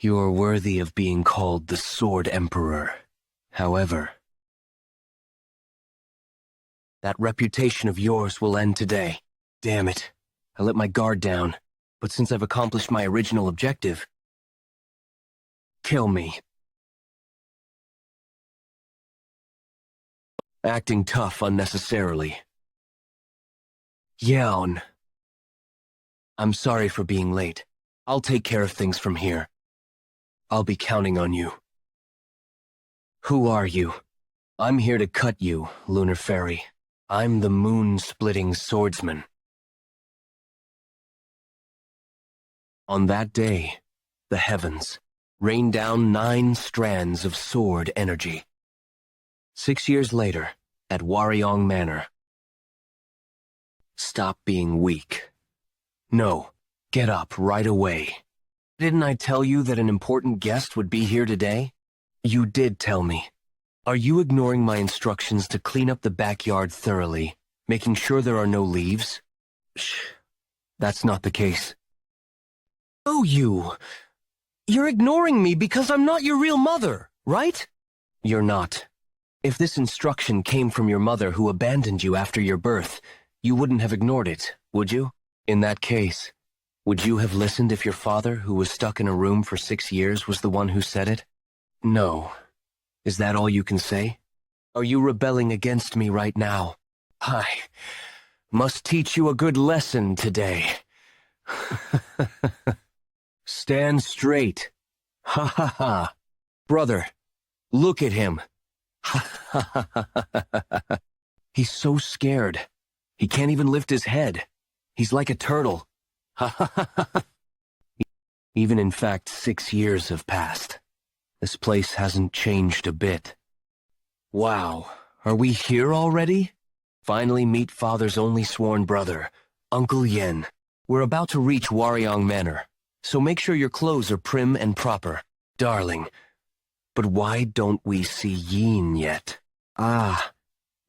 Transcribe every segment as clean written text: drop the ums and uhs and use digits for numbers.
You are worthy of being called the Sword Emperor. However, that reputation of yours will end today. Damn it. I let my guard down, but since I've accomplished my original objective, kill me. Acting tough unnecessarily. Yeon. I'm sorry for being late. I'll take care of things from here. I'll be counting on you. Who are you? I'm here to cut you, Lunar Fairy. I'm the moon-splitting swordsman. On that day, the heavens rained down 9 strands of sword energy. 6 years later, at Warryong Manor. Stop being weak. No, get up right away. Didn't I tell you that an important guest would be here today? You did tell me. Are you ignoring my instructions to clean up the backyard thoroughly, making sure there are no leaves? Shh, that's not the case. Oh, you're ignoring me because I'm not your real mother, right? You're not. If this instruction came from your mother who abandoned you after your birth, you wouldn't have ignored it, would you? In that case, would you have listened if your father, who was stuck in a room for 6 years, was the one who said it? No. Is that all you can say? Are you rebelling against me right now? I must teach you a good lesson today. Stand straight. Ha ha ha. Brother, look at him. Ha ha ha ha. He's so scared. He can't even lift his head. He's like a turtle. Ha ha ha ha. Even in fact, 6 years have passed. This place hasn't changed a bit. Wow, are we here already? Finally meet Father's only sworn brother, Uncle Yen. We're about to reach Warryong Manor, so make sure your clothes are prim and proper, darling. But why don't we see Yeon yet? Ah,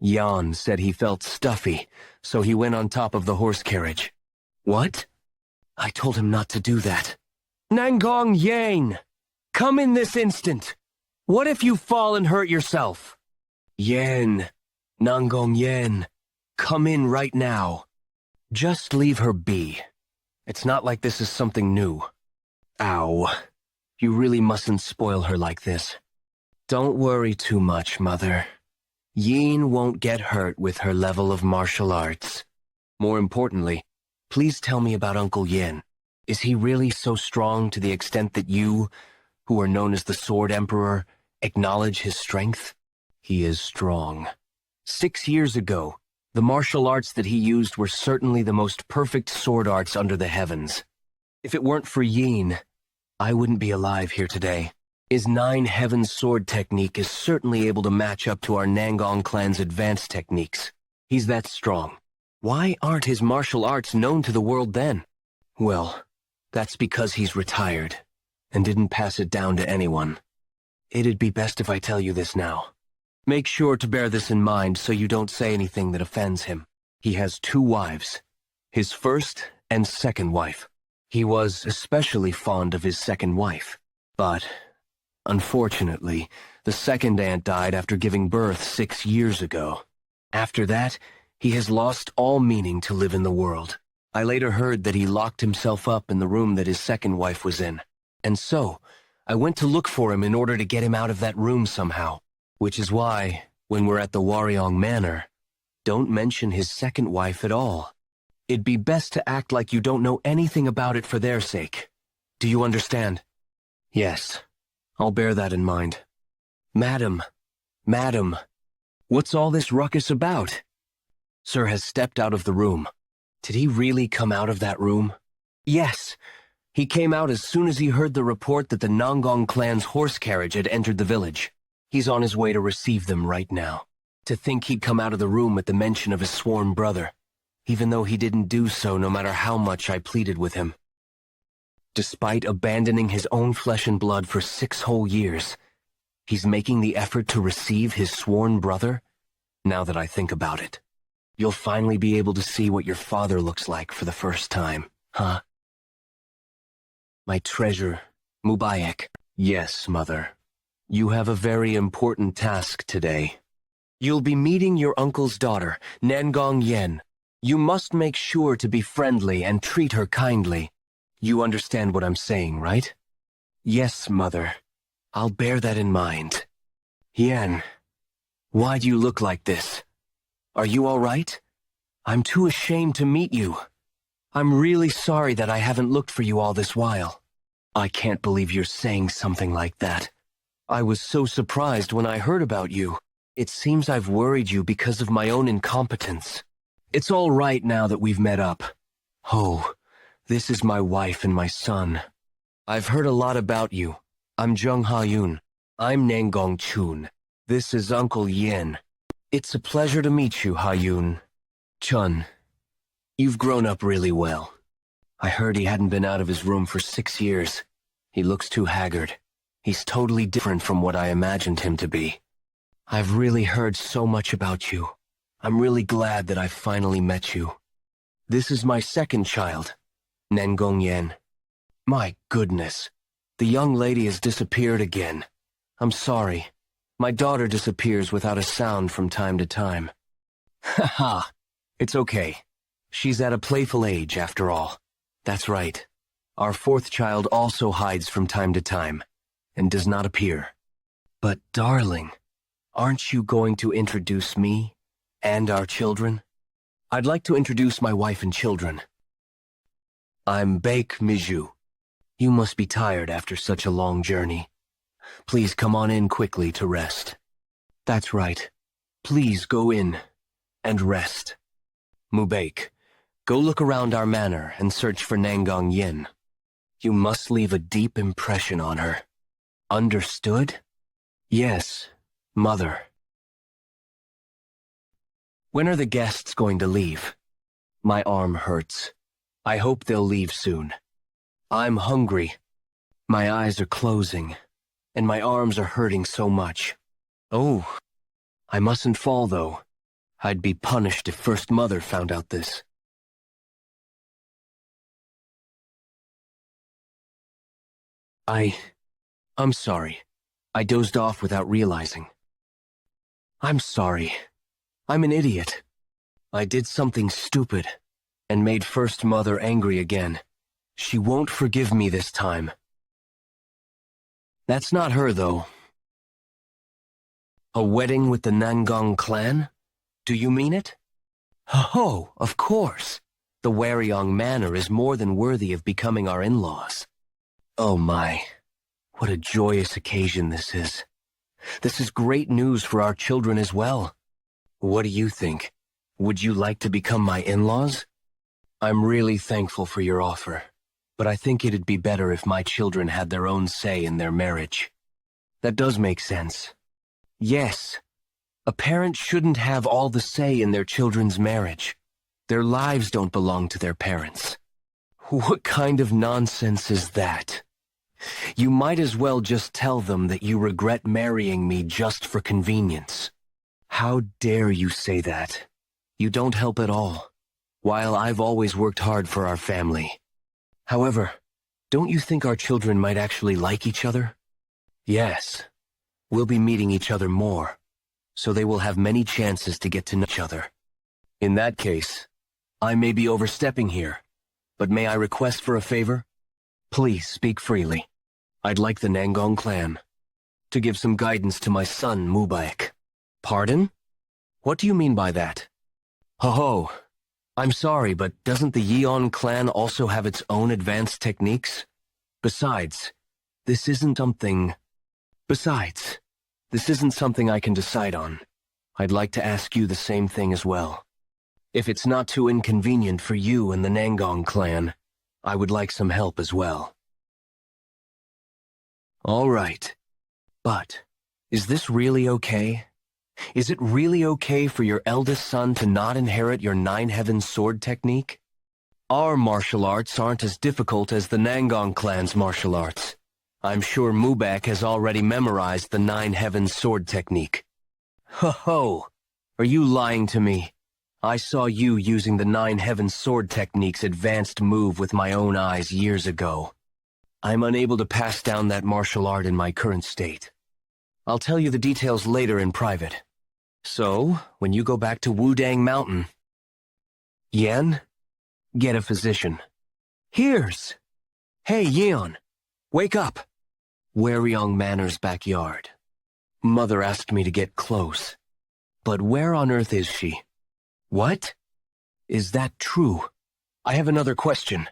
Yeon said he felt stuffy, so he went on top of the horse carriage. What? I told him not to do that. Nangong Yang! Come in this instant! What if you fall and hurt yourself? Yen, Nangong Yen, come in right now. Just leave her be. It's not like this is something new. Ow. You really mustn't spoil her like this. Don't worry too much, Mother. Yeon won't get hurt with her level of martial arts. More importantly, please tell me about Uncle Yen. Is he really so strong to the extent that you, who are known as the Sword Emperor, acknowledge his strength? He is strong. 6 years ago, the martial arts that he used were certainly the most perfect sword arts under the heavens. If it weren't for Yeon, I wouldn't be alive here today. His 9 Heavens sword technique is certainly able to match up to our Nangong clan's advanced techniques. He's that strong. Why aren't his martial arts known to the world then? Well, that's because he's retired and didn't pass it down to anyone. It'd be best if I tell you this now. Make sure to bear this in mind so you don't say anything that offends him. He has 2 wives, his first and second wife. He was especially fond of his second wife, but unfortunately, the second aunt died after giving birth 6 years ago. After that, he has lost all meaning to live in the world. I later heard that he locked himself up in the room that his second wife was in, and so I went to look for him in order to get him out of that room somehow. Which is why, when we're at the Warryong Manor, don't mention his second wife at all. It'd be best to act like you don't know anything about it for their sake. Do you understand? Yes, I'll bear that in mind. Madam, what's all this ruckus about? Sir has stepped out of the room. Did he really come out of that room? Yes, he came out as soon as he heard the report that the Nangong clan's horse carriage had entered the village. He's on his way to receive them right now. To think he'd come out of the room at the mention of his sworn brother, even though he didn't do so no matter how much I pleaded with him. Despite abandoning his own flesh and blood for 6 whole years, he's making the effort to receive his sworn brother? Now that I think about it, you'll finally be able to see what your father looks like for the first time, huh? My treasure Mubarak. Yes, Mother. You have a very important task today. You'll be meeting your uncle's daughter, Nangong Yen. You must make sure to be friendly and treat her kindly. You understand what I'm saying, right? Yes, Mother. I'll bear that in mind. Yen, why do you look like this? Are you all right? I'm too ashamed to meet you. I'm really sorry that I haven't looked for you all this while. I can't believe you're saying something like that. I was so surprised when I heard about you. It seems I've worried you because of my own incompetence. It's all right now that we've met up. Oh, this is my wife and my son. I've heard a lot about you. I'm Jung Ha-yoon. I'm Nangong Chun. This is Uncle Yen. It's a pleasure to meet you, Ha-yoon. Chun, you've grown up really well. I heard he hadn't been out of his room for 6 years. He looks too haggard. He's totally different from what I imagined him to be. I've really heard so much about you. I'm really glad that I finally met you. This is my second child, Nangong Yen. My goodness, the young lady has disappeared again. I'm sorry. My daughter disappears without a sound from time to time. Haha, it's okay. She's at a playful age after all. That's right. Our fourth child also hides from time to time, and does not appear. But darling, aren't you going to introduce me and our children? I'd like to introduce my wife and children. I'm Baek Miju. You must be tired after such a long journey. Please come on in quickly to rest. That's right. Please go in and rest. Mubaek, go look around our manor and search for Nangong Yen. You must leave a deep impression on her. Understood? Yes, Mother. When are the guests going to leave? My arm hurts. I hope they'll leave soon. I'm hungry. My eyes are closing, and my arms are hurting so much. Oh, I mustn't fall, though. I'd be punished if First Mother found out this. I'm sorry. I dozed off without realizing. I'm sorry. I'm an idiot. I did something stupid, and made First Mother angry again. She won't forgive me this time. That's not her, though. A wedding with the Nangong clan? Do you mean it? Oh, of course. The Waryong Manor is more than worthy of becoming our in-laws. Oh my, what a joyous occasion this is. This is great news for our children as well. What do you think? Would you like to become my in-laws? I'm really thankful for your offer, but I think it'd be better if my children had their own say in their marriage. That does make sense. Yes, a parent shouldn't have all the say in their children's marriage. Their lives don't belong to their parents. What kind of nonsense is that? You might as well just tell them that you regret marrying me just for convenience. How dare you say that? You don't help at all, while I've always worked hard for our family. However, don't you think our children might actually like each other? Yes, we'll be meeting each other more, so they will have many chances to get to know each other. In that case, I may be overstepping here, but may I request for a favor? Please speak freely. I'd like the Nangong clan to give some guidance to my son, Mubarak. Pardon? What do you mean by that? Ho-ho. I'm sorry, but doesn't the Yeon clan also have its own advanced techniques? Besides, this isn't something I can decide on. I'd like to ask you the same thing as well. If it's not too inconvenient for you and the Nangong clan, I would like some help as well. All right. But, is this really okay? Is it really okay for your eldest son to not inherit your Nine Heavens sword technique? Our martial arts aren't as difficult as the Nangong clan's martial arts. I'm sure Mubarak has already memorized the Nine Heavens sword technique. Ho-ho! Are you lying to me? I saw you using the Nine Heavens sword technique's advanced move with my own eyes years ago. I'm unable to pass down that martial art in my current state. I'll tell you the details later in private. So, when you go back to Wudang Mountain, Yen, get a physician. Here's. Hey, Yeon, wake up. Waryong Manor's backyard. Mother asked me to get close. But where on earth is she? What? Is that true? I have another question.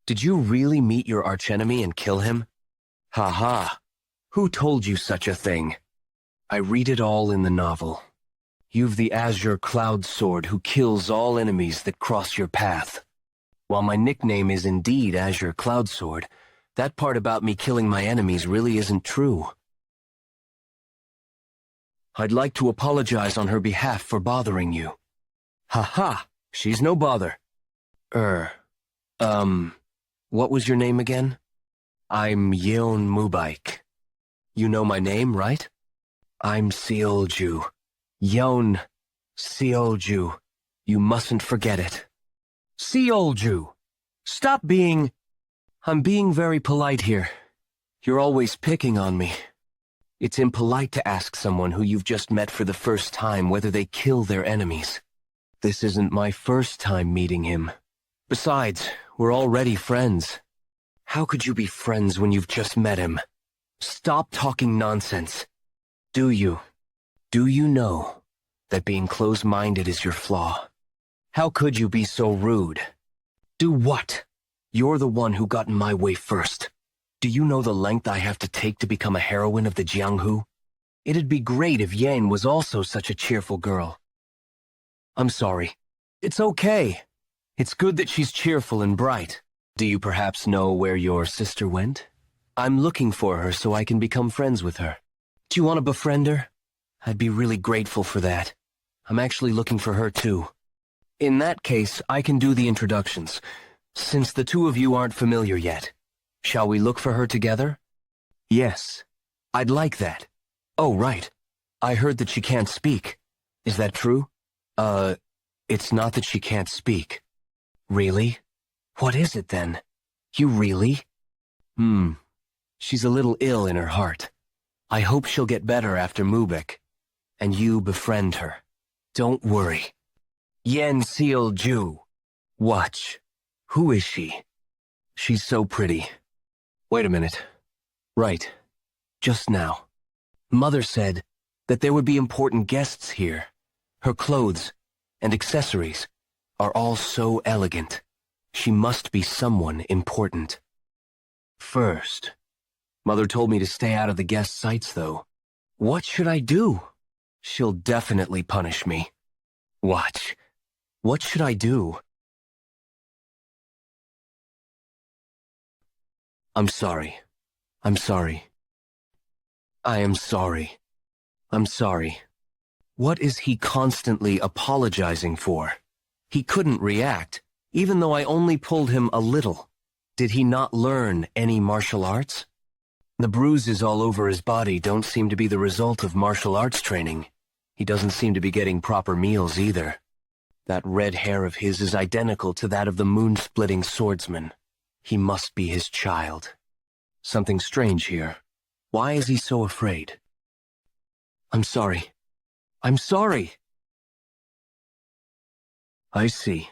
Did you really meet your archenemy and kill him? Ha. Who told you such a thing? I read it all in the novel. You've the Azure Cloud Sword who kills all enemies that cross your path. While my nickname is indeed Azure Cloud Sword, that part about me killing my enemies really isn't true. I'd like to apologize on her behalf for bothering you. Ha, she's no bother. What was your name again? I'm Yeon Mubaik. You know my name, right? I'm Seolju. Yeon Seolju. You mustn't forget it. Seolju! Stop being... I'm being very polite here. You're always picking on me. It's impolite to ask someone who you've just met for the first time whether they kill their enemies. This isn't my first time meeting him. Besides, we're already friends. How could you be friends when you've just met him? Stop talking nonsense. Do you know that being close-minded is your flaw? How could you be so rude? Do what? You're the one who got in my way first. Do you know the length I have to take to become a heroine of the Jianghu? It'd be great if Yang was also such a cheerful girl. I'm sorry. It's okay. It's good that she's cheerful and bright. Do you perhaps know where your sister went? I'm looking for her so I can become friends with her. Do you want to befriend her? I'd be really grateful for that. I'm actually looking for her too. In that case, I can do the introductions, since the two of you aren't familiar yet. Shall we look for her together? Yes, I'd like that. Oh, right. I heard that she can't speak. Is that true? It's not that she can't speak. Really? What is it then? You really? She's a little ill in her heart. I hope she'll get better after Mubek. And you befriend her. Don't worry. Yen Seolju. Watch. Who is she? She's so pretty. Wait a minute. Right. Just now. Mother said that there would be important guests here. Her clothes and accessories are all so elegant. She must be someone important. First, Mother told me to stay out of the guest sights, though. What should I do? She'll definitely punish me. Watch. What should I do? I'm sorry. I'm sorry. I am sorry. I'm sorry. What is he constantly apologizing for? He couldn't react, even though I only pulled him a little. Did he not learn any martial arts? The bruises all over his body don't seem to be the result of martial arts training. He doesn't seem to be getting proper meals either. That red hair of his is identical to that of the moon-splitting swordsman. He must be his child. Something strange here. Why is he so afraid? I'm sorry. I'm sorry. I see.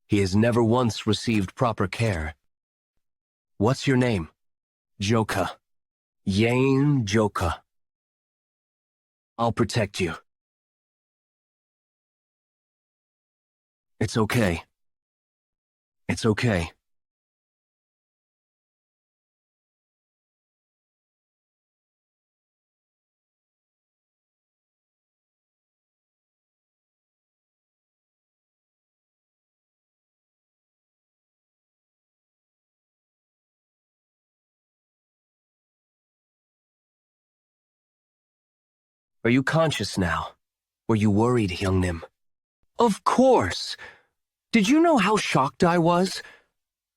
He has never once received proper care. What's your name? Jeokha. Yeon Jeokha. I'll protect you. It's okay. It's okay. Are you conscious now? Were you worried, Hyungnim? Of course! Did you know how shocked I was?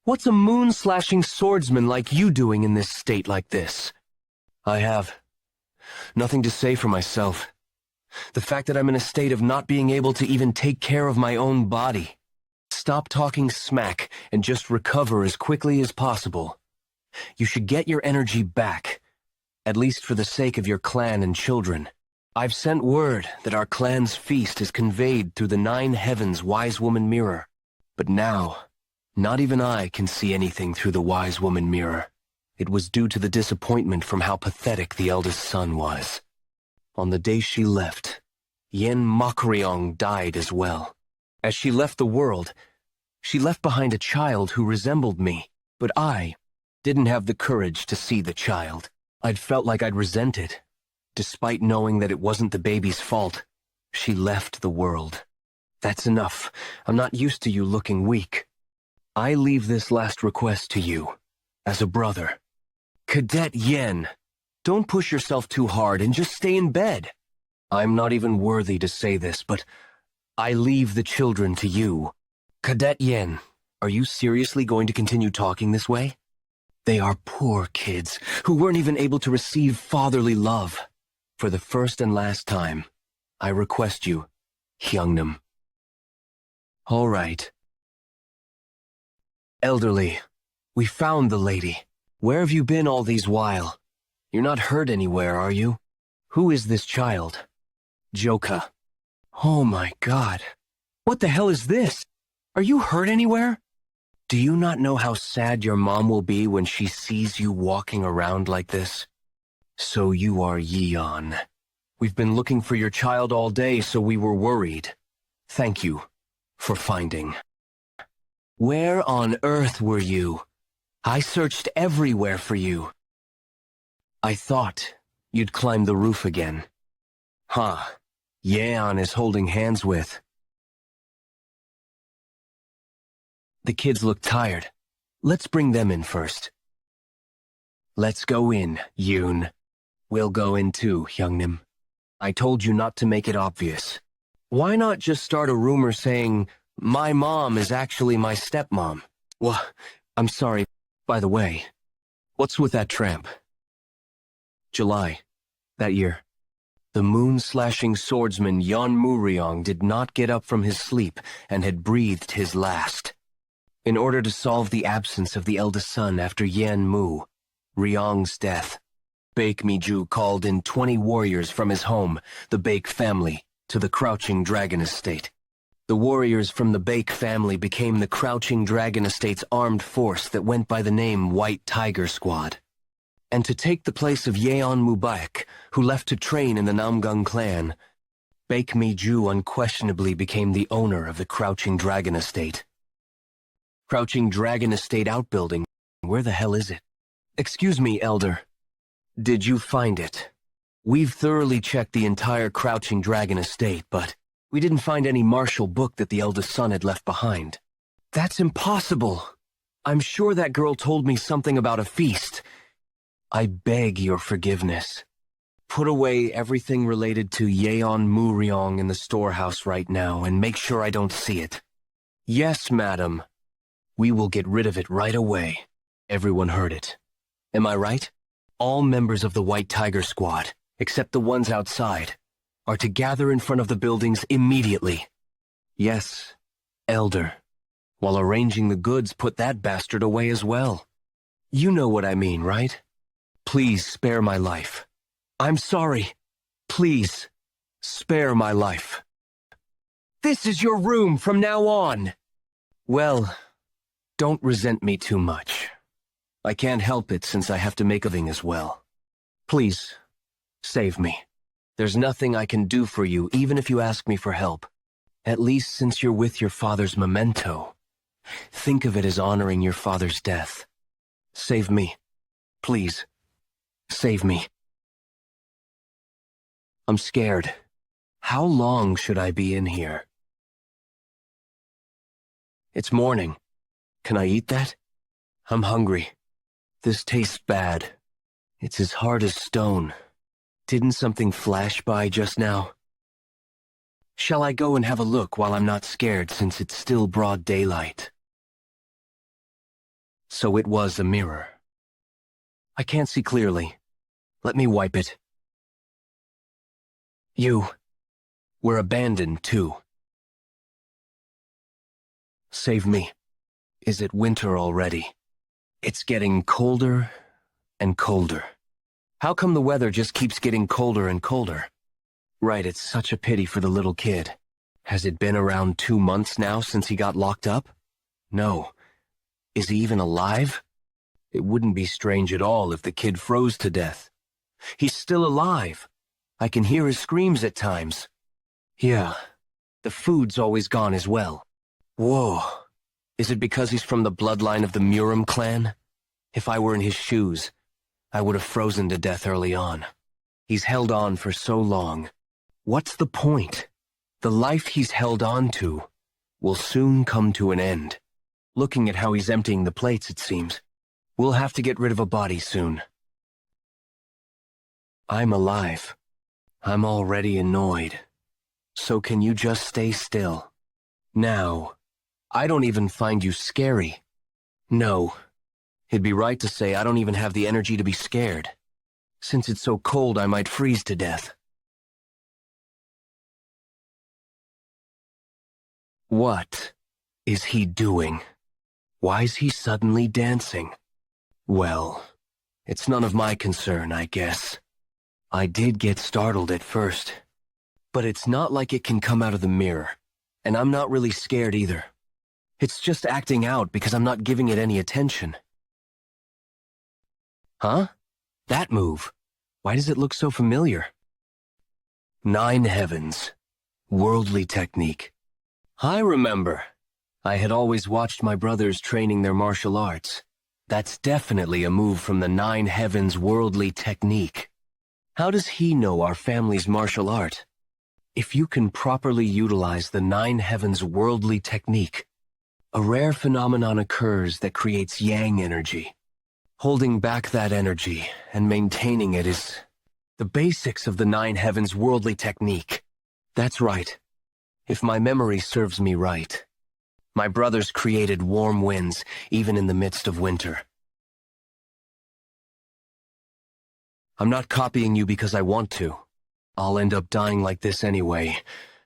What's a moon-slashing swordsman like you doing in this state like this? I have nothing to say for myself. The fact that I'm in a state of not being able to even take care of my own body. stop talking smack and just recover as quickly as possible. You should get your energy back, at least for the sake of your clan and children. I've sent word that our clan's feast is conveyed through the 9 heavens Wise Woman Mirror. But now, not even I can see anything through the Wise Woman Mirror. It was due to the disappointment from how pathetic the eldest son was. On the day she left, Yeon Jeokha died as well. As she left the world, she left behind a child who resembled me, but I didn't have the courage to see the child. I'd felt like I'd resent it. Despite knowing that it wasn't the baby's fault, she left the world. That's enough. I'm not used to you looking weak. I leave this last request to you, as a brother. Cadet Yen, don't push yourself too hard and just stay in bed. I'm not even worthy to say this, but I leave the children to you. Cadet Yen, are you seriously going to continue talking this way? They are poor kids who weren't even able to receive fatherly love. For the first and last time, I request you, Hyungnam. All right. Elderly, we found the lady. Where have you been all these while? You're not hurt anywhere, are you? Who is this child? Jeokha. Oh my God. What the hell is this? Are you hurt anywhere? Do you not know how sad your mom will be when she sees you walking around like this? So you are Yeon. We've been looking for your child all day, so we were worried. Thank you for finding. Where on earth were you? I searched everywhere for you. I thought you'd climb the roof again. Huh. Yeon is holding hands with. The kids look tired. Let's bring them in first. Let's go in, Yoon. We'll go in too, Hyungnam. I told you not to make it obvious. Why not just start a rumor saying, my mom is actually my stepmom? Well, I'm sorry. By the way, what's with that tramp? July, that year. The moon-slashing swordsman Yeon Jeokha did not get up from his sleep and had breathed his last. In order to solve the absence of the eldest son after Yeon Jeokha's death, Baek Mi-ju called in 20 warriors from his home, the Baek family, to the Crouching Dragon Estate. The warriors from the Baek family became the Crouching Dragon Estate's armed force that went by the name White Tiger Squad. And to take the place of Yeon Jeokha, who left to train in the Namgung clan, Baek Mi-ju unquestionably became the owner of the Crouching Dragon Estate. Crouching Dragon Estate outbuilding, where the hell is it? Excuse me, Elder. Did you find it? We've thoroughly checked the entire Crouching Dragon Estate, but we didn't find any martial book that the eldest son had left behind. That's impossible. I'm sure that girl told me something about a feast. I beg your forgiveness. Put away everything related to Yeon Jeokha in the storehouse right now and make sure I don't see it. Yes, madam. We will get rid of it right away. Everyone heard it. Am I right? All members of the White Tiger Squad, except the ones outside, are to gather in front of the buildings immediately. Yes, Elder. While arranging the goods, put that bastard away as well. You know what I mean, right? Please spare my life. I'm sorry. Please, spare my life. This is your room from now on. Well, don't resent me too much. I can't help it since I have to make a living as well. Please, save me. There's nothing I can do for you, even if you ask me for help. At least since you're with your father's memento. Think of it as honoring your father's death. Save me. Please, save me. I'm scared. How long should I be in here? It's morning. Can I eat that? I'm hungry. This tastes bad. It's as hard as stone. Didn't something flash by just now? Shall I go and have a look while I'm not scared since it's still broad daylight? So it was a mirror. I can't see clearly. Let me wipe it. You were abandoned too. Save me. Is it winter already? It's getting colder and colder. How come the weather just keeps getting colder and colder? Right, it's such a pity for the little kid. Has it been around 2 months now since he got locked up? No. Is he even alive? It wouldn't be strange at all if the kid froze to death. He's still alive. I can hear his screams at times. Yeah, the food's always gone as well. Whoa. Is it because he's from the bloodline of the Murim clan? If I were in his shoes, I would have frozen to death early on. He's held on for so long. What's the point? The life he's held on to will soon come to an end. Looking at how he's emptying the plates, it seems. We'll have to get rid of a body soon. I'm alive. I'm already annoyed. So can you just stay still? Now, I don't even find you scary. No, it'd be right to say I don't even have the energy to be scared. Since it's so cold, I might freeze to death. What is he doing? Why's he suddenly dancing? Well, it's none of my concern, I guess. I did get startled at first, but it's not like it can come out of the mirror, and I'm not really scared either. It's just acting out because I'm not giving it any attention. Huh? That move. Why does it look so familiar? 9 heavens. Worldly technique. I remember. I had always watched my brothers training their martial arts. That's definitely a move from the 9 heavens worldly technique. How does he know our family's martial art? If you can properly utilize the 9 heavens worldly technique, a rare phenomenon occurs that creates yang energy. Holding back that energy and maintaining it is the basics of the 9 heavens worldly technique. That's right. If my memory serves me right, my brothers created warm winds even in the midst of winter. I'm not copying you because I want to. I'll end up dying like this anyway,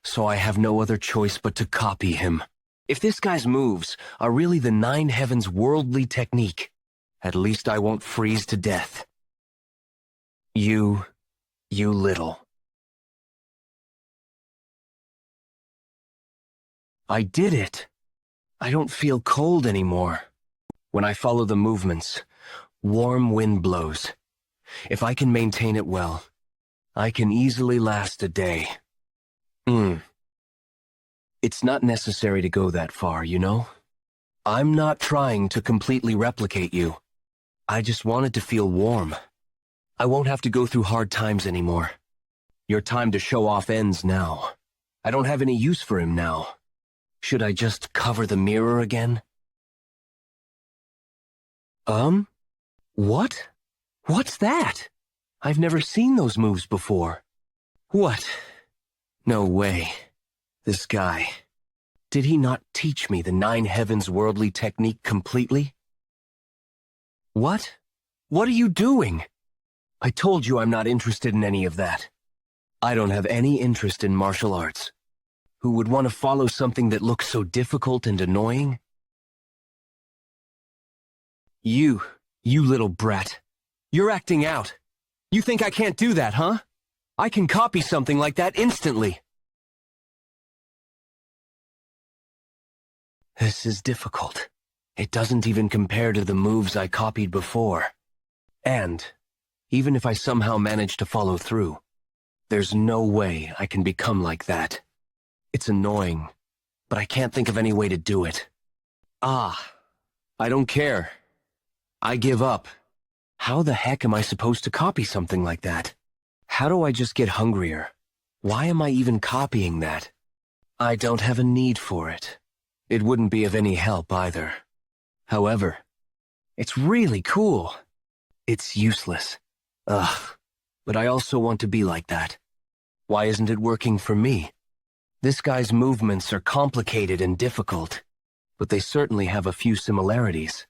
so I have no other choice but to copy him. If this guy's moves are really the 9 heavens worldly technique, at least I won't freeze to death. You little. I did it. I don't feel cold anymore. When I follow the movements, warm wind blows. If I can maintain it well, I can easily last a day. It's not necessary to go that far, you know? I'm not trying to completely replicate you. I just wanted to feel warm. I won't have to go through hard times anymore. Your time to show off ends now. I don't have any use for him now. Should I just cover the mirror again? What? What's that? I've never seen those moves before. What? No way. This guy. Did he not teach me the 9 heavens worldly technique completely? What? What are you doing? I told you I'm not interested in any of that. I don't have any interest in martial arts. Who would want to follow something that looks so difficult and annoying? You little brat. You're acting out. You think I can't do that, huh? I can copy something like that instantly. This is difficult. It doesn't even compare to the moves I copied before. And, even if I somehow manage to follow through, there's no way I can become like that. It's annoying, but I can't think of any way to do it. I don't care. I give up. How the heck am I supposed to copy something like that? How do I just get hungrier? Why am I even copying that? I don't have a need for it. It wouldn't be of any help either. However, it's really cool. It's useless. But I also want to be like that. Why isn't it working for me? This guy's movements are complicated and difficult, but they certainly have a few similarities.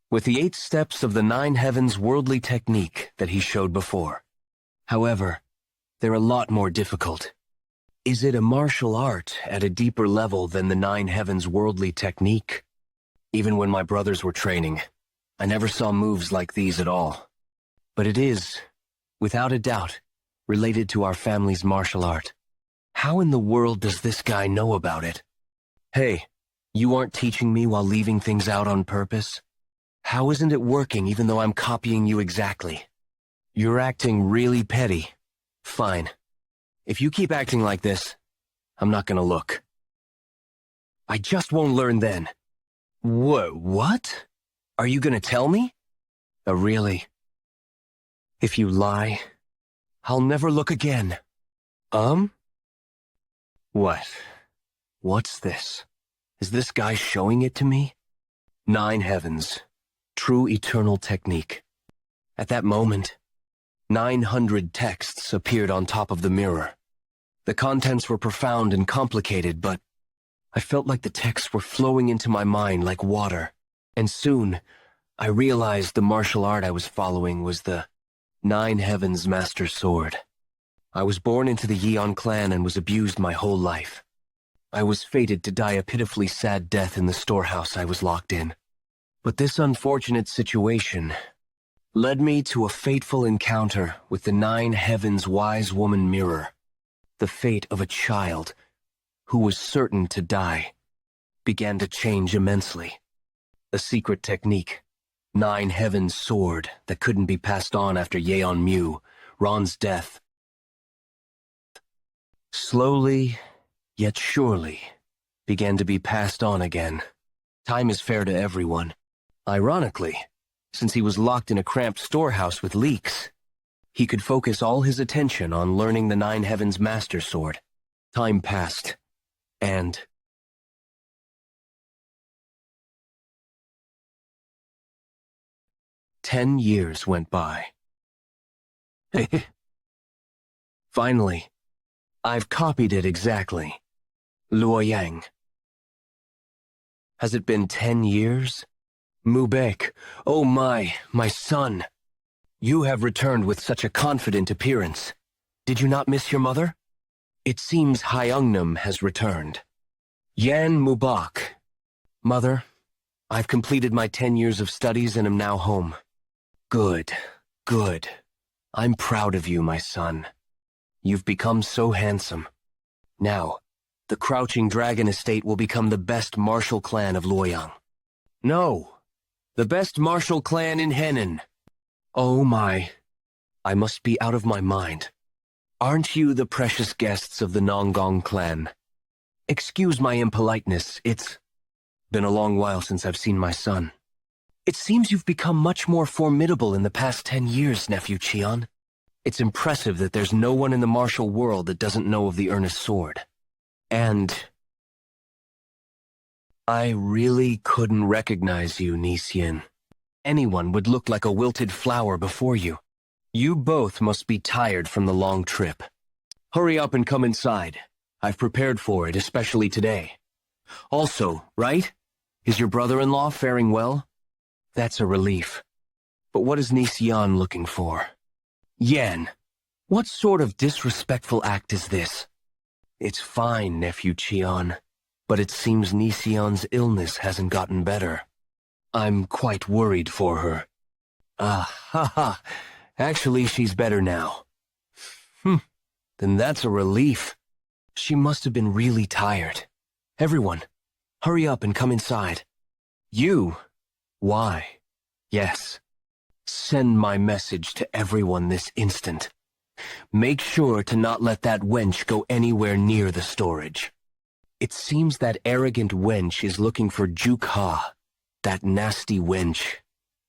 With the 8 steps of the 9 heavens worldly technique that he showed before. However, they're a lot more difficult. Is it a martial art at a deeper level than the Nine Heavens worldly technique? Even when my brothers were training, I never saw moves like these at all. But it is, without a doubt, related to our family's martial art. How in the world does this guy know about it? Hey, you aren't teaching me while leaving things out on purpose? How isn't it working even though I'm copying you exactly? You're acting really petty. Fine. If you keep acting like this, I'm not gonna look. I just won't learn then. What? Are you gonna tell me? Really? If you lie, I'll never look again. What? What's this? Is this guy showing it to me? Nine Heavens. True eternal technique. At that moment, 900 texts appeared on top of the mirror. The contents were profound and complicated, but I felt like the texts were flowing into my mind like water. And soon, I realized the martial art I was following was the Nine Heavens Master Sword. I was born into the Yeon clan and was abused my whole life. I was fated to die a pitifully sad death in the storehouse I was locked in. But this unfortunate situation led me to a fateful encounter with the Nine Heavens Wise Woman Mirror. The fate of a child who was certain to die began to change immensely. A secret technique, Nine Heavens Sword, that couldn't be passed on after Yeon Mu, Ron's death. Slowly, yet surely, began to be passed on again. Time is fair to everyone. Ironically, since he was locked in a cramped storehouse with leaks, he could focus all his attention on learning the Nine Heavens Master Sword. Time passed, and 10 years went by. Finally, I've copied it exactly. Luoyang. Has it been 10 years? Mubek, oh my son. You have returned with such a confident appearance. Did you not miss your mother? It seems Hyeongnam has returned. Yan Mubak. Mother, I've completed my 10 years of studies and am now home. Good. I'm proud of you, my son. You've become so handsome. Now, the Crouching Dragon Estate will become the best martial clan of Luoyang. No, the best martial clan in Henan. Oh my, I must be out of my mind. Aren't you the precious guests of the Nonggong clan? Excuse my impoliteness, it's been a long while since I've seen my son. It seems you've become much more formidable in the past 10 years, Nephew Cheon. It's impressive that there's no one in the martial world that doesn't know of the Earnest Sword. And I really couldn't recognize you, Nisien. Anyone would look like a wilted flower before you. You both must be tired from the long trip. Hurry up and come inside. I've prepared for it, especially today. Also, right? Is your brother-in-law faring well? That's a relief. But what is Nisien looking for? Yen, what sort of disrespectful act is this? It's fine, Nephew Cheon, but it seems Nisien's illness hasn't gotten better. I'm quite worried for her. Actually, she's better now. Then that's a relief. She must have been really tired. Everyone, hurry up and come inside. You? Why? Yes. Send my message to everyone this instant. Make sure to not let that wench go anywhere near the storage. It seems that arrogant wench is looking for Jeokha, that nasty wench.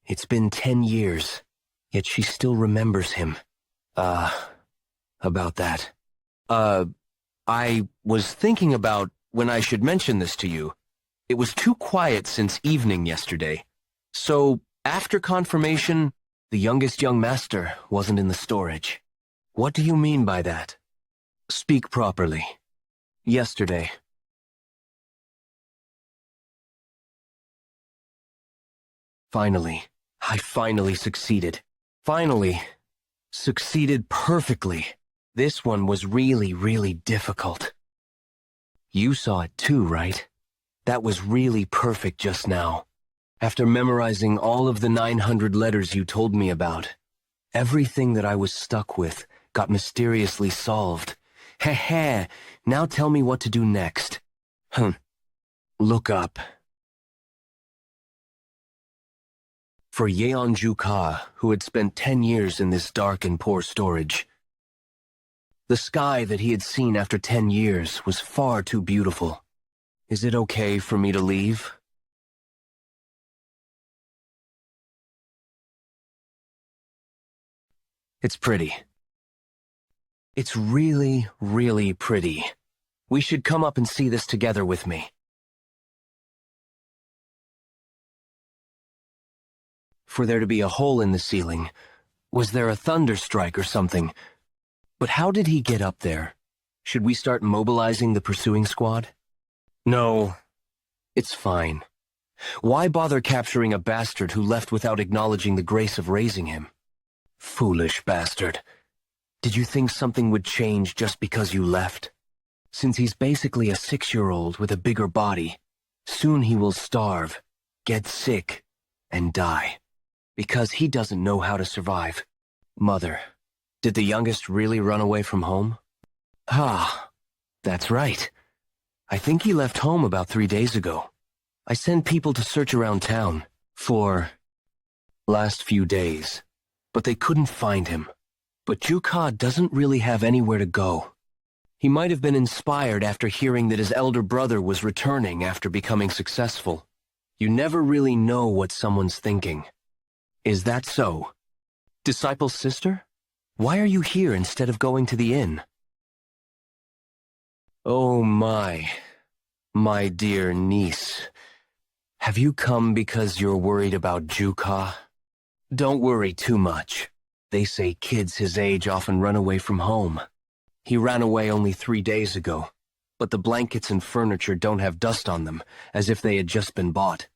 It's been 10 years, yet she still remembers him. About that. I was thinking about when I should mention this to you. It was too quiet since evening yesterday. So, after confirmation, the youngest young master wasn't in the storage. What do you mean by that? Speak properly. Yesterday. I finally succeeded. Succeeded perfectly. This one was really, really difficult. You saw it too, right? That was really perfect just now. After memorizing all of the 900 letters you told me about, everything that I was stuck with got mysteriously solved. Heh, now tell me what to do next. Look up. For Yeon Jeokha, who had spent 10 years in this dark and poor storage. The sky that he had seen after 10 years was far too beautiful. Is it okay for me to leave? It's pretty. It's really, really pretty. We should come up and see this together with me. For there to be a hole in the ceiling, was there a thunderstrike or something? But how did he get up there? Should we start mobilizing the pursuing squad? No, it's fine. Why bother capturing a bastard who left without acknowledging the grace of raising him? Foolish bastard. Did you think something would change just because you left? Since he's basically a 6-year-old with a bigger body, soon he will starve, get sick, and die. Because he doesn't know how to survive. Mother, did the youngest really run away from home? Ah, that's right. I think he left home about 3 days ago. I sent people to search around town for last few days, but they couldn't find him. But Jeokha doesn't really have anywhere to go. He might have been inspired after hearing that his elder brother was returning after becoming successful. You never really know what someone's thinking. Is that so? Disciple's sister? Why are you here instead of going to the inn? Oh my dear niece. Have you come because you're worried about Jeokha? Don't worry too much. They say kids his age often run away from home. He ran away only 3 days ago, but the blankets and furniture don't have dust on them, as if they had just been bought.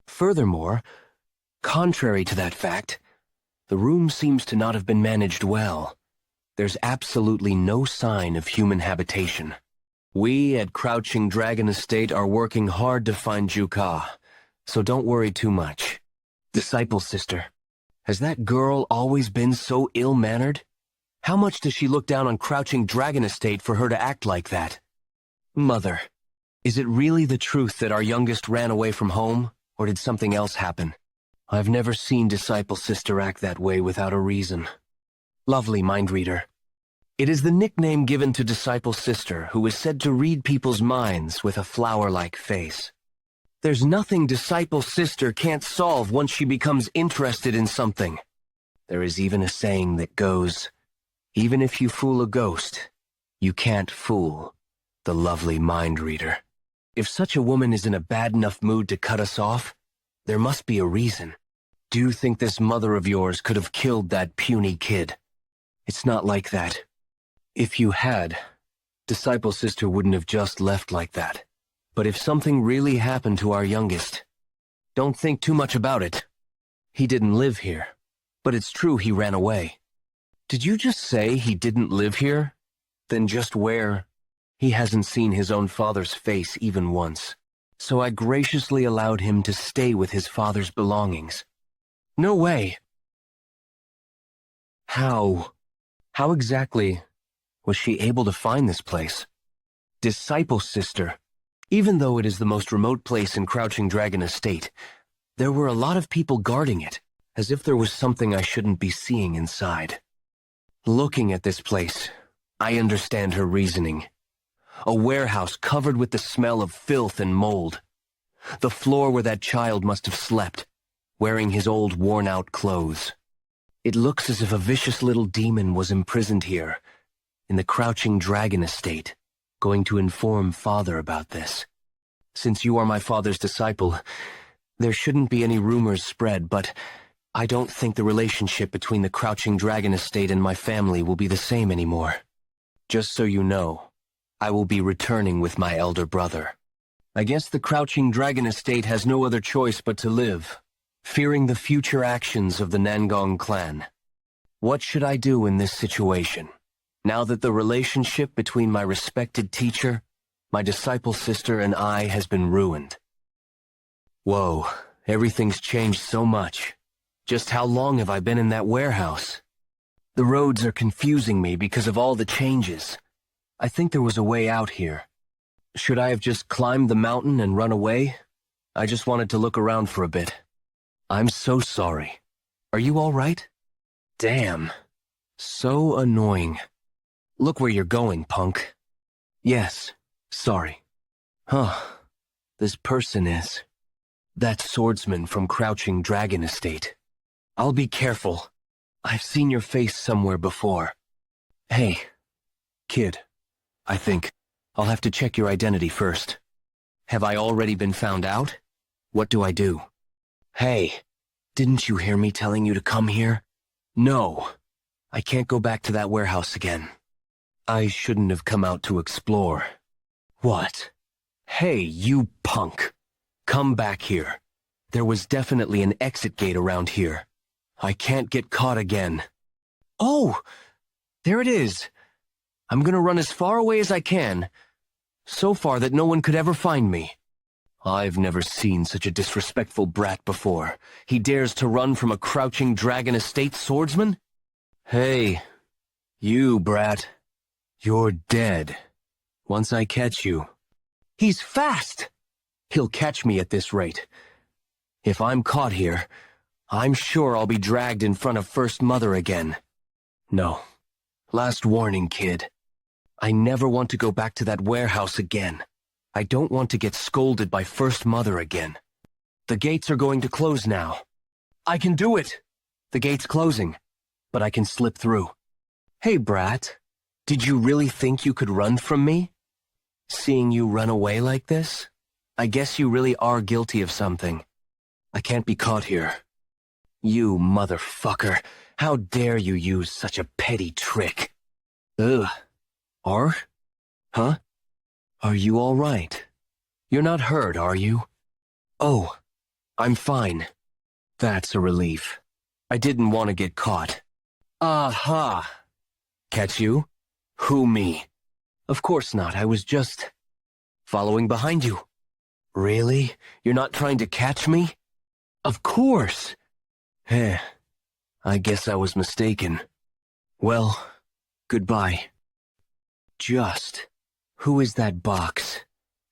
Furthermore, contrary to that fact, the room seems to not have been managed well. There's absolutely no sign of human habitation. We at Crouching Dragon Estate are working hard to find Jeokha, so don't worry too much. Disciple sister, has that girl always been so ill-mannered? How much does she look down on Crouching Dragon Estate for her to act like that? Mother, is it really the truth that our youngest ran away from home, or did something else happen? I've never seen Disciple Sister act that way without a reason. Lovely mind reader. It is the nickname given to Disciple Sister, who is said to read people's minds with a flower-like face. There's nothing Disciple Sister can't solve once she becomes interested in something. There is even a saying that goes, even if you fool a ghost, you can't fool the lovely mind reader. If such a woman is in a bad enough mood to cut us off, there must be a reason. Do you think this mother of yours could have killed that puny kid? It's not like that. If you had, Disciple Sister wouldn't have just left like that. But if something really happened to our youngest, don't think too much about it. He didn't live here, but it's true he ran away. Did you just say he didn't live here? Then just where? He hasn't seen his own father's face even once. So I graciously allowed him to stay with his father's belongings. No way. How exactly was she able to find this place? Disciple Sister. Even though it is the most remote place in Crouching Dragon Estate, there were a lot of people guarding it, as if there was something I shouldn't be seeing inside. Looking at this place, I understand her reasoning. A warehouse covered with the smell of filth and mold. The floor where that child must have slept, wearing his old worn-out clothes. It looks as if a vicious little demon was imprisoned here, in the Crouching Dragon Estate, going to inform Father about this. Since you are my father's disciple, there shouldn't be any rumors spread, but I don't think the relationship between the Crouching Dragon Estate and my family will be the same anymore. Just so you know, I will be returning with my elder brother. I guess the Crouching Dragon Estate has no other choice but to live, fearing the future actions of the Nangong clan. What should I do in this situation? Now that the relationship between my respected teacher, my disciple sister, and I has been ruined. Whoa, everything's changed so much. Just how long have I been in that warehouse? The roads are confusing me because of all the changes. I think there was a way out here. Should I have just climbed the mountain and run away? I just wanted to look around for a bit. I'm so sorry. Are you all right? Damn. So annoying. Look where you're going, punk. Yes, sorry. Huh. This person is... that swordsman from Crouching Dragon Estate. I'll be careful. I've seen your face somewhere before. Hey, kid. I think I'll have to check your identity first. Have I already been found out? What do I do? Hey, didn't you hear me telling you to come here? No, I can't go back to that warehouse again. I shouldn't have come out to explore. What? Hey, you punk. Come back here. There was definitely an exit gate around here. I can't get caught again. Oh, there it is. I'm gonna run as far away as I can. So far that no one could ever find me. I've never seen such a disrespectful brat before. He dares to run from a Crouching Dragon Estate swordsman? Hey, you brat. You're dead. Once I catch you. He's fast! He'll catch me at this rate. If I'm caught here, I'm sure I'll be dragged in front of First Mother again. No. Last warning, kid. I never want to go back to that warehouse again. I don't want to get scolded by First Mother again. The gates are going to close now. I can do it! The gate's closing, but I can slip through. Hey, brat. Did you really think you could run from me? Seeing you run away like this? I guess you really are guilty of something. I can't be caught here. You motherfucker. How dare you use such a petty trick? Ugh. Huh? Are you all right? You're not hurt, are you? Oh, I'm fine. That's a relief. I didn't want to get caught. Aha! Catch you? Who, me? Of course not, I was just... following behind you. Really? You're not trying to catch me? Of course! Heh. I guess I was mistaken. Well, goodbye. Just... who is that box?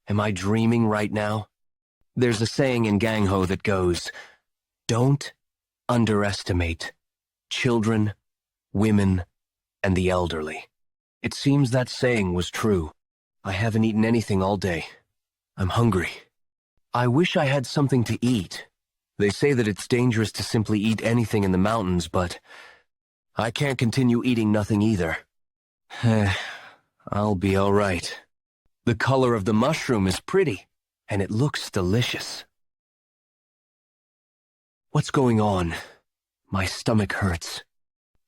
Am I dreaming right now? There's a saying in Gangho that goes, don't underestimate children, women, and the elderly. It seems that saying was true. I haven't eaten anything all day. I'm hungry. I wish I had something to eat. They say that it's dangerous to simply eat anything in the mountains, but I can't continue eating nothing either. I'll be all right. The color of the mushroom is pretty, and it looks delicious. What's going on? My stomach hurts.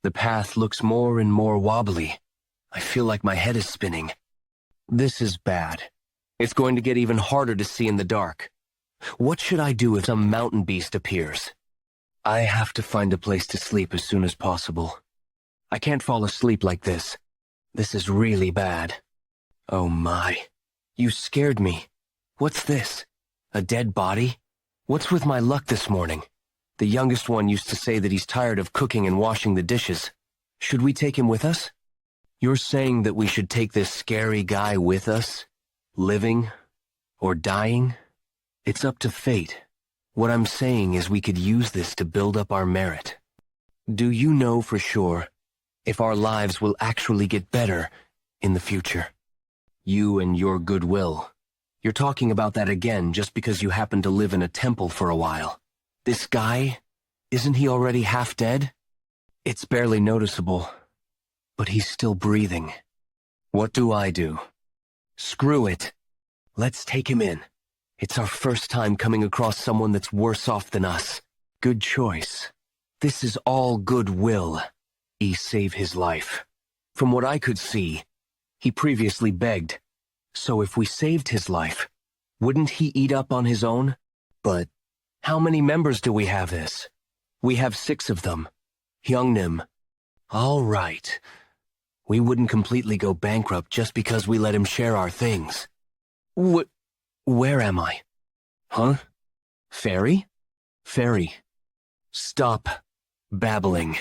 The path looks more and more wobbly. I feel like my head is spinning. This is bad. It's going to get even harder to see in the dark. What should I do if some mountain beast appears? I have to find a place to sleep as soon as possible. I can't fall asleep like this. This is really bad. Oh my. You scared me. What's this? A dead body? What's with my luck this morning? The youngest one used to say that he's tired of cooking and washing the dishes. Should we take him with us? You're saying that we should take this scary guy with us? Living? Or dying? It's up to fate. What I'm saying is we could use this to build up our merit. Do you know for sure if our lives will actually get better in the future? You and your goodwill. You're talking about that again just because you happen to live in a temple for a while. This guy, isn't he already half dead? It's barely noticeable, but he's still breathing. What do I do? Screw it. Let's take him in. It's our first time coming across someone that's worse off than us. Good choice. This is all goodwill. Save his life. From what I could see, he previously begged. So if we saved his life, wouldn't he eat up on his own? But how many members do we have this? We have 6 of them. Hyungnim. All right. We wouldn't completely go bankrupt just because we let him share our things. Where am I? Huh? Fairy? Fairy. Stop babbling.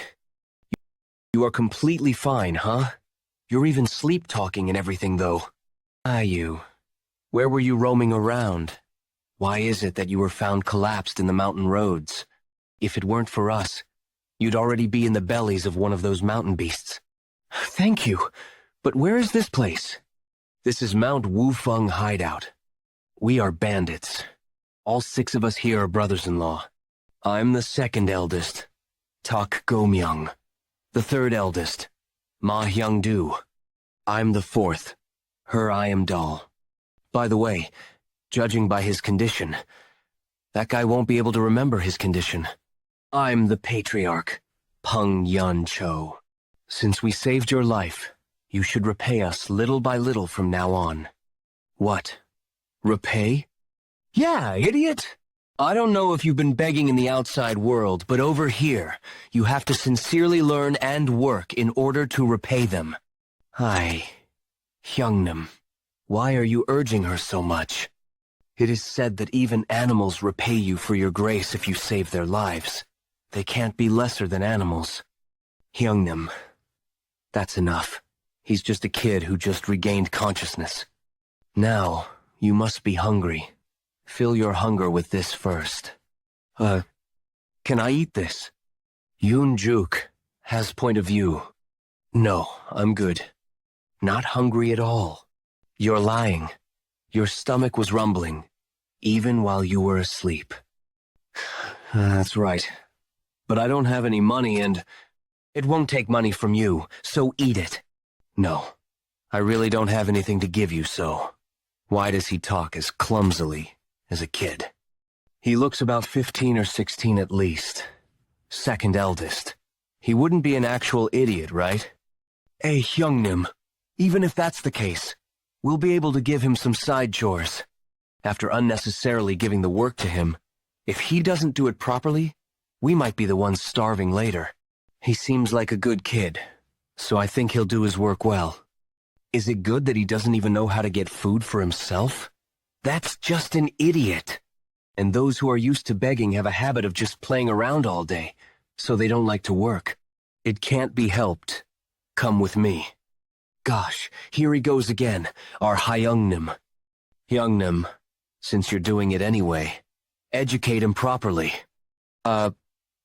You are completely fine, huh? You're even sleep-talking and everything, though. You. Where were you roaming around? Why is it that you were found collapsed in the mountain roads? If it weren't for us, you'd already be in the bellies of one of those mountain beasts. Thank you, but where is this place? This is Mount Wufeng Hideout. We are bandits. All 6 of us here are brothers-in-law. I'm the 2nd eldest, Tak Go-myung. The 3rd eldest, Ma Hyung-do. I'm the 4th, Her I-am-dal. By the way, judging by his condition, that guy won't be able to remember his condition. I'm the patriarch, Peng Yun-cho. Since we saved your life, you should repay us little by little from now on. What? Repay? Yeah, idiot! I don't know if you've been begging in the outside world, but over here, you have to sincerely learn and work in order to repay them. Hi, Hyungnam. Why are you urging her so much? It is said that even animals repay you for your grace if you save their lives. They can't be lesser than animals. Hyungnam. That's enough. He's just a kid who just regained consciousness. Now, you must be hungry. Fill your hunger with this first. Can I eat this? Yeon Jeokha has point of view. No, I'm good. Not hungry at all. You're lying. Your stomach was rumbling, even while you were asleep. That's right. But I don't have any money and it won't take money from you, so eat it. No, I really don't have anything to give you, so why does he talk as clumsily as a kid? He looks about 15 or 16 at least. 2nd eldest. He wouldn't be an actual idiot, right? Hey, Hyungnam, even if that's the case, we'll be able to give him some side chores. After unnecessarily giving the work to him, if he doesn't do it properly, we might be the ones starving later. He seems like a good kid, so I think he'll do his work well. Is it good that he doesn't even know how to get food for himself? That's just an idiot. And those who are used to begging have a habit of just playing around all day, so they don't like to work. It can't be helped. Come with me. Gosh, here he goes again, our Hyungnam. Hyungnam, since you're doing it anyway, educate him properly.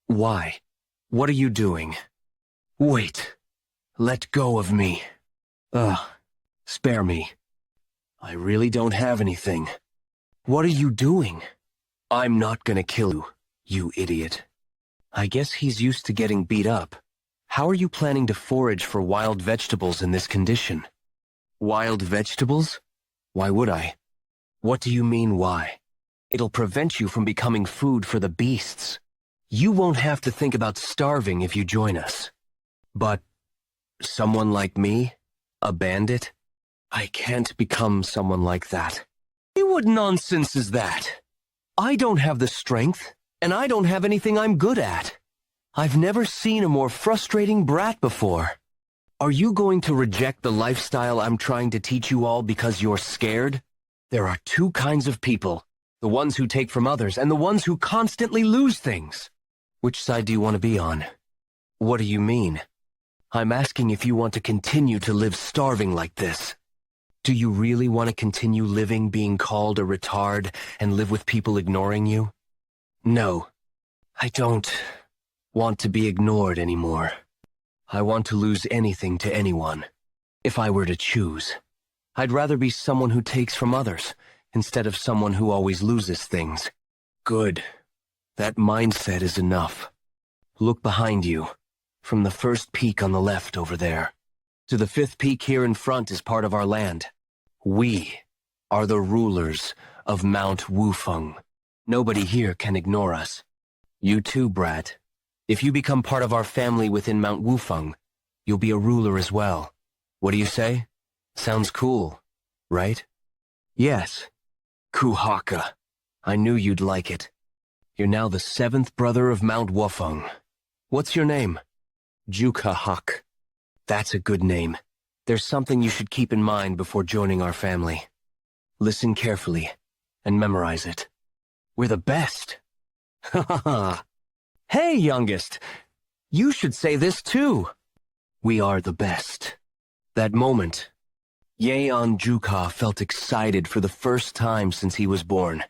Why? What are you doing? Wait. Let go of me. Spare me. I really don't have anything. What are you doing? I'm not gonna kill you, you idiot. I guess he's used to getting beat up. How are you planning to forage for wild vegetables in this condition? Wild vegetables? Why would I? What do you mean, why? It'll prevent you from becoming food for the beasts. You won't have to think about starving if you join us. But someone like me? A bandit? I can't become someone like that. What nonsense is that? I don't have the strength, and I don't have anything I'm good at. I've never seen a more frustrating brat before. Are you going to reject the lifestyle I'm trying to teach you all because you're scared? There are 2 kinds of people, the ones who take from others and the ones who constantly lose things. Which side do you want to be on? What do you mean? I'm asking if you want to continue to live starving like this. Do you really want to continue living being called a retard and live with people ignoring you? No, I don't want to be ignored anymore. I want to lose anything to anyone. If I were to choose, I'd rather be someone who takes from others instead of someone who always loses things. Good. That mindset is enough. Look behind you, from the first peak on the left over there, to the 5th peak here in front is part of our land. We are the rulers of Mount Wufeng. Nobody here can ignore us. You too, brat. If you become part of our family within Mount Wufeng, you'll be a ruler as well. What do you say? Sounds cool, right? Yes. Kuhaka. I knew you'd like it. You're now the 7th brother of Mount Wufeng. What's your name? Jeokha. That's a good name. There's something you should keep in mind before joining our family. Listen carefully and memorize it. We're the best. Ha ha ha. Hey, youngest. You should say this too. We are the best. That moment, Yeon Jeokha felt excited for the first time since he was born.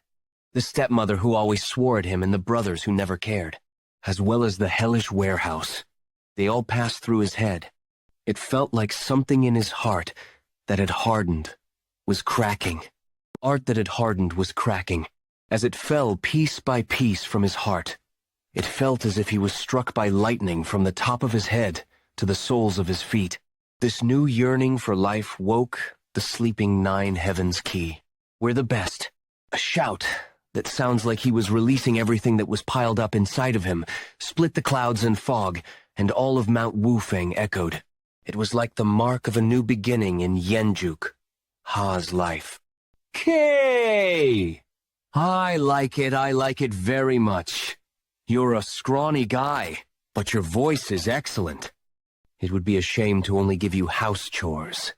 The stepmother who always swore at him and the brothers who never cared, as well as the hellish warehouse. They all passed through his head. It felt like something in his heart that had hardened was cracking. Art that had hardened was cracking. As it fell piece by piece from his heart, it felt as if he was struck by lightning from the top of his head to the soles of his feet. This new yearning for life woke the sleeping 9 heavens key. We're the best. A shout that sounds like he was releasing everything that was piled up inside of him, split the clouds and fog, and all of Mount Wufeng echoed. It was like the mark of a new beginning in Yeon Jeokha's life. Kay! I like it very much. You're a scrawny guy, but your voice is excellent. It would be a shame to only give you house chores,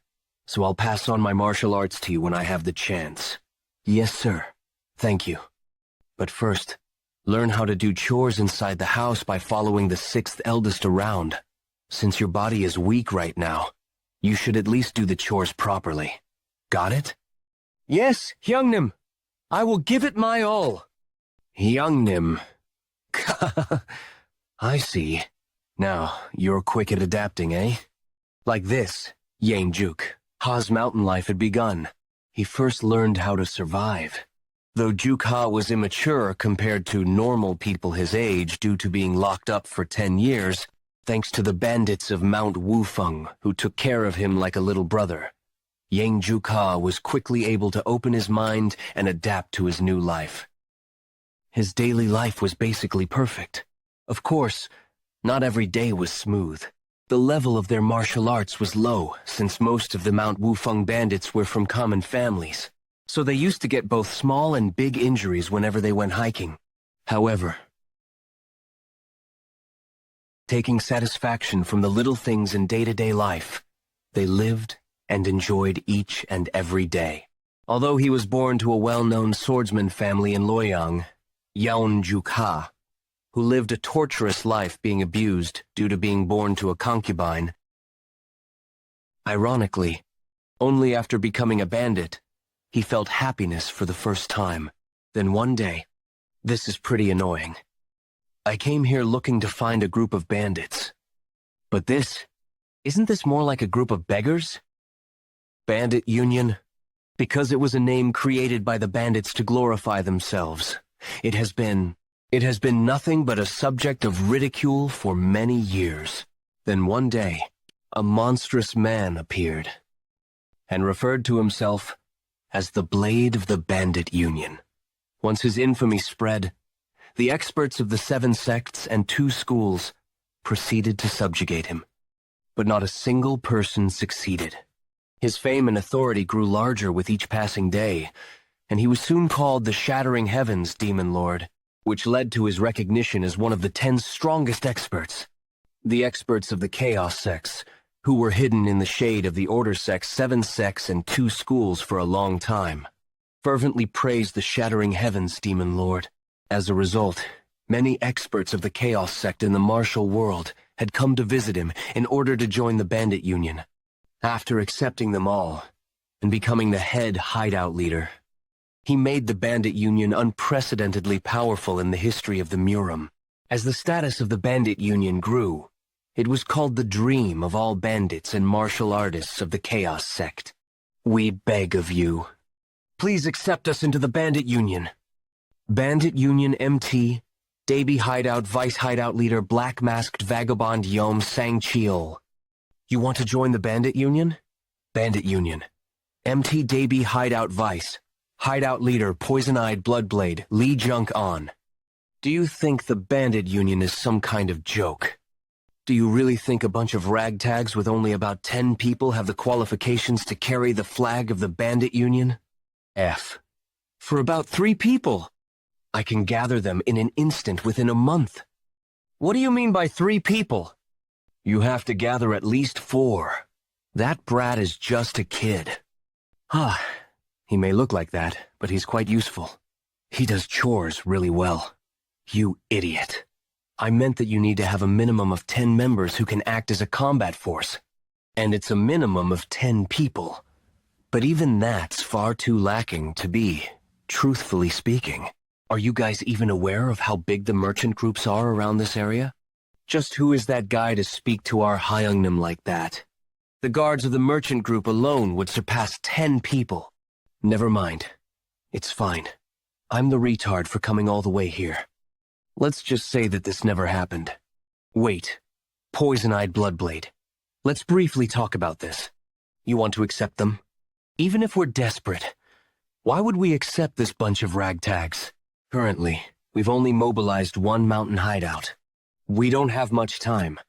so I'll pass on my martial arts to you when I have the chance. Yes, sir. Thank you. But first, learn how to do chores inside the house by following the 6th eldest around. Since your body is weak right now, you should at least do the chores properly. Got it? Yes, Hyungnim. I will give it my all. Hyungnim. I see. Now, you're quick at adapting, eh? Like this, Yeon Jeokha's mountain life had begun. He first learned how to survive. Though Jeokha was immature compared to normal people his age due to being locked up for 10 years, thanks to the bandits of Mount Wufeng who took care of him like a little brother, Yeon Jeokha was quickly able to open his mind and adapt to his new life. His daily life was basically perfect. Of course, not every day was smooth. The level of their martial arts was low, since most of the Mount Wufeng bandits were from common families, so they used to get both small and big injuries whenever they went hiking. However, taking satisfaction from the little things in day-to-day life, they lived and enjoyed each and every day. Although he was born to a well-known swordsman family in Loyang, Yeon Jeokha, who lived a torturous life being abused due to being born to a concubine. Ironically, only after becoming a bandit, he felt happiness for the first time. Then one day, this is pretty annoying. I came here looking to find a group of bandits. But isn't this more like a group of beggars? Bandit Union? Because it was a name created by the bandits to glorify themselves. It has been nothing but a subject of ridicule for many years. Then one day, a monstrous man appeared, and referred to himself as the Blade of the Bandit Union. Once his infamy spread, the experts of the 7 sects and 2 schools proceeded to subjugate him. But not a single person succeeded. His fame and authority grew larger with each passing day, and he was soon called the Shattering Heavens Demon Lord, which led to his recognition as one of the 10 strongest experts. The experts of the Chaos sects, who were hidden in the shade of the Order sects, 7 sects, and 2 schools for a long time, fervently praised the Shattering Heavens Demon Lord. As a result, many experts of the Chaos sect in the martial world had come to visit him in order to join the Bandit Union. After accepting them all, and becoming the head hideout leader, he made the Bandit Union unprecedentedly powerful in the history of the Murim. As the status of the Bandit Union grew, it was called the dream of all bandits and martial artists of the Chaos sect. We beg of you, please accept us into the Bandit Union. Bandit Union MT, Daby Hideout Vice Hideout Leader Black Masked Vagabond Yom Sang-cheol. You want to join the Bandit Union? Bandit Union. MT Daby Hideout Vice. Hideout Leader Poison-Eyed Bloodblade Lee Junk-on. Do you think the Bandit Union is some kind of joke? Do you really think a bunch of ragtags with only about 10 people have the qualifications to carry the flag of the Bandit Union? F. For about 3 people. I can gather them in an instant within a month. What do you mean by 3 people? You have to gather at least 4. That brat is just a kid. Ah, he may look like that, but he's quite useful. He does chores really well. You idiot. I meant that you need to have a minimum of 10 members who can act as a combat force. And it's a minimum of 10 people. But even that's far too lacking to be, truthfully speaking. Are you guys even aware of how big the merchant groups are around this area? Just who is that guy to speak to our Hyungnim like that? The guards of the merchant group alone would surpass 10 people. Never mind. It's fine. I'm the retard for coming all the way here. Let's just say that this never happened. Wait. Poison-eyed Bloodblade. Let's briefly talk about this. You want to accept them? Even if we're desperate, why would we accept this bunch of ragtags? Currently, we've only mobilized one mountain hideout. We don't have much time.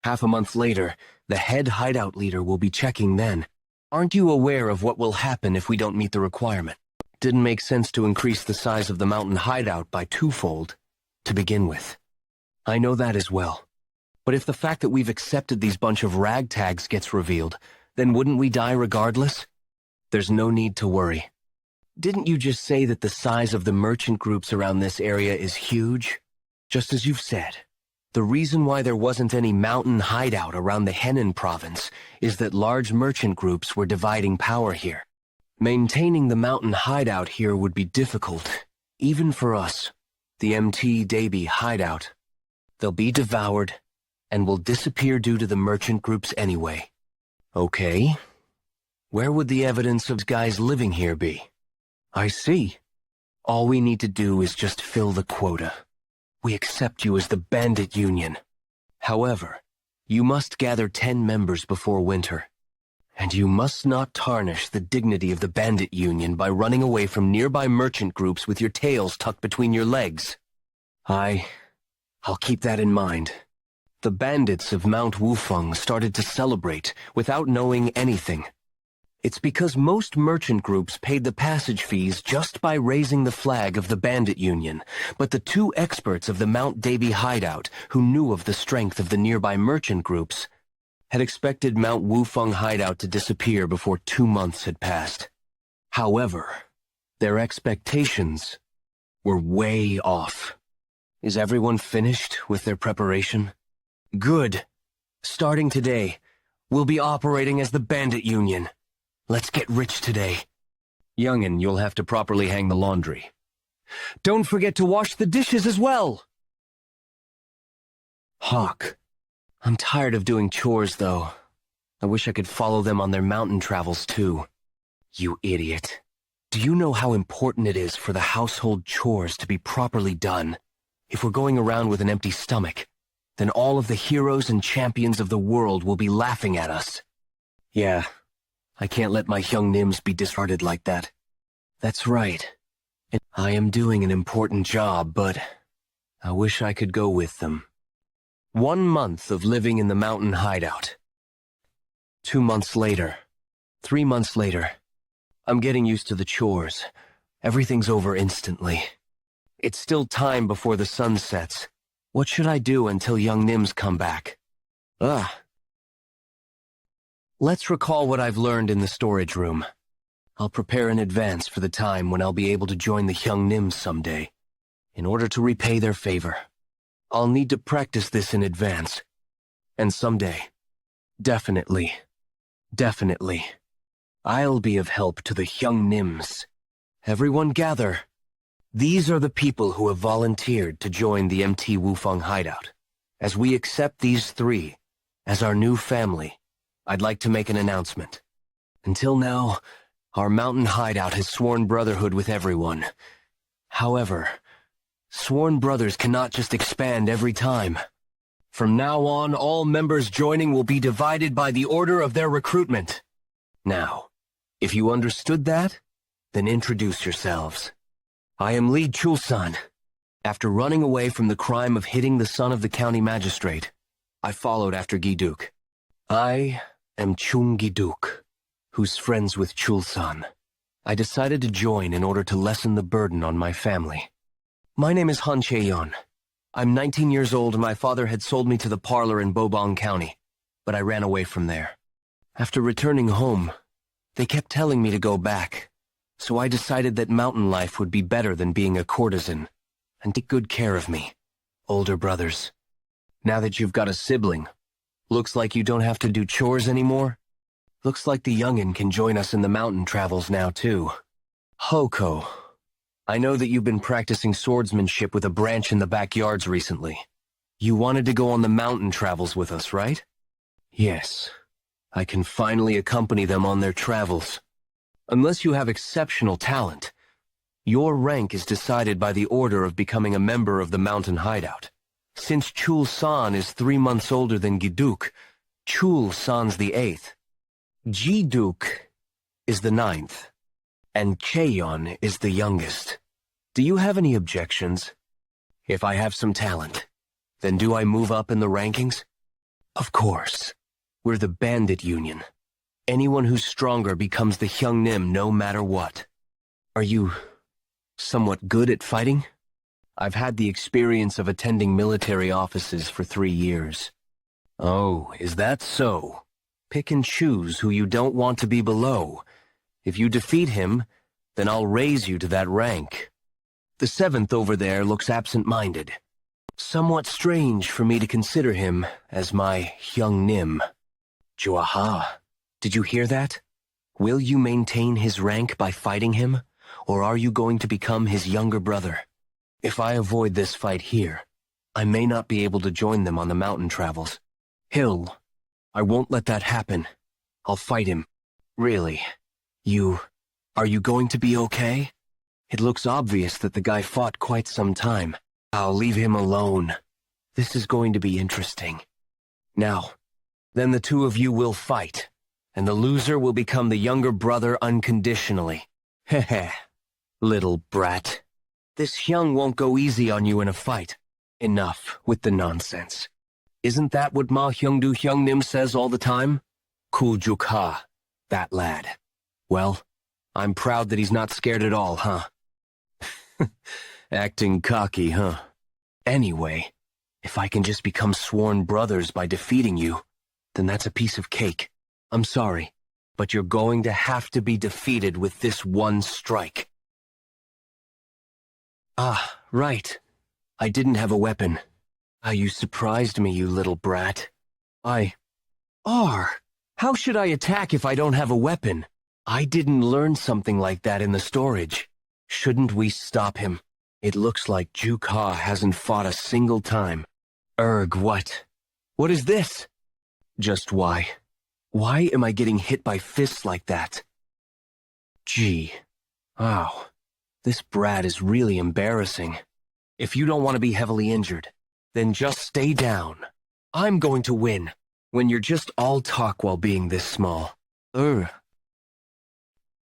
Half a month later, the head hideout leader will be checking then. Aren't you aware of what will happen if we don't meet the requirement? Didn't make sense to increase the size of the mountain hideout by twofold to begin with. I know that as well. But if the fact that we've accepted these bunch of ragtags gets revealed, then wouldn't we die regardless? There's no need to worry. Didn't you just say that the size of the merchant groups around this area is huge? Just as you've said. The reason why there wasn't any mountain hideout around the Henan province is that large merchant groups were dividing power here. Maintaining the mountain hideout here would be difficult, even for us, the MT Daby hideout. They'll be devoured and will disappear due to the merchant groups anyway. Okay. Where would the evidence of guys living here be? I see. All we need to do is just fill the quota. We accept you as the Bandit Union. However, you must gather 10 members before winter. And you must not tarnish the dignity of the Bandit Union by running away from nearby merchant groups with your tails tucked between your legs. I'll keep that in mind. The bandits of Mount Wufeng started to celebrate without knowing anything. It's because most merchant groups paid the passage fees just by raising the flag of the Bandit Union, but the two experts of the Mount Daby hideout who knew of the strength of the nearby merchant groups had expected Mount Wufeng hideout to disappear before 2 months had passed. However, their expectations were way off. Is everyone finished with their preparation? Good. Starting today, we'll be operating as the Bandit Union. Let's get rich today. Youngin, you'll have to properly hang the laundry. Don't forget to wash the dishes as well! Hawk. I'm tired of doing chores, though. I wish I could follow them on their mountain travels, too. You idiot. Do you know how important it is for the household chores to be properly done? If we're going around with an empty stomach, then all of the heroes and champions of the world will be laughing at us. Yeah. I can't let my young Nims be discarded like that. That's right. I am doing an important job, but I wish I could go with them. 1 month of living in the mountain hideout. 2 months later. 3 months later. I'm getting used to the chores. Everything's over instantly. It's still time before the sun sets. What should I do until young Nims come back? Let's recall what I've learned in the storage room. I'll prepare in advance for the time when I'll be able to join the young Nims someday. In order to repay their favor, I'll need to practice this in advance. And someday, definitely, I'll be of help to the young Nims. Everyone gather. These are the people who have volunteered to join the MT Wufeng hideout. As we accept these 3 as our new family, I'd like to make an announcement. Until now, our mountain hideout has sworn brotherhood with everyone. However, sworn brothers cannot just expand every time. From now on, all members joining will be divided by the order of their recruitment. Now, if you understood that, then introduce yourselves. I am Lee Chulsan. After running away from the crime of hitting the son of the county magistrate, I followed after Giduk. I am Chung Giduk, who's friends with Chulsan. I decided to join in order to lessen the burden on my family. My name is Han Chaeyeon. I'm 19 years old and my father had sold me to the parlor in Bobong County, but I ran away from there. After returning home, they kept telling me to go back, so I decided that mountain life would be better than being a courtesan, and take good care of me, older brothers. Now that you've got a sibling, looks like you don't have to do chores anymore. Looks like the youngin' can join us in the mountain travels now too. Hoko, I know that you've been practicing swordsmanship with a branch in the backyards recently. You wanted to go on the mountain travels with us, right? Yes. I can finally accompany them on their travels. Unless you have exceptional talent, your rank is decided by the order of becoming a member of the mountain hideout. Since Chul-san is 3 months older than Giduk, Chul-san's the 8th. Jiduk is the 9th, and Cheon is the youngest. Do you have any objections? If I have some talent, then do I move up in the rankings? Of course. We're the bandit union. Anyone who's stronger becomes the Hyungnim no matter what. Are you somewhat good at fighting? I've had the experience of attending military offices for 3 years. Oh, is that so? Pick and choose who you don't want to be below. If you defeat him, then I'll raise you to that rank. The 7th over there looks absent-minded. Somewhat strange for me to consider him as my Hyungnim. Jeokha, did you hear that? Will you maintain his rank by fighting him, or are you going to become his younger brother? If I avoid this fight here, I may not be able to join them on the mountain travels. Hill, I won't let that happen. I'll fight him. Really? Are you going to be okay? It looks obvious that the guy fought quite some time. I'll leave him alone. This is going to be interesting. Now, then the two of you will fight, and the loser will become the younger brother unconditionally. Heh, little brat. This Hyung won't go easy on you in a fight. Enough with the nonsense. Isn't that what Ma Hyungdu Hyungnim says all the time? Yeon Jeokha, that lad. Well, I'm proud that he's not scared at all, huh? Acting cocky, huh? Anyway, if I can just become sworn brothers by defeating you, then that's a piece of cake. I'm sorry, but you're going to have to be defeated with this one strike. Ah, right. I didn't have a weapon. Ah, you surprised me, you little brat. How should I attack if I don't have a weapon? I didn't learn something like that in the storage. Shouldn't we stop him? It looks like Jeokha hasn't fought a single time. What? What is this? Just why? Why am I getting hit by fists like that? Gee. Wow. This brat is really embarrassing. If you don't want to be heavily injured, then just stay down. I'm going to win, when you're just all talk while being this small.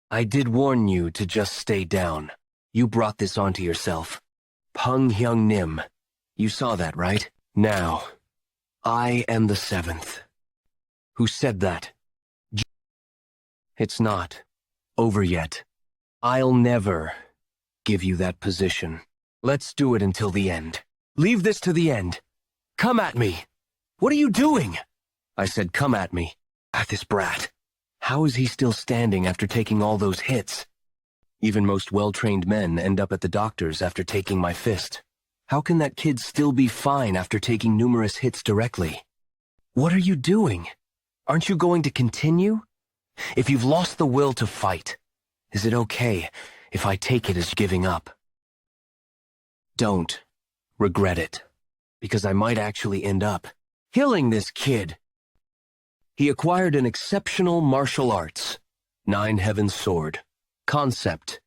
I did warn you to just stay down. You brought this onto yourself. Pung Hyung Nim. You saw that, right? Now, I am the 7th. Who said that? It's not over yet. I'll never give you that position. Let's do it until the end. Leave this to the end. Come at me. What are you doing? I said come at me. At this brat. How is he still standing after taking all those hits? Even most well-trained men end up at the doctors after taking my fist. How can that kid still be fine after taking numerous hits directly? What are you doing? Aren't you going to continue? If you've lost the will to fight, is it okay if I take it as giving up? Don't regret it, because I might actually end up killing this kid. He acquired an exceptional martial arts, 9 Heaven Sword, concept,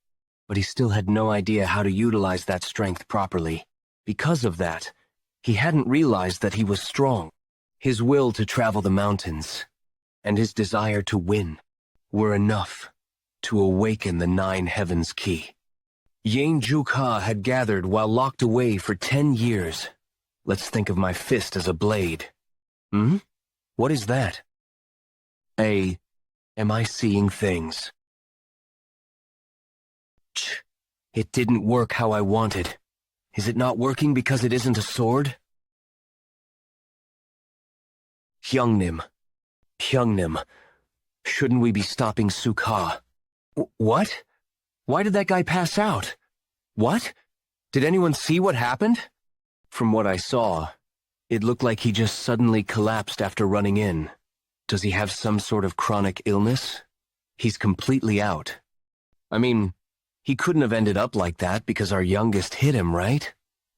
but he still had no idea how to utilize that strength properly. Because of that, he hadn't realized that he was strong. His will to travel the mountains and his desire to win were enough to awaken the 9 Heavens key. Yeon Jeokha had gathered while locked away for 10 years. Let's think of my fist as a blade. What is that? Am I seeing things? It didn't work how I wanted. Is it not working because it isn't a sword? Hyungnim. Shouldn't we be stopping Jeokha? What? Why did that guy pass out? What? Did anyone see what happened? From what I saw, it looked like he just suddenly collapsed after running in. Does he have some sort of chronic illness? He's completely out. I mean, he couldn't have ended up like that because our youngest hit him, right?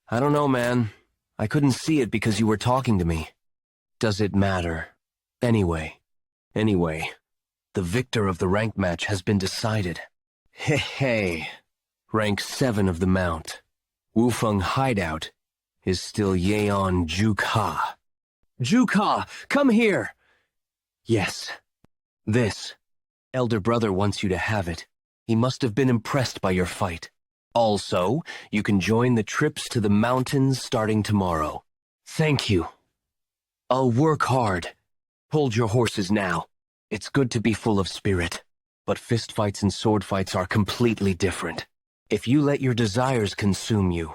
I don't know, man. I couldn't see it because you were talking to me. Does it matter? Anyway, the victor of the rank match has been decided. Hey, rank 7 of the mount. Wufeng hideout is still Yeon Jeokha. Jeokha, come here! Yes, this. Elder brother wants you to have it. He must have been impressed by your fight. Also, you can join the trips to the mountains starting tomorrow. Thank you. I'll work hard. Hold your horses now. It's good to be full of spirit, but fistfights and sword fights are completely different. If you let your desires consume you,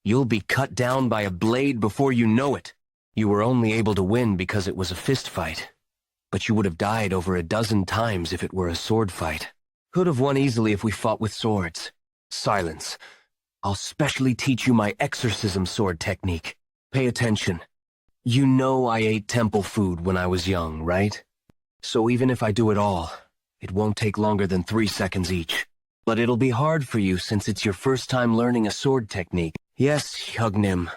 you'll be cut down by a blade before you know it. You were only able to win because it was a fist fight, but you would have died over a dozen times if it were a sword fight. Could have won easily if we fought with swords. Silence. I'll specially teach you my exorcism sword technique. Pay attention. You know I ate temple food when I was young, right? So even if I do it all, it won't take longer than 3 seconds each. But it'll be hard for you since it's your first time learning a sword technique. Yes, Hyungnim.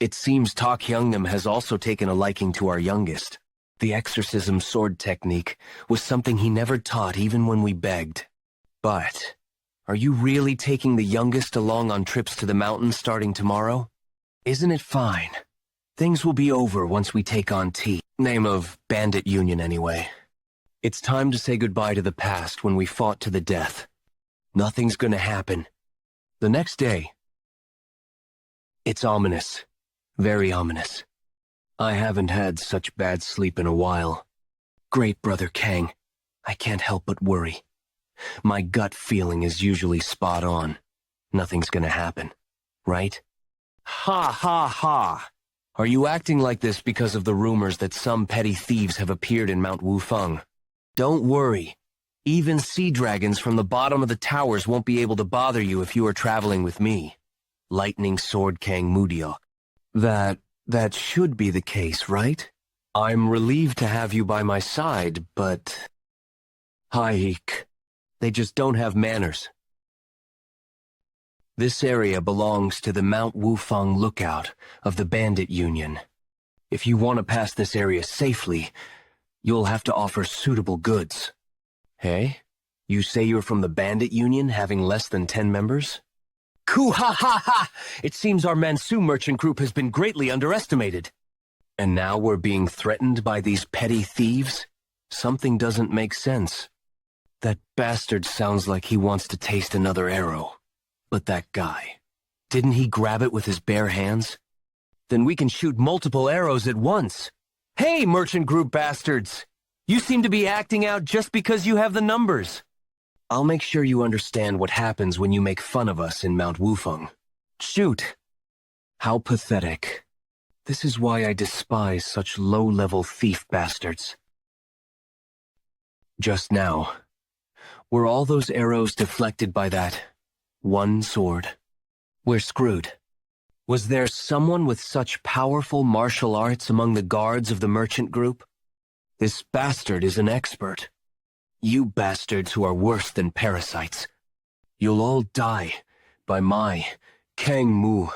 It seems Tak Hyungnim has also taken a liking to our youngest. The exorcism sword technique was something he never taught even when we begged. But, are you really taking the youngest along on trips to the mountains starting tomorrow? Isn't it fine? Things will be over once we take on T. Name of Bandit Union anyway. It's time to say goodbye to the past when we fought to the death. Nothing's gonna happen. The next day. It's ominous. Very ominous. I haven't had such bad sleep in a while. Great Brother Kang, I can't help but worry. My gut feeling is usually spot on. Nothing's gonna happen, right? Ha ha ha! Are you acting like this because of the rumors that some petty thieves have appeared in Mount Wufeng? Don't worry. Even sea dragons from the bottom of the towers won't be able to bother you if you are traveling with me. Lightning Sword Kang Mudiok. That should be the case, right? I'm relieved to have you by my side, but... Haik. They just don't have manners. This area belongs to the Mount Wufeng Lookout of the Bandit Union. If you want to pass this area safely, you'll have to offer suitable goods. Hey? You say you're from the Bandit Union, having less than 10 members? Koo-ha-ha-ha! It seems our Mansu merchant group has been greatly underestimated. And now we're being threatened by these petty thieves? Something doesn't make sense. That bastard sounds like he wants to taste another arrow. But that guy, didn't he grab it with his bare hands? Then we can shoot multiple arrows at once. Hey, merchant group bastards! You seem to be acting out just because you have the numbers. I'll make sure you understand what happens when you make fun of us in Mount Wufeng. Shoot! How pathetic. This is why I despise such low-level thief bastards. Just now, were all those arrows deflected by that one sword? We're screwed. Was there someone with such powerful martial arts among the guards of the merchant group? This bastard is an expert. You bastards who are worse than parasites. You'll all die by my Kang Mu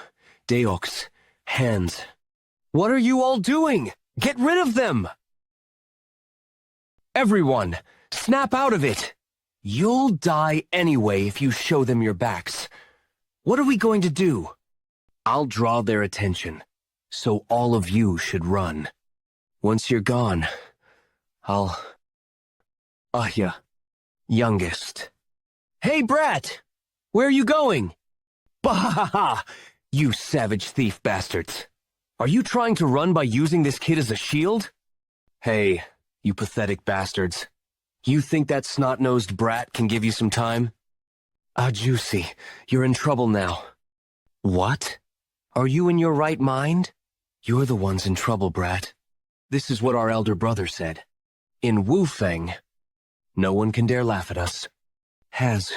Deok's hands. What are you all doing? Get rid of them! Everyone, snap out of it! You'll die anyway if you show them your backs. What are we going to do? I'll draw their attention, so all of you should run. Once you're gone, I'll... Ahya, youngest. Hey, brat! Where are you going? Bah-ha-ha! You savage thief bastards. Are you trying to run by using this kid as a shield? Hey, you pathetic bastards. You think that snot-nosed brat can give you some time? Ah, Juicy, you're in trouble now. What? Are you in your right mind? You're the ones in trouble, brat. This is what our elder brother said. In Wufeng, No one can dare laugh at us. Has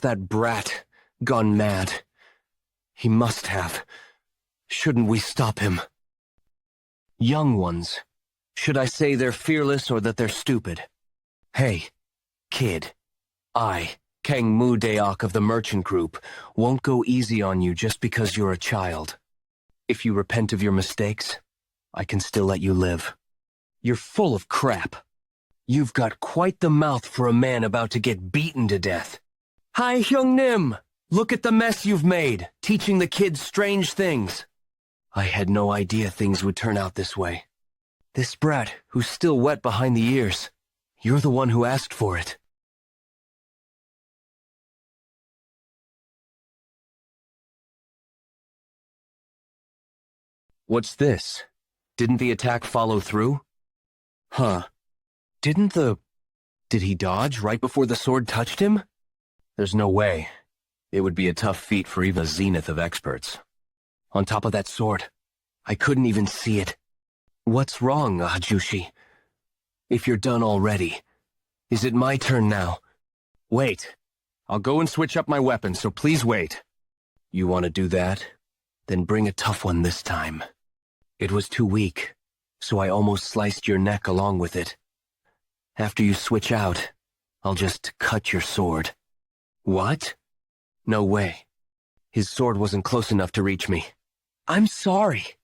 that brat gone mad? He must have. Shouldn't we stop him? Young ones. Should I say they're fearless or that they're stupid? Hey, kid. Kang Mu Deok of the Merchant Group, won't go easy on you just because you're a child. If you repent of your mistakes, I can still let you live. You're full of crap. You've got quite the mouth for a man about to get beaten to death. Hi, Hyung Nim! Look at the mess you've made, teaching the kids strange things. I had no idea things would turn out this way. This brat, who's still wet behind the ears, you're the one who asked for it. What's this? Didn't the attack follow through? Huh. Did he dodge right before the sword touched him? There's no way. It would be a tough feat for even a zenith of experts. On top of that sword, I couldn't even see it. What's wrong, Ajushi? If you're done already, is it my turn now? Wait. I'll go and switch up my weapon, so please wait. You want to do that? Then bring a tough one this time. It was too weak, so I almost sliced your neck along with it. After you switch out, I'll just cut your sword. What? No way. His sword wasn't close enough to reach me. I'm sorry.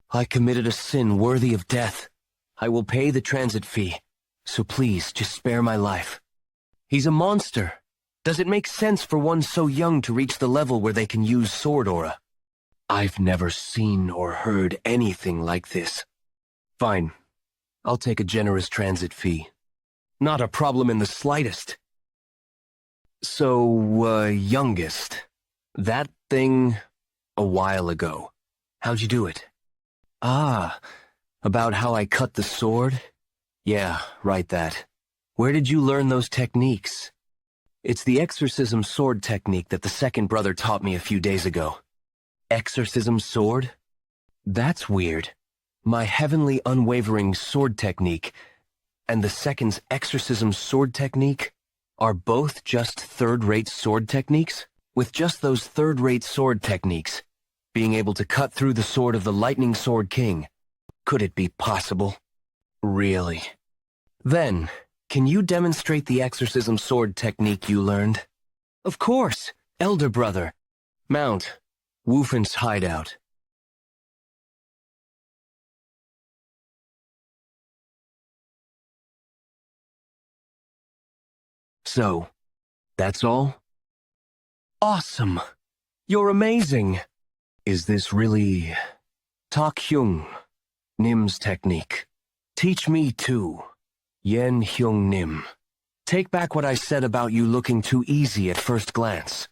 I committed a sin worthy of death. I will pay the transit fee, so please just spare my life. He's a monster. Does it make sense for one so young to reach the level where they can use sword aura? I've never seen or heard anything like this. Fine. I'll take a generous transit fee. Not a problem in the slightest. So, youngest. That thing a while ago. How'd you do it? Ah, about how I cut the sword? Yeah, right that. Where did you learn those techniques? It's the exorcism sword technique that the second brother taught me a few days ago. Exorcism sword? That's weird. My heavenly unwavering sword technique and the second's exorcism sword technique are both just third-rate sword techniques? With just those third-rate sword techniques, being able to cut through the sword of the Lightning Sword King, could it be possible? Really? Then, can you demonstrate the exorcism sword technique you learned? Of course, elder brother. Mount. Wufen's hideout. So, that's all? Awesome! You're amazing! Is this really Tak Hyung, Nim's technique? Teach me too. Yeon Hyung Nim. Take back what I said about you looking too easy at first glance.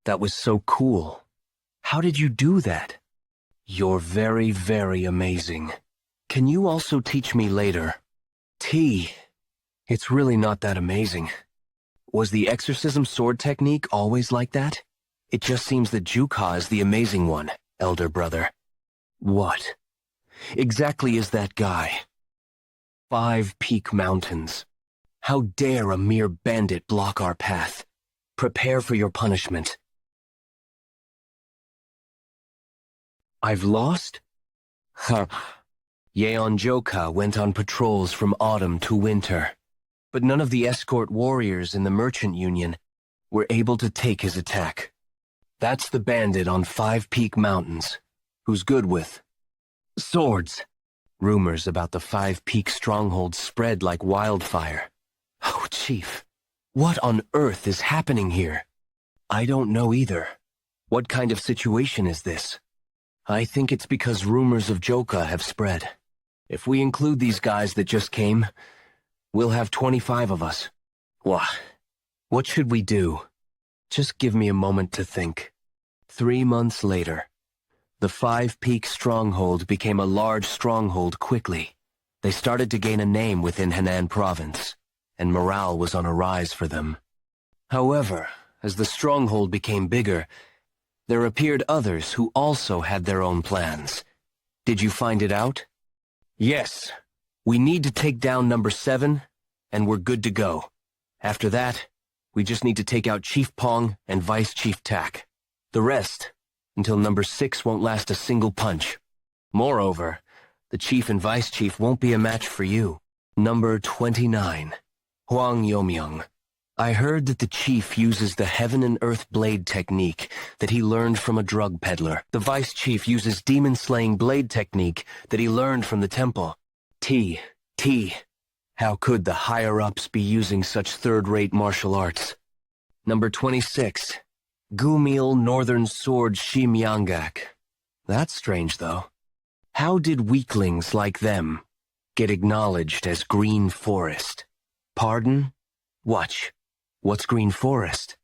That was so cool. How did you do that? You're very, very amazing. Can you also teach me later? It's really not that amazing. Was the exorcism sword technique always like that? It just seems that Jeokha is the amazing one, elder brother. What exactly is that guy? 5 Peak Mountains. How dare a mere bandit block our path? Prepare for your punishment. I've lost? Huh. Yeon Jeokha went on patrols from autumn to winter, but none of the escort warriors in the Merchant Union were able to take his attack. That's the bandit on 5 Peak Mountains, who's good with swords. Rumors about the 5 Peak stronghold spread like wildfire. Oh, Chief, what on earth is happening here? I don't know either. What kind of situation is this? I think it's because rumors of Jeokha have spread. If we include these guys that just came, we'll have 25 of us. What should we do? Just give me a moment to think. 3 months later, the 5 Peak stronghold became a large stronghold quickly. They started to gain a name within Henan province, and morale was on a rise for them. However, as the stronghold became bigger, there appeared others who also had their own plans. Did you find it out? Yes. We need to take down number 7 and we're good to go. After that, we just need to take out Chief Pong and Vice Chief Tak. The rest, until number 6 won't last a single punch. Moreover, the Chief and Vice Chief won't be a match for you. Number 29, Hwang Yomyung. I heard that the Chief uses the Heaven and Earth Blade technique that he learned from a drug peddler. The Vice Chief uses demon-slaying blade technique that he learned from the temple. T. How could the higher-ups be using such third-rate martial arts? Number 26, Gumil Northern Sword Shimyangak. That's strange, though. How did weaklings like them get acknowledged as Green Forest? Pardon? Watch. What's Green Forest?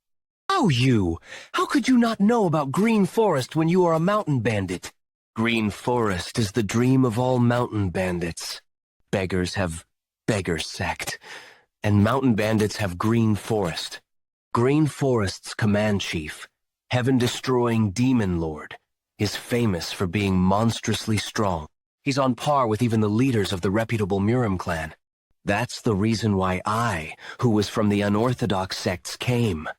Oh, you! How could you not know about Green Forest when you are a mountain bandit? Green Forest is the dream of all mountain bandits. Beggars have Beggar Sect, and mountain bandits have Green Forest. Green Forest's command chief, heaven-destroying Demon Lord, is famous for being monstrously strong. He's on par with even the leaders of the reputable Murim clan. That's the reason why I, who was from the unorthodox sects, came.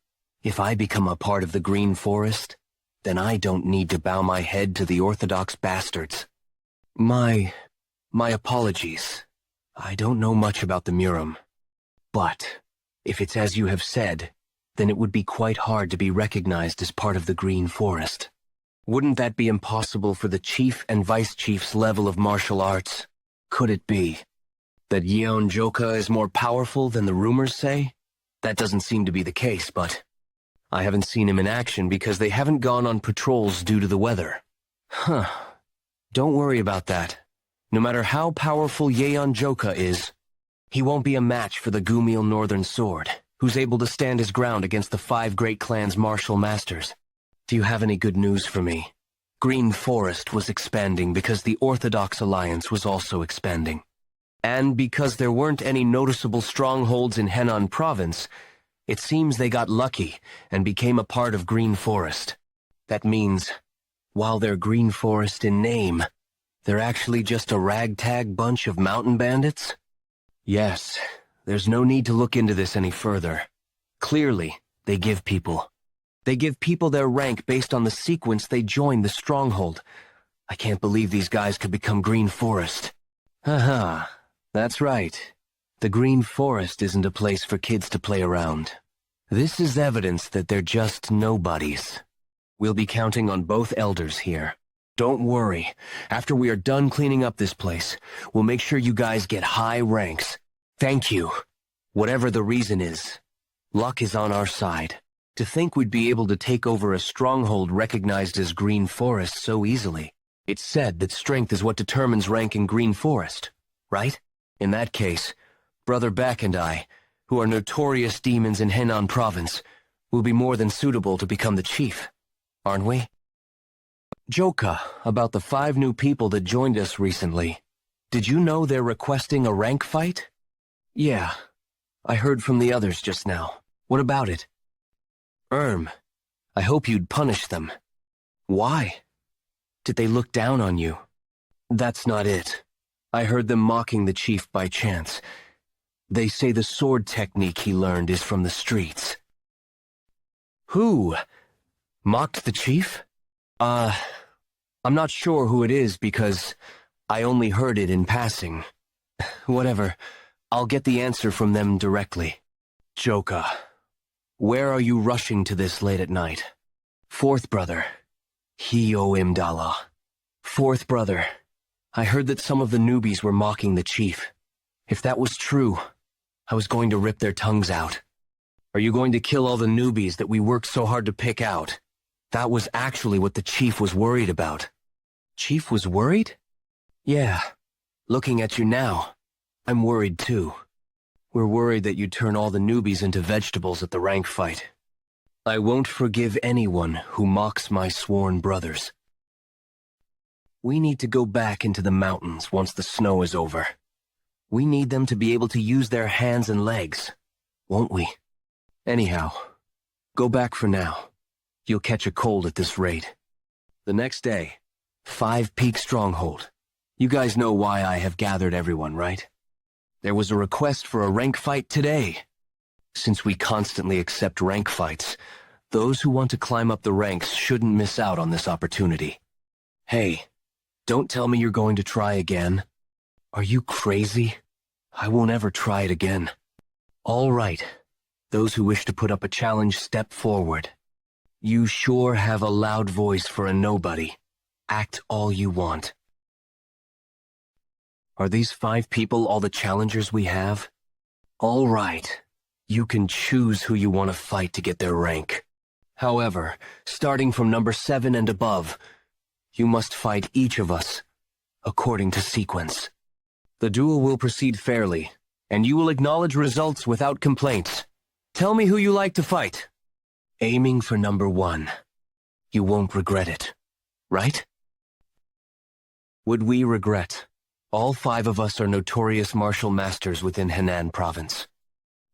If I become a part of the Green Forest, then I don't need to bow my head to the orthodox bastards. My apologies. I don't know much about the Murim. But, if it's as you have said, then it would be quite hard to be recognized as part of the Green Forest. Wouldn't that be impossible for the Chief and Vice Chief's level of martial arts? Could it be that Yeon Jeokha is more powerful than the rumors say? That doesn't seem to be the case, but I haven't seen him in action because they haven't gone on patrols due to the weather. Don't worry about that. No matter how powerful Yeon Jeokha is, he won't be a match for the Gumil Northern Sword, who's able to stand his ground against the 5 great clans' martial masters. Do you have any good news for me? Green Forest was expanding because the Orthodox Alliance was also expanding. And because there weren't any noticeable strongholds in Henan Province, it seems they got lucky and became a part of Green Forest. That means, while they're Green Forest in name, they're actually just a ragtag bunch of mountain bandits? Yes, there's no need to look into this any further. Clearly, they give people their rank based on the sequence they joined the stronghold. I can't believe these guys could become Green Forest. Haha, that's right. The Green Forest isn't a place for kids to play around. This is evidence that they're just nobodies. We'll be counting on both elders here. Don't worry. After we are done cleaning up this place, we'll make sure you guys get high ranks. Thank you. Whatever the reason is, luck is on our side. To think we'd be able to take over a stronghold recognized as Green Forest so easily. It's said that strength is what determines rank in Green Forest, right? In that case, Brother Beck and I, who are notorious demons in Henan Province, will be more than suitable to become the chief, aren't we? Jeokha, about the 5 new people that joined us recently. Did you know they're requesting a rank fight? Yeah, I heard from the others just now. What about it? I hope you'd punish them. Why? Did they look down on you? That's not it. I heard them mocking the chief by chance. They say the sword technique he learned is from the streets. Who? Mocked the chief? I'm not sure who it is because I only heard it in passing. Whatever, I'll get the answer from them directly. Jeokha, where are you rushing to this late at night? 4th brother, Hio Imdala. 4th brother, I heard that some of the newbies were mocking the chief. If that was true, I was going to rip their tongues out. Are you going to kill all the newbies that we worked so hard to pick out? That was actually what the chief was worried about. Chief was worried? Yeah. Looking at you now, I'm worried too. We're worried that you'd turn all the newbies into vegetables at the rank fight. I won't forgive anyone who mocks my sworn brothers. We need to go back into the mountains once the snow is over. We need them to be able to use their hands and legs, won't we? Anyhow, go back for now. You'll catch a cold at this rate. The next day, 5 Peak Stronghold. You guys know why I have gathered everyone, right? There was a request for a rank fight today. Since we constantly accept rank fights, those who want to climb up the ranks shouldn't miss out on this opportunity. Hey, don't tell me you're going to try again. Are you crazy? I won't ever try it again. All right. Those who wish to put up a challenge, step forward. You sure have a loud voice for a nobody. Act all you want. Are these 5 people all the challengers we have? All right. You can choose who you want to fight to get their rank. However, starting from number 7 and above, you must fight each of us, according to sequence. The duel will proceed fairly, and you will acknowledge results without complaints. Tell me who you like to fight. Aiming for number 1. You won't regret it, right? Would we regret? All 5 of us are notorious martial masters within Henan province.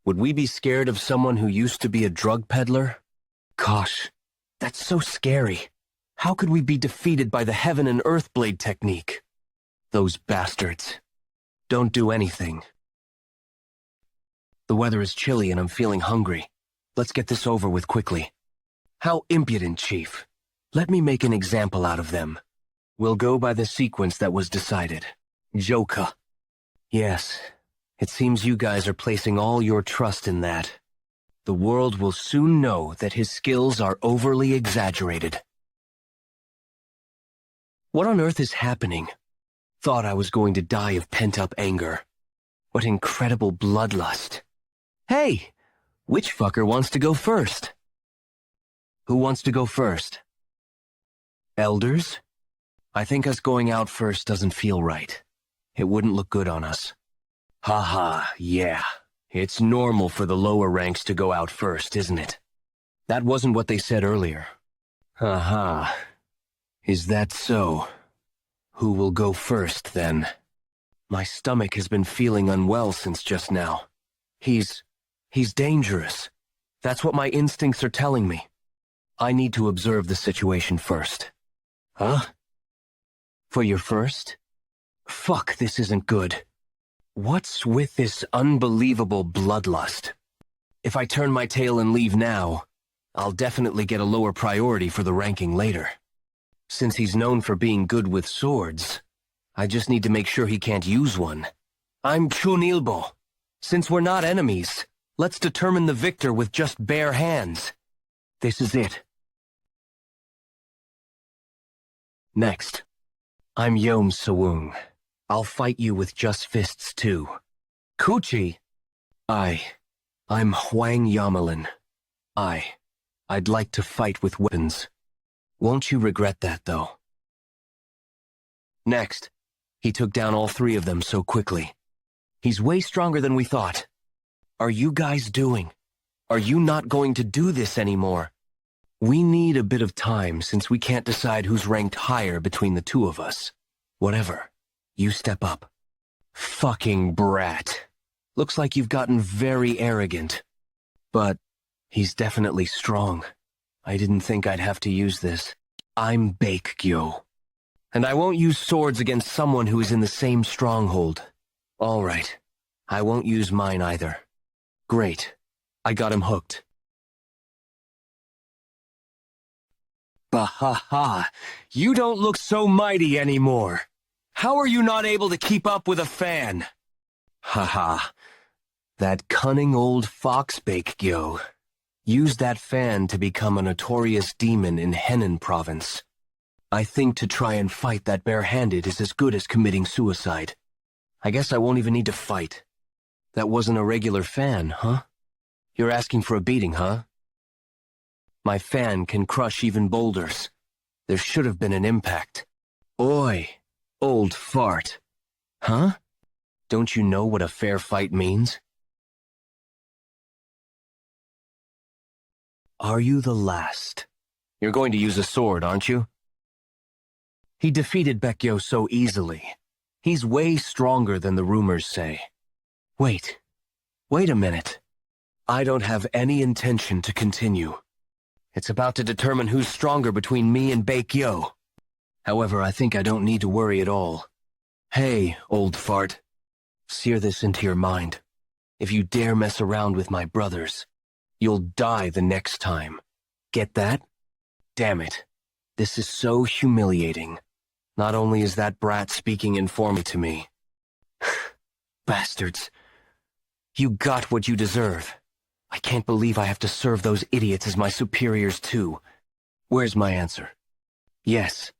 Would we be scared of someone who used to be a drug peddler? Gosh, that's so scary. How could we be defeated by the Heaven and Earth Blade technique? Those bastards. Don't do anything. The weather is chilly and I'm feeling hungry. Let's get this over with quickly. How impudent, Chief. Let me make an example out of them. We'll go by the sequence that was decided. Jeokha. Yes, it seems you guys are placing all your trust in that. The world will soon know that his skills are overly exaggerated. What on earth is happening? Thought I was going to die of pent-up anger. What incredible bloodlust. Hey! Which fucker wants to go first? Who wants to go first? Elders? I think us going out first doesn't feel right. It wouldn't look good on us. Haha, yeah. It's normal for the lower ranks to go out first, isn't it? That wasn't what they said earlier. Haha. Is that so? Who will go first, then? My stomach has been feeling unwell since just now. He's dangerous. That's what my instincts are telling me. I need to observe the situation first. Huh? For your first? Fuck, this isn't good. What's with this unbelievable bloodlust? If I turn my tail and leave now, I'll definitely get a lower priority for the ranking later. Since he's known for being good with swords, I just need to make sure he can't use one. I'm Chunilbo. Since we're not enemies, let's determine the victor with just bare hands. This is it. Next. I'm Yeon Jeokha. I'll fight you with just fists too. Kuchi. I'm Hwang Yamelin. I'd like to fight with weapons. Won't you regret that, though? Next. He took down all 3 of them so quickly. He's way stronger than we thought. Are you guys doing? Are you not going to do this anymore? We need a bit of time since we can't decide who's ranked higher between the 2 of us. Whatever. You step up. Fucking brat. Looks like you've gotten very arrogant. But he's definitely strong. I didn't think I'd have to use this. I'm Baekgyo. And I won't use swords against someone who is in the same stronghold. All right. I won't use mine either. Great. I got him hooked. Bahaha. You don't look so mighty anymore. How are you not able to keep up with a fan? Haha. That cunning old fox Baekgyo used that fan to become a notorious demon in Henan province. I think to try and fight that barehanded is as good as committing suicide. I guess I won't even need to fight. That wasn't a regular fan, huh? You're asking for a beating, huh? My fan can crush even boulders. There should have been an impact. Oi, old fart. Huh? Don't you know what a fair fight means? Are you the last? You're going to use a sword, aren't you? He defeated Baekgyo so easily. He's way stronger than the rumors say. Wait a minute. I don't have any intention to continue. It's about to determine who's stronger between me and Baekgyo. However, I think I don't need to worry at all. Hey, old fart. Sear this into your mind. If you dare mess around with my brothers, you'll die the next time. Get that? Damn it. This is so humiliating. Not only is that brat speaking informally to me. Bastards. You got what you deserve. I can't believe I have to serve those idiots as my superiors too. Where's my answer? Yes,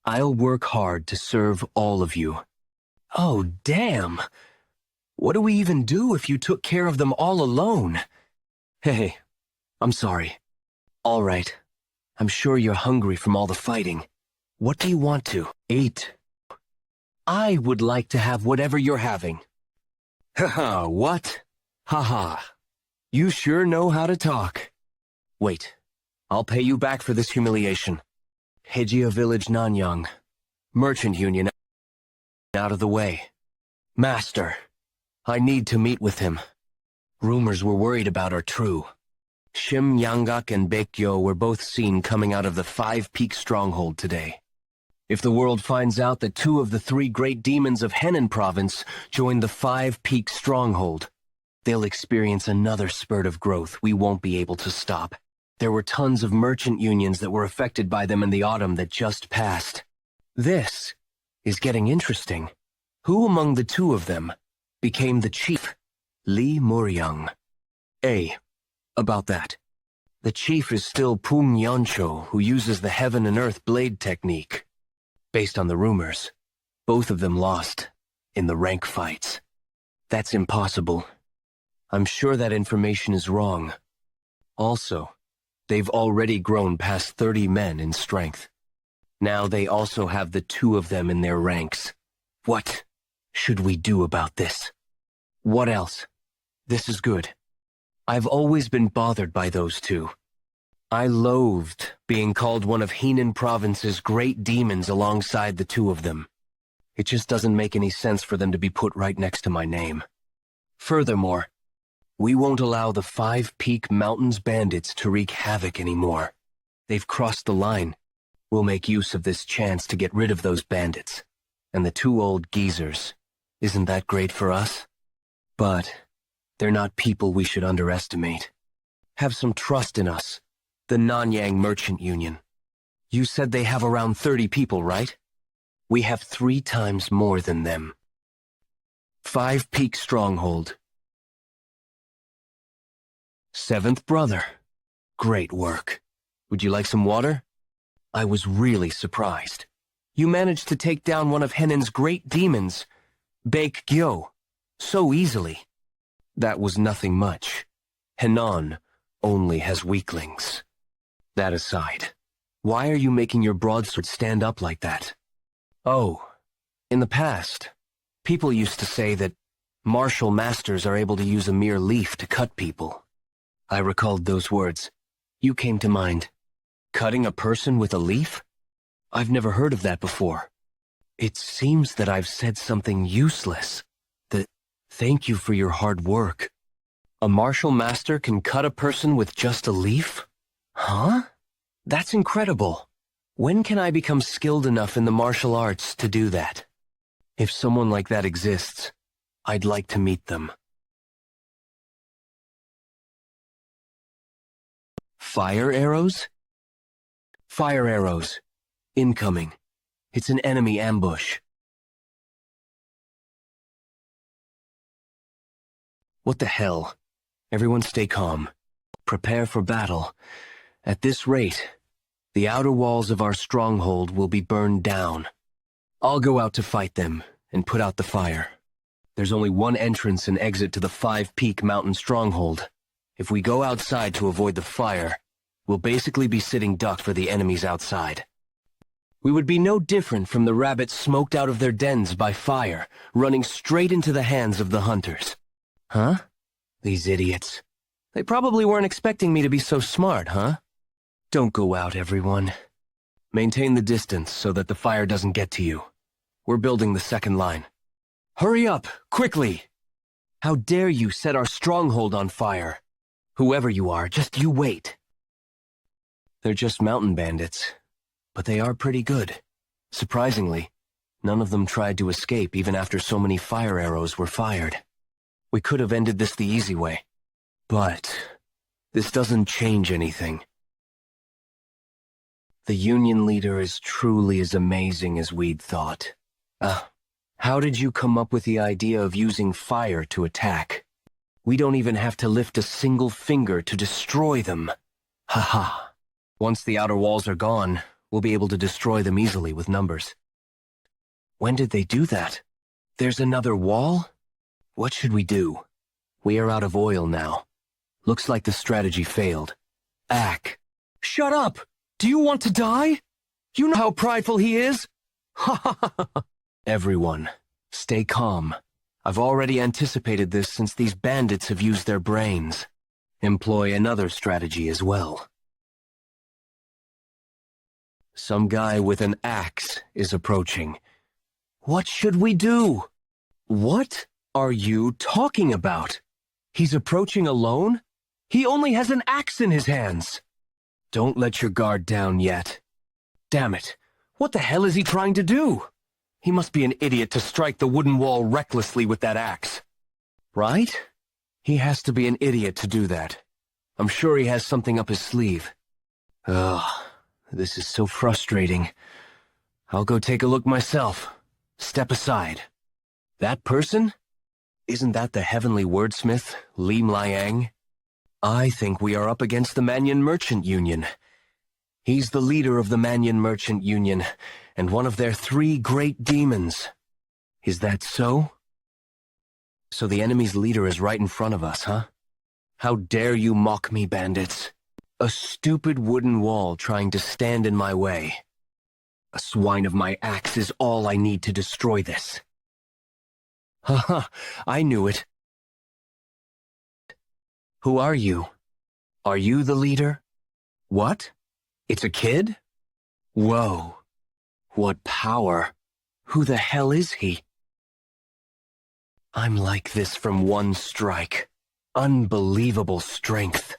I'll work hard to serve all of you. Oh, damn. What do we even do if you took care of them all alone? Hey, I'm sorry. All right. I'm sure you're hungry from all the fighting. What do you want to eat? I would like to have whatever you're having. Haha, what? Haha. You sure know how to talk. Wait, I'll pay you back for this humiliation. Hejia Village Nanyang. Merchant Union out of the way. Master, I need to meet with him. Rumors we're worried about are true. Shim Yanggak and Baekgyo were both seen coming out of the Five Peak Stronghold today. If the world finds out that 2 of the 3 great demons of Henan Province joined the Five Peak Stronghold, they'll experience another spurt of growth we won't be able to stop. There were tons of merchant unions that were affected by them in the autumn that just passed. This is getting interesting. Who among the 2 of them became the chief? Lee Muryang. About that. The chief is still Pung Yeoncho, who uses the Heaven and Earth blade technique. Based on the rumors, both of them lost in the rank fights. That's impossible. I'm sure that information is wrong. Also, they've already grown past 30 men in strength. Now they also have the 2 of them in their ranks. What should we do about this? What else? This is good. I've always been bothered by those 2. I loathed being called one of Henan Province's great demons alongside the 2 of them. It just doesn't make any sense for them to be put right next to my name. Furthermore, we won't allow the Five Peak Mountains bandits to wreak havoc anymore. They've crossed the line. We'll make use of this chance to get rid of those bandits. And the 2 old geezers. Isn't that great for us? But they're not people we should underestimate. Have some trust in us. The Nanyang Merchant Union. You said they have around 30 people, right? We have 3 times more than them. Five Peak Stronghold. 7th brother. Great work. Would you like some water? I was really surprised. You managed to take down one of Henan's great demons, Baekgyo, so easily. That was nothing much. Henan only has weaklings. That aside, why are you making your broadsword stand up like that? Oh, in the past, people used to say that martial masters are able to use a mere leaf to cut people. I recalled those words. You came to mind. Cutting a person with a leaf? I've never heard of that before. It seems that I've said something useless. Thank you for your hard work. A martial master can cut a person with just a leaf? Huh? That's incredible. When can I become skilled enough in the martial arts to do that? If someone like that exists, I'd like to meet them. Fire arrows? Fire arrows. Incoming. It's an enemy ambush. What the hell? Everyone stay calm. Prepare for battle. At this rate, the outer walls of our stronghold will be burned down. I'll go out to fight them and put out the fire. There's only one entrance and exit to the Five Peak Mountain stronghold. If we go outside to avoid the fire, we'll basically be sitting duck for the enemies outside. We would be no different from the rabbits smoked out of their dens by fire, running straight into the hands of the hunters. Huh? These idiots. They probably weren't expecting me to be so smart, huh? Don't go out, everyone. Maintain the distance so that the fire doesn't get to you. We're building the second line. Hurry up, quickly! How dare you set our stronghold on fire? Whoever you are, just you wait. They're just mountain bandits, but they are pretty good. Surprisingly, None of them tried to escape even after so many fire arrows were fired. We could have ended this the easy way. But this doesn't change anything. The Union leader is truly as amazing as we'd thought. How did you come up with the idea of using fire to attack? We don't even have to lift a single finger to destroy them. Haha. Once the outer walls are gone, we'll be able to destroy them easily with numbers. When did they do that? There's another wall? What should we do? We are out of oil now. Looks like the strategy failed. Ack. Shut up! Do you want to die? You know how prideful he is? Ha ha ha ha. Everyone, stay calm. I've already anticipated this since these bandits have used their brains. Employ another strategy as well. Some guy with an axe is approaching. What should we do? What are you talking about? He's approaching alone? He only has an axe in his hands. Don't let your guard down yet. Damn it, what the hell is he trying to do? He must be an idiot to strike the wooden wall recklessly with that axe. Right? He has to be an idiot to do that. I'm sure he has something up his sleeve. Ugh, this is so frustrating. I'll go take a look myself. Step aside. That person? Isn't that the heavenly wordsmith, Lim Liang? I think we are up against the Mannion Merchant Union. He's the leader of the Mannion Merchant Union, and one of their 3 great demons. Is that so? So the enemy's leader is right in front of us, huh? How dare you mock me, bandits? A stupid wooden wall trying to stand in my way. A swine of my axe is all I need to destroy this. Haha, I knew it. Who are you? Are you the leader? What? It's a kid? Whoa. What power. Who the hell is he? I'm like this from one strike. Unbelievable strength.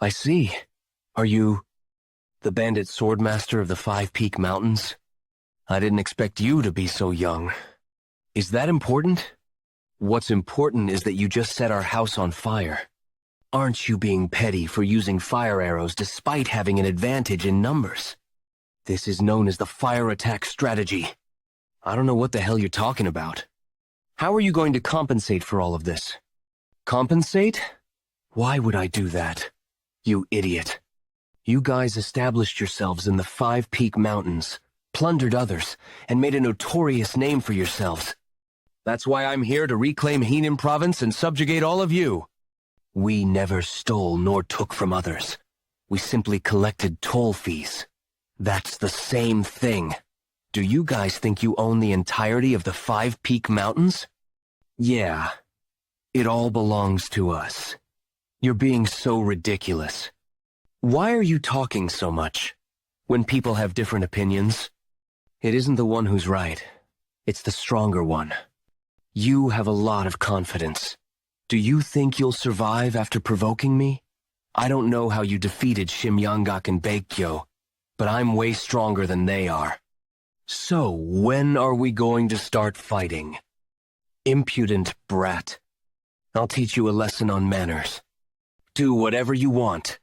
I see. Are you the bandit swordmaster of the 5 Peak Mountains? I didn't expect you to be so young. Is that important? What's important is that you just set our house on fire. Aren't you being petty for using fire arrows despite having an advantage in numbers? This is known as the fire attack strategy. I don't know what the hell you're talking about. How are you going to compensate for all of this? Compensate? Why would I do that? You idiot. You guys established yourselves in the 5 Peak Mountains, plundered others, and made a notorious name for yourselves. That's why I'm here to reclaim Henan Province and subjugate all of you. We never stole nor took from others. We simply collected toll fees. That's the same thing. Do you guys think you own the entirety of the 5 Peak Mountains? Yeah. It all belongs to us. You're being so ridiculous. Why are you talking so much? When people have different opinions? It isn't the one who's right. It's the stronger one. You have a lot of confidence. Do you think you'll survive after provoking me? I don't know how you defeated Shimyangak and Baekgyo, but I'm way stronger than they are. So, when are we going to start fighting? Impudent brat. I'll teach you a lesson on manners. Do whatever you want.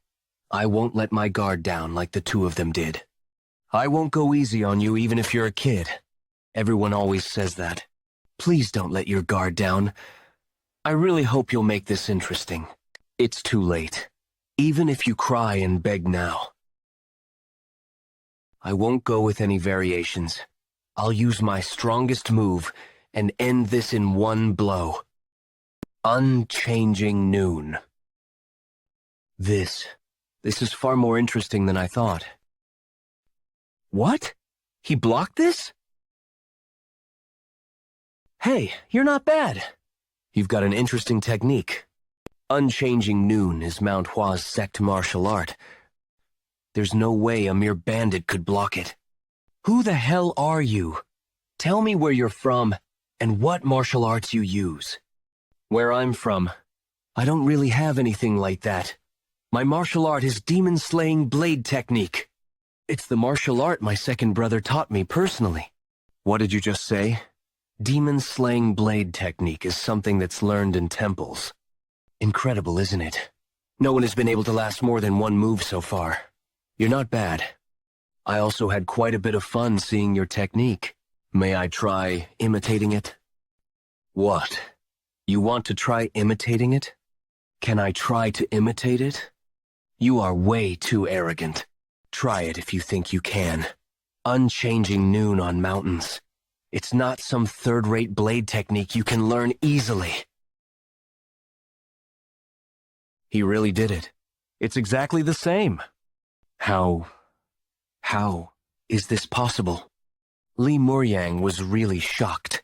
I won't let my guard down like the 2 of them did. I won't go easy on you even if you're a kid. Everyone always says that. Please don't let your guard down. I really hope you'll make this interesting. It's too late. Even if you cry and beg now. I won't go with any variations. I'll use my strongest move and end this in one blow. Unchanging Noon. This is far more interesting than I thought. What? He blocked this? Hey, you're not bad. You've got an interesting technique. Unchanging Noon is Mount Hua's sect martial art. There's no way a mere bandit could block it. Who the hell are you? Tell me where you're from and what martial arts you use. Where I'm from, I don't really have anything like that. My martial art is demon-slaying blade technique. It's the martial art my second brother taught me personally. What did you just say? Demon-slaying blade technique is something that's learned in temples. Incredible, isn't it? No one has been able to last more than one move so far. You're not bad. I also had quite a bit of fun seeing your technique. May I try imitating it? What? You want to try imitating it? Can I try to imitate it? You are way too arrogant. Try it if you think you can. Unchanging noon on mountains. It's not some third-rate blade technique you can learn easily. He really did it. It's exactly the same. How is this possible? Li Muryang was really shocked.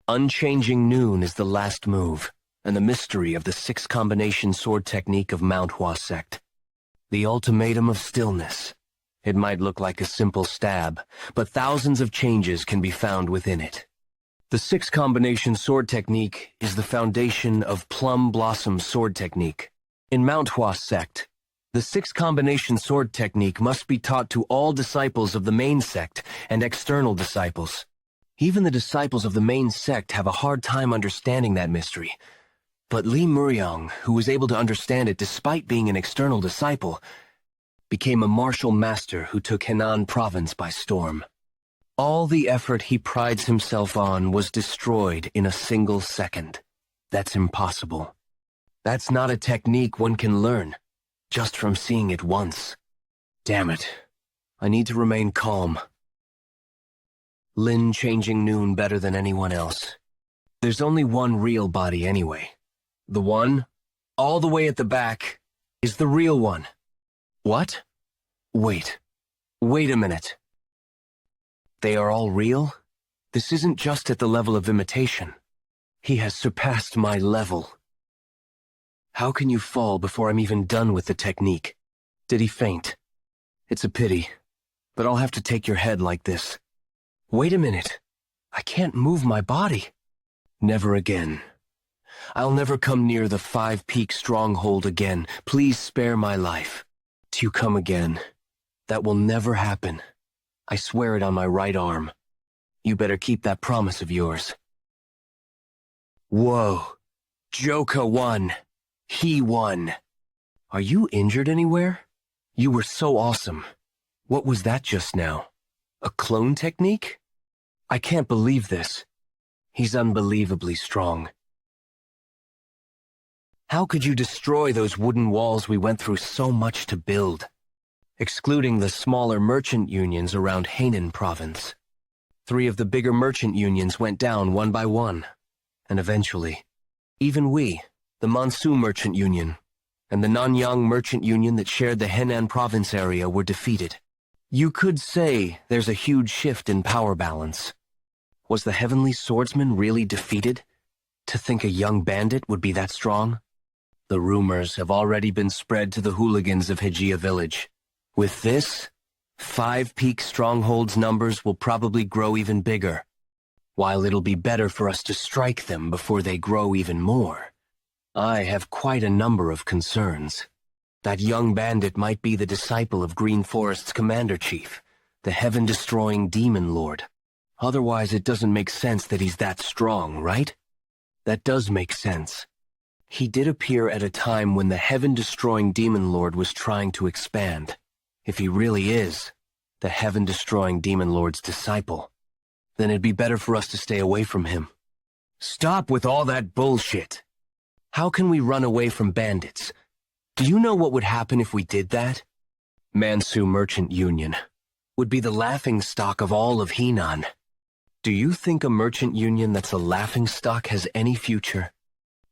Unchanging noon is the last move, and the mystery of the 6-combination sword technique of Mount Hua sect. The ultimatum of stillness. It might look like a simple stab, but thousands of changes can be found within it. The 6-combination sword technique is the foundation of Plum Blossom sword technique. In Mount Hua sect, the 6-combination sword technique must be taught to all disciples of the main sect and external disciples. Even the disciples of the main sect have a hard time understanding that mystery. But Li Muryang, who was able to understand it despite being an external disciple, became a martial master who took Henan province by storm. All the effort he prides himself on was destroyed in a single second. That's impossible. That's not a technique one can learn, just from seeing it once. Damn it. I need to remain calm. Lin changing noon better than anyone else. There's only one real body anyway. The one, all the way at the back, is the real one. What? Wait a minute. They are all real? This isn't just at the level of imitation. He has surpassed my level. How can you fall before I'm even done with the technique? Did he faint? It's a pity, but I'll have to take your head like this. Wait a minute. I can't move my body. Never again. I'll never come near the 5-peak stronghold again. Please spare my life. Till you come again. That will never happen. I swear it on my right arm. You better keep that promise of yours. Whoa. Jeokha won. He won. Are you injured anywhere? You were so awesome. What was that just now? A clone technique? I can't believe this. He's unbelievably strong. How could you destroy those wooden walls we went through so much to build? Excluding the smaller merchant unions around Hainan province. 3 of the bigger merchant unions went down one by one. And eventually, even we, the Mansu Merchant Union, and the Nanyang Merchant Union that shared the Henan province area were defeated. You could say there's a huge shift in power balance. Was the Heavenly Swordsman really defeated? To think a young bandit would be that strong? The rumors have already been spread to the hooligans of Hejia village. With this, 5-peak strongholds numbers will probably grow even bigger. While it'll be better for us to strike them before they grow even more, I have quite a number of concerns. That young bandit might be the disciple of Green Forest's commander-chief, the heaven-destroying demon lord. Otherwise, it doesn't make sense that he's that strong, right? That does make sense. He did appear at a time when the heaven-destroying demon lord was trying to expand. If he really is the heaven-destroying demon lord's disciple, then it'd be better for us to stay away from him. Stop with all that bullshit. How can we run away from bandits? Do you know what would happen if we did that? Mansu Merchant Union would be the laughingstock of all of Henan. Do you think a merchant union that's a laughingstock has any future?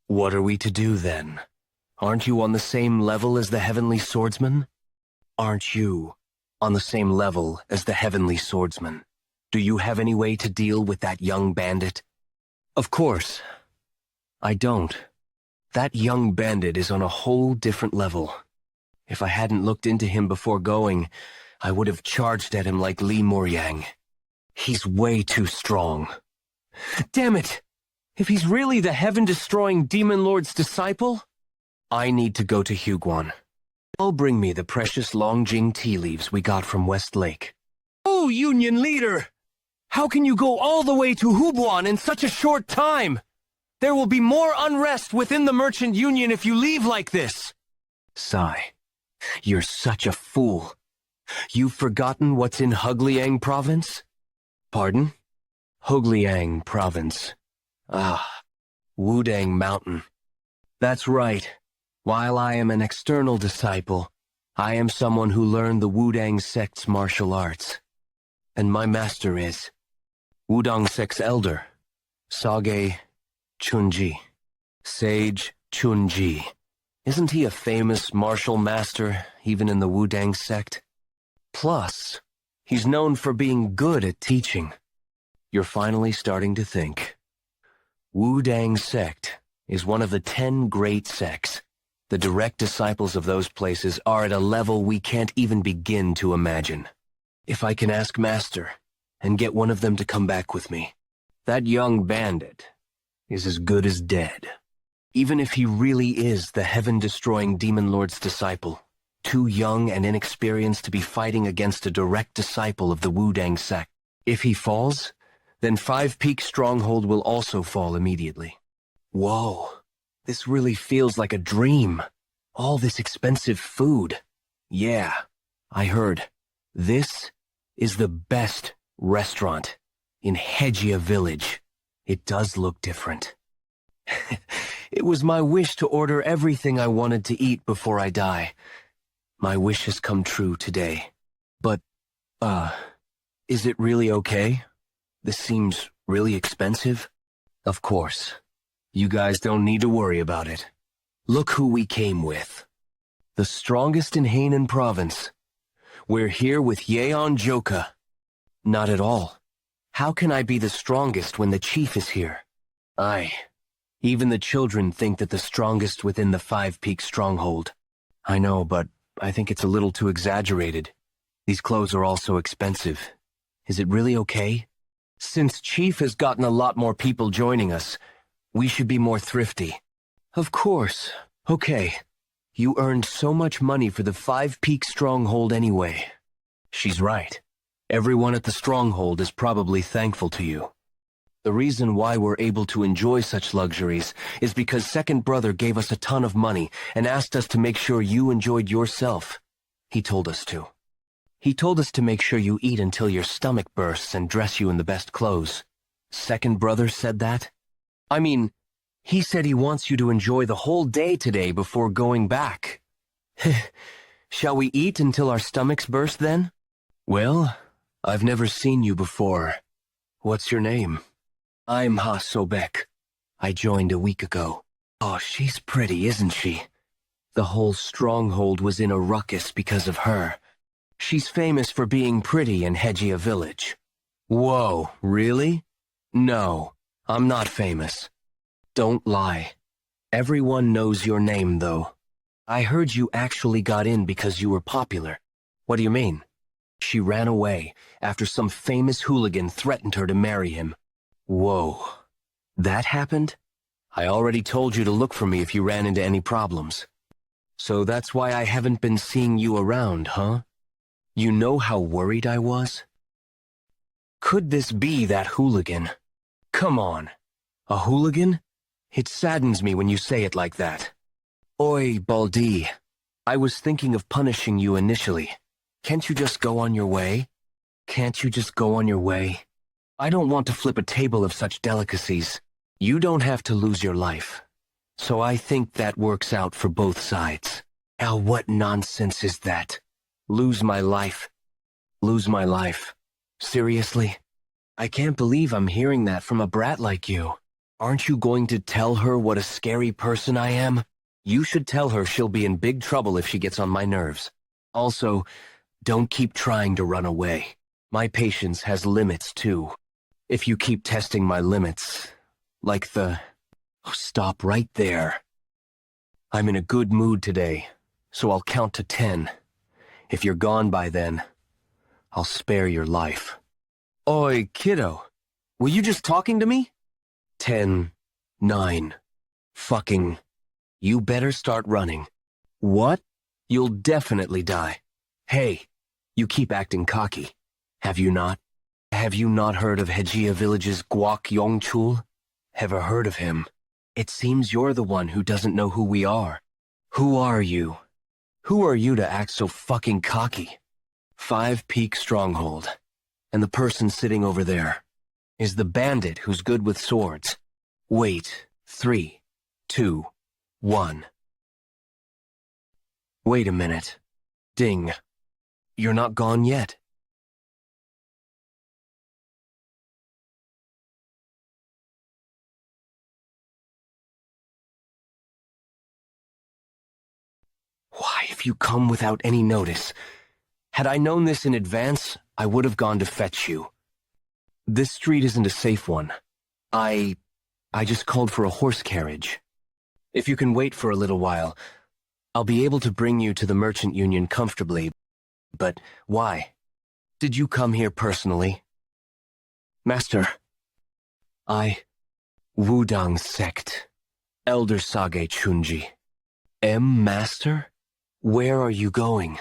What are we to do then? Aren't you on the same level as the Heavenly Swordsman? Aren't you on the same level as the Heavenly Swordsman? Do you have any way to deal with that young bandit? Of course. I don't. That young bandit is on a whole different level. If I hadn't looked into him before going, I would have charged at him like Li Muryang. He's way too strong. Damn it! If he's really the heaven-destroying demon lord's disciple, I need to go to Huguan. I'll bring me the precious Longjing tea leaves we got from West Lake. Oh, Union leader! How can you go all the way to Hubuan in such a short time? There will be more unrest within the Merchant Union if you leave like this. Sigh. You're such a fool. You've forgotten what's in Hugliang Province? Pardon? Hugliang Province. Ah, Wudang Mountain. That's right. While I am an external disciple, I am someone who learned the Wudang sect's martial arts. And my master is Wudang sect's elder, Sage Chunji. Sage Chunji. Isn't he a famous martial master, even in the Wudang sect? Plus, he's known for being good at teaching. You're finally starting to think. Wudang sect is one of the 10 great sects. The direct disciples of those places are at a level we can't even begin to imagine. If I can ask Master and get one of them to come back with me, that young bandit is as good as dead. Even if he really is the heaven-destroying Demon Lord's disciple, too young and inexperienced to be fighting against a direct disciple of the Wudang sect. If he falls, then Five Peak Stronghold will also fall immediately. Whoa, this really feels like a dream. All this expensive food. Yeah, I heard. This is the best restaurant in Hejia Village. It does look different. It was my wish to order everything I wanted to eat before I die. My wish has come true today. But, is it really okay? This seems really expensive. Of course. You guys don't need to worry about it. Look who we came with. The strongest in Hainan Province. We're here with Yeon Jeokha. Not at all. How can I be the strongest when the chief is here? Even the children think that the strongest within the Five Peak Stronghold. I know, but I think it's a little too exaggerated. These clothes are all so expensive. Is it really okay? Since Chief has gotten a lot more people joining us, we should be more thrifty. Of course. Okay. You earned so much money for the Five Peak Stronghold anyway. She's right. Everyone at the Stronghold is probably thankful to you. The reason why we're able to enjoy such luxuries is because Second Brother gave us a ton of money and asked us to make sure you enjoyed yourself. He told us to. He told us to make sure you eat until your stomach bursts and dress you in the best clothes. Second Brother said that? I mean, he said he wants you to enjoy the whole day today before going back. Shall we eat until our stomachs burst then? Well, I've never seen you before. What's your name? I'm Ha Sobek. I joined a week ago. Oh, she's pretty, isn't she? The whole stronghold was in a ruckus because of her. She's famous for being pretty in Hejia Village. Whoa, really? No, I'm not famous. Don't lie. Everyone knows your name, though. I heard you actually got in because you were popular. What do you mean? She ran away after some famous hooligan threatened her to marry him. Whoa. That happened? I already told you to look for me if you ran into any problems. So that's why I haven't been seeing you around, huh? You know how worried I was? Could this be that hooligan? Come on. A hooligan? It saddens me when you say it like that. Oi, Baldi. I was thinking of punishing you initially. Can't you just go on your way? Can't you just go on your way? I don't want to flip a table of such delicacies. You don't have to lose your life. So I think that works out for both sides. Now what nonsense is that? Lose my life. Lose my life. Seriously? I can't believe I'm hearing that from a brat like you. Aren't you going to tell her what a scary person I am? You should tell her she'll be in big trouble if she gets on my nerves. Also, don't keep trying to run away. My patience has limits too. If you keep testing my limits, like the... Oh, stop right there. I'm in a good mood today, so I'll count to 10. If you're gone by then, I'll spare your life. Oi, kiddo. Were you just talking to me? 10, 9, fucking... You better start running. What? You'll definitely die. Hey, you keep acting cocky. Have you not? Have you not heard of Hejia Village's Guak Yongchul? Ever heard of him? It seems you're the one who doesn't know who we are. Who are you? Who are you to act so fucking cocky? 5 Peak Stronghold. And the person sitting over there is the bandit who's good with swords. Wait, 3, 2, 1. Wait a minute. Ding. You're not gone yet. Why have you come without any notice? Had I known this in advance, I would have gone to fetch you. This street isn't a safe one. I just called for a horse carriage. If you can wait for a little while, I'll be able to bring you to the Merchant Union comfortably. But why? Did you come here personally? Master, Wudang Sect, Elder Sage Chunji. Master? Where are you going?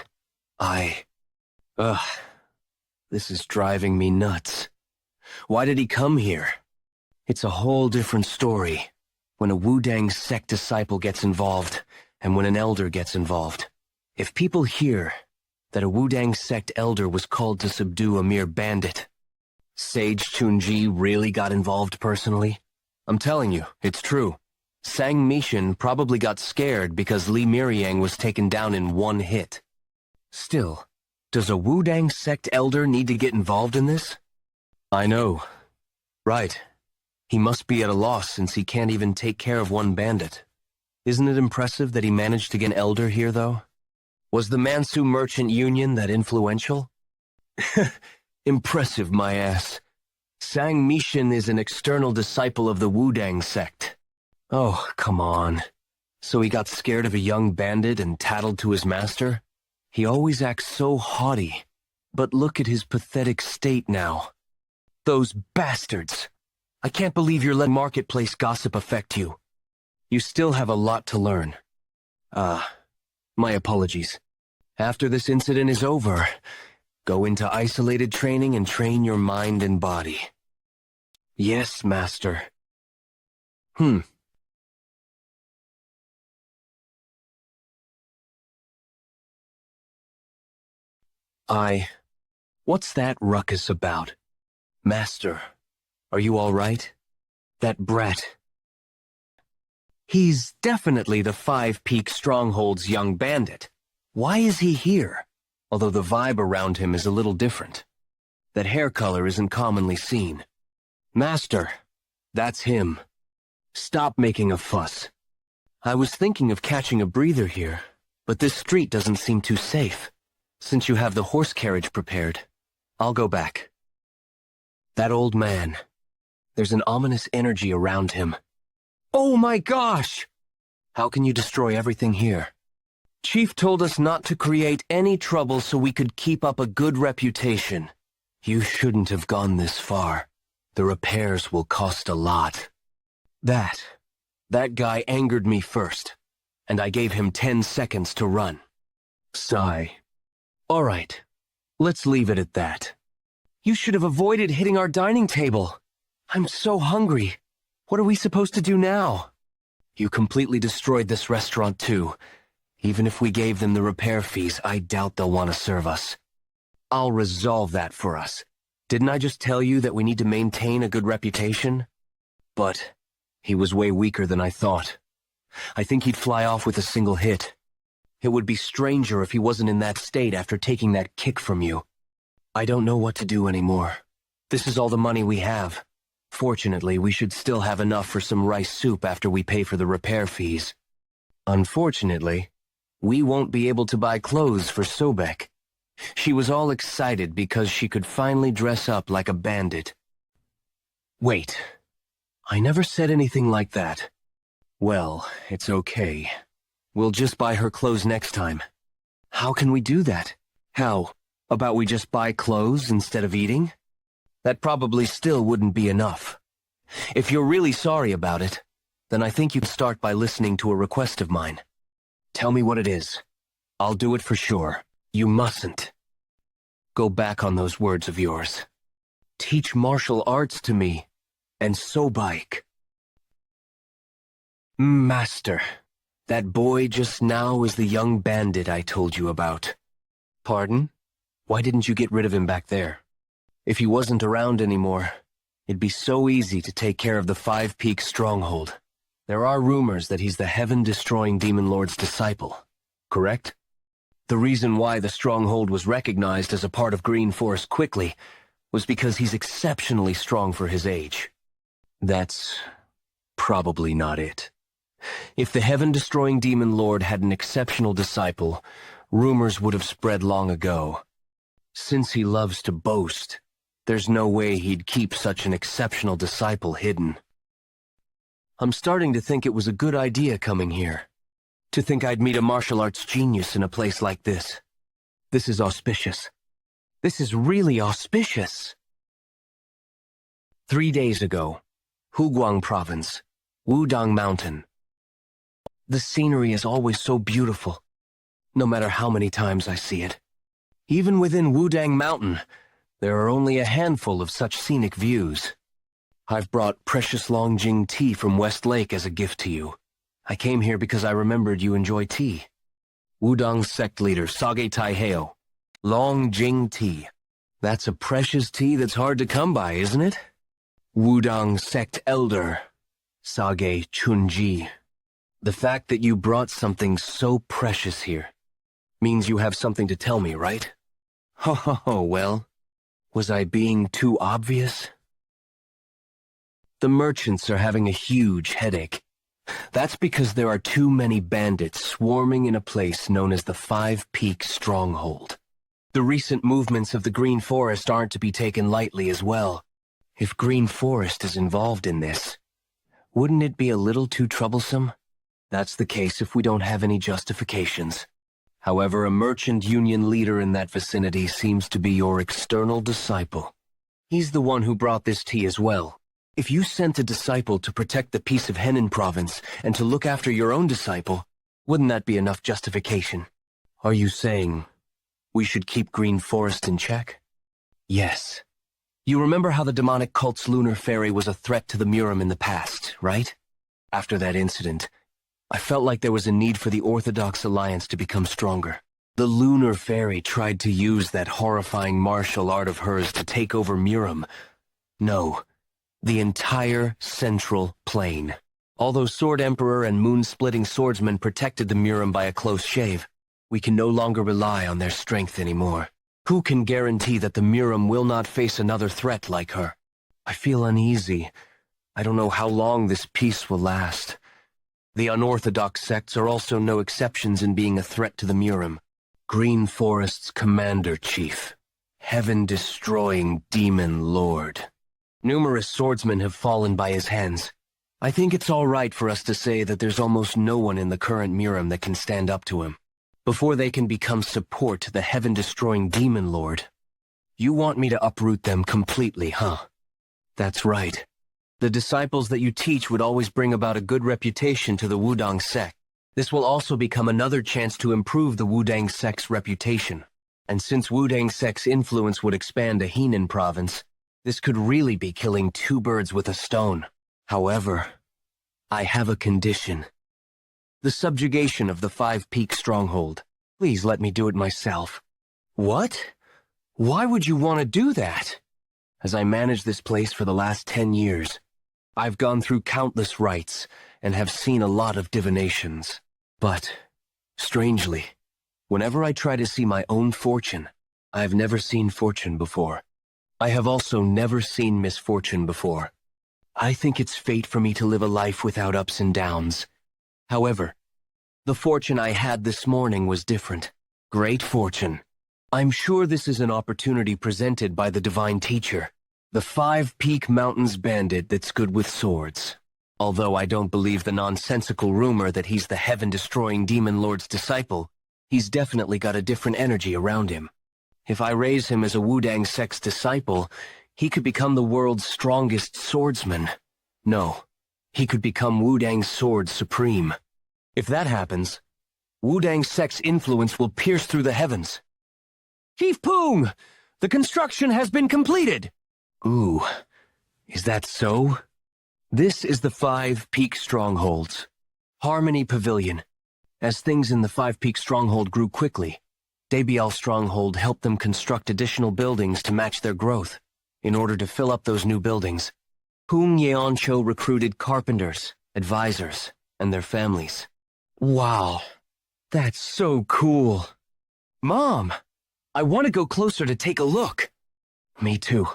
This is driving me nuts. Why did he come here? It's a whole different story when a Wudang Sect disciple gets involved and when an elder gets involved. If people hear that a Wudang Sect elder was called to subdue a mere bandit, Sage Chunji really got involved personally? I'm telling you, it's true. Sang Mishin probably got scared because Li Miryang was taken down in one hit. Still, does a Wudang Sect elder need to get involved in this? I know. Right. He must be at a loss since he can't even take care of one bandit. Isn't it impressive that he managed to get an elder here, though? Was the Mansu Merchant Union that influential? Impressive, my ass. Sang Mishin is an external disciple of the Wudang Sect. Oh, come on. So he got scared of a young bandit and tattled to his master? He always acts so haughty. But look at his pathetic state now. Those bastards! I can't believe you're letting marketplace gossip affect you. You still have a lot to learn. My apologies. After this incident is over, go into isolated training and train your mind and body. Yes, Master. What's that ruckus about? Master, are you all right? That brat. He's definitely the 5 Peak Stronghold's young bandit. Why is he here? Although the vibe around him is a little different. That hair color isn't commonly seen. Master, that's him. Stop making a fuss. I was thinking of catching a breather here, but this street doesn't seem too safe. Since you have the horse carriage prepared, I'll go back. That old man. There's an ominous energy around him. Oh my gosh! How can you destroy everything here? Chief told us not to create any trouble so we could keep up a good reputation. You shouldn't have gone this far. The repairs will cost a lot. That guy angered me first, and I gave him 10 seconds to run. Sigh. All right, let's leave it at that. You should have avoided hitting our dining table. I'm so hungry. What are we supposed to do now? You completely destroyed this restaurant too. Even if we gave them the repair fees, I doubt they'll want to serve us. I'll resolve that for us. Didn't I just tell you that we need to maintain a good reputation? But he was way weaker than I thought. I think he'd fly off with a single hit. It would be stranger if he wasn't in that state after taking that kick from you. I don't know what to do anymore. This is all the money we have. Fortunately, we should still have enough for some rice soup after we pay for the repair fees. Unfortunately, we won't be able to buy clothes for Sobek. She was all excited because she could finally dress up like a bandit. Wait, I never said anything like that. Well, it's okay. We'll just buy her clothes next time. How can we do that? How about we just buy clothes instead of eating? That probably still wouldn't be enough. If you're really sorry about it, then I think you'd start by listening to a request of mine. Tell me what it is. I'll do it for sure. You mustn't go back on those words of yours. teach martial arts to me, and so bike. Master, that boy just now is the young bandit I told you about. Pardon? Why didn't you get rid of him back there? If he wasn't around anymore, it'd be so easy to take care of the Five Peak stronghold. There are rumors that he's the heaven-destroying Demon Lord's disciple, correct? The reason why the stronghold was recognized as a part of Green Forest quickly was because he's exceptionally strong for his age. That's probably not it. If the heaven-destroying Demon Lord had an exceptional disciple, rumors would have spread long ago. Since he loves to boast, there's no way he'd keep such an exceptional disciple hidden. I'm starting to think it was a good idea coming here. To think I'd meet a martial arts genius in a place like this. This is auspicious. This is really auspicious. 3 days ago, Huguang Province, Wudang Mountain. The scenery is always so beautiful, no matter how many times I see it. Even within Wudang Mountain, there are only a handful of such scenic views. I've brought precious Longjing tea from West Lake as a gift to you. I came here because I remembered you enjoy tea. Wudang sect leader Sage Taiheo. Longjing tea. That's a precious tea that's hard to come by, isn't it? Wudang sect elder Sage Chunji. The fact that you brought something so precious here means you have something to tell me, right? Ho, well, was I being too obvious? The merchants are having a huge headache. That's because there are too many bandits swarming in a place known as the Five Peak Stronghold. The recent movements of the Green Forest aren't to be taken lightly as well. If Green Forest is involved in this, wouldn't it be a little too troublesome? That's the case if we don't have any justifications. However, a merchant union leader in that vicinity seems to be your external disciple. He's the one who brought this tea as well. If you sent a disciple to protect the peace of Henan province and to look after your own disciple, wouldn't that be enough justification? Are you saying we should keep Green Forest in check? Yes. You remember how the demonic cult's lunar fairy was a threat to the Murim in the past, right? After that incident, I felt like there was a need for the Orthodox Alliance to become stronger. The lunar fairy tried to use that horrifying martial art of hers to take over Murim. No. The entire central plain. Although Sword Emperor and Moon-Splitting Swordsman protected the Murim by a close shave, we can no longer rely on their strength anymore. Who can guarantee that the Murim will not face another threat like her? I feel uneasy. I don't know how long this peace will last. The unorthodox sects are also no exceptions in being a threat to the Murim. Green Forest's commander-chief, heaven-destroying Demon Lord. Numerous swordsmen have fallen by his hands. I think it's all right for us to say that there's almost no one in the current Murim that can stand up to him. Before they can become support to the heaven-destroying Demon Lord. You want me to uproot them completely, huh? That's right. The disciples that you teach would always bring about a good reputation to the Wudang sect. This will also become another chance to improve the Wudang sect's reputation. And since Wudang sect's influence would expand to Henan province, this could really be killing two birds with a stone. However, I have a condition. The subjugation of the Five Peak Stronghold. Please let me do it myself. What? Why would you want to do that? As I managed this place for the last 10 years, I've gone through countless rites and have seen a lot of divinations. But, strangely, whenever I try to see my own fortune, I've never seen fortune before. I have also never seen misfortune before. I think it's fate for me to live a life without ups and downs. However, the fortune I had this morning was different. Great fortune. I'm sure this is an opportunity presented by the Divine Teacher, the Five Peak Mountains bandit that's good with swords. Although I don't believe the nonsensical rumor that he's the heaven-destroying Demon Lord's disciple, he's definitely got a different energy around him. If I raise him as a Wudang sect's disciple, he could become the world's strongest swordsman. No, he could become Wudang's sword supreme. If that happens, Wudang sect's influence will pierce through the heavens. Chief Poong! The construction has been completed! Ooh, is that so? This is the 5 Peak Strongholds. Harmony Pavilion. As things in the 5 Peak Stronghold grew quickly, Dabial Stronghold helped them construct additional buildings to match their growth. In order to fill up those new buildings, Yeon Jeokha recruited carpenters, advisors, and their families. Wow, that's so cool. Mom, I want to go closer to take a look. Me too.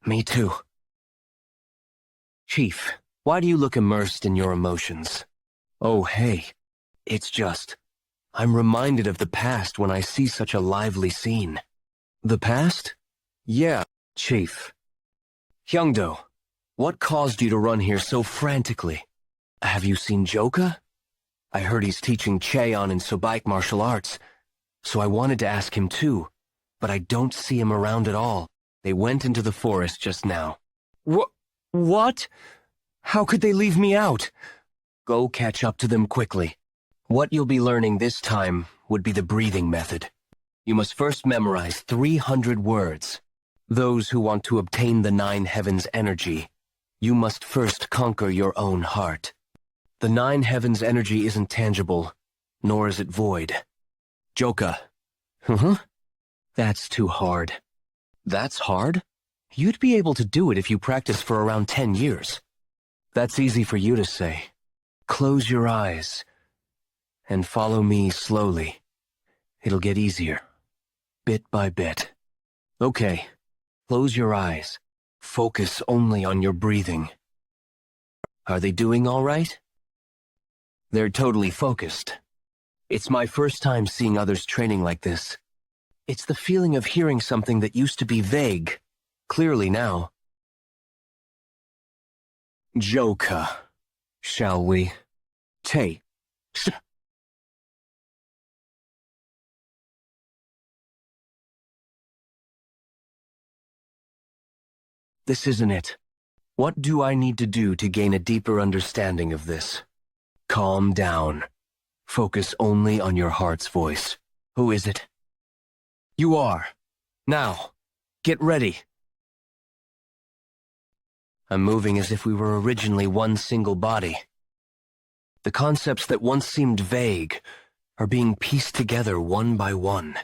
Me too. Chief, why do you look immersed in your emotions? Oh, hey, it's just, I'm reminded of the past when I see such a lively scene. The past? Yeah, Chief. Hyungdo, what caused you to run here so frantically? Have you seen Jeokha? I heard he's teaching Cheon in Sobaik martial arts, so I wanted to ask him too, but I don't see him around at all. They went into the forest just now. What? How could they leave me out? Go catch up to them quickly. What you'll be learning this time would be the breathing method. You must first memorize 300 words. Those who want to obtain the 9 heavens energy, you must first conquer your own heart. The 9 heavens energy isn't tangible, nor is it void. Jeokha. That's too hard. That's hard? You'd be able to do it if you practice for around 10 years. That's easy for you to say. Close your eyes and follow me slowly. It'll get easier, bit by bit. Okay, close your eyes. Focus only on your breathing. Are they doing all right? They're totally focused. It's my first time seeing others training like this. It's the feeling of hearing something that used to be vague, clearly now. Jeokha, shall we? This isn't it. What do I need to do to gain a deeper understanding of this? Calm down. Focus only on your heart's voice. Who is it? You are. Now, get ready. I'm moving as if we were originally one single body. The concepts that once seemed vague are being pieced together one by one.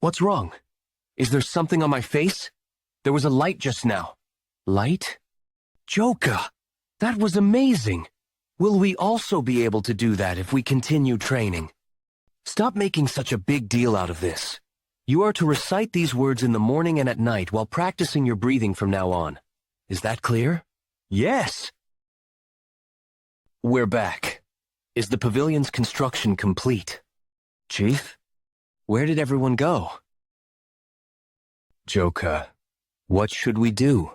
What's wrong? Is there something on my face? There was a light just now. Light? Jeokha! That was amazing! Will we also be able to do that if we continue training? Stop making such a big deal out of this. You are to recite these words in the morning and at night while practicing your breathing from now on. Is that clear? Yes! We're back. Is the pavilion's construction complete? Chief? Where did everyone go? Jeokha, what should we do?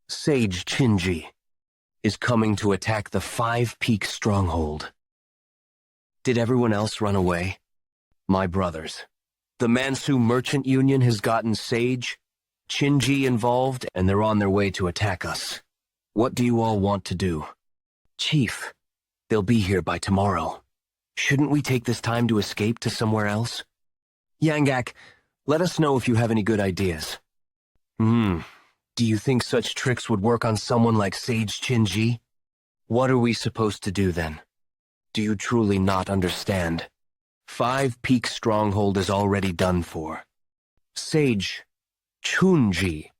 Sage Chinji is coming to attack the 5 Peak Stronghold. Did everyone else run away? My brothers. The Mansu Merchant Union has gotten Sage, Chinji involved, and they're on their way to attack us. What do you all want to do? Chief, they'll be here by tomorrow. Shouldn't we take this time to escape to somewhere else? Yanggak, let us know if you have any good ideas. Do you think such tricks would work on someone like Sage Chinji? What are we supposed to do then? Do you truly not understand? 5 Peak Stronghold is already done for. Sage Chunji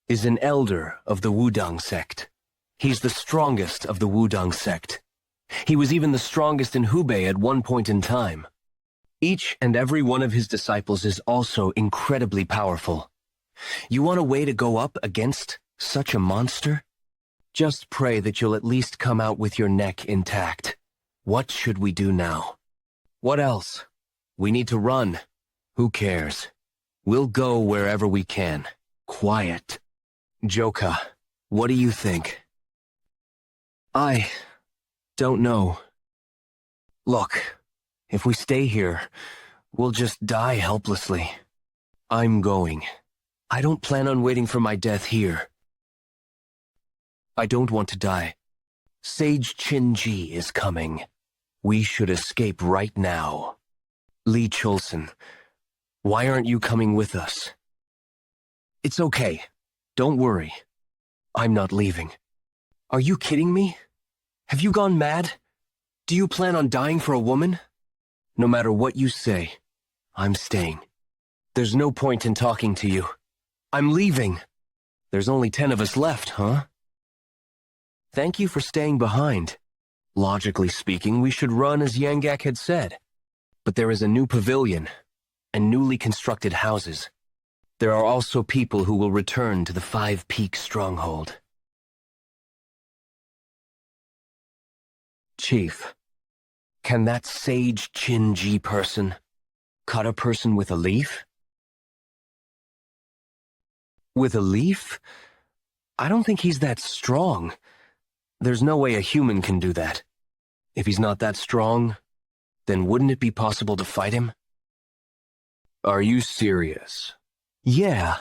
is an elder of the Wudang sect. He's the strongest of the Wudang sect. He was even the strongest in Hubei at one point in time. Each and every one of his disciples is also incredibly powerful. You want a way to go up against such a monster? Just pray that you'll at least come out with your neck intact. What should we do now? What else? We need to run. Who cares? We'll go wherever we can. Quiet. Jeokha, what do you think? I don't know. Look, if we stay here, we'll just die helplessly. I'm going. I don't plan on waiting for my death here. I don't want to die. Sage Chinji is coming. We should escape right now. Lee Cholson, why aren't you coming with us? It's okay. Don't worry. I'm not leaving. Are you kidding me? Have you gone mad? Do you plan on dying for a woman? No matter what you say, I'm staying. There's no point in talking to you. I'm leaving. There's only 10 of us left, huh? Thank you for staying behind. Logically speaking, we should run as Yangak had said. But there is a new pavilion and newly constructed houses. There are also people who will return to the Five Peak Stronghold. Chief, can that sage Chin-ji person cut a person with a leaf? With a leaf? I don't think he's that strong. There's no way a human can do that. If he's not that strong, then wouldn't it be possible to fight him? Are you serious? Yeah.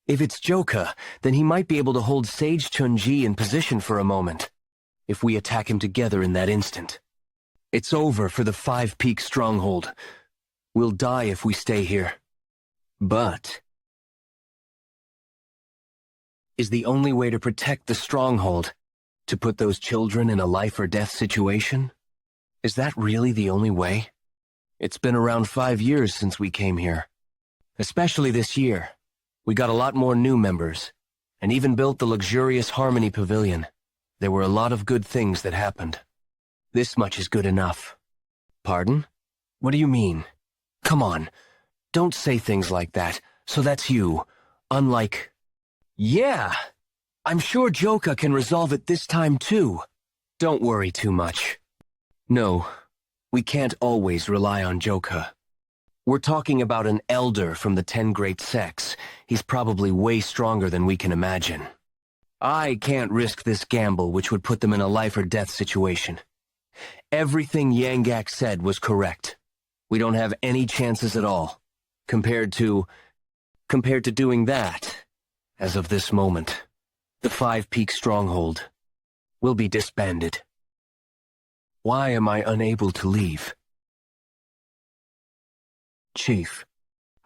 If it's Jeokha, then he might be able to hold Sage Chun-ji in position for a moment, if we attack him together in that instant. It's over for the Five Peak Stronghold. We'll die if we stay here. But is the only way to protect the stronghold to put those children in a life-or-death situation? Is that really the only way? It's been around 5 years since we came here. Especially this year. We got a lot more new members, and even built the luxurious Harmony Pavilion. There were a lot of good things that happened. This much is good enough. Pardon? What do you mean? Come on, don't say things like that. So that's you. Unlike... Yeah! I'm sure Jeokha can resolve it this time too. Don't worry too much. No, we can't always rely on Jeokha. We're talking about an elder from the 10 great sects. He's probably way stronger than we can imagine. I can't risk this gamble which would put them in a life-or-death situation. Everything Yangak said was correct. We don't have any chances at all, compared to doing that, as of this moment. The Five Peak Stronghold will be disbanded. Why am I unable to leave? Chief,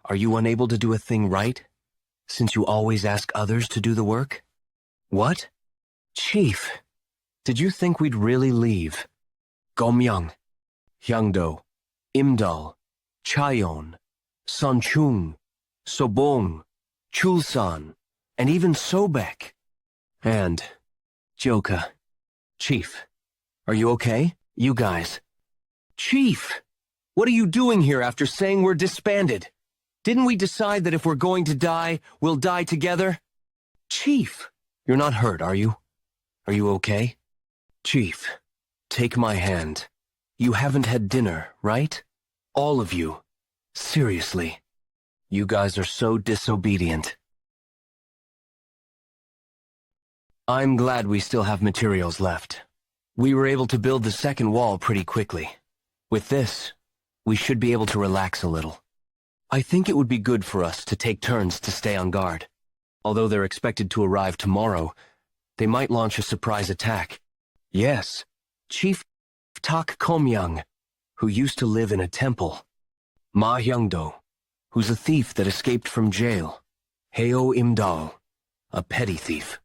are you unable to do a thing right, since you always ask others to do the work? What? Chief, did you think we'd really leave? Gomyang, Hyangdo, Imdal, Chayon, Sanchung, Sobong, Chulsan, and even Sobek. And Jeokha. Chief, are you okay? You guys. Chief! What are you doing here after saying we're disbanded? Didn't we decide that if we're going to die, we'll die together? Chief! You're not hurt, are you? Are you okay? Chief, take my hand. You haven't had dinner, right? All of you. Seriously. You guys are so disobedient. I'm glad we still have materials left. We were able to build the second wall pretty quickly. With this, we should be able to relax a little. I think it would be good for us to take turns to stay on guard. Although they're expected to arrive tomorrow, they might launch a surprise attack. Yes, Chief Tak Komyang, who used to live in a temple. Ma Hyangdo, who's a thief that escaped from jail. Heo Imdal, a petty thief.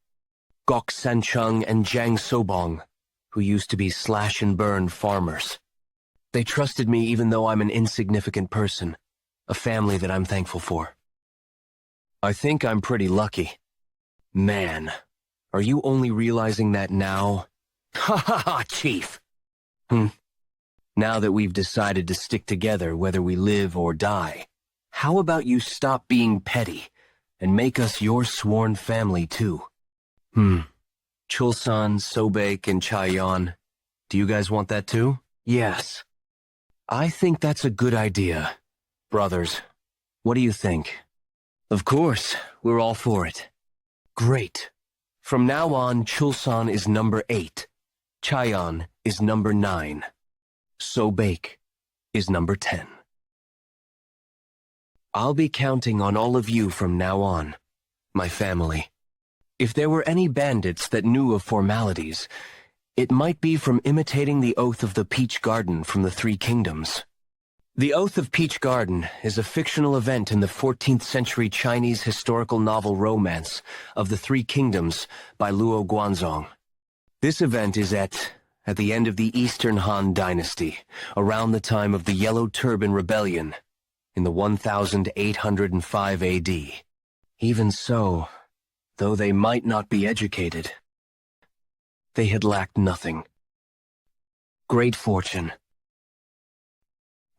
Gok Sanchung and Jang Sobong, who used to be slash-and-burn farmers. They trusted me even though I'm an insignificant person, a family that I'm thankful for. I think I'm pretty lucky. Man, are you only realizing that now? Ha ha ha, Chief! Now that we've decided to stick together whether we live or die, how about you stop being petty and make us your sworn family too? Chulsan, Sobek, and Chayon, do you guys want that too? Yes. I think that's a good idea. Brothers, what do you think? Of course, we're all for it. Great. From now on, Chulsan is number 8. Chayon is number 9. Sobek is number 10. I'll be counting on all of you from now on, my family. If there were any bandits that knew of formalities, it might be from imitating the oath of the Peach Garden from the Three Kingdoms. The Oath of Peach Garden is a fictional event in the 14th century Chinese historical novel romance of the Three Kingdoms by Luo Guanzong. This event is at the end of the Eastern Han Dynasty, around the time of the Yellow Turban Rebellion, in the 1805 AD. Even so, though they might not be educated, they had lacked nothing. Great fortune.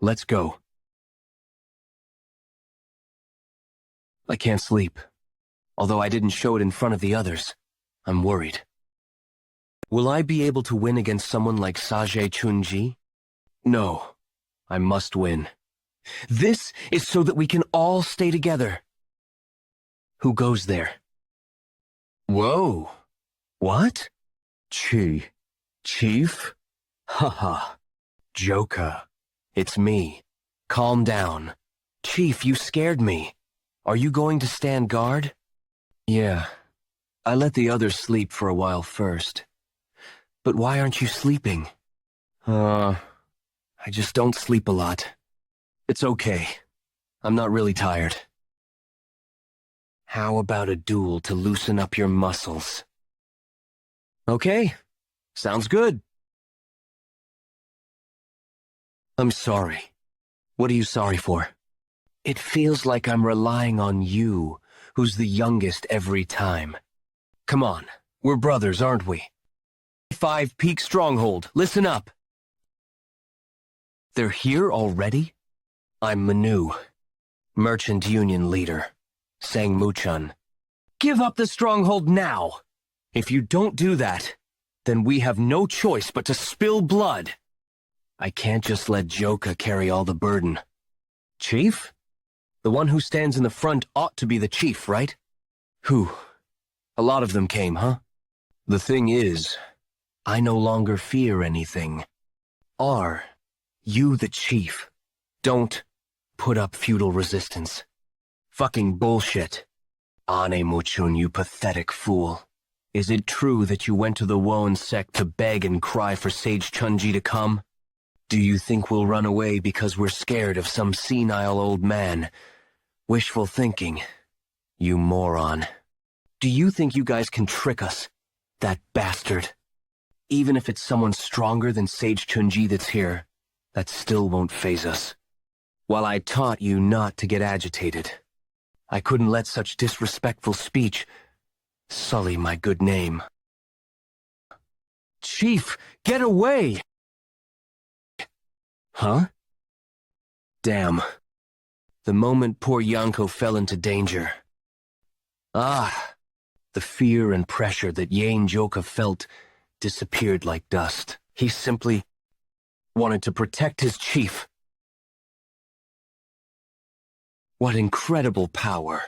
Let's go. I can't sleep. Although I didn't show it in front of the others, I'm worried. Will I be able to win against someone like Saje Chunji? No, I must win. This is so that we can all stay together. Who goes there? Whoa. What? Chief? Haha. Jeokha. It's me. Calm down. Chief, you scared me. Are you going to stand guard? Yeah. I let the others sleep for a while first. But why aren't you sleeping? I just don't sleep a lot. It's okay. I'm not really tired. How about a duel to loosen up your muscles? Okay. Sounds good. I'm sorry. What are you sorry for? It feels like I'm relying on you, who's the youngest every time. Come on, we're brothers, aren't we? 5 Peak Stronghold, listen up. They're here already? I'm Manu, Merchant Union Leader, Sang Muchun. Give up the stronghold now! If you don't do that, then we have no choice but to spill blood. I can't just let Jeokha carry all the burden. Chief? The one who stands in the front ought to be the chief, right? Who? A lot of them came, huh? The thing is, I no longer fear anything. Are you the chief? Don't put up feudal resistance. Fucking bullshit. Ane Muchun, you pathetic fool. Is it true that you went to the Woan sect to beg and cry for Sage Chunji to come? Do you think we'll run away because we're scared of some senile old man? Wishful thinking, you moron. Do you think you guys can trick us? That bastard. Even if it's someone stronger than Sage Chunji that's here, that still won't faze us. While I taught you not to get agitated, I couldn't let such disrespectful speech sully my good name. Chief, get away! Huh? Damn. The moment poor Yanko fell into danger. Ah, the fear and pressure that Yeon Jeokha felt disappeared like dust. He simply wanted to protect his chief. What incredible power.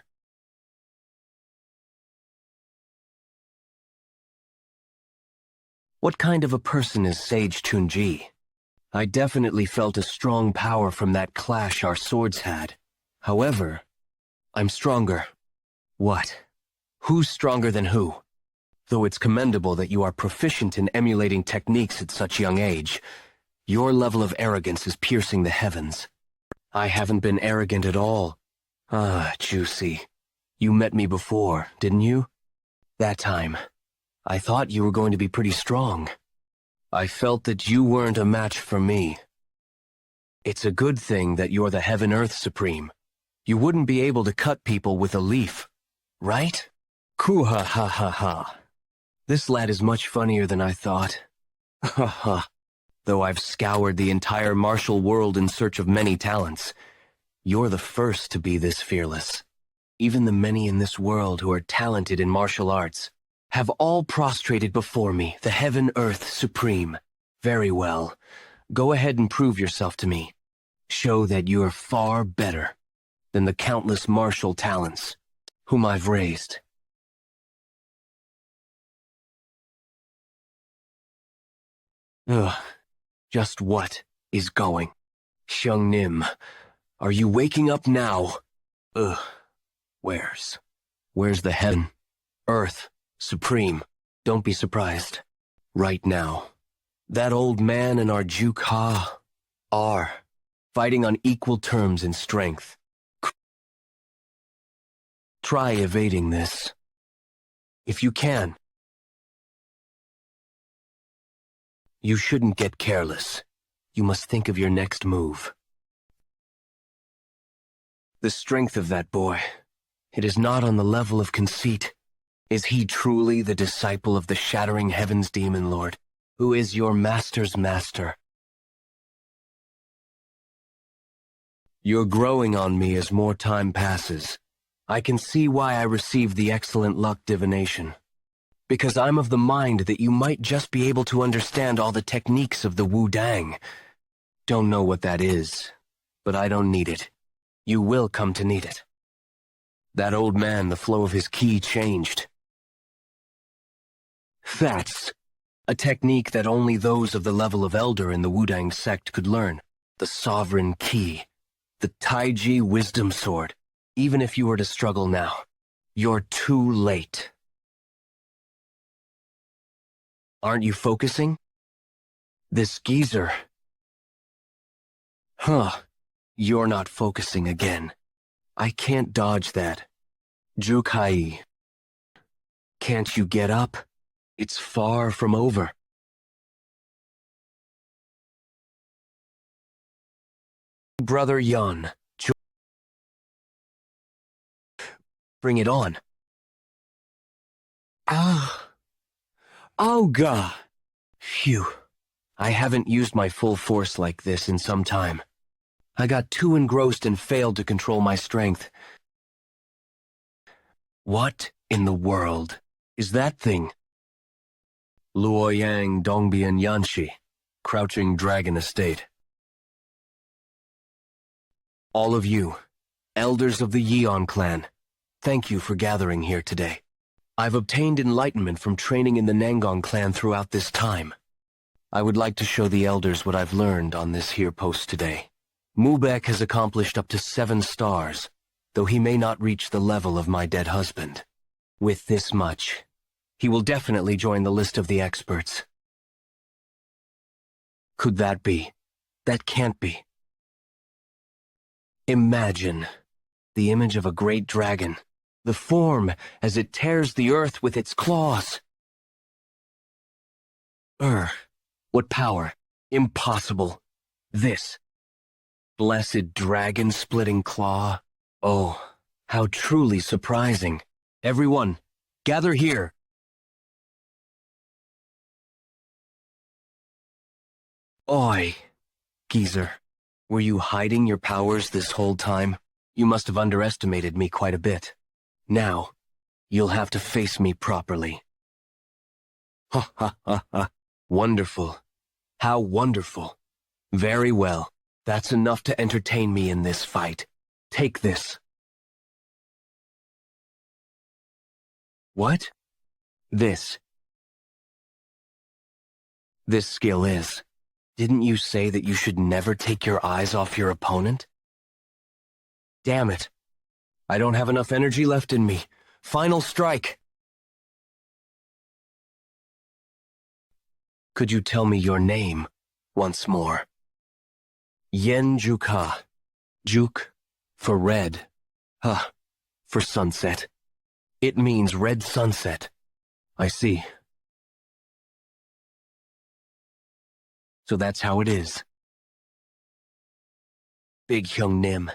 What kind of a person is Sage Chunji? I definitely felt a strong power from that clash our swords had. However, I'm stronger. What? Who's stronger than who? Though it's commendable that you are proficient in emulating techniques at such young age, your level of arrogance is piercing the heavens. I haven't been arrogant at all. Ah, juicy. You met me before, didn't you? That time, I thought you were going to be pretty strong. I felt that you weren't a match for me. It's a good thing that you're the Heaven-Earth Supreme. You wouldn't be able to cut people with a leaf, right? Kuha ha ha ha. This lad is much funnier than I thought. Ha ha. Though I've scoured the entire martial world in search of many talents, you're the first to be this fearless. Even the many in this world who are talented in martial arts have all prostrated before me, the Heaven-Earth Supreme. Very well. Go ahead and prove yourself to me. Show that you're far better than the countless martial talents whom I've raised. Ugh. Just what is going? Xiang Nim, are you waking up now? Ugh. Where's the Heaven, Earth, Supreme? Don't be surprised. Right now, that old man and our Jeokha are fighting on equal terms in strength. Try evading this. If you can. You shouldn't get careless. You must think of your next move. The strength of that boy. It is not on the level of conceit. Is he truly the disciple of the Shattering Heavens Demon Lord, who is your master's master? You're growing on me as more time passes. I can see why I received the excellent luck divination. Because I'm of the mind that you might just be able to understand all the techniques of the Wu Dang. Don't know what that is, but I don't need it. You will come to need it. That old man, the flow of his ki changed. That's a technique that only those of the level of Elder in the Wudang sect could learn. The Sovereign Ki. The Taiji Wisdom Sword. Even if you were to struggle now, you're too late. Aren't you focusing? This geezer. Huh. You're not focusing again. I can't dodge that. Jeokha. Can't you get up? It's far from over. Brother Yeon. Bring it on. Ah. Oh, God. Phew. I haven't used my full force like this in some time. I got too engrossed and failed to control my strength. What in the world is that thing? Luoyang Dongbian Yanshi, Crouching Dragon Estate. All of you, elders of the Yeon clan, thank you for gathering here today. I've obtained enlightenment from training in the Nangong clan throughout this time. I would like to show the elders what I've learned on this here post today. Mubek has accomplished up to 7 stars, though he may not reach the level of my dead husband. With this much, he will definitely join the list of the experts. Could that be? That can't be. Imagine the image of a great dragon, the form as it tears the earth with its claws. What power? Impossible. This blessed dragon-splitting claw. Oh, how truly surprising. Everyone, gather here. Oi, geezer. Were you hiding your powers this whole time? You must have underestimated me quite a bit. Now, you'll have to face me properly. Ha ha ha ha. Wonderful. How wonderful. Very well. That's enough to entertain me in this fight. Take this. What? This. This skill is. Didn't you say that you should never take your eyes off your opponent? Damn it. I don't have enough energy left in me. Final strike. Could you tell me your name once more? Yeon Jeokha. Juk for red. Huh. For sunset. It means red sunset. I see. So that's how it is. Big Hyung Nim.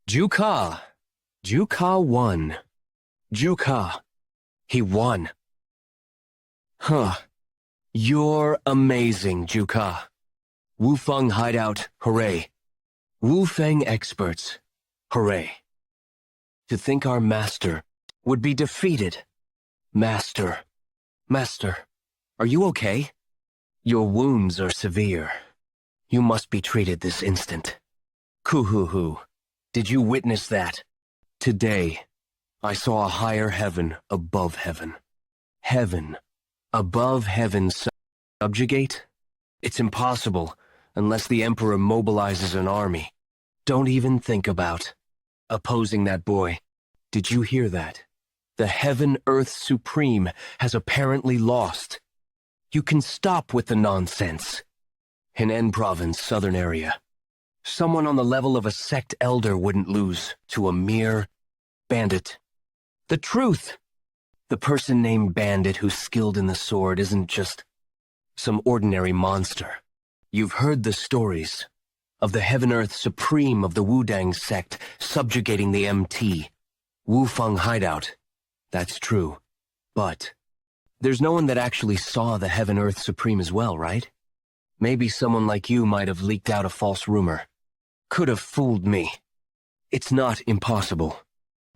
Jeokha. Jeokha won. Jeokha. He won. Huh. You're amazing, Jeokha. Wufeng Hideout, hooray. Wufeng experts, hooray. To think our master would be defeated. Master. Master, are you okay? Your wounds are severe. You must be treated this instant. Kuhuhu, did you witness that? Today, I saw a higher heaven above heaven. Heaven above heaven subjugate? It's impossible unless the Emperor mobilizes an army. Don't even think about opposing that boy. Did you hear that? The Heaven-Earth Supreme has apparently lost. You can stop with the nonsense. Henan Province, southern area. Someone on the level of a sect elder wouldn't lose to a mere bandit. The truth! The person named Bandit who's skilled in the sword isn't just some ordinary monster. You've heard the stories of the Heaven-Earth Supreme of the Wudang sect subjugating the MT, Wufeng hideout. That's true. But there's no one that actually saw the Heaven-Earth Supreme as well, right? Maybe someone like you might have leaked out a false rumor. Could have fooled me. It's not impossible.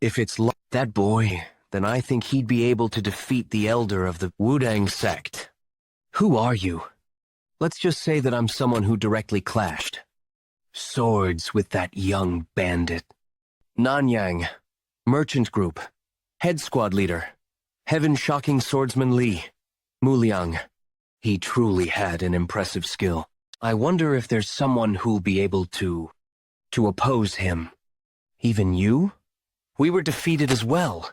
If it's that boy, then I think he'd be able to defeat the elder of the Wudang sect. Who are you? Let's just say that I'm someone who directly clashed swords with that young bandit. Nanyang, merchant group, head squad leader, heaven-shocking swordsman Li, Muliang. He truly had an impressive skill. I wonder if there's someone who'll be able to oppose him. Even you? We were defeated as well.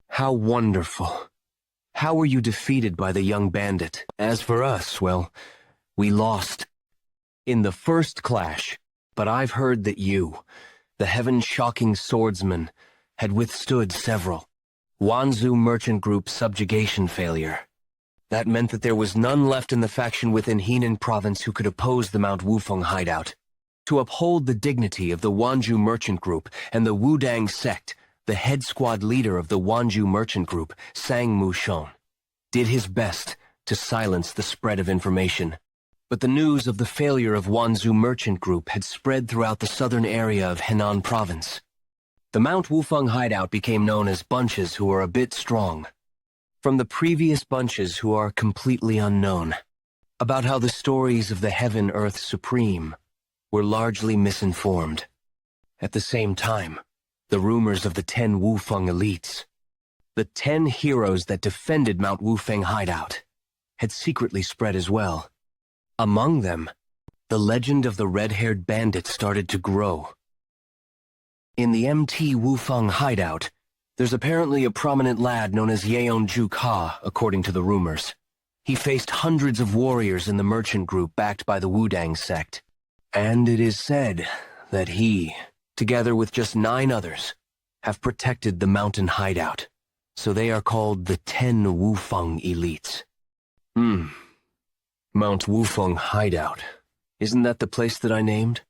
How wonderful. How were you defeated by the young bandit? As for us, well, we lost in the first clash, but I've heard that you, the heaven-shocking swordsman, had withstood several Wanzhou merchant group subjugation failure. That meant that there was none left in the faction within Henan province who could oppose the Mount Wufeng hideout. To uphold the dignity of the Wanzhou merchant group and the Wudang sect, the head squad leader of the Wanzhou merchant group, Sang Mushon, did his best to silence the spread of information. But the news of the failure of Wanzhou merchant group had spread throughout the southern area of Henan province. The Mount Wufeng hideout became known as bunches who are a bit strong, from the previous bunches who are completely unknown, about how the stories of the Heaven-Earth Supreme were largely misinformed. At the same time, the rumors of the 10 Wufeng elites, the 10 heroes that defended Mount Wufeng hideout, had secretly spread as well. Among them, the legend of the red-haired bandit started to grow. In the MT Wufeng hideout, there's apparently a prominent lad known as Yeon Jeokha, according to the rumors. He faced hundreds of warriors in the merchant group backed by the Wudang sect. And it is said that he, together with just 9 others, have protected the mountain hideout. So they are called the 10 Wufeng elites. Mount Wufeng hideout. Isn't that the place that I named?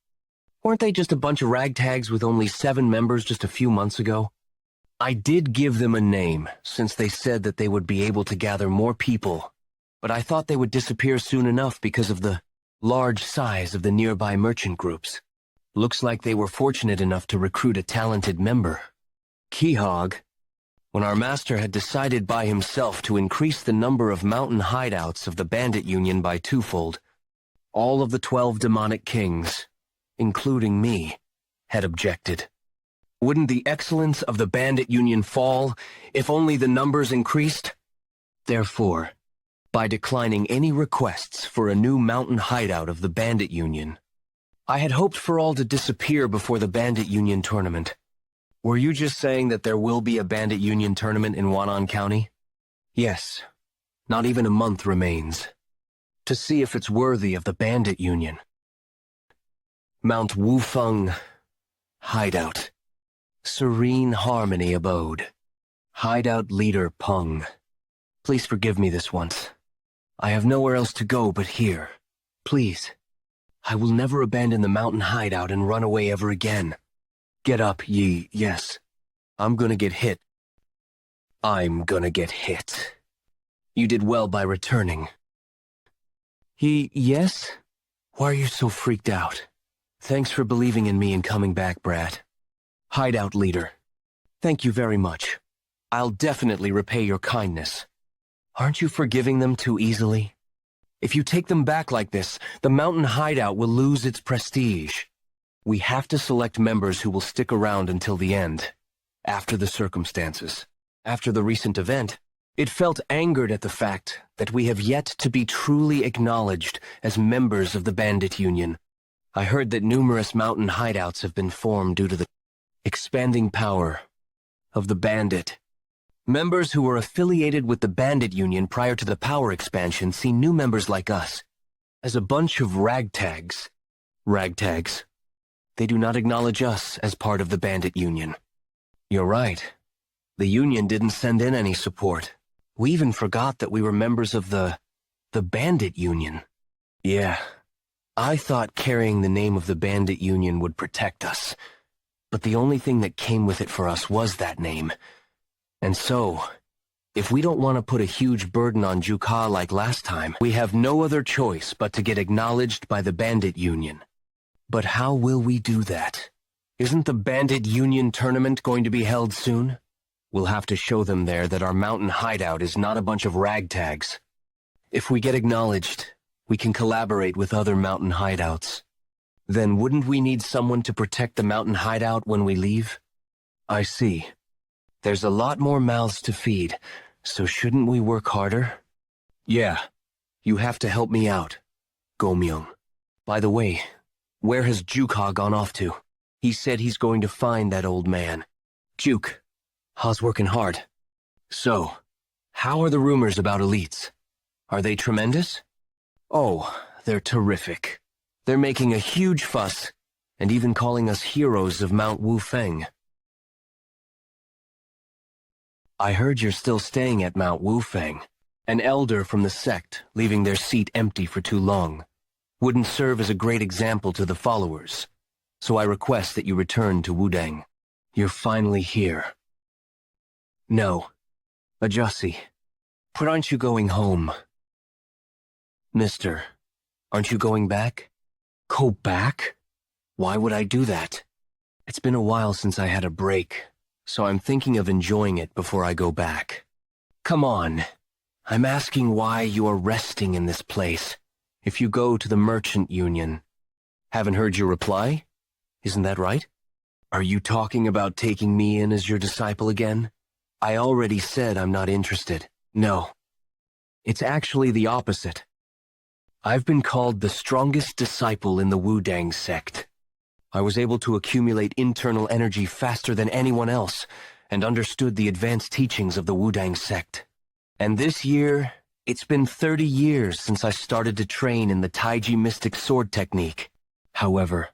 Weren't they just a bunch of ragtags with only 7 members just a few months ago? I did give them a name, since they said that they would be able to gather more people, but I thought they would disappear soon enough because of the large size of the nearby merchant groups. Looks like they were fortunate enough to recruit a talented member, Quixote. When our master had decided by himself to increase the number of mountain hideouts of the bandit union by 2-fold, all of the 12 demonic kings, including me, had objected. Wouldn't the excellence of the bandit union fall if only the numbers increased? Therefore, by declining any requests for a new mountain hideout of the bandit union, I had hoped for all to disappear before the bandit union tournament. Were you just saying that there will be a bandit union tournament in Wanan County? Yes. Not even a month remains. To see if it's worthy of the bandit union. Mount Wufeng hideout. Serene harmony abode. Hideout leader Peng. Please forgive me this once. I have nowhere else to go but here. Please. I will never abandon the mountain hideout and run away ever again. Get up, Yi, yes. I'm gonna get hit. I'm gonna get hit. You did well by returning. Yi, yes? Why are you so freaked out? Thanks for believing in me and coming back, Brat. Hideout leader. Thank you very much. I'll definitely repay your kindness. Aren't you forgiving them too easily? If you take them back like this, the mountain hideout will lose its prestige. We have to select members who will stick around until the end, after the circumstances. After the recent event, it felt angered at the fact that we have yet to be truly acknowledged as members of the Bandit Union. I heard that numerous mountain hideouts have been formed due to the expanding power of the Bandit. Members who were affiliated with the Bandit Union prior to the power expansion see new members like us as a bunch of ragtags. Ragtags. They do not acknowledge us as part of the Bandit Union. You're right. The Union didn't send in any support. We even forgot that we were members of the Bandit Union. Yeah, I thought carrying the name of the Bandit Union would protect us. But the only thing that came with it for us was that name. And so, if we don't want to put a huge burden on Jeokha like last time, we have no other choice but to get acknowledged by the Bandit Union. But how will we do that? Isn't the Bandit Union tournament going to be held soon? We'll have to show them there that our mountain hideout is not a bunch of ragtags. If we get acknowledged, we can collaborate with other mountain hideouts. Then wouldn't we need someone to protect the mountain hideout when we leave? I see. There's a lot more mouths to feed, so shouldn't we work harder? Yeah, you have to help me out, Go-myung. By the way, where has Jeokha gone off to? He said he's going to find that old man. Jeok, Ha's working hard. So, how are the rumors about elites? Are they tremendous? Oh, they're terrific. They're making a huge fuss, and even calling us heroes of Mount Wufeng. I heard you're still staying at Mount Wufeng. An elder from the sect, leaving their seat empty for too long, wouldn't serve as a great example to the followers, so I request that you return to Wudang. You're finally here. No, Ajasi, but aren't you going home? Mister, aren't you going back? Go back? Why would I do that? It's been a while since I had a break, so I'm thinking of enjoying it before I go back. Come on. I'm asking why you are resting in this place, if you go to the Merchant Union. Haven't heard your reply? Isn't that right? Are you talking about taking me in as your disciple again? I already said I'm not interested. No. It's actually the opposite. I've been called the strongest disciple in the Wudang sect. I was able to accumulate internal energy faster than anyone else, and understood the advanced teachings of the Wudang sect. And this year, it's been 30 years since I started to train in the Taiji mystic sword technique. However,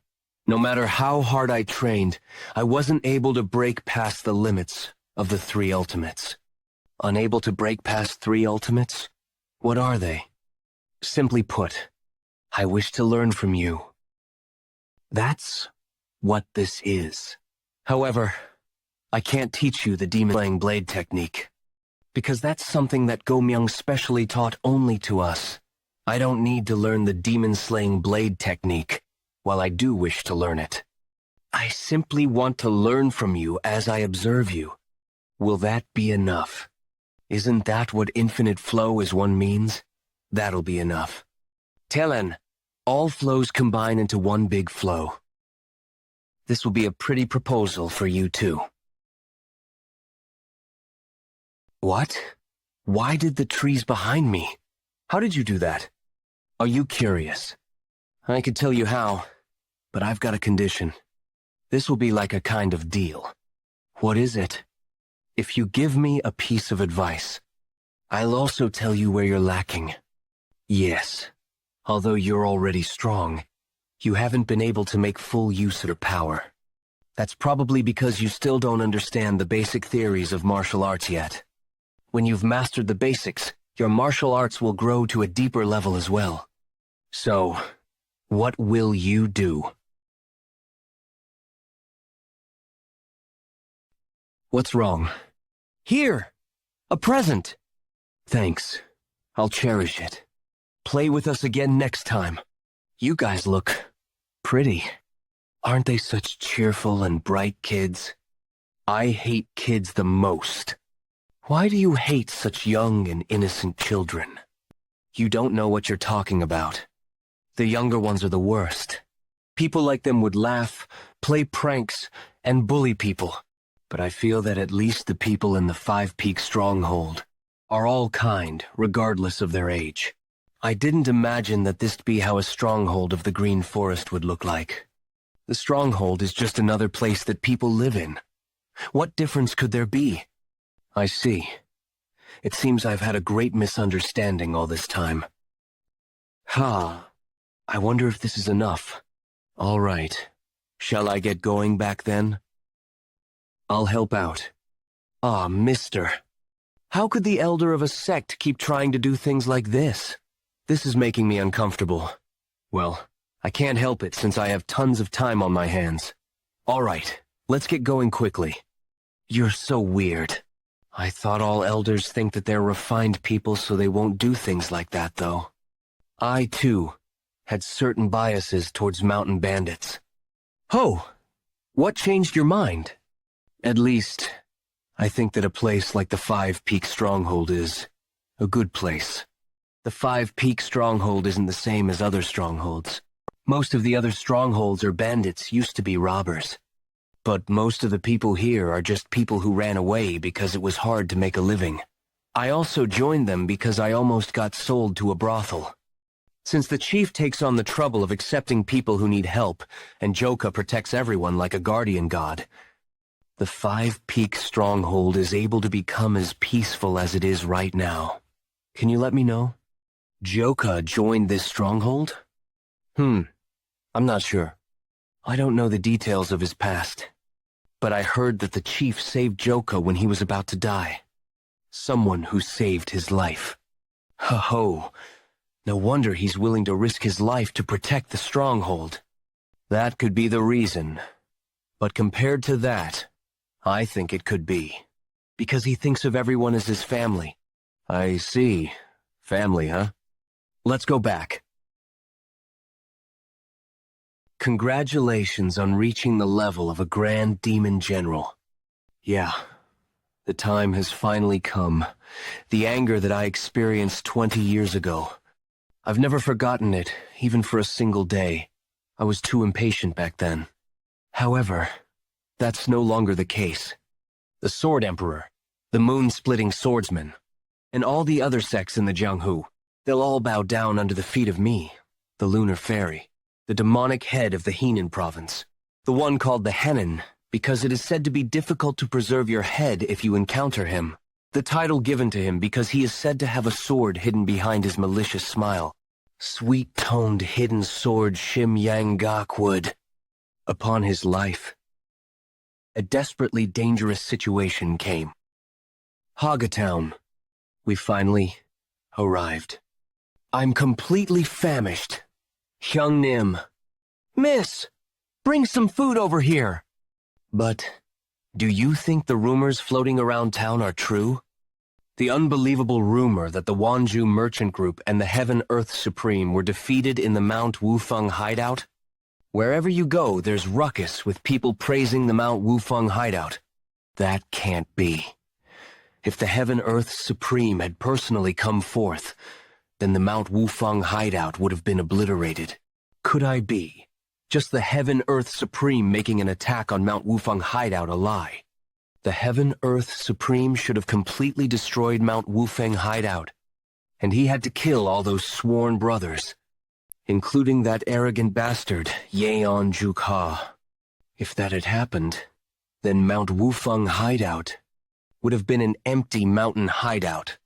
no matter how hard I trained, I wasn't able to break past the limits of the three ultimates. Unable to break past three ultimates? What are they? Simply put, I wish to learn from you. That's what this is. However, I can't teach you the demon-slaying blade technique, because that's something that Go-myung specially taught only to us. I don't need to learn the demon-slaying blade technique, while I do wish to learn it. I simply want to learn from you as I observe you. Will that be enough? Isn't that what infinite flow as one means? That'll be enough. Tellen, all flows combine into one big flow. This will be a pretty proposal for you too. What? Why did the trees behind me? How did you do that? Are you curious? I could tell you how, but I've got a condition. This will be like a kind of deal. What is it? If you give me a piece of advice, I'll also tell you where you're lacking. Yes, although you're already strong, you haven't been able to make full use of your power. That's probably because you still don't understand the basic theories of martial arts yet. When you've mastered the basics, your martial arts will grow to a deeper level as well. So, what will you do? What's wrong? Here! A present! Thanks. I'll cherish it. Play with us again next time. You guys look pretty. Aren't they such cheerful and bright kids? I hate kids the most. Why do you hate such young and innocent children? You don't know what you're talking about. The younger ones are the worst. People like them would laugh, play pranks, and bully people. But I feel that at least the people in the Five Peak Stronghold are all kind, regardless of their age. I didn't imagine that this'd be how a stronghold of the Green Forest would look like. The stronghold is just another place that people live in. What difference could there be? I see. It seems I've had a great misunderstanding all this time. I wonder if this is enough. All right. Shall I get going back then? I'll help out. Ah, mister. How could the elder of a sect keep trying to do things like this? This is making me uncomfortable. Well, I can't help it since I have tons of time on my hands. All right, let's get going quickly. You're so weird. I thought all elders think that they're refined people so they won't do things like that, though. I, too, had certain biases towards mountain bandits. Oh, what changed your mind? At least, I think that a place like the Five Peak Stronghold is a good place. The Five Peak Stronghold isn't the same as other strongholds. Most of the other strongholds or bandits used to be robbers. But most of the people here are just people who ran away because it was hard to make a living. I also joined them because I almost got sold to a brothel. Since the chief takes on the trouble of accepting people who need help, and Jeokha protects everyone like a guardian god, the Five Peak Stronghold is able to become as peaceful as it is right now. Can you let me know? Jeokha joined this stronghold? I'm not sure. I don't know the details of his past. But I heard that the chief saved Jeokha when he was about to die. Someone who saved his life. Ho-ho. No wonder he's willing to risk his life to protect the stronghold. That could be the reason. But compared to that, I think it could be. Because he thinks of everyone as his family. I see. Family, huh? Let's go back. Congratulations on reaching the level of a Grand Demon General. Yeah, the time has finally come. The anger that I experienced 20 years ago. I've never forgotten it, even for a single day. I was too impatient back then. However, that's no longer the case. The Sword Emperor, the moon-splitting swordsman, and all the other sects in the Jianghu, they'll all bow down under the feet of me, the Lunar Fairy, the demonic head of the Henan province, the one called the Henan, because it is said to be difficult to preserve your head if you encounter him. The title given to him because he is said to have a sword hidden behind his malicious smile. Sweet-toned hidden sword Shim Yang Gakwood. Upon his life, a desperately dangerous situation came. Hagatown. We finally arrived. I'm completely famished. Hyungnim. Miss, bring some food over here. But do you think the rumors floating around town are true? The unbelievable rumor that the Wanju Merchant Group and the Heaven-Earth Supreme were defeated in the Mount Wufeng hideout? Wherever you go, there's ruckus with people praising the Mount Wufeng hideout. That can't be. If the Heaven-Earth Supreme had personally come forth, then the Mount Wufeng hideout would have been obliterated. Could I be just the Heaven-Earth Supreme making an attack on Mount Wufeng hideout a lie? The Heaven-Earth Supreme should have completely destroyed Mount Wufeng hideout, and he had to kill all those sworn brothers, including that arrogant bastard, Yeon Jeokha. If that had happened, then Mount Wufeng hideout would have been an empty mountain hideout,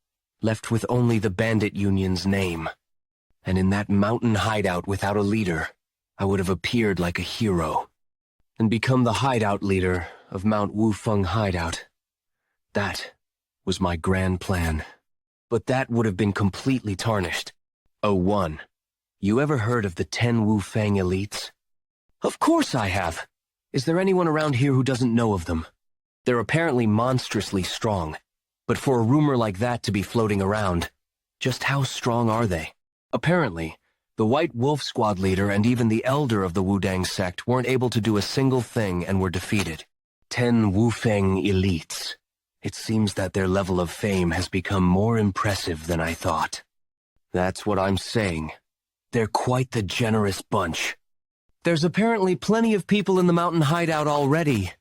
left with only the bandit union's name. And in that mountain hideout without a leader, I would have appeared like a hero, and become the hideout leader of Mount Wufeng hideout. That was my grand plan. But that would have been completely tarnished. Oh, one. You ever heard of the 10 Wufeng elites? Of course I have. Is there anyone around here who doesn't know of them? They're apparently monstrously strong. But for a rumor like that to be floating around, just how strong are they? Apparently, the White Wolf Squad leader and even the elder of the Wudang sect weren't able to do a single thing and were defeated. 10 Wufeng elites. It seems that their level of fame has become more impressive than I thought. That's what I'm saying. They're quite the generous bunch. There's apparently plenty of people in the mountain hideout already,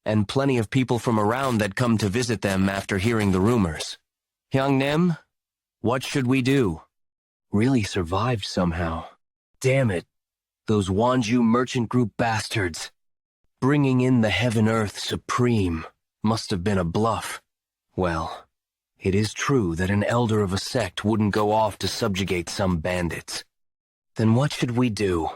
and plenty of people from around that come to visit them after hearing the rumors. Hyungnim, what should we do? Really survived somehow. Damn it, those Wanju Merchant Group bastards. Bringing in the Heaven-Earth Supreme must have been a bluff. Well, it is true that an elder of a sect wouldn't go off to subjugate some bandits. Then what should we do?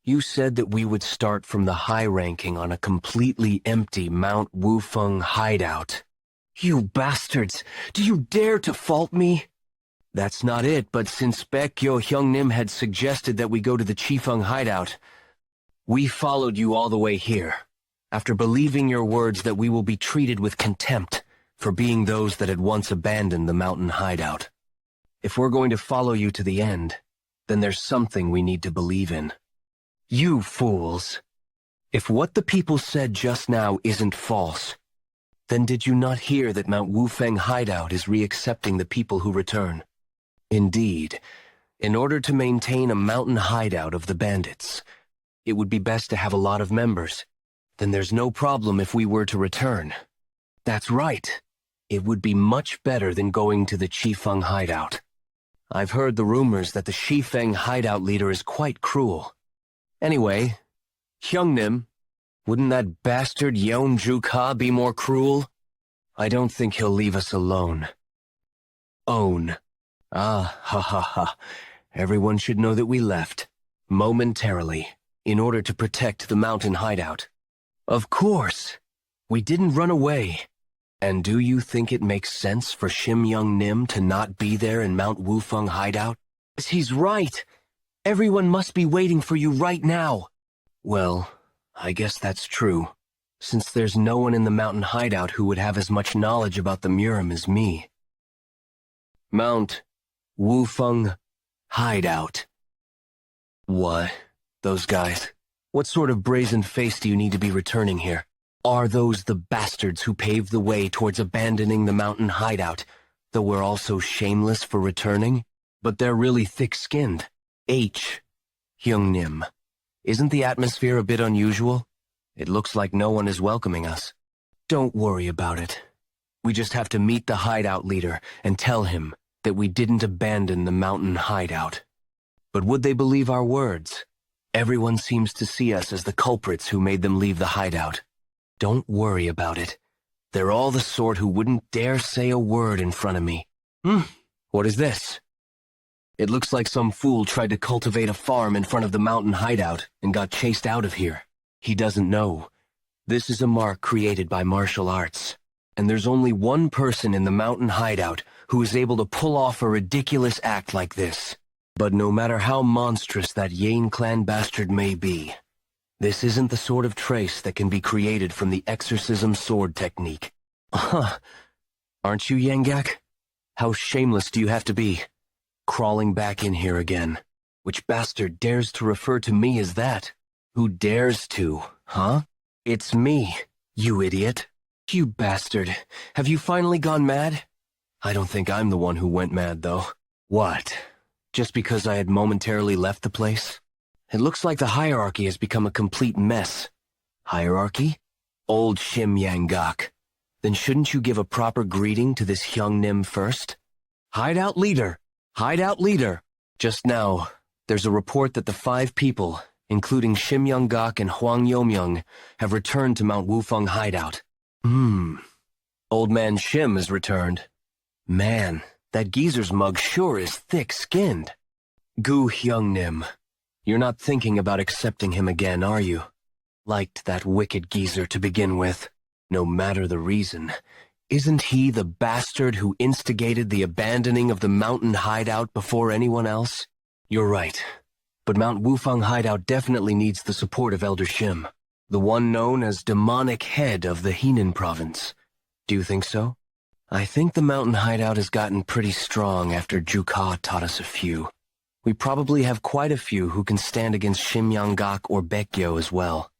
You said that we would start from the high ranking on a completely empty Mount Wufeng hideout. You bastards! Do you dare to fault me? That's not it, but since Baekgyo Hyungnim had suggested that we go to the Chifeng hideout, we followed you all the way here, after believing your words that we will be treated with contempt for being those that had once abandoned the mountain hideout. If we're going to follow you to the end, then there's something we need to believe in. You fools! If what the people said just now isn't false, then did you not hear that Mount Wufeng hideout is re-accepting the people who return? Indeed, in order to maintain a mountain hideout of the bandits, it would be best to have a lot of members. Then there's no problem if we were to return. That's right. It would be much better than going to the Chifeng hideout. I've heard the rumors that the Chifeng hideout leader is quite cruel. Anyway, Hyungnim, wouldn't that bastard Yeon Jeokha be more cruel? I don't think he'll leave us alone. Own. Ah, ha ha ha. Everyone should know that we left, momentarily, in order to protect the mountain hideout. Of course! We didn't run away. And do you think it makes sense for Shim Young Nim to not be there in Mount Wufeng hideout? He's right! Everyone must be waiting for you right now. Well, I guess that's true, since there's no one in the mountain hideout who would have as much knowledge about the Murim as me. Mount Wufeng hideout. What? Those guys? What sort of brazen face do you need to be returning here? Are those the bastards who paved the way towards abandoning the mountain hideout, though we're also shameless for returning? But they're really thick-skinned. Hyungnim. Isn't the atmosphere a bit unusual? It looks like no one is welcoming us. Don't worry about it. We just have to meet the hideout leader and tell him that we didn't abandon the mountain hideout. But would they believe our words? Everyone seems to see us as the culprits who made them leave the hideout. Don't worry about it. They're all the sort who wouldn't dare say a word in front of me. What is this? It looks like some fool tried to cultivate a farm in front of the mountain hideout and got chased out of here. He doesn't know. This is a mark created by martial arts, and there's only one person in the mountain hideout who is able to pull off a ridiculous act like this. But no matter how monstrous that Yeon clan bastard may be, this isn't the sort of trace that can be created from the exorcism sword technique. Aren't you, Yangak? How shameless do you have to be? Crawling back in here again. Which bastard dares to refer to me as that? Who dares to, huh? It's me, you idiot. You bastard. Have you finally gone mad? I don't think I'm the one who went mad, though. What? Just because I had momentarily left the place? It looks like the hierarchy has become a complete mess. Hierarchy? Old Shim Yangak. Then shouldn't you give a proper greeting to this Hyungnim first? Hideout leader! Hideout leader! Just now, there's a report that the 5 people, including Shim Young-gak and Hwang Yomyoung, have returned to Mount Wufeng hideout. Old man Shim has returned. Man, that geezer's mug sure is thick-skinned. Gu Hyungnim, you're not thinking about accepting him again, are you? Liked that wicked geezer to begin with. No matter the reason, isn't he the bastard who instigated the abandoning of the mountain hideout before anyone else? You're right, but Mount Wufeng hideout definitely needs the support of Elder Shim, the one known as demonic head of the Henan province. Do you think so? I think the mountain hideout has gotten pretty strong after Jeokha taught us a few. We probably have quite a few who can stand against Shim Young-gak or Baekgyo as well.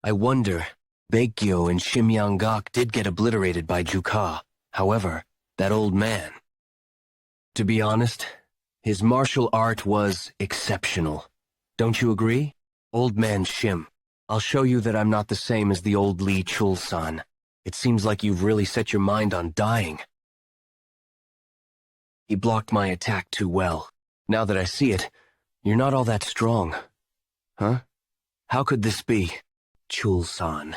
I wonder, Baekgyo and Shim Young-gak did get obliterated by Jeokha. However, that old man. To be honest, his martial art was exceptional. Don't you agree? Old man Shim, I'll show you that I'm not the same as the old Lee Chul-san. It seems like you've really set your mind on dying. He blocked my attack too well. Now that I see it, you're not all that strong. Huh? How could this be? Chul-san.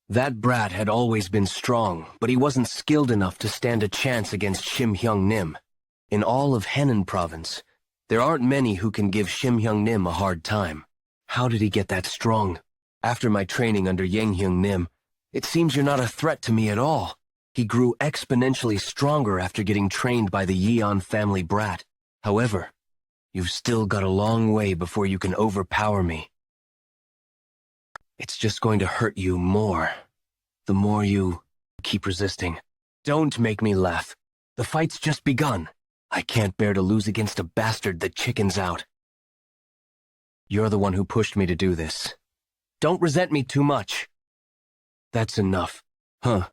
That brat had always been strong, but he wasn't skilled enough to stand a chance against Shim Hyung-nim. In all of Henan province, there aren't many who can give Shim Hyung-nim a hard time. How did he get that strong? After my training under Yeonhyung Nim, it seems you're not a threat to me at all. He grew exponentially stronger after getting trained by the Yeon family brat. However, you've still got a long way before you can overpower me. It's just going to hurt you more, the more you keep resisting. Don't make me laugh. The fight's just begun. I can't bear to lose against a bastard that chickens out. You're the one who pushed me to do this. Don't resent me too much. That's enough. Huh.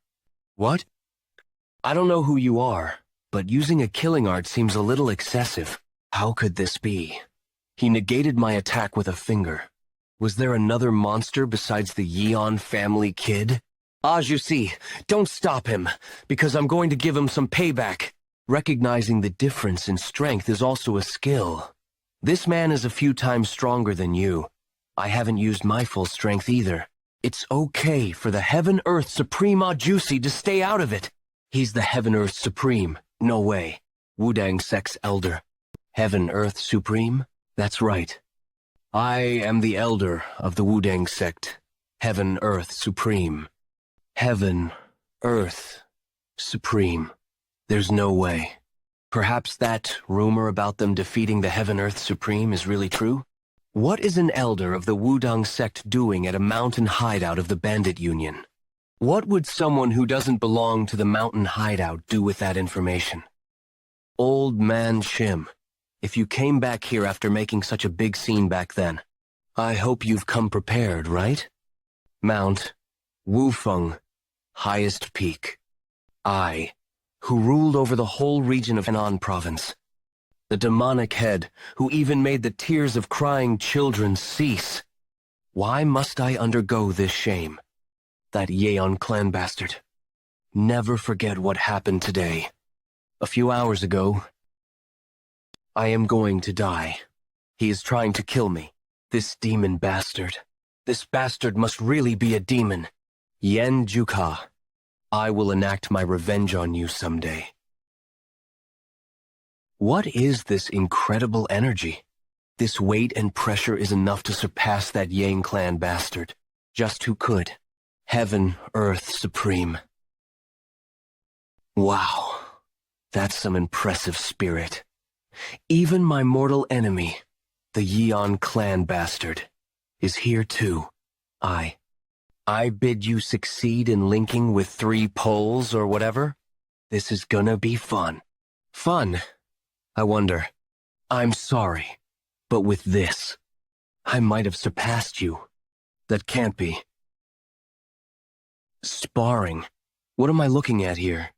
What? I don't know who you are, but using a killing art seems a little excessive. How could this be? He negated my attack with a finger. Was there another monster besides the Yeon family kid? You see, don't stop him, because I'm going to give him some payback. Recognizing the difference in strength is also a skill. This man is a few times stronger than you. I haven't used my full strength either. It's okay for the Heaven-Earth Supreme Juicy to stay out of it. He's the Heaven-Earth Supreme. No way. Wudang Sect's elder. Heaven-Earth Supreme? That's right. I am the elder of the Wudang Sect. Heaven-Earth Supreme. Heaven-Earth Supreme. There's no way. Perhaps that rumor about them defeating the Heaven-Earth Supreme is really true? What is an elder of the Wudang Sect doing at a mountain hideout of the Bandit Union? What would someone who doesn't belong to the mountain hideout do with that information? Old Man Shim, if you came back here after making such a big scene back then, I hope you've come prepared, right? Mount Wufeng, highest peak. I, who ruled over the whole region of Henan province. The demonic head, who even made the tears of crying children cease. Why must I undergo this shame? That Yeon clan bastard. Never forget what happened today. A few hours ago, I am going to die. He is trying to kill me. This demon bastard. This bastard must really be a demon. Yeon Jeokha. I will enact my revenge on you someday. What is this incredible energy? This weight and pressure is enough to surpass that Yang clan bastard. Just who could? Heaven, Earth Supreme. Wow, that's some impressive spirit. Even my mortal enemy, the Yeon clan bastard, is here too. I bid you succeed in linking with 3 poles or whatever? This is gonna be fun. Fun? I wonder. I'm sorry, but with this, I might have surpassed you. That can't be. Sparring. What am I looking at here?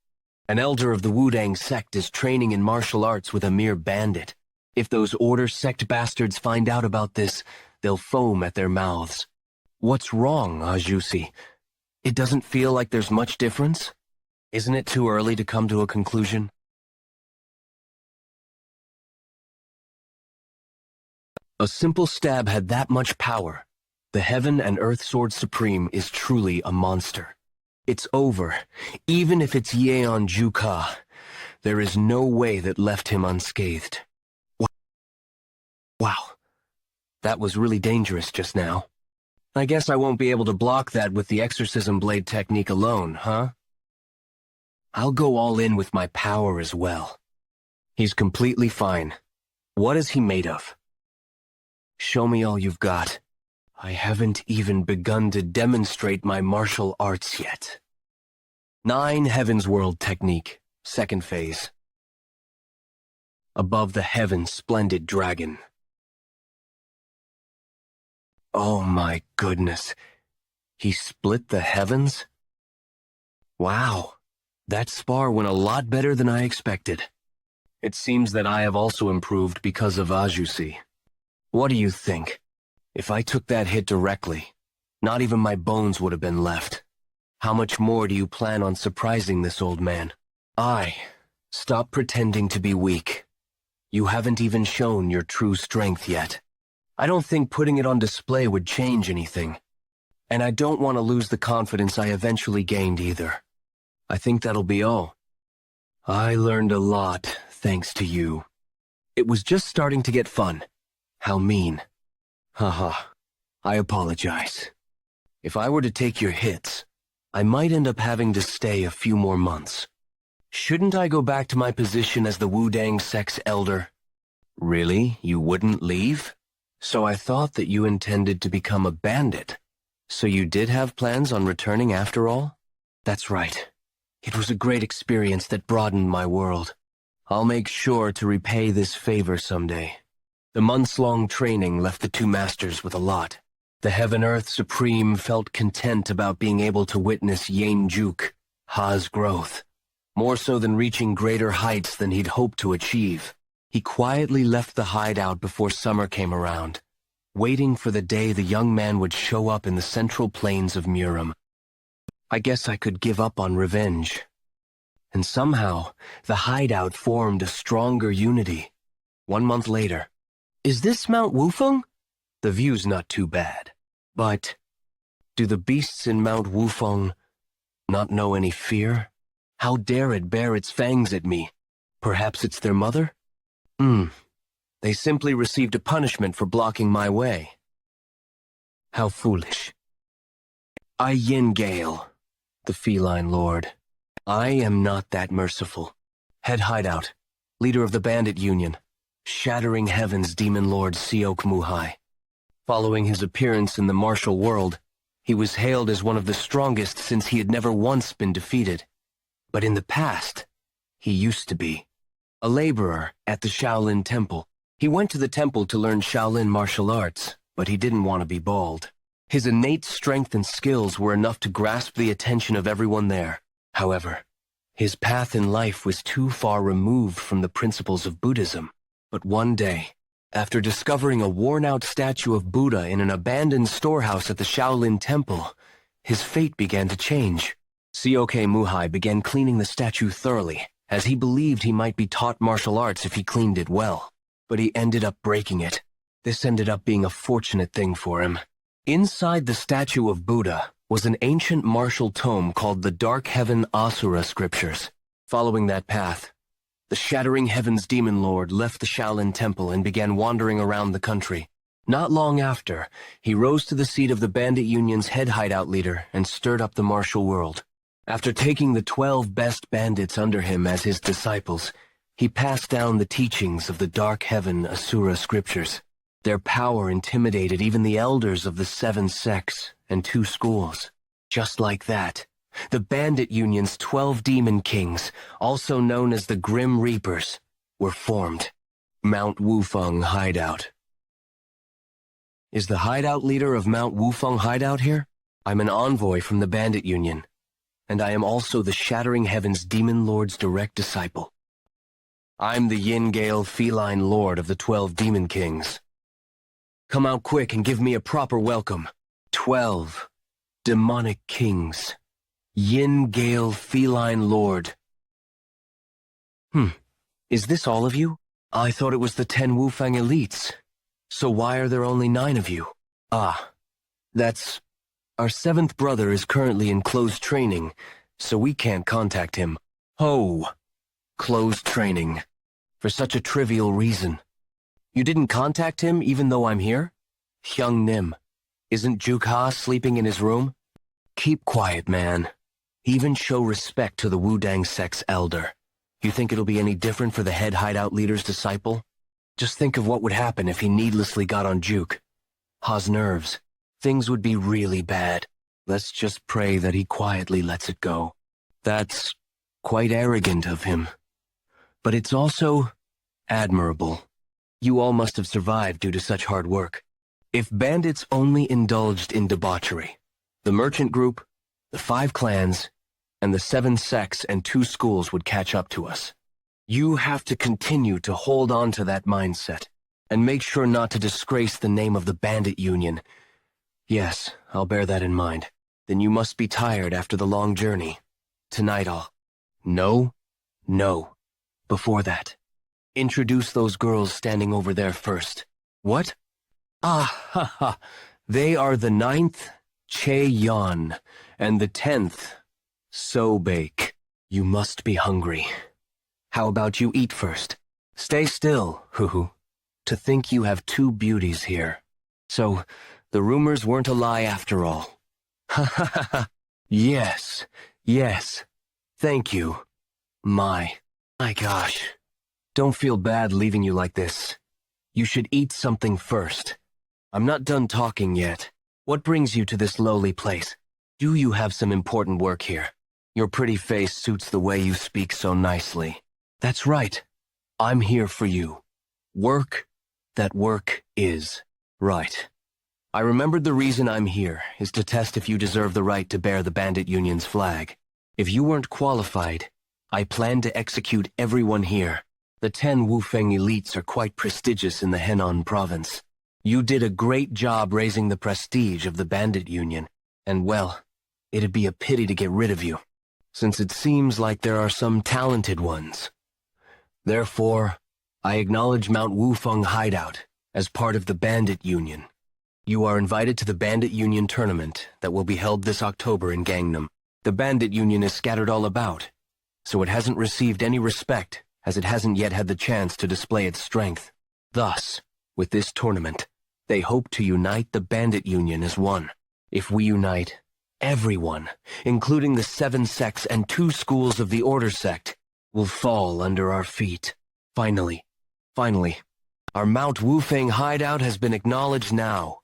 An elder of the Wudang sect is training in martial arts with a mere bandit. If those Order sect bastards find out about this, they'll foam at their mouths. What's wrong, Ajusi? It doesn't feel like there's much difference? Isn't it too early to come to a conclusion? A simple stab had that much power. The Heaven and Earth Sword Supreme is truly a monster. It's over. Even if it's Yeon Jeokha, there is no way that left him unscathed. Wow. That was really dangerous just now. I guess I won't be able to block that with the exorcism blade technique alone, huh? I'll go all in with my power as well. He's completely fine. What is he made of? Show me all you've got. I haven't even begun to demonstrate my martial arts yet. 9 Heaven's World technique, 2nd phase. Above the heavens, splendid dragon. Oh my goodness. He split the heavens? Wow. That spar went a lot better than I expected. It seems that I have also improved because of Ajusi. What do you think? If I took that hit directly, not even my bones would have been left. How much more do you plan on surprising this old man? Stop pretending to be weak. You haven't even shown your true strength yet. I don't think putting it on display would change anything. And I don't want to lose the confidence I eventually gained either. I think that'll be all. I learned a lot thanks to you. It was just starting to get fun. How mean. Haha. I apologize. If I were to take your hits, I might end up having to stay a few more months. Shouldn't I go back to my position as the Wudang sect's elder? Really? You wouldn't leave? So I thought that you intended to become a bandit. So you did have plans on returning after all? That's right. It was a great experience that broadened my world. I'll make sure to repay this favor someday. The months-long training left the two masters with a lot. The Heaven-Earth Supreme felt content about being able to witness Yeon Jeokha's growth, more so than reaching greater heights than he'd hoped to achieve. He quietly left the hideout before summer came around, waiting for the day the young man would show up in the central plains of Murim. I guess I could give up on revenge. And somehow, the hideout formed a stronger unity. 1 month later. Is this Mount Wufeng? The view's not too bad. But, do the beasts in Mount Wufeng not know any fear? How dare it bare its fangs at me? Perhaps it's their mother? They simply received a punishment for blocking my way. How foolish. I Yin Gale, the feline lord. I am not that merciful. Head hideout, leader of the bandit union, shattering heaven's demon lord Seok Muhai. Following his appearance in the martial world, he was hailed as one of the strongest since he had never once been defeated. But in the past, he used to be. A laborer at the Shaolin Temple. He went to the temple to learn Shaolin martial arts, but he didn't want to be bald. His innate strength and skills were enough to grasp the attention of everyone there. However, his path in life was too far removed from the principles of Buddhism. But one day, after discovering a worn-out statue of Buddha in an abandoned storehouse at the Shaolin Temple, his fate began to change. Seok Muhai began cleaning the statue thoroughly, as he believed he might be taught martial arts if he cleaned it well. But he ended up breaking it. This ended up being a fortunate thing for him. Inside the statue of Buddha was an ancient martial tome called the Dark Heaven Asura Scriptures. Following that path, the Shattering Heavens Demon Lord left the Shaolin Temple and began wandering around the country. Not long after, he rose to the seat of the Bandit Union's head hideout leader and stirred up the martial world. After taking the 12 best bandits under him as his disciples, he passed down the teachings of the Dark Heaven Asura Scriptures. Their power intimidated even the elders of the 7 sects and 2 schools. Just like that, the Bandit Union's 12 Demon Kings, also known as the Grim Reapers, were formed. Mount Wufeng Hideout. Is the hideout leader of Mount Wufeng Hideout here? I'm an envoy from the Bandit Union, and I am also the Shattering Heavens Demon Lord's direct disciple. I'm the Yin Gale Feline Lord of the 12 Demon Kings. Come out quick and give me a proper welcome. 12 demonic kings. Yin Gale Feline Lord. Is this all of you? I thought it was the 10 Wufeng elites. So why are there only 9 of you? That's... Our 7th brother is currently in closed training, so we can't contact him. Closed training. For such a trivial reason. You didn't contact him even though I'm here? Hyung Nim. Isn't Jeokha sleeping in his room? Keep quiet, man. Even show respect to the Wudang sect's elder. You think it'll be any different for the head hideout leader's disciple? Just think of what would happen if he needlessly got on Jeokha's nerves. Things would be really bad. Let's just pray that he quietly lets it go. That's quite arrogant of him. But it's also admirable. You all must have survived due to such hard work. If bandits only indulged in debauchery, the merchant group, the 5 clans, and the 7 sects and 2 schools would catch up to us. You have to continue to hold on to that mindset, and make sure not to disgrace the name of the Bandit Union. Yes, I'll bear that in mind. Then you must be tired after the long journey. Tonight I'll... No. Before that, introduce those girls standing over there first. What? They are the 9th, Cheon, and the 10th, Sobake. You must be hungry. How about you eat first? Stay still, hoo-hoo. To think you have 2 beauties here. So, The rumors weren't a lie after all. Ha ha ha ha. Yes, yes. Thank you. My gosh. Don't feel bad leaving you like this. You should eat something first. I'm not done talking yet. What brings you to this lowly place? Do you have some important work here? Your pretty face suits the way you speak so nicely. That's right. I'm here for you. Work, that work is. Right. I remembered the reason I'm here is to test if you deserve the right to bear the Bandit Union's flag. If you weren't qualified, I plan to execute everyone here. The 10 Wufeng elites are quite prestigious in the Henan province. You did a great job raising the prestige of the Bandit Union, and well, it'd be a pity to get rid of you, since it seems like there are some talented ones. Therefore, I acknowledge Mount Wufeng Hideout as part of the Bandit Union. You are invited to the Bandit Union tournament that will be held this October in Gangnam. The Bandit Union is scattered all about, so it hasn't received any respect as it hasn't yet had the chance to display its strength. Thus, with this tournament, they hope to unite the Bandit Union as one. If we unite, everyone, including the 7 sects and 2 schools of the Order sect, will fall under our feet. Finally, our Mount Wufeng hideout has been acknowledged now.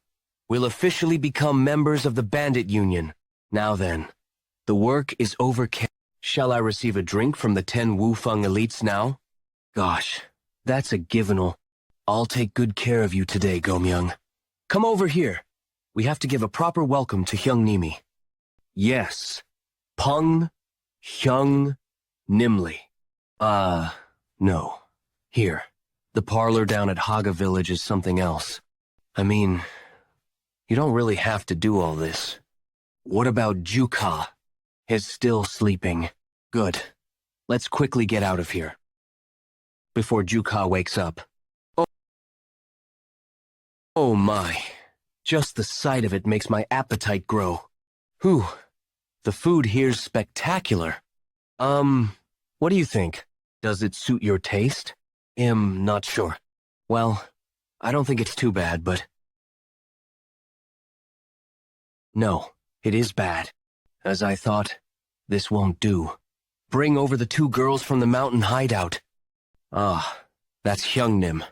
We'll officially become members of the Bandit Union. Now then, the work is over. Shall I receive a drink from the 10 Wufeng elites now? Gosh, that's a given. I'll take good care of you today, Gomyoung. Come over here. We have to give a proper welcome to Hyung Nimi. Yes, Pung Hyung Nimli. No. Here, the parlor down at Haga Village is something else. I mean, you don't really have to do all this. What about Jeokha? He's still sleeping. Good. Let's quickly get out of here before Jeokha wakes up. Oh my. Just the sight of it makes my appetite grow. Whew. The food here's spectacular. What do you think? Does it suit your taste? Not sure. Well, I don't think it's too bad, but... No, it is bad. As I thought, this won't do. Bring over the 2 girls from the mountain hideout. Ah, that's Hyungnim.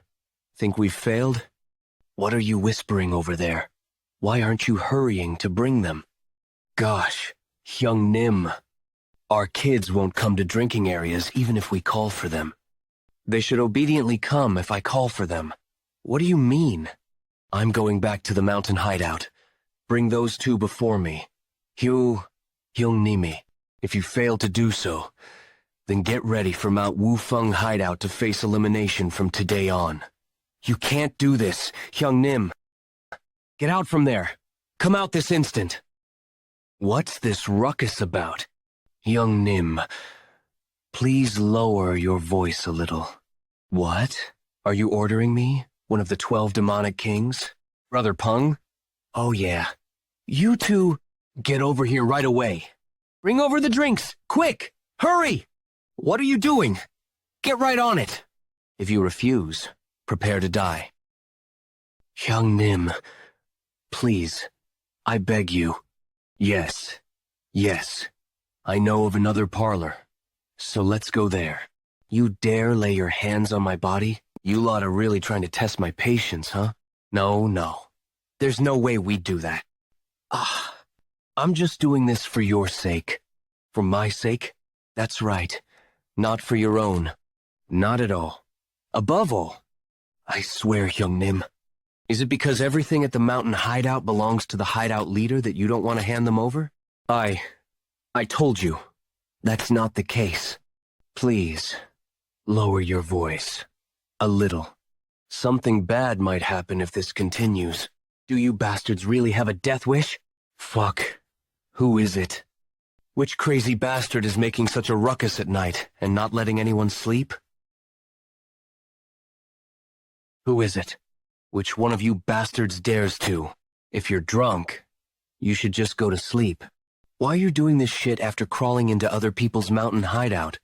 Think we've failed? What are you whispering over there? Why aren't you hurrying to bring them? Gosh, Hyungnim. Our kids won't come to drinking areas even if we call for them. They should obediently come if I call for them. What do you mean? I'm going back to the mountain hideout. Bring those 2 before me. Hyungnimi. If you fail to do so, then get ready for Mount Wufeng hideout to face elimination from today on. You can't do this, Hyungnim. Get out from there. Come out this instant. What's this ruckus about? Hyungnim, please lower your voice a little. What? Are you ordering me? One of the 12 demonic kings? Brother Pung? Oh yeah. You 2, get over here right away. Bring over the drinks, quick! Hurry! What are you doing? Get right on it. If you refuse, prepare to die. Hyungnim, please, I beg you. Yes, yes. I know of another parlor, so let's go there. You dare lay your hands on my body? You lot are really trying to test my patience, huh? No. There's no way we'd do that. I'm just doing this for your sake. For my sake? That's right. Not for your own. Not at all. Above all, I swear, Hyungnim. Is it because everything at the mountain hideout belongs to the hideout leader that you don't want to hand them over? I told you, that's not the case. Please, lower your voice. A little. Something bad might happen if this continues. Do you bastards really have a death wish? Fuck. Who is it? Which crazy bastard is making such a ruckus at night and not letting anyone sleep? Who is it? Which one of you bastards dares to? If you're drunk, you should just go to sleep. Why are you doing this shit after crawling into other people's mountain hideout?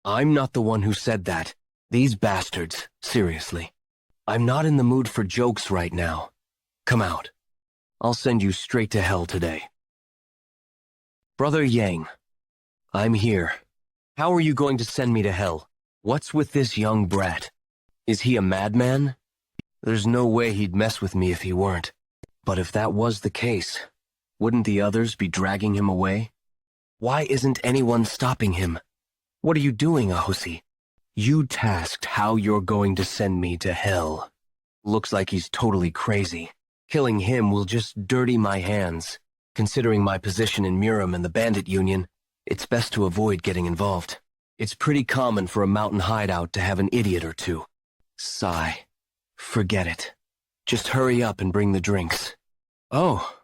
I'm not the one who said that. These bastards, seriously. I'm not in the mood for jokes right now. Come out. I'll send you straight to hell today. Brother Yang, I'm here. How are you going to send me to hell? What's with this young brat? Is he a madman? There's no way he'd mess with me if he weren't. But if that was the case, wouldn't the others be dragging him away? Why isn't anyone stopping him? What are you doing, Ahosi? You tasked how you're going to send me to hell. Looks like he's totally crazy. Killing him will just dirty my hands. Considering my position in Murim and the bandit union, it's best to avoid getting involved. It's pretty common for a mountain hideout to have an idiot or two. Sigh. Forget it. Just hurry up and bring the drinks. Oh,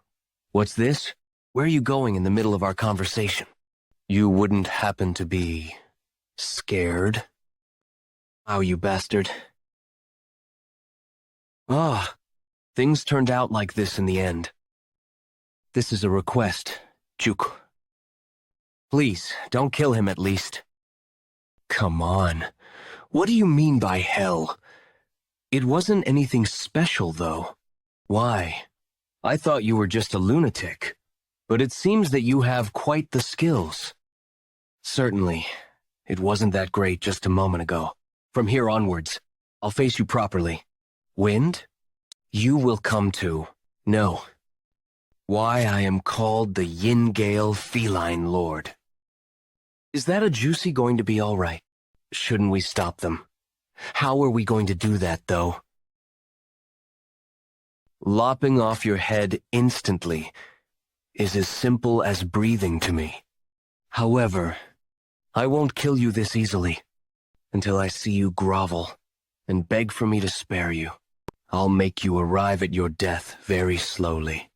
what's this? Where are you going in the middle of our conversation? You wouldn't happen to be scared? Oh, you bastard. Ah, things turned out like this in the end. This is a request, Jeokha. Please, don't kill him at least. Come on. What do you mean by hell? It wasn't anything special, though. Why? I thought you were just a lunatic. But it seems that you have quite the skills. Certainly. It wasn't that great just a moment ago. From here onwards, I'll face you properly. Wind? You will come to know why I am called the Yin-Gale Feline Lord. Is that a juicy going to be all right? Shouldn't we stop them? How are we going to do that, though? Lopping off your head instantly is as simple as breathing to me. However, I won't kill you this easily until I see you grovel and beg for me to spare you. I'll make you arrive at your death very slowly.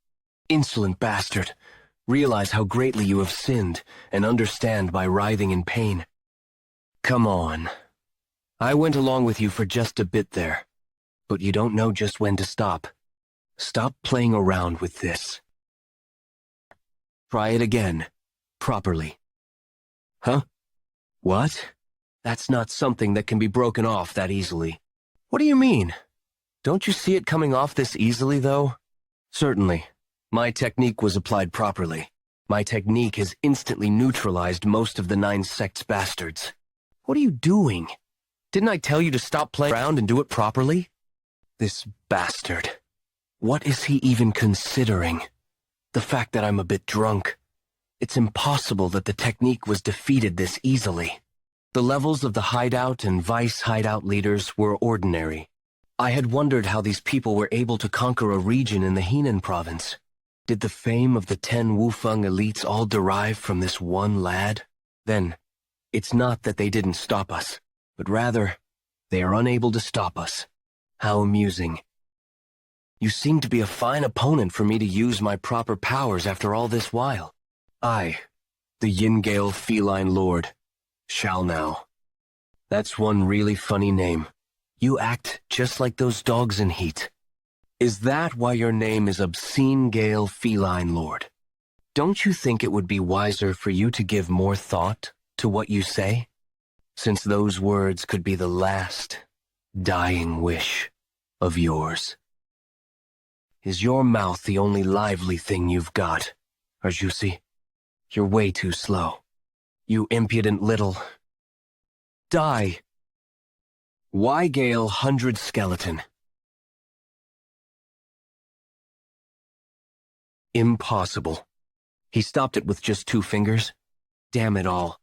Insolent bastard, realize how greatly you have sinned and understand by writhing in pain. Come on. I went along with you for just a bit there, but you don't know just when to stop. Stop playing around with this. Try it again, properly. Huh? What? That's not something that can be broken off that easily. What do you mean? Don't you see it coming off this easily, though? Certainly. My technique was applied properly. My technique has instantly neutralized most of the 9 sect's bastards. What are you doing? Didn't I tell you to stop playing around and do it properly? This bastard. What is he even considering? The fact that I'm a bit drunk. It's impossible that the technique was defeated this easily. The levels of the hideout and vice hideout leaders were ordinary. I had wondered how these people were able to conquer a region in the Henan province. Did the fame of the 10 Wufeng elites all derive from this one lad? Then, it's not that they didn't stop us, but rather, they are unable to stop us. How amusing. You seem to be a fine opponent for me to use my proper powers after all this while. I, the Yin-Gale Feline Lord, shall now. That's one really funny name. You act just like those dogs in heat. Is that why your name is Obscene Gale Feline Lord? Don't you think it would be wiser for you to give more thought to what you say? Since those words could be the last, dying wish of yours. Is your mouth the only lively thing you've got, Arjusi? You're way too slow. You impudent little... Die! Why Gale 100 Skeleton? Impossible. He stopped it with just 2 fingers. Damn it all.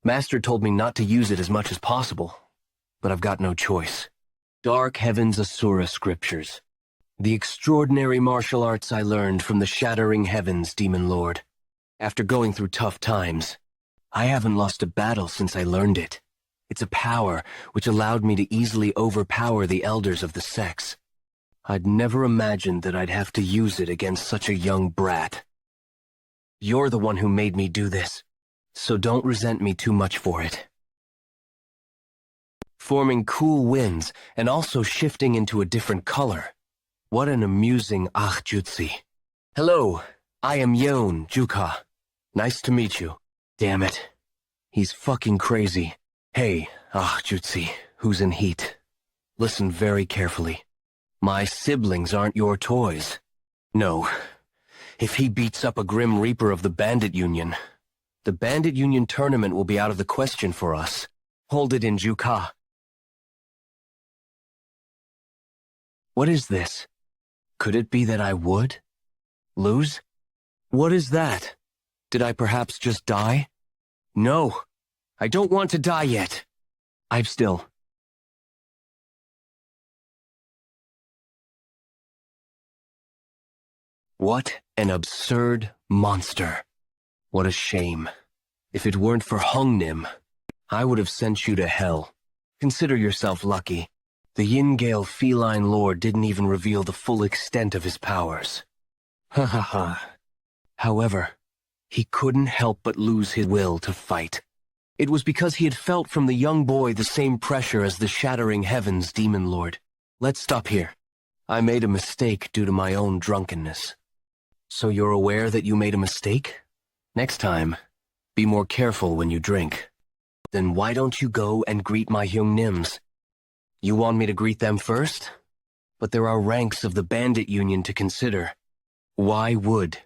Master told me not to use it as much as possible, but I've got no choice. Dark Heaven's Asura scriptures. The extraordinary martial arts I learned from the Shattering Heavens, Demon Lord. After going through tough times, I haven't lost a battle since I learned it. It's a power which allowed me to easily overpower the elders of the sects. I'd never imagined that I'd have to use it against such a young brat. You're the one who made me do this, so don't resent me too much for it. Forming cool winds and also shifting into a different color. What an amusing jutsu. Hello, I am Yeon Jeokha. Nice to meet you. Damn it. He's fucking crazy. Hey, jutsu, who's in heat? Listen very carefully. My siblings aren't your toys. No, if he beats up a Grim Reaper of the Bandit Union, the Bandit Union tournament will be out of the question for us. Hold it in Jeokha. What is this? Could it be that I would lose? What is that? Did I perhaps just die? No, I don't want to die yet. I've still... What an absurd monster. What a shame. If it weren't for Hungnim, I would have sent you to hell. Consider yourself lucky. The Yin-Gale feline lord didn't even reveal the full extent of his powers. Ha ha ha. However, he couldn't help but lose his will to fight. It was because he had felt from the young boy the same pressure as the Shattering Heavens demon lord. Let's stop here. I made a mistake due to my own drunkenness. So you're aware that you made a mistake? Next time, be more careful when you drink. Then why don't you go and greet my Hyungnims? You want me to greet them first? But there are ranks of the Bandit Union to consider. Why would?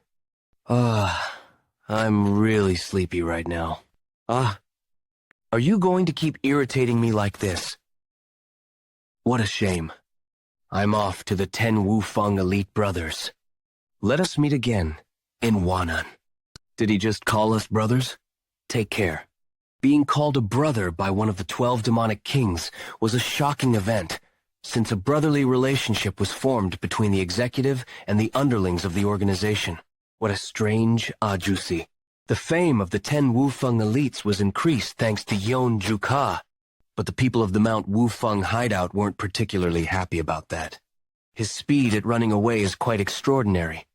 I'm really sleepy right now. Are you going to keep irritating me like this? What a shame. I'm off to the 10 Wufeng elite brothers. Let us meet again in Wanan. Did he just call us brothers? Take care. Being called a brother by one of the 12 demonic kings was a shocking event, since a brotherly relationship was formed between the executive and the underlings of the organization. What a strange ajusi. The fame of the 10 Wufeng elites was increased thanks to Yeon Jeokha, but the people of the Mount Wufeng hideout weren't particularly happy about that. His speed at running away is quite extraordinary.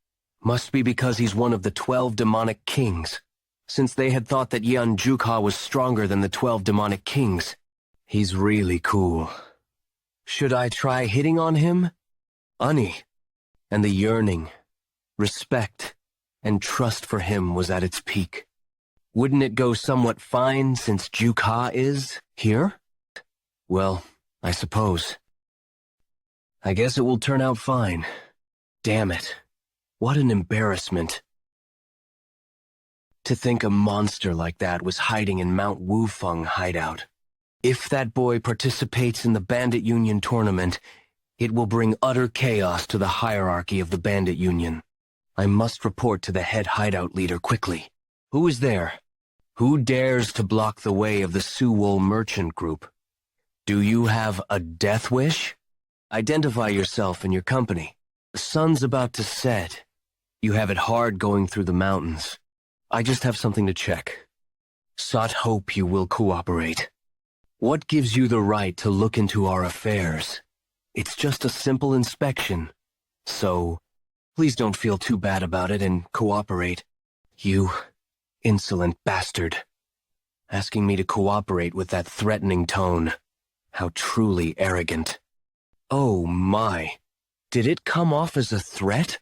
Must be because he's one of the 12 demonic kings. Since they had thought that Yeon Jeokha was stronger than the 12 demonic kings. He's really cool. Should I try hitting on him? Ani. And the yearning, respect, and trust for him was at its peak. Wouldn't it go somewhat fine since Jeokha is here? Well, I suppose. I guess it will turn out fine. Damn it. What an embarrassment. To think a monster like that was hiding in Mount Wufeng hideout. If that boy participates in the Bandit Union tournament, it will bring utter chaos to the hierarchy of the Bandit Union. I must report to the head hideout leader quickly. Who is there? Who dares to block the way of the Suwol merchant group? Do you have a death wish? Identify yourself and your company. The sun's about to set. You have it hard going through the mountains. I just have something to check. Sought hope you will cooperate. What gives you the right to look into our affairs? It's just a simple inspection. So, please don't feel too bad about it and cooperate. You insolent bastard. Asking me to cooperate with that threatening tone. How truly arrogant. Oh my. Did it come off as a threat?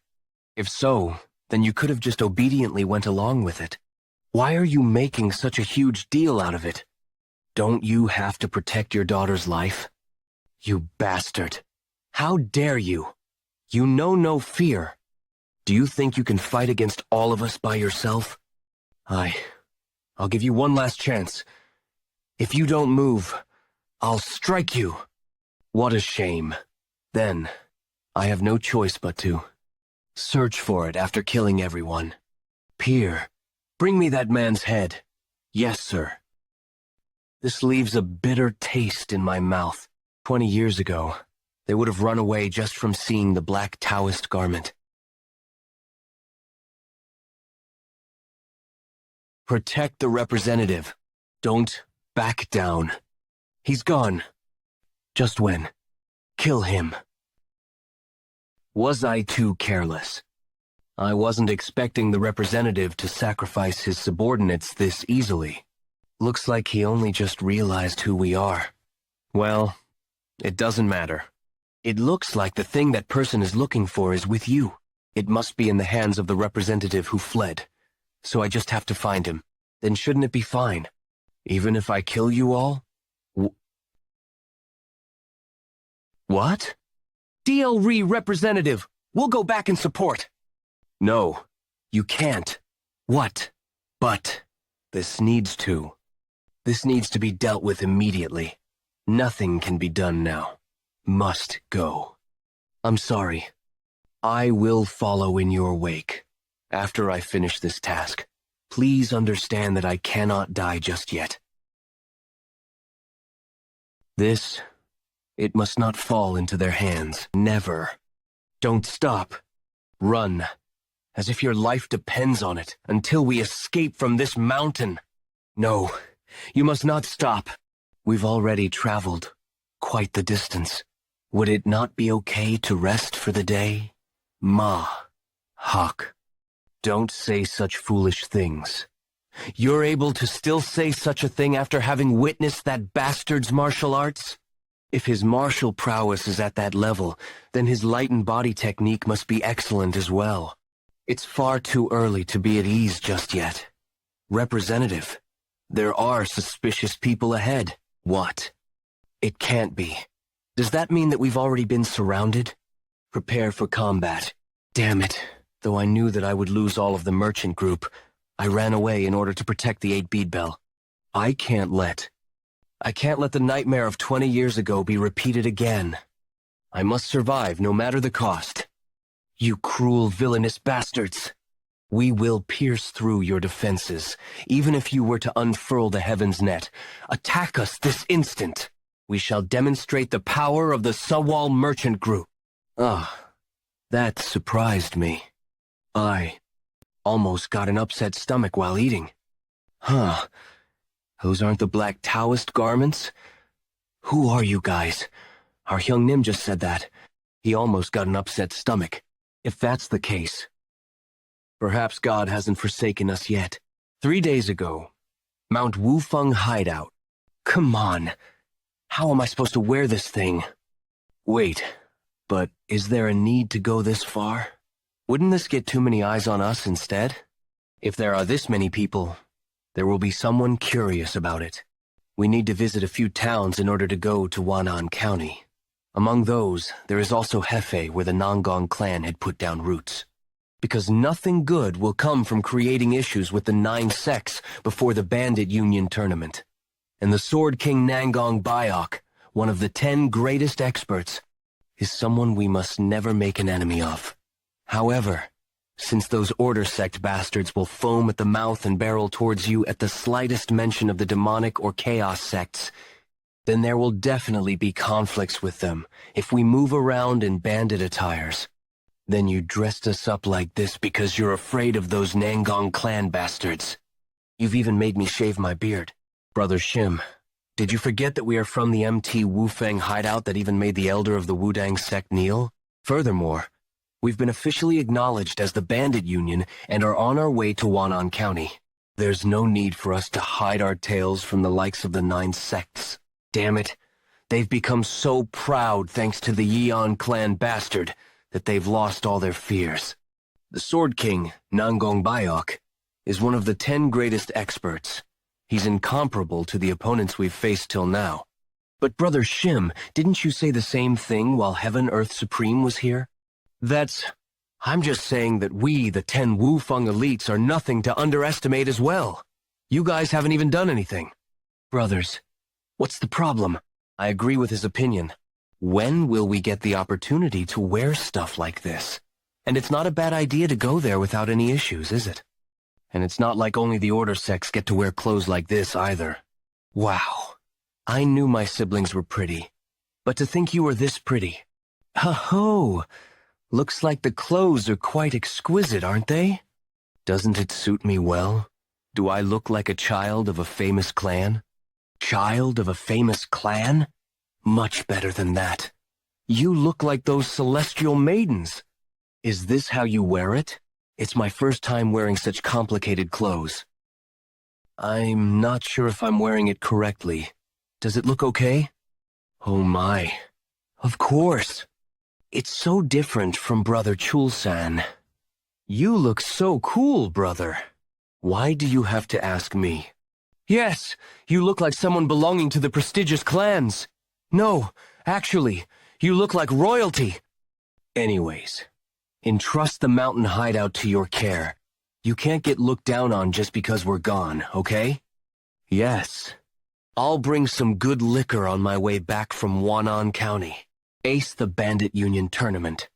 If so, then you could have just obediently went along with it. Why are you making such a huge deal out of it? Don't you have to protect your daughter's life? You bastard. How dare you? You know no fear. Do you think you can fight against all of us by yourself? I'll give you one last chance. If you don't move, I'll strike you. What a shame. Then, I have no choice but to search for it after killing everyone. Peer, bring me that man's head. Yes, sir. This leaves a bitter taste in my mouth. 20 years ago, they would have run away just from seeing the black Taoist garment. Protect the representative. Don't back down. He's gone. Just when? Kill him. Was I too careless? I wasn't expecting the representative to sacrifice his subordinates this easily. Looks like he only just realized who we are. Well, it doesn't matter. It looks like the thing that person is looking for is with you. It must be in the hands of the representative who fled. So I just have to find him. Then shouldn't it be fine? Even if I kill you all? What? DL representative, we'll go back and support. No, you can't. What? But this needs to. This needs to be dealt with immediately. Nothing can be done now. Must go. I'm sorry. I will follow in your wake. After I finish this task, please understand that I cannot die just yet. This, it must not fall into their hands. Never. Don't stop. Run. As if your life depends on it, until we escape from this mountain. No, you must not stop. We've already traveled quite the distance. Would it not be okay to rest for the day? Ma. Hawk. Don't say such foolish things. You're able to still say such a thing after having witnessed that bastard's martial arts? If his martial prowess is at that level, then his light and body technique must be excellent as well. It's far too early to be at ease just yet. Representative, there are suspicious people ahead. What? It can't be. Does that mean that we've already been surrounded? Prepare for combat. Damn it. Though I knew that I would lose all of the merchant group, I ran away in order to protect the 8 bead bell. I can't let the nightmare of 20 years ago be repeated again. I must survive no matter the cost. You cruel, villainous bastards! We will pierce through your defenses, even if you were to unfurl the heaven's net. Attack us this instant! We shall demonstrate the power of the Sawal merchant group. Ah, that surprised me. I almost got an upset stomach while eating. Huh. Those aren't the black Taoist garments? Who are you guys? Our young Nim just said that. He almost got an upset stomach. If that's the case, perhaps God hasn't forsaken us yet. 3 days ago, Mount Wufeng Hideout. Come on. How am I supposed to wear this thing? Wait, but is there a need to go this far? Wouldn't this get too many eyes on us instead? If there are this many people, there will be someone curious about it. We need to visit a few towns in order to go to Wan'an County. Among those, there is also Hefei, where the Nangong clan had put down roots. Because nothing good will come from creating issues with the 9 sects before the Bandit Union tournament. And the Sword King Nangong Bayok, one of the 10 greatest experts, is someone we must never make an enemy of. However, since those Order Sect bastards will foam at the mouth and barrel towards you at the slightest mention of the demonic or chaos sects, then there will definitely be conflicts with them if we move around in bandit attires. Then you dressed us up like this because you're afraid of those Nangong clan bastards. You've even made me shave my beard. Brother Shim, did you forget that we are from the MT Wufeng hideout that even made the elder of the Wudang sect kneel? Furthermore, we've been officially acknowledged as the Bandit Union and are on our way to Wan'an County. There's no need for us to hide our tails from the likes of the 9 sects. Damn it, they've become so proud thanks to the Yeon clan bastard that they've lost all their fears. The Sword King, Nangong Bayok, is one of the 10 greatest experts. He's incomparable to the opponents we've faced till now. But Brother Shim, didn't you say the same thing while Heaven Earth Supreme was here? I'm just saying that we, the 10 Wufeng elites, are nothing to underestimate as well. You guys haven't even done anything. Brothers, what's the problem? I agree with his opinion. When will we get the opportunity to wear stuff like this? And it's not a bad idea to go there without any issues, is it? And it's not like only the Order sects get to wear clothes like this either. Wow. I knew my siblings were pretty. But to think you were this pretty. Ho-ho! Looks like the clothes are quite exquisite, aren't they? Doesn't it suit me well? Do I look like a child of a famous clan? Child of a famous clan? Much better than that. You look like those celestial maidens. Is this how you wear it? It's my first time wearing such complicated clothes. I'm not sure if I'm wearing it correctly. Does it look okay? Oh my. Of course. It's so different from Brother Chul-san. You look so cool, brother. Why do you have to ask me? Yes, you look like someone belonging to the prestigious clans. No, actually, you look like royalty. Anyways, entrust the mountain hideout to your care. You can't get looked down on just because we're gone, okay? Yes. I'll bring some good liquor on my way back from Wan'an County. Ace the Bandit Union tournament.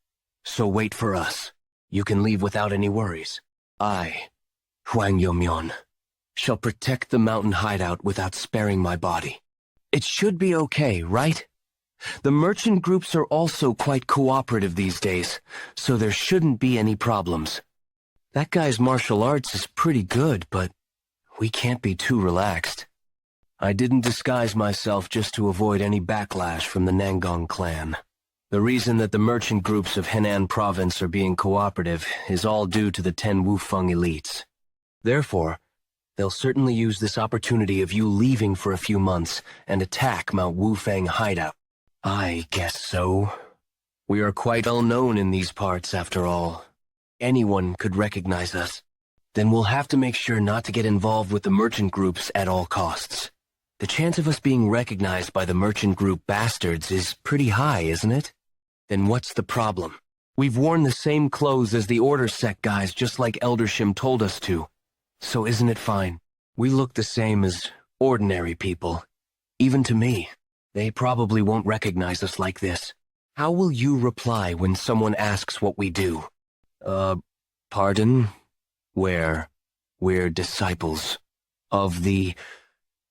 So wait for us. You can leave without any worries. I, Hwang Yomyeon, shall protect the mountain hideout without sparing my body. It should be okay, right? The merchant groups are also quite cooperative these days, so there shouldn't be any problems. That guy's martial arts is pretty good, but we can't be too relaxed. I didn't disguise myself just to avoid any backlash from the Nangong clan. The reason that the merchant groups of Henan province are being cooperative is all due to the 10 Wufeng elites. Therefore, they'll certainly use this opportunity of you leaving for a few months and attack Mount Wufeng hideout. I guess so. We are quite well known in these parts, after all. Anyone could recognize us. Then we'll have to make sure not to get involved with the merchant groups at all costs. The chance of us being recognized by the merchant group bastards is pretty high, isn't it? Then what's the problem? We've worn the same clothes as the Order Sect guys, just like Eldershim told us to. So isn't it fine? We look the same as ordinary people. Even to me. They probably won't recognize us like this. How will you reply when someone asks what we do? Pardon? We're disciples of the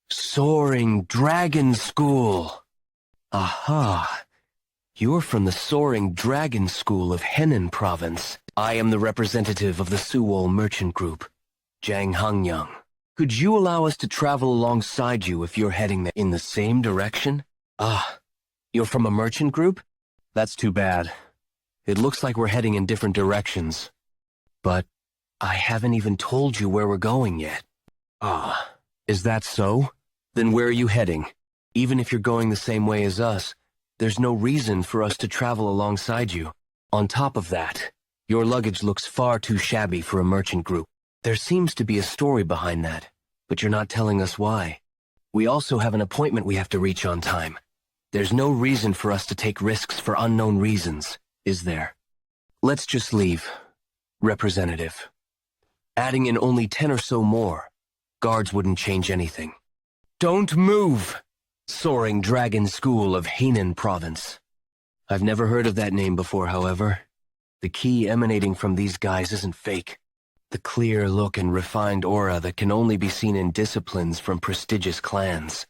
Soaring Dragon School. Aha. You're from the Soaring Dragon School of Henan Province. I am the representative of the Suwol Merchant Group, Jang Hangyang. Could you allow us to travel alongside you if you're heading in the same direction? Ah, you're from a merchant group? That's too bad. It looks like we're heading in different directions. But I haven't even told you where we're going yet. Ah, is that so? Then where are you heading? Even if you're going the same way as us, there's no reason for us to travel alongside you. On top of that, your luggage looks far too shabby for a merchant group. There seems to be a story behind that, but you're not telling us why. We also have an appointment we have to reach on time. There's no reason for us to take risks for unknown reasons, is there? Let's just leave. Representative. Adding in only 10 or so more, guards wouldn't change anything. Don't move! Soaring Dragon School of Henan Province. I've never heard of that name before, however. The key emanating from these guys isn't fake. The clear look and refined aura that can only be seen in disciplines from prestigious clans.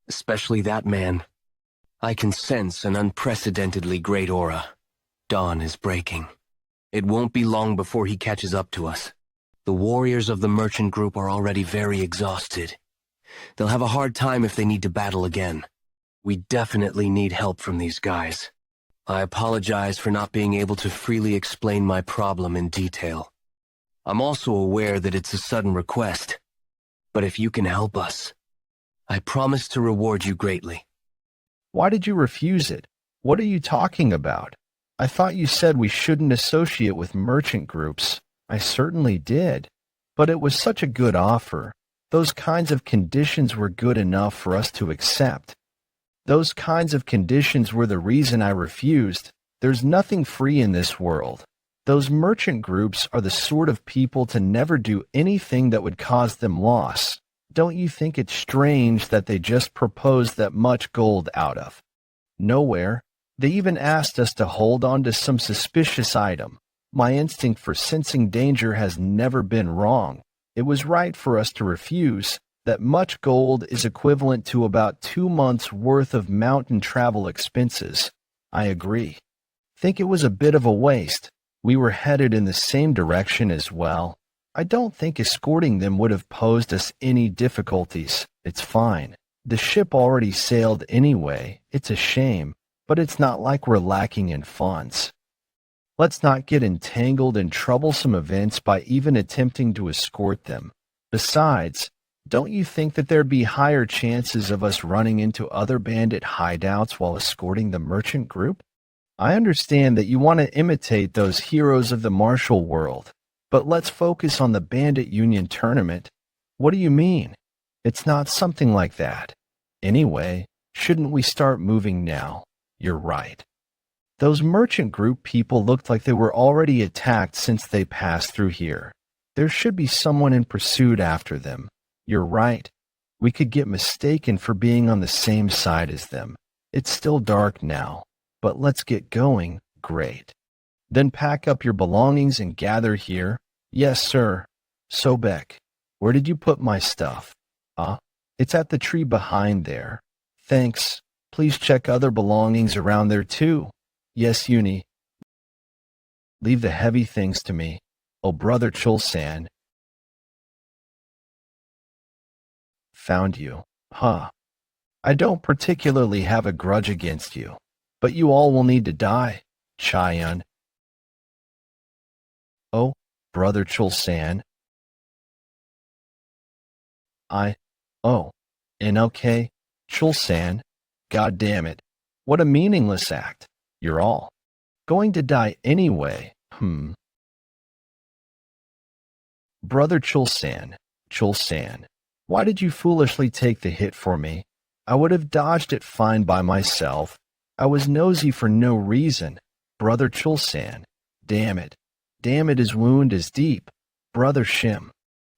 Especially that man. I can sense an unprecedentedly great aura. Dawn is breaking. It won't be long before he catches up to us. The warriors of the merchant group are already very exhausted. They'll have a hard time if they need to battle again. We definitely need help from these guys. I apologize for not being able to freely explain my problem in detail. I'm also aware that it's a sudden request. But if you can help us, I promise to reward you greatly. Why did you refuse it? What are you talking about? I thought you said we shouldn't associate with merchant groups. I certainly did. But it was such a good offer. Those kinds of conditions were good enough for us to accept. Those kinds of conditions were the reason I refused. There's nothing free in this world. Those merchant groups are the sort of people to never do anything that would cause them loss. Don't you think it's strange that they just proposed that much gold out of nowhere? They even asked us to hold on to some suspicious item. My instinct for sensing danger has never been wrong. It was right for us to refuse. That much gold is equivalent to about 2 months' worth of mountain travel expenses. I agree. Think it was a bit of a waste. We were headed in the same direction as well. I don't think escorting them would have posed us any difficulties. It's fine. The ship already sailed anyway. It's a shame, but it's not like we're lacking in funds. Let's not get entangled in troublesome events by even attempting to escort them. Besides, don't you think that there'd be higher chances of us running into other bandit hideouts while escorting the merchant group? I understand that you want to imitate those heroes of the martial world, but let's focus on the Bandit Union tournament. What do you mean? It's not something like that. Anyway, shouldn't we start moving now? You're right. Those merchant group people looked like they were already attacked since they passed through here. There should be someone in pursuit after them. You're right. We could get mistaken for being on the same side as them. It's still dark now, but let's get going. Great. Then pack up your belongings and gather here. Yes, sir. Sobek, where did you put my stuff? It's at the tree behind there. Thanks. Please check other belongings around there too. Yes, Uni. Leave the heavy things to me. Oh, brother Chulsan. Found you. Huh. I don't particularly have a grudge against you, but you all will need to die, Chaeyoung. Oh, brother Chulsan. And okay, Chulsan. God damn it. What a meaningless act. You're all going to die anyway. Brother Chulsan, why did you foolishly take the hit for me? I would have dodged it fine by myself. I was nosy for no reason. Brother Chulsan, damn it, his wound is deep. Brother Shim,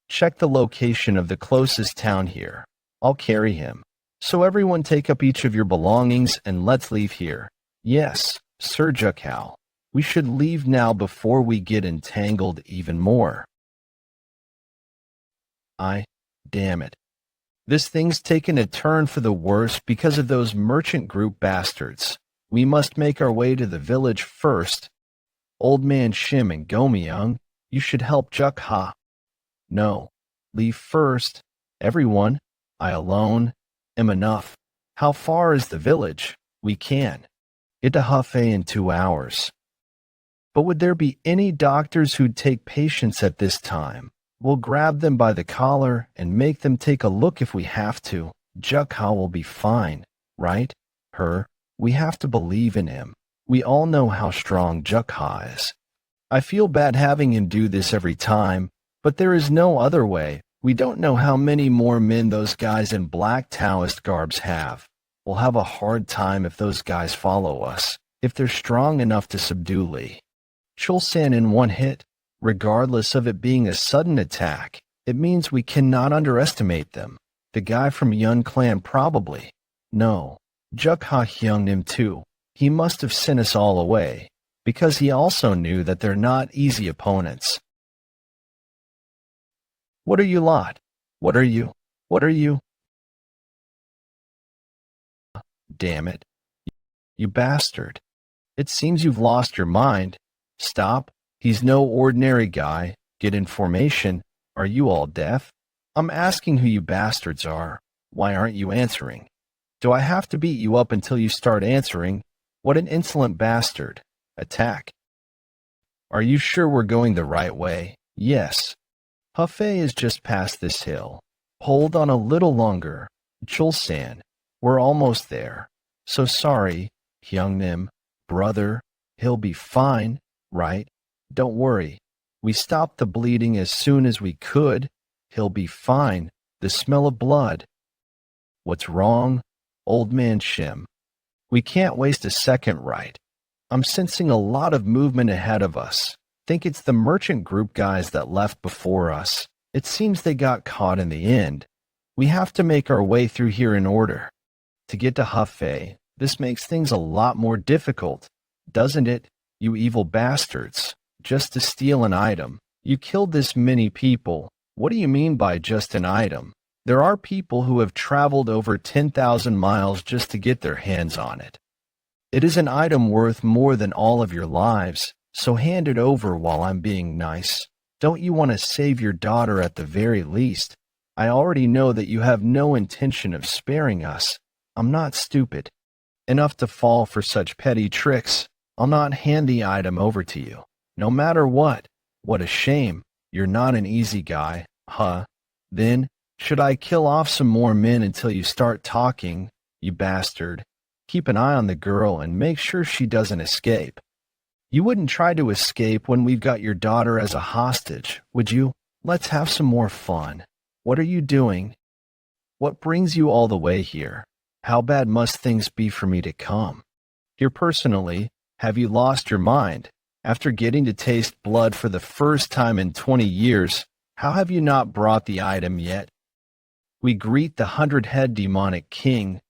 check the location of the closest town here. I'll carry him. So everyone take up each of your belongings and let's leave here. Yes, Sir Jeokha. We should leave now before we get entangled even more. Damn it. This thing's taken a turn for the worse because of those merchant group bastards. We must make our way to the village first. Old Man Shim and Gomyeong, you should help Jeokha. No, leave first. Everyone, I alone am enough. How far is the village? We can. Get to Hefei in 2 hours. But would there be any doctors who'd take patients at this time? We'll grab them by the collar and make them take a look if we have to. Jeokha will be fine, right? We have to believe in him. We all know how strong Jeokha is. I feel bad having him do this every time, but there is no other way. We don't know how many more men those guys in black Taoist garbs have. We'll have a hard time if those guys follow us, if they're strong enough to subdue Lee. Chulsan in one hit, regardless of it being a sudden attack, it means we cannot underestimate them. The guy from Yeon clan probably. No, Jeokha hyunged him too. He must have sent us all away, because he also knew that they're not easy opponents. What are you lot? What are you? Damn it. You bastard. It seems you've lost your mind. Stop. He's no ordinary guy. Get in formation. Are you all deaf? I'm asking who you bastards are. Why aren't you answering? Do I have to beat you up until you start answering? What an insolent bastard. Attack. Are you sure we're going the right way? Yes. Hefei is just past this hill. Hold on a little longer. Chulsan, we're almost there. So sorry, Hyungnim, brother. He'll be fine, right? Don't worry. We stopped the bleeding as soon as we could. He'll be fine. The smell of blood. What's wrong? Old Man Shim. We can't waste a second, right? I'm sensing a lot of movement ahead of us. Think it's the merchant group guys that left before us. It seems they got caught in the end. We have to make our way through here in order. To get to Hefei, this makes things a lot more difficult, doesn't it, you evil bastards? Just to steal an item. You killed this many people. What do you mean by just an item? There are people who have traveled over 10,000 miles just to get their hands on it. It is an item worth more than all of your lives, so hand it over while I'm being nice. Don't you want to save your daughter at the very least? I already know that you have no intention of sparing us. I'm not stupid enough to fall for such petty tricks. I'll not hand the item over to you, no matter what. What a shame. You're not an easy guy, huh? Then, should I kill off some more men until you start talking, you bastard? Keep an eye on the girl and make sure she doesn't escape. You wouldn't try to escape when we've got your daughter as a hostage, would you? Let's have some more fun. What are you doing? What brings you all the way here? How bad must things be for me to come? Here personally, Have you lost your mind? After getting to taste blood for the first time in 20 years, how have you not brought the item yet? We greet the 100-head demonic king,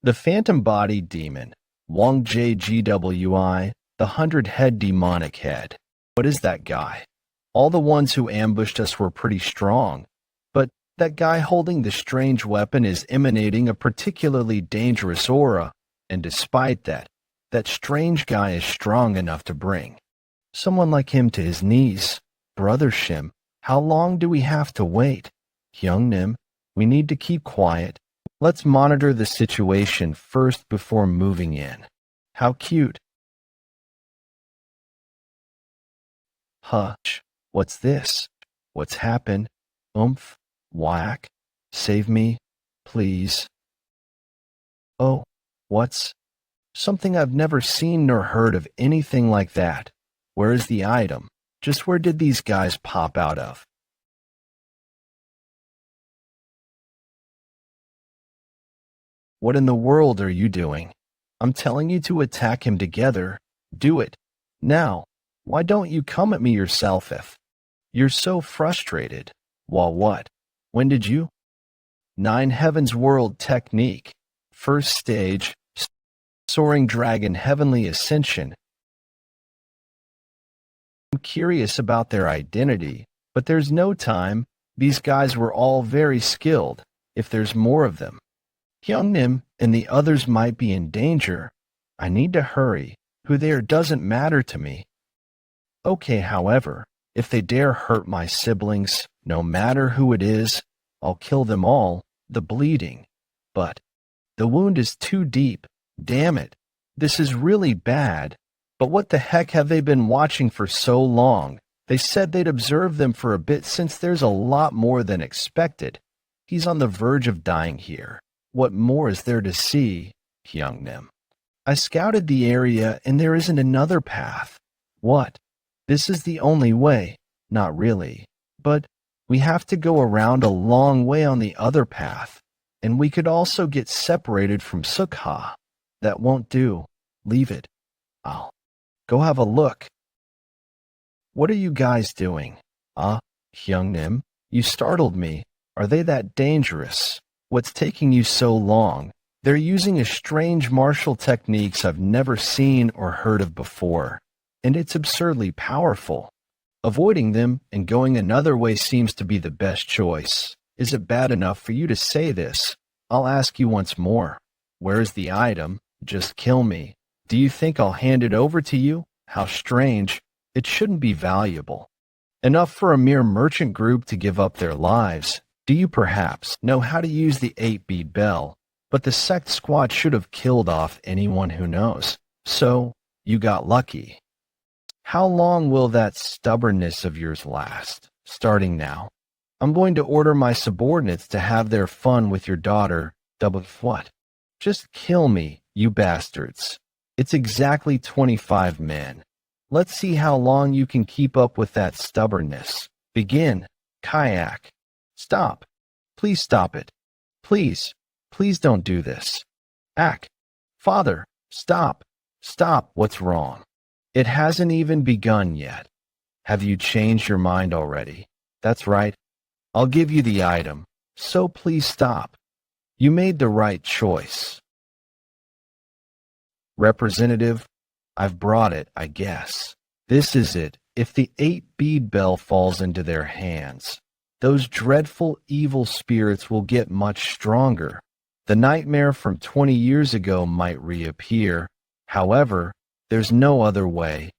the phantom body demon, Wang JGWI, the 100-head demonic head. What is that guy? All the ones who ambushed us were pretty strong, but that guy holding the strange weapon is emanating a particularly dangerous aura, and despite that, that strange guy is strong enough to bring someone like him to his knees. Brother Shim, how long do we have to wait? Hyungnim, we need to keep quiet. Let's monitor the situation first before moving in. How cute. Hush. What's this? What's happened? Oomph. Whack. Save me, please. Oh, what's... Something I've never seen nor heard of anything like that. Where is the item? Just where did these guys pop out of? What in the world are you doing? I'm telling you to attack him together. Do it. Now. Why don't you come at me yourself if you're so frustrated? Well, what? When did you? 9 Heavens World Technique. First stage. Soaring Dragon Heavenly Ascension. I'm curious about their identity, but there's no time. These guys were all very skilled, if there's more of them. Hyungnim and the others might be in danger. I need to hurry. Who they are doesn't matter to me. Okay, however, if they dare hurt my siblings, no matter who it is, I'll kill them all, the bleeding. But the wound is too deep. Damn it. This is really bad. But what the heck have they been watching for so long? They said they'd observe them for a bit since there's a lot more than expected. He's on the verge of dying here. What more is there to see? Hyungnim. I scouted the area and there isn't another path. What? This is the only way. Not really. But we have to go around a long way on the other path. And we could also get separated from Sukha. That won't do. Leave it. I'll go have a look. What are you guys doing? Hyungnim, you startled me. Are they that dangerous? What's taking you so long? They're using a strange martial techniques I've never seen or heard of before, and it's absurdly powerful. Avoiding them and going another way seems to be the best choice. Is it bad enough for you to say this? I'll ask you once more. Where's the item? Just kill me. Do you think I'll hand it over to you? How strange. It shouldn't be valuable. Enough for a mere merchant group to give up their lives. Do you perhaps know how to use the 8-bead bell? But the sect squad should have killed off anyone who knows. So, you got lucky. How long will that stubbornness of yours last? Starting now. I'm going to order my subordinates to have their fun with your daughter. Double what? Just kill me, you bastards. It's exactly 25 men. Let's see how long you can keep up with that stubbornness. Begin. Kayak. Stop. Please stop it. Please. Please don't do this. Ak. Father. Stop. Stop. What's wrong? It hasn't even begun yet. Have you changed your mind already? That's right. I'll give you the item. So please stop. You made the right choice. Representative, I've brought it, I guess. This is it. If the 8-bead bell falls into their hands, those dreadful evil spirits will get much stronger. The nightmare from 20 years ago might reappear. However, there's no other way.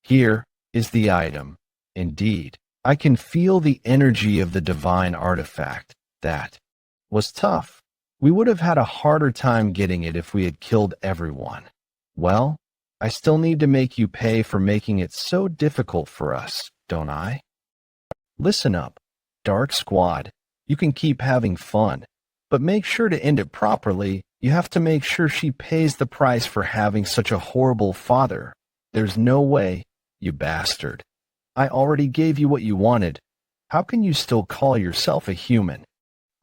Here is the item. Indeed, I can feel the energy of the divine artifact. That was tough. We would have had a harder time getting it if we had killed everyone. Well, I still need to make you pay for making it so difficult for us, don't I? Listen up, Dark Squad. You can keep having fun, but make sure to end it properly. You have to make sure she pays the price for having such a horrible father. There's no way, you bastard. I already gave you what you wanted. How can you still call yourself a human?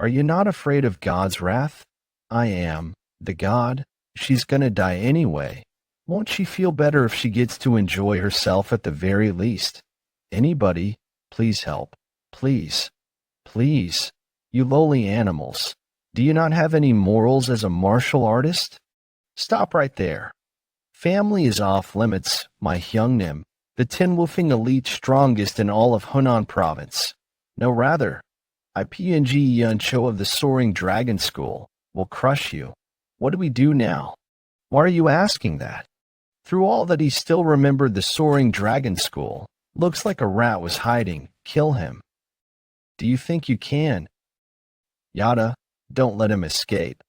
Are you not afraid of God's wrath? I am. The God. She's gonna die anyway. Won't she feel better if she gets to enjoy herself at the very least? Anybody, please help. Please. Please. You lowly animals. Do you not have any morals as a martial artist? Stop right there. Family is off limits, my Hyungnim, the tin-woofing elite strongest in all of Hunan province. No, rather, I PNG Yeon Jeokha of the Soaring Dragon School will crush you. What do we do now? Why are you asking that? Through all that he still remembered the Soaring Dragon School. Looks like a rat was hiding. Kill him. Do you think you can? Yada, don't let him escape.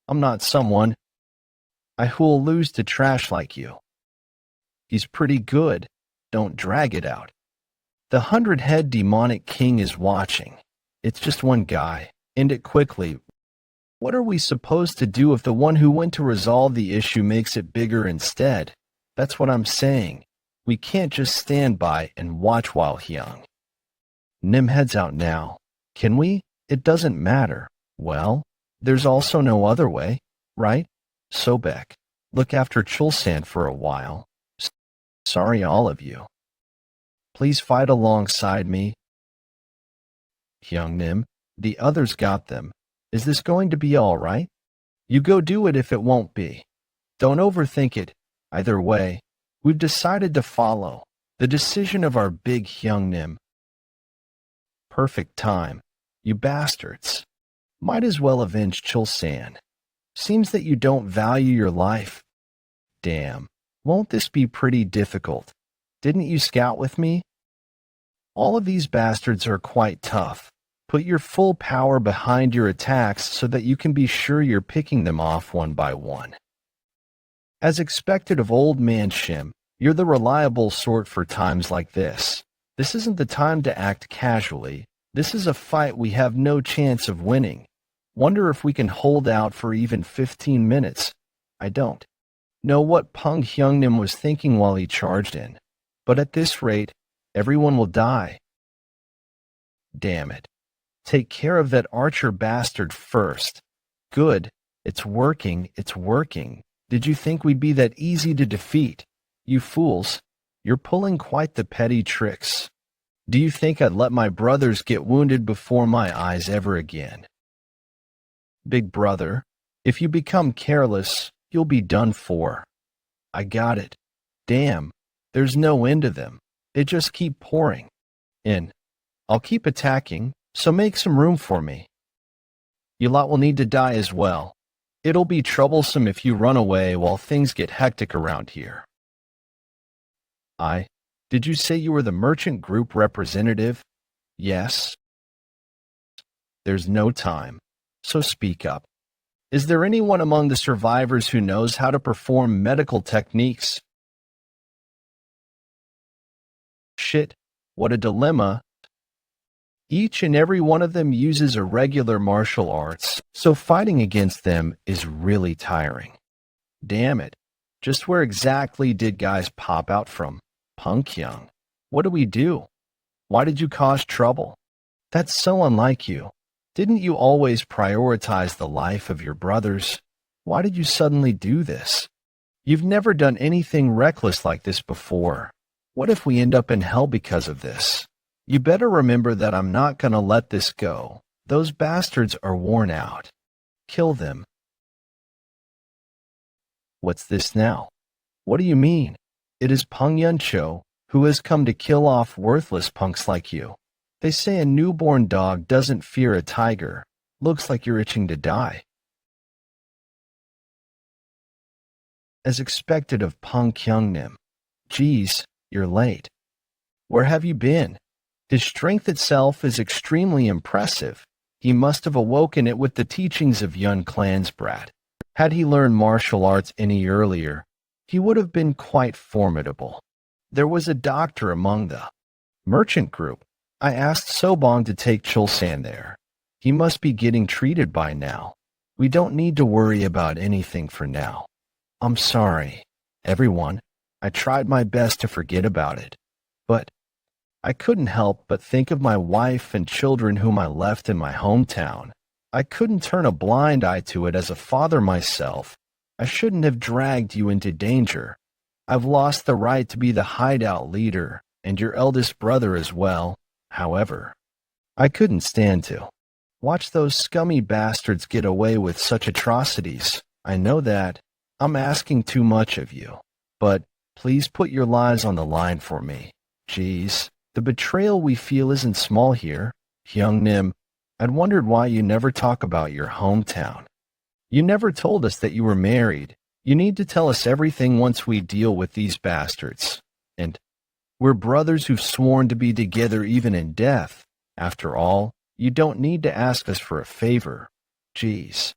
I'm not someone who'll lose to trash like you. He's pretty good. Don't drag it out. The 100-head demonic king is watching. It's just one guy. End it quickly. What are we supposed to do if the one who went to resolve the issue makes it bigger instead? That's what I'm saying. We can't just stand by and watch while Hyung Nim heads out now. Can we? It doesn't matter. Well, there's also no other way, right? Sobek, look after Chulsan for a while. Sorry, all of you. Please fight alongside me. Hyung Nim, the others got them. Is this going to be all right? You go do it if it won't be. Don't overthink it. Either way, we've decided to follow the decision of our big Hyung Nim. Perfect time. You bastards. Might as well avenge Chulsan. Seems that you don't value your life. Damn, won't this be pretty difficult? Didn't you scout with me? All of these bastards are quite tough. Put your full power behind your attacks so that you can be sure you're picking them off one by one. As expected of old man Shim, you're the reliable sort for times like this. This isn't the time to act casually. This is a fight we have no chance of winning. Wonder if we can hold out for even 15 minutes. I don't know what Pung Hyungnim was thinking while he charged in, but at this rate, everyone will die. Damn it. Take care of that archer bastard first. Good. It's working. It's working. Did you think we'd be that easy to defeat? You fools. You're pulling quite the petty tricks. Do you think I'd let my brothers get wounded before my eyes ever again? Big brother, if you become careless, you'll be done for. I got it. Damn, there's no end to them. They just keep pouring in. I'll keep attacking, so make some room for me. You lot will need to die as well. It'll be troublesome if you run away while things get hectic around here. Did you say you were the merchant group representative? Yes. There's no time, so speak up. Is there anyone among the survivors who knows how to perform medical techniques? Shit, what a dilemma. Each and every one of them uses irregular martial arts, so fighting against them is really tiring. Damn it, just where exactly did guys pop out from? Punk Young, what do we do? Why did you cause trouble? That's so unlike you. Didn't you always prioritize the life of your brothers? Why did you suddenly do this? You've never done anything reckless like this before. What if we end up in hell because of this? You better remember that I'm not gonna let this go. Those bastards are worn out. Kill them. What's this now? What do you mean? It is Peng Yuncho, who has come to kill off worthless punks like you. They say a newborn dog doesn't fear a tiger. Looks like you're itching to die. As expected of Peng Kyungnim. Geez, you're late. Where have you been? His strength itself is extremely impressive. He must have awoken it with the teachings of Yun Clan's brat. Had he learned martial arts any earlier, he would have been quite formidable. There was a doctor among the merchant group. I asked Sobong to take Chulsan there. He must be getting treated by now. We don't need to worry about anything for now. I'm sorry, everyone. I tried my best to forget about it. But I couldn't help but think of my wife and children whom I left in my hometown. I couldn't turn a blind eye to it as a father myself. I shouldn't have dragged you into danger. I've lost the right to be the hideout leader, and your eldest brother as well. However, I couldn't stand to watch those scummy bastards get away with such atrocities. I know that I'm asking too much of you, but please put your lives on the line for me. Geez, the betrayal we feel isn't small here. Young Nim, I'd wondered why you never talk about your hometown. You never told us that you were married. You need to tell us everything once we deal with these bastards. And we're brothers who've sworn to be together even in death. After all, you don't need to ask us for a favor. Geez,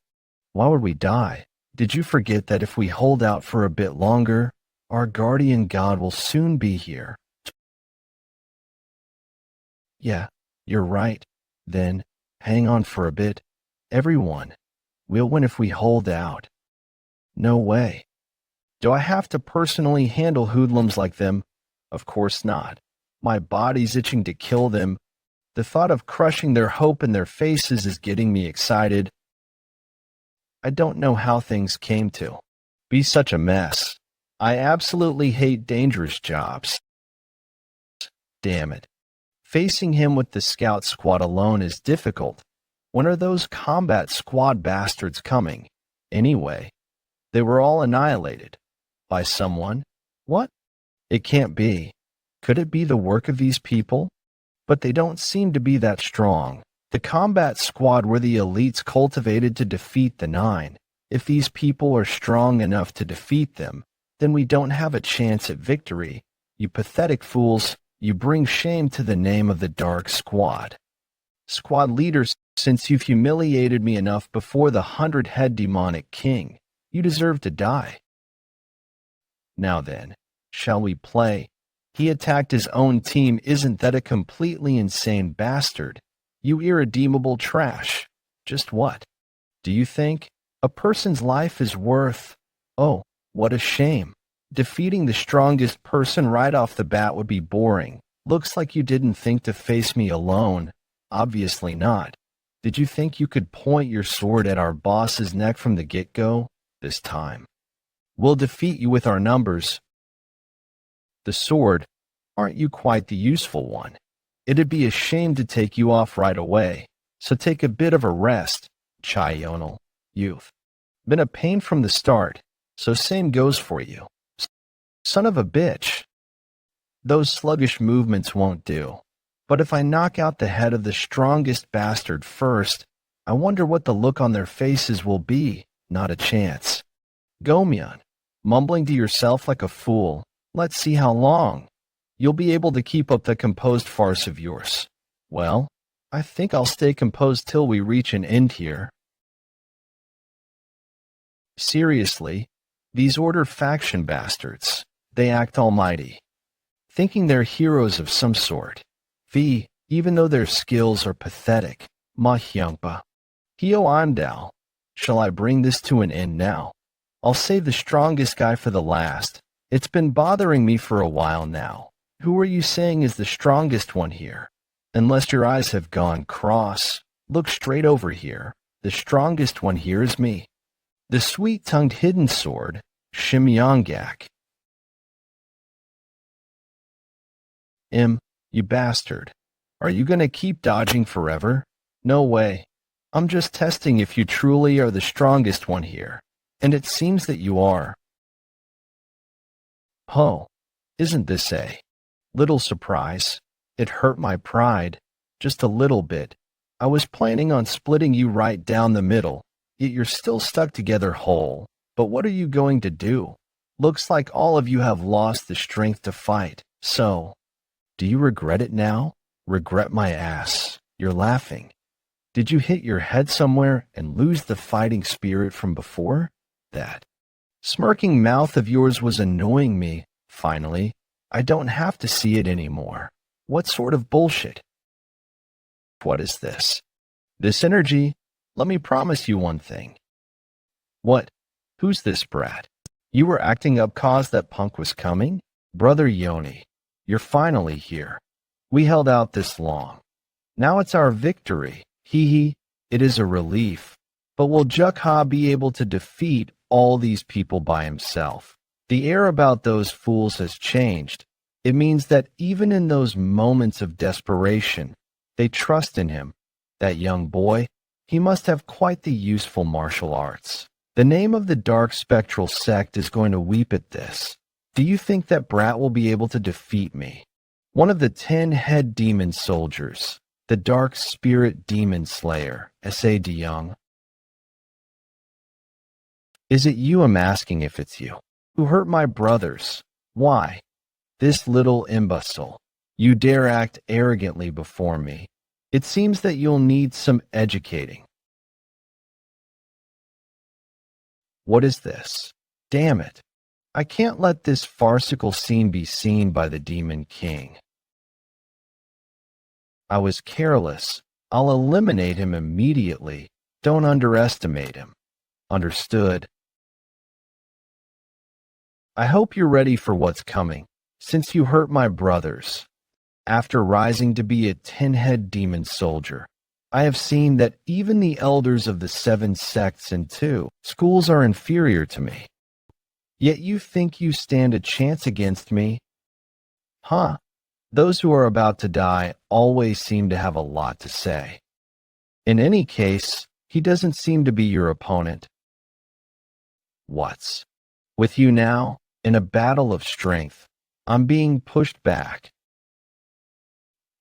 why would we die? Did you forget that if we hold out for a bit longer, our guardian god will soon be here? Yeah, you're right. Then, hang on for a bit. Everyone, we'll win if we hold out. No way. Do I have to personally handle hoodlums like them? Of course not. My body's itching to kill them. The thought of crushing their hope in their faces is getting me excited. I don't know how things came to be such a mess. I absolutely hate dangerous jobs. Damn it. Facing him with the scout squad alone is difficult. When are those combat squad bastards coming? Anyway, they were all annihilated. By someone? What? It can't be. Could it be the work of these people? But they don't seem to be that strong. The combat squad were the elites cultivated to defeat the Nine. If these people are strong enough to defeat them, then we don't have a chance at victory. You pathetic fools, you bring shame to the name of the Dark Squad. Squad leaders, since you've humiliated me enough before the 100-head demonic king, you deserve to die. Now then, shall we play? He attacked his own team. Isn't that a completely insane bastard? You irredeemable trash. Just what? Do you think a person's life is worth? Oh, what a shame. Defeating the strongest person right off the bat would be boring. Looks like you didn't think to face me alone. Obviously not. Did you think you could point your sword at our boss's neck from the get-go? This time we'll defeat you with our numbers. The sword, aren't you quite the useful one? It'd be a shame to take you off right away, so take a bit of a rest, Chayonal. You've been a pain from the start, so same goes for you. Son of a bitch. Those sluggish movements won't do. But if I knock out the head of the strongest bastard first, I wonder what the look on their faces will be. Not a chance. Gomyeon, mumbling to yourself like a fool. Let's see how long you'll be able to keep up the composed farce of yours. Well, I think I'll stay composed till we reach an end here. Seriously, these Order faction bastards, they act almighty, thinking they're heroes of some sort. Even though their skills are pathetic. Ma Hyungpa. Hyo Andao. Shall I bring this to an end now? I'll save the strongest guy for the last. It's been bothering me for a while now. Who are you saying is the strongest one here? Unless your eyes have gone cross, look straight over here. The strongest one here is me. The sweet-tongued hidden sword, Shimyonggak. You bastard. Are you gonna keep dodging forever? No way. I'm just testing if you truly are the strongest one here. And it seems that you are. Oh, isn't this a little surprise? It hurt my pride. Just a little bit. I was planning on splitting you right down the middle, yet you're still stuck together whole. But what are you going to do? Looks like all of you have lost the strength to fight. So, do you regret it now? Regret my ass. You're laughing. Did you hit your head somewhere and lose the fighting spirit from before? That smirking mouth of yours was annoying me. Finally, I don't have to see it anymore. What sort of bullshit? What is this? This energy? Let me promise you one thing. What? Who's this brat? You were acting up cause that punk was coming? Brother Yoni, you're finally here. We held out this long. Now it's our victory. Hee hee, it is a relief. But will Jeokha be able to defeat all these people by himself? The air about those fools has changed. It means that even in those moments of desperation, they trust in him. That young boy, he must have quite the useful martial arts. The name of the dark spectral sect is going to weep at this. Do you think that brat will be able to defeat me? One of the 10 head demon soldiers, the dark spirit demon slayer, S.A. de Young. Is it you? I'm asking if it's you. Who hurt my brothers? Why? This little imbecile. You dare act arrogantly before me. It seems that you'll need some educating. What is this? Damn it. I can't let this farcical scene be seen by the Demon King. I was careless. I'll eliminate him immediately. Don't underestimate him. Understood. I hope you're ready for what's coming, since you hurt my brothers. After rising to be a 10-head demon soldier, I have seen that even the elders of the 7 sects and 2 schools are inferior to me. Yet you think you stand a chance against me? Huh? Those who are about to die always seem to have a lot to say. In any case, he doesn't seem to be your opponent. What's with you now? In a battle of strength, I'm being pushed back.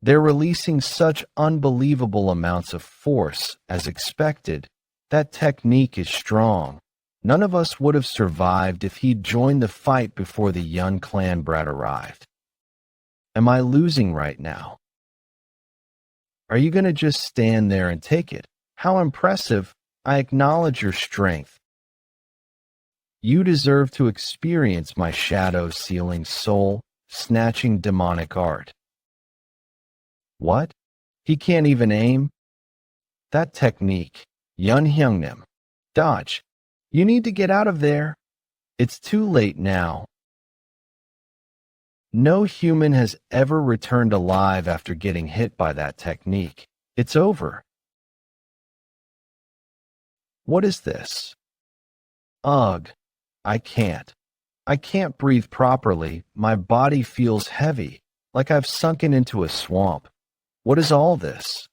They're releasing such unbelievable amounts of force as expected. That technique is strong. None of us would have survived if he'd joined the fight before the Yun clan brat arrived. Am I losing right now? Are you going to just stand there and take it? How impressive. I acknowledge your strength. You deserve to experience my shadow-sealing, soul-snatching demonic art. What? He can't even aim? That technique, Yun Hyungnim. Dodge. You need to get out of there. It's too late now. No human has ever returned alive after getting hit by that technique. It's over. What is this? Ugh. I can't breathe properly. My body feels heavy, like I've sunken into a swamp. What is all this?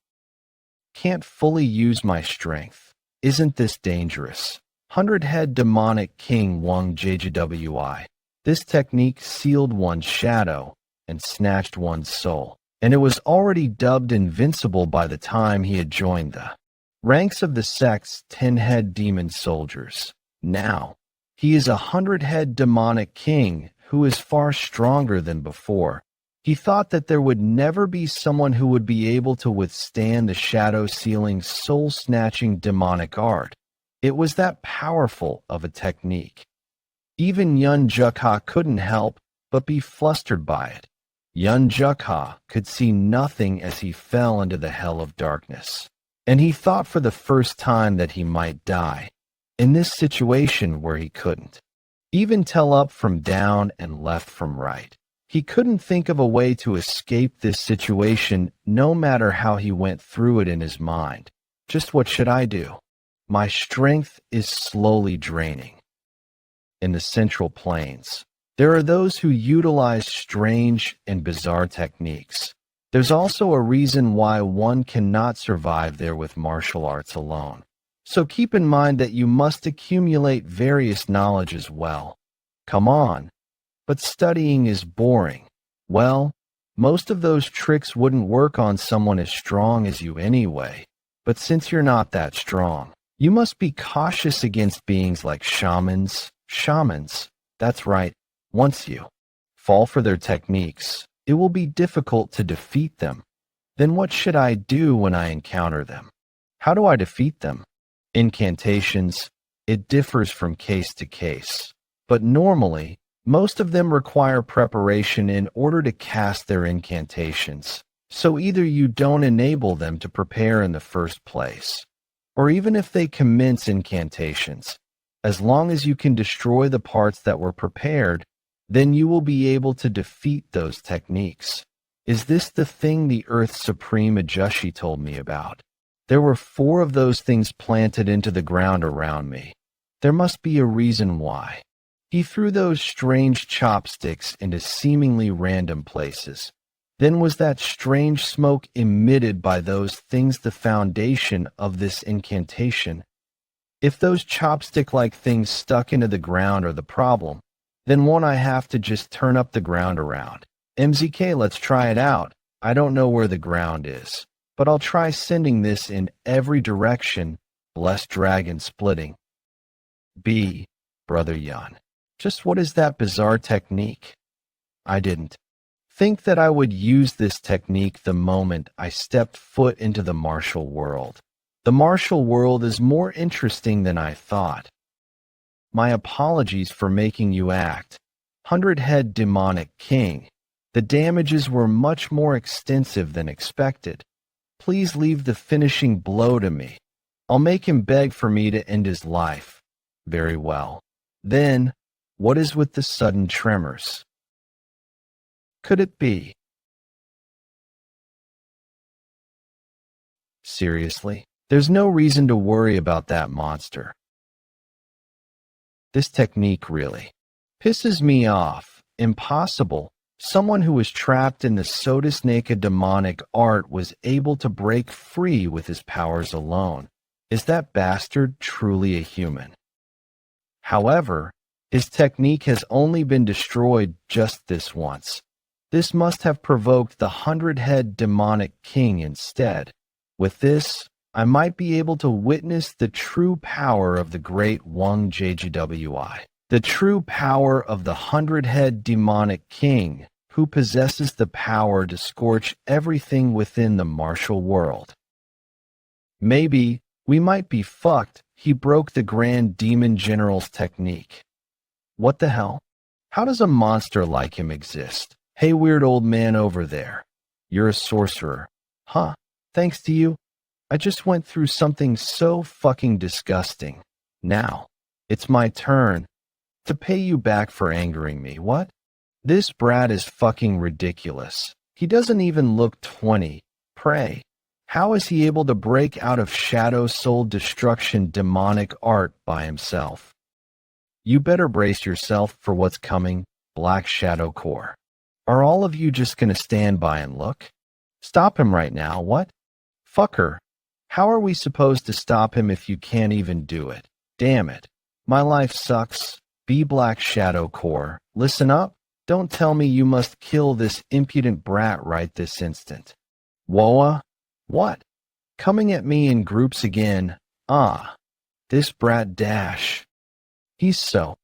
Can't fully use my strength. Isn't this dangerous? 100-head demonic king Wang JJWI. This technique sealed one's shadow and snatched one's soul, and it was already dubbed invincible by the time he had joined the ranks of the sect's 10-head demon soldiers. Now, he is a 100-head demonic king who is far stronger than before. He thought that there would never be someone who would be able to withstand the shadow-sealing, soul-snatching demonic art. It was that powerful of a technique. Even Yeon Jeokha couldn't help but be flustered by it. Yeon Jeokha could see nothing as he fell into the hell of darkness, and he thought for the first time that he might die. In this situation where he couldn't even tell up from down and left from right. He couldn't think of a way to escape this situation no matter how he went through it in his mind. Just what should I do? My strength is slowly draining. In the Central Plains, there are those who utilize strange and bizarre techniques. There's also a reason why one cannot survive there with martial arts alone. So keep in mind that you must accumulate various knowledge as well. Come on. But studying is boring. Well, most of those tricks wouldn't work on someone as strong as you anyway. But since you're not that strong, you must be cautious against beings like shamans. Shamans, that's right. Once you fall for their techniques, it will be difficult to defeat them. Then what should I do when I encounter them? How do I defeat them? Incantations, it differs from case to case, but normally, most of them require preparation in order to cast their incantations, so either you don't enable them to prepare in the first place, or even if they commence incantations, as long as you can destroy the parts that were prepared, then you will be able to defeat those techniques. Is this the thing the Earth's Supreme Ajushi told me about? There were 4 of those things planted into the ground around me. There must be a reason why. He threw those strange chopsticks into seemingly random places. Then was that strange smoke emitted by those things the foundation of this incantation? If those chopstick-like things stuck into the ground are the problem, then won't I have to just turn up the ground around? MZK, let's try it out. I don't know where the ground is, but I'll try sending this in every direction, blessed dragon splitting. B, Brother Yeon. Just what is that bizarre technique? I didn't think that I would use this technique the moment I stepped foot into the martial world. The martial world is more interesting than I thought. My apologies for making you act. 100-head demonic king. The damages were much more extensive than expected. Please leave the finishing blow to me. I'll make him beg for me to end his life. Very well. Then, what is with the sudden tremors? Could it be? Seriously? There's no reason to worry about that monster. This technique really pisses me off. Impossible. Someone who was trapped in the Sodasnaka demonic art was able to break free with his powers alone. Is that bastard truly a human? However, his technique has only been destroyed just this once. This must have provoked the 100-head demonic king instead. With this, I might be able to witness the true power of the great Wang JGWI, the true power of the 100-head demonic king who possesses the power to scorch everything within the martial world. Maybe we might be fucked. He broke the Grand Demon General's technique. What the hell? How does a monster like him exist? Hey, weird old man over there. You're a sorcerer. Huh? Thanks to you, I just went through something so fucking disgusting. Now, it's my turn to pay you back for angering me. What? This brat is fucking ridiculous. He doesn't even look 20. Pray. How is he able to break out of Shadow Soul Destruction demonic art by himself? You better brace yourself for what's coming, Black Shadow Core. Are all of you just gonna stand by and look? Stop him right now, what? Fucker. How are we supposed to stop him if you can't even do it? Damn it. My life sucks. Be Black Shadow Core. Listen up. Don't tell me you must kill this impudent brat right this instant. Woa? What? Coming at me in groups again. Ah. This brat Dash. He's so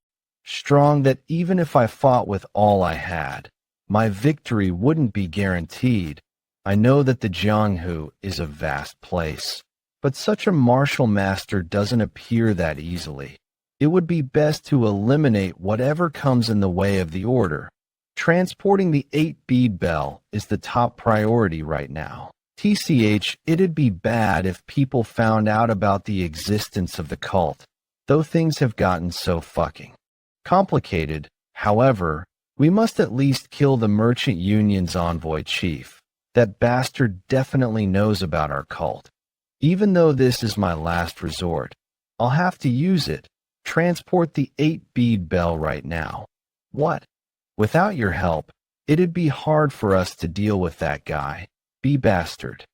strong that even if I fought with all I had, my victory wouldn't be guaranteed. I know that the Jianghu is a vast place, but such a martial master doesn't appear that easily. It would be best to eliminate whatever comes in the way of the order. Transporting the 8-bead bell is the top priority right now. TCH, it'd be bad if people found out about the existence of the cult, though things have gotten so fucking complicated. However, we must at least kill the Merchant Union's envoy chief. That bastard definitely knows about our cult. Even though this is my last resort, I'll have to use it. Transport the 8-bead bell right now. What? Without your help, it'd be hard for us to deal with that guy. Be bastard.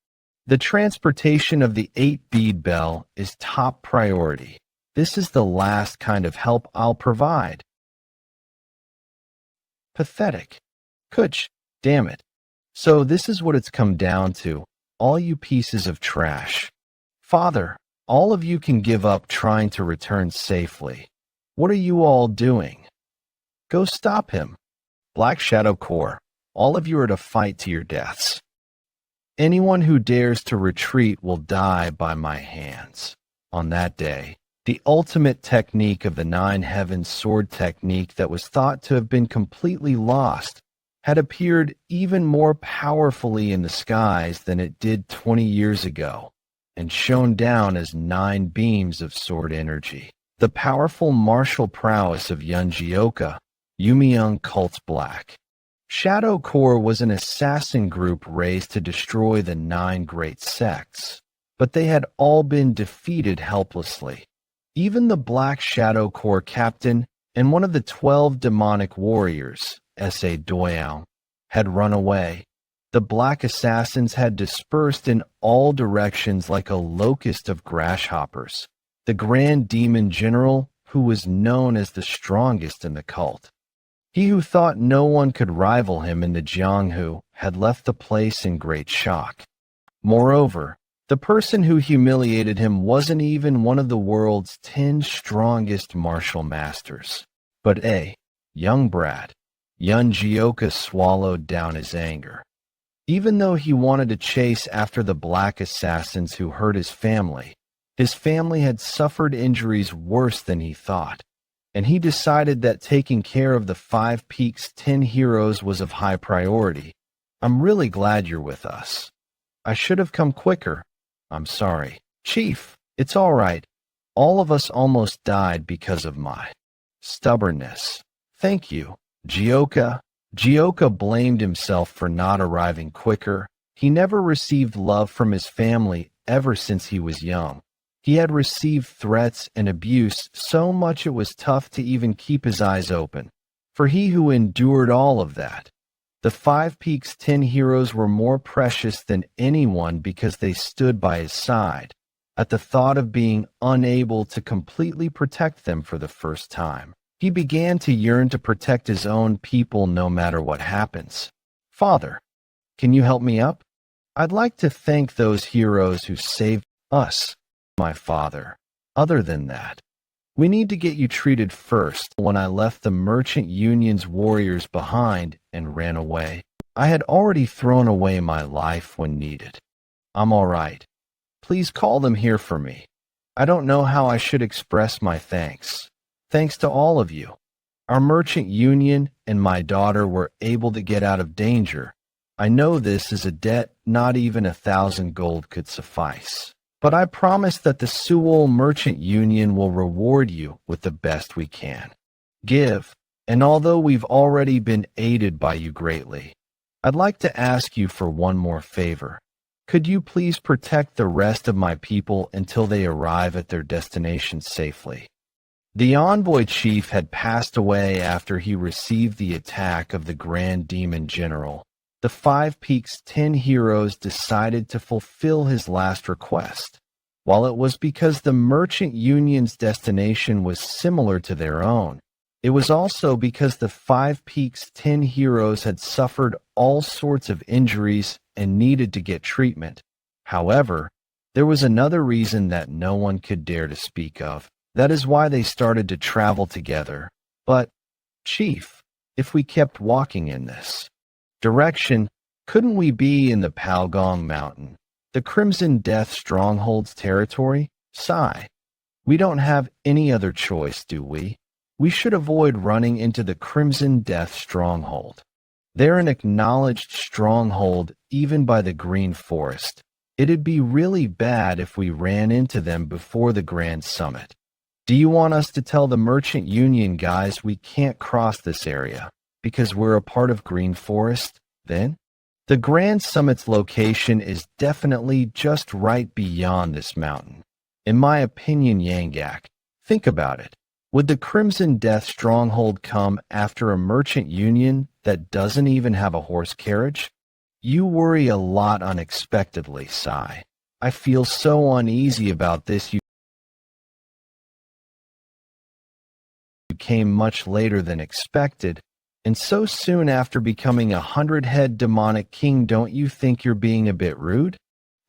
The transportation of the 8-bead bell is top priority. This is the last kind of help I'll provide. Pathetic. Kutch, damn it. So this is what it's come down to, all you pieces of trash. Father, all of you can give up trying to return safely. What are you all doing? Go stop him. Black Shadow Core, all of you are to fight to your deaths. Anyone who dares to retreat will die by my hands. On that day, the ultimate technique of the Nine Heavens sword technique that was thought to have been completely lost had appeared even more powerfully in the skies than it did 20 years ago, and shone down as 9 beams of sword energy. The powerful martial prowess of Yeon Jeokha, Yumiyoung Cult's Black Shadow Core was an assassin group raised to destroy the 9 great sects, but they had all been defeated helplessly. Even the Black Shadow Core captain, and one of the 12 demonic warriors, S.A. Doyang, had run away. The black assassins had dispersed in all directions like a locust of grasshoppers. The Grand Demon General, who was known as the strongest in the cult. He who thought no one could rival him in the Jianghu had left the place in great shock. Moreover, the person who humiliated him wasn't even one of the world's 10 strongest martial masters, but a young brat. Yeon Jeokha swallowed down his anger. Even though he wanted to chase after the black assassins who hurt his family had suffered injuries worse than he thought, and he decided that taking care of the Five Peaks 10 heroes was of high priority. I'm really glad you're with us. I should have come quicker. I'm sorry. Chief, it's all right. All of us almost died because of my stubbornness. Thank you. Jeokha blamed himself for not arriving quicker. He never received love from his family ever since he was young. He had received threats and abuse so much it was tough to even keep his eyes open. For he who endured all of that, the Five Peaks 10 heroes were more precious than anyone because they stood by his side at the thought of being unable to completely protect them for the first time. He began to yearn to protect his own people no matter what happens. Father, can you help me up? I'd like to thank those heroes who saved us, my father. Other than that, we need to get you treated first. When I left the Merchant Union's warriors behind and ran away, I had already thrown away my life when needed. I'm all right. Please call them here for me. I don't know how I should express my thanks. Thanks to all of you. Our Merchant Union and my daughter were able to get out of danger. I know this is a debt not even 1,000 gold could suffice. But I promise that the Seoul Merchant Union will reward you with the best we can. Give, and although we've already been aided by you greatly, I'd like to ask you for one more favor. Could you please protect the rest of my people until they arrive at their destination safely? The envoy chief had passed away after he received the attack of the Grand Demon General. The Five Peaks 10 heroes decided to fulfill his last request. While it was because the Merchant Union's destination was similar to their own, it was also because the Five Peaks 10 heroes had suffered all sorts of injuries and needed to get treatment. However, there was another reason that no one could dare to speak of. That is why they started to travel together. But, Chief, if we kept walking in this direction, couldn't we be in the Palgong Mountain, the Crimson Death Stronghold's territory? Sigh. We don't have any other choice, do we? We should avoid running into the Crimson Death Stronghold. They're an acknowledged stronghold even by the Green Forest. It'd be really bad if we ran into them before the Grand Summit. Do you want us to tell the Merchant Union guys we can't cross this area because we're a part of Green Forest, then? The Grand Summit's location is definitely just right beyond this mountain. In my opinion, Yanggak, think about it. Would the Crimson Death Stronghold come after a Merchant Union that doesn't even have a horse carriage? You worry a lot unexpectedly, Sai. I feel so uneasy about this. You came much later than expected, and so soon after becoming a 100-head demonic king. Don't you think you're being a bit rude?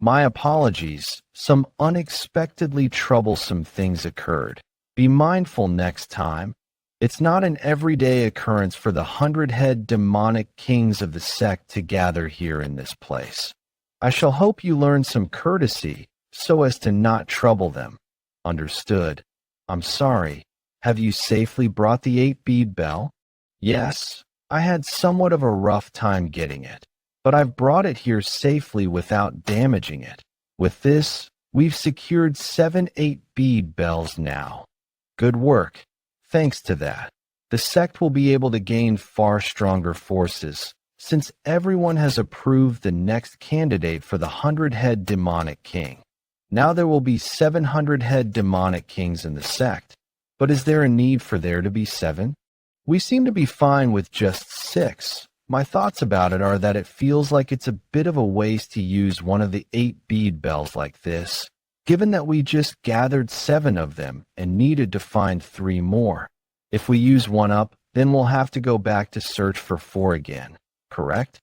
My apologies. Some unexpectedly troublesome things occurred. Be mindful next time. It's not an everyday occurrence for the 100-head demonic kings of the sect to gather here in this place. I shall hope you learn some courtesy so as to not trouble them. Understood. I'm sorry. Have you safely brought the 8-bead bell? Yes, I had somewhat of a rough time getting it, but I've brought it here safely without damaging it. With this, we've secured 7 8-bead bells now. Good work. Thanks to that, the sect will be able to gain far stronger forces, since everyone has approved the next candidate for the 100-head demonic king. Now there will be 700-head demonic kings in the sect. But is there a need for there to be 7? We seem to be fine with just 6. My thoughts about it are that it feels like it's a bit of a waste to use one of the 8 bead bells like this, given that we just gathered 7 of them and needed to find 3 more. If we use one up, then we'll have to go back to search for 4 again, correct?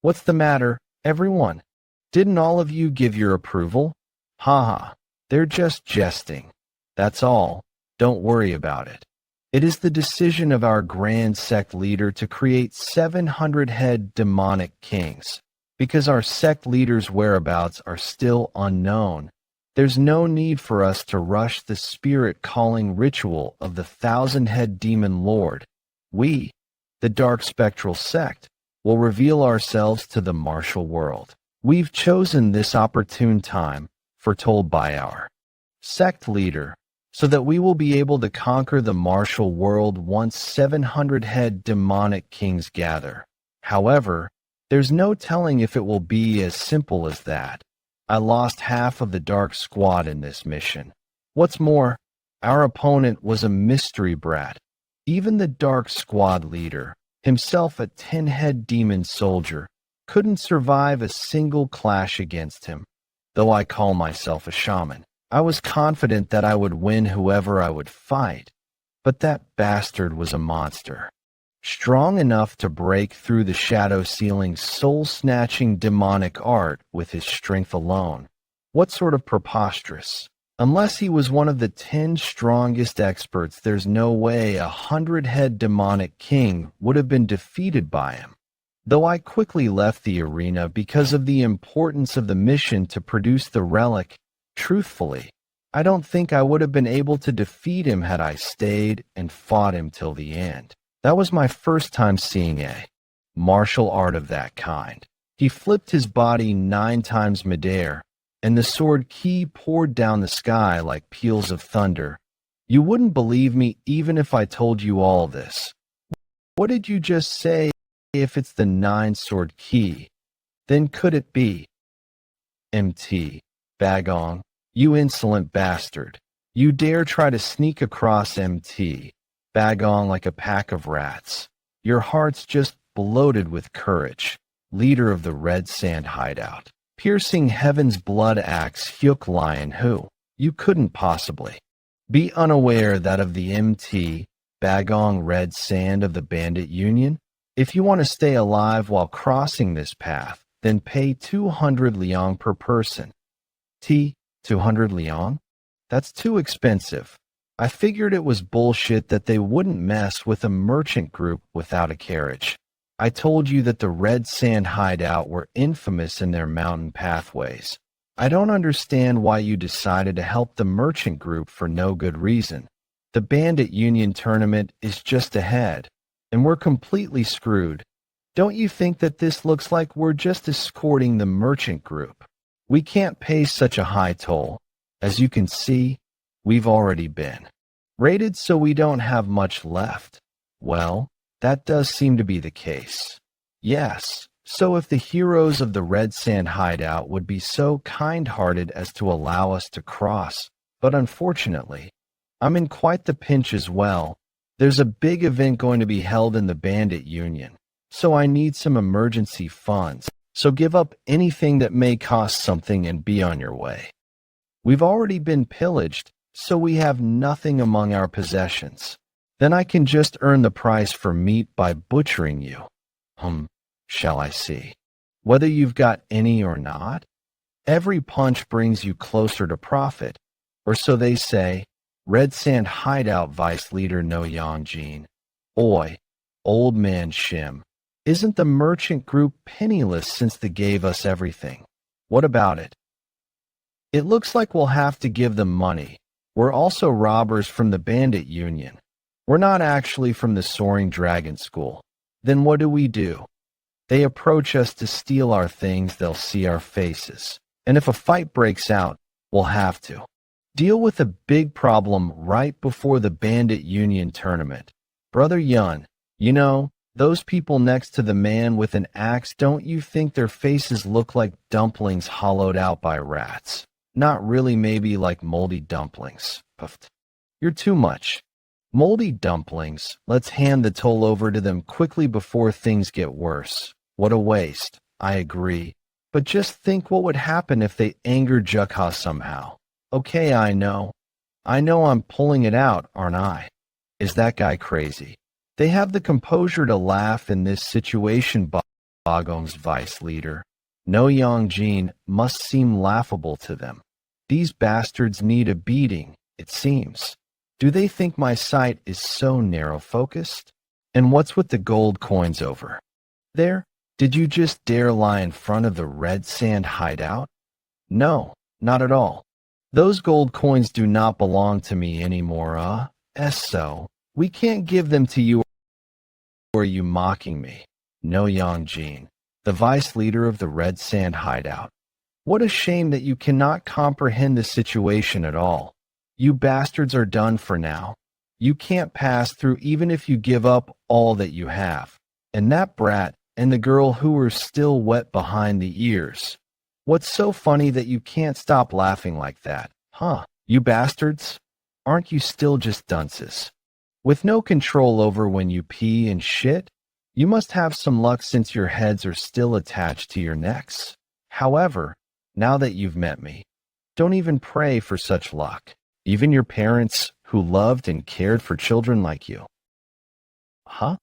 What's the matter, everyone? Didn't all of you give your approval? Haha, they're just jesting. That's all. Don't worry about it. It is the decision of our grand sect leader to create 700 head demonic kings. Because our sect leader's whereabouts are still unknown, there's no need for us to rush the spirit-calling ritual of the 1,000-head demon lord. We, the dark spectral sect, will reveal ourselves to the martial world. We've chosen this opportune time, foretold by our sect leader, so that we will be able to conquer the martial world once 700 head demonic kings gather. However, there's no telling if it will be as simple as that. I lost half of the dark squad in this mission. What's more, our opponent was a mystery brat. Even the dark squad leader, himself a 10-head demon soldier, couldn't survive a single clash against him. Though I call myself a shaman, I was confident that I would win whoever I would fight. But that bastard was a monster. Strong enough to break through the shadow ceiling's soul-snatching demonic art with his strength alone. What sort of preposterous? Unless he was one of the 10 strongest experts, there's no way a 100-head demonic king would have been defeated by him. Though I quickly left the arena because of the importance of the mission to produce the relic, truthfully, I don't think I would have been able to defeat him had I stayed and fought him till the end. That was my first time seeing a martial art of that kind. He flipped his body 9 times midair, and the sword ki poured down the sky like peals of thunder. You wouldn't believe me even if I told you all this. What did you just say? If it's the 9 sword ki, then could it be? MT, Bagong, you insolent bastard. You dare try to sneak across MT, Bagong like a pack of rats. Your heart's just bloated with courage, leader of the Red Sand hideout. Piercing heaven's blood axe Hyuk Lion who, you couldn't possibly be unaware that of the MT, Bagong Red Sand of the Bandit Union? If you want to stay alive while crossing this path, then pay 200 liang per person. 200 liang? That's too expensive. I figured it was bullshit that they wouldn't mess with a merchant group without a carriage. I told you that the Red Sand hideout were infamous in their mountain pathways. I don't understand why you decided to help the merchant group for no good reason. The Bandit Union tournament is just ahead, and we're completely screwed. Don't you think that this looks like we're just escorting the merchant group? We can't pay such a high toll. As you can see, we've already been raided, so we don't have much left. Well, that does seem to be the case. Yes, so if the heroes of the Red Sand hideout would be so kind-hearted as to allow us to cross, but unfortunately, I'm in quite the pinch as well. There's a big event going to be held in the Bandit Union, so I need some emergency funds, so give up anything that may cost something and be on your way. We've already been pillaged, so we have nothing among our possessions. Then I can just earn the price for meat by butchering you. Shall I see? Whether you've got any or not? Every punch brings you closer to profit, or so they say. Red Sand hideout vice leader No Yeon. Oi, old man Shim. Isn't the merchant group penniless since they gave us everything? What about it? It looks like we'll have to give them money. We're also robbers from the Bandit Union. We're not actually from the Soaring Dragon School. Then what do? They approach us to steal our things, they'll see our faces. And if a fight breaks out, we'll have to deal with a big problem right before the Bandit Union tournament. Brother Yun, you know, those people next to the man with an axe, don't you think their faces look like dumplings hollowed out by rats? Not really, maybe like moldy dumplings. Puffed. You're too much. Moldy dumplings, let's hand the toll over to them quickly before things get worse. What a waste, I agree. But just think what would happen if they angered Jeokha somehow. Okay, I know. I'm pulling it out, aren't I? Is that guy crazy? They have the composure to laugh in this situation, Bagong's vice leader. No Yeon must seem laughable to them. These bastards need a beating, it seems. Do they think my sight is so narrow-focused? And what's with the gold coins over there? Did you just dare lie in front of the red sand hideout? No, not at all. Those gold coins do not belong to me anymore, so we can't give them to you, or are you mocking me? No Yeon, the vice leader of the red sand hideout. What a shame that you cannot comprehend the situation at all. You bastards are done for now. You can't pass through even if you give up all that you have. And that brat and the girl who are still wet behind the ears. What's so funny that you can't stop laughing like that, huh? You bastards? Aren't you still just dunces? With no control over when you pee and shit? You must have some luck since your heads are still attached to your necks. However, now that you've met me, don't even pray for such luck. Even your parents, who loved and cared for children like you. Huh?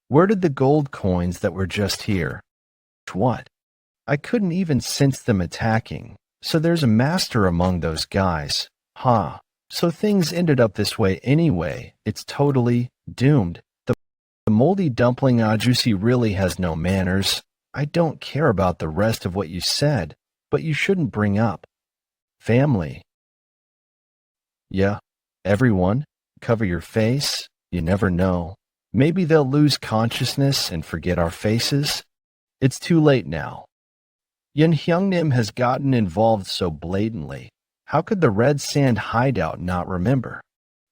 Where did the gold coins that were just here? What? I couldn't even sense them attacking. So there's a master among those guys. Huh. So things ended up this way anyway. It's totally doomed. The moldy dumpling Ajusi really has no manners. I don't care about the rest of what you said, but you shouldn't bring up family. Yeah, everyone, cover your face. You never know. Maybe they'll lose consciousness and forget our faces. It's too late now. Yeon has gotten involved so blatantly. How could the Red Sand hideout not remember?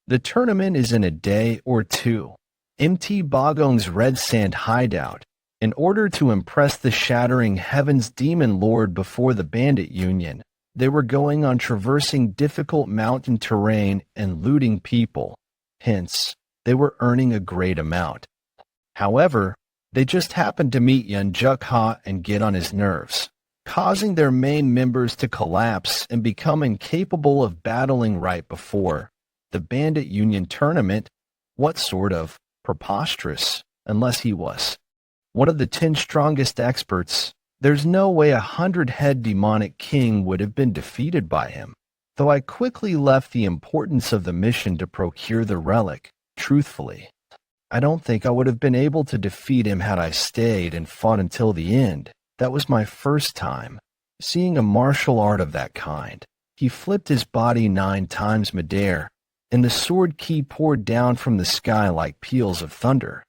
The tournament is in a day or two. MT Bagong's Red Sand hideout. In order to impress the shattering Heaven's Demon Lord before the Bandit Union, they were going on traversing difficult mountain terrain and looting people. Hence, they were earning a great amount. However, they just happened to meet Yeon Jeokha and get on his nerves, causing their main members to collapse and become incapable of battling right before the Bandit Union tournament. What sort of preposterous, unless he was one of the 10 strongest experts. There's no way 100-head demonic king would have been defeated by him. Though I quickly left the importance of the mission to procure the relic, truthfully, I don't think I would have been able to defeat him had I stayed and fought until the end. That was my first time seeing a martial art of that kind. He flipped his body 9 times midair, and the sword ki poured down from the sky like peals of thunder.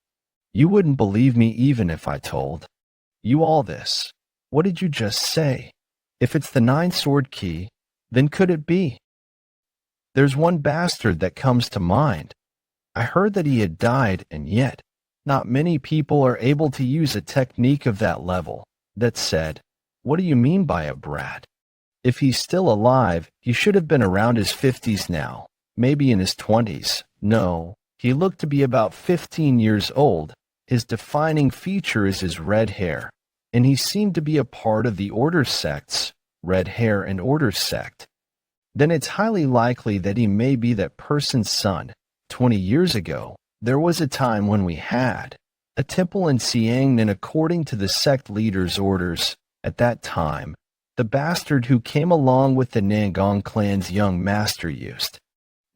You wouldn't believe me even if I told you all this. What did you just say? If it's the 9 sword ki, then could it be? There's one bastard that comes to mind. I heard that he had died, and yet, not many people are able to use a technique of that level. That said, what do you mean by a brat? If he's still alive, he should have been around his 50s now, maybe in his 20s. No, he looked to be about 15 years old. His defining feature is his red hair, and he seemed to be a part of the Order sects, Red Hair and Order sect. Then it's highly likely that he may be that person's son. 20 years ago, there was a time when we had a temple in Siangnan according to the sect leader's orders. At that time, the bastard who came along with the Nangong clan's young master used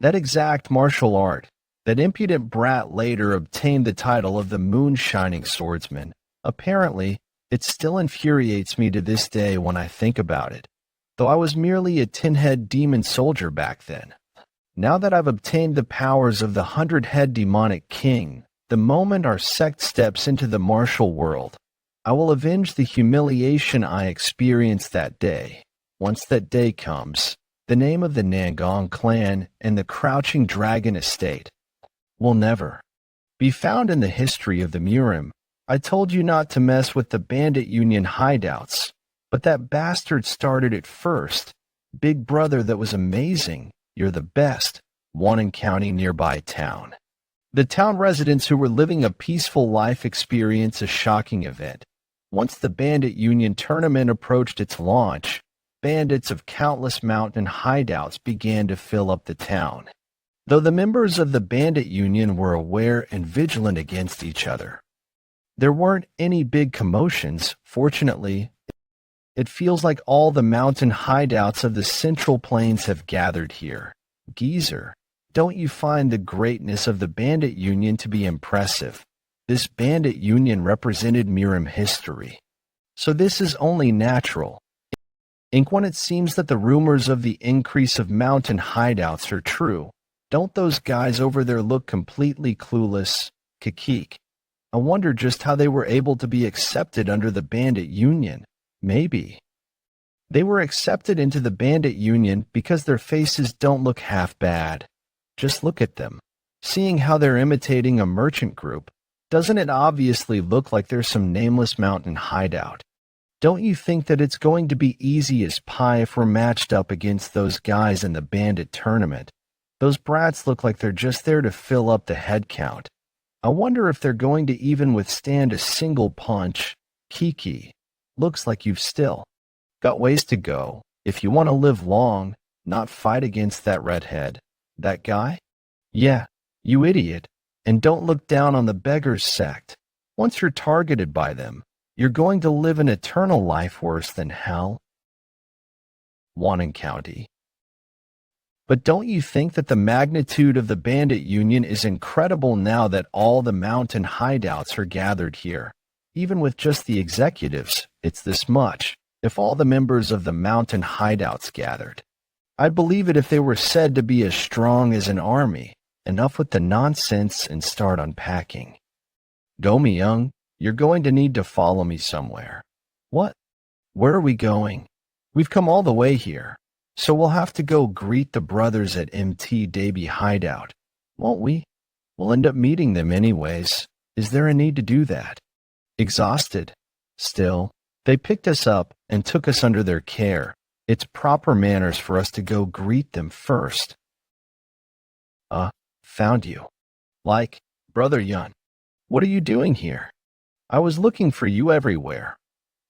that exact martial art. That impudent brat later obtained the title of the Moon-Shining Swordsman. Apparently, it still infuriates me to this day when I think about it, though I was merely a 10-head demon soldier back then. Now that I've obtained the powers of the 100-head demonic king, the moment our sect steps into the martial world, I will avenge the humiliation I experienced that day. Once that day comes, the name of the Nangong clan and the Crouching Dragon estate will never be found in the history of the Murim. I told you not to mess with the Bandit Union hideouts, but that bastard started it first. Big brother, that was amazing. You're the best. Wannon County nearby town. The town residents who were living a peaceful life experienced a shocking event. Once the Bandit Union tournament approached its launch, bandits of countless mountain hideouts began to fill up the town. Though the members of the Bandit Union were aware and vigilant against each other, there weren't any big commotions. Fortunately, it feels like all the mountain hideouts of the Central Plains have gathered here. Geezer, don't you find the greatness of the Bandit Union to be impressive? This Bandit Union represented Mirim history. So this is only natural. Ink, when it seems that the rumors of the increase of mountain hideouts are true, don't those guys over there look completely clueless? Kikik. I wonder just how they were able to be accepted under the Bandit Union. Maybe they were accepted into the Bandit Union because their faces don't look half bad. Just look at them. Seeing how they're imitating a merchant group, doesn't it obviously look like there's some nameless mountain hideout? Don't you think that it's going to be easy as pie if we're matched up against those guys in the bandit tournament? Those brats look like they're just there to fill up the head count. I wonder if they're going to even withstand a single punch. Kiki, looks like you've still got ways to go if you want to live long, not fight against that redhead. That guy? Yeah, you idiot. And don't look down on the beggars sect. Once you're targeted by them, you're going to live an eternal life worse than hell. Wannon County. But don't you think that the magnitude of the Bandit Union is incredible now that all the mountain hideouts are gathered here? Even with just the executives, it's this much. If all the members of the mountain hideouts gathered, I'd believe it if they were said to be as strong as an army. Enough with the nonsense and start unpacking. Go, me young. You're going to need to follow me somewhere. What? Where are we going? We've come all the way here, so we'll have to go greet the brothers at MT Davy Hideout, won't we? We'll end up meeting them anyways. Is there a need to do that? Exhausted. Still, they picked us up and took us under their care. It's proper manners for us to go greet them first. Found you. Like, Brother Yeon, what are you doing here? I was looking for you everywhere.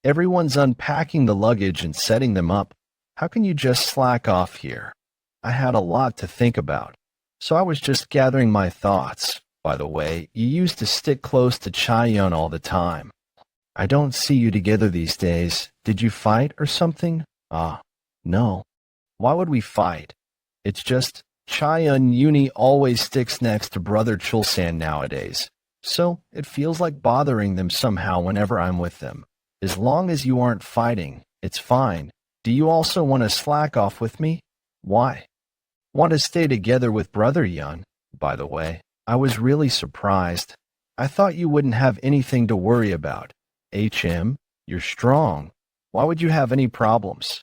Everyone's unpacking the luggage and setting them up. How can you just slack off here? I had a lot to think about, so I was just gathering my thoughts. By the way, you used to stick close to Chaeyeon all the time. I don't see you together these days. Did you fight or something? No. Why would we fight? It's just Chaeyeon Uni always sticks next to Brother Chulsan nowadays, so it feels like bothering them somehow whenever I'm with them. As long as you aren't fighting, it's fine. Do you also want to slack off with me? Why? Want to stay together with Brother Yeon? By the way, I was really surprised. I thought you wouldn't have anything to worry about. HM, you're strong. Why would you have any problems?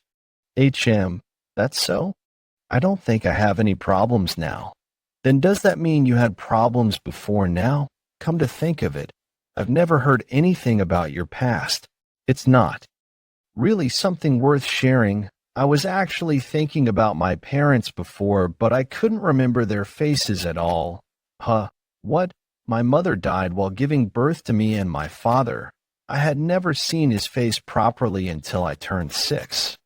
HM, that's so? I don't think I have any problems now. Then does that mean you had problems before now? Come to think of it, I've never heard anything about your past. It's not really something worth sharing. I was actually thinking about my parents before, but I couldn't remember their faces at all. What? My mother died while giving birth to me and my father. I had never seen his face properly until I turned 6.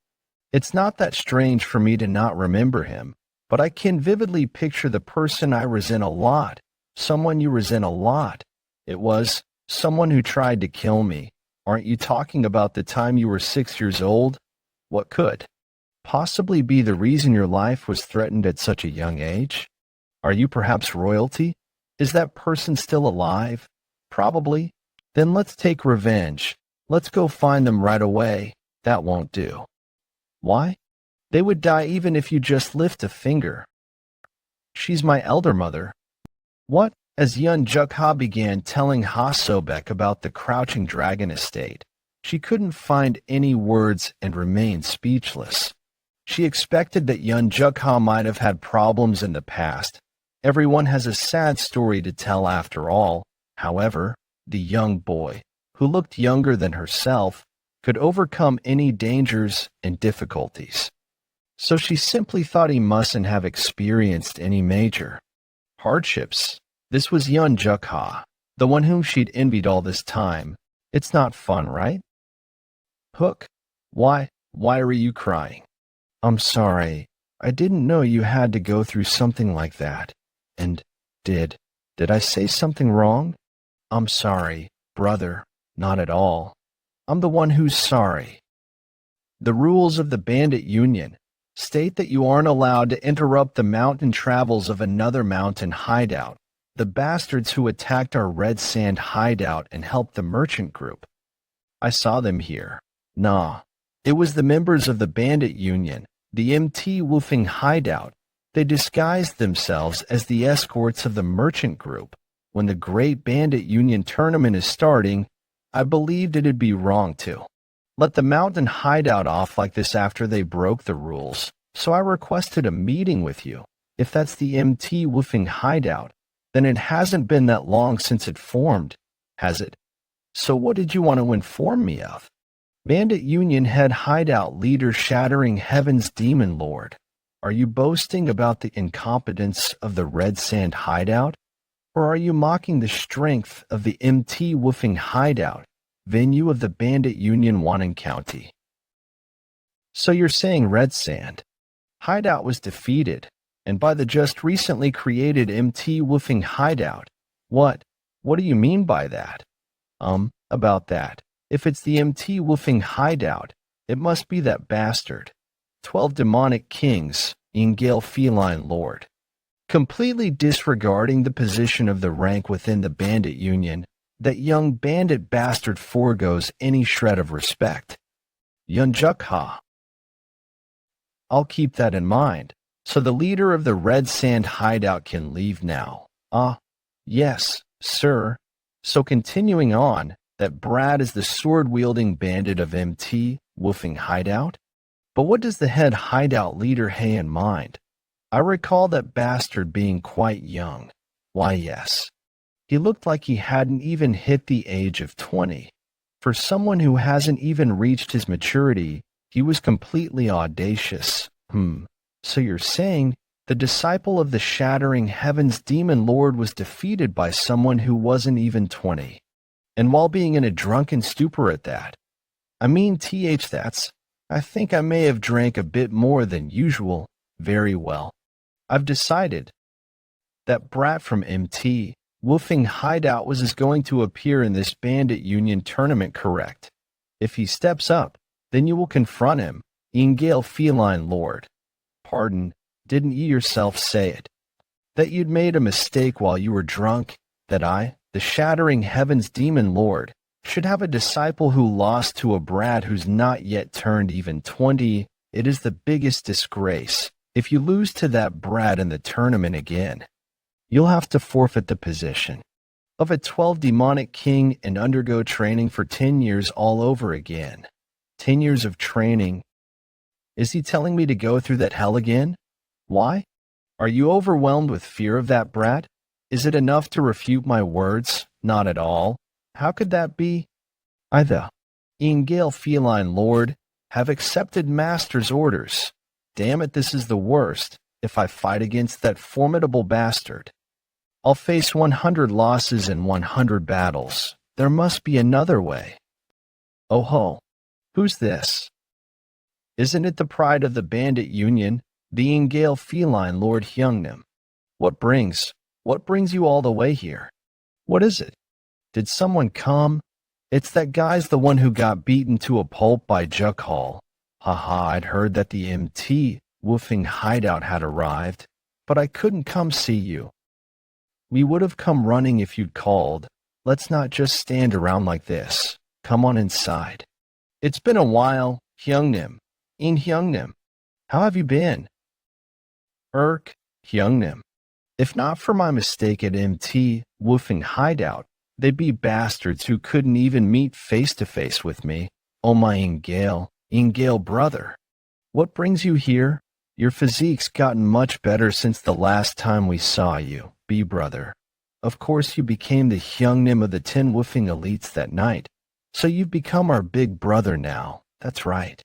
It's not that strange for me to not remember him, but I can vividly picture the person I resent a lot, someone you resent a lot. It was someone who tried to kill me. Aren't you talking about the time you were 6 years old? What could possibly be the reason your life was threatened at such a young age? Are you perhaps royalty? Is that person still alive? Probably. Then let's take revenge. Let's go find them right away. That won't do. Why? They would die even if you just lift a finger. She's my elder mother. What? As Yeon Jeokha began telling Ha Sobek about the Crouching Dragon estate, she couldn't find any words and remained speechless. She expected that Yeon Jeokha might have had problems in the past. Everyone has a sad story to tell after all. However, the young boy, who looked younger than herself, could overcome any dangers and difficulties. So she simply thought he mustn't have experienced any major hardships. This was Yeon Jeokha, the one whom she'd envied all this time. It's not fun, right? Hook, why are you crying? I'm sorry. I didn't know you had to go through something like that. And did I say something wrong? I'm sorry, brother. Not at all. I'm the one who's sorry. The rules of the Bandit Union state that you aren't allowed to interrupt the mountain travels of another mountain hideout. The bastards who attacked our red sand hideout and helped the merchant group. I saw them here. Nah, it was the members of the Bandit Union, the MT Woofing hideout. They disguised themselves as the escorts of the merchant group. When the Great Bandit Union tournament is starting, I believed it'd be wrong to let the mountain hideout off like this after they broke the rules. So I requested a meeting with you. If that's the MT Woofing hideout, then it hasn't been that long since it formed, has it? So what did you want to inform me of? Bandit Union head hideout leader Shattering Heaven's Demon Lord. Are you boasting about the incompetence of the Red Sand hideout? Or are you mocking the strength of the MT Woofing hideout, venue of the Bandit Union Wannon County? So you're saying Red Sand hideout was defeated, and by the just recently created MT Woofing hideout. What do you mean by that? About that. If it's the MT Woofing hideout, it must be that bastard. 12 demonic kings, Ingale Feline Lord. Completely disregarding the position of the rank within the Bandit Union, that young bandit bastard forgoes any shred of respect. Yeon Jeokha. I'll keep that in mind, so the leader of the Red Sand hideout can leave now. Yes, sir. So continuing on, that Brad is the sword-wielding bandit of MT Woofing hideout? But what does the head hideout leader have in mind? I recall that bastard being quite young. Why, yes. He looked like he hadn't even hit the age of 20. For someone who hasn't even reached his maturity, he was completely audacious. So you're saying the disciple of the Shattering Heaven's Demon Lord was defeated by someone who wasn't even 20. And while being in a drunken stupor at that. I mean, I think I may have drank a bit more than usual. Very well. I've decided that brat from MT Woofing hideout was going to appear in this Bandit Union tournament, correct? If he steps up, then you will confront him, Ingale Feline Lord. Pardon, didn't you yourself say it? That you'd made a mistake while you were drunk? That I, the Shattering Heaven's Demon Lord, should have a disciple who lost to a brat who's not yet turned even 20? It is the biggest disgrace. If you lose to that brat in the tournament again, you'll have to forfeit the position of a 12 demonic king and undergo training for 10 years all over again. 10 years of training. Is he telling me to go through that hell again? Why? Are you overwhelmed with fear of that brat? Is it enough to refute my words? Not at all. How could that be? I, the Ingale Feline Lord, have accepted Master's orders. Damn it, this is the worst. If I fight against that formidable bastard, I'll face 100 losses in 100 battles. There must be another way. Oh ho, who's this? Isn't it the pride of the Bandit Union, the Ingale Feline Lord Hyungnim? What brings you all the way here? What is it? Did someone come? It's that guy's the one who got beaten to a pulp by Jeokha. Haha, I'd heard that the MT Woofing hideout had arrived, but I couldn't come see you. We would have come running if you'd called. Let's not just stand around like this. Come on inside. It's been a while, Hyungnim. Hyungnim. How have you been? Hyungnim. If not for my mistake at MT Woofing hideout, they'd be bastards who couldn't even meet face to face with me. Oh my Ingale brother. What brings you here? Your physique's gotten much better since the last time we saw you, brother. Of course you became the Hyungnim of the 10 Woofing elites that night, so you've become our big brother now. That's right.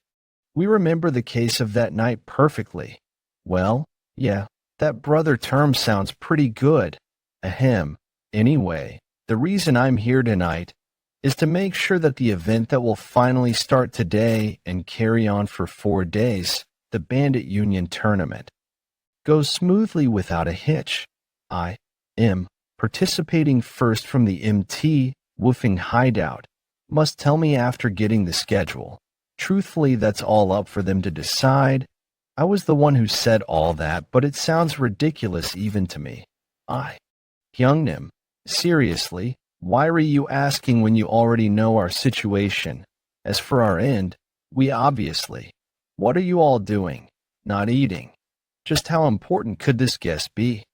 We remember the case of that night perfectly. Well, yeah, that brother term sounds pretty good. Ahem. Anyway, the reason I'm here tonight is to make sure that the event that will finally start today and carry on for 4 days, the Bandit Union Tournament, goes smoothly without a hitch. I am participating first from the MT Woofing Hideout. Must tell me after getting the schedule. Truthfully, that's all up for them to decide. I was the one who said all that, but it sounds ridiculous even to me. Hyungnim, seriously, why are you asking when you already know our situation? As for our end, we obviously. What are you all doing? Not eating. Just how important could this guest be?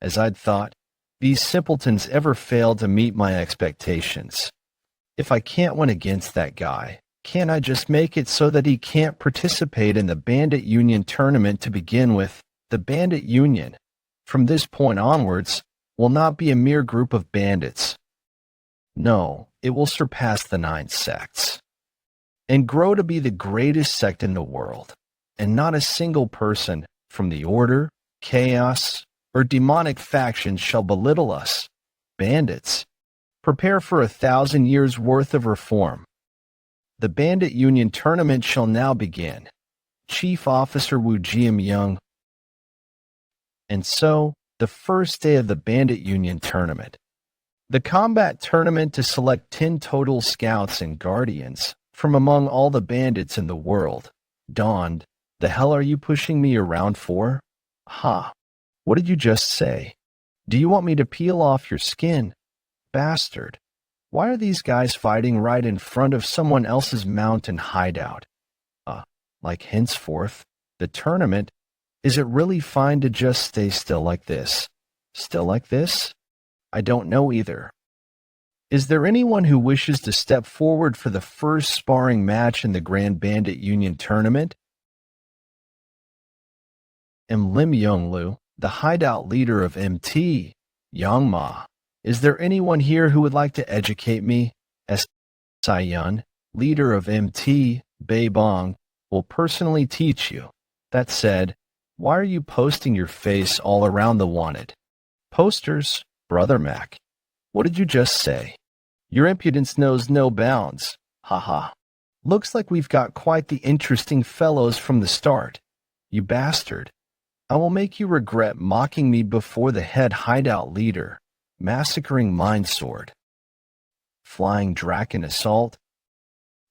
As I'd thought, these simpletons ever failed to meet my expectations. If I can't win against that guy, can't I just make it so that he can't participate in the Bandit Union tournament to begin with? The Bandit Union, from this point onwards, will not be a mere group of bandits. No, it will surpass the 9 sects and grow to be the greatest sect in the world, and not a single person from the Order, Chaos, or demonic factions shall belittle us. Bandits, prepare for 1,000 years' worth of reform. The Bandit Union tournament shall now begin. Chief Officer Woo Jiam-young. And so, the first day of the Bandit Union tournament. The combat tournament to select 10 total scouts and guardians from among all the bandits in the world. Dawned, the hell are you pushing me around for? Ha! What did you just say? Do you want me to peel off your skin? Bastard. Why are these guys fighting right in front of someone else's mountain hideout? Like henceforth, the tournament, is it really fine to just stay still like this? Still like this? I don't know either. Is there anyone who wishes to step forward for the first sparring match in the Grand Bandit Union tournament? Am Lim Yonglu, the hideout leader of MT, Yangma. Is there anyone here who would like to educate me? S. Saiyun, leader of MT, Beibong, will personally teach you. That said, why are you posting your face all around the wanted? Posters, Brother Mac. What did you just say? Your impudence knows no bounds. Haha. Looks like we've got quite the interesting fellows from the start. You bastard. I will make you regret mocking me before the head hideout leader. Massacring Mind Sword. Flying Draken Assault.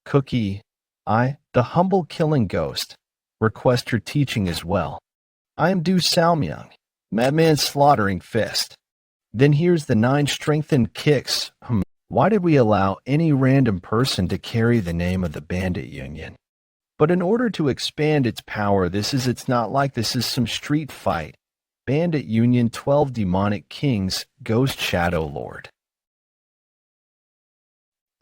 Cookie. The humble killing ghost. Request your teaching as well. I am Du Salmyung, Madman Slaughtering Fist. Then here's the 9 strengthened kicks. Why did we allow any random person to carry the name of the Bandit Union? But in order to expand its power, it's not like this is some street fight. Bandit Union 12 Demonic Kings, Ghost Shadow Lord.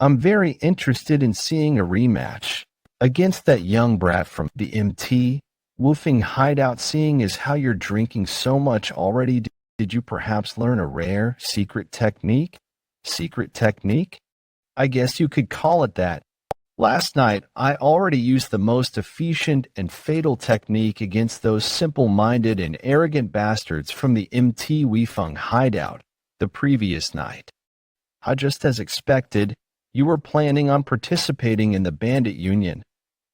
I'm very interested in seeing a rematch against that young brat from the MT Woofing Hideout. Seeing as how you're drinking so much already, did you perhaps learn a rare secret technique? Secret technique? I guess you could call it that. Last night, I already used the most efficient and fatal technique against those simple-minded and arrogant bastards from the MT Weifeng Hideout the previous night. Just as expected, you were planning on participating in the Bandit Union.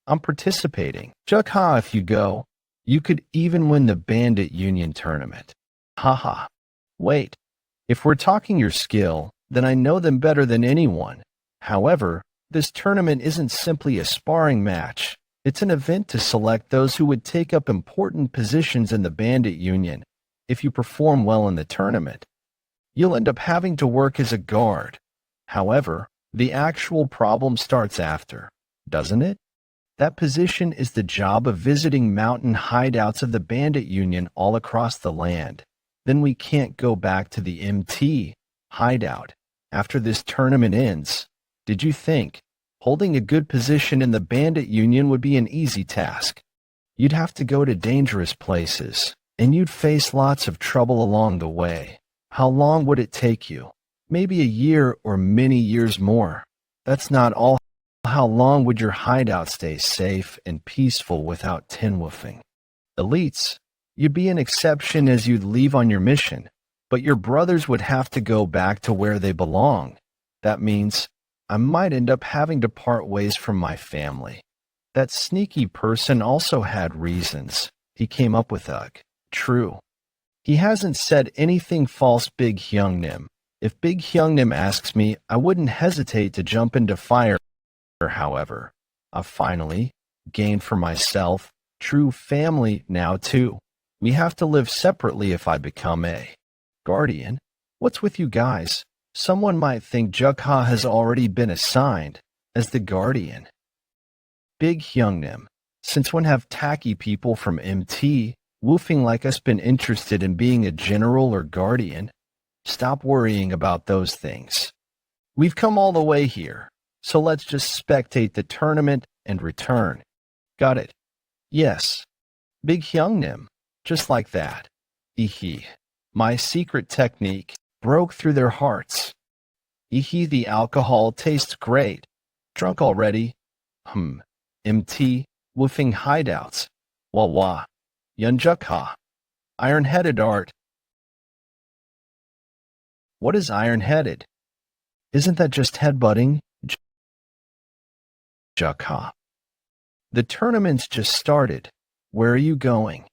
I'm participating. Jeokha, if you go, you could even win the Bandit Union tournament. Haha. Wait, if we're talking your skill, then I know them better than anyone. However, this tournament isn't simply a sparring match. It's an event to select those who would take up important positions in the Bandit Union. If you perform well in the tournament, you'll end up having to work as a guard. However, the actual problem starts after, doesn't it? That position is the job of visiting mountain hideouts of the Bandit Union all across the land. Then we can't go back to the MT hideout after this tournament ends. Did you think holding a good position in the Bandit Union would be an easy task? You'd have to go to dangerous places, and you'd face lots of trouble along the way. How long would it take you? Maybe a year or many years more. That's not all. How long would your hideout stay safe and peaceful without tin woofing? Elites, you'd be an exception as you'd leave on your mission, but your brothers would have to go back to where they belong. That means I might end up having to part ways from my family. That sneaky person also had reasons. He came up with Ugh. True. He hasn't said anything false, Big Hyungnim. If Big Hyungnim asks me, I wouldn't hesitate to jump into fire. However, I've finally gained for myself true family now too. We have to live separately if I become a guardian. What's with you guys? Someone might think Jeokha has already been assigned as the guardian. Big Hyungnim, since when have tacky people from MT woofing like us been interested in being a general or guardian? Stop worrying about those things. We've come all the way here, so let's just spectate the tournament and return. Got it? Yes. Big Hyungnim, just like that. Ehe. My secret technique broke through their hearts. Ehe, the alcohol tastes great. Drunk already? MT, woofing hideouts. Wah wah. Yeon Jeokha. Iron-headed art. What is iron-headed? Isn't that just headbutting? Jeokha. The tournament's just started. Where are you going?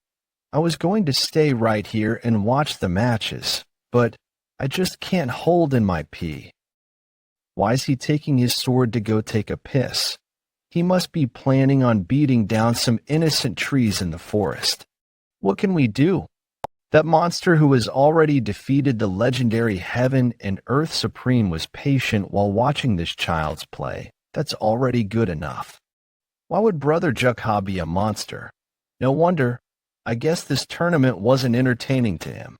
I was going to stay right here and watch the matches, but I just can't hold in my pee. Why is he taking his sword to go take a piss? He must be planning on beating down some innocent trees in the forest. What can we do? That monster who has already defeated the legendary Heaven and Earth Supreme was patient while watching this child's play. That's already good enough. Why would Brother Jeokha be a monster? No wonder. I guess this tournament wasn't entertaining to him.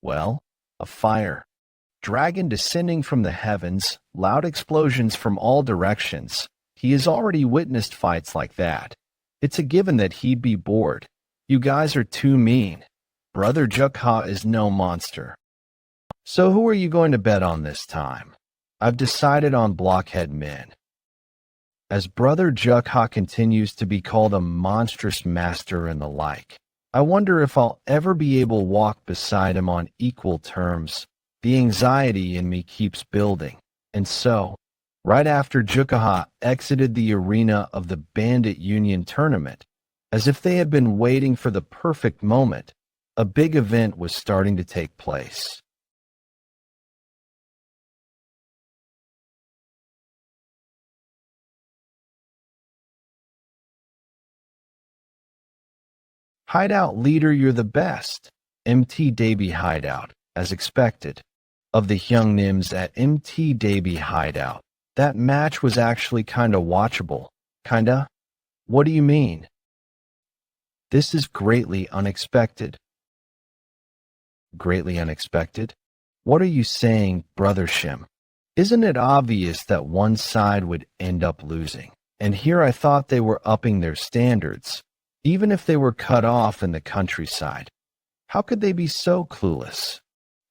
Well, a fire. Dragon descending from the heavens, loud explosions from all directions. He has already witnessed fights like that. It's a given that he'd be bored. You guys are too mean. Brother Jeokha is no monster. So who are you going to bet on this time? I've decided on Blockhead Men. As Brother Jeokha continues to be called a monstrous master and the like, I wonder if I'll ever be able to walk beside him on equal terms. The anxiety in me keeps building. And so, right after Jeokha exited the arena of the Bandit Union tournament, as if they had been waiting for the perfect moment, a big event was starting to take place. Hideout leader, you're the best. MT Davy Hideout, as expected. Of the Hyungnims at MT Davy Hideout, that match was actually kinda watchable. Kinda? What do you mean? This is greatly unexpected. Greatly unexpected? What are you saying, Brother Shim? Isn't it obvious that one side would end up losing? And here I thought they were upping their standards, even if they were cut off in the countryside. How could they be so clueless?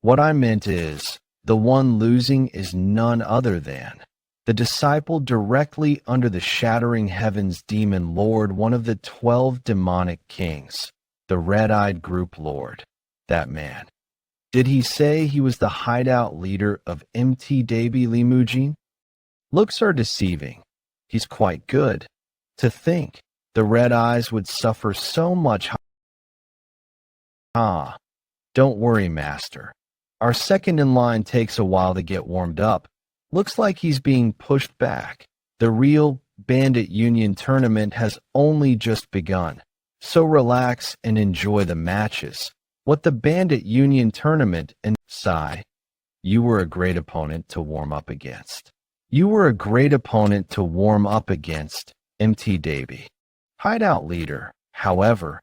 What I meant is, the one losing is none other than the disciple directly under the shattering heavens demon lord, one of the 12 demonic kings, the red-eyed group lord. That man. Did he say he was the hideout leader of MT Davy Limujin? Looks are deceiving. He's quite good. To think the red eyes would suffer so much. Don't worry, master. Our second in line takes a while to get warmed up. Looks like he's being pushed back. The real Bandit Union tournament has only just begun. So relax and enjoy the matches. What the Bandit Union tournament and Sai, you were a great opponent to warm up against. You were a great opponent to warm up against, MT Davy. Hideout leader, however,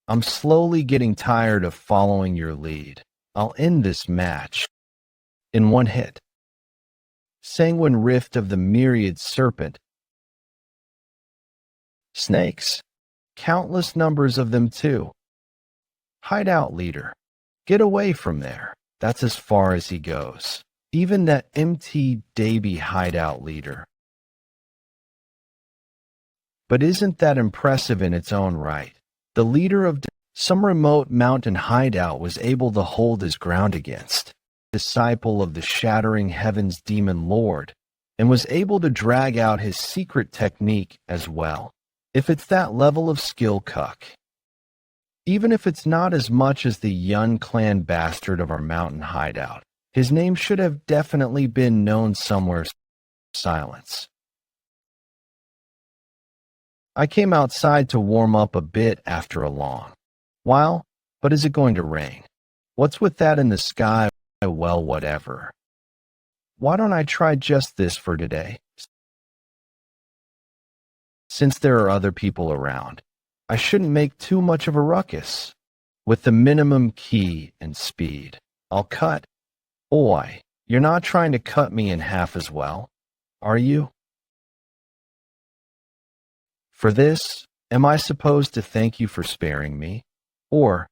I'm slowly getting tired of following your lead. I'll end this match in one hit. Sanguine rift of the myriad serpent. Snakes. Countless numbers of them too. Hideout leader. Get away from there. That's as far as he goes. Even that MT Davy hideout leader. But isn't that impressive in its own right? The leader of some remote mountain hideout was able to hold his ground against disciple of the shattering heavens demon lord, and was able to drag out his secret technique as well. If it's that level of skill, Cuck, even if it's not as much as the Yun clan bastard of our mountain hideout, his name should have definitely been known somewhere. Silence. I came outside to warm up a bit after a long while, but is it going to rain? What's with that in the sky? Well, whatever. Why don't I try just this for today? Since there are other people around, I shouldn't make too much of a ruckus. With the minimum key and speed, I'll cut. Oi, you're not trying to cut me in half as well, are you? For this, am I supposed to thank you for sparing me? Or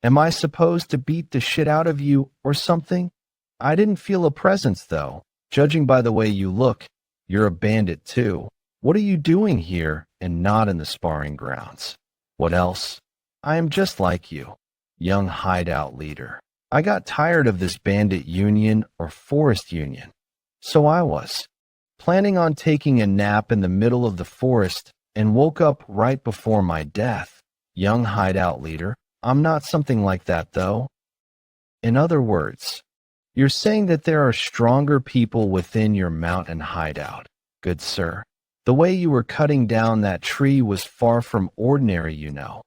am I supposed to beat the shit out of you or something? I didn't feel a presence, though. Judging by the way you look, you're a bandit too. What are you doing here and not in the sparring grounds? What else? I am just like you, young hideout leader. I got tired of this bandit union or forest union. So I was planning on taking a nap in the middle of the forest and woke up right before my death. Young hideout leader, I'm not something like that though. In other words, you're saying that there are stronger people within your mountain hideout, good sir. The way you were cutting down that tree was far from ordinary, you know.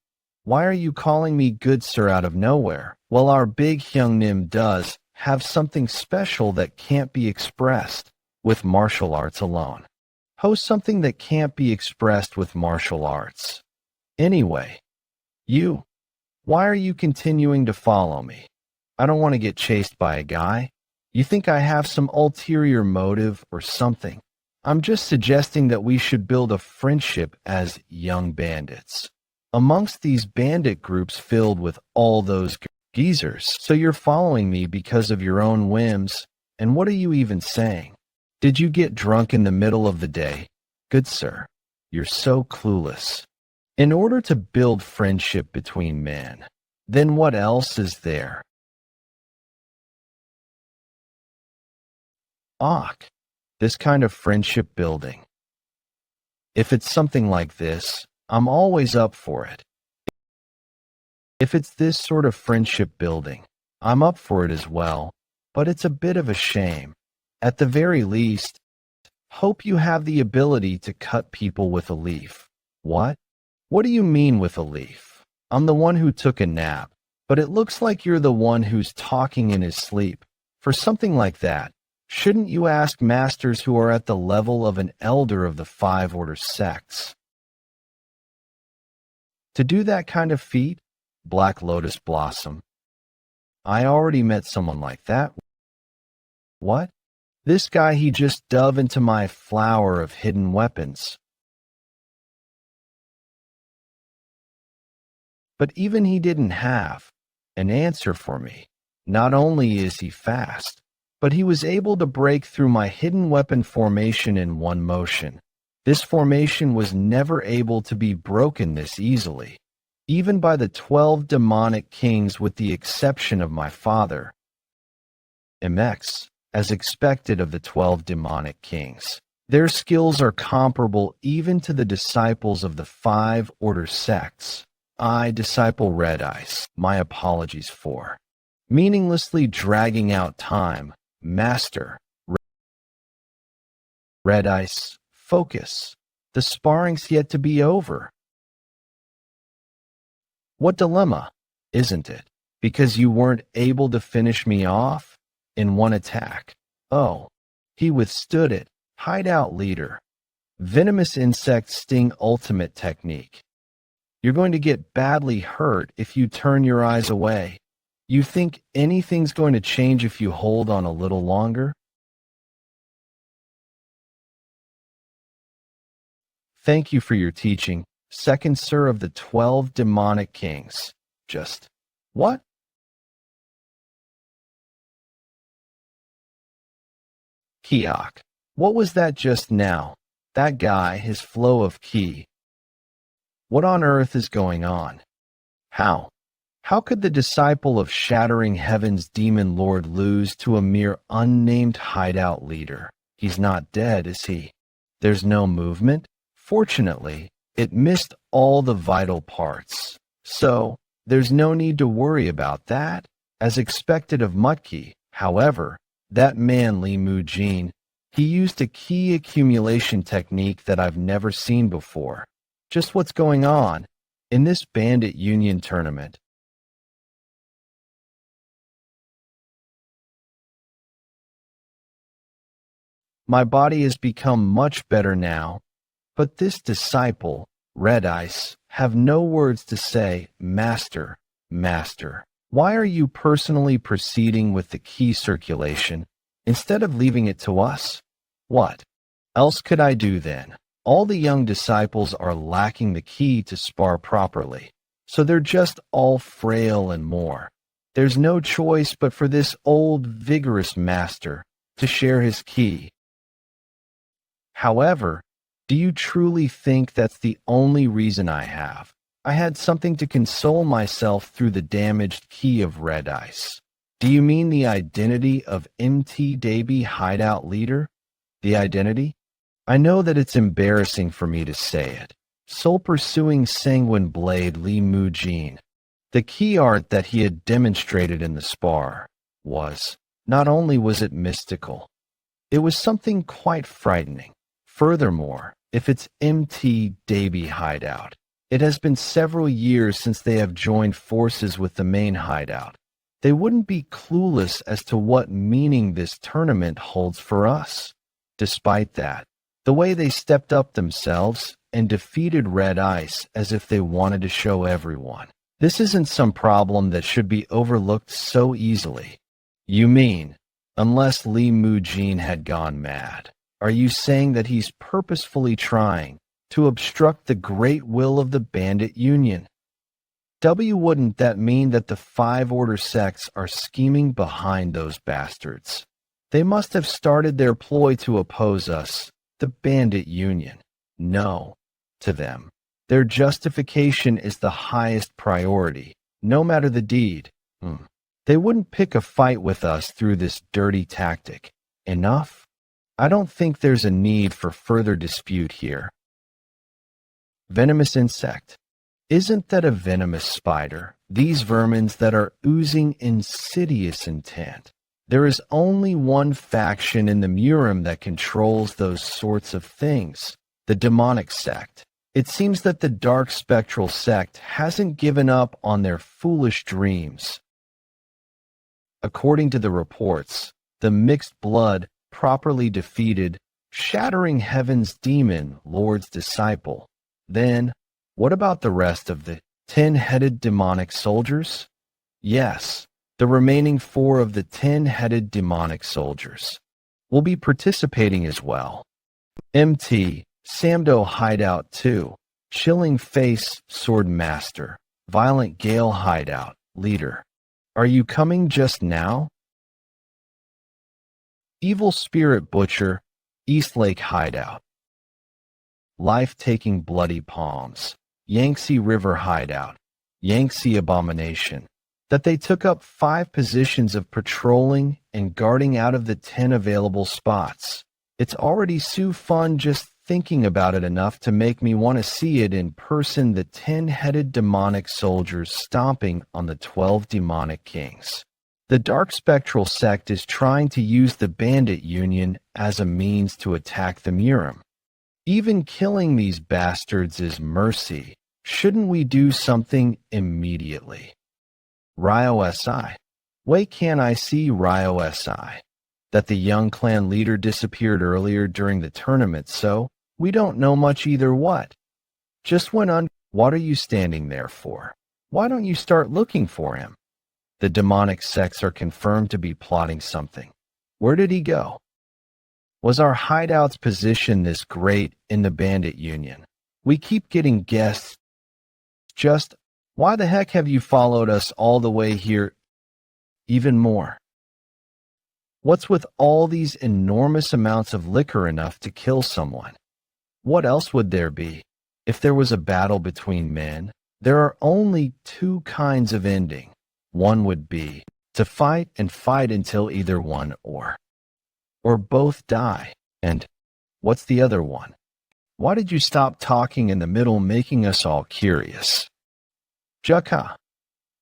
Why are you calling me good sir out of nowhere? Well, our big Hyungnim does have something special that can't be expressed with martial arts alone. Host something that can't be expressed with martial arts. Anyway, why are you continuing to follow me? I don't want to get chased by a guy. You think I have some ulterior motive or something? I'm just suggesting that we should build a friendship as young bandits amongst these bandit groups filled with all those geezers. So you're following me because of your own whims, and what are you even saying? Did you get drunk in the middle of the day? Good sir, you're so clueless. In order to build friendship between men, then what else is there? This kind of friendship building. If it's something like this, I'm always up for it. If it's this sort of friendship building, I'm up for it as well, but it's a bit of a shame. At the very least, hope you have the ability to cut people with a leaf. What? What do you mean with a leaf? I'm the one who took a nap, but it looks like you're the one who's talking in his sleep. For something like that, shouldn't you ask masters who are at the level of an elder of the 5 order sects? To do that kind of feat, Black Lotus Blossom. I already met someone like that. What? This guy, he just dove into my flower of hidden weapons. But even he didn't have an answer for me. Not only is he fast, but he was able to break through my hidden weapon formation in one motion. This formation was never able to be broken this easily, even by the 12 demonic kings with the exception of my father. MX, as expected of the 12 demonic kings. Their skills are comparable even to the disciples of the 5 order sects. I, Disciple Red Ice, my apologies for meaninglessly dragging out time. Master Red Ice, focus. The sparring's yet to be over. What dilemma, isn't it? Because you weren't able to finish me off in one attack. Oh, he withstood it. Hideout leader. Venomous insect sting ultimate technique. You're going to get badly hurt if you turn your eyes away. You think anything's going to change if you hold on a little longer? Thank you for your teaching, second sir of the 12 demonic kings. Just what? Kiok. What was that just now? That guy, his flow of ki, What on earth is going on? How? How could the disciple of Shattering Heaven's demon lord lose to a mere unnamed hideout leader? He's not dead, is he? There's no movement? Fortunately, it missed all the vital parts. So, there's no need to worry about that. As expected of Mutki, however, that man Li Mujin, he used a key accumulation technique that I've never seen before. Just what's going on in this Bandit Union tournament? My body has become much better now, but this disciple, Red Ice, have no words to say, Master, Master. Why are you personally proceeding with the key circulation instead of leaving it to us? What else could I do then? All the young disciples are lacking the key to spar properly, so they're just all frail and more. There's no choice but for this old, vigorous master to share his key. However, do you truly think that's the only reason I have? I had something to console myself through the damaged key of Red Ice. Do you mean the identity of MT Davy hideout leader? The identity? I know that it's embarrassing for me to say it. Soul-pursuing sanguine blade Li Mujin. The key art that he had demonstrated in the spar was, not only was it mystical, it was something quite frightening. Furthermore, if it's MT Davy hideout, it has been several years since they have joined forces with the main hideout. They wouldn't be clueless as to what meaning this tournament holds for us. Despite that, the way they stepped up themselves and defeated Red Ice as if they wanted to show everyone. This isn't some problem that should be overlooked so easily. You mean, unless Li Mujin had gone mad, are you saying that he's purposefully trying to obstruct the great will of the Bandit Union? Wouldn't that mean that the 5 Order sects are scheming behind those bastards? They must have started their ploy to oppose us, the Bandit Union. No, to them. Their justification is the highest priority, no matter the deed. They wouldn't pick a fight with us through this dirty tactic. Enough? I don't think there's a need for further dispute here. Venomous insect. Isn't that a venomous spider? These vermins that are oozing insidious intent. There is only one faction in the Murim that controls those sorts of things, the demonic sect. It seems that the dark spectral sect hasn't given up on their foolish dreams. According to the reports, the mixed blood properly defeated Shattering Heaven's demon lord's disciple. Then, what about the rest of the 10-headed demonic soldiers? Yes, the remaining 4 of the 10-headed demonic soldiers will be participating as well. MT, Samdo Hideout 2, Chilling Face Sword Master, Violent Gale Hideout, Leader. Are you coming just now? Evil Spirit Butcher, Eastlake Hideout. Life-Taking Bloody Palms, Yangtze River Hideout, Yangtze Abomination. That they took up 5 positions of patrolling and guarding out of the 10 available spots. It's already so fun just thinking about it enough to make me want to see it in person, the 10-headed demonic soldiers stomping on the 12 demonic kings. The dark spectral sect is trying to use the Bandit Union as a means to attack the Murim. Even killing these bastards is mercy. Shouldn't we do something immediately? Ryo SI. Why can't I see Ryo SI? That the young clan leader disappeared earlier during the tournament, so we don't know much either what. Just went on. What are you standing there for? Why don't you start looking for him? The demonic sects are confirmed to be plotting something. Where did he go? Was our hideout's position this great in the Bandit Union? We keep getting guests. Just, why the heck have you followed us all the way here? Even more. What's with all these enormous amounts of liquor enough to kill someone? What else would there be? If there was a battle between men, there are only two kinds of ending. One would be to fight and fight until either one or both die. And what's the other one? Why did you stop talking in the middle, making us all curious? Jeokha,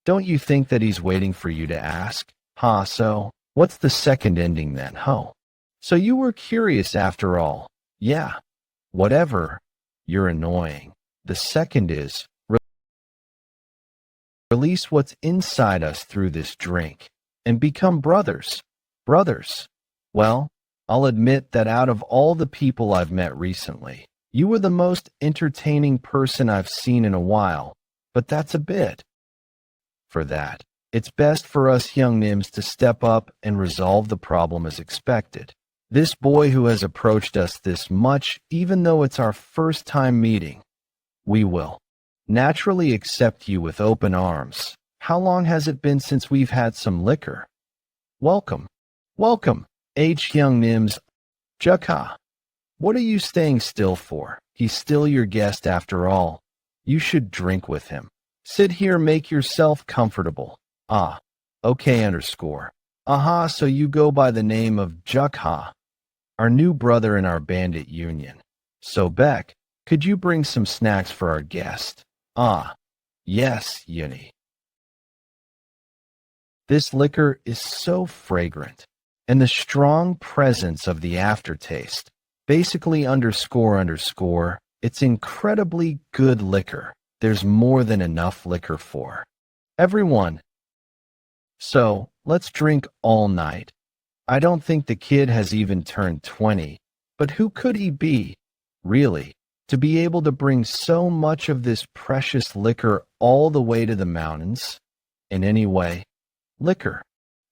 don't you think that he's waiting for you to ask? So what's the second ending then? So you were curious after all. Yeah, whatever. You're annoying. The second is release what's inside us through this drink and become brothers. Brothers. Well, I'll admit that out of all the people I've met recently, you were the most entertaining person I've seen in a while, but that's a bit. For that, it's best for us young Nims to step up and resolve the problem as expected. This boy who has approached us this much, even though it's our first time meeting, we will naturally accept you with open arms. How long has it been since we've had some liquor? Welcome. Welcome, young Nims. Jeokha, what are you staying still for? He's still your guest after all. You should drink with him. Sit here, make yourself comfortable. Okay underscore. So you go by the name of Jeokha, our new brother in our bandit union. So Beck, could you bring some snacks for our guest? Yes, Yuni. This liquor is so fragrant, and the strong presence of the aftertaste, basically underscore, it's incredibly good liquor. There's more than enough liquor for everyone. So, let's drink all night. I don't think the kid has even turned 20, but who could he be, really, to be able to bring so much of this precious liquor all the way to the mountains? And anyway, liquor.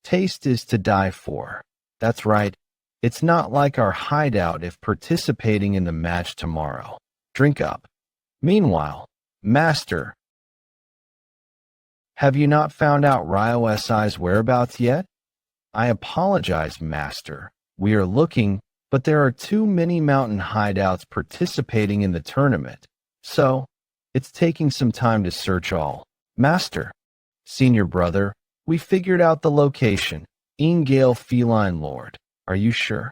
Taste is to die for. That's right. It's not like our hideout if participating in the match tomorrow. Drink up. Meanwhile, Master, have you not found out Ryo SI's whereabouts yet? I apologize, Master. We are looking, but there are too many mountain hideouts participating in the tournament, so it's taking some time to search all. Master, Senior Brother, we figured out the location. Ingale Feline Lord. Are you sure?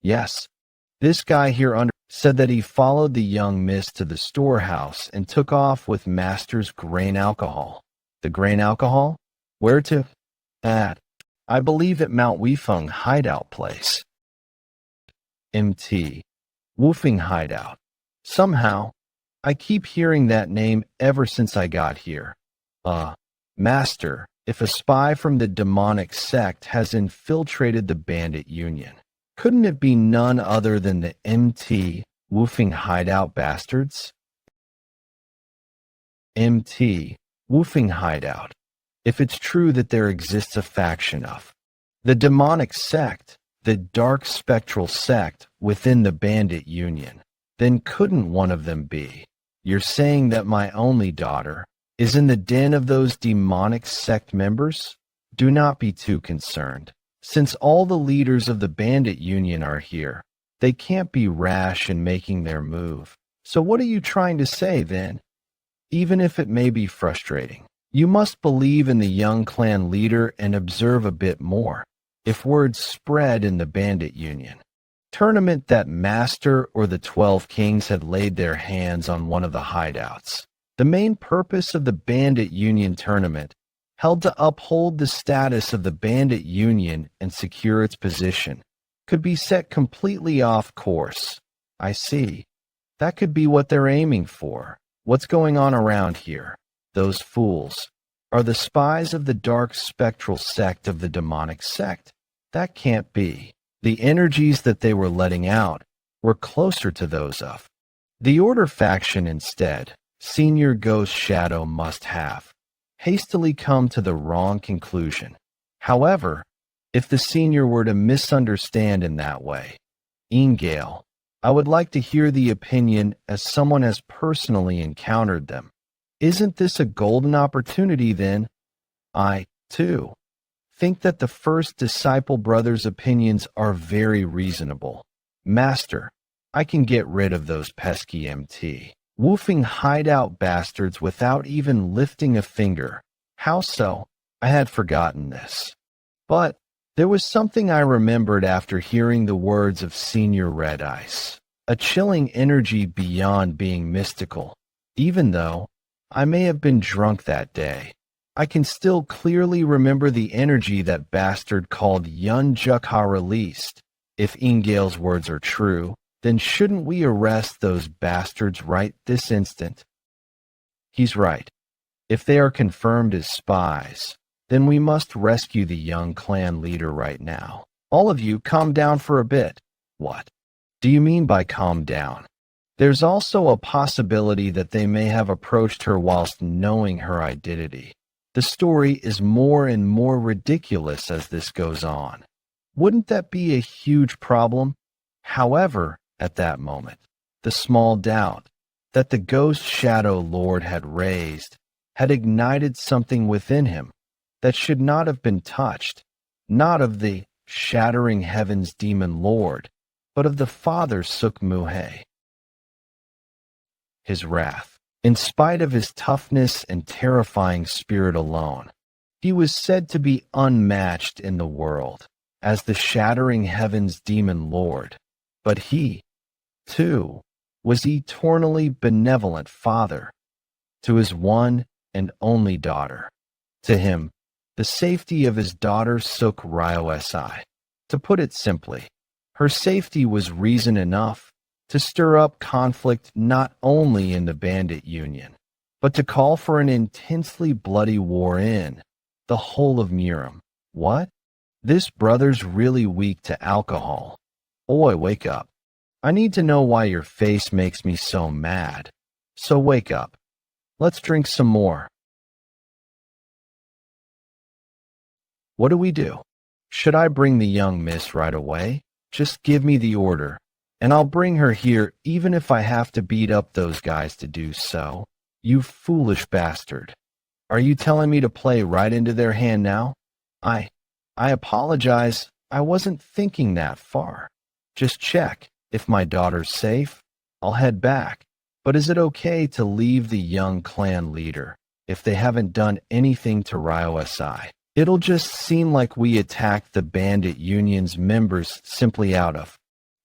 Yes. This guy here said that he followed the young miss to the storehouse and took off with Master's grain alcohol. The grain alcohol? Where to? At, I believe at Mount Weifeng hideout place. MT. Woofing hideout. Somehow, I keep hearing that name ever since I got here. Master, if a spy from the demonic sect has infiltrated the bandit union, couldn't it be none other than the MT Woofing hideout bastards? MT Woofing hideout. If it's true that there exists a faction of the demonic sect, the dark spectral sect within the bandit union, then couldn't one of them be? You're saying that my only daughter is in the den of those demonic sect members? Do not be too concerned. Since all the leaders of the bandit union are here, they can't be rash in making their move. So what are you trying to say then? Even if it may be frustrating, you must believe in the young clan leader and observe a bit more. If word spread in the bandit union tournament that Master or the 12 Kings had laid their hands on one of the hideouts, the main purpose of the bandit union tournament held to uphold the status of the bandit union and secure its position, could be set completely off course. I see. That could be what they're aiming for. What's going on around here? Those fools are the spies of the dark spectral sect of the demonic sect. That can't be. The energies that they were letting out were closer to those of the Order faction instead. Senior Ghost Shadow must have hastily come to the wrong conclusion. However, if the senior were to misunderstand in that way, Ingale, I would like to hear the opinion as someone has personally encountered them. Isn't this a golden opportunity then? I, too, think that the first disciple brother's opinions are very reasonable. Master, I can get rid of those pesky MT woofing hideout bastards without even lifting a finger. How so? I had forgotten this. But there was something I remembered after hearing the words of Senior Red Ice. A chilling energy beyond being mystical. Even though I may have been drunk that day, I can still clearly remember the energy that bastard called Yeon Jeokha released. If Ingale's words are true, then shouldn't we arrest those bastards right this instant? He's right. If they are confirmed as spies, then we must rescue the young clan leader right now. All of you, calm down for a bit. What do you mean by calm down? There's also a possibility that they may have approached her whilst knowing her identity. The story is more and more ridiculous as this goes on. Wouldn't that be a huge problem? However, at that moment, the small doubt that the ghost shadow lord had raised had ignited something within him that should not have been touched, not of the shattering heavens demon lord, but of the father Sukmuhe. His wrath, in spite of his toughness and terrifying spirit alone, he was said to be unmatched in the world as the shattering heavens demon lord, but he, too, was eternally benevolent father to his one and only daughter. To him, the safety of his daughter Suk Ryo-si. To put it simply, her safety was reason enough to stir up conflict not only in the bandit union, but to call for an intensely bloody war in the whole of Murim. What? This brother's really weak to alcohol. Oi, wake up. I need to know why your face makes me so mad. So wake up. Let's drink some more. What do we do? Should I bring the young miss right away? Just give me the order, and I'll bring her here even if I have to beat up those guys to do so. You foolish bastard. Are you telling me to play right into their hand now? I apologize. I wasn't thinking that far. Just check. If my daughter's safe, I'll head back. But is it okay to leave the young clan leader if they haven't done anything to Ryo-si? It'll just seem like we attacked the bandit union's members simply out of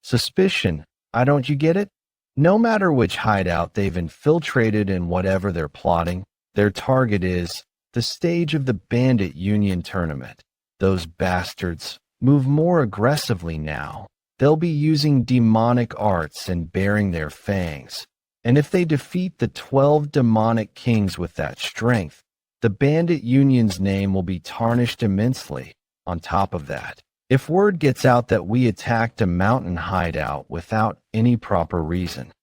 suspicion. Don't you get it? No matter which hideout they've infiltrated in whatever they're plotting, their target is the stage of the bandit union tournament. Those bastards move more aggressively now. They'll be using demonic arts and bearing their fangs. And if they defeat the 12 demonic kings with that strength, the bandit union's name will be tarnished immensely. On top of that, if word gets out that we attacked a mountain hideout without any proper reason,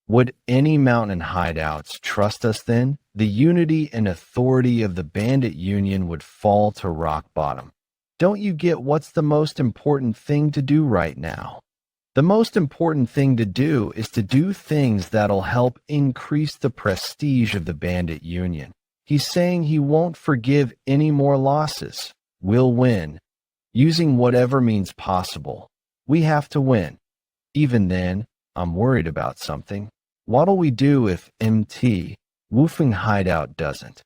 would any mountain hideouts trust us then? The unity and authority of the bandit union would fall to rock bottom. Don't you get what's the most important thing to do right now? The most important thing to do is to do things that'll help increase the prestige of the bandit union. He's saying he won't forgive any more losses. We'll win, using whatever means possible. We have to win. Even then, I'm worried about something. What'll we do if MT, Woofing Hideout, doesn't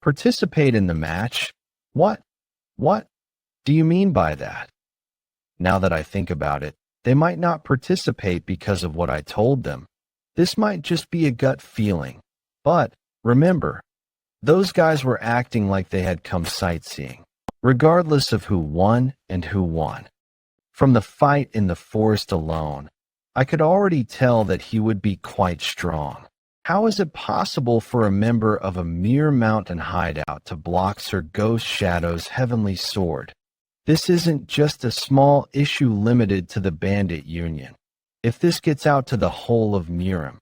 participate in the match? What do you mean by that? Now that I think about it, they might not participate because of what I told them. This might just be a gut feeling. But remember, those guys were acting like they had come sightseeing, regardless of who won and who won. From the fight in the forest alone, I could already tell that he would be quite strong. How is it possible for a member of a mere mountain hideout to block Sir Ghost Shadow's heavenly sword? This isn't just a small issue limited to the bandit union. If this gets out to the whole of Murim,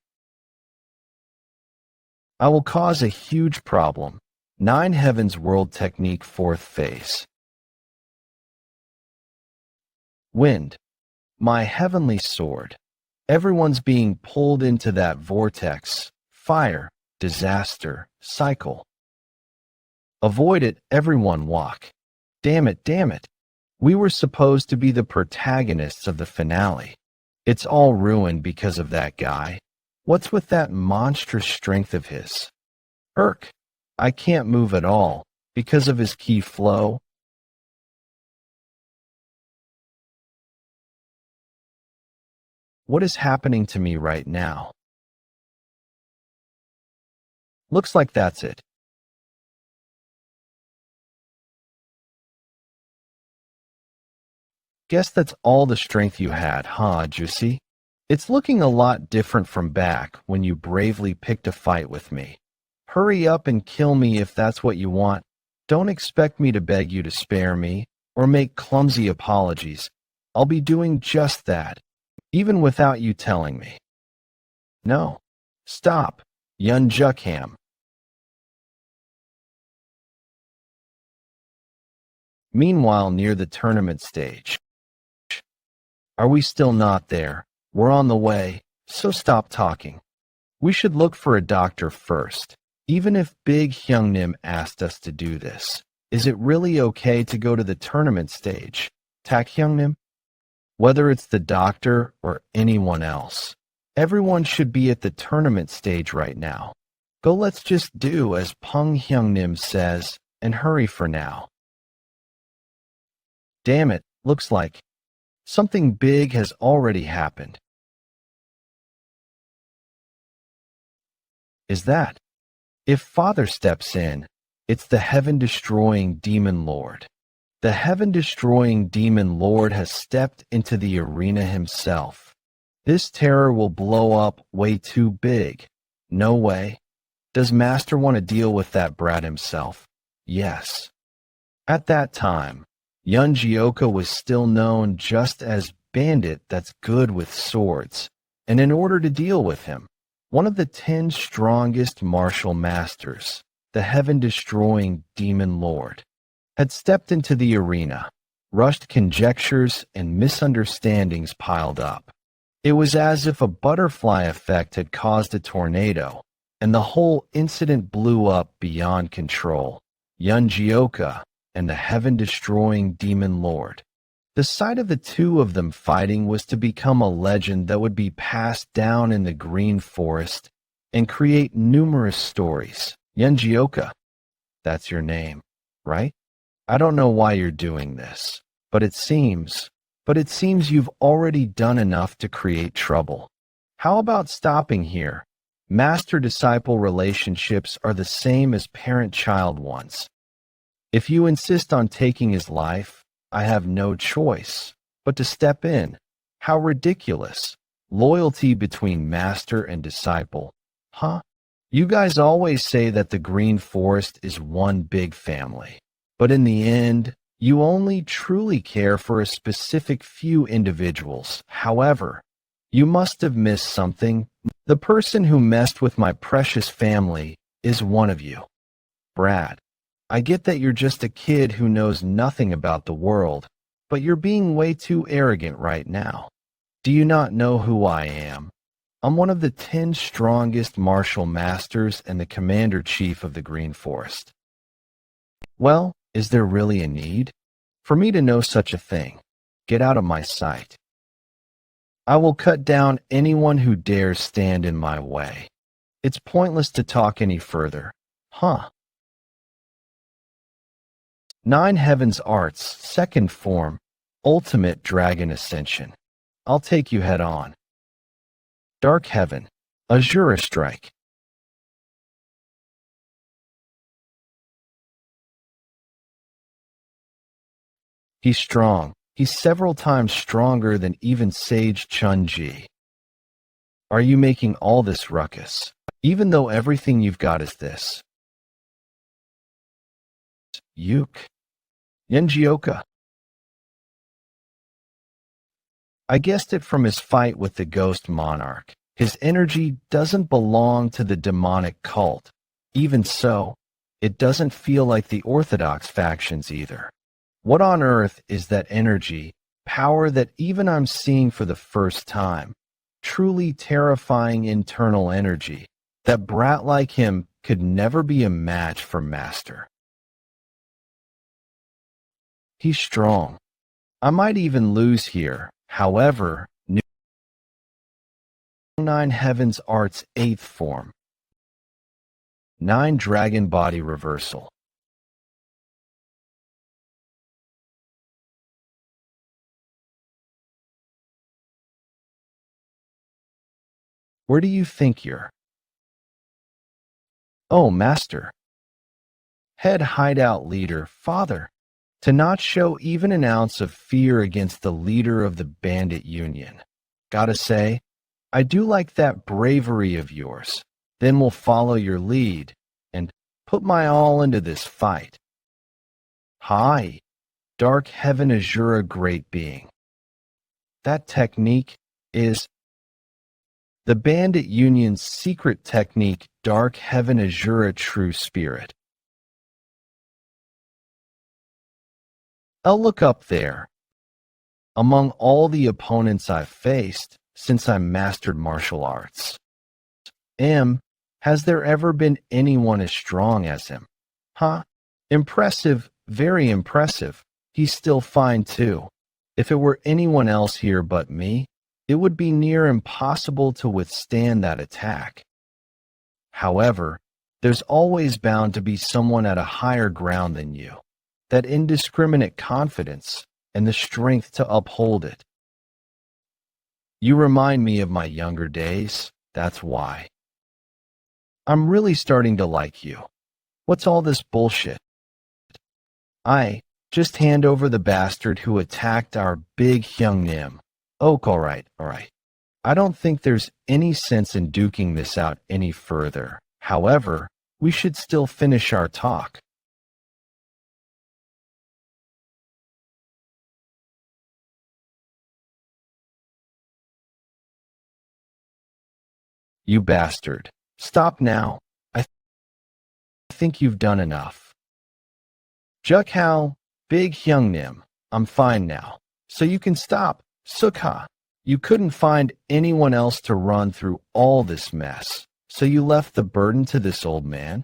I will cause a huge problem. 9 Heavens World Technique 4th Phase. Wind. My heavenly sword. Everyone's being pulled into that vortex. Fire. Disaster. Cycle. Avoid it, everyone walk. Damn it. We were supposed to be the protagonists of the finale. It's all ruined because of that guy. What's with that monstrous strength of his? I can't move at all because of his ki flow. What is happening to me right now? Looks like that's it. Guess that's all the strength you had, huh, Juicy? It's looking a lot different from back when you bravely picked a fight with me. Hurry up and kill me if that's what you want. Don't expect me to beg you to spare me or make clumsy apologies. I'll be doing just that, even without you telling me. No. Stop. Yeon Jeokha. Meanwhile, near the tournament stage. Are we still not there? We're on the way, so stop talking. We should look for a doctor first. Even if Big Hyungnim asked us to do this, is it really okay to go to the tournament stage? Tak Hyungnim? Whether it's the doctor or anyone else, everyone should be at the tournament stage right now. But let's just do as Pung Hyungnim says and hurry for now. Damn it, looks like something big has already happened. Is that? If Father steps in, it's the heaven-destroying Demon Lord. The heaven-destroying Demon Lord has stepped into the arena himself. This terror will blow up way too big. No way. Does Master want to deal with that brat himself? Yes. At that time, Yeon Jeokha was still known just as bandit that's good with swords, and in order to deal with him, one of the 10 strongest martial masters, the heaven-destroying Demon Lord, had stepped into the arena. Rushed conjectures and misunderstandings piled up. It was as if a butterfly effect had caused a tornado, and the whole incident blew up beyond control. Yeon Jeokha and the heaven-destroying Demon Lord. The sight of the two of them fighting was to become a legend that would be passed down in the Green Forest and create numerous stories. Yeon Jeokha, that's your name, right? I don't know why you're doing this, but it seems you've already done enough to create trouble. How about stopping here? Master-disciple relationships are the same as parent-child ones. If you insist on taking his life, I have no choice but to step in. How ridiculous. Loyalty between master and disciple. Huh? You guys always say that the Green Forest is one big family. But in the end, you only truly care for a specific few individuals. However, you must have missed something. The person who messed with my precious family is one of you. Brad. I get that you're just a kid who knows nothing about the world, but you're being way too arrogant right now. Do you not know who I am? I'm one of the 10 strongest martial masters and the commander-chief of the Green Forest. Well, is there really a need for me to know such a thing? Get out of my sight. I will cut down anyone who dares stand in my way. It's pointless to talk any further. Huh? 9 Heavens Arts, second form, ultimate dragon ascension. I'll take you head on. Dark Heaven, Azura Strike. He's strong. He's several times stronger than even Sage Chun-Ji. Are you making all this ruckus, even though everything you've got is this? Yeon Jeokha. I guessed it from his fight with the Ghost Monarch. His energy doesn't belong to the demonic cult. Even so, it doesn't feel like the Orthodox factions either. What on earth is that energy, power that even I'm seeing for the first time? Truly terrifying internal energy. That brat like him could never be a match for Master. He's strong. I might even lose here. However, 9 Heavens Art's 8th form. 9 Dragon Body Reversal. Where do you think you're? Oh, Master. Head hideout leader, Father. To not show even an ounce of fear against the leader of the bandit union. Gotta say, I do like that bravery of yours. Then we'll follow your lead and put my all into this fight. Hi, Dark Heaven Azura Great Being. That technique is the bandit union's secret technique, Dark Heaven Azura True Spirit. I'll look up there. Among all the opponents I've faced since I mastered martial arts, has there ever been anyone as strong as him? Huh? Impressive, very impressive. He's still fine too. If it were anyone else here but me, it would be near impossible to withstand that attack. However, there's always bound to be someone at a higher ground than you. That indiscriminate confidence and the strength to uphold it. You remind me of my younger days, that's why. I'm really starting to like you. What's all this bullshit? Just hand over the bastard who attacked our big Hyungnim. Oh, all right. I don't think there's any sense in duking this out any further. However, we should still finish our talk. You bastard. Stop now. I think you've done enough. Jeokha, Big Hyungnim, I'm fine now. So you can stop. Jeokha, you couldn't find anyone else to run through all this mess. So you left the burden to this old man?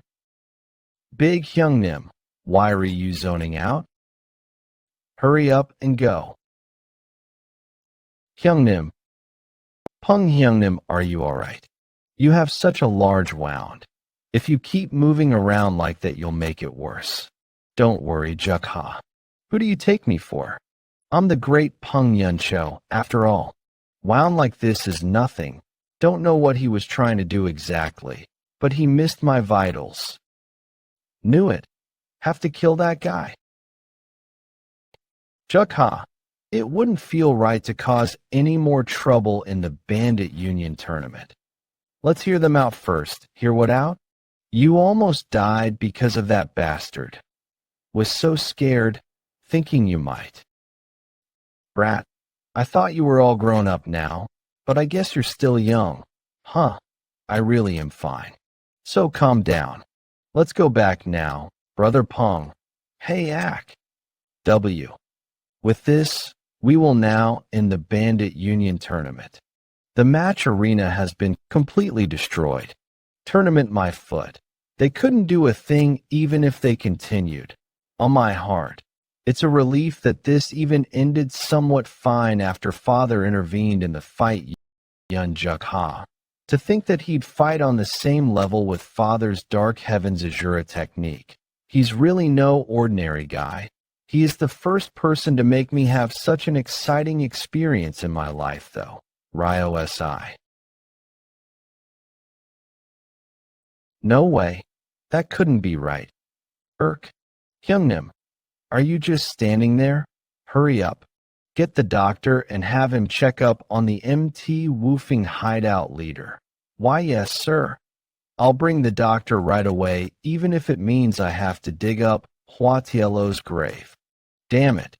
Big Hyungnim, why are you zoning out? Hurry up and go. Hyungnim. Pung Hyungnim, are you alright? You have such a large wound. If you keep moving around like that, you'll make it worse. Don't worry, Jeokha. Who do you take me for? I'm the great Pung Yuncho, after all. Wound like this is nothing. Don't know what he was trying to do exactly, but he missed my vitals. Knew it. Have to kill that guy. Jeokha, it wouldn't feel right to cause any more trouble in the Bandit Union tournament. Let's hear them out first. Hear what out? You almost died because of that bastard. Was so scared, thinking you might. Brat, I thought you were all grown up now, but I guess you're still young. Huh, I really am fine. So calm down. Let's go back now. Brother Pong. Hey, Ak. W. With this, we will now in the Bandit Union tournament. The match arena has been completely destroyed. Tournament my foot. They couldn't do a thing even if they continued. On my heart. It's a relief that this even ended somewhat fine after Father intervened in the fight. Yeon Jeokha. To think that he'd fight on the same level with Father's Dark Heavens Azura technique. He's really no ordinary guy. He is the first person to make me have such an exciting experience in my life, though. Ryo S.I. No way. That couldn't be right. Hyungnim, are you just standing there? Hurry up. Get the doctor and have him check up on the MT Woofing hideout leader. Why, yes, sir. I'll bring the doctor right away, even if it means I have to dig up Huatiello's grave. Damn it.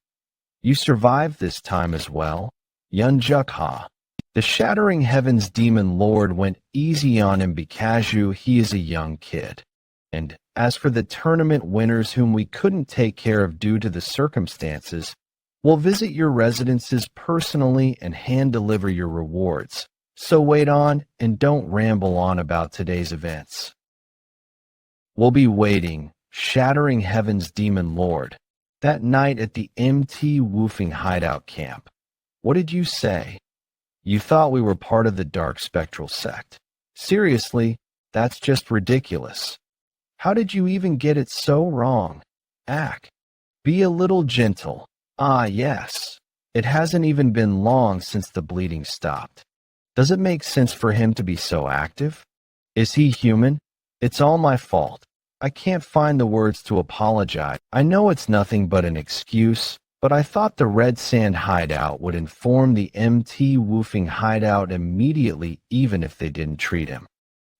You survived this time as well. Yeon Jeokha. The Shattering Heavens Demon Lord went easy on him because he is a young kid. And as for the tournament winners whom we couldn't take care of due to the circumstances, we'll visit your residences personally and hand-deliver your rewards. So wait on and don't ramble on about today's events. We'll be waiting, Shattering Heavens Demon Lord, that night at the MT Woofing hideout camp. What did you say? You thought we were part of the dark spectral sect. Seriously, that's just ridiculous. How did you even get it so wrong? Ack, be a little gentle. Ah, yes. It hasn't even been long since the bleeding stopped. Does it make sense for him to be so active? Is he human? It's all my fault. I can't find the words to apologize. I know it's nothing but an excuse, but I thought the Red Sand hideout would inform the MT Woofing hideout immediately even if they didn't treat him.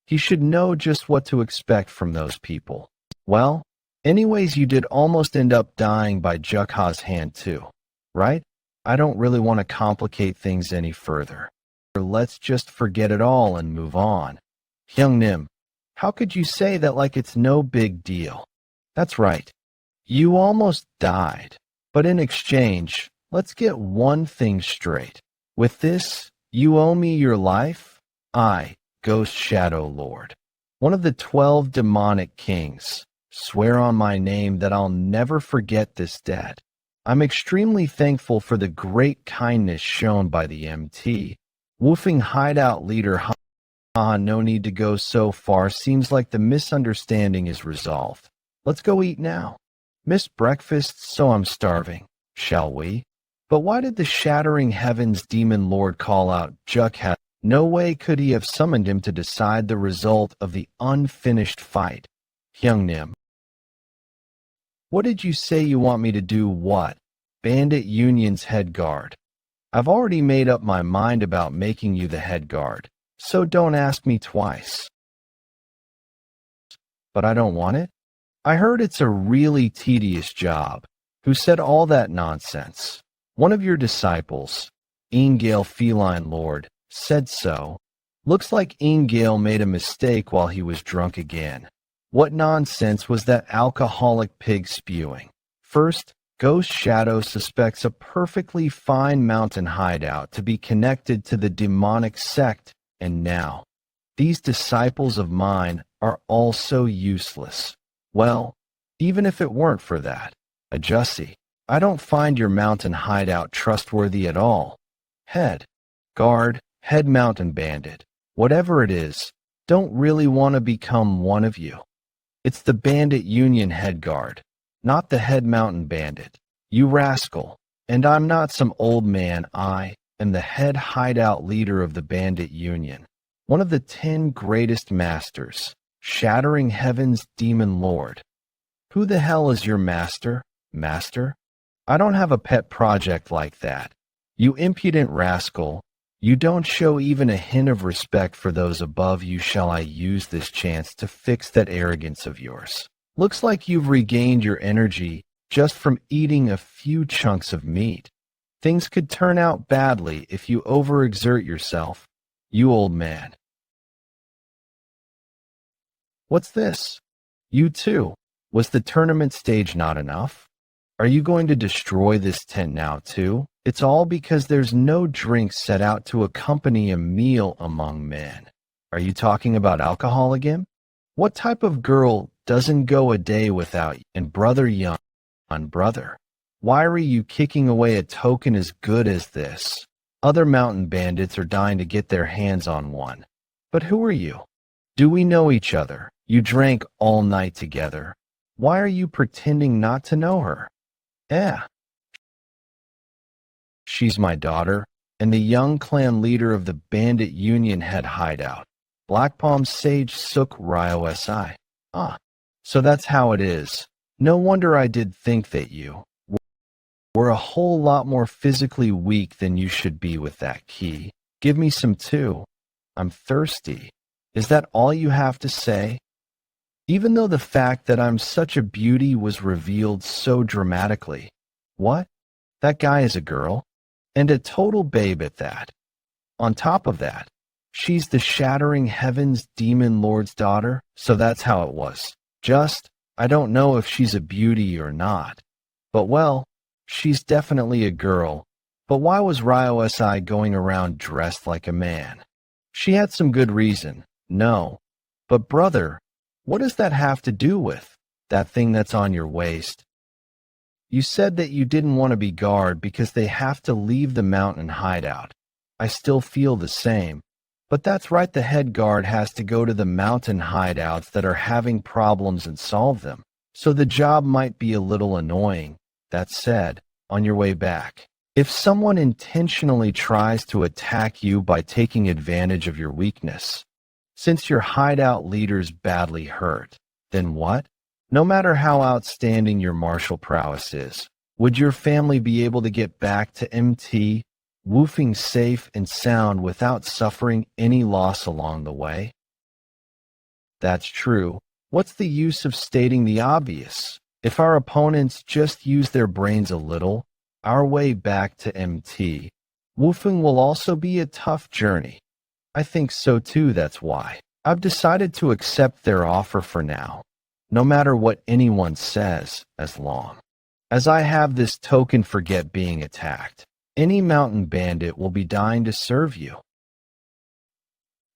He should know just what to expect from those people. Well, anyways, you did almost end up dying by Jeokha's hand too, right? I don't really want to complicate things any further. Let's just forget it all and move on. Hyungnim, how could you say that like it's no big deal? That's right. You almost died. But in exchange, let's get one thing straight. With this, you owe me your life? I, Ghost Shadow Lord, one of the 12 demonic kings, swear on my name that I'll never forget this debt. I'm extremely thankful for the great kindness shown by the MT. Woofing hideout leader, no need to go so far. Seems like the misunderstanding is resolved. Let's go eat now. Missed breakfast, so I'm starving. Shall we? But why did the Shattering Heavens Demon Lord call out Jeokha? No way could he have summoned him to decide the result of the unfinished fight. Hyungnim, what did you say you want me to do? What? Bandit Union's head guard. I've already made up my mind about making you the head guard, so don't ask me twice. But I don't want it? I heard it's a really tedious job. Who said all that nonsense? One of your disciples, Ingale Feline Lord, said so. Looks like Ingale made a mistake while he was drunk again. What nonsense was that alcoholic pig spewing? First, Ghost Shadow suspects a perfectly fine mountain hideout to be connected to the demonic sect, and now, these disciples of mine are also useless. Well, even if it weren't for that, Adjusty, I don't find your mountain hideout trustworthy at all. Head, guard, head mountain bandit, whatever it is, don't really want to become one of you. It's the Bandit Union head guard, not the head mountain bandit. You rascal, and I'm not some old man. I am the head hideout leader of the Bandit Union, one of the 10 greatest masters. Shattering Heavens Demon Lord. Who the hell is your master? Master? I don't have a pet project like that. You impudent rascal. You don't show even a hint of respect for those above you. Shall I use this chance to fix that arrogance of yours? Looks like you've regained your energy just from eating a few chunks of meat. Things could turn out badly if you overexert yourself. You old man. What's this? You too. Was the tournament stage not enough? Are you going to destroy this tent now too? It's all because there's no drink set out to accompany a meal among men. Are you talking about alcohol again? What type of girl doesn't go a day without you? And brother Yeon, brother, why are you kicking away a token as good as this? Other mountain bandits are dying to get their hands on one. But who are you? Do we know each other? You drank all night together. Why are you pretending not to know her? She's my daughter, and the young clan leader of the Bandit Union head hideout, Black Palm Sage Suk Ryo Si. So that's how it is. No wonder I did think that you were a whole lot more physically weak than you should be with that key. Give me some too. I'm thirsty. Is that all you have to say? Even though the fact that I'm such a beauty was revealed so dramatically. What? That guy is a girl? And a total babe at that. On top of that, she's the Shattering Heavens Demon Lord's daughter, so that's how it was. I don't know if she's a beauty or not. But well, she's definitely a girl. But why was Ryo Si going around dressed like a man? She had some good reason. No. But brother, what does that have to do with that thing that's on your waist? You said that you didn't want to be guard because they have to leave the mountain hideout. I still feel the same. But that's right, the head guard has to go to the mountain hideouts that are having problems and solve them. So the job might be a little annoying. That said, on your way back, if someone intentionally tries to attack you by taking advantage of your weakness, since your hideout leader's badly hurt, then what? No matter how outstanding your martial prowess is, would your family be able to get back to MT, woofing safe and sound without suffering any loss along the way? That's true. What's the use of stating the obvious? If our opponents just use their brains a little, our way back to MT, woofing will also be a tough journey. I think so too, that's why I've decided to accept their offer for now, no matter what anyone says, as long as I have this token forget being attacked. Any mountain bandit will be dying to serve you.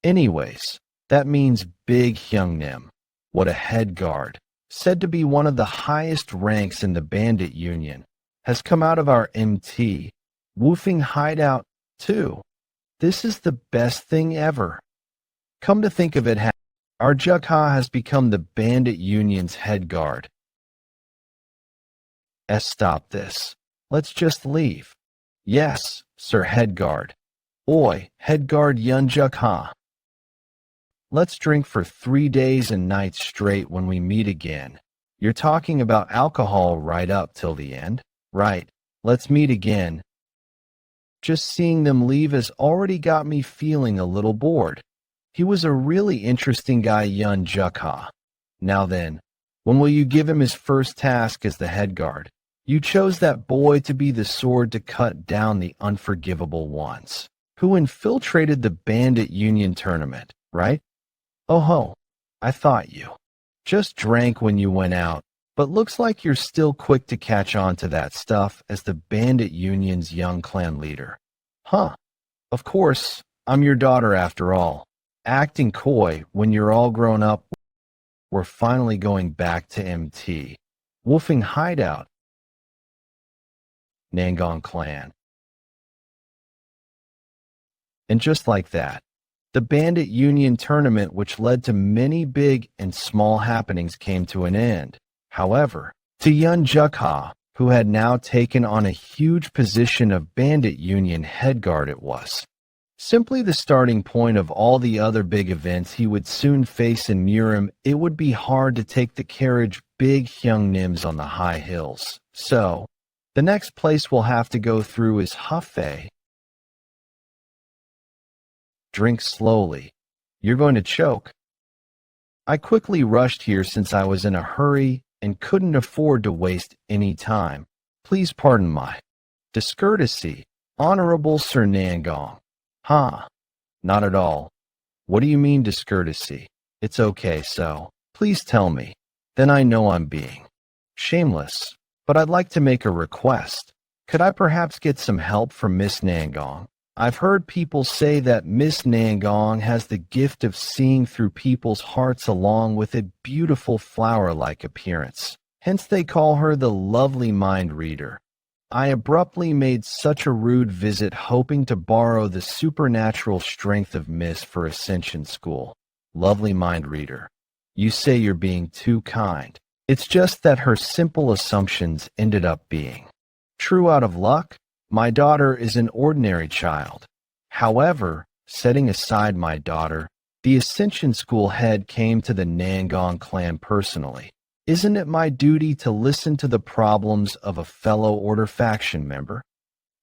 Anyways, that means Big Hyungnim, what a head guard, said to be one of the highest ranks in the bandit union, has come out of our MT, woofing hideout too. This is the best thing ever. Come to think of it, our Jeokha has become the bandit union's head guard. Stop this. Let's just leave. Yes, Sir Headguard. Oi, Headguard Yeon Jeokha. Let's drink for 3 days and nights straight when we meet again. You're talking about alcohol right up till the end? Right, let's meet again. Just seeing them leave has already got me feeling a little bored. He was a really interesting guy, Yeon Jeokha. Now then, when will you give him his first task as the head guard? You chose that boy to be the sword to cut down the unforgivable ones, who infiltrated the bandit union tournament, right? Oh ho, I thought you just drank when you went out, but looks like you're still quick to catch on to that stuff as the bandit union's young clan leader. Huh, of course, I'm your daughter after all. Acting coy when you're all grown up. We're finally going back to MT. Woofing hideout. Nangong clan. And just like that, the bandit union tournament, which led to many big and small happenings, came to an end. However, to Yeon Jeokha, who had now taken on a huge position of bandit union head guard, it was simply the starting point of all the other big events he would soon face in Murim. It would be hard to take the carriage Big Hyungnims on the high hills. So, the next place we'll have to go through is Hefei. Drink slowly. You're going to choke. I quickly rushed here since I was in a hurry and couldn't afford to waste any time. Please pardon my discourtesy, Honorable Sir Nangong. Huh, not at all. What do you mean discourtesy? It's okay, so please tell me. Then I know I'm being shameless. But I'd like to make a request. Could I perhaps get some help from Miss Nangong? I've heard people say that Miss Nangong has the gift of seeing through people's hearts along with a beautiful flower-like appearance. Hence they call her the lovely mind reader. I abruptly made such a rude visit hoping to borrow the supernatural strength of Miss for Ascension School. Lovely mind reader. You say you're being too kind. It's just that her simple assumptions ended up being true out of luck. My daughter is an ordinary child. However, setting aside my daughter, the Ascension School head came to the Nangong clan personally. Isn't it my duty to listen to the problems of a fellow Order faction member?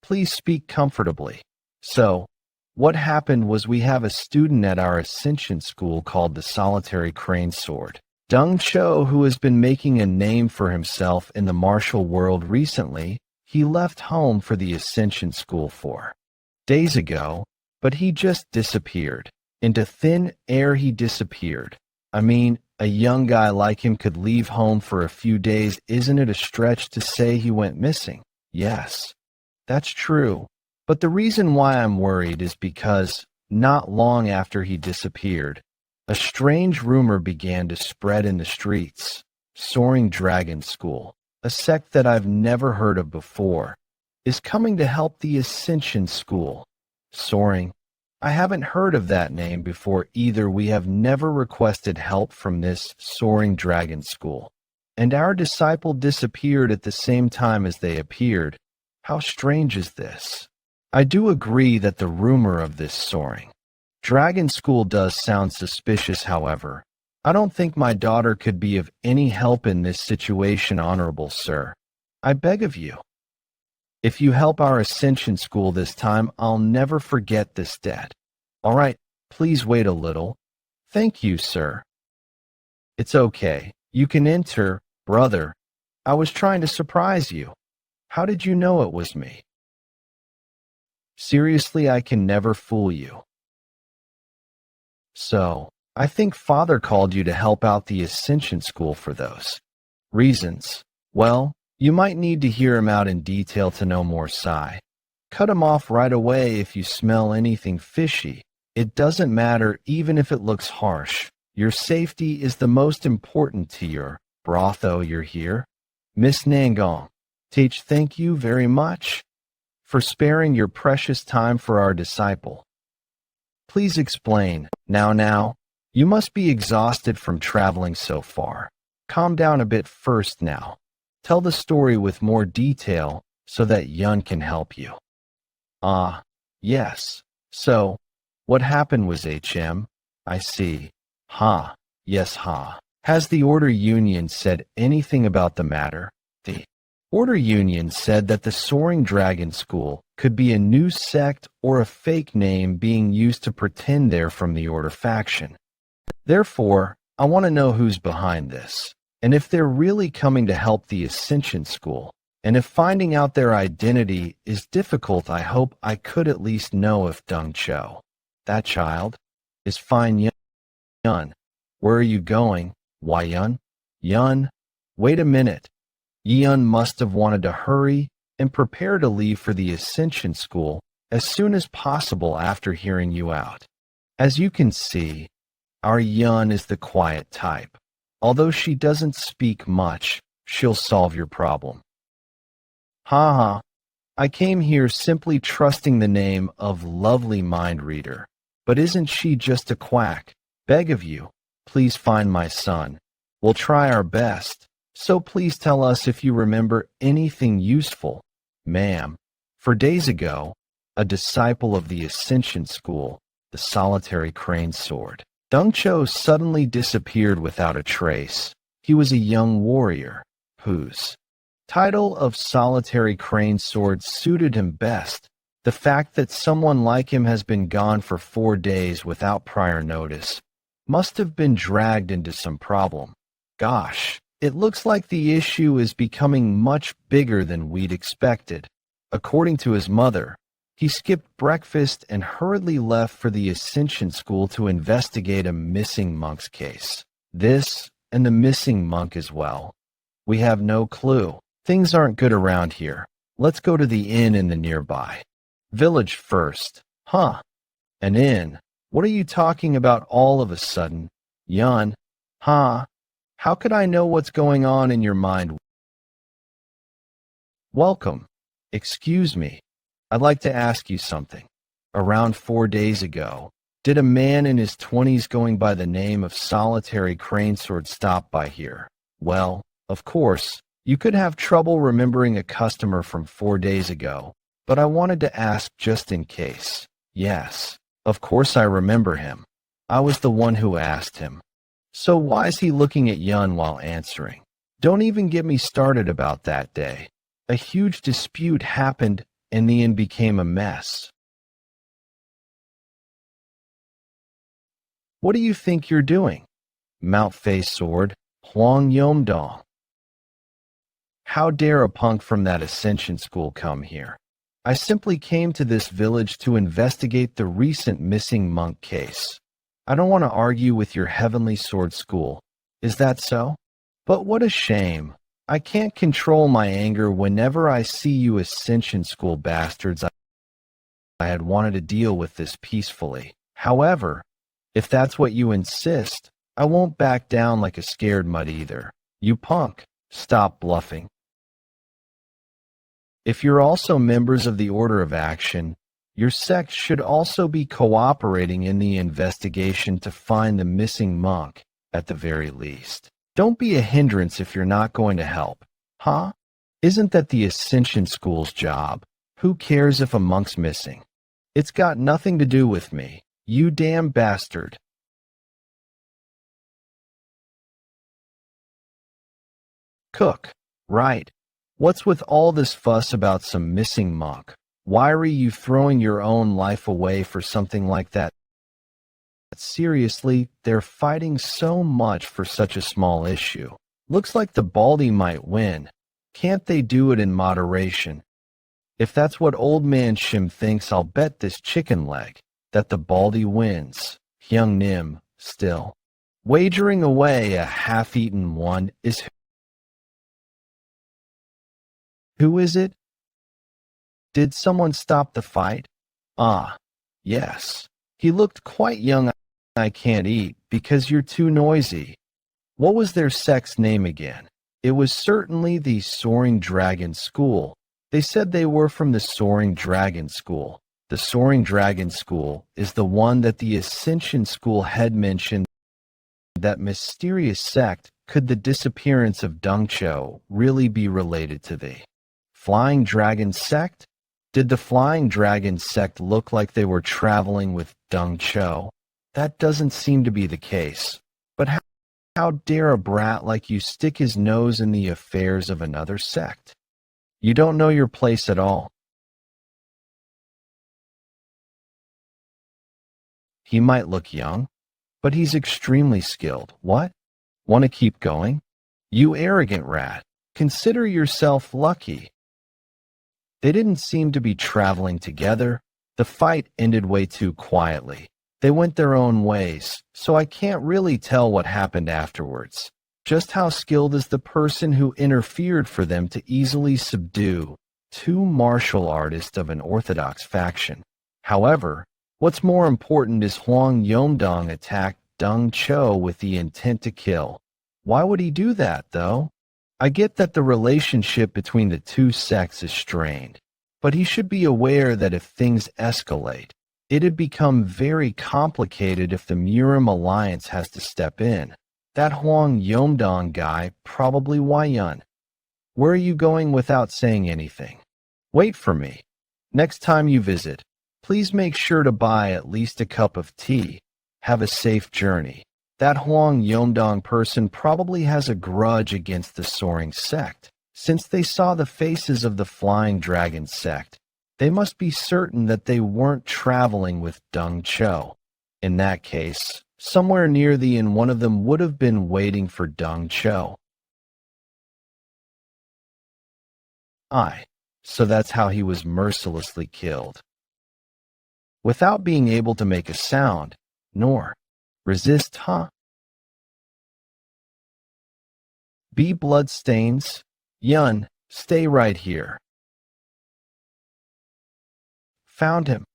Please speak comfortably. So, what happened was we have a student at our Ascension School called the Solitary Crane Sword. Dung Cho, who has been making a name for himself in the martial world recently, he left home for the Ascension School 4 days ago, but he just disappeared. Into thin air he disappeared. I mean, a young guy like him could leave home for a few days. Isn't it a stretch to say he went missing? Yes, that's true. But the reason why I'm worried is because, not long after he disappeared, a strange rumor began to spread in the streets. Soaring Dragon School, a sect that I've never heard of before, is coming to help the Ascension School. Soaring. I haven't heard of that name before either. We have never requested help from this Soaring Dragon School. And our disciple disappeared at the same time as they appeared. How strange is this? I do agree that the rumor of this Soaring Dragon School does sound suspicious, however. I don't think my daughter could be of any help in this situation, honorable sir. I beg of you. If you help our Ascension School this time, I'll never forget this debt. All right, please wait a little. Thank you, sir. It's okay. You can enter, brother. I was trying to surprise you. How did you know it was me? Seriously, I can never fool you. So, I think Father called you to help out the Ascension School for those reasons. Well, you might need to hear him out in detail to know more, Sai. Cut him off right away if you smell anything fishy. It doesn't matter even if it looks harsh. Your safety is the most important to your brotho. You're here. Miss Nangong, teach, thank you very much for sparing your precious time for our disciple. Please explain. Now, you must be exhausted from traveling so far. Calm down a bit first now. Tell the story with more detail so that Yeon can help you. Yes. So, what happened was HM? I see. Yes. Has the Order Union said anything about the matter? The Order Union said that the Soaring Dragon School could be a new sect or a fake name being used to pretend they're from the Order faction. Therefore, I want to know who's behind this, and if they're really coming to help the Ascension School. And if finding out their identity is difficult, I hope I could at least know if Deng Cho, that child, is fine. Yeon, where are you going? Why, Yeon, wait a minute. Yeon must have wanted to hurry and prepare to leave for the Ascension School as soon as possible after hearing you out. As you can see, our Yeon is the quiet type. Although she doesn't speak much, she'll solve your problem. I came here simply trusting the name of lovely mind reader. But isn't she just a quack? Beg of you, please find my son. We'll try our best. So please tell us if you remember anything useful. Ma'am, for days ago, a disciple of the Ascension School, the solitary crane sword, Deng Cho suddenly disappeared without a trace. He was a young warrior whose title of solitary crane sword suited him best. The fact that someone like him has been gone for 4 days without prior notice must have been dragged into some problem. Gosh, it looks like the issue is becoming much bigger than we'd expected. According to his mother, he skipped breakfast and hurriedly left for the Ascension School to investigate a missing monk's case. This and the missing monk as well. We have no clue. Things aren't good around here. Let's go to the inn in the nearby village first. An inn? What are you talking about all of a sudden? Yeon, how could I know what's going on in your mind? Welcome. Excuse me. I'd like to ask you something. Around 4 days ago, did a man in his 20s going by the name of Solitary Cranesword stop by here? Well, of course, you could have trouble remembering a customer from 4 days ago, but I wanted to ask just in case. Yes, of course I remember him. I was the one who asked him. So why is he looking at Yeon while answering? Don't even get me started about that day. A huge dispute happened and the inn became a mess. What do you think you're doing? Mount-face sword, Huang Yomdong. How dare a punk from that Ascension School come here? I simply came to this village to investigate the recent missing monk case. I don't want to argue with your Heavenly Sword School. Is that so? But what a shame. I can't control my anger whenever I see you Ascension School bastards. I had wanted to deal with this peacefully. However, if that's what you insist, I won't back down like a scared mutt either. You punk, stop bluffing. If you're also members of the Order of Action, Your sect should also be cooperating in the investigation to find the missing monk, at the very least. Don't be a hindrance if you're not going to help. Huh? Isn't that the Ascension School's job? Who cares if a monk's missing? It's got nothing to do with me. You damn bastard. Cook. Right. What's with all this fuss about some missing monk? Why are you throwing your own life away for something like that? Seriously, they're fighting so much for such a small issue. Looks like the Baldy might win. Can't they do it in moderation? If that's what Old Man Shim thinks, I'll bet this chicken leg that the Baldy wins. Hyung Nim, still. Wagering away a half-eaten one is... Who is it? Did someone stop the fight? Ah, yes. He looked quite young. I can't eat because you're too noisy. What was their sect's name again? It was certainly the Soaring Dragon School. They said they were from the Soaring Dragon School. The Soaring Dragon School is the one that the Ascension School had mentioned. That mysterious sect. Could the disappearance of Dongcho really be related to the Flying Dragon sect? Did the Flying Dragon sect look like they were traveling with Dongcho? That doesn't seem to be the case. But how dare a brat like you stick his nose in the affairs of another sect? You don't know your place at all. He might look young, but he's extremely skilled. What? Want to keep going? You arrogant rat. Consider yourself lucky. They didn't seem to be traveling together. The fight ended way too quietly. They went their own ways, so I can't really tell what happened afterwards. Just how skilled is the person who interfered for them to easily subdue two martial artists of an orthodox faction? However, what's more important is Hwang Yomdong attacked Deng Cho with the intent to kill. Why would he do that, though? I get that the relationship between the two sects is strained, but he should be aware that if things escalate, it'd become very complicated if the Murim Alliance has to step in. That Hwang Yomdong guy, probably Wayun. Where are you going without saying anything? Wait for me. Next time you visit, please make sure to buy at least a cup of tea. Have a safe journey. That Hwang Yomdong person probably has a grudge against the Soaring Sect. Since they saw the faces of the Flying Dragon Sect, they must be certain that they weren't traveling with Deng Cho. In that case, somewhere near the inn, one of them would have been waiting for Deng Cho. So that's how he was mercilessly killed. Without being able to make a sound, nor resist, huh? Be bloodstains. Yun, stay right here. Found him.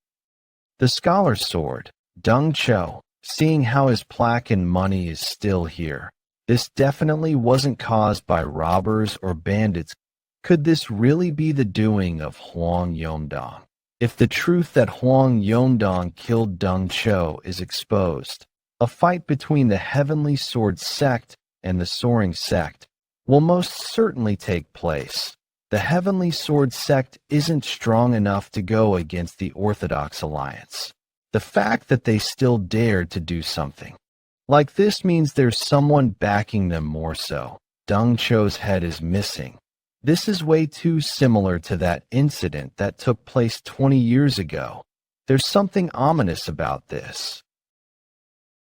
The scholar's sword, Deng Cho, seeing how his plaque and money is still here. This definitely wasn't caused by robbers or bandits. Could this really be the doing of Hwang Yomdong? If the truth that Hwang Yomdong killed Deng Cho is exposed, a fight between the Heavenly Sword sect and the Soaring sect will most certainly take place. The Heavenly Sword sect isn't strong enough to go against the Orthodox Alliance. The fact that they still dared to do something like this means there's someone backing them more so. Deng Cho's head is missing. This is way too similar to that incident that took place 20 years ago. There's something ominous about this.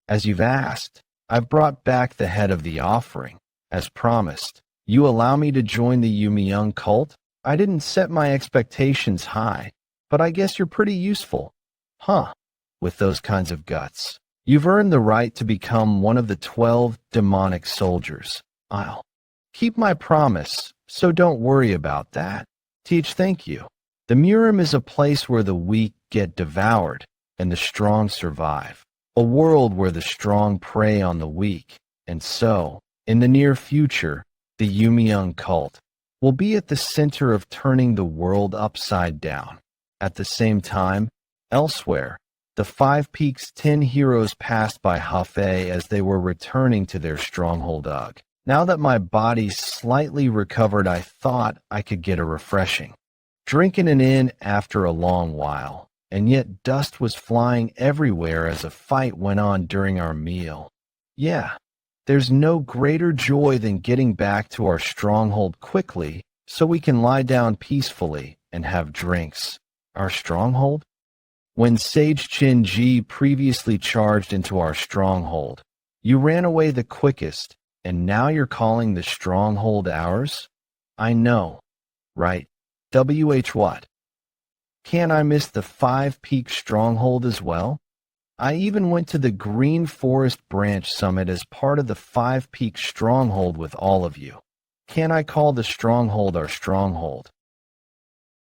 As you've asked, I've brought back the head of the offering. As promised, you allow me to join the Yumyung cult? I didn't set my expectations high, but I guess you're pretty useful. Huh, with those kinds of guts. You've earned the right to become one of the 12 demonic soldiers. I'll keep my promise, so don't worry about that. Teach, thank you. The Murim is a place where the weak get devoured and the strong survive. A world where the strong prey on the weak. And so, in the near future, the Yumyung cult will be at the center of turning the world upside down. At the same time, Elsewhere, the Five Peaks 10 heroes passed by Hafei as they were returning to their stronghold. Ugh. Now that my body's slightly recovered, I thought I could get a refreshing. Drinking it in after a long while, and yet dust was flying everywhere as a fight went on during our meal. Yeah, there's no greater joy than getting back to our stronghold quickly so we can lie down peacefully and have drinks. Our stronghold? When Sage Chin Ji previously charged into our stronghold, you ran away the quickest, and now you're calling the stronghold ours? I know, right? WH what? Can't I miss the Five Peak Stronghold as well? I even went to the Green Forest Branch Summit as part of the Five Peak Stronghold with all of you. Can't I call the stronghold our stronghold?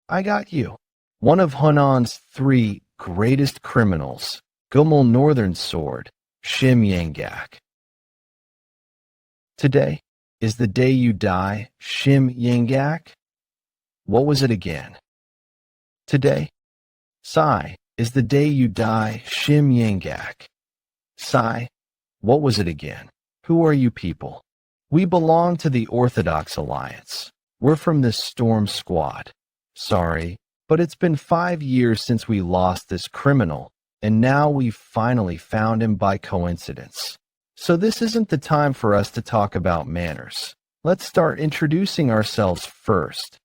I got you. One of Hunan's 3 greatest criminals, Gummel Northern Sword, Shim Yangak. Today is the day you die, Shim Yangak? What was it again? Today, Sai, is the day you die, Shim Yangak. Sai, what was it again? Who are you people? We belong to the Orthodox Alliance. We're from this Storm Squad. Sorry, but it's been 5 years since we lost this criminal, and now we've finally found him by coincidence. So this isn't the time for us to talk about manners. Let's start introducing ourselves first.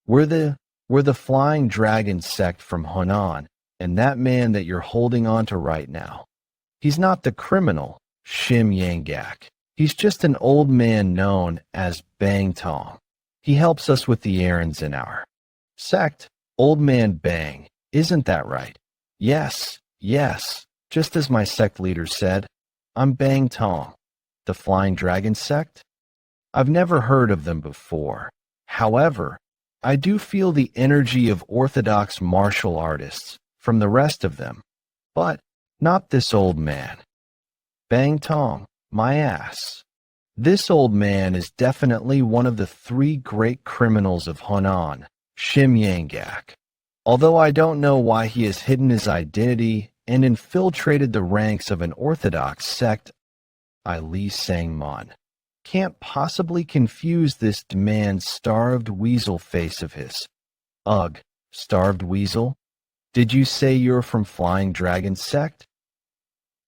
We're the Flying Dragon sect from Hunan, and that man that you're holding on to right now. He's not the criminal, Shim Yangak. He's just an old man known as Bang Tong. He helps us with the errands in our sect. Old Man Bang, isn't that right? Yes, just as my sect leader said. I'm Bang Tong. The Flying Dragon sect? I've never heard of them before. However, I do feel the energy of orthodox martial artists from the rest of them, but not this old man. Bang Tong, my ass. This old man is definitely one of the 3 great criminals of Hunan, Shim Yangak. Although I don't know why he has hidden his identity and infiltrated the ranks of an orthodox sect, I Li Sang Mon can't possibly confuse this man's starved weasel face of his. Ugh, starved weasel? Did you say you're from Flying Dragon sect?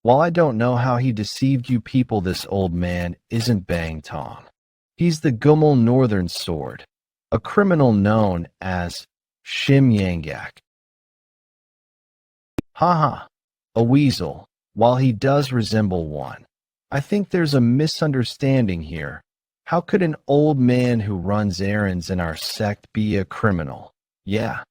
While I don't know how he deceived you people, this old man isn't Bang Tong. He's the Gummel Northern Sword, a criminal known as Shim Yangak. Haha, a weasel, while he does resemble one. I think there's a misunderstanding here. How could an old man who runs errands in our sect be a criminal? Yeah,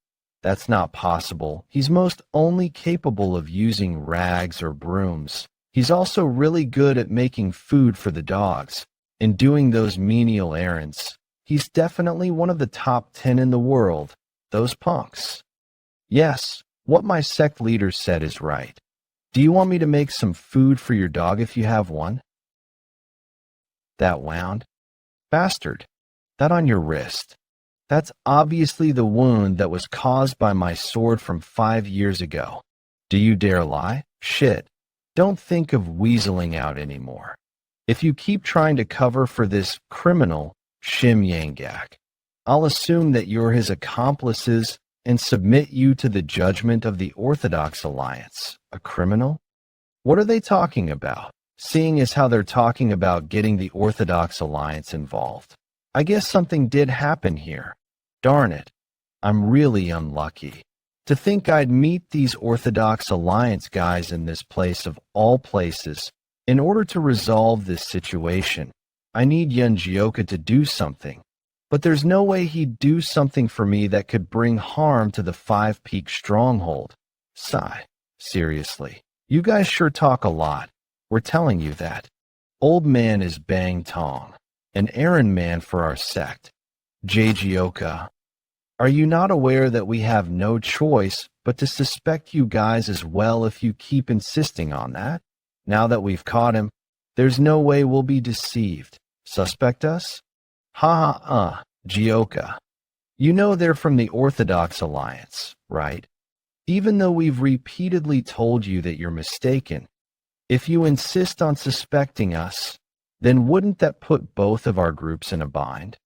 that's not possible. He's most only capable of using rags or brooms. He's also really good at making food for the dogs and doing those menial errands. He's definitely one of the top 10 in the world. Those punks. Yes, what my sect leader said is right. Do you want me to make some food for your dog if you have one? That wound? Bastard, that on your wrist. That's obviously the wound that was caused by my sword from 5 years ago. Do you dare lie? Shit. Don't think of weaseling out anymore. If you keep trying to cover for this criminal, Shim Yangak, I'll assume that you're his accomplices and submit you to the judgment of the Orthodox Alliance. A criminal? What are they talking about? Seeing as how they're talking about getting the Orthodox Alliance involved. I guess something did happen here. Darn it. I'm really unlucky. To think I'd meet these Orthodox Alliance guys in this place of all places. In order to resolve this situation, I need Yeon Jeokha to do something. But there's no way he'd do something for me that could bring harm to the Five Peak Stronghold. Sigh. Seriously. You guys sure talk a lot. We're telling you that. Old man is Bang Tong, an errand man for our sect. Jeokha. Are you not aware that we have no choice but to suspect you guys as well if you keep insisting on that? Now that we've caught him, there's no way we'll be deceived. Suspect us? Jeokha. You know they're from the Orthodox Alliance, right? Even though we've repeatedly told you that you're mistaken, if you insist on suspecting us, then wouldn't that put both of our groups in a bind?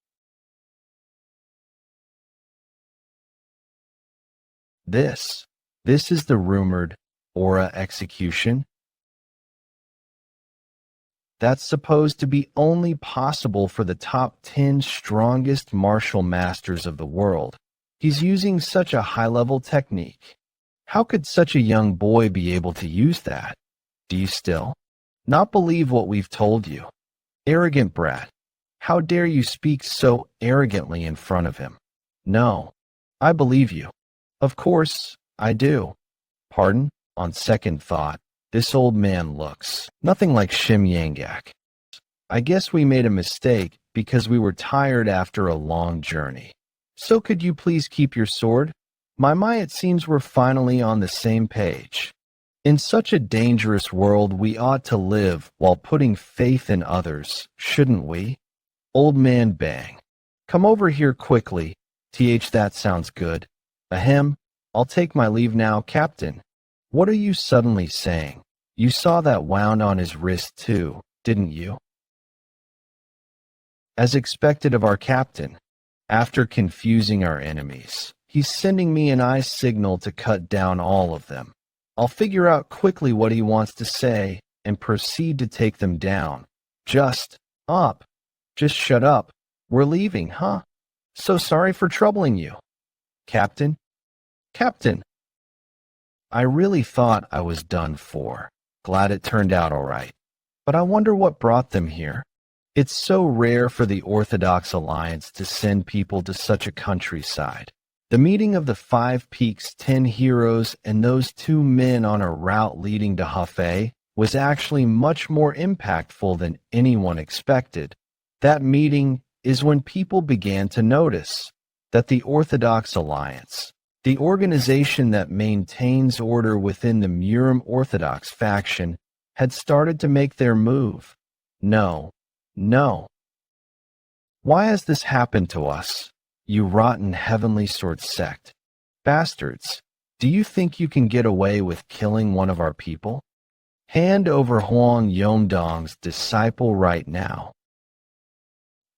This is the rumored aura execution. That's supposed to be only possible for the top 10 strongest martial masters of the world. He's using such a high-level technique. How could such a young boy be able to use that? Do you still not believe what we've told you? Arrogant brat. How dare you speak so arrogantly in front of him? No, I believe you. Of course, I do. Pardon? On second thought, this old man looks nothing like Shim Yangak. I guess we made a mistake because we were tired after a long journey. So could you please keep your sword? My, it seems we're finally on the same page. In such a dangerous world, we ought to live while putting faith in others, shouldn't we? Old man Bang. Come over here quickly. That sounds good. Ahem. I'll take my leave now, Captain. What are you suddenly saying? You saw that wound on his wrist too, didn't you? As expected of our captain, after confusing our enemies, he's sending me an eye signal to cut down all of them. I'll figure out quickly what he wants to say and proceed to take them down. Just shut up. We're leaving, huh? So sorry for troubling you. Captain? I really thought I was done for. Glad it turned out all right. But I wonder what brought them here. It's so rare for the Orthodox Alliance to send people to such a countryside. The meeting of the 5 Peaks 10 heroes and those 2 men on a route leading to Hefei was actually much more impactful than anyone expected. That meeting is when people began to notice that the Orthodox Alliance, the organization that maintains order within the Murim Orthodox faction, had started to make their move. No. Why has this happened to us? You rotten Heavenly Sword sect. Bastards, do you think you can get away with killing one of our people? Hand over Huang Yongdong's disciple right now.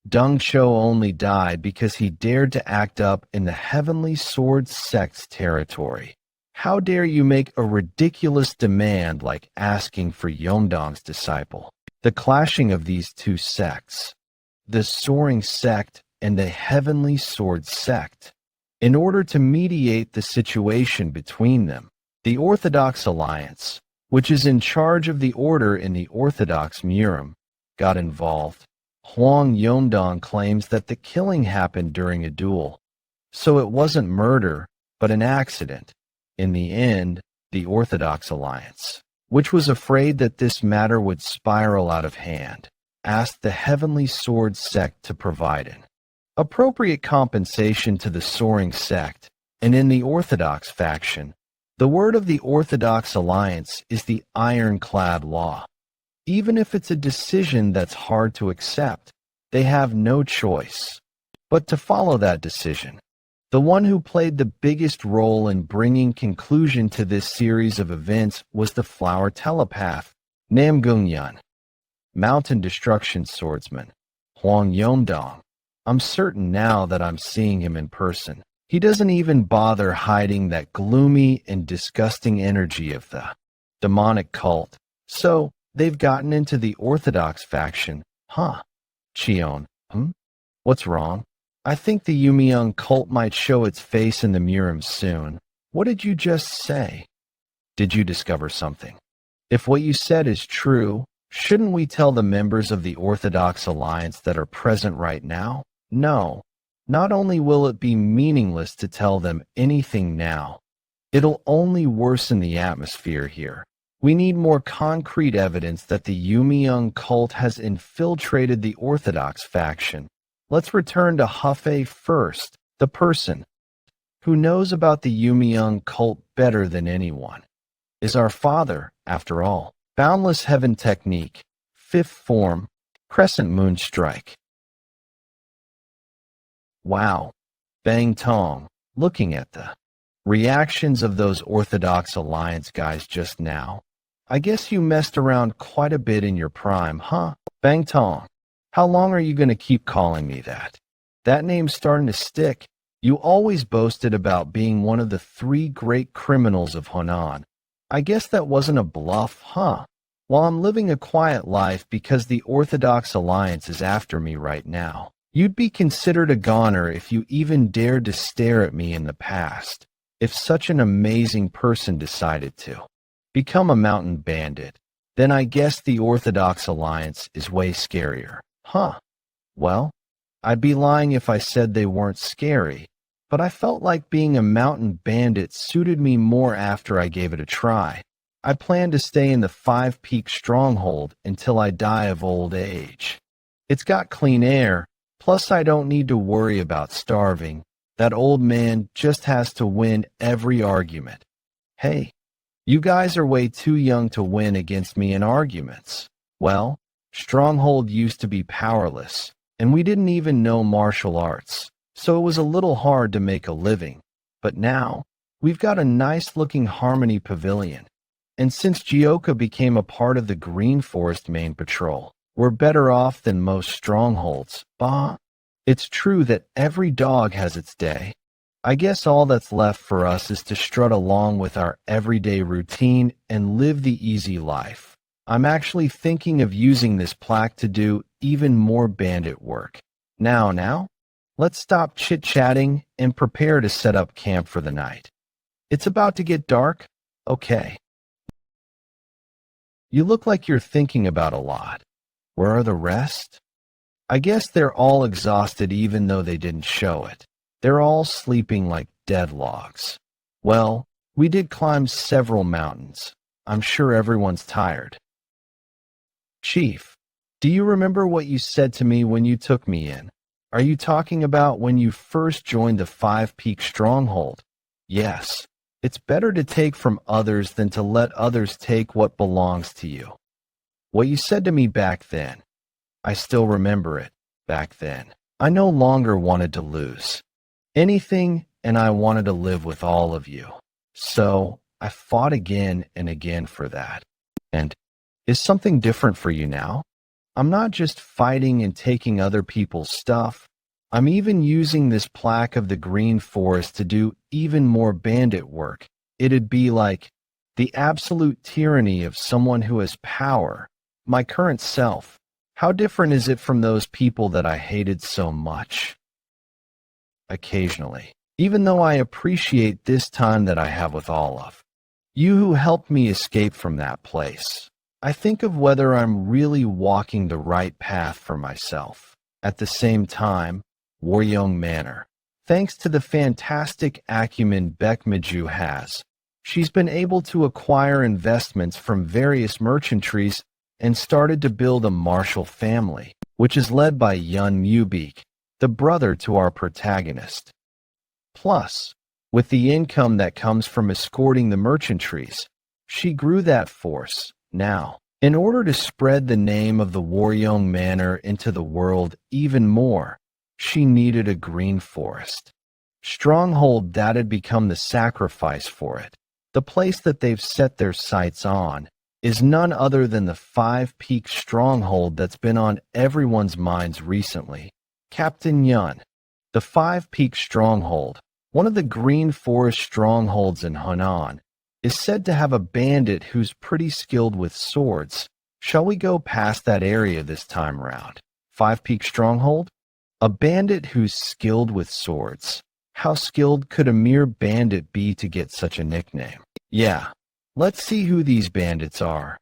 Deng Shou only died because he dared to act up in the Heavenly Sword sect's territory. How dare you make a ridiculous demand like asking for Yongdong's disciple? The clashing of these 2 sects, the Soaring sect and the Heavenly Sword sect. In order to mediate the situation between them, the Orthodox Alliance, which is in charge of the order in the Orthodox Murim, got involved. Huang Yongdong claims that the killing happened during a duel, so it wasn't murder, but an accident. In the end, the Orthodox Alliance, which was afraid that this matter would spiral out of hand, asked the Heavenly Sword sect to provide an appropriate compensation to the Soaring sect, and in the Orthodox faction, the word of the Orthodox Alliance is the ironclad law. Even if it's a decision that's hard to accept, they have no choice but to follow that decision. The one who played the biggest role in bringing conclusion to this series of events was the flower telepath, Namgungyan, mountain destruction swordsman, Huang Yongdong. I'm certain now that I'm seeing him in person. He doesn't even bother hiding that gloomy and disgusting energy of the demonic cult. So, they've gotten into the Orthodox faction, huh? Cheon, What's wrong? I think the Yumiyoung cult might show its face in the Murim soon. What did you just say? Did you discover something? If what you said is true, shouldn't we tell the members of the Orthodox Alliance that are present right now? No. Not only will it be meaningless to tell them anything now, it'll only worsen the atmosphere here. We need more concrete evidence that the Yumiyoung cult has infiltrated the Orthodox faction. Let's return to Hefei first, the person who knows about the Yumiyoung cult better than anyone. Is our father, after all. Boundless Heaven Technique, 5th form, Crescent Moon Strike. Wow. Bang Tong, looking at the reactions of those Orthodox Alliance guys just now. I guess you messed around quite a bit in your prime, huh? Bang Tong. How long are you going to keep calling me that? That name's starting to stick. You always boasted about being one of the 3 great criminals of Honan. I guess that wasn't a bluff, huh? While I'm living a quiet life because the Orthodox Alliance is after me right now. You'd be considered a goner if you even dared to stare at me in the past. If such an amazing person decided to become a mountain bandit, then I guess the Orthodox Alliance is way scarier. Huh. Well, I'd be lying if I said they weren't scary, but I felt like being a mountain bandit suited me more after I gave it a try. I plan to stay in the 5 Peak Stronghold until I die of old age. It's got clean air, plus I don't need to worry about starving. That old man just has to win every argument. Hey, you guys are way too young to win against me in arguments. Well, Stronghold used to be powerless, and we didn't even know martial arts, so it was a little hard to make a living. But now, we've got a nice-looking Harmony Pavilion. And since Jeokha became a part of the Green Forest main patrol, we're better off than most strongholds. Bah! It's true that every dog has its day. I guess all that's left for us is to strut along with our everyday routine and live the easy life. I'm actually thinking of using this plaque to do even more bandit work. Now, let's stop chit-chatting and prepare to set up camp for the night. It's about to get dark? Okay. You look like you're thinking about a lot. Where are the rest? I guess they're all exhausted even though they didn't show it. They're all sleeping like dead logs. Well, we did climb several mountains. I'm sure everyone's tired. Chief, do you remember what you said to me when you took me in? Are you talking about when you first joined the 5 Peak Stronghold? Yes. It's better to take from others than to let others take what belongs to you. What you said to me back then, I still remember it, back then. I no longer wanted to lose anything, and I wanted to live with all of you. So, I fought again and again for that. And is something different for you now? I'm not just fighting and taking other people's stuff. I'm even using this plaque of the Green Forest to do even more bandit work. It'd be like the absolute tyranny of someone who has power, my current self. How different is it from those people that I hated so much? Occasionally, even though I appreciate this time that I have with all of you who helped me escape from that place, I think of whether I'm really walking the right path for myself. At the same time, Waryoung Manor, thanks to the fantastic acumen Baekmaju has, she's been able to acquire investments from various merchantries and started to build a martial family, which is led by Yeon Jeokha, the brother to our protagonist. Plus, with the income that comes from escorting the merchantries, she grew that force. Now, in order to spread the name of the Waryoung Manor into the world even more, she needed a green forest. Stronghold that had become the sacrifice for it. The place that they've set their sights on is none other than the 5 Peak Stronghold that's been on everyone's minds recently. Captain Yeon, the 5 Peak Stronghold, one of the Green Forest strongholds in Honan, is said to have a bandit who's pretty skilled with swords. Shall we go past that area this time round? 5 Peak Stronghold? A bandit who's skilled with swords. How skilled could a mere bandit be to get such a nickname? Yeah, let's see who these bandits are.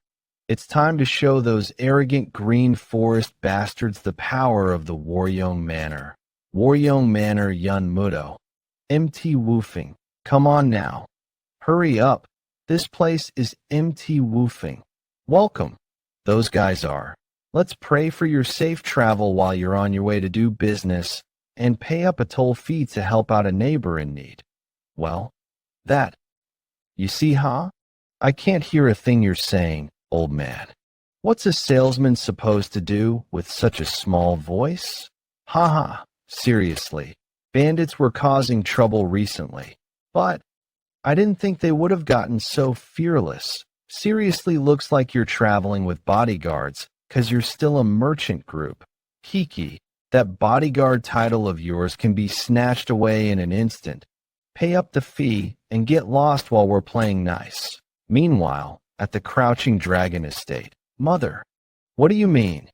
It's time to show those arrogant Green Forest bastards the power of the Waryoung Manor. Waryoung Manor Yun Mudo. MT Woofing. Come on now. Hurry up. This place is MT Woofing. Welcome. Those guys are. Let's pray for your safe travel while you're on your way to do business and pay up a toll fee to help out a neighbor in need. Well, that. You see, huh? I can't hear a thing you're saying, old man. What's a salesman supposed to do with such a small voice? Ha ha. Seriously. Bandits were causing trouble recently, but I didn't think they would have gotten so fearless. Seriously looks like you're traveling with bodyguards, 'cause you're still a merchant group. Kiki, that bodyguard title of yours can be snatched away in an instant. Pay up the fee and get lost while we're playing nice. Meanwhile, at the Crouching Dragon Estate, Mother, what do you mean?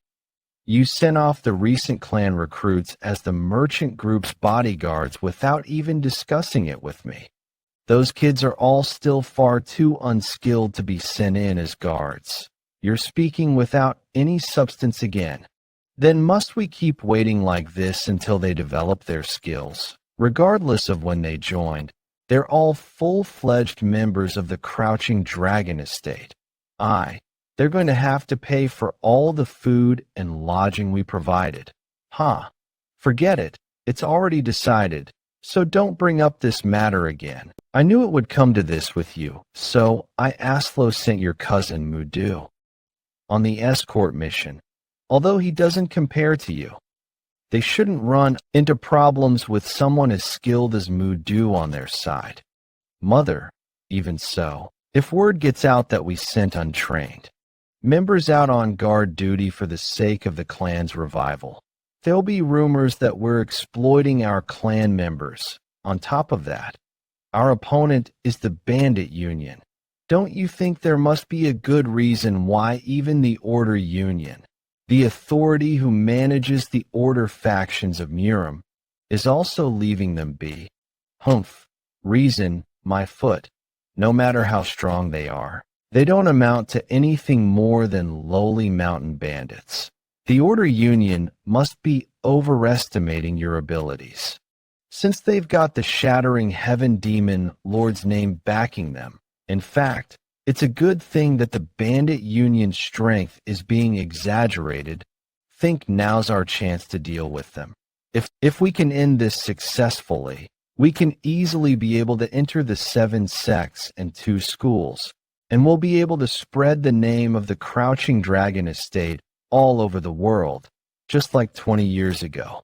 You sent off the recent clan recruits as the merchant group's bodyguards without even discussing it with me. Those kids are all still far too unskilled to be sent in as guards. You're speaking without any substance again. Then must we keep waiting like this until they develop their skills? Regardless of when they joined, they're all full-fledged members of the Crouching Dragon Estate. They're going to have to pay for all the food and lodging we provided. Forget it. It's already decided. So don't bring up this matter again. I knew it would come to this with you, so I Aslo sent your cousin Mudu on the escort mission, although he doesn't compare to you. They shouldn't run into problems with someone as skilled as Mudu on their side. Mother, even so, if word gets out that we sent untrained members out on guard duty for the sake of the clan's revival, there'll be rumors that we're exploiting our clan members. On top of that, our opponent is the Bandit Union. Don't you think there must be a good reason why even the Order Union, the authority who manages the Order factions of Murim, is also leaving them be? Reason, my foot. No matter how strong they are, they don't amount to anything more than lowly mountain bandits. The Order Union must be overestimating your abilities, since they've got the Shattering Heaven Demon Lord's name backing them. In fact, it's a good thing that the Bandit Union's strength is being exaggerated. Think now's our chance to deal with them. If we can end this successfully, we can easily be able to enter the 7 sects and 2 schools, and we'll be able to spread the name of the Crouching Dragon Estate all over the world, just like 20 years ago.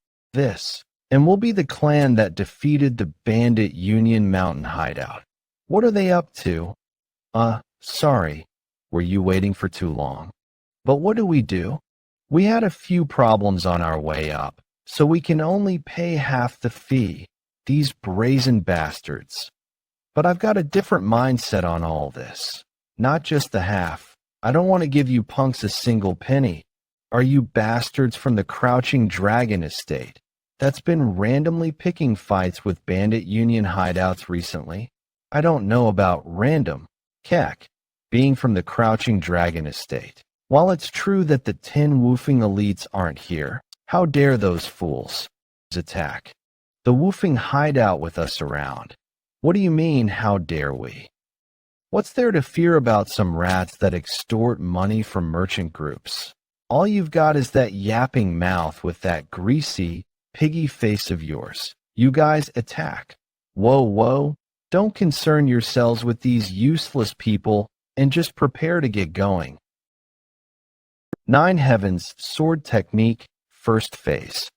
And we'll be the clan that defeated the Bandit Union mountain hideout. What are they up to? Sorry, were you waiting for too long? But what do? We had a few problems on our way up, so we can only pay half the fee. These brazen bastards. But I've got a different mindset on all this. Not just the half. I don't want to give you punks a single penny. Are you bastards from the Crouching Dragon Estate that's been randomly picking fights with Bandit Union hideouts recently? I don't know about random, being from the Crouching Dragon Estate. While it's true that the 10 woofing elites aren't here, how dare those fools attack the woofing hideout with us around? What do you mean, how dare we? What's there to fear about some rats that extort money from merchant groups? All you've got is that yapping mouth with that greasy, piggy face of yours. You guys attack. Whoa. Don't concern yourselves with these useless people and just prepare to get going. 9 Heavens Sword Technique, First Phase.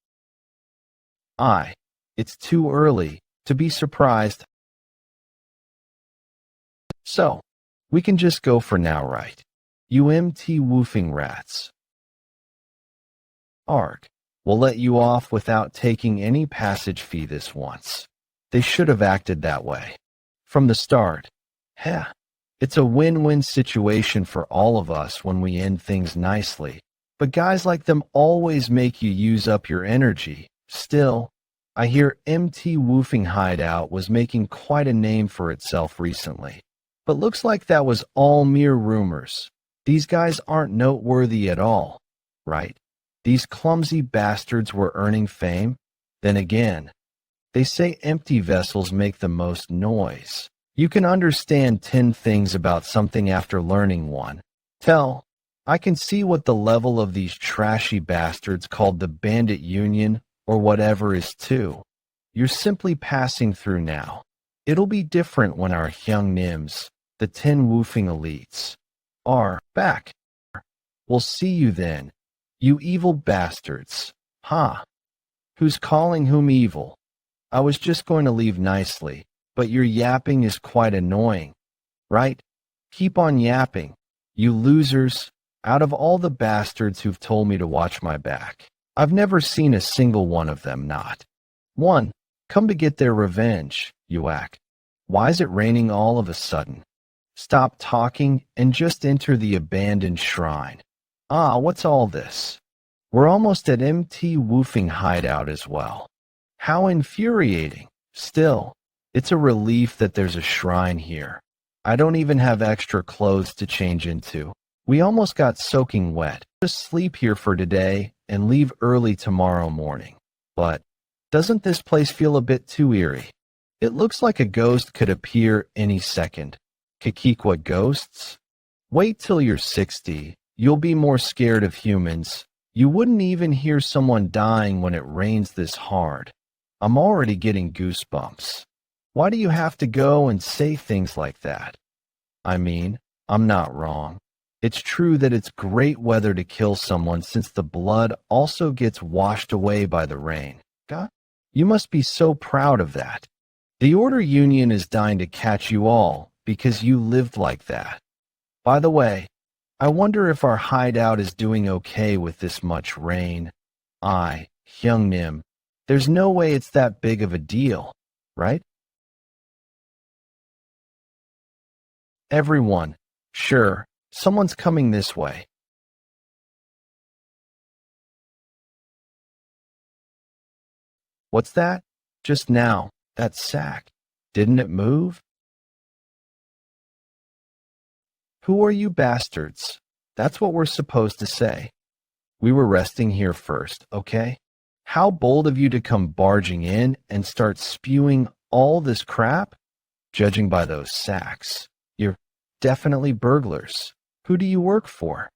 It's too early to be surprised. So, we can just go for now, right? UMT woofing rats. We'll let you off without taking any passage fee this once. They should have acted that way from the start. It's a win-win situation for all of us when we end things nicely. But guys like them always make you use up your energy. Still, I hear MT Woofing Hideout was making quite a name for itself recently. But looks like that was all mere rumors. These guys aren't noteworthy at all, right? These clumsy bastards were earning fame. Then again, they say empty vessels make the most noise. You can understand 10 things about something after learning one. I can see what the level of these trashy bastards called the Bandit Union or whatever is too. You're simply passing through now. It'll be different when our young Nims, the 10 woofing elites, are back. We'll see you then, you evil bastards. Who's calling whom evil? I was just going to leave nicely. but your yapping is quite annoying, right? Keep on yapping, you losers. Out of all the bastards who've told me to watch my back, I've never seen a single one of them not. One, come to get their revenge, you act. Why is it raining all of a sudden? Stop talking and just enter the abandoned shrine. Ah, what's all this? We're almost at MT Woofing hideout as well. How infuriating. Still, it's a relief that there's a shrine here. I don't even have extra clothes to change into. We almost got soaking wet. Just sleep here for today and leave early tomorrow morning. But doesn't this place feel a bit too eerie? It looks like a ghost could appear any second. Kikikwa ghosts? Wait till you're 60. You'll be more scared of humans. You wouldn't even hear someone dying when it rains this hard. I'm already getting goosebumps. Why do you have to go and say things like that? I mean, I'm not wrong. It's true that it's great weather to kill someone since the blood also gets washed away by the rain. God, you must be so proud of that. The Order Union is dying to catch you all because you lived like that. By the way, I wonder if our hideout is doing okay with this much rain. Hyungnim, there's no way it's that big of a deal, right? Everyone, sure, someone's coming this way. What's that? Just now, that sack. Didn't it move? Who are you bastards? That's what we're supposed to say. We were resting here first, okay? How bold of you to come barging in and start spewing all this crap? Judging by those sacks, you're definitely burglars. Who do you work for?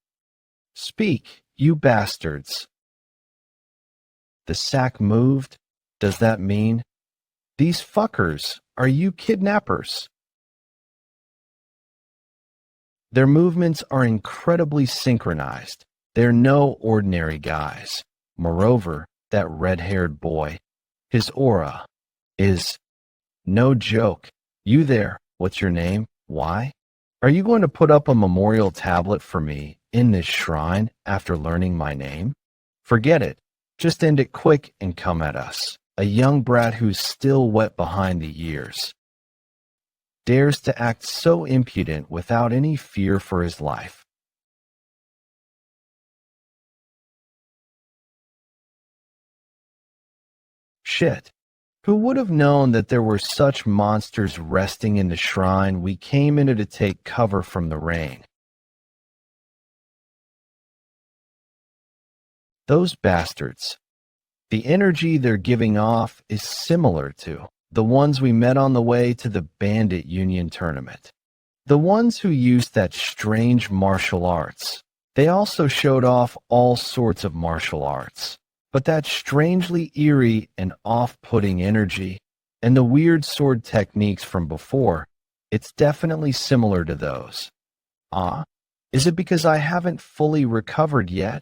Speak, you bastards. The sack moved? Does that mean? These fuckers, are you kidnappers? Their movements are incredibly synchronized. They're no ordinary guys. Moreover, that red-haired boy, his aura is no joke. You there, what's your name? Why? Are you going to put up a memorial tablet for me in this shrine after learning my name? Forget it. Just end it quick and come at us. A young brat who's still wet behind the ears dares to act so impudent without any fear for his life. Shit. Who would have known that there were such monsters resting in the shrine we came into to take cover from the rain? Those bastards. The energy they're giving off is similar to the ones we met on the way to the Bandit Union tournament. The ones who used that strange martial arts. They also showed off all sorts of martial arts. But that strangely eerie and off-putting energy and the weird sword techniques from before, it's definitely similar to those. Is it because I haven't fully recovered yet?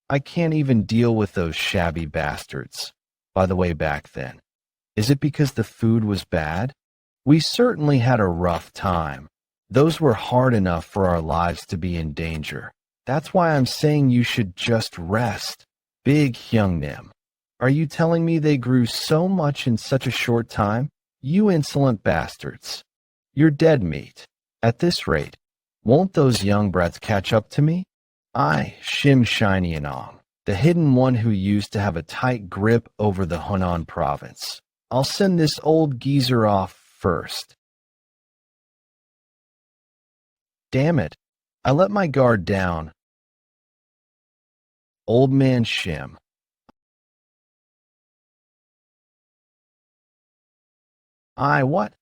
I can't even deal with those shabby bastards. By the way, back then, is it because the food was bad? We certainly had a rough time. Those were hard enough for our lives to be in danger. That's why I'm saying you should just rest. Big Hyungnim. Are you telling me they grew so much in such a short time? You insolent bastards. You're dead meat. At this rate, won't those young brats catch up to me? I, Shim Shiny Anong, the hidden one who used to have a tight grip over the Hunan province. I'll send this old geezer off first. Damn it. I let my guard down. Old man Shim. What?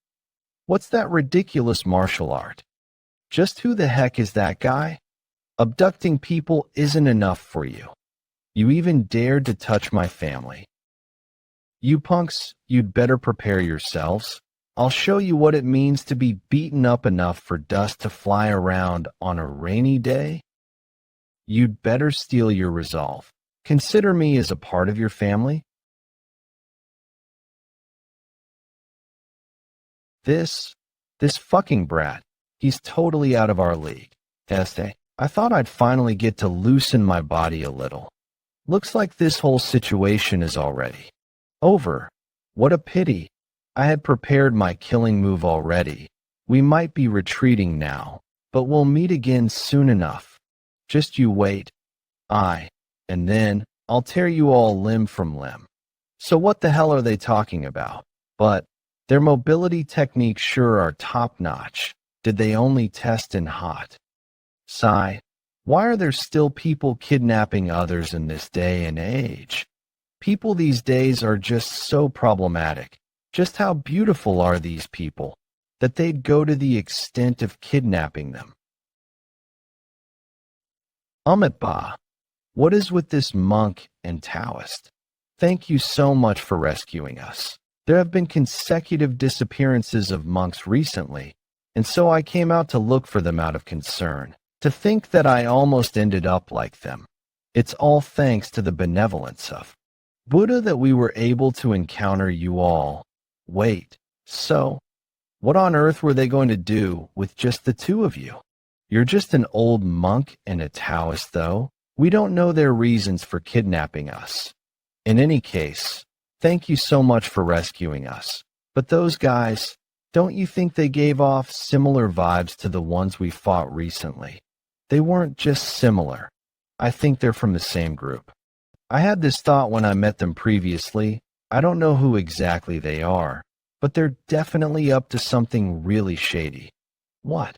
What's that ridiculous martial art? Just who the heck is that guy? Abducting people isn't enough for you. You even dared to touch my family. You punks, you'd better prepare yourselves. I'll show you what it means to be beaten up enough for dust to fly around on a rainy day. You'd better steel your resolve. Consider me as a part of your family. This fucking brat, he's totally out of our league. I thought I'd finally get to loosen my body a little. Looks like this whole situation is already over. What a pity. I had prepared my killing move already. We might be retreating now, but we'll meet again soon enough. Just you wait. And then I'll tear you all limb from limb. So what the hell are they talking about? But their mobility techniques sure are top-notch. Did they only test in hot? Sigh. Why are there still people kidnapping others in this day and age? People these days are just so problematic. Just how beautiful are these people that they'd go to the extent of kidnapping them? Ba, what is with this monk and Taoist? Thank you so much for rescuing us. There have been consecutive disappearances of monks recently, and so I came out to look for them out of concern. To think that I almost ended up like them. It's all thanks to the benevolence of Buddha that we were able to encounter you all. Wait, so what on earth were they going to do with just the two of you? You're just an old monk and a Taoist, though. We don't know their reasons for kidnapping us. In any case, thank you so much for rescuing us. But those guys, don't you think they gave off similar vibes to the ones we fought recently? They weren't just similar. I think they're from the same group. I had this thought when I met them previously. I don't know who exactly they are, but they're definitely up to something really shady. What?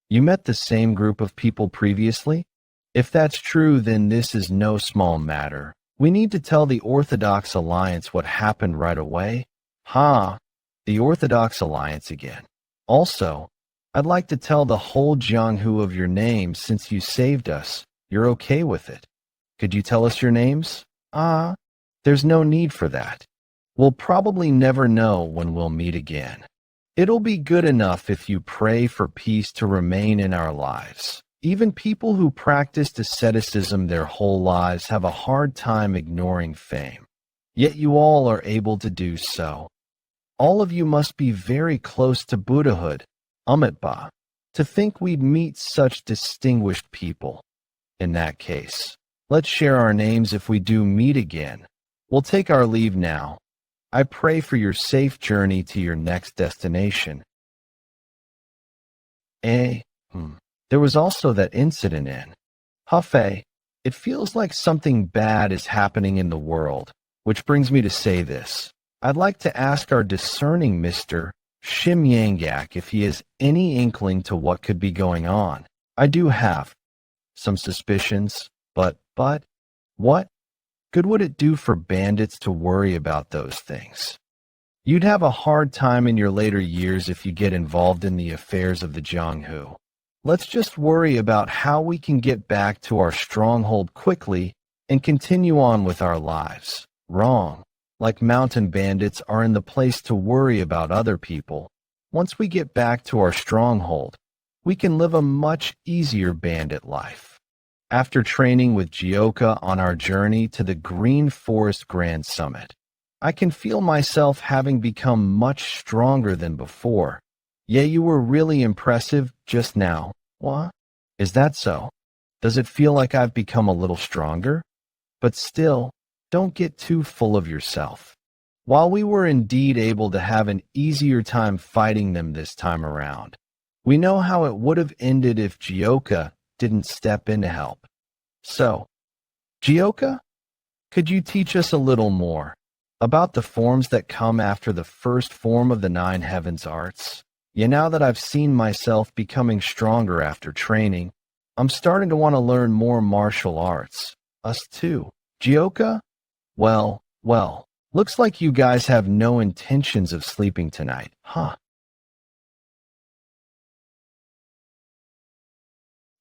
You met the same group of people previously? If that's true, then this is no small matter. We need to tell the Orthodox Alliance what happened right away. The Orthodox Alliance again. Also, I'd like to tell the whole Jianghu of your names since you saved us. You're okay with it. Could you tell us your names? There's no need for that. We'll probably never know when we'll meet again. It'll be good enough if you pray for peace to remain in our lives. Even people who practiced asceticism their whole lives have a hard time ignoring fame. Yet you all are able to do so. All of you must be very close to Buddhahood. Ba, to think we'd meet such distinguished people. In that case, let's share our names if we do meet again. We'll take our leave now. I pray for your safe journey to your next destination. There was also that incident in Hefei. It feels like something bad is happening in the world, which brings me to say this. I'd like to ask our discerning Mr. Shim Yanggak if he has any inkling to what could be going on. I do have some suspicions, but what good would it do for bandits to worry about those things? You'd have a hard time in your later years if you get involved in the affairs of the Jianghu. Let's just worry about how we can get back to our stronghold quickly and continue on with our lives. Wrong. Like mountain bandits are in the place to worry about other people. Once we get back to our stronghold, we can live a much easier bandit life. After training with Jeokha on our journey to the Green Forest Grand Summit, I can feel myself having become much stronger than before. Yeah, you were really impressive just now. What? Is that so? Does it feel like I've become a little stronger? But still, don't get too full of yourself. While we were indeed able to have an easier time fighting them this time around, we know how it would have ended if Jeokha didn't step in to help. So, Jeokha, could you teach us a little more about the forms that come after the first form of the Nine Heavens arts? Yeah, now that I've seen myself becoming stronger after training, I'm starting to want to learn more martial arts. Us too. Jeokha? Well, looks like you guys have no intentions of sleeping tonight, huh?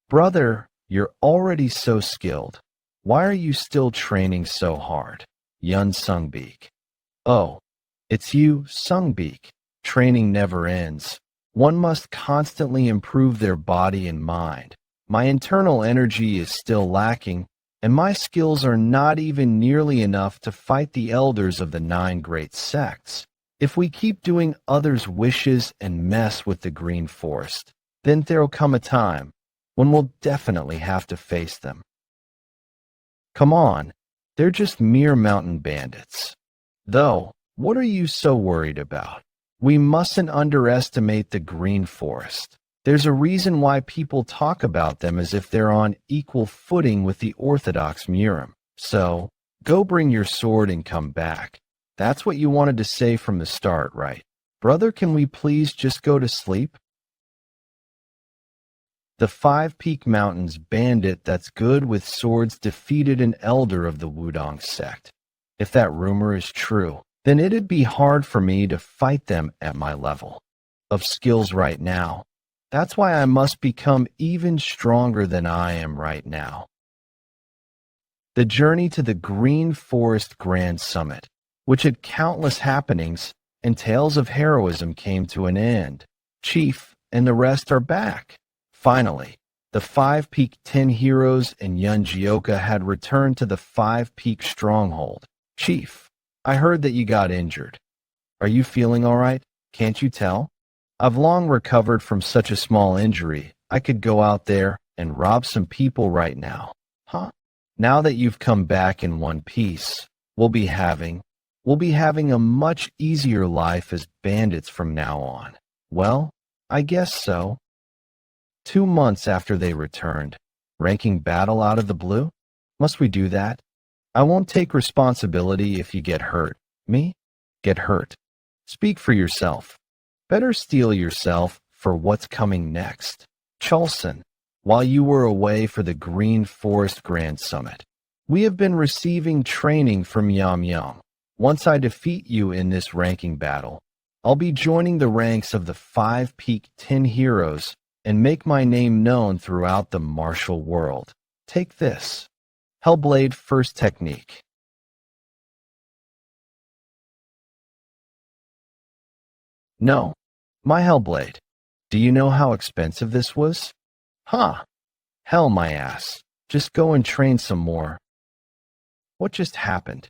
Brother, you're already so skilled. Why are you still training so hard? Yeon Jeokha. Oh, it's you, Jeokha. Training never ends. One must constantly improve their body and mind. My internal energy is still lacking, and my skills are not even nearly enough to fight the elders of the 9 great sects. If we keep doing others' wishes and mess with the green forest, then there'll come a time when we'll definitely have to face them. Come on, they're just mere mountain bandits. Though, what are you so worried about? We mustn't underestimate the green forest. There's a reason why people talk about them as if they're on equal footing with the Orthodox Murim. So, go bring your sword and come back. That's what you wanted to say from the start, right? Brother, can we please just go to sleep? The Five Peak Mountains bandit that's good with swords defeated an elder of the Wudong sect. If that rumor is true, then it'd be hard for me to fight them at my level of skills right now. That's why I must become even stronger than I am right now. The journey to the Green Forest Grand Summit, which had countless happenings and tales of heroism, came to an end. Chief and the rest are back. Finally, the Five Peak 10 heroes and Yeon Jeokha had returned to the Five Peak stronghold. Chief, I heard that you got injured. Are you feeling all right? Can't you tell? I've long recovered from such a small injury. I could go out there and rob some people right now. Huh? Now that you've come back in one piece, we'll be having a much easier life as bandits from now on. Well, I guess so. 2 months after they returned, ranking battle out of the blue? Must we do that? I won't take responsibility if you get hurt. Me? Get hurt. Speak for yourself. Better steel yourself for what's coming next. Cholson, while you were away for the Green Forest Grand Summit, we have been receiving training from Yeon. Once I defeat you in this ranking battle, I'll be joining the ranks of the Five Peak 10 heroes and make my name known throughout the martial world. Take this. Hellblade First Technique. No, my Hellblade. Do you know how expensive this was? Huh. Hell, my ass. Just go and train some more. What just happened?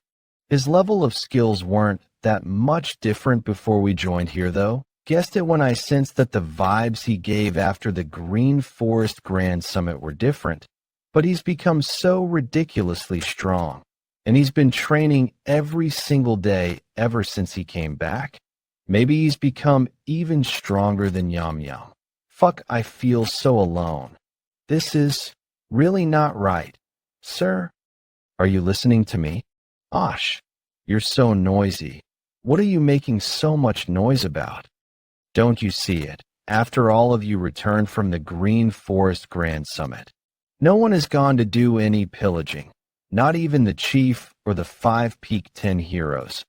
His level of skills weren't that much different before we joined here, though. Guessed it when I sensed that the vibes he gave after the Green Forest Grand Summit were different. But he's become so ridiculously strong, and he's been training every single day ever since he came back. Maybe he's become even stronger than Yeon. Fuck, I feel so alone. This is really not right. Sir, are you listening to me? Osh, you're so noisy. What are you making so much noise about? Don't you see it? After all of you returned from the Green Forest Grand Summit, no one has gone to do any pillaging, not even the chief or the Five Peak 10 heroes.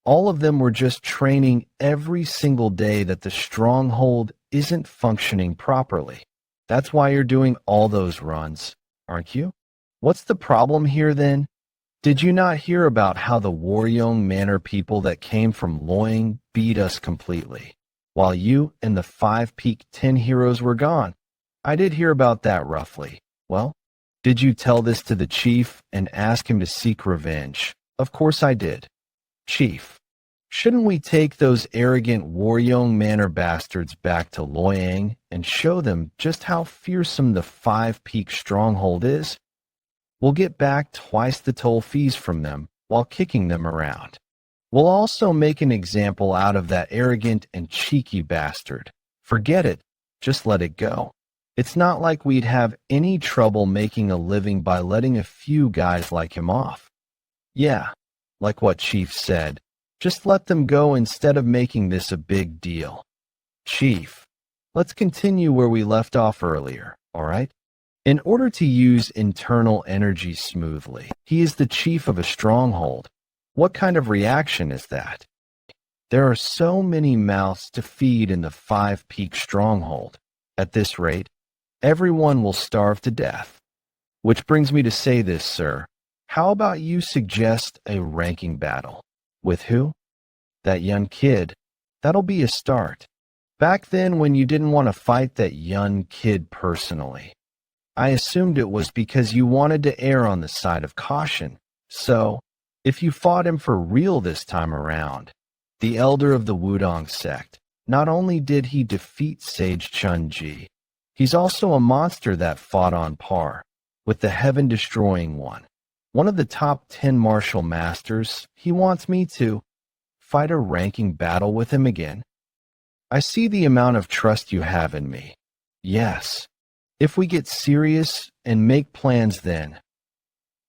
All of them were just training every single day that the stronghold isn't functioning properly. That's why you're doing all those runs, aren't you? What's the problem here then? Did you not hear about how the Waryong Manor people that came from Loyang beat us completely, while you and the Five Peak 10 heroes were gone? I did hear about that roughly. Well, did you tell this to the chief and ask him to seek revenge? Of course I did. Chief, shouldn't we take those arrogant Waryong Manor bastards back to Loyang and show them just how fearsome the Five Peak stronghold is? We'll get back twice the toll fees from them while kicking them around. We'll also make an example out of that arrogant and cheeky bastard. Forget it. Just let it go. It's not like we'd have any trouble making a living by letting a few guys like him off. Yeah, like what Chief said. Just let them go instead of making this a big deal. Chief, let's continue where we left off earlier, all right? In order to use internal energy smoothly, he is the chief of a stronghold. What kind of reaction is that? There are so many mouths to feed in the Five Peak stronghold. At this rate, everyone will starve to death. Which brings me to say this, sir. How about you suggest a ranking battle? With who? That young kid. That'll be a start. Back then when you didn't want to fight that young kid personally, I assumed it was because you wanted to err on the side of caution. So, if you fought him for real this time around, the elder of the Wudong sect. Not only did he defeat Sage Chun-Ji, he's also a monster that fought on par with the heaven-destroying one of the top 10 martial masters. He wants me to fight a ranking battle with him again. I see the amount of trust you have in me. Yes, if we get serious and make plans then,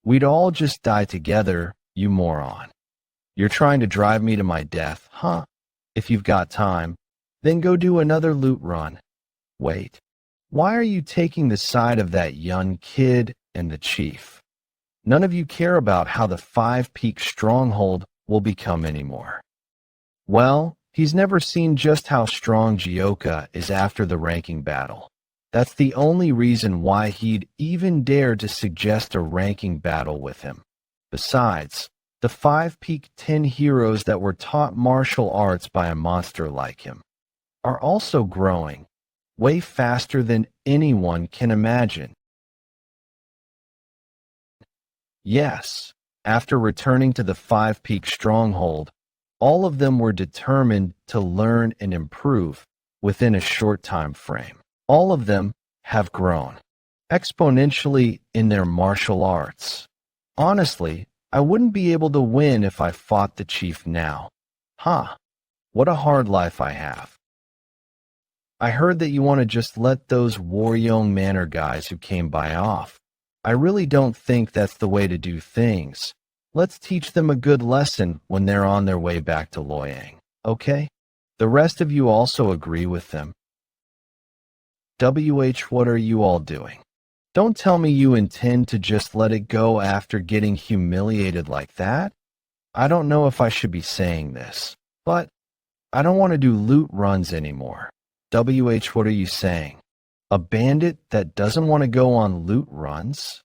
we'd all just die together, you moron. You're trying to drive me to my death, huh? If you've got time, then go do another loot run. Wait, why are you taking the side of that young kid and the chief? None of you care about how the Five-Peak Stronghold will become anymore. Well, he's never seen just how strong Jeokha is after the ranking battle. That's the only reason why he'd even dare to suggest a ranking battle with him. Besides, the Five-Peak 10 heroes that were taught martial arts by a monster like him are also growing way faster than anyone can imagine. Yes, after returning to the Five-Peak Stronghold, all of them were determined to learn and improve within a short time frame. All of them have grown exponentially in their martial arts. Honestly, I wouldn't be able to win if I fought the chief now. What a hard life I have. I heard that you want to just let those Waryoung Manor guys who came by off. I really don't think that's the way to do things. Let's teach them a good lesson when they're on their way back to Loyang, okay? The rest of you also agree with them. What are you all doing? Don't tell me you intend to just let it go after getting humiliated like that. I don't know if I should be saying this, but I don't want to do loot runs anymore. What are you saying? A bandit that doesn't want to go on loot runs?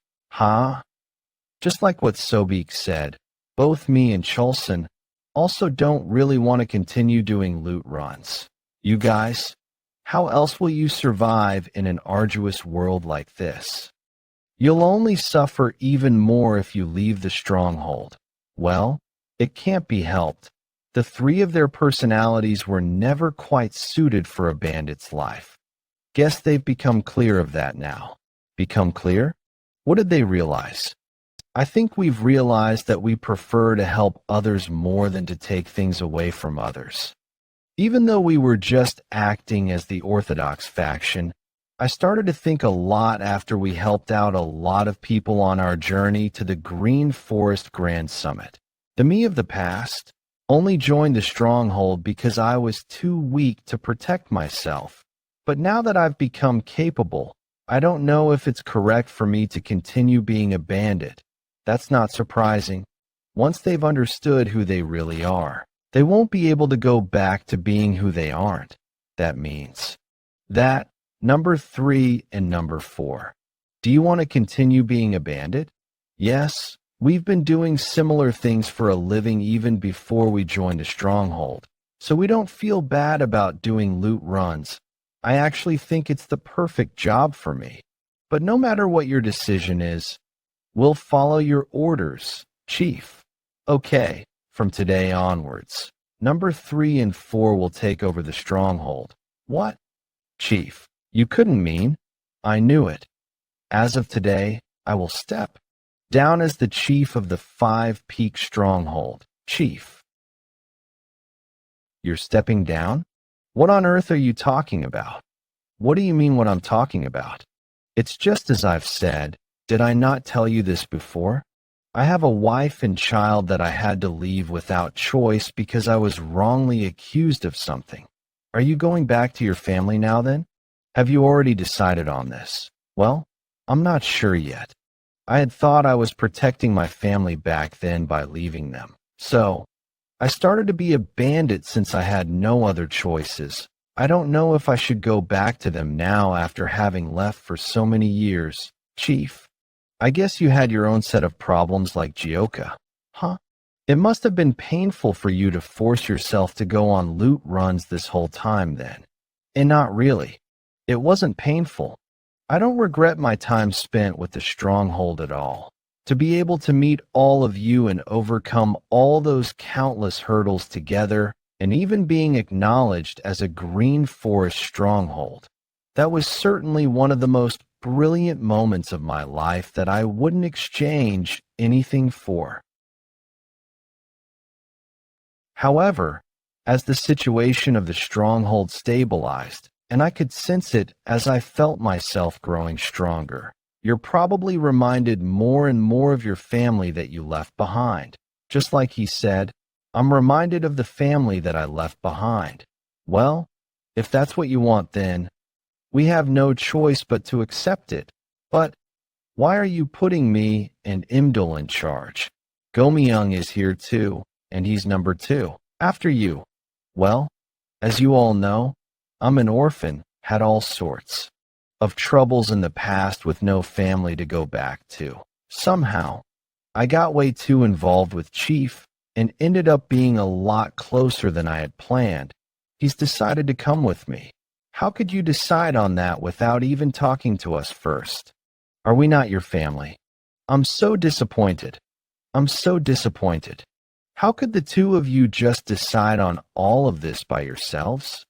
Just like what Sobek said, both me and Chulson also don't really want to continue doing loot runs. You guys, how else will you survive in an arduous world like this? You'll only suffer even more if you leave the stronghold. Well, it can't be helped. The three of their personalities were never quite suited for a bandit's life. Guess they've become clear of that now. Become clear? What did they realize? I think we've realized that we prefer to help others more than to take things away from others. Even though we were just acting as the Orthodox faction, I started to think a lot after we helped out a lot of people on our journey to the Green Forest Grand Summit. The me of the past only joined the stronghold because I was too weak to protect myself. But now that I've become capable, I don't know if it's correct for me to continue being a bandit. That's not surprising. Once they've understood who they really are, they won't be able to go back to being who they aren't. That means that number 3 and number 4. Do you want to continue being a bandit? Yes, we've been doing similar things for a living even before we joined a stronghold, so we don't feel bad about doing loot runs. I actually think it's the perfect job for me. But no matter what your decision is, we'll follow your orders, Chief. Okay, from today onwards, number 3 and 4 will take over the stronghold. What? Chief, you couldn't mean. I knew it. As of today, I will step down as the chief of the Five-Peak Stronghold. Chief. You're stepping down? What on earth are you talking about? What do you mean what I'm talking about? It's just as I've said. Did I not tell you this before? I have a wife and child that I had to leave without choice because I was wrongly accused of something. Are you going back to your family now then? Have you already decided on this? Well, I'm not sure yet. I had thought I was protecting my family back then by leaving them. So, I started to be a bandit since I had no other choices. I don't know if I should go back to them now after having left for so many years. Chief, I guess you had your own set of problems like Jeokha. It must have been painful for you to force yourself to go on loot runs this whole time then. And not really. It wasn't painful. I don't regret my time spent with the stronghold at all. To be able to meet all of you and overcome all those countless hurdles together and even being acknowledged as a green forest stronghold. That was certainly one of the most brilliant moments of my life that I wouldn't exchange anything for. However, as the situation of the stronghold stabilized, and I could sense it as I felt myself growing stronger, you're probably reminded more and more of your family that you left behind. Just like he said, I'm reminded of the family that I left behind. Well, if that's what you want, then we have no choice but to accept it. But why are you putting me and Imdul in charge? Gomyung is here too, and he's number 2. After you. Well, as you all know, I'm an orphan, had all sorts of troubles in the past with no family to go back to. Somehow, I got way too involved with Chief and ended up being a lot closer than I had planned. He's decided to come with me. How could you decide on that without even talking to us first? Are we not your family? I'm so disappointed. I'm so disappointed. How could the two of you just decide on all of this by yourselves?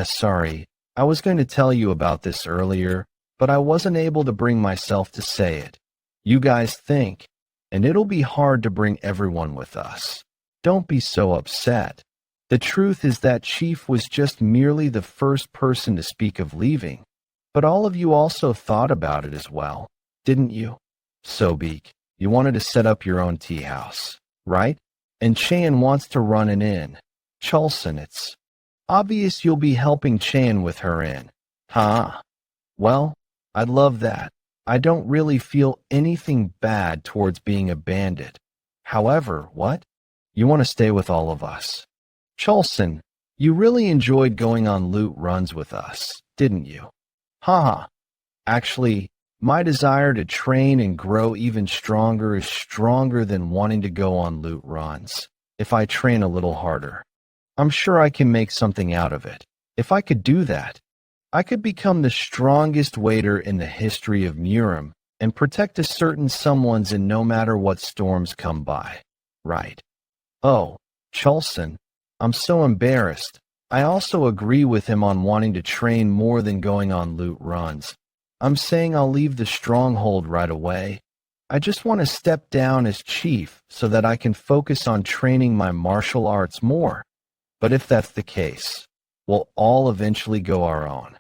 Sorry, I was going to tell you about this earlier, but I wasn't able to bring myself to say it. You guys think, and it'll be hard to bring everyone with us. Don't be so upset. The truth is that Chief was just merely the first person to speak of leaving, but all of you also thought about it as well, didn't you? Sobek, you wanted to set up your own tea house, right? And Chaein wants to run an inn. Chulson, it's obvious you'll be helping Chaein with her inn. Huh? Well, I'd love that. I don't really feel anything bad towards being a bandit. However, what? You want to stay with all of us. Chulson, you really enjoyed going on loot runs with us, didn't you? Haha. Actually, my desire to train and grow even stronger is stronger than wanting to go on loot runs. If I train a little harder, I'm sure I can make something out of it. If I could do that, I could become the strongest waiter in the history of Murim and protect a certain someone's in no matter what storms come by. Right. Oh, Chulson, I'm so embarrassed. I also agree with him on wanting to train more than going on loot runs. I'm saying I'll leave the stronghold right away. I just want to step down as chief so that I can focus on training my martial arts more. But if that's the case, we'll all eventually go our own.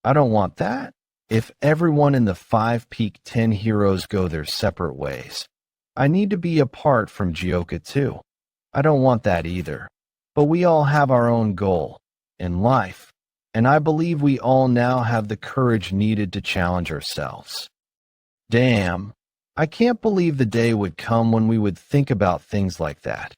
I don't want that. If everyone in the 5 Peak 10 heroes go their separate ways, I need to be apart from Jeokha too. I don't want that either. But we all have our own goal in life. And I believe we all now have the courage needed to challenge ourselves. Damn, I can't believe the day would come when we would think about things like that.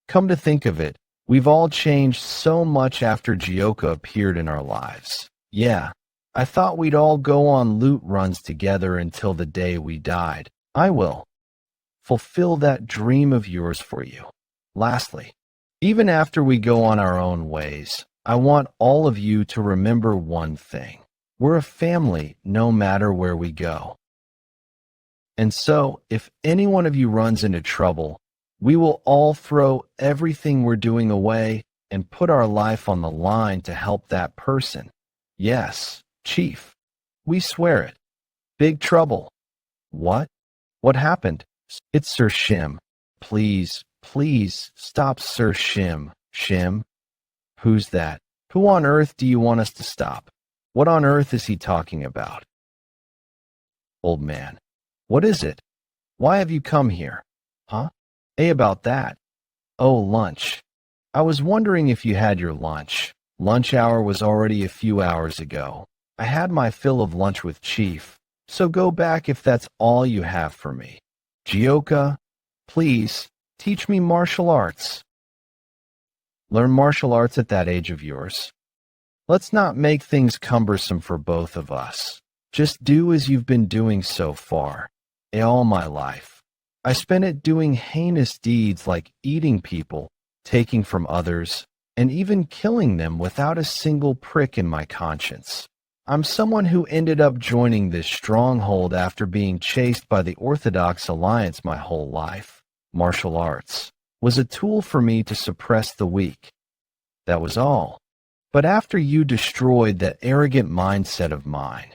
Come to think of it, we've all changed so much after Jeokha appeared in our lives. Yeah, I thought we'd all go on loot runs together until the day we died. I will fulfill that dream of yours for you. Lastly, even after we go on our own ways, I want all of you to remember one thing. We're a family no matter where we go. And so, if any one of you runs into trouble, we will all throw everything we're doing away and put our life on the line to help that person. Yes, Chief. We swear it. Big trouble. What? What happened? It's Sir Shim. Please, please, stop Sir Shim. Shim? Who's that? Who on earth do you want us to stop? What on earth is he talking about? Old man. What is it? Why have you come here? Huh? About that. Oh, lunch. I was wondering if you had your lunch. Lunch hour was already a few hours ago. I had my fill of lunch with Chief, so go back if that's all you have for me. Jeokha, please, teach me martial arts. Learn martial arts at that age of yours. Let's not make things cumbersome for both of us. Just do as you've been doing so far. All my life, I spent it doing heinous deeds like eating people, taking from others, and even killing them without a single prick in my conscience. I'm someone who ended up joining this stronghold after being chased by the Orthodox Alliance my whole life. Martial arts was a tool for me to suppress the weak. That was all. But after you destroyed that arrogant mindset of mine,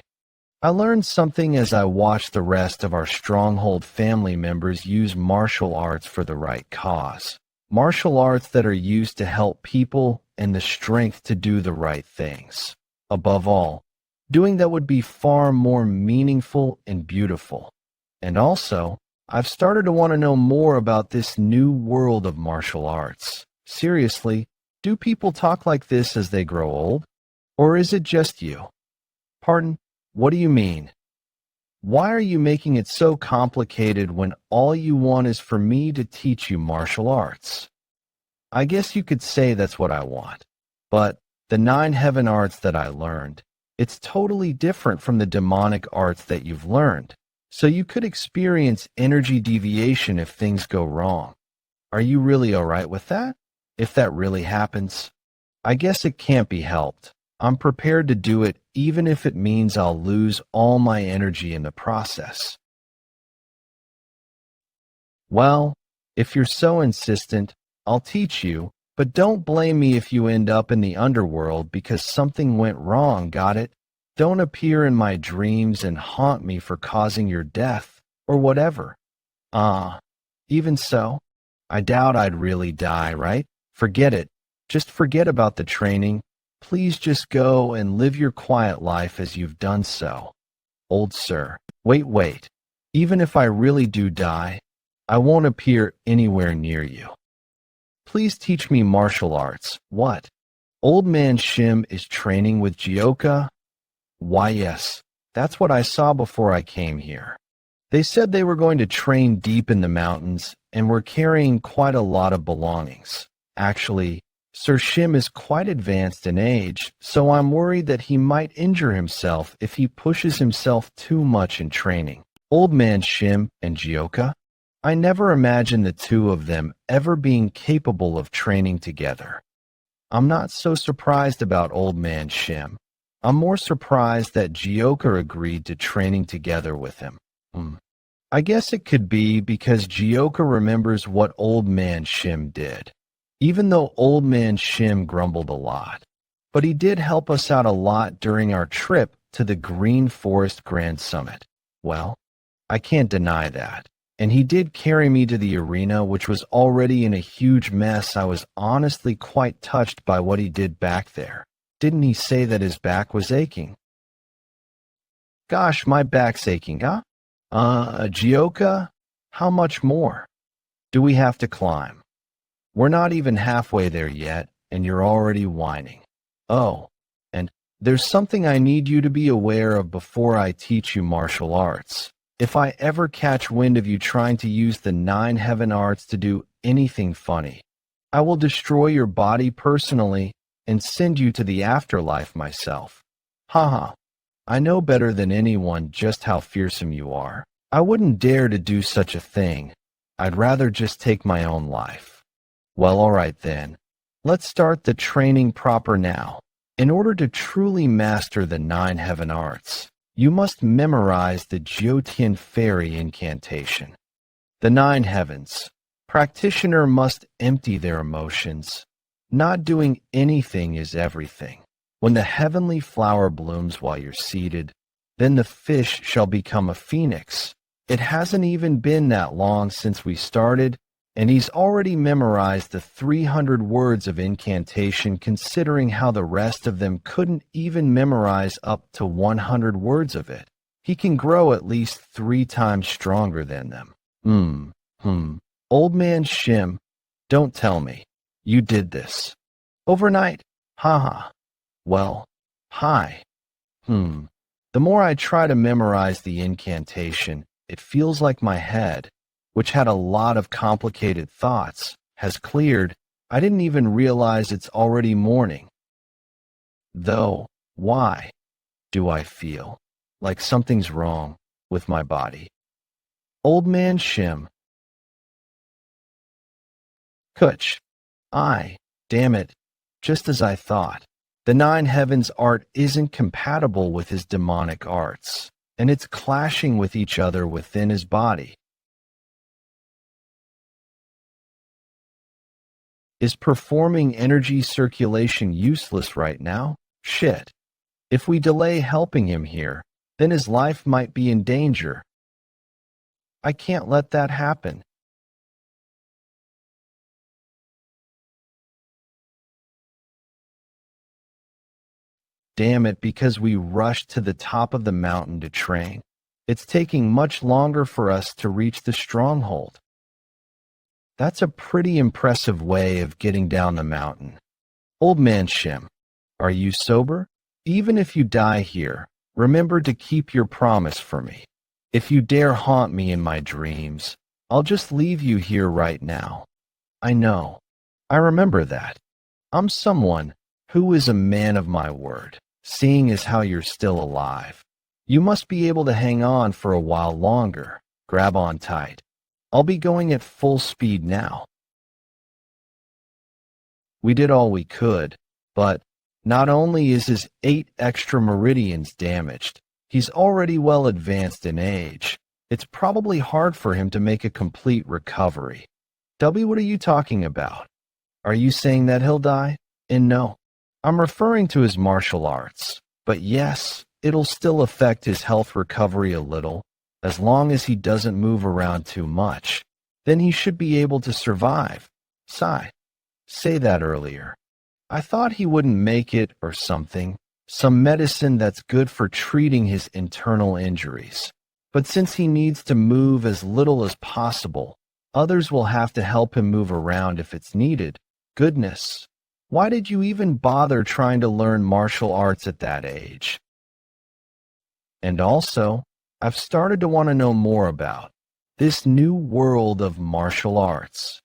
I learned something as I watched the rest of our stronghold family members use martial arts for the right cause. Martial arts that are used to help people and the strength to do the right things. Above all, doing that would be far more meaningful and beautiful. And also, I've started to want to know more about this new world of martial arts. Seriously, do people talk like this as they grow old? Or is it just you? Pardon? What do you mean? Why are you making it so complicated when all you want is for me to teach you martial arts? I guess you could say that's what I want. But the 9 heaven arts that I learned, it's totally different from the demonic arts that you've learned. So you could experience energy deviation if things go wrong. Are you really all right with that? If that really happens, I guess it can't be helped. I'm prepared to do it even if it means I'll lose all my energy in the process. Well, if you're so insistent, I'll teach you, but don't blame me if you end up in the underworld because something went wrong, got it? Don't appear in my dreams and haunt me for causing your death, or whatever. Even so, I doubt I'd really die, right? Forget it. Just forget about the training. Please just go and live your quiet life as you've done so. Old sir, wait. Even if I really do die, I won't appear anywhere near you. Please teach me martial arts. What? Old man Shim is training with Jeokha? Why yes, that's what I saw before I came here. They said they were going to train deep in the mountains and were carrying quite a lot of belongings. Actually, Sir Shim is quite advanced in age, so I'm worried that he might injure himself if he pushes himself too much in training. Old man Shim and Jeokha? I never imagined the two of them ever being capable of training together. I'm not so surprised about old man Shim. I'm more surprised that Jeokha agreed to training together with him. I guess it could be because Jeokha remembers what old man Shim did. Even though old man Shim grumbled a lot. But he did help us out a lot during our trip to the Green Forest Grand Summit. Well, I can't deny that. And he did carry me to the arena, which was already in a huge mess. I was honestly quite touched by what he did back there. Didn't he say that his back was aching? Gosh, my back's aching, huh? Jeokha, how much more? Do we have to climb? We're not even halfway there yet, and you're already whining. Oh, and there's something I need you to be aware of before I teach you martial arts. If I ever catch wind of you trying to use the 9 heaven arts to do anything funny, I will destroy your body personally and send you to the afterlife myself. Haha, I know better than anyone just how fearsome you are. I wouldn't dare to do such a thing. I'd rather just take my own life. Well, all right then. Let's start the training proper now. In order to truly master the 9 heaven arts, you must memorize the Jyotian Fairy incantation. The 9 heavens. Practitioner must empty their emotions. Not doing anything is everything. When the heavenly flower blooms while you're seated, then the fish shall become a phoenix. It hasn't even been that long since we started, and he's already memorized the 300 words of incantation, considering how the rest of them couldn't even memorize up to 100 words of it. He can grow at least 3 times stronger than them. Old man Shim, don't tell me. You did this. Overnight? Haha. Well, hi. The more I try to memorize the incantation, it feels like my head, which had a lot of complicated thoughts, has cleared. I didn't even realize it's already morning. Though, why do I feel like something's wrong with my body? Old man Shim. Kutch. Damn it, just as I thought. The 9 heavens art isn't compatible with his demonic arts, and it's clashing with each other within his body. Is performing energy circulation useless right now? Shit. If we delay helping him here, then his life might be in danger. I can't let that happen. Damn it, because we rushed to the top of the mountain to train. It's taking much longer for us to reach the stronghold. That's a pretty impressive way of getting down the mountain. Old man Shim, are you sober? Even if you die here, remember to keep your promise for me. If you dare haunt me in my dreams, I'll just leave you here right now. I know. I remember that. I'm someone who is a man of my word, seeing as how you're still alive. You must be able to hang on for a while longer. Grab on tight. I'll be going at full speed now. We did all we could, but not only is his 8 extra meridians damaged, he's already well advanced in age. It's probably hard for him to make a complete recovery. W, what are you talking about? Are you saying that he'll die? And no, I'm referring to his martial arts. But yes, it'll still affect his health recovery a little. As long as he doesn't move around too much, then he should be able to survive. Sigh. Say that earlier. I thought he wouldn't make it or something. Some medicine that's good for treating his internal injuries. But since he needs to move as little as possible, others will have to help him move around if it's needed. Goodness. Why did you even bother trying to learn martial arts at that age? And also, I've started to want to know more about this new world of martial arts.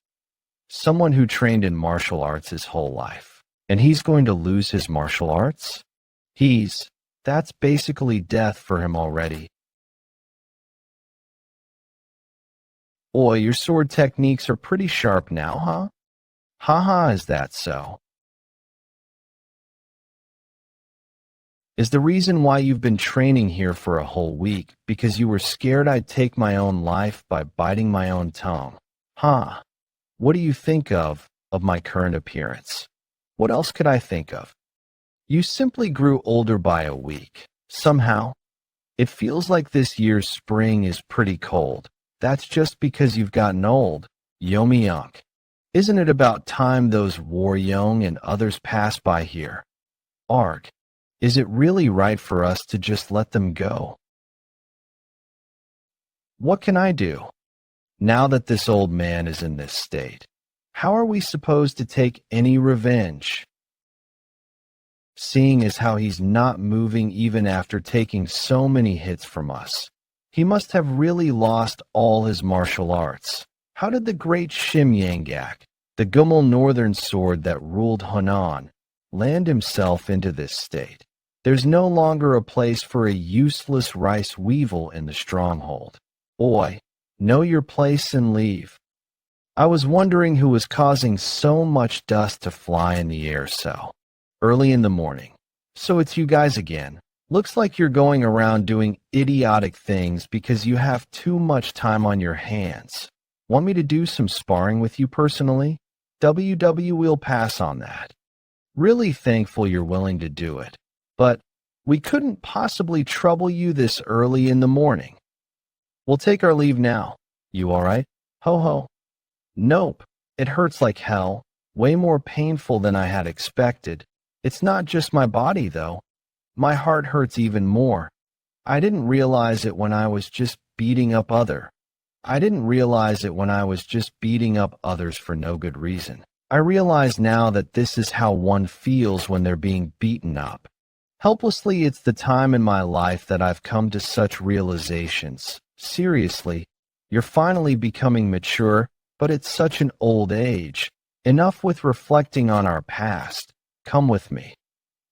Someone who trained in martial arts his whole life, and he's going to lose his martial arts? That's basically death for him already. Boy, your sword techniques are pretty sharp now, huh? Haha, is that so? Is the reason why you've been training here for a whole week because you were scared I'd take my own life by biting my own tongue? Huh. What do you think of my current appearance? What else could I think of? You simply grew older by a week. Somehow, it feels like this year's spring is pretty cold. That's just because you've gotten old. Yeon. Isn't it about time those Waryoung and others pass by here? Arg. Is it really right for us to just let them go? What can I do? Now that this old man is in this state, how are we supposed to take any revenge? Seeing as how he's not moving even after taking so many hits from us, he must have really lost all his martial arts. How did the great Shim Yangak, the Gummel Northern Sword that ruled Hunan, land himself into this state? There's no longer a place for a useless rice weevil in the stronghold. Boy, know your place and leave. I was wondering who was causing so much dust to fly in the air so early in the morning. So it's you guys again. Looks like you're going around doing idiotic things because you have too much time on your hands. Want me to do some sparring with you personally? We'll pass on that. Really thankful you're willing to do it. But we couldn't possibly trouble you this early in the morning. We'll take our leave now. You all right? Ho ho. Nope. It hurts like hell. Way more painful than I had expected. It's not just my body, though. My heart hurts even more. I didn't realize it when I was just beating up others for no good reason. I realize now that this is how one feels when they're being beaten up. Helplessly, it's the time in my life that I've come to such realizations. Seriously, you're finally becoming mature, but at such an old age. Enough with reflecting on our past. Come with me.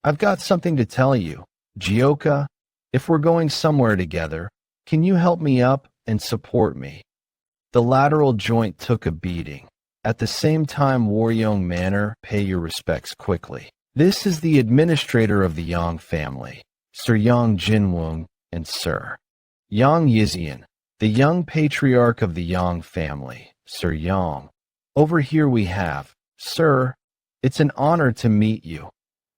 I've got something to tell you. Jeokha, if we're going somewhere together, can you help me up and support me? The lateral joint took a beating. At the same time, Waryoung Manor, pay your respects quickly. This is the administrator of the Yang family, Sir Yang Jinwoong and Sir Yang Yizian, the young patriarch of the Yang family, Sir Yang. Over here we have Sir, it's an honor to meet you.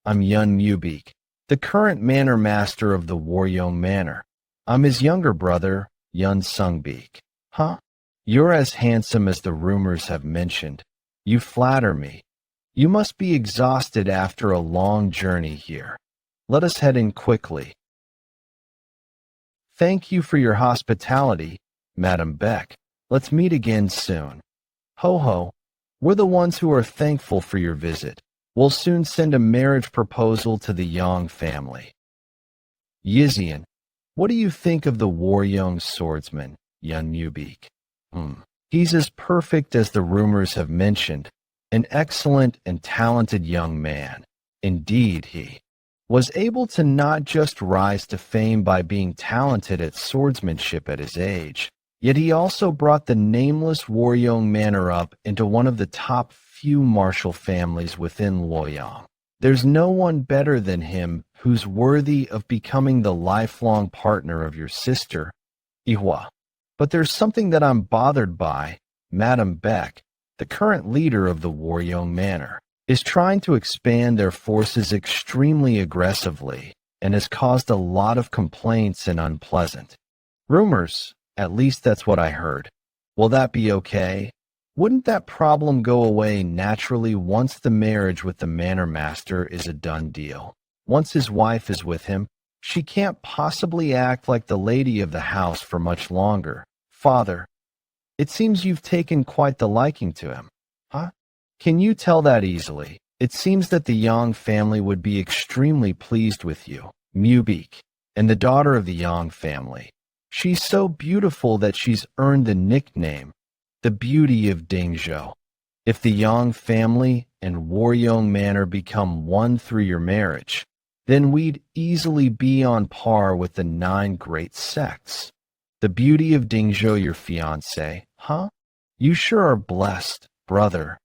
I'm Yeon Jeokha, the current manor master of the Waryong Manor. I'm his younger brother, Yeon Sungbik. Huh? You're as handsome as the rumors have mentioned. You flatter me. You must be exhausted after a long journey here. Let us head in quickly. Thank you for your hospitality, Madam Beck. Let's meet again soon. Ho ho, we're the ones who are thankful for your visit. We'll soon send a marriage proposal to the Yang family. Yizian, what do you think of the Waryong swordsman, Yeon Jeokha? He's as perfect as the rumors have mentioned. An excellent and talented young man. Indeed, he was able to not just rise to fame by being talented at swordsmanship at his age, yet he also brought the nameless Waryong Manor up into one of the top few martial families within Loyang. There's no one better than him who's worthy of becoming the lifelong partner of your sister, Ihwa. But there's something that I'm bothered by. Madam Beck, the current leader of the Waryong Manor, is trying to expand their forces extremely aggressively and has caused a lot of complaints and unpleasant rumors. At least that's what I heard. Will that be okay? Wouldn't that problem go away naturally once the marriage with the manor master is a done deal? Once his wife is with him, she can't possibly act like the lady of the house for much longer. Father, it seems you've taken quite the liking to him. Huh? Can you tell that easily? It seems that the Yang family would be extremely pleased with you, Mubik, and the daughter of the Yang family. She's so beautiful that she's earned the nickname, the Beauty of Dingzhou. If the Yang family and Waryong Manor become one through your marriage, then we'd easily be on par with the 9 great sects. The Beauty of Dingzhou, your fiancé, huh? You sure are blessed, brother.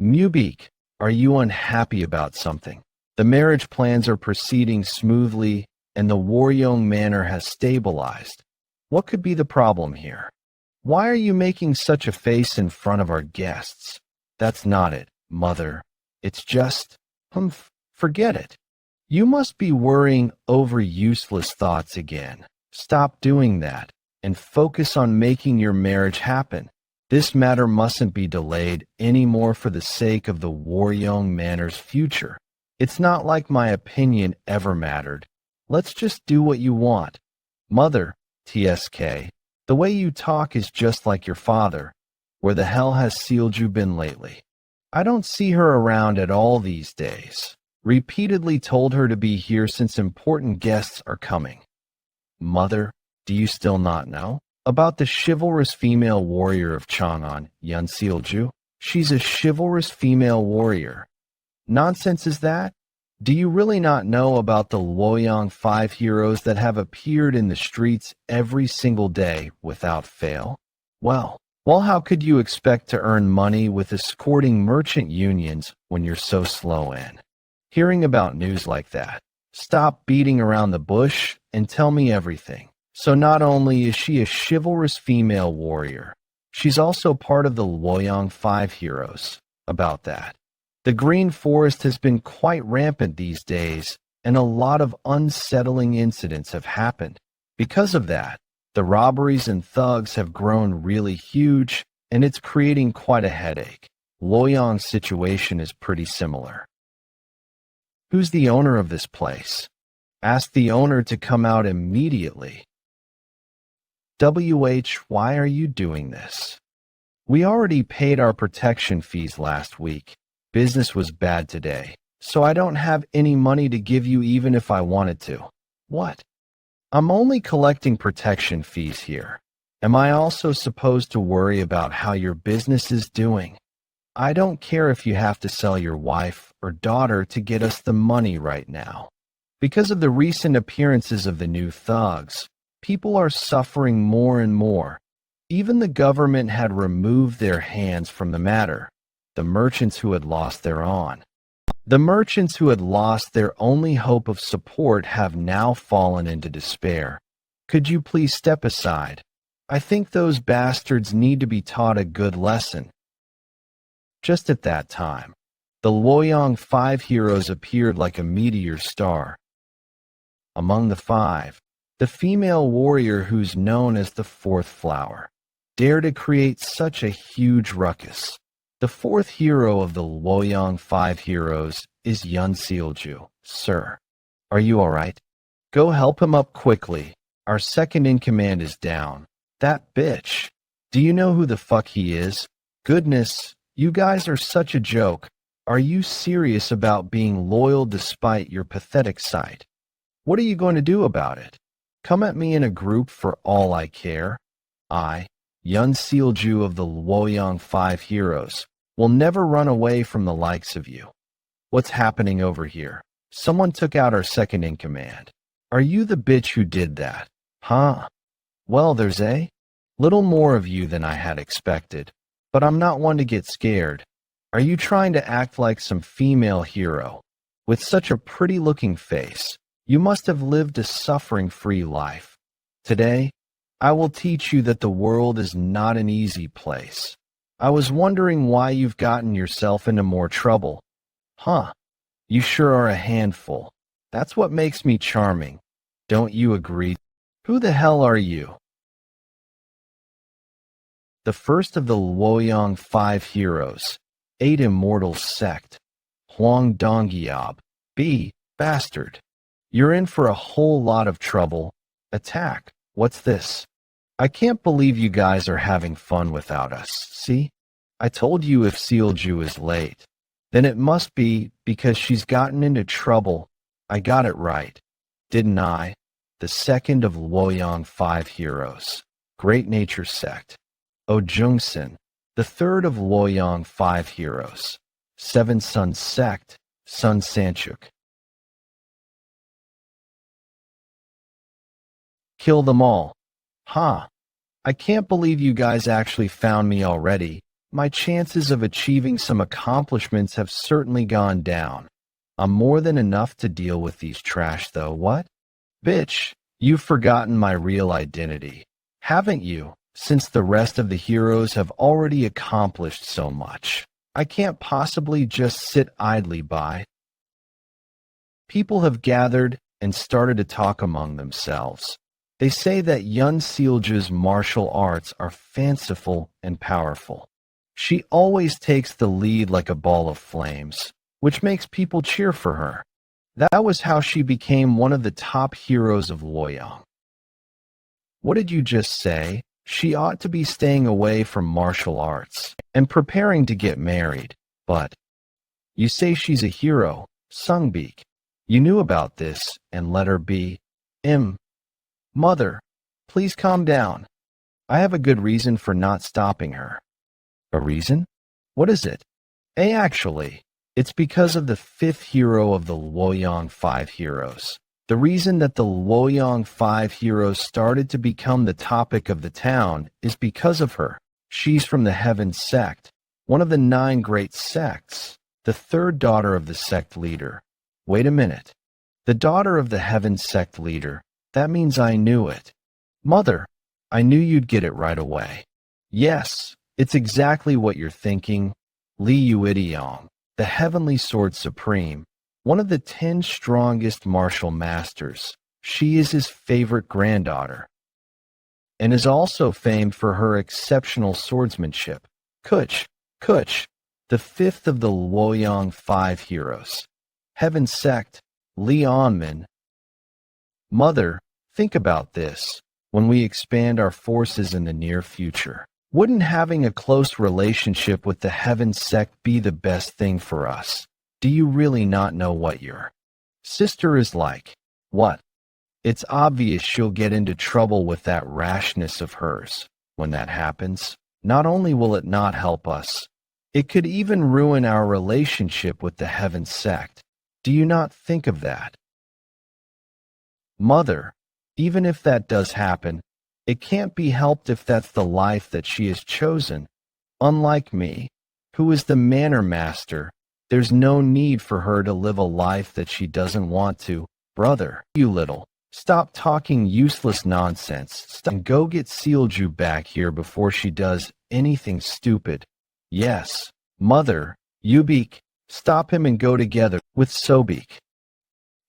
Mubik, are you unhappy about something? The marriage plans are proceeding smoothly, and the Waryong Manor has stabilized. What could be the problem here? Why are you making such a face in front of our guests? That's not it, mother. It's just, forget it. You must be worrying over useless thoughts again. Stop doing that and focus on making your marriage happen. This matter mustn't be delayed anymore for the sake of the Waryong Manor's future. It's not like my opinion ever mattered. Let's just do what you want. Mother, TSK, the way you talk is just like your father. Where the hell has Sealju been lately? I don't see her around at all these days. Repeatedly told her to be here since important guests are coming. Mother, do you still not know? About the chivalrous female warrior of Chang'an, Yeon Sealju? She's a chivalrous female warrior. Nonsense is that? Do you really not know about the Luoyang 5 heroes that have appeared in the streets every single day without fail? Well, how could you expect to earn money with escorting merchant unions when you're so slow in? Hearing about news like that, stop beating around the bush and tell me everything. So not only is she a chivalrous female warrior, she's also part of the Luoyang 5 heroes. About that. The Green Forest has been quite rampant these days, and a lot of unsettling incidents have happened. Because of that, the robberies and thugs have grown really huge, and it's creating quite a headache. Luoyang's situation is pretty similar. Who's the owner of this place? Ask the owner to come out immediately. Why are you doing this? We already paid our protection fees last week. Business was bad today, so I don't have any money to give you even if I wanted to. What? I'm only collecting protection fees here. Am I also supposed to worry about how your business is doing? I don't care if you have to sell your wife or daughter to get us the money right now. Because of the recent appearances of the new thugs, people are suffering more and more. Even the government had removed their hands from the matter. The merchants who had lost their on. The merchants who had lost their only hope of support have now fallen into despair. Could you please step aside? I think those bastards need to be taught a good lesson. Just at that time, the Luoyang 5 heroes appeared like a meteor star. Among the 5, the female warrior who's known as the fourth flower dared to create such a huge ruckus. The fourth hero of the Luoyang 5 heroes is Yeon Jeokha. Sir, are you alright? Go help him up quickly. Our second in command is down. That bitch. Do you know who the fuck he is? Goodness, you guys are such a joke. Are you serious about being loyal despite your pathetic sight? What are you going to do about it? Come at me in a group for all I care. I, Yeon Jeokha of the Luoyang 5 heroes, will never run away from the likes of you. What's happening over here? Someone took out our second in command. Are you the bitch who did that? Huh? Well, there's a little more of you than I had expected, but I'm not one to get scared. Are you trying to act like some female hero? With such a pretty-looking face, you must have lived a suffering-free life. Today, I will teach you that the world is not an easy place. I was wondering why you've gotten yourself into more trouble. Huh? You sure are a handful. That's what makes me charming. Don't you agree? Who the hell are you? The first of the Luoyang 5 heroes, 8 Immortals sect. Huang Donggyab. B. Bastard. You're in for a whole lot of trouble. Attack. What's this? I can't believe you guys are having fun without us. See? I told you if Jeokha is late, then it must be because she's gotten into trouble. I got it right, didn't I? The second of Luoyang 5 heroes, Great Nature Sect. O Jungsun, the third of Luoyang 5 heroes, Seven Suns Sect, Sun Sanchuk. Kill them all. Ha! I can't believe you guys actually found me already. My chances of achieving some accomplishments have certainly gone down. I'm more than enough to deal with these trash though, what? Bitch, you've forgotten my real identity, haven't you? Since the rest of the heroes have already accomplished so much, I can't possibly just sit idly by. People have gathered and started to talk among themselves. They say that Yeon Jeokha's martial arts are fanciful and powerful. She always takes the lead like a ball of flames, which makes people cheer for her. That was how she became one of the top heroes of Luoyang. What did you just say? She ought to be staying away from martial arts and preparing to get married. But you say she's a hero, Sungbeek. You knew about this and let her be. Mother, please calm down. I have a good reason for not stopping her. A reason? What is it? Actually, it's because of the 5th hero of the Luoyang 5 heroes. The reason that the Luoyang 5 heroes started to become the topic of the town is because of her. She's from the Heaven sect, one of the 9 great sects, the 3rd daughter of the sect leader. Wait a minute. The daughter of the Heaven sect leader. That means I knew it. Mother, I knew you'd get it right away. Yes, it's exactly what you're thinking. Li Yuidiong, the Heavenly Sword Supreme, one of the 10 strongest martial masters. She is his favorite granddaughter, and is also famed for her exceptional swordsmanship. Kuch, the 5th of the Luoyang 5 heroes. Heaven sect, Li Onmin. Mother, think about this. When we expand our forces in the near future, wouldn't having a close relationship with the Heaven sect be the best thing for us? Do you really not know what your sister is like? What? It's obvious she'll get into trouble with that rashness of hers. When that happens, not only will it not help us, it could even ruin our relationship with the Heaven sect. Do you not think of that? Mother, even if that does happen, it can't be helped if that's the life that she has chosen. Unlike me, who is the manor master, there's no need for her to live a life that she doesn't want to. Brother, you little, stop talking useless nonsense and go get Jeokha back here before she does anything stupid. Yes, Mother, Ubik, stop him and go together with Sobik.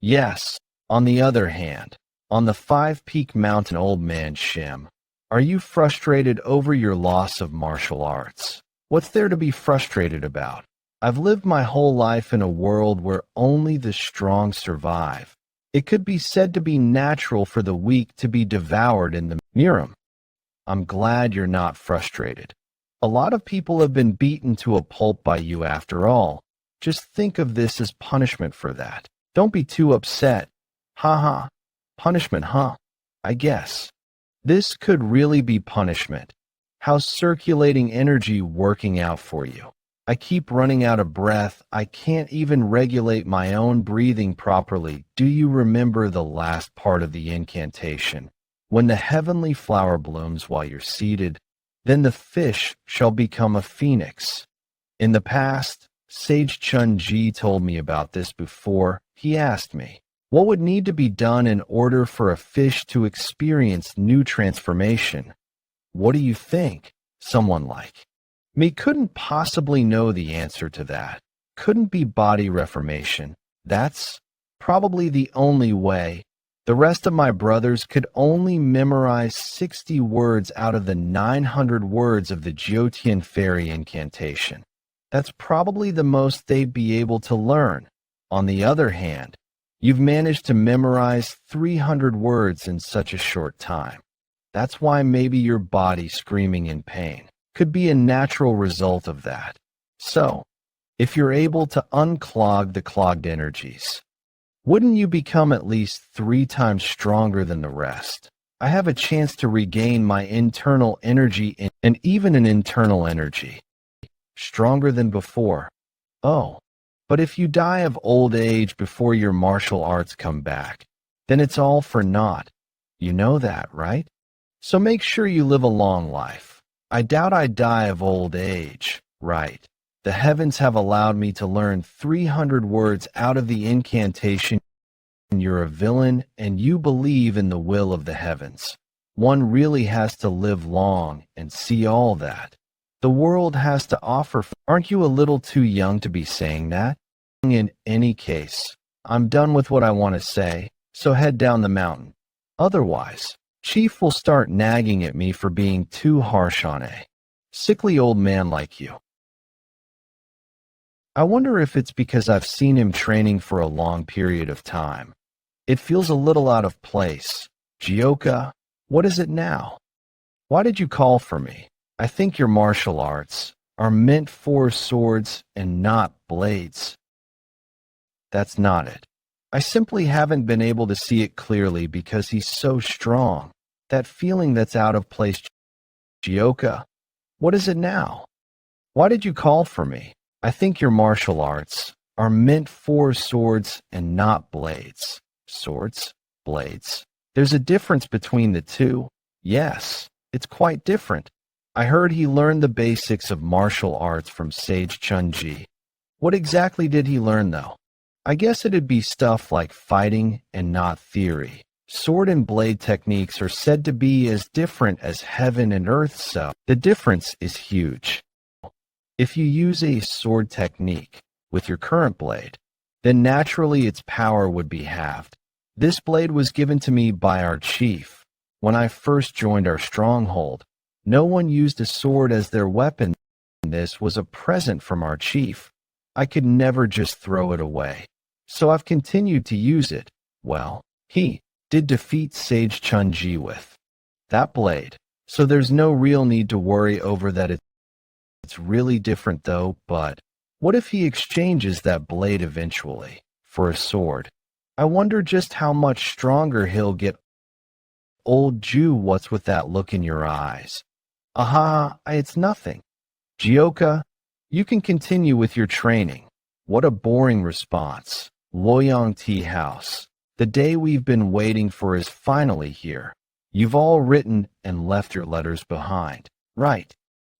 Yes, on the other hand, on the five-peak mountain, old man Shim, are you frustrated over your loss of martial arts? What's there to be frustrated about? I've lived my whole life in a world where only the strong survive. It could be said to be natural for the weak to be devoured in the Miram. I'm glad you're not frustrated. A lot of people have been beaten to a pulp by you after all. Just think of this as punishment for that. Don't be too upset. Ha ha. Punishment, huh? I guess. This could really be punishment. How's circulating energy working out for you? I keep running out of breath. I can't even regulate my own breathing properly. Do you remember the last part of the incantation? When the heavenly flower blooms while you're seated, then the fish shall become a phoenix. In the past, Sage Chun-Ji told me about this before. He asked me, what would need to be done in order for a fish to experience new transformation? What do you think? Someone like me couldn't possibly know the answer to that. Couldn't be body reformation. That's probably the only way. The rest of my brothers could only memorize 60 words out of the 900 words of the Jyotian fairy incantation. That's probably the most they'd be able to learn. On the other hand, you've managed to memorize 300 words in such a short time. That's why maybe your body screaming in pain could be a natural result of that. So, if you're able to unclog the clogged energies, wouldn't you become at least 3 times stronger than the rest? I have a chance to regain my internal energy and even an internal energy. Stronger than before. Oh, but if you die of old age before your martial arts come back, then it's all for naught. You know that, right? So make sure you live a long life. I doubt I die of old age, right? The heavens have allowed me to learn 300 words out of the incantation. You're a villain and you believe in the will of the heavens. One really has to live long and see all that the world has to offer. Aren't you a little too young to be saying that? In any case, I'm done with what I want to say, so head down the mountain. Otherwise, Chief will start nagging at me for being too harsh on a sickly old man like you. I wonder if it's because I've seen him training for a long period of time. It feels a little out of place. Jeokha, what is it now? Why did you call for me? I think your martial arts are meant for swords and not blades. That's not it. I simply haven't been able to see it clearly because he's so strong. That feeling that's out of place. Jeokha, what is it now? Why did you call for me? I think your martial arts are meant for swords and not blades. Swords? Blades? There's a difference between the two. Yes, it's quite different. I heard he learned the basics of martial arts from Sage Chun-Ji. What exactly did he learn, though? I guess it'd be stuff like fighting and not theory. Sword and blade techniques are said to be as different as heaven and earth, so the difference is huge. If you use a sword technique with your current blade, then naturally its power would be halved. This blade was given to me by our chief. When I first joined our stronghold, no one used a sword as their weapon. This was a present from our chief. I could never just throw it away. So I've continued to use it. Well, he did defeat Sage Chun-Ji with that blade. So there's no real need to worry over that. It's really different though, but what if he exchanges that blade eventually for a sword? I wonder just how much stronger he'll get. Old Jew, what's with that look in your eyes? Aha, it's nothing. Jeokha, you can continue with your training. What a boring response. Loyang Tea House. The day we've been waiting for is finally here. You've all written and left your letters behind. Right.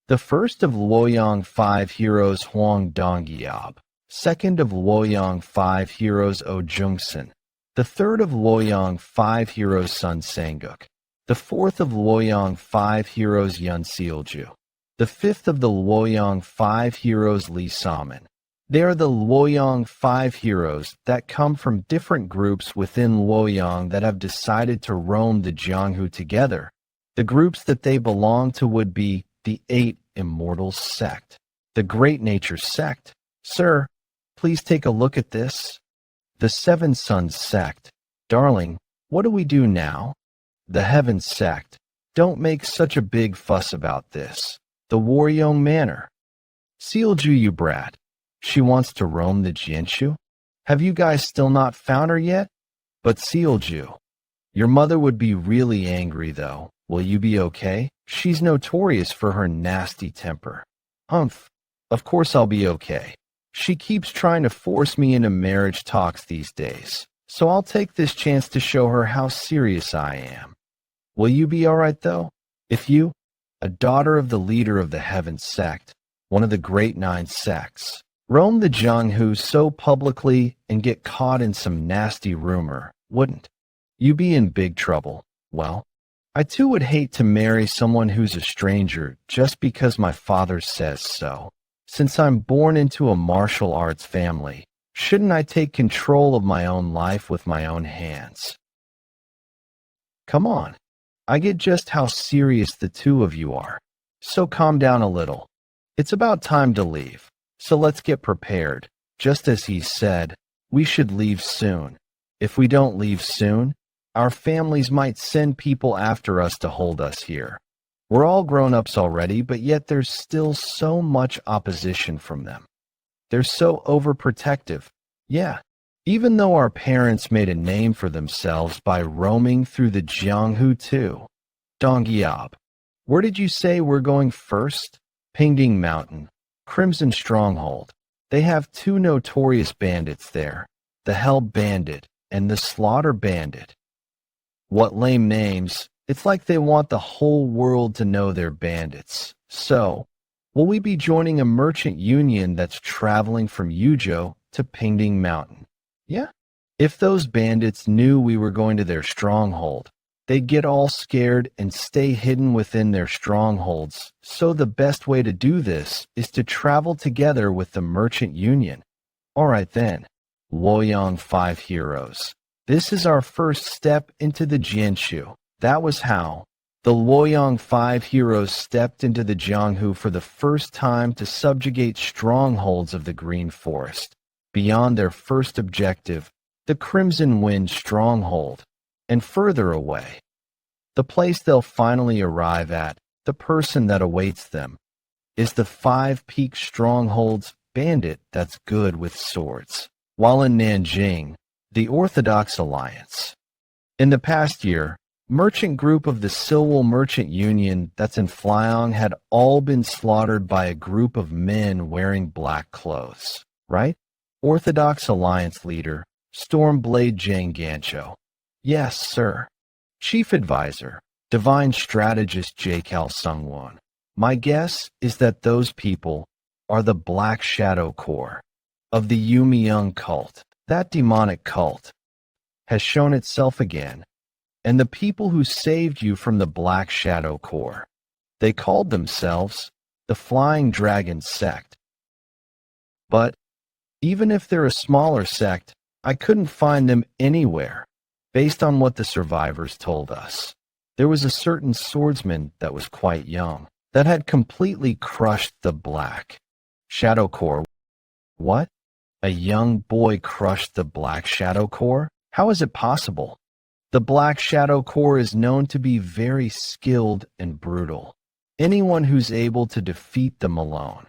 The first of Loyang 5 heroes Huang Dongyab. Second of Loyang 5 heroes O Jungsun. The third of Loyang 5 heroes Sun Sanguk. The fourth of Loyang 5 heroes Yun Sealju. The fifth of the Luoyang 5 heroes Li Samen. They are the Luoyang 5 heroes that come from different groups within Luoyang that have decided to roam the Jianghu together. The groups that they belong to would be the 8 Immortals sect, the Great Nature sect. Sir, please take a look at this. The 7 Suns sect. Darling, what do we do now? The Heaven sect. Don't make such a big fuss about this. The Waryong Manor. Sealju, you brat. She wants to roam the Jianshu? Have you guys still not found her yet? But Sealju, your mother would be really angry though. Will you be okay? She's notorious for her nasty temper. Humph. Of course I'll be okay. She keeps trying to force me into marriage talks these days, so I'll take this chance to show her how serious I am. Will you be alright though? If you, a daughter of the leader of the Heaven sect, one of the Great 9 sects, roam the Jianghu so publicly and get caught in some nasty rumor, wouldn't you be in big trouble? Well, I too would hate to marry someone who's a stranger just because my father says so. Since I'm born into a martial arts family, shouldn't I take control of my own life with my own hands? Come on, I get just how serious the two of you are, so calm down a little. It's about time to leave, so let's get prepared. Just as he said, we should leave soon. If we don't leave soon, our families might send people after us to hold us here. We're all grown-ups already, but yet there's still so much opposition from them. They're so overprotective. Yeah, even though our parents made a name for themselves by roaming through the Jianghu too. Dongyab, where did you say we're going first? Pingding Mountain, Crimson Stronghold. They have 2 notorious bandits there, the Hell Bandit and the Slaughter Bandit. What lame names. It's like they want the whole world to know they're bandits. So, will we be joining a merchant union that's traveling from Yuzhou to Pingding Mountain? Yeah. If those bandits knew we were going to their stronghold, they'd get all scared and stay hidden within their strongholds. So the best way to do this is to travel together with the merchant union. Alright then, Luoyang 5 heroes. This is our first step into the Jianshu. That was how the Luoyang 5 heroes stepped into the Jianghu for the first time to subjugate strongholds of the Green Forest, beyond their first objective, the Crimson Wind stronghold, and further away. The place they'll finally arrive at, the person that awaits them, is the 5 Peak Strongholds bandit that's good with swords. While in Nanjing, the Orthodox Alliance. In the past year, merchant group of the Silwell Merchant Union that's in Flyong had all been slaughtered by a group of men wearing black clothes, right? Orthodox Alliance leader, Stormblade Jang Gancho. Yes, sir. Chief Advisor, Divine Strategist J-Cal Sungwon. My guess is that those people are the Black Shadow Corps of the Yumyang cult. That demonic cult has shown itself again, and the people who saved you from the Black Shadow Corps, they called themselves the Flying Dragon Sect. But even if they're a smaller sect, I couldn't find them anywhere. Based on what the survivors told us, there was a certain swordsman that was quite young, that had completely crushed the Black Shadow Corps. What? A young boy crushed the Black Shadow Corps? How is it possible? The Black Shadow Corps is known to be very skilled and brutal. Anyone who's able to defeat them alone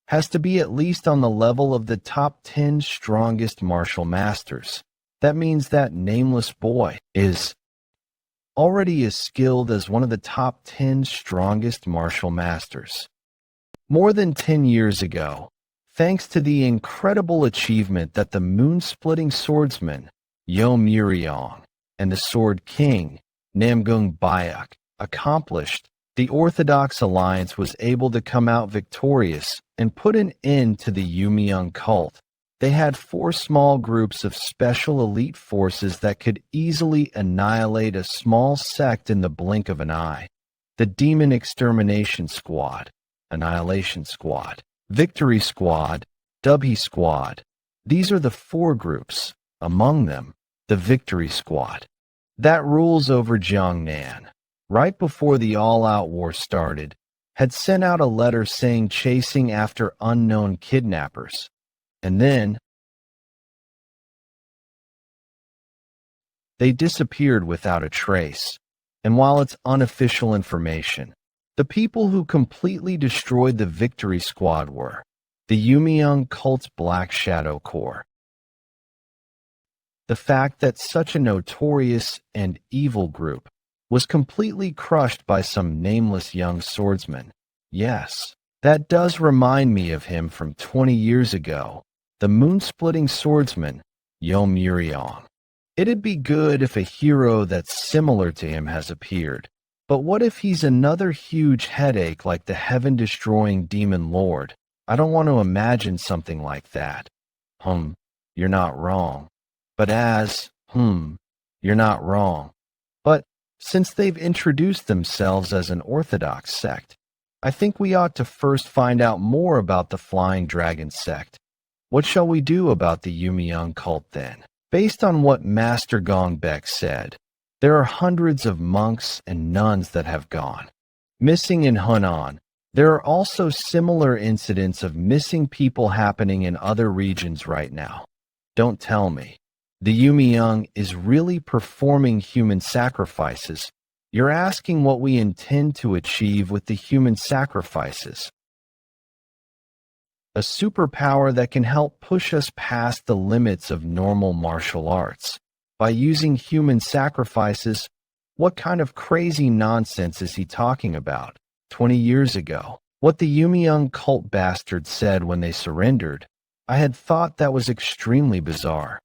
has to be at least on the level of the top 10 strongest martial masters. That means that nameless boy is already as skilled as one of the top 10 strongest martial masters. More than 10 years ago, thanks to the incredible achievement that the moon-splitting swordsman, Yeon Jeokha, and the Sword King, Namgung Bayak, accomplished, the Orthodox Alliance was able to come out victorious and put an end to the Yumyang cult. They had 4 small groups of special elite forces that could easily annihilate a small sect in the blink of an eye. The Demon Extermination Squad, Annihilation Squad, Victory Squad, Dubhy Squad. These are the 4 groups, among them, the Victory Squad, that rules over Jiangnan. Right before the all-out war started, had sent out a letter saying chasing after unknown kidnappers. And then they disappeared without a trace. And while it's unofficial information, the people who completely destroyed the Victory Squad were the Yumiyoung cult's Black Shadow Corps. The fact that such a notorious and evil group was completely crushed by some nameless young swordsman. Yes, that does remind me of him from 20 years ago, the moon-splitting swordsman, Yeon Jeokha. It'd be good if a hero that's similar to him has appeared, but what if he's another huge headache like the heaven-destroying demon lord? I don't want to imagine something like that. You're not wrong. But you're not wrong. But since they've introduced themselves as an orthodox sect, I think we ought to first find out more about the Flying Dragon sect. What shall we do about the Yumiyoung cult then? Based on what Master Gongbek said, there are hundreds of monks and nuns that have gone missing in Hunan. There are also similar incidents of missing people happening in other regions right now. Don't tell me the Yumiyoung is really performing human sacrifices. You're asking what we intend to achieve with the human sacrifices. A superpower that can help push us past the limits of normal martial arts. By using human sacrifices, what kind of crazy nonsense is he talking about? 20 years ago, what the Yumiyoung cult bastards said when they surrendered, I had thought that was extremely bizarre.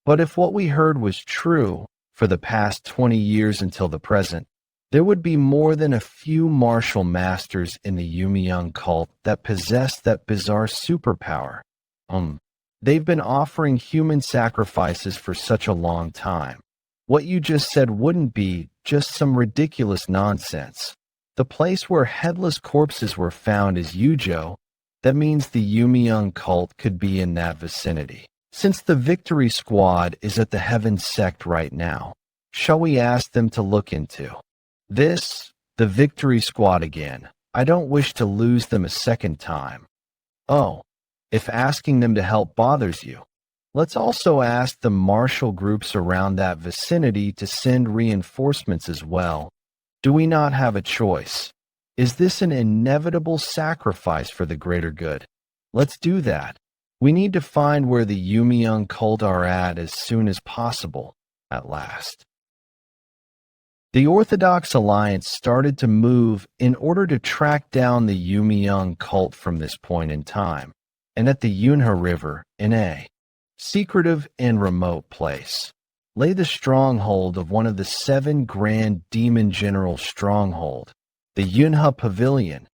But if what we heard was true, for the past 20 years until the present, there would be more than a few martial masters in the Yumiyoung cult that possess that bizarre superpower. They've been offering human sacrifices for such a long time. What you just said wouldn't be just some ridiculous nonsense. The place where headless corpses were found is Yujo. That means the Yumiyoung cult could be in that vicinity. Since the Victory Squad is at the Heaven sect right now, shall we ask them to look into this, the Victory Squad again? I don't wish to lose them a second time. Oh, if asking them to help bothers you, let's also ask the martial groups around that vicinity to send reinforcements as well. Do we not have a choice? Is this an inevitable sacrifice for the greater good? Let's do that. We need to find where the Yumiyoung cult are at as soon as possible, at last. The Orthodox Alliance started to move in order to track down the Yumiyoung cult from this point in time, and at the Yunha River, in a secretive and remote place, lay the stronghold of one of the 7 Grand Demon General stronghold, the Yunha Pavilion.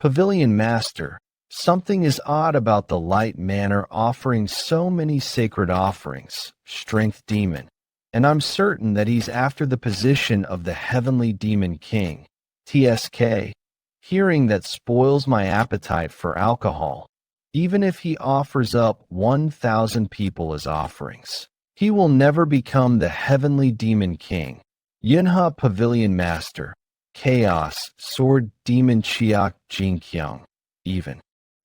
Pavilion Master, something is odd about the Light Manor offering so many sacred offerings, Strength Demon, and I'm certain that he's after the position of the Heavenly Demon King, TSK. Hearing that spoils my appetite for alcohol, even if he offers up 1,000 people as offerings. He will never become the Heavenly Demon King. Yunha Pavilion Master, Chaos, Sword Demon Chiak Jinkyung, even.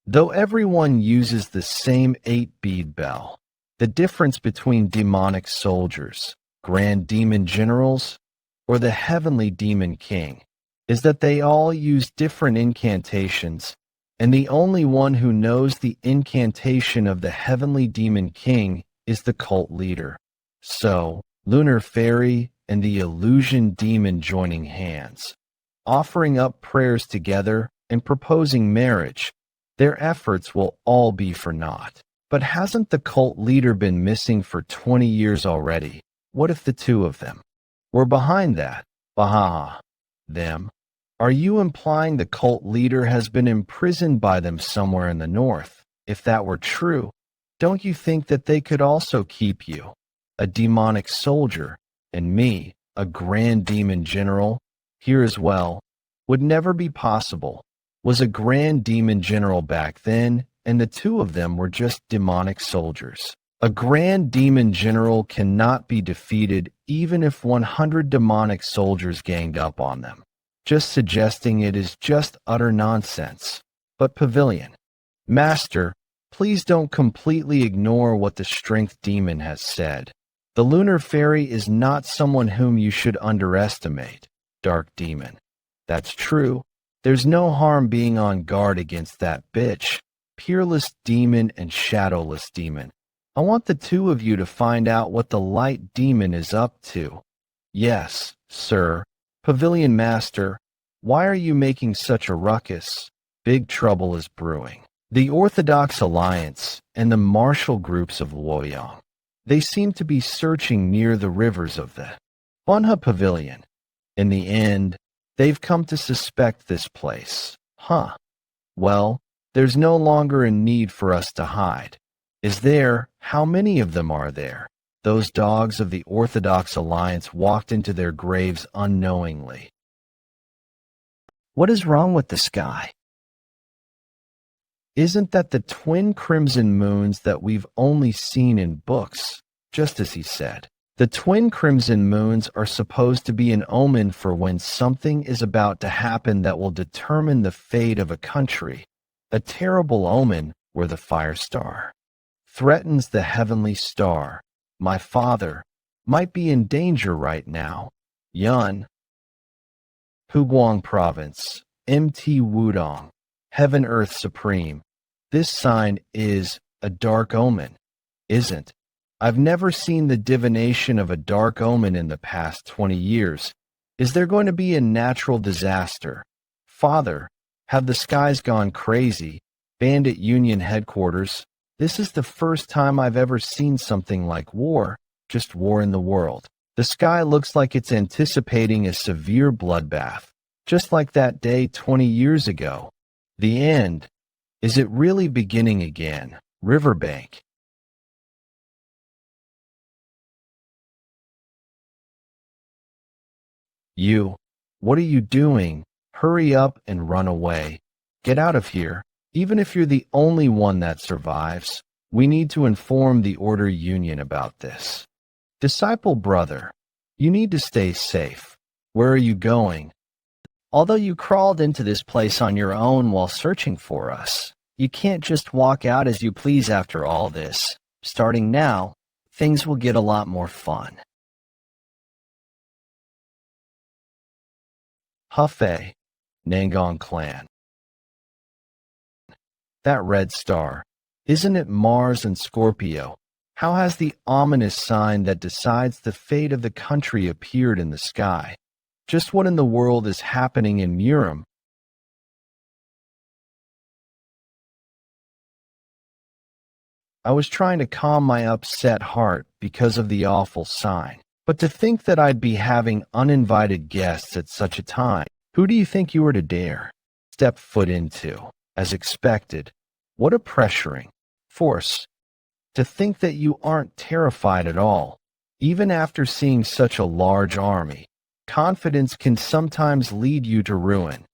Though everyone uses the same 8-bead bell, the difference between demonic soldiers, Grand Demon Generals, or the Heavenly Demon King is that they all use different incantations, and the only one who knows the incantation of the Heavenly Demon King is the cult leader. So, Lunar Fairy and the Illusion Demon joining hands, offering up prayers together and proposing marriage, their efforts will all be for naught. But hasn't the cult leader been missing for 20 years already? What if the 2 of them were behind that? Baha. Them? Are you implying the cult leader has been imprisoned by them somewhere in the north? If that were true, don't you think that they could also keep you, a demonic soldier, and me, a Grand Demon General, here as well? would never be possible, was a grand demon general back then, and the two of them were just demonic soldiers. A grand demon general cannot be defeated even if 100 demonic soldiers ganged up on them. Just suggesting it is just utter nonsense. But Pavilion, Master, please don't completely ignore what the strength demon has said. The lunar fairy is not someone whom you should underestimate, Dark Demon. That's true. There's no harm being on guard against that bitch, Peerless Demon and Shadowless Demon. I want the two of you to find out what the Light Demon is up to. Yes, sir. Pavilion Master, why are you making such a ruckus? Big trouble is brewing. The Orthodox Alliance and the martial groups of Luoyang. They seem to be searching near the rivers of the Bunha Pavilion. In the end, they've come to suspect this place. Huh. Well, there's no longer a need for us to hide. Is there? How many of them are there? Those dogs of the Orthodox Alliance walked into their graves unknowingly. What is wrong with the sky? Isn't that the twin crimson moons that we've only seen in books? Just as he said. The twin crimson moons are supposed to be an omen for when something is about to happen that will determine the fate of a country. A terrible omen where the fire star threatens the heavenly star. My father might be in danger right now. Yun. Huguang Province. MT Wudong. Heaven Earth Supreme. This sign is a dark omen, isn't? I've never seen the divination of a dark omen in the past 20 years. Is there going to be a natural disaster? Father, have the skies gone crazy? Bandit Union headquarters. This is the first time I've ever seen something like war, just war in the world. The sky looks like it's anticipating a severe bloodbath, just like that day 20 years ago. The end. Is it really beginning again? Riverbank. You. What are you doing? Hurry up and run away. Get out of here. Even if you're the only one that survives, we need to inform the Order Union about this. Disciple brother, you need to stay safe. Where are you going? Although you crawled into this place on your own while searching for us, you can't just walk out as you please after all this. Starting now, things will get a lot more fun. Hefei, Nangong clan. That red star, isn't it Mars and Scorpio? How has the ominous sign that decides the fate of the country appeared in the sky? Just what in the world is happening in Murim? I was trying to calm my upset heart because of the awful sign. But to think that I'd be having uninvited guests at such a time, who do you think you were to dare step foot into? As expected, what a pressuring force. To think that you aren't terrified at all, even after seeing such a large army. Confidence can sometimes lead you to ruin.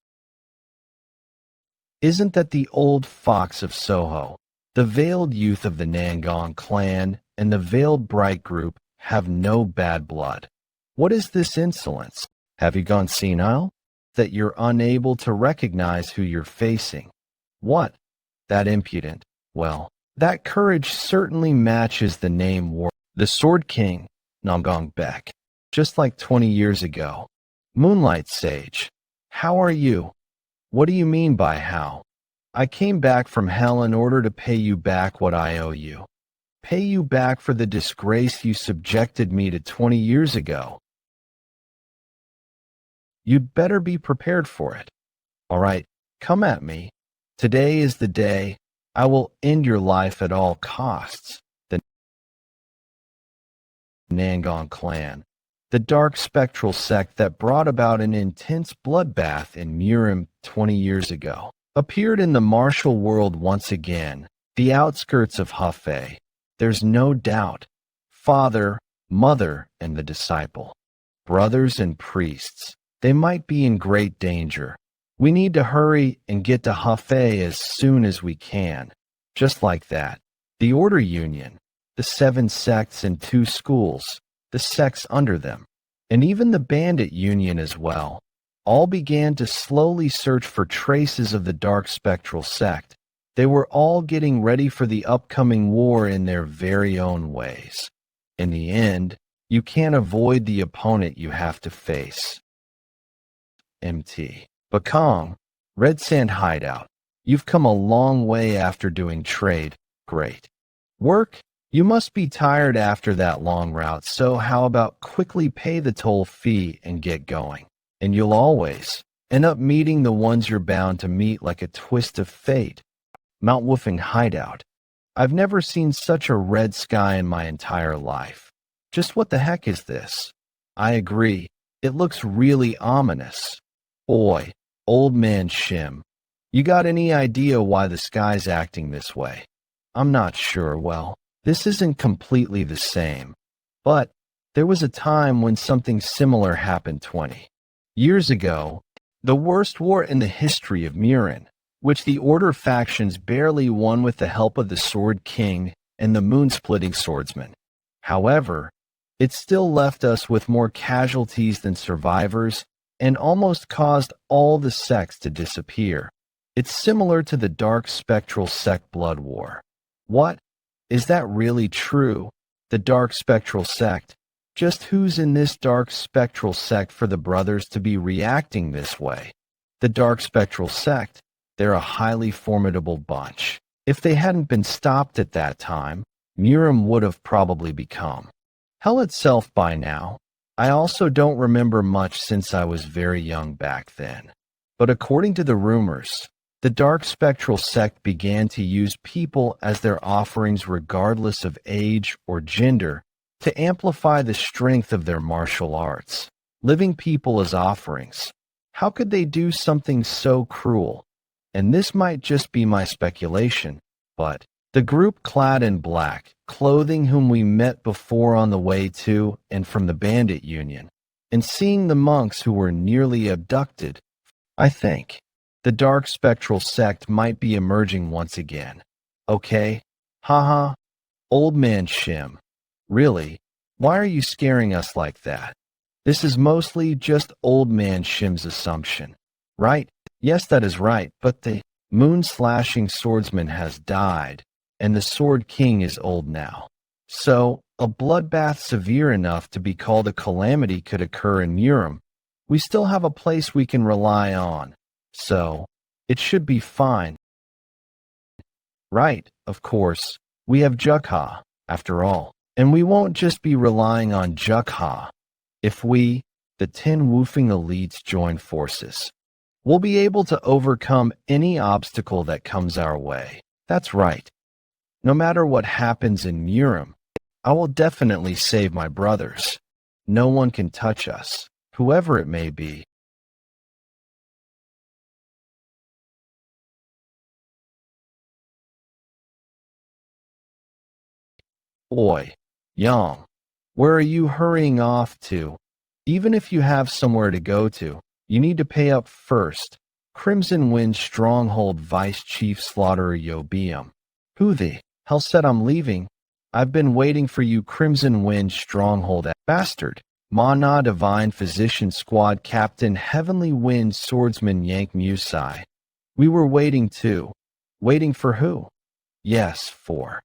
Isn't that the old fox of Soho? The veiled youth of the Nangong clan and the veiled bright group have no bad blood. What is this insolence? Have you gone senile? That you're unable to recognize who you're facing. What? That impudent. Well, that courage certainly matches the name war. The Sword King, Namgong Bek. Just like 20 years ago. Moonlight Sage. How are you? What do you mean by how? I came back from hell in order to pay you back what I owe you. Pay you back for the disgrace you subjected me to 20 years ago. You'd better be prepared for it. All right, come at me. Today is the day. I will end your life at all costs. The Nangong clan, the dark spectral sect that brought about an intense bloodbath in Murim 20 years ago, appeared in the martial world once again, the outskirts of Hefei. There's no doubt. Father, mother, and the disciple, brothers and priests, They might be in great danger. We need to hurry and get to Hefei as soon as we can. Just like that. The Order Union, the 7 sects and 2 schools, the sects under them, and even the Bandit Union as well, all began to slowly search for traces of the Dark Spectral Sect. They were all getting ready for the upcoming war in their very own ways. In the end, you can't avoid the opponent you have to face. MT. Bakong, Red Sand Hideout. You've come a long way after doing trade. Great. Work? You must be tired after that long route, so how about quickly pay the toll fee and get going? And you'll always end up meeting the ones you're bound to meet like a twist of fate. Mount Woofing Hideout. I've never seen such a red sky in my entire life. Just what the heck is this? I agree. It looks really ominous. Boy, old man Shim, you got any idea why the sky's acting this way? I'm not sure. Well, this isn't completely the same. But there was a time when something similar happened 20 years ago. The worst war in the history of Murin, which the Order factions barely won with the help of the Sword King and the moon-splitting swordsman. However, it still left us with more casualties than survivors and almost caused all the sects to disappear. It's similar to the Dark Spectral Sect Blood War. What? Is that really true? The Dark Spectral Sect? Just who's in this Dark Spectral Sect for the brothers to be reacting this way? The Dark Spectral Sect? They're a highly formidable bunch. If they hadn't been stopped at that time, Murim would have probably become hell itself by now. I also don't remember much since I was very young back then. But according to the rumors, the Dark Spectral Sect began to use people as their offerings regardless of age or gender to amplify the strength of their martial arts. Living people as offerings. How could they do something so cruel? And this might just be my speculation, but the group clad in black clothing whom we met before on the way to and from the Bandit Union, and seeing the monks who were nearly abducted, I think the Dark Spectral Sect might be emerging once again. Okay? Haha. Old man Shim. Really? Why are you scaring us like that? This is mostly just old man Shim's assumption. Right? Yes, that is right, but the moon-slashing swordsman has died, and the Sword King is old now. So, a bloodbath severe enough to be called a calamity could occur in Murim. We still have a place we can rely on, so it should be fine. Right, of course, we have Jeokha, after all, and we won't just be relying on Jeokha. If we, the 10 woofing elites, join forces, we'll be able to overcome any obstacle that comes our way. That's right. No matter what happens in Murim, I will definitely save my brothers. No one can touch us, whoever it may be. Oi, Yang, where are you hurrying off to? Even if you have somewhere to go to, you need to pay up first. Crimson Wind Stronghold Vice Chief Slaughterer Yobium. Who the hell said I'm leaving? I've been waiting for you, Crimson Wind Stronghold bastard. Mana Divine Physician Squad Captain Heavenly Wind Swordsman Yank Musai. We were waiting too. Waiting for who? Yes, for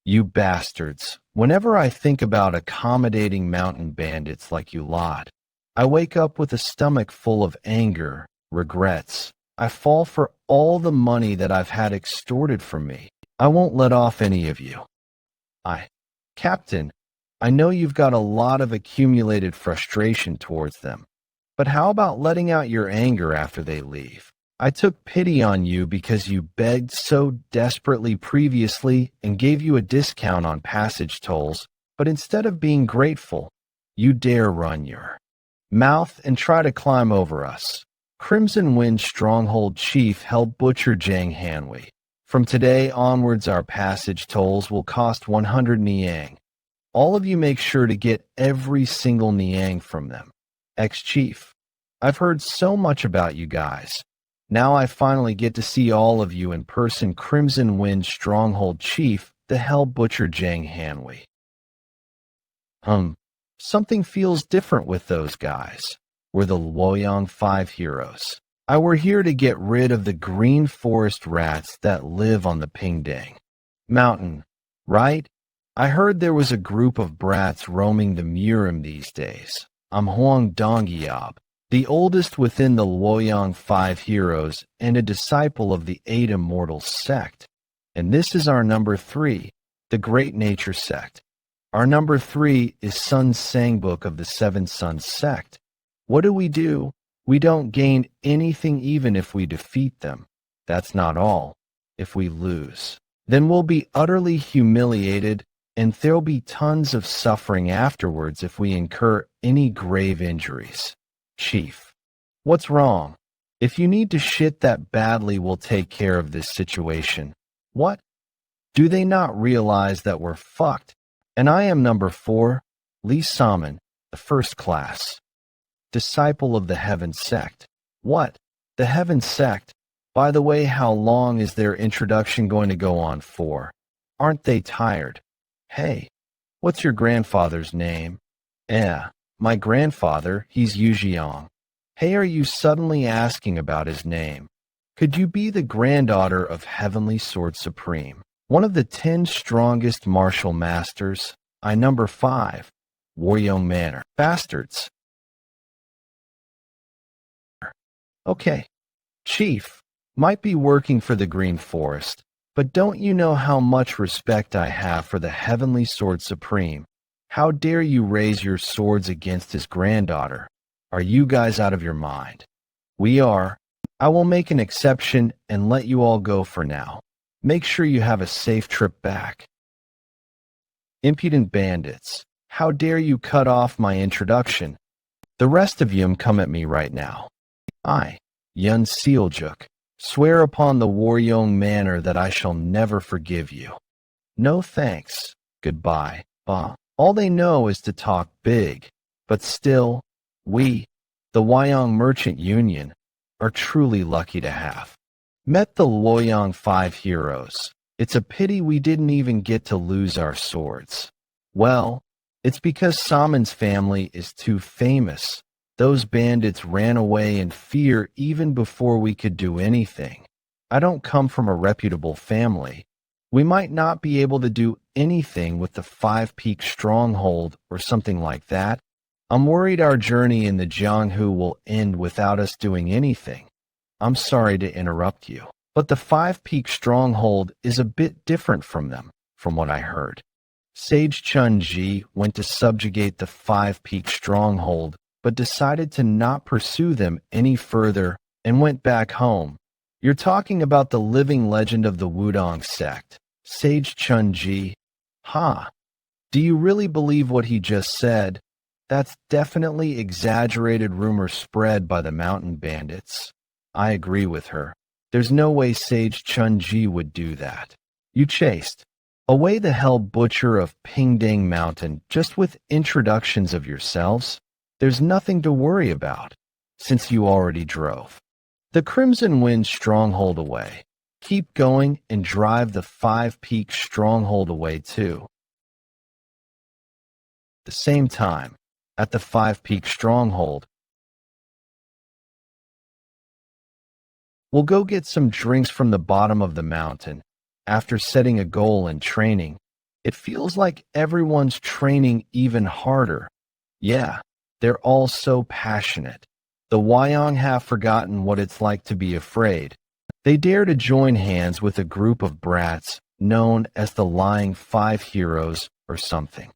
you bastards. Whenever I think about accommodating mountain bandits like you lot, I wake up with a stomach full of anger, regrets. I fall for all the money that I've had extorted from me. I won't let off any of you. Captain, I know you've got a lot of accumulated frustration towards them, but how about letting out your anger after they leave? I took pity on you because you begged so desperately previously and gave you a discount on passage tolls, but instead of being grateful, you dare run your mouth and try to climb over us. Crimson Wind Stronghold Chief Held Butcher Jang Hanwei. From today onwards, our passage tolls will cost 100 Niang. All of you make sure to get every single Niang from them. Ex-Chief. I've heard so much about you guys. Now I finally get to see all of you in person. Crimson Wind Stronghold Chief, the Hell Butcher Jang Hanwei. Something feels different with those guys. We're the Luoyang 5 heroes. We're here to get rid of the green forest rats that live on the Pingdang Mountain, right? I heard there was a group of brats roaming the Murim these days. I'm Huang Dongyab, the oldest within the Luoyang 5 heroes and a disciple of the 8 Immortals sect. And this is our number 3, the Great Nature sect. Our number 3 is Sun Sangbook of the 7 Suns sect. What do? We don't gain anything even if we defeat them. That's not all. If we lose, then we'll be utterly humiliated, and there'll be tons of suffering afterwards if we incur any grave injuries. Chief, what's wrong? If you need to shit that badly, we'll take care of this situation. What? Do they not realize that we're fucked? And I am number 4, Li Saman, the first class. Disciple of the Heaven Sect. What? The Heaven Sect? By the way, how long is their introduction going to go on for? Aren't they tired? Hey, what's your grandfather's name? My grandfather, he's Yu Jiang. Hey, are you suddenly asking about his name? Could you be the granddaughter of Heavenly Sword Supreme, one of the 10 strongest martial masters? I number 5, Waryoung Manor. Bastards. Okay, Chief, might be working for the Green Forest, but don't you know how much respect I have for the Heavenly Sword Supreme? How dare you raise your swords against his granddaughter? Are you guys out of your mind? We are. I will make an exception and let you all go for now. Make sure you have a safe trip back. Impudent bandits, how dare you cut off my introduction? The rest of you come at me right now. I, Yeon Jeokha, swear upon the Waryoung Manor that I shall never forgive you. No thanks. Goodbye. All they know is to talk big, but still, we, the Wyong Merchant Union, are truly lucky to have met the Luoyang 5 heroes. It's a pity we didn't even get to lose our swords. Well, it's because Saman's family is too famous. Those bandits ran away in fear even before we could do anything. I don't come from a reputable family. We might not be able to do anything with the 5 Peak Stronghold or something like that. I'm worried our journey in the Jianghu will end without us doing anything. I'm sorry to interrupt you, but the 5 Peak Stronghold is a bit different from them, from what I heard. Sage Chun-Ji went to subjugate the 5 Peak Stronghold, but decided to not pursue them any further and went back home. You're talking about the living legend of the Wudong sect, Sage Chun-Ji. Do you really believe what he just said? That's definitely exaggerated rumor spread by the mountain bandits. I agree with her. There's no way Sage Chun-Ji would do that. You chased away the Hell Butcher of Pingdang Mountain just with introductions of yourselves? There's nothing to worry about, since you already drove the Crimson Wind Stronghold away. Keep going and drive the 5 Peak Stronghold away too. At the same time, at the 5 Peak Stronghold, we'll go get some drinks from the bottom of the mountain. After setting a goal and training, it feels like everyone's training even harder. Yeah. They're all so passionate. The Wyong have forgotten what it's like to be afraid. They dare to join hands with a group of brats known as the Lying 5 Heroes or something,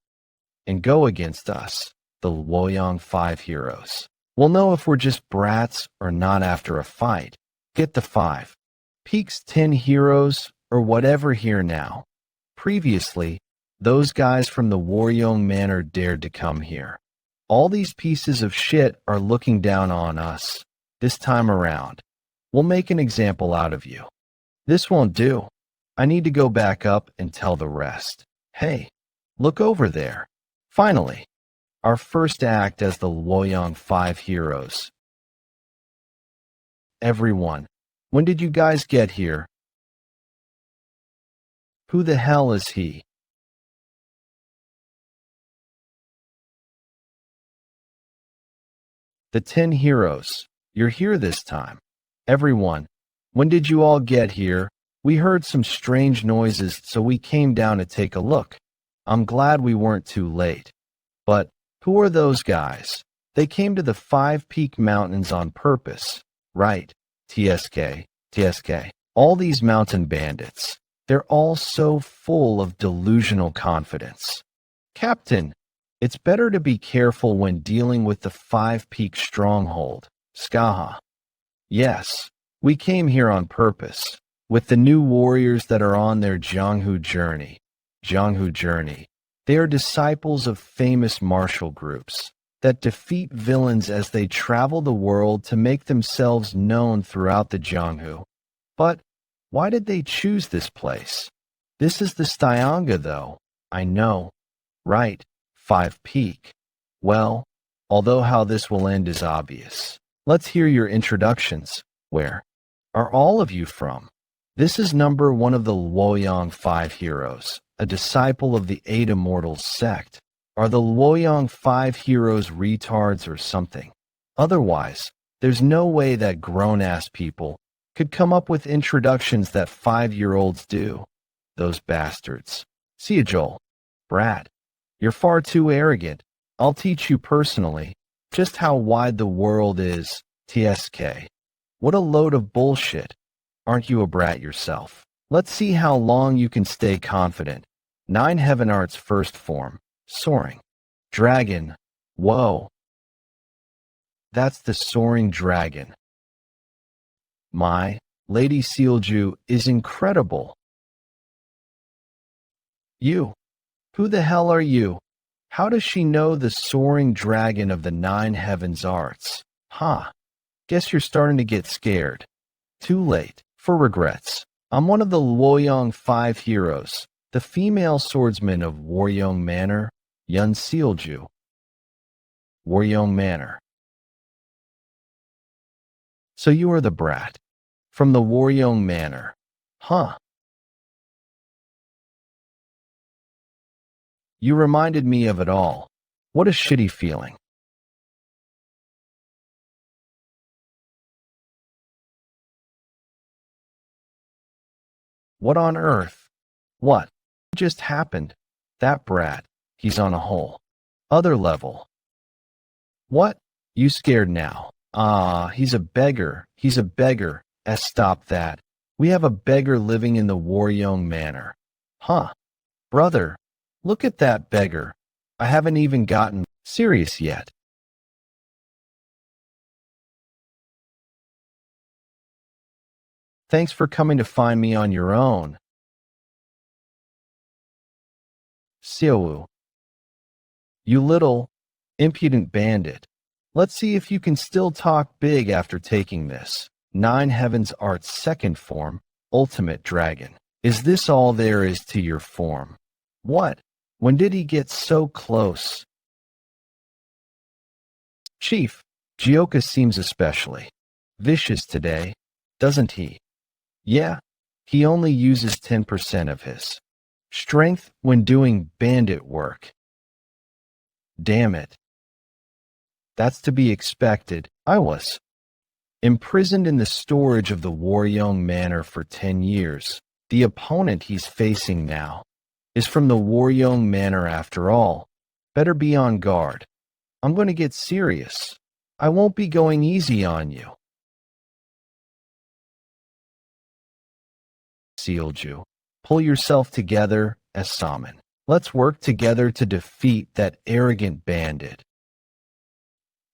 and go against us, the Luoyang 5 Heroes. We'll know if we're just brats or not after a fight. Get the 5 Peaks 10 Heroes or whatever here now. Previously, those guys from the Waryoung Manor dared to come here. All these pieces of shit are looking down on us. This time around, we'll make an example out of you. This won't do. I need to go back up and tell the rest. Hey, look over there. Finally, our first act as the Luoyang 5 heroes Everyone. When did you guys get here? Who the hell is he? The 10 heroes. You're here this time. Everyone. When did you all get here? We heard some strange noises, so we came down to take a look. I'm glad we weren't too late. But who are those guys? They came to the Five Peak Mountains on purpose. Right. TSK. All these mountain bandits. They're all so full of delusional confidence. Captain, it's better to be careful when dealing with the Five Peak Stronghold. Skaha. Yes, we came here on purpose. With the new warriors that are on their Jeonghu journey. They are disciples of famous martial groups that defeat villains as they travel the world to make themselves known throughout the Jeonghu. But why did they choose this place? This is the Styanga, though. I know. Right, Five Peak. Well, although how this will end is obvious. Let's hear your introductions. Where are all of you from? This is number one of the Luoyang Five Heroes, a disciple of the Eight Immortals sect. Are the Luoyang Five Heroes retards or something? Otherwise, there's no way that grown-ass people could come up with introductions that 5-year-olds do. Those bastards. See you, Joel. Brat, you're far too arrogant. I'll teach you personally just how wide the world is. TSK. What a load of bullshit. Aren't you a brat yourself? Let's see how long you can stay confident. 9 Heaven Art's first form. Soaring. Dragon. Whoa. That's the soaring dragon. My, Lady Sealju is incredible. You. Who the hell are you? How does she know the soaring dragon of the 9 Heavens Arts? Huh. Guess you're starting to get scared. Too late. For regrets. I'm one of the Luoyang Five Heroes, the female swordsman of Waryong Manor, Yeon Jeokha. Waryong Manor. So you are the brat. From the Waryong Manor. Huh. You reminded me of it all. What a shitty feeling. What on earth? What just happened? That brat, he's on a whole other level. What? You scared now? Ah, he's a beggar. He's a beggar. Stop that. We have a beggar living in the Waryong Manor. Huh. Brother, look at that beggar. I haven't even gotten serious yet. Thanks for coming to find me on your own. Seowu. You little, impudent bandit. Let's see if you can still talk big after taking this. 9 Heavens Art's second form, Ultimate Dragon. Is this all there is to your form? What? When did he get so close? Chief, Jeokha seems especially vicious today, doesn't he? Yeah, he only uses 10% of his strength when doing bandit work. Damn it. That's to be expected. I was imprisoned in the storage of the Waryong Manor for 10 years. The opponent he's facing now is from the Waryong Manor after all. Better be on guard. I'm going to get serious. I won't be going easy on you. Sealju, pull yourself together as Saman. Let's work together to defeat that arrogant bandit.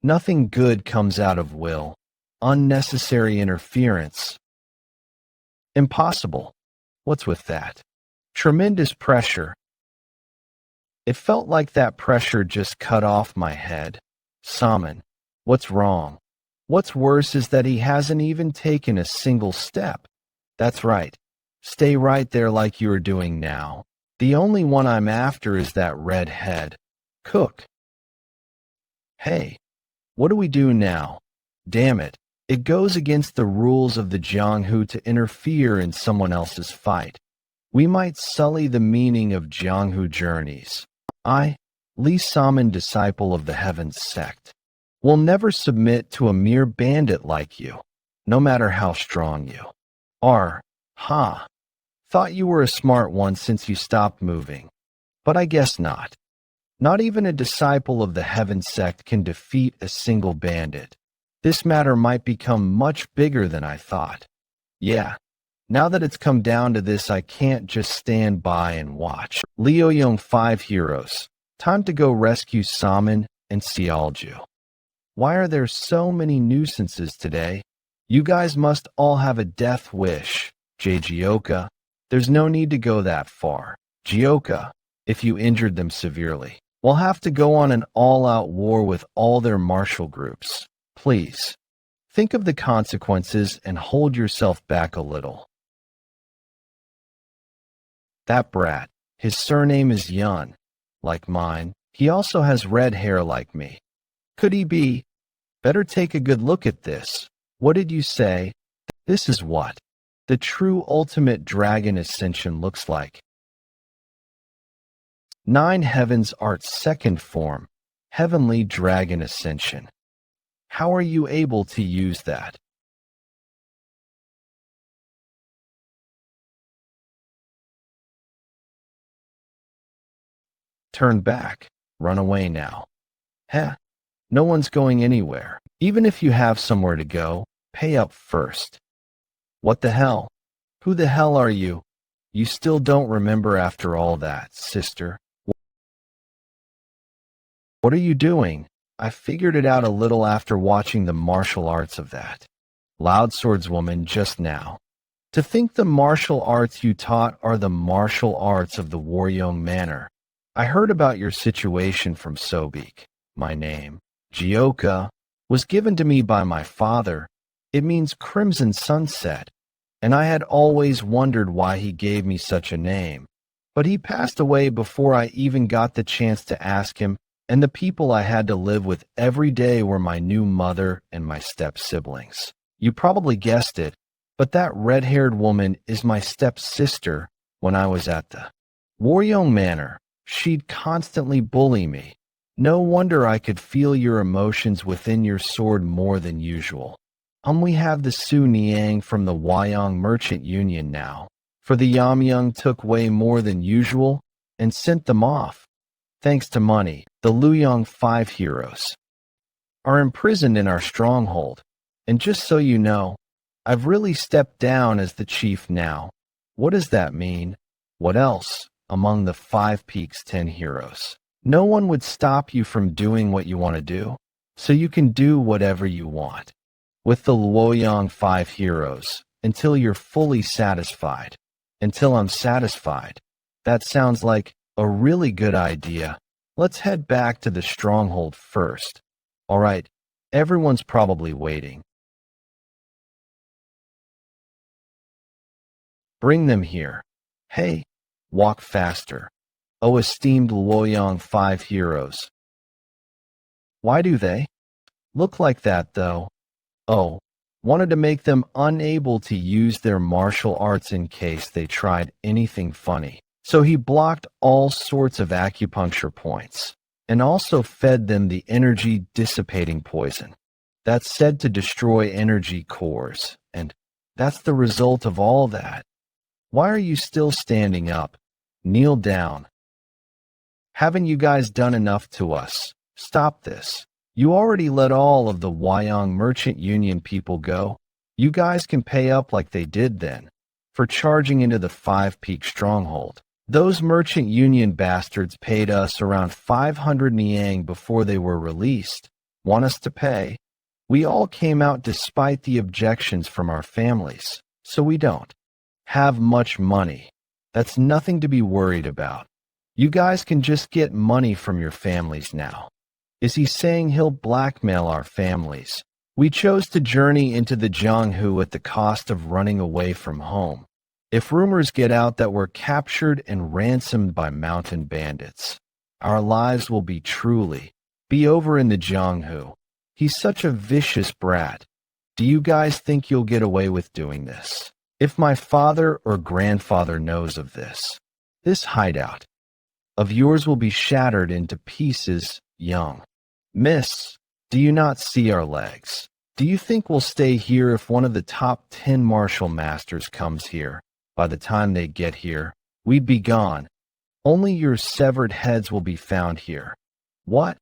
Nothing good comes out of will. Unnecessary interference. Impossible. What's with that? Tremendous pressure. It felt like that pressure just cut off my head. Saman, what's wrong? What's worse is that he hasn't even taken a single step. That's right. Stay right there like you're doing now. The only one I'm after is that red head. Cook. Hey, what do we do now? Damn it, It goes against the rules of the Jianghu to interfere in someone else's fight. We might sully the meaning of Jianghu journeys. I, Li Saman, disciple of the Heavens sect, will never submit to a mere bandit like you, no matter how strong you are. Ha! Thought you were a smart one since you stopped moving. But I guess not. Not even a disciple of the Heaven sect can defeat a single bandit. This matter might become much bigger than I thought. Yeah, now that it's come down to this, I can't just stand by and watch. Yeon 5 heroes. Time to go rescue Saman and Sealju. Why are there so many nuisances today? You guys must all have a death wish. Yeon Jeokha. There's no need to go that far. Jeokha, if you injured them severely, we'll have to go on an all-out war with all their martial groups. Please, think of the consequences and hold yourself back a little. That brat, his surname is Yeon, like mine. He also has red hair like me. Could he be? Better take a good look at this. What did you say? This is what the true ultimate dragon ascension looks like. 9 Heavens Art's second form, Heavenly Dragon Ascension. How are you able to use that? Turn back. Run away now. Heh, no one's going anywhere. Even if you have somewhere to go, pay up first. What the hell? Who the hell are you? You still don't remember after all that, sister. What are you doing? I figured it out a little after watching the martial arts of that loud swordswoman just now. To think the martial arts you taught are the martial arts of the Waryong Manor. I heard about your situation from Sobek. My name, Jeokha, was given to me by my father. It means Crimson Sunset, and I had always wondered why he gave me such a name. But he passed away before I even got the chance to ask him, and the people I had to live with every day were my new mother and my step-siblings. You probably guessed it, but that red-haired woman is my step-sister. When I was at the Waryong Manor, she'd constantly bully me. No wonder I could feel your emotions within your sword more than usual. We have the Su Niang from the Wyong Merchant Union now, for the Yamyang took way more than usual and sent them off. Thanks to money, the Luyong 5 heroes are imprisoned in our stronghold. And just so you know, I've really stepped down as the chief now. What does that mean? What else? Among the 5 Peaks 10 heroes, no one would stop you from doing what you want to do, so you can do whatever you want. With the Luoyang 5 heroes, until you're fully satisfied. Until I'm satisfied. That sounds like a really good idea. Let's head back to the stronghold first. Alright, everyone's probably waiting. Bring them here. Hey, walk faster. Oh, esteemed Luoyang 5 heroes. Why do they look like that, though? Oh, wanted to make them unable to use their martial arts in case they tried anything funny. So he blocked all sorts of acupuncture points, and also fed them the energy dissipating poison that's said to destroy energy cores, and that's the result of all that. Why are you still standing up? Kneel down. Haven't you guys done enough to us? Stop this. You already let all of the Wyong Merchant Union people go. You guys can pay up like they did then, for charging into the 5 Peak stronghold. Those Merchant Union bastards paid us around 500 Niang before they were released. Want us to pay? We all came out despite the objections from our families, so we don't have much money. That's nothing to be worried about. You guys can just get money from your families now. Is he saying he'll blackmail our families? We chose to journey into the Jianghu at the cost of running away from home. If rumors get out that we're captured and ransomed by mountain bandits, our lives will be over in the Jianghu. He's such a vicious brat. Do you guys think you'll get away with doing this? If my father or grandfather knows of this, this hideout of yours will be shattered into pieces, young. Miss, do you not see our legs? Do you think we'll stay here if one of the top 10 martial masters comes here? By the time they get here, we'd be gone. Only your severed heads will be found here. What?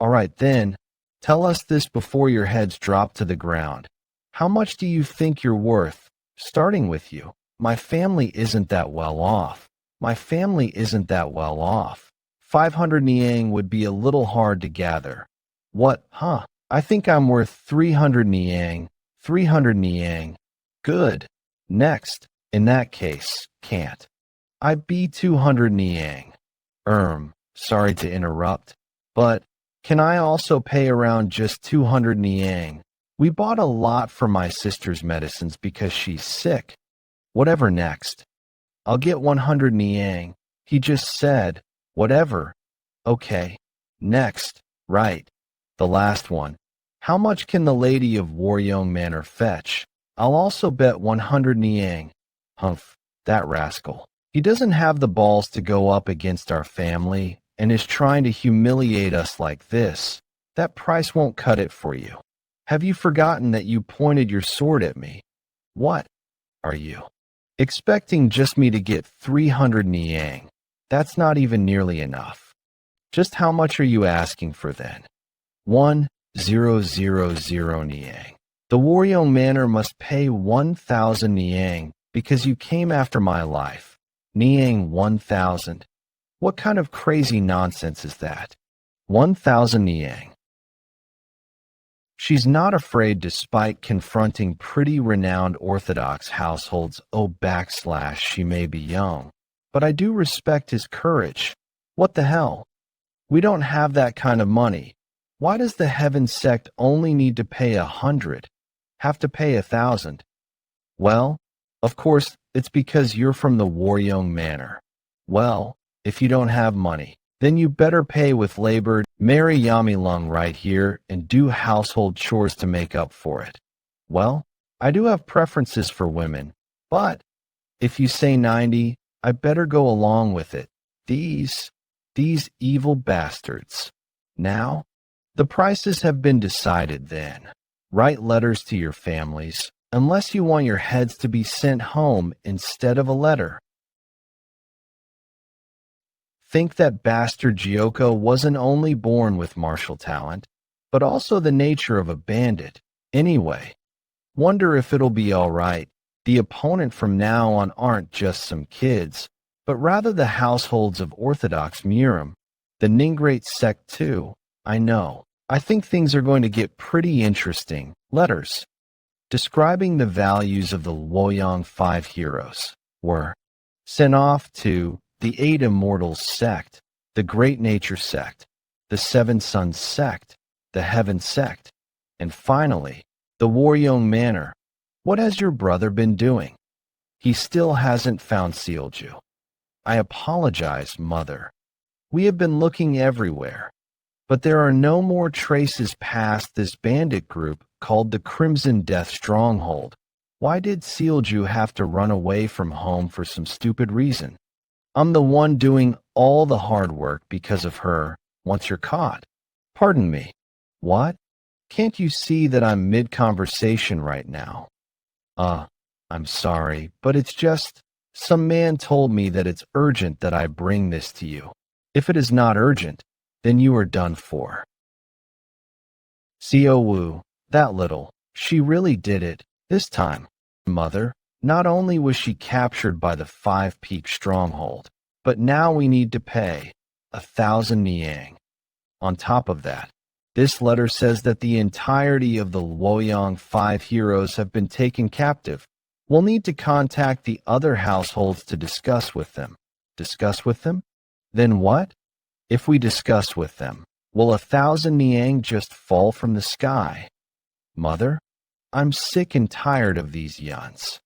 All right then, tell us this before your heads drop to the ground. How much do you think you're worth? Starting with you. My family isn't that well off. My family isn't that well off. 500 niang would be a little hard to gather. What, huh? I think I'm worth 300 niang. 300 niang. Good. Next. In that case, can't. I be 200 niang. Sorry to interrupt, but can I also pay around just 200 niang? We bought a lot for my sister's medicines because she's sick. Whatever next. I'll get 100 niang. He just said, whatever. Okay. Next. Right. The last one. How much can the lady of Waryoung Manor fetch? I'll also bet 100 niang. Humph, that rascal. He doesn't have the balls to go up against our family and is trying to humiliate us like this. That price won't cut it for you. Have you forgotten that you pointed your sword at me? What are you expecting just me to get 300 niang? That's not even nearly enough. Just how much are you asking for then? 1000 niang. The Waryoung Manor must pay 1,000 niang because you came after my life. Niang 1,000. What kind of crazy nonsense is that? 1,000 niang. She's not afraid despite confronting pretty renowned Orthodox households. She may be young, but I do respect his courage. What the hell? We don't have that kind of money. Why does the Heaven sect only need to pay 100? Have to pay 1,000? Well, of course, it's because you're from the Waryoung Manor. Well, if you don't have money, then you better pay with labor. Marry Yamilung right here and do household chores to make up for it. Well, I do have preferences for women, but if you say 90, I better go along with it. These evil bastards. Now, the prices have been decided then. Write letters to your families, unless you want your heads to be sent home instead of a letter. Think that bastard Jeokha wasn't only born with martial talent, but also the nature of a bandit. Anyway, wonder if it'll be all right. The opponent from now on aren't just some kids, but rather the households of Orthodox Murim, the Ningrate sect too. I know. I think things are going to get pretty interesting. Letters describing the values of the Woyong 5 heroes were sent off to the 8 Immortals sect, the Great Nature sect, the 7 Sons sect, the Heaven sect, and finally, the Waryoung Manor. What has your brother been doing? He still hasn't found Sealju. I apologize, Mother. We have been looking everywhere, but there are no more traces past this bandit group called the Crimson Death Stronghold. Why did Sealju have to run away from home for some stupid reason? I'm the one doing all the hard work because of her once you're caught. Pardon me. What? Can't you see that I'm mid-conversation right now? I'm sorry, but it's just, some man told me that it's urgent that I bring this to you. If it is not urgent, then you are done for. Seo Wu, that little, she really did it, this time. Mother, not only was she captured by the 5-Peak Stronghold, but now we need to pay 1,000 niang. On top of that, this letter says that the entirety of the Woyong 5 heroes have been taken captive. We'll need to contact the other households to discuss with them. Discuss with them? Then what? If we discuss with them, will 1,000 niang just fall from the sky? Mother, I'm sick and tired of these yuns.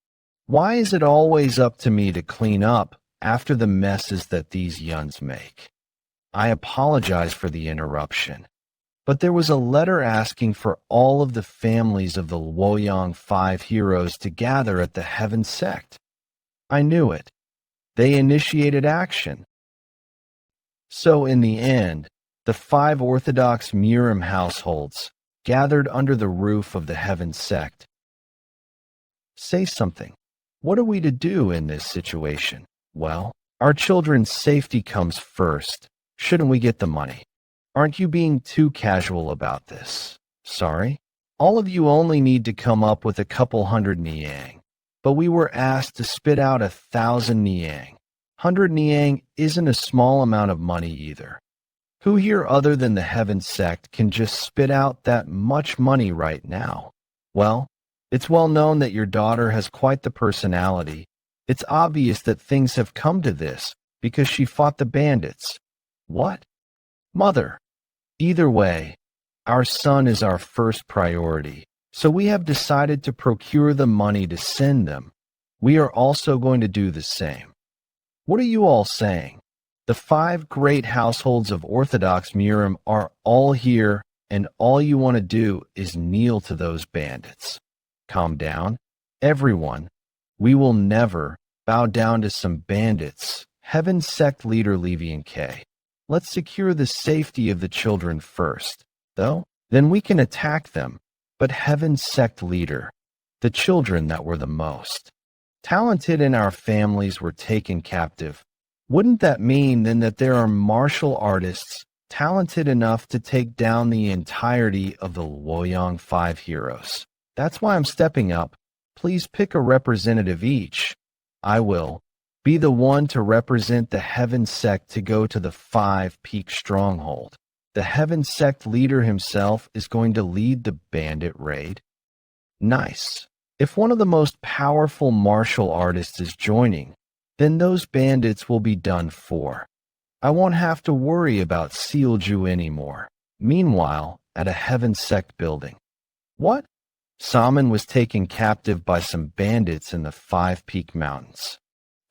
Why is it always up to me to clean up after the messes that these yuns make? I apologize for the interruption, but there was a letter asking for all of the families of the Luoyang 5 heroes to gather at the Heaven Sect. I knew it. They initiated action. So in the end, the 5 Orthodox Murim households gathered under the roof of the Heaven Sect. Say something. What are we to do in this situation? Well, our children's safety comes first. Shouldn't we get the money? Aren't you being too casual about this? Sorry? All of you only need to come up with a couple hundred niang. But we were asked to spit out 1,000 niang. 100 niang isn't a small amount of money either. Who here other than the Heaven Sect can just spit out that much money right now? Well, it's well known that your daughter has quite the personality. It's obvious that things have come to this because she fought the bandits. What? Mother. Either way, our son is our first priority, so we have decided to procure the money to send them. We are also going to do the same. What are you all saying? The 5 great households of Orthodox Murim are all here, and all you want to do is kneel to those bandits. Calm down. Everyone. We will never bow down to some bandits. Heaven Sect leader Levian K. Let's secure the safety of the children first, though. Then we can attack them. But Heaven Sect leader, the children that were the most talented in our families were taken captive. Wouldn't that mean then that there are martial artists talented enough to take down the entirety of the Luoyang 5 heroes? That's why I'm stepping up. Please pick a representative each. I will be the one to represent the Heaven Sect to go to the 5 Peak Stronghold. The Heaven Sect leader himself is going to lead the bandit raid. Nice. If one of the most powerful martial artists is joining, then those bandits will be done for. I won't have to worry about Sealju anymore. Meanwhile, at a Heaven Sect building. What? Salmon was taken captive by some bandits in the 5 Peak Mountains.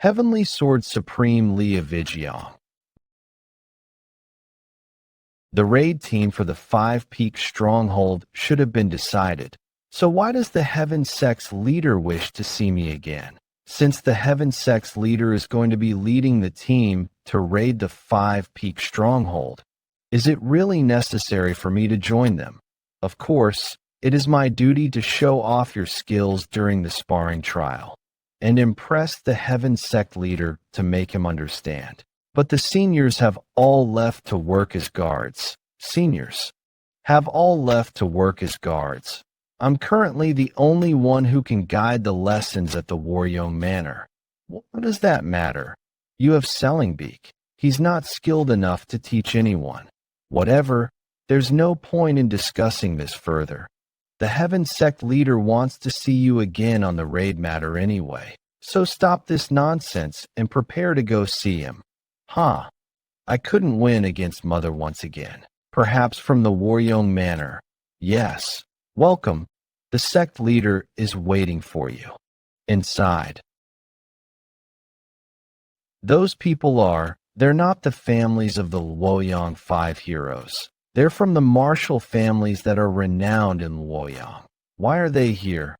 Heavenly Sword Supreme Lia Vijiang. The raid team for the 5 Peak Stronghold should have been decided. So why does the Heaven Sect's leader wish to see me again? Since the Heaven Sect's leader is going to be leading the team to raid the 5 Peak Stronghold, is it really necessary for me to join them? Of course, it is my duty to show off your skills during the sparring trial and impress the Heaven Sect leader to make him understand. But the seniors have all left to work as guards. Seniors have all left to work as guards. I'm currently the only one who can guide the lessons at the Waryong Manor. What does that matter? You have Sellingbeak. He's not skilled enough to teach anyone. Whatever, there's no point in discussing this further. The Heaven Sect leader wants to see you again on the raid matter anyway. So stop this nonsense and prepare to go see him. Huh. I couldn't win against Mother once again. Perhaps from the Waryong Manor. Yes. Welcome. The sect leader is waiting for you. Inside. Those people they're not the families of the Luoyang 5 heroes. They're from the martial families that are renowned in Luoyang. Why are they here?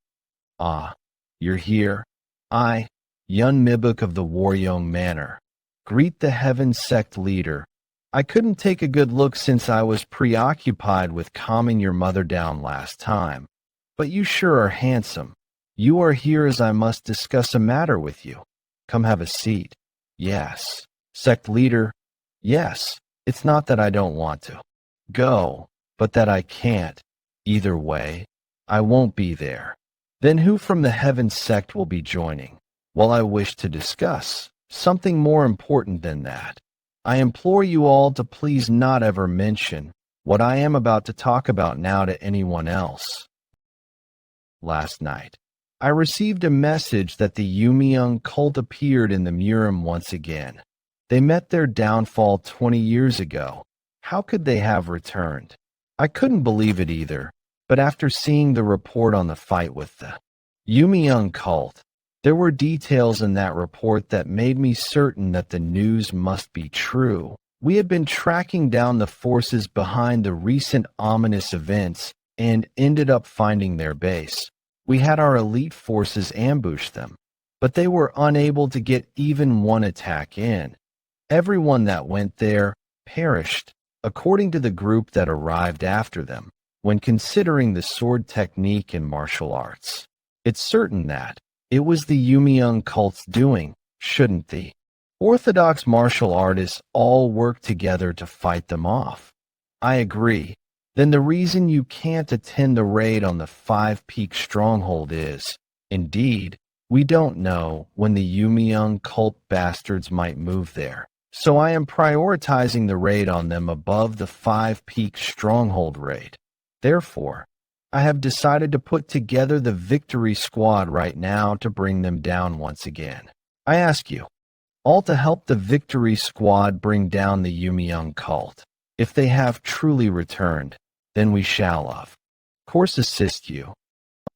Ah, you're here. I, Yun Mibuk of the Waryong Manor. Greet the Heaven Sect leader. I couldn't take a good look since I was preoccupied with calming your mother down last time. But you sure are handsome. You are here as I must discuss a matter with you. Come have a seat. Yes. Sect leader. Yes. It's not that I don't want to go, but that I can't. Either way, I won't be there. Then who from the Heaven Sect will be joining? Well, I wish to discuss something more important than that. I implore you all to please not ever mention what I am about to talk about now to anyone else. Last night, I received a message that the Yumiung cult appeared in the Murim once again. They met their downfall 20 years ago. How could they have returned? I couldn't believe it either, but after seeing the report on the fight with the Yumiung cult, there were details in that report that made me certain that the news must be true. We had been tracking down the forces behind the recent ominous events and ended up finding their base. We had our elite forces ambush them, but they were unable to get even one attack in. Everyone that went there perished, according to the group that arrived after them, when considering the sword technique in martial arts. It's certain that it was the Yumiung cult's doing, shouldn't the Orthodox martial artists all work together to fight them off? I agree. Then the reason you can't attend the raid on the Five Peak Stronghold is, indeed, we don't know when the Yumiung cult bastards might move there. So I am prioritizing the raid on them above the Five Peak Stronghold raid. Therefore, I have decided to put together the victory squad right now to bring them down once again. I ask you, all to help the victory squad bring down the Yumiung cult. If they have truly returned, then we shall of course assist you.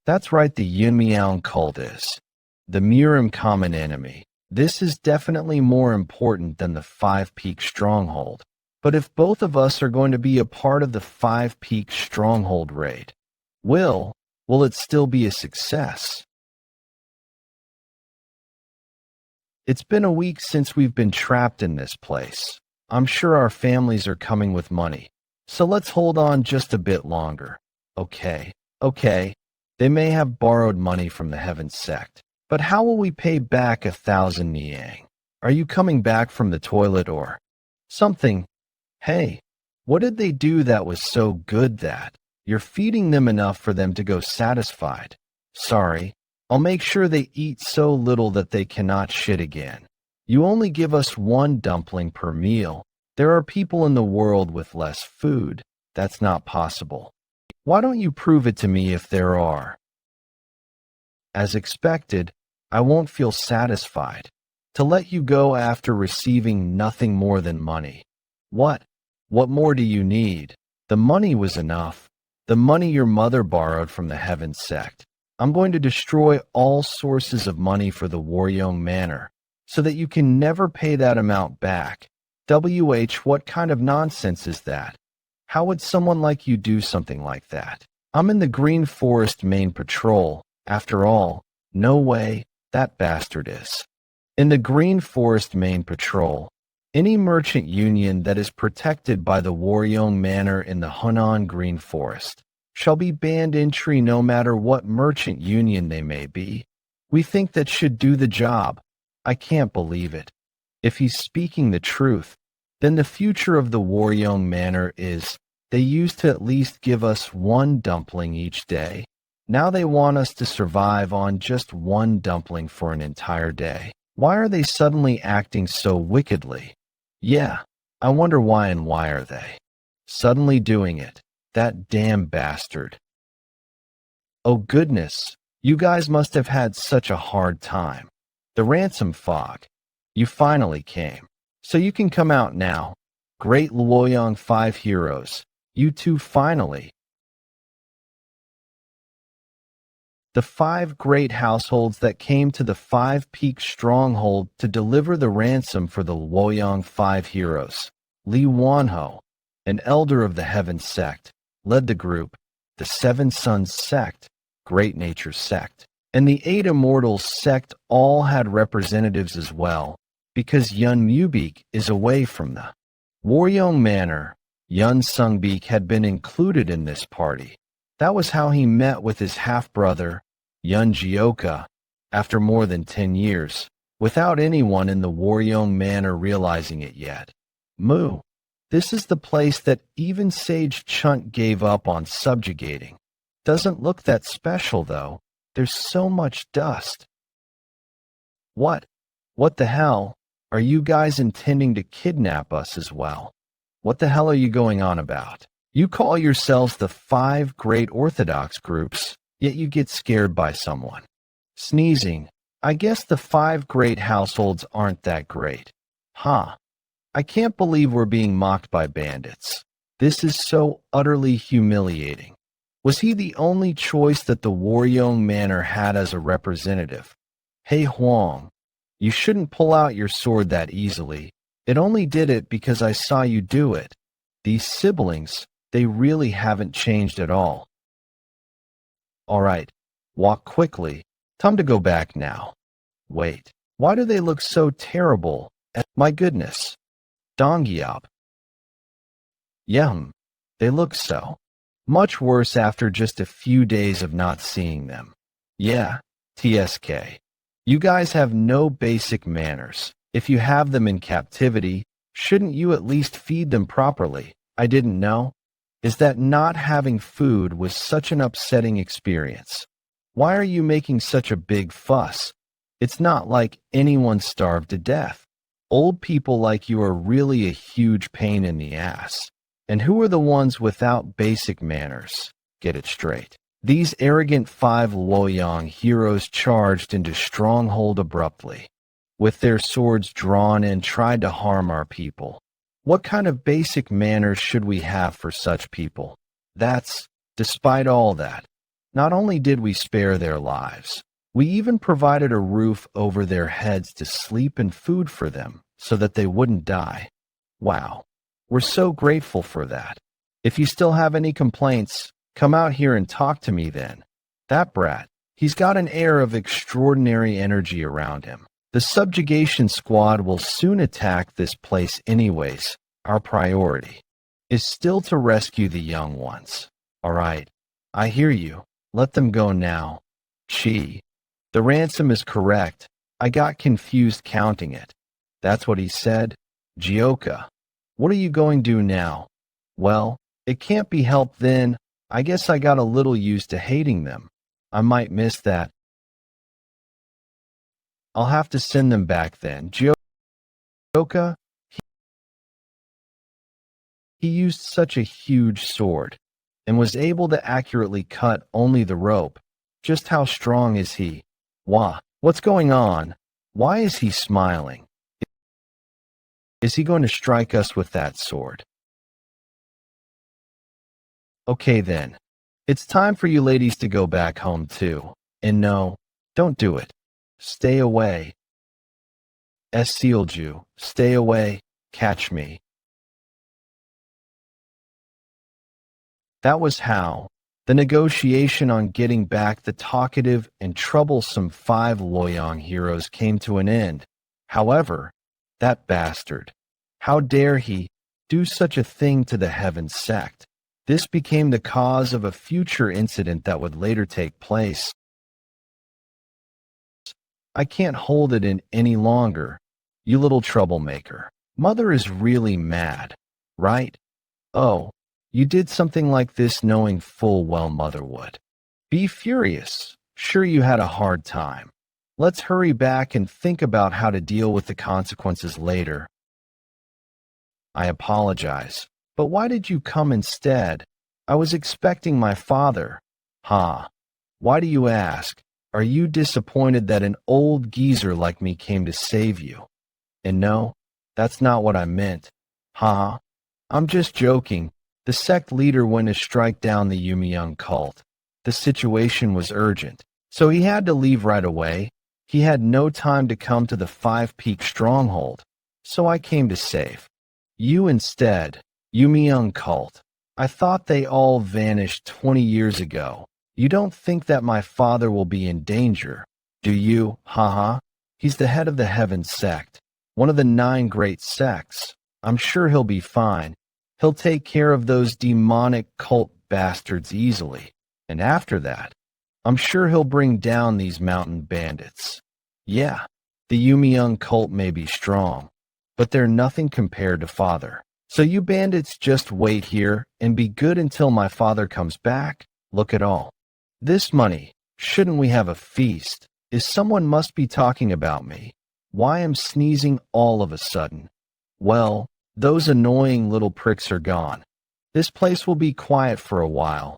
That's right, the Yumiung cult is the Murim common enemy. This is definitely more important than the Five Peak Stronghold. But if both of us are going to be a part of the Five Peak Stronghold raid, will it still be a success? It's been a week since we've been trapped in this place. I'm sure our families are coming with money, so let's hold on just a bit longer. Okay, they may have borrowed money from the Heaven Sect, but how will we pay back 1,000 Niang? Are you coming back from the toilet or something? Hey, what did they do that was so good that you're feeding them enough for them to go satisfied? Sorry, I'll make sure they eat so little that they cannot shit again. You only give us one dumpling per meal. There are people in the world with less food. That's not possible. Why don't you prove it to me if there are? As expected, I won't feel satisfied to let you go after receiving nothing more than money. What more do you need? The money was enough. The money your mother borrowed from the Heaven Sect. I'm going to destroy all sources of money for the Waryeong Manor, so that you can never pay that amount back. What kind of nonsense is that? How would someone like you do something like that? I'm in the Green Forest main patrol. After all, no way, that bastard is. In the Green Forest main patrol, any merchant union that is protected by the Waryeong Manor in the Hunan Green Forest shall be banned entry no matter what merchant union they may be. We think that should do the job. I can't believe it. If he's speaking the truth, then the future of the Waryeong Manor is they used to at least give us one dumpling each day. Now they want us to survive on just one dumpling for an entire day. Why are they suddenly acting so wickedly? Yeah, I wonder why, and why are they suddenly doing it? That damn bastard. Oh goodness, you guys must have had such a hard time. The ransom fog. You finally came. So you can come out now. Great Luoyang 5 heroes. You two finally. The 5 great households that came to the 5 Peak Stronghold to deliver the ransom for the Luoyang 5 heroes. Li Wanho, an elder of the Heaven Sect, led the group. The 7 Sons Sect, Great Nature Sect, and the 8 Immortals Sect all had representatives as well, because Yun Mubik is away from the Waryeong Manor. Yun Sungbik had been included in this party. That was how he met with his half-brother, Yeon Jeokha, after more than 10 years, without anyone in the Waryeong Manor realizing it yet. Moo. This is the place that even Sage Chunt gave up on subjugating. Doesn't look that special, though. There's so much dust. What the hell? Are you guys intending to kidnap us as well? What the hell are you going on about? You call yourselves the 5 great Orthodox groups, yet you get scared by someone. Sneezing. I guess the 5 great households aren't that great. Huh. I can't believe we're being mocked by bandits. This is so utterly humiliating. Was he the only choice that the Waryeong Manor had as a representative? Hey Huang, you shouldn't pull out your sword that easily. It only did it because I saw you do it. These siblings, they really haven't changed at all. All right, walk quickly. Time to go back now. Wait, why do they look so terrible? My goodness. Dongyop. Yum, they look so much worse after just a few days of not seeing them. Yeah, TSK. You guys have no basic manners. If you have them in captivity, shouldn't you at least feed them properly? I didn't know. Is that not having food was such an upsetting experience? Why are you making such a big fuss? It's not like anyone starved to death. Old people like you are really a huge pain in the ass. And who are the ones without basic manners? Get it straight. These arrogant 5 Loyang heroes charged into Stronghold abruptly, with their swords drawn and tried to harm our people. What kind of basic manners should we have for such people? Despite all that, not only did we spare their lives, we even provided a roof over their heads to sleep and food for them so that they wouldn't die. Wow, we're so grateful for that. If you still have any complaints, come out here and talk to me then. That brat, he's got an air of extraordinary energy around him. The subjugation squad will soon attack this place anyways. Our priority is still to rescue the young ones. All right, I hear you. Let them go now. Chi. The ransom is correct. I got confused counting it. That's what he said. Jeokha. What are you going to do now? Well, it can't be helped then. I guess I got a little used to hating them. I might miss that. I'll have to send them back then. Jeokha, he used such a huge sword and was able to accurately cut only the rope. Just how strong is he? What's going on? Why is he smiling? Is he going to strike us with that sword? Okay then. It's time for you ladies to go back home too. And no, don't do it. Stay away. Sealju, stay away. Catch me. That was how the negotiation on getting back the talkative and troublesome 5 Loyang heroes came to an end. However, that bastard, how dare he do such a thing to the Heaven sect? This became the cause of a future incident that would later take place. I can't hold it in any longer, you little troublemaker. Mother is really mad, right? Oh, you did something like this knowing full well Mother would. Be furious. Sure, you had a hard time. Let's hurry back and think about how to deal with the consequences later. I apologize, but why did you come instead? I was expecting my father. Why do you ask? Are you disappointed that an old geezer like me came to save you? And no, that's not what I meant. I'm just joking. The sect leader went to strike down the Yumiyoung cult. The situation was urgent, so he had to leave right away. He had no time to come to the 5-peak stronghold, so I came to save you instead. Yumiyoung cult. I thought they all vanished 20 years ago. You don't think that my father will be in danger, do you? He's the head of the Heaven sect, one of the 9 great sects. I'm sure he'll be fine. He'll take care of those demonic cult bastards easily. And after that, I'm sure he'll bring down these mountain bandits. Yeah, the Yumiyoung cult may be strong, but they're nothing compared to father. So you bandits just wait here and be good until my father comes back. Look at all this money. Shouldn't we have a feast? Someone must be talking about me. Why am sneezing all of a sudden? Well, those annoying little pricks are gone. This place will be quiet for a while.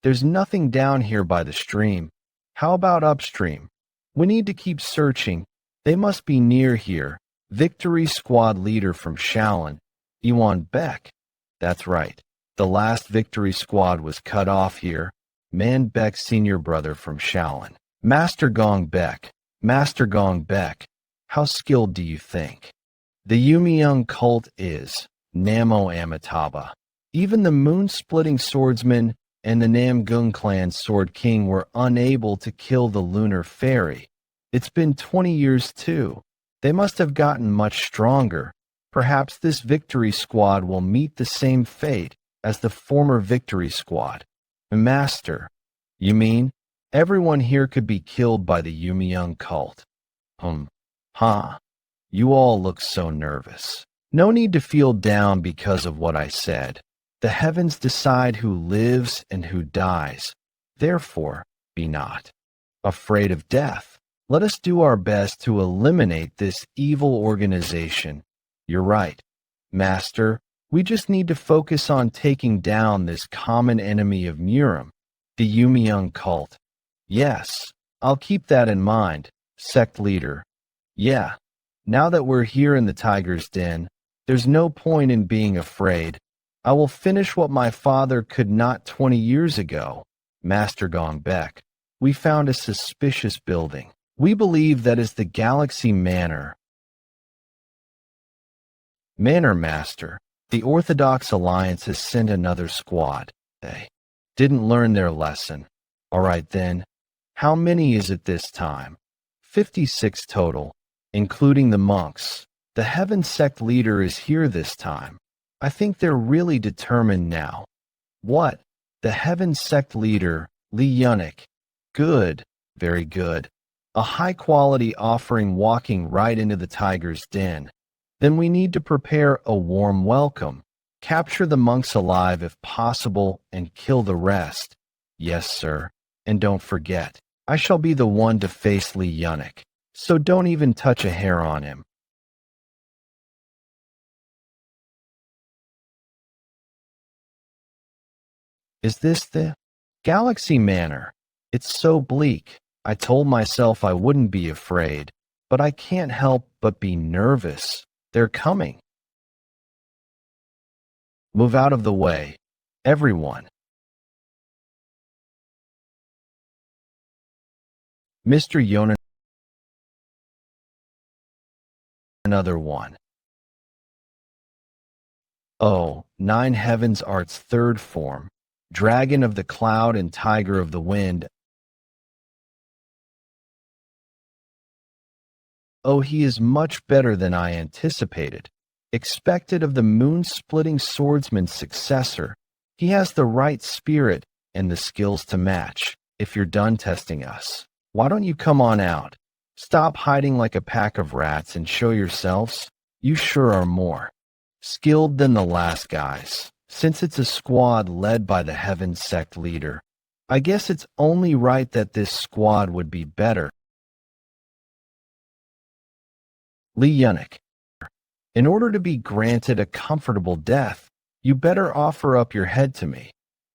There's nothing down here by the stream. How about upstream? We need to keep searching. They must be near here. Victory Squad leader from Shaolin, Yeon Beck. That's right. The last Victory Squad was cut off here. Man Beck's senior brother from Shaolin. Master Gong Beck. Master Gong Beck. How skilled do you think? The Yumiyoung cult is Namo Amitabha. Even the moon-splitting swordsman and the Namgung clan Sword King were unable to kill the lunar fairy. It's been 20 years too. They must have gotten much stronger. Perhaps this victory squad will meet the same fate as the former victory squad. Master, you mean everyone here could be killed by the Yumiyoung cult? Huh. You all look so nervous. No need to feel down because of what I said. The heavens decide who lives and who dies. Therefore, be not afraid of death. Let us do our best to eliminate this evil organization. You're right, Master. We just need to focus on taking down this common enemy of Murim, the Yumiyoung cult. Yes, I'll keep that in mind, sect leader. Yeah, now that we're here in the tiger's den, there's no point in being afraid. I will finish what my father could not 20 years ago. Master Gongbek, we found a suspicious building. We believe that is the Galaxy Manor. Manor Master, the Orthodox Alliance has sent another squad. They didn't learn their lesson. All right then, how many is it this time? 56 total, including the monks. The Heaven Sect leader is here this time. I think they're really determined now. What? The Heaven Sect leader, Yeon. Good, very good. A high-quality offering walking right into the tiger's den. Then we need to prepare a warm welcome. Capture the monks alive if possible and kill the rest. Yes, sir. And don't forget, I shall be the one to face Yeon. So don't even touch a hair on him. Is this the Galaxy Manor? It's so bleak. I told myself I wouldn't be afraid, but I can't help but be nervous. They're coming. Move out of the way, everyone. Mr. Yeon, another one. Oh, Nine Heavens Art's third form, Dragon of the Cloud and Tiger of the Wind. Oh, he is much better than I anticipated. Expected of the moon-splitting swordsman's successor. He has the right spirit and the skills to match. If you're done testing us, why don't you come on out? Stop hiding like a pack of rats and show yourselves. You sure are more skilled than the last guys. Since it's a squad led by the Heaven Sect leader, I guess it's only right that this squad would be better. Yeon, in order to be granted a comfortable death, you better offer up your head to me.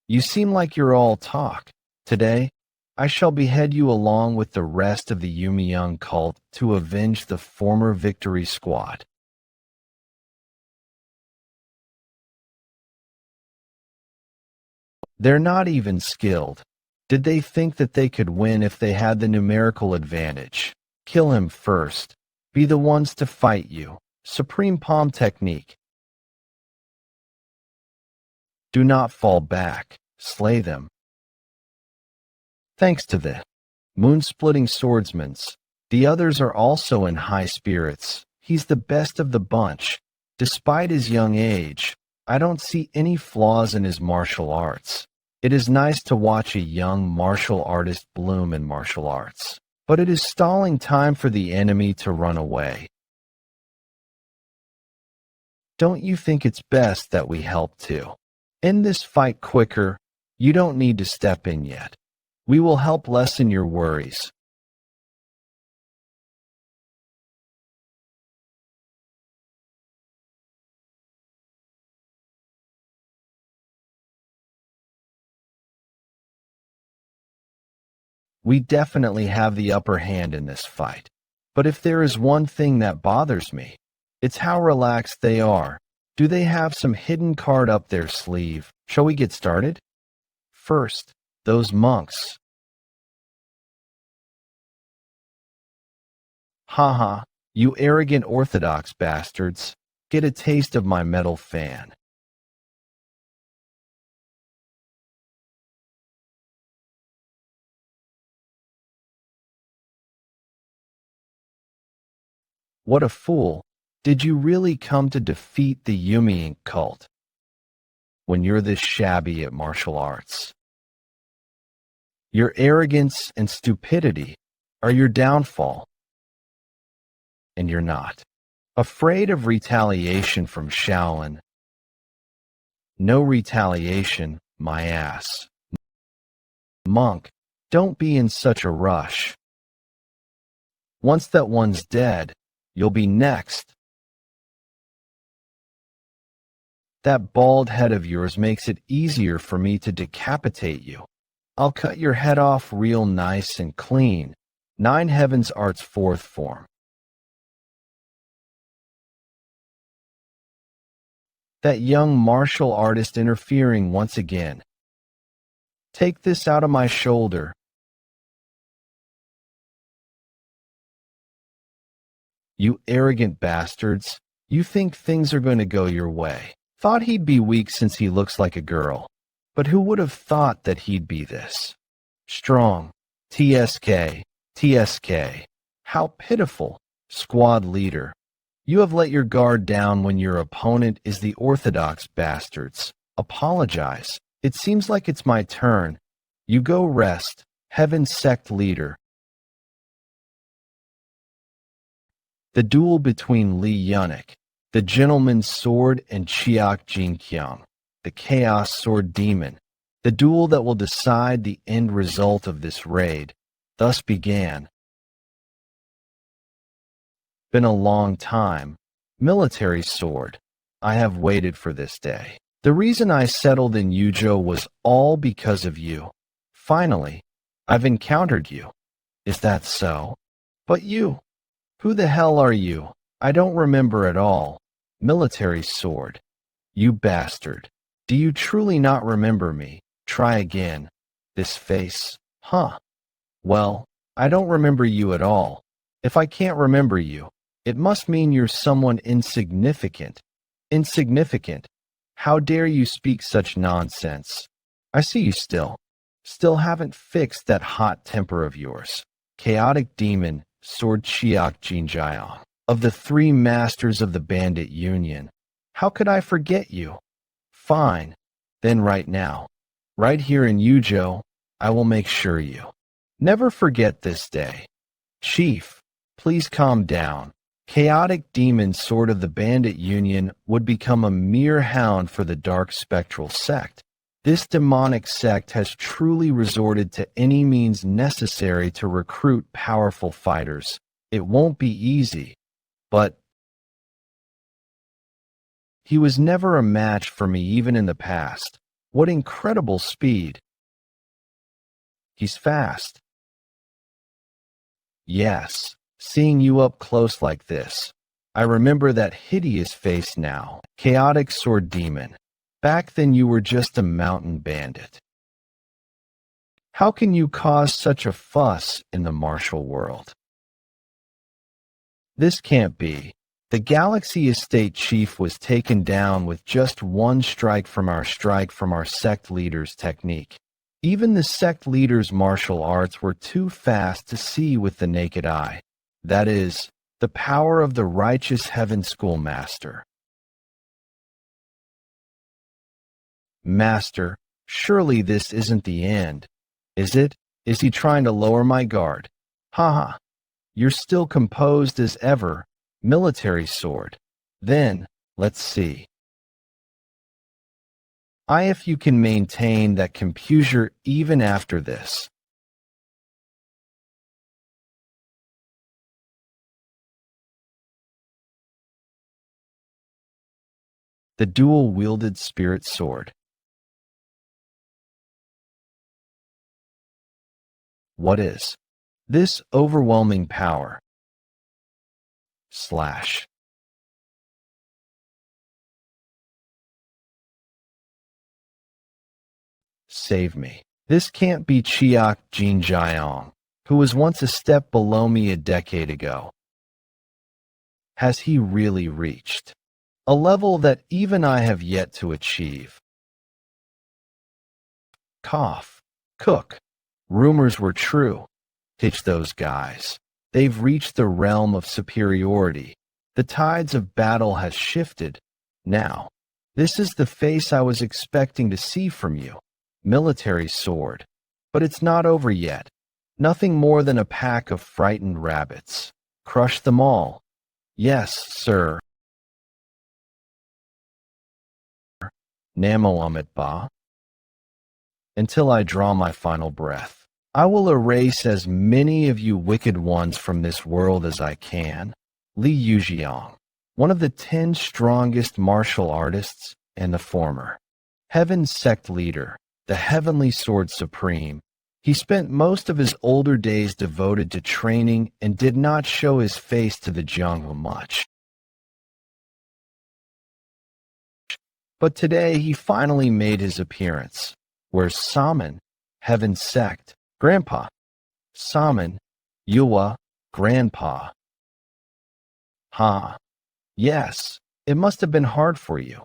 You seem like you're all talk. Today, I shall behead you along with the rest of the Yumiyoung cult to avenge the former victory squad. They're not even skilled. Did they think that they could win if they had the numerical advantage? Kill him first. Be the ones to fight you. Supreme palm technique. Do not fall back. Slay them. Thanks to the moon-splitting swordsmans, the others are also in high spirits. He's the best of the bunch. Despite his young age, I don't see any flaws in his martial arts. It is nice to watch a young martial artist bloom in martial arts, but it is stalling time for the enemy to run away. Don't you think it's best that we help too? End this fight quicker. You don't need to step in yet. We will help lessen your worries. We definitely have the upper hand in this fight. But if there is one thing that bothers me, it's how relaxed they are. Do they have some hidden card up their sleeve? Shall we get started? First, those monks. Haha, You arrogant orthodox bastards, get a taste of my metal fan. What a fool. Did you really come to defeat the Yumi cult when you're this shabby at martial arts? Your arrogance and stupidity are your downfall, and you're not. Afraid of retaliation from Shaolin? No retaliation, my ass. Monk, don't be in such a rush. Once that one's dead, you'll be next. That bald head of yours makes it easier for me to decapitate you. I'll cut your head off real nice and clean. Nine Heavens Art's fourth form. That young martial artist interfering once again. Take this out of my shoulder. You arrogant bastards. You think things are going to go your way. Thought he'd be weak since he looks like a girl. But who would have thought that he'd be this? Strong. TSK. TSK. How pitiful. Squad leader. You have let your guard down when your opponent is the orthodox bastards. Apologize. It seems like it's my turn. You go rest. Heaven sect leader. The duel between Lee Yunik, the gentleman's sword, and Chiak Jinkyang, the chaos sword demon. The duel that will decide the end result of this raid, thus began. Been a long time. Military sword. I have waited for this day. The reason I settled in Yuzhou was all because of you. Finally, I've encountered you. Is that so? But you. Who the hell are you? I don't remember at all. Military sword. You bastard. Do you truly not remember me? Try again. This face. Huh. Well, I don't remember you at all. If I can't remember you, it must mean you're someone insignificant. Insignificant. How dare you speak such nonsense? I see you still. Still haven't fixed that hot temper of yours. Chaotic demon, Sword Chiak Jinjiang. Of the three masters of the bandit union. How could I forget you? Fine. Then right now. Right here in Yuzhou, I will make sure you. Never forget this day. Chief, please calm down. Chaotic demon sword of the bandit union would become a mere hound for the dark spectral sect. This demonic sect has truly resorted to any means necessary to recruit powerful fighters. It won't be easy, but he was never a match for me even in the past. What incredible speed. He's fast. Yes, seeing you up close like this. I remember that hideous face now. Chaotic sword demon. Back then you were just a mountain bandit. How can you cause such a fuss in the martial world? This can't be. The Galaxy Estate Chief was taken down with just one strike from our sect leader's technique. Even the sect leader's martial arts were too fast to see with the naked eye. That is, the power of the righteous Heaven Schoolmaster. Master, surely this isn't the end, is it? Is he trying to lower my guard? Haha, you're still composed as ever. Military sword. Then, let's see. If you can maintain that composure even after this. The dual-wielded spirit sword. What is this overwhelming power? Slash. Save me. This can't be Chiak Jinjiang, who was once a step below me a decade ago. has he really reached? A level that even I have yet to achieve. Cough. Cook. Rumors were true. Hitch those guys. They've reached the realm of superiority. The tides of battle has shifted. Now, this is the face I was expecting to see from you. Military sword. But it's not over yet. Nothing more than a pack of frightened rabbits. Crush them all. Yes, sir. Namo Amit Ba. Until I draw my final breath, I will erase as many of you wicked ones from this world as I can. Li Yujiang, one of the 10 strongest martial artists, and the former Heaven Sect leader, the Heavenly Sword Supreme. He spent most of his older days devoted to training and did not show his face to the Jianghu much. But today he finally made his appearance. Where's Saman, Heaven Sect, Grandpa? Saman, Yuwa, Grandpa. Ha. Yes, it must have been hard for you.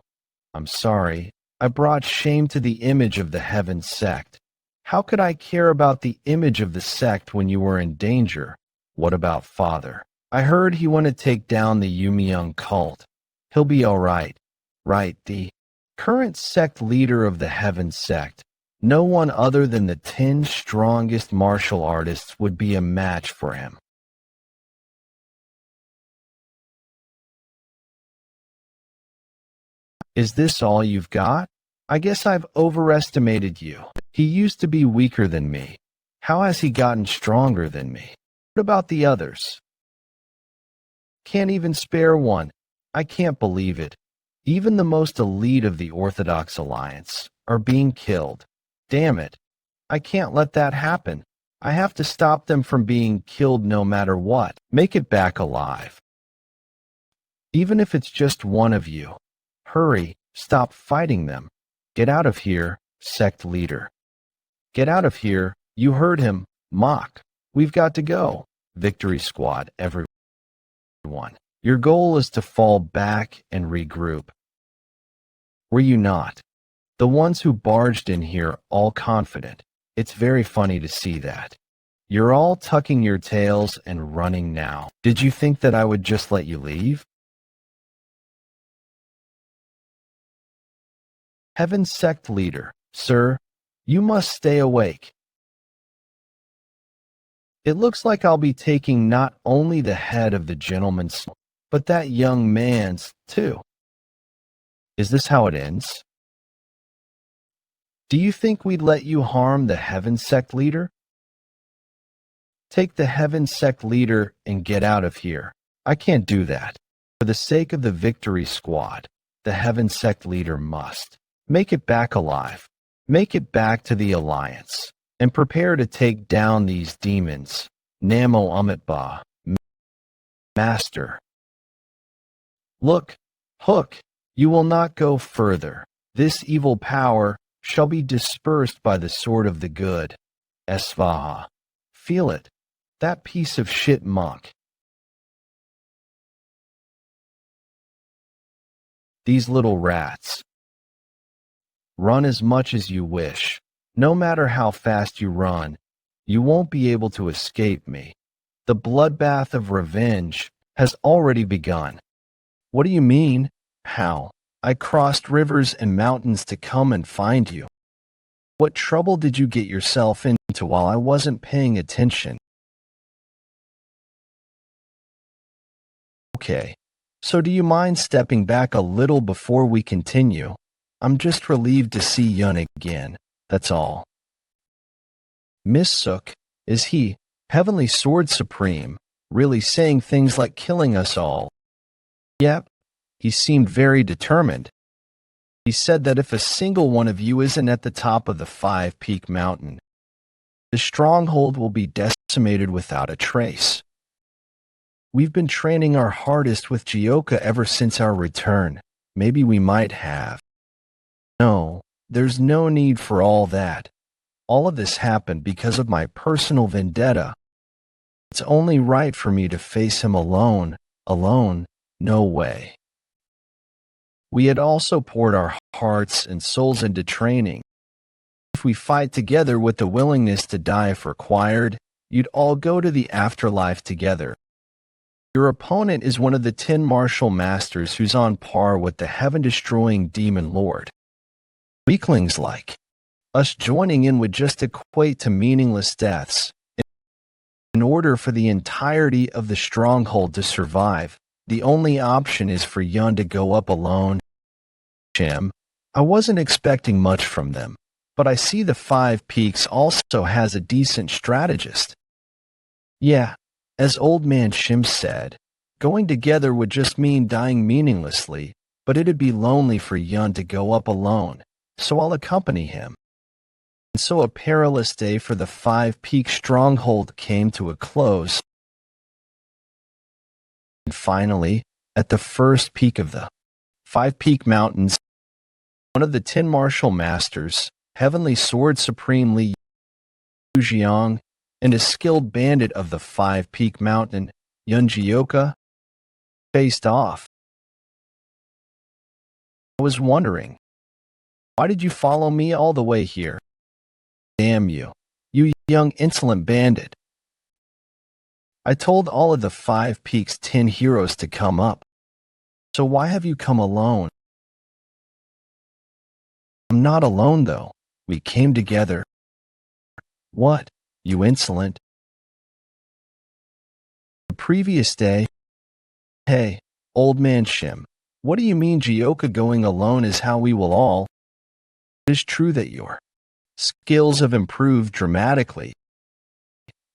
I'm sorry, I brought shame to the image of the Heaven Sect. How could I care about the image of the sect when you were in danger? What about Father? I heard he wanted to take down the Yumyang cult. He'll be all right. Right, the current sect leader of the Heaven Sect. No one other than the 10 strongest martial artists would be a match for him. Is this all you've got? I guess I've overestimated you. He used to be weaker than me. How has he gotten stronger than me? What about the others? Can't even spare one. I can't believe it. Even the most elite of the Orthodox Alliance are being killed. Damn it. I can't let that happen. I have to stop them from being killed no matter what. Make it back alive. Even if it's just one of you. Hurry, stop fighting them. Get out of here, sect leader. Get out of here, you heard him, mock. We've got to go. Victory squad, everyone. Your goal is to fall back and regroup. Were you not? The ones who barged in here all confident. It's very funny to see that. You're all tucking your tails and running now. Did you think that I would just let you leave? Heaven Sect leader, sir, you must stay awake. It looks like I'll be taking not only the head of the gentleman's, but that young man's, too. Is this how it ends? Do you think we'd let you harm the Heaven Sect leader? Take the Heaven Sect leader and get out of here. I can't do that. For the sake of the Victory Squad, the Heaven Sect leader must. Make it back alive. Make it back to the Alliance. And prepare to take down these demons. Namo Amitba. Master. Look, Hook, you will not go further. This evil power shall be dispersed by the sword of the good. Esvaha. Feel it. That piece of shit monk. These little rats. Run as much as you wish. No matter how fast you run, you won't be able to escape me. The bloodbath of revenge has already begun. What do you mean? How? I crossed rivers and mountains to come and find you. What trouble did you get yourself into while I wasn't paying attention? Okay, so do you mind stepping back a little before we continue? I'm just relieved to see Yeon again, that's all. Miss Sook, is he, Heavenly Sword Supreme, really saying things like killing us all? Yep, he seemed very determined. He said that if a single one of you isn't at the top of the 5-peak mountain, the stronghold will be decimated without a trace. We've been training our hardest with Jeokha ever since our return. Maybe we might have. No, there's no need for all that. All of this happened because of my personal vendetta. It's only right for me to face him alone, No way. We had also poured our hearts and souls into training. If we fight together with the willingness to die if required, you'd all go to the afterlife together. Your opponent is one of the 10 martial masters who's on par with the heaven-destroying demon lord. Weaklings like us joining in would just equate to meaningless deaths. In order for the entirety of the stronghold to survive, the only option is for Yeon to go up alone. Jim, I wasn't expecting much from them, but I see the Five Peaks also has a decent strategist. Yeah, as Old Man Shim said, going together would just mean dying meaninglessly, but it'd be lonely for Yeon to go up alone, so I'll accompany him. And so a perilous day for the Five Peak stronghold came to a close. And finally, at the first peak of the Five Peak Mountains, one of the 10 martial masters, Heavenly Sword Supreme Yeon Jeokha, and a skilled bandit of the Five Peak Mountain, Yeon Jeokha, faced off. I was wondering, why did you follow me all the way here? Damn you, you young insolent bandit. I told all of the Five Peaks 10 heroes to come up. So why have you come alone? I'm not alone though. We came together. What, you insolent? The previous day. Hey, Old Man Shim, what do you mean Jeokha going alone is how we will all? It is true that your skills have improved dramatically.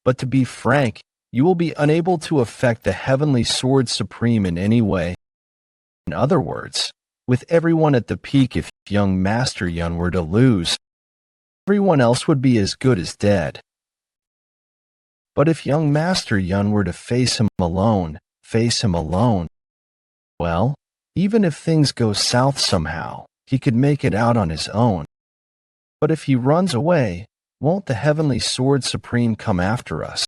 But to be frank, you will be unable to affect the Heavenly Sword Supreme in any way. In other words, with everyone at the peak, if young Master Yeon were to lose, everyone else would be as good as dead. But if young Master Yeon were to face him alone, well, even if things go south somehow, he could make it out on his own. But if he runs away, won't the Heavenly Sword Supreme come after us?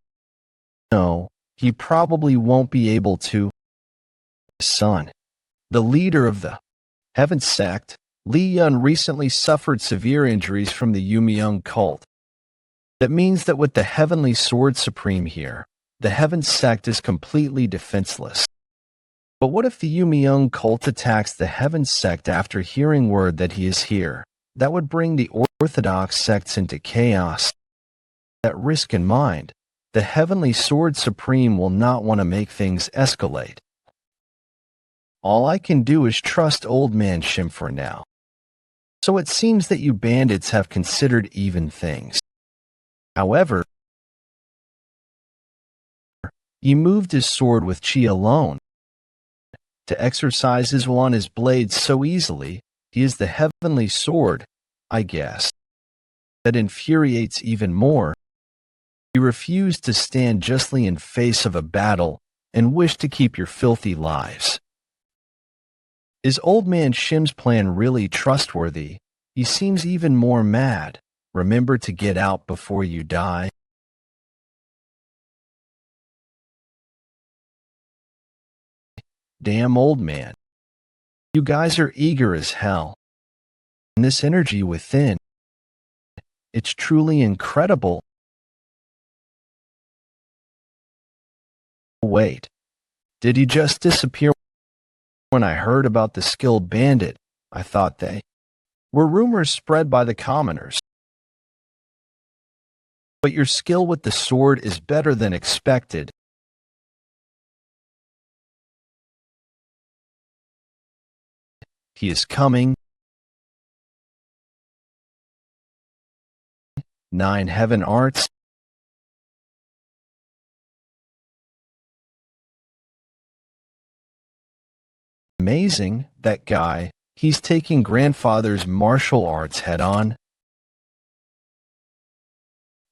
No, he probably won't be able to. His son, the leader of the Heaven Sect, Lee Yeon, recently suffered severe injuries from the Yumeung cult. That means that with the Heavenly Sword Supreme here, the Heaven Sect is completely defenseless. But what if the Yumeung cult attacks the Heaven Sect after hearing word that he is here? That would bring the Orthodox sects into chaos. That risk in mind, the Heavenly Sword Supreme will not want to make things escalate. All I can do is trust Old Man Shim for now. So it seems that you bandits have considered even things. However, he moved his sword with chi alone. To exercise his will on his blade so easily, he is the Heavenly Sword, I guess. That infuriates even more. You refuse to stand justly in face of a battle and wish to keep your filthy lives. Is Old Man Shim's plan really trustworthy? He seems even more mad. Remember to get out before you die. Damn, old man. You guys are eager as hell. And this energy within, it's truly incredible. Wait, did he just disappear? When I heard about the skilled bandit, I thought they were rumors spread by the commoners. But your skill with the sword is better than expected. He is coming. 9 heaven arts. Amazing, that guy. He's taking grandfather's martial arts head on.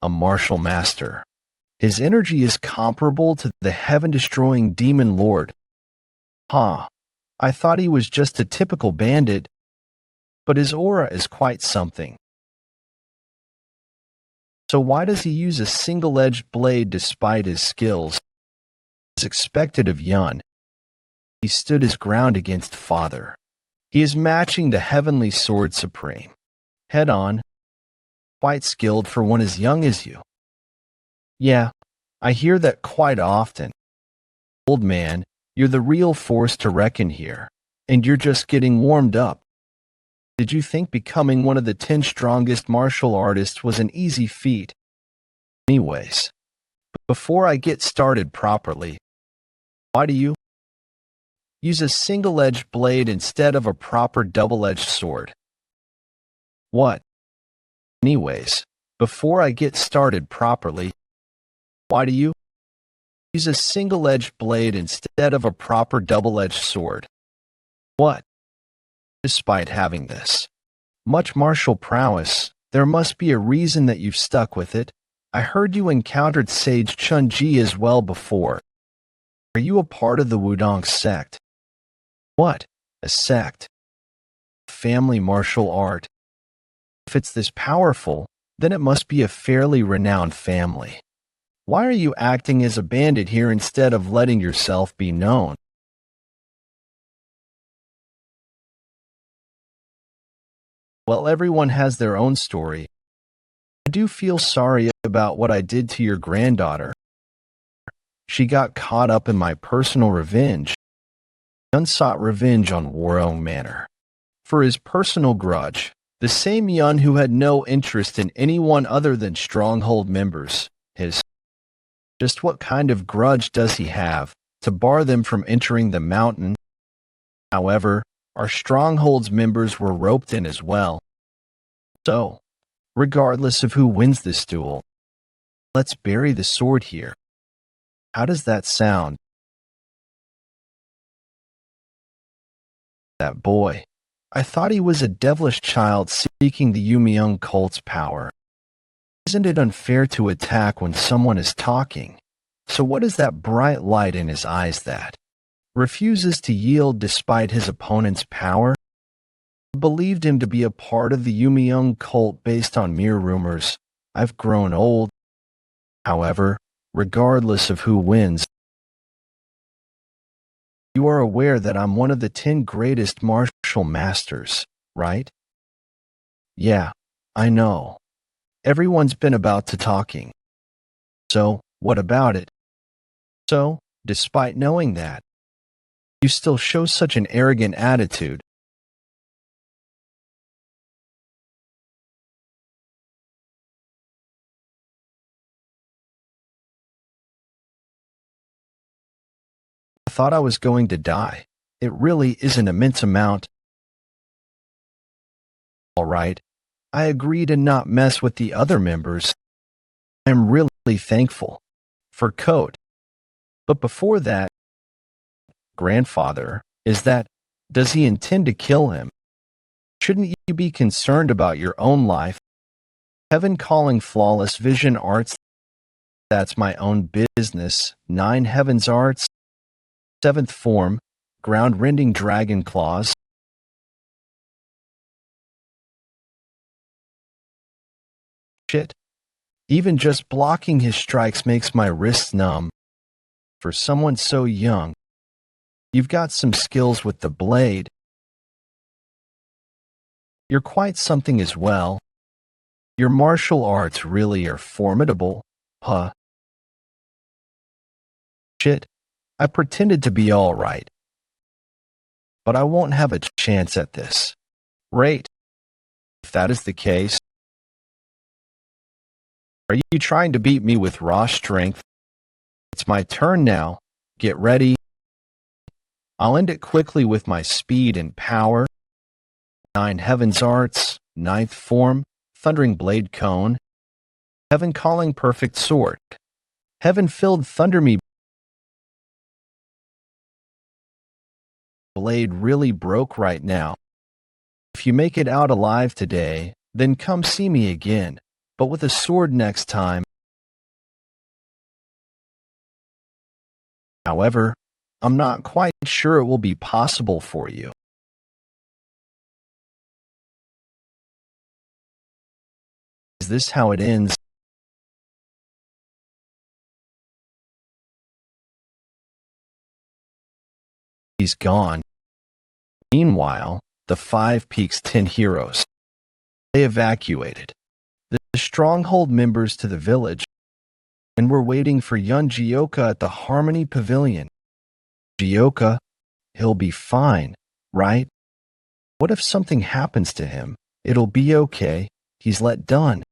A martial master. His energy is comparable to the heaven-destroying demon lord. Huh. I thought he was just a typical bandit, but his aura is quite something. So why does he use a single-edged blade despite his skills? It's expected of Yeon. He stood his ground against Father. He is matching the heavenly sword supreme. Head on, quite skilled for one as young as you. Yeah, I hear that quite often. Old man, you're the real force to reckon here, and you're just getting warmed up. Did you think becoming one of the 10 strongest martial artists was an easy feat? Anyways, before I get started properly, why do you use a single-edged blade instead of a proper double-edged sword? What? Anyways, before I get started properly, why do you use a single-edged blade instead of a proper double-edged sword? What? Despite having this much martial prowess, there must be a reason that you've stuck with it. I heard you encountered Sage Chun-Ji as well before. Are you a part of the Wudong sect? What? A sect? Family martial art. If it's this powerful, then it must be a fairly renowned family. Why are you acting as a bandit here instead of letting yourself be known? Well, everyone has their own story. I do feel sorry about what I did to your granddaughter. She got caught up in my personal revenge. Yeon sought revenge on Warong Manor. For his personal grudge, the same Yeon who had no interest in anyone other than Stronghold members. Just what kind of grudge does he have to bar them from entering the mountain? However, our Stronghold's members were roped in as well. So, regardless of who wins this duel, let's bury the sword here. How does that sound? That boy. I thought he was a devilish child seeking the Yumiung cult's power. Isn't it unfair to attack when someone is talking? So what is that bright light in his eyes that refuses to yield despite his opponent's power? I believed him to be a part of the Yumiung cult based on mere rumors. I've grown old. However, regardless of who wins, you are aware that I'm one of the 10 greatest martial masters, right? Yeah, I know. Everyone's been about to talking. So, what about it? So, despite knowing that, you still show such an arrogant attitude. I thought I was going to die. It really is an immense amount. All right, I agree to not mess with the other members. I am really thankful for Code. But before that, grandfather, does he intend to kill him? Shouldn't you be concerned about your own life? Heaven calling flawless vision arts, that's my own business. 9 heavens arts, 7th form, ground rending dragon claws. Shit. Even just blocking his strikes makes my wrists numb. For someone so young, you've got some skills with the blade. You're quite something as well. Your martial arts really are formidable, huh? Shit, I pretended to be all right. But I won't have a chance at this. Right. If that is the case, are you trying to beat me with raw strength? It's my turn now. Get ready. I'll end it quickly with my speed and power. 9 heavens arts, 9th form, thundering blade cone, heaven calling perfect sword, heaven filled thunder me. Blade really broke right now. If you make it out alive today, then come see me again, but with a sword next time. However, I'm not quite sure it will be possible for you. Is this how it ends? He's gone. Meanwhile, the Five Peaks 10 heroes. They evacuated the stronghold members to the village and were waiting for Yeon Jeokha at the Harmony Pavilion. Jeokha, he'll be fine, right? What if something happens to him? It'll be okay. He's let done.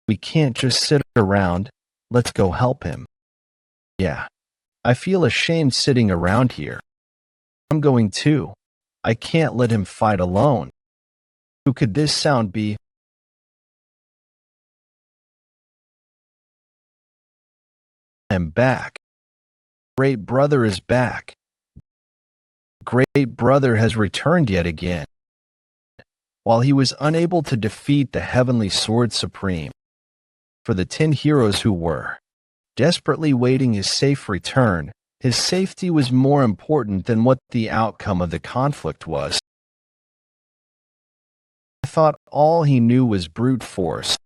We can't just sit around. Let's go help him. Yeah, I feel ashamed sitting around here. I'm going too. I can't let him fight alone. Who could this sound be? I'm back. Great brother is back. Great brother has returned yet again. While he was unable to defeat the heavenly sword supreme, for the 10 heroes who were desperately waiting his safe return, his safety was more important than what the outcome of the conflict was. I thought all he knew was brute force,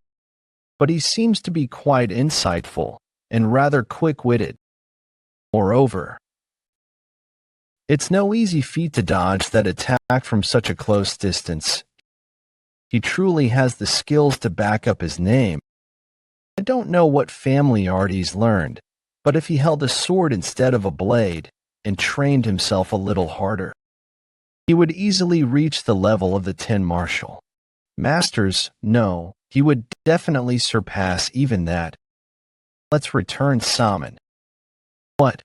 but he seems to be quite insightful and rather quick-witted. Moreover, it's no easy feat to dodge that attack from such a close distance. He truly has the skills to back up his name. I don't know what family art he's learned, but if he held a sword instead of a blade and trained himself a little harder, he would easily reach the level of the 10 martial masters. No, he would definitely surpass even that. Let's return Salmon. What?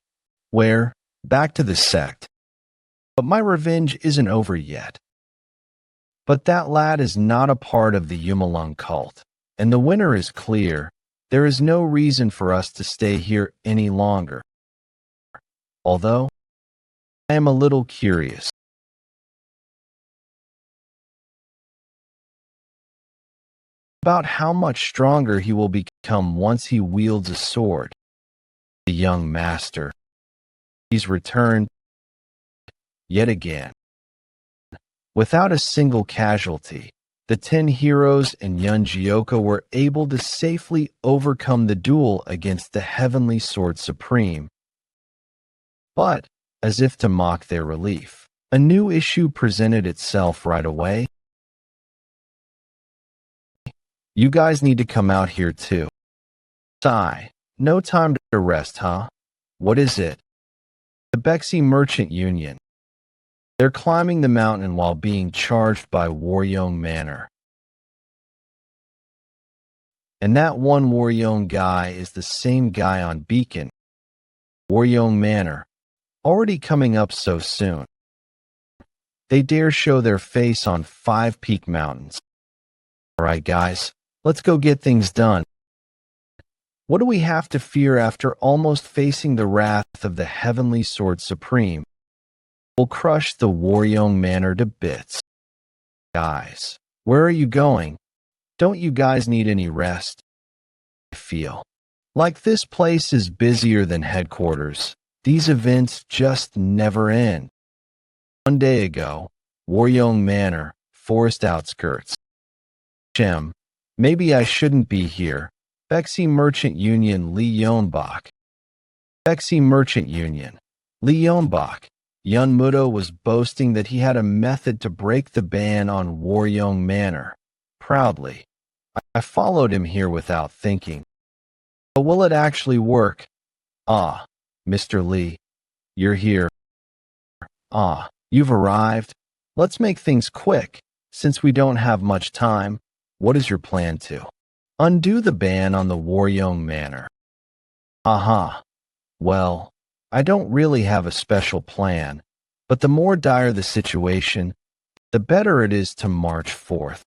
Where? Back to the sect. But my revenge isn't over yet. But that lad is not a part of the Yumalung cult, and the winner is clear. There is no reason for us to stay here any longer. Although, I am a little curious. About how much stronger he will become once he wields a sword. The young master. He's returned yet again. Without a single casualty, the 10 heroes and Yeon Jeokha were able to safely overcome the duel against the Heavenly Sword Supreme. But, as if to mock their relief, a new issue presented itself right away. You guys need to come out here too. Sigh, no time to rest, huh? What is it? The Bexy Merchant Union. They're climbing the mountain while being charged by Waryeong Manor. And that one Waryeong guy is the same guy on Beacon. Waryeong Manor, already coming up so soon. They dare show their face on 5 Peak Mountains. Alright guys, let's go get things done. What do we have to fear after almost facing the wrath of the Heavenly Sword Supreme? We'll crush the Waryeong Manor to bits. Guys, where are you going? Don't you guys need any rest? I feel like this place is busier than headquarters. These events just never end. One day ago, Waryeong Manor, forest outskirts. Shem, maybe I shouldn't be here. Bexy Merchant Union Lee Yeonbok. Bexy Merchant Union Lee Yeonbok. Yun Mudo was boasting that he had a method to break the ban on Waryeong Manor. Proudly, I followed him here without thinking. But will it actually work? Ah, Mr. Lee, you're here. Ah, you've arrived. Let's make things quick. Since we don't have much time, what is your plan to undo the ban on the Waryeong Manor? Aha. Well, I don't really have a special plan, but the more dire the situation, the better it is to march forth.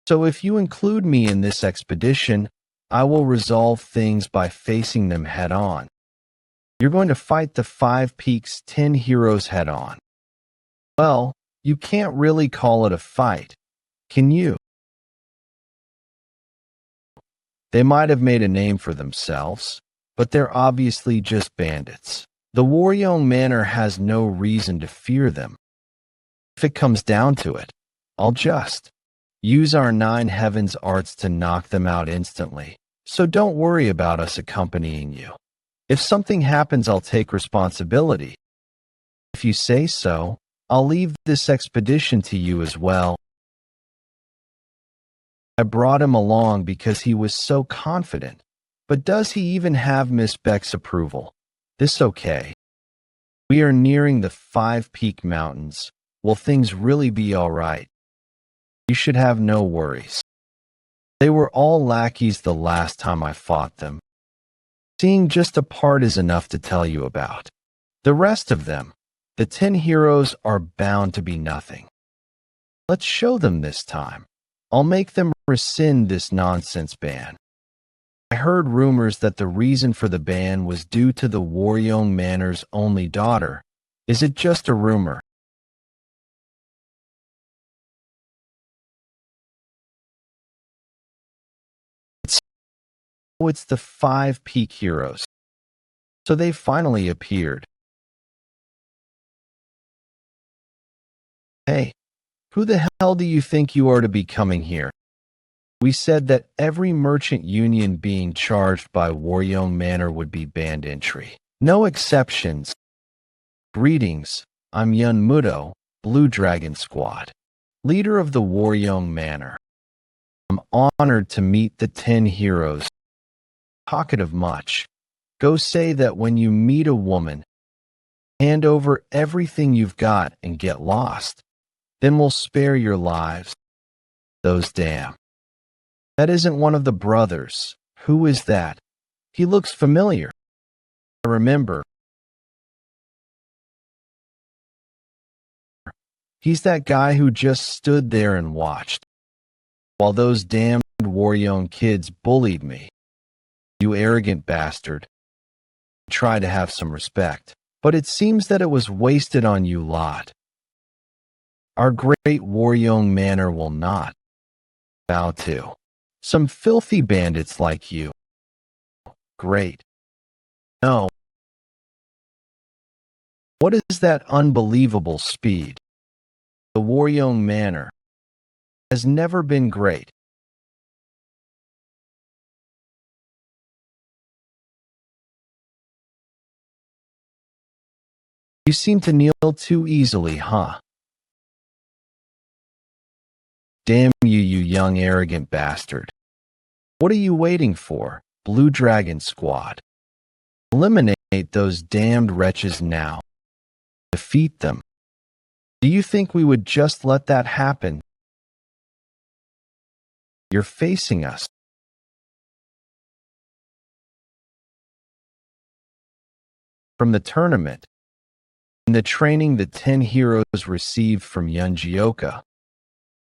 So if you include me in this expedition, I will resolve things by facing them head on. You're going to fight the 5 Peaks 10 heroes head on. Well, you can't really call it a fight, can you? They might have made a name for themselves, but they're obviously just bandits. The Waryeong Manor has no reason to fear them. If it comes down to it, I'll just use our 9 heavens arts to knock them out instantly. So don't worry about us accompanying you. If something happens, I'll take responsibility. If you say so, I'll leave this expedition to you as well. I brought him along because he was so confident. But does he even have Miss Beck's approval? This okay. We are nearing the 5-Peak Mountains. Will things really be all right? You should have no worries. They were all lackeys the last time I fought them. Seeing just a part is enough to tell you about. The rest of them, the 10 heroes, are bound to be nothing. Let's show them this time. I'll make them rescind this nonsense ban. I heard rumors that the reason for the ban was due to the Yeon Manor's only daughter. Is it just a rumor? It's the 5-Peak heroes. So they finally appeared. Hey, who the hell do you think you are to be coming here? We said that every merchant union being charged by Yeon Manor would be banned entry. No exceptions. Greetings, I'm Yeon Jeokha, Blue Dragon Squad, leader of the Yeon Manor. I'm honored to meet the 10 heroes. Talkative much. Go say that when you meet a woman, hand over everything you've got and get lost. Then we'll spare your lives. Those damn. That isn't one of the brothers. Who is that? He looks familiar. I remember. He's that guy who just stood there and watched, while those damned Yeon kids bullied me. You arrogant bastard. Try to have some respect, but it seems that it was wasted on you lot. Our great Yeon Manor will not bow to some filthy bandits like you. Great. No. What is that unbelievable speed? The Yeon Manor has never been great. You seem to kneel too easily, huh? Damn you, you young arrogant bastard. What are you waiting for, Blue Dragon Squad? Eliminate those damned wretches now. Defeat them. Do you think we would just let that happen? You're facing us. From the tournament, and the training the 10 heroes received from Yeon Jeokha.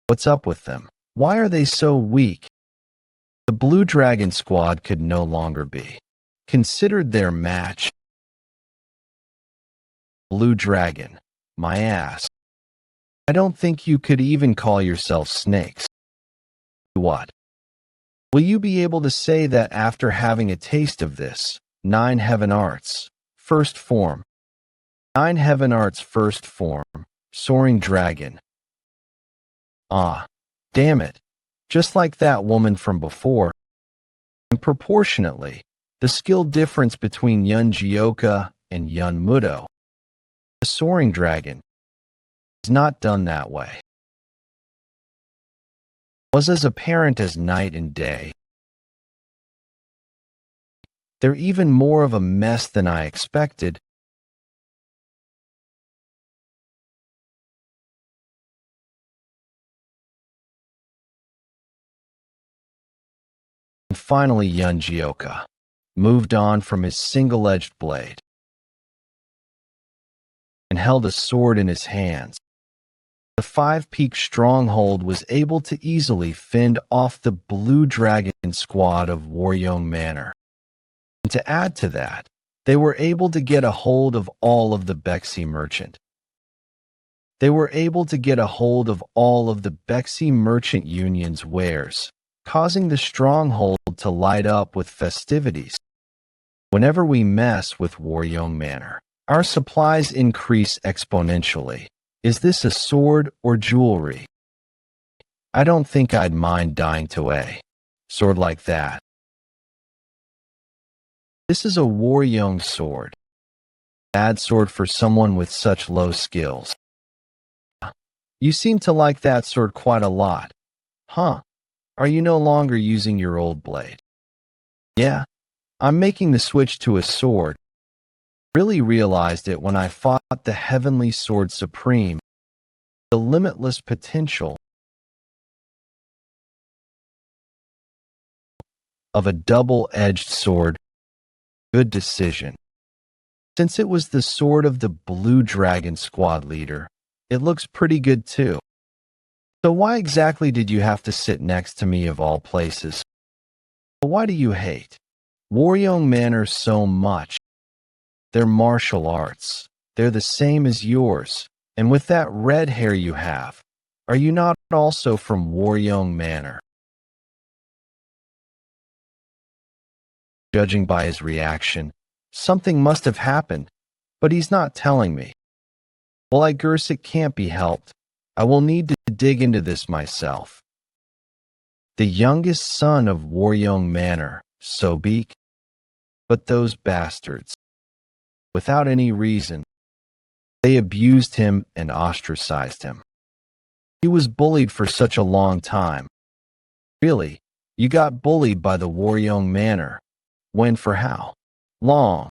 What's up with them? Why are they so weak? The Blue Dragon Squad could no longer be considered their match. Blue Dragon, my ass. I don't think you could even call yourself snakes. What? Will you be able to say that after having a taste of this? 9 Heaven Arts, first form. 9 Heaven Arts first form, Soaring Dragon. Ah, damn it. Just like that woman from before. And proportionately, the skill difference between Yeon Jeokha and Yeon Jeokha. The Soaring Dragon is not done that way. Was as apparent as night and day. They're even more of a mess than I expected. And finally, Yeon Jeokha moved on from his single-edged blade and held a sword in his hands. The 5-Peak stronghold was able to easily fend off the Blue Dragon Squad of Yeon Manor. And to add to that, they were able to get a hold of all of the Bexy merchant. They were able to get a hold of all of the Bexy Merchant Union's wares, causing the stronghold to light up with festivities. Whenever we mess with Yeon Manor, our supplies increase exponentially. Is this a sword or jewelry? I don't think I'd mind dying to a sword like that. This is a Yeon sword. Bad sword for someone with such low skills. You seem to like that sword quite a lot. Huh? Are you no longer using your old blade? Yeah, I'm making the switch to a sword. Really realized it when I fought the Heavenly Sword Supreme. The limitless potential of a double-edged sword. Good decision. Since it was the sword of the Blue Dragon squad leader, it looks pretty good too. So why exactly did you have to sit next to me of all places? Why do you hate Waryoung Manor so much? They're martial arts. They're the same as yours. And with that red hair you have, are you not also from Waryoung Manor? Judging by his reaction, something must have happened, but he's not telling me. Well, I guess it can't be helped. I will need to dig into this myself. The youngest son of Waryoung Manor, Sobek? But those bastards. Without any reason, they abused him and ostracized him. He was bullied for such a long time. Really, you got bullied by the Waryoung Manor. When for how long?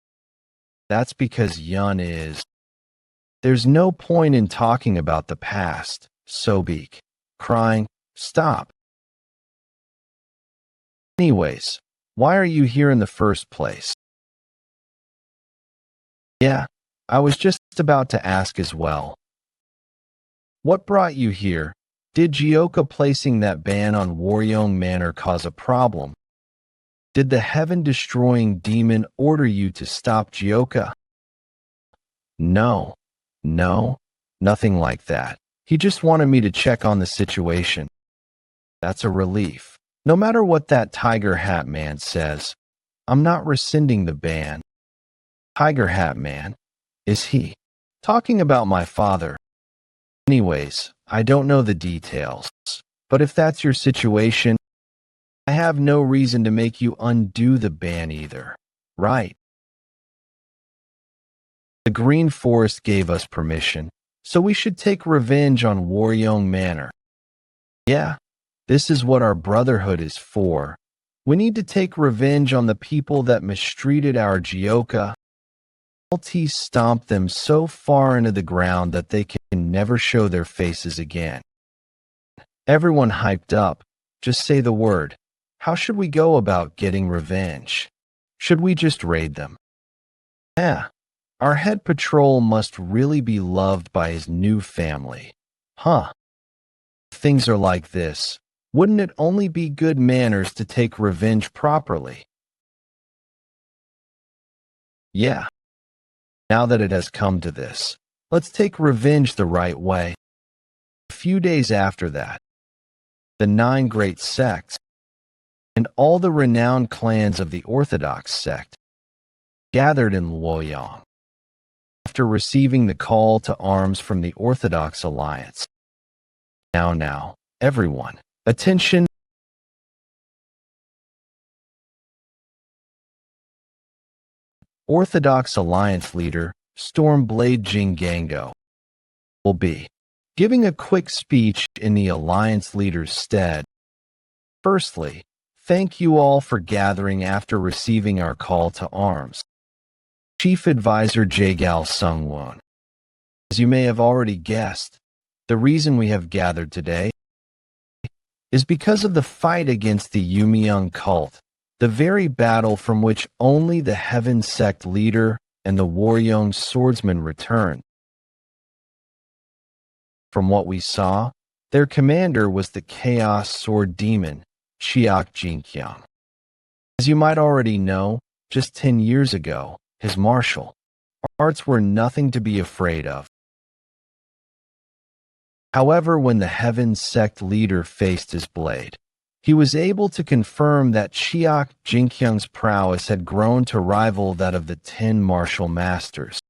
That's because Yeon is. There's no point in talking about the past, Sobek. Crying, stop. Anyways, why are you here in the first place? Yeah, I was just about to ask as well. What brought you here? Did Jeokha placing that ban on Waryoung Manor cause a problem? Did the heaven-destroying demon order you to stop Jeokha? No, nothing like that. He just wanted me to check on the situation. That's a relief. No matter what that Tiger Hat Man says, I'm not rescinding the ban. Tiger Hat Man? Is he talking about my father? Anyways, I don't know the details, but if that's your situation, I have no reason to make you undo the ban either, right? The Green Forest gave us permission, so we should take revenge on Waryoung Manor. Yeah, this is what our brotherhood is for. We need to take revenge on the people that mistreated our Jeokha. LT stomped them so far into the ground that they can never show their faces again. Everyone hyped up. Just say the word. How should we go about getting revenge? Should we just raid them? Yeah, our head patrol must really be loved by his new family. Huh. If things are like this, wouldn't it only be good manners to take revenge properly? Yeah. Now that it has come to this, let's take revenge the right way. A few days after that, the 9 great sects and all the renowned clans of the Orthodox sect gathered in Luoyang. After receiving the call to arms from the Orthodox Alliance. Now, everyone, attention. Orthodox Alliance leader Stormblade Jingango will be giving a quick speech in the Alliance leader's stead. Firstly, thank you all for gathering after receiving our call to arms. Chief Advisor Jaegal Sungwon. As you may have already guessed, the reason we have gathered today is because of the fight against the Yumiyoung cult, the very battle from which only the Heaven Sect leader and the Waryoung swordsman returned. From what we saw, their commander was the Chaos Sword Demon, Chiak Jinkyang. As you might already know, just 10 years ago, his martial arts were nothing to be afraid of. However, when the Heaven Sect leader faced his blade, he was able to confirm that Chiak Jinkyang's prowess had grown to rival that of the 10 martial masters,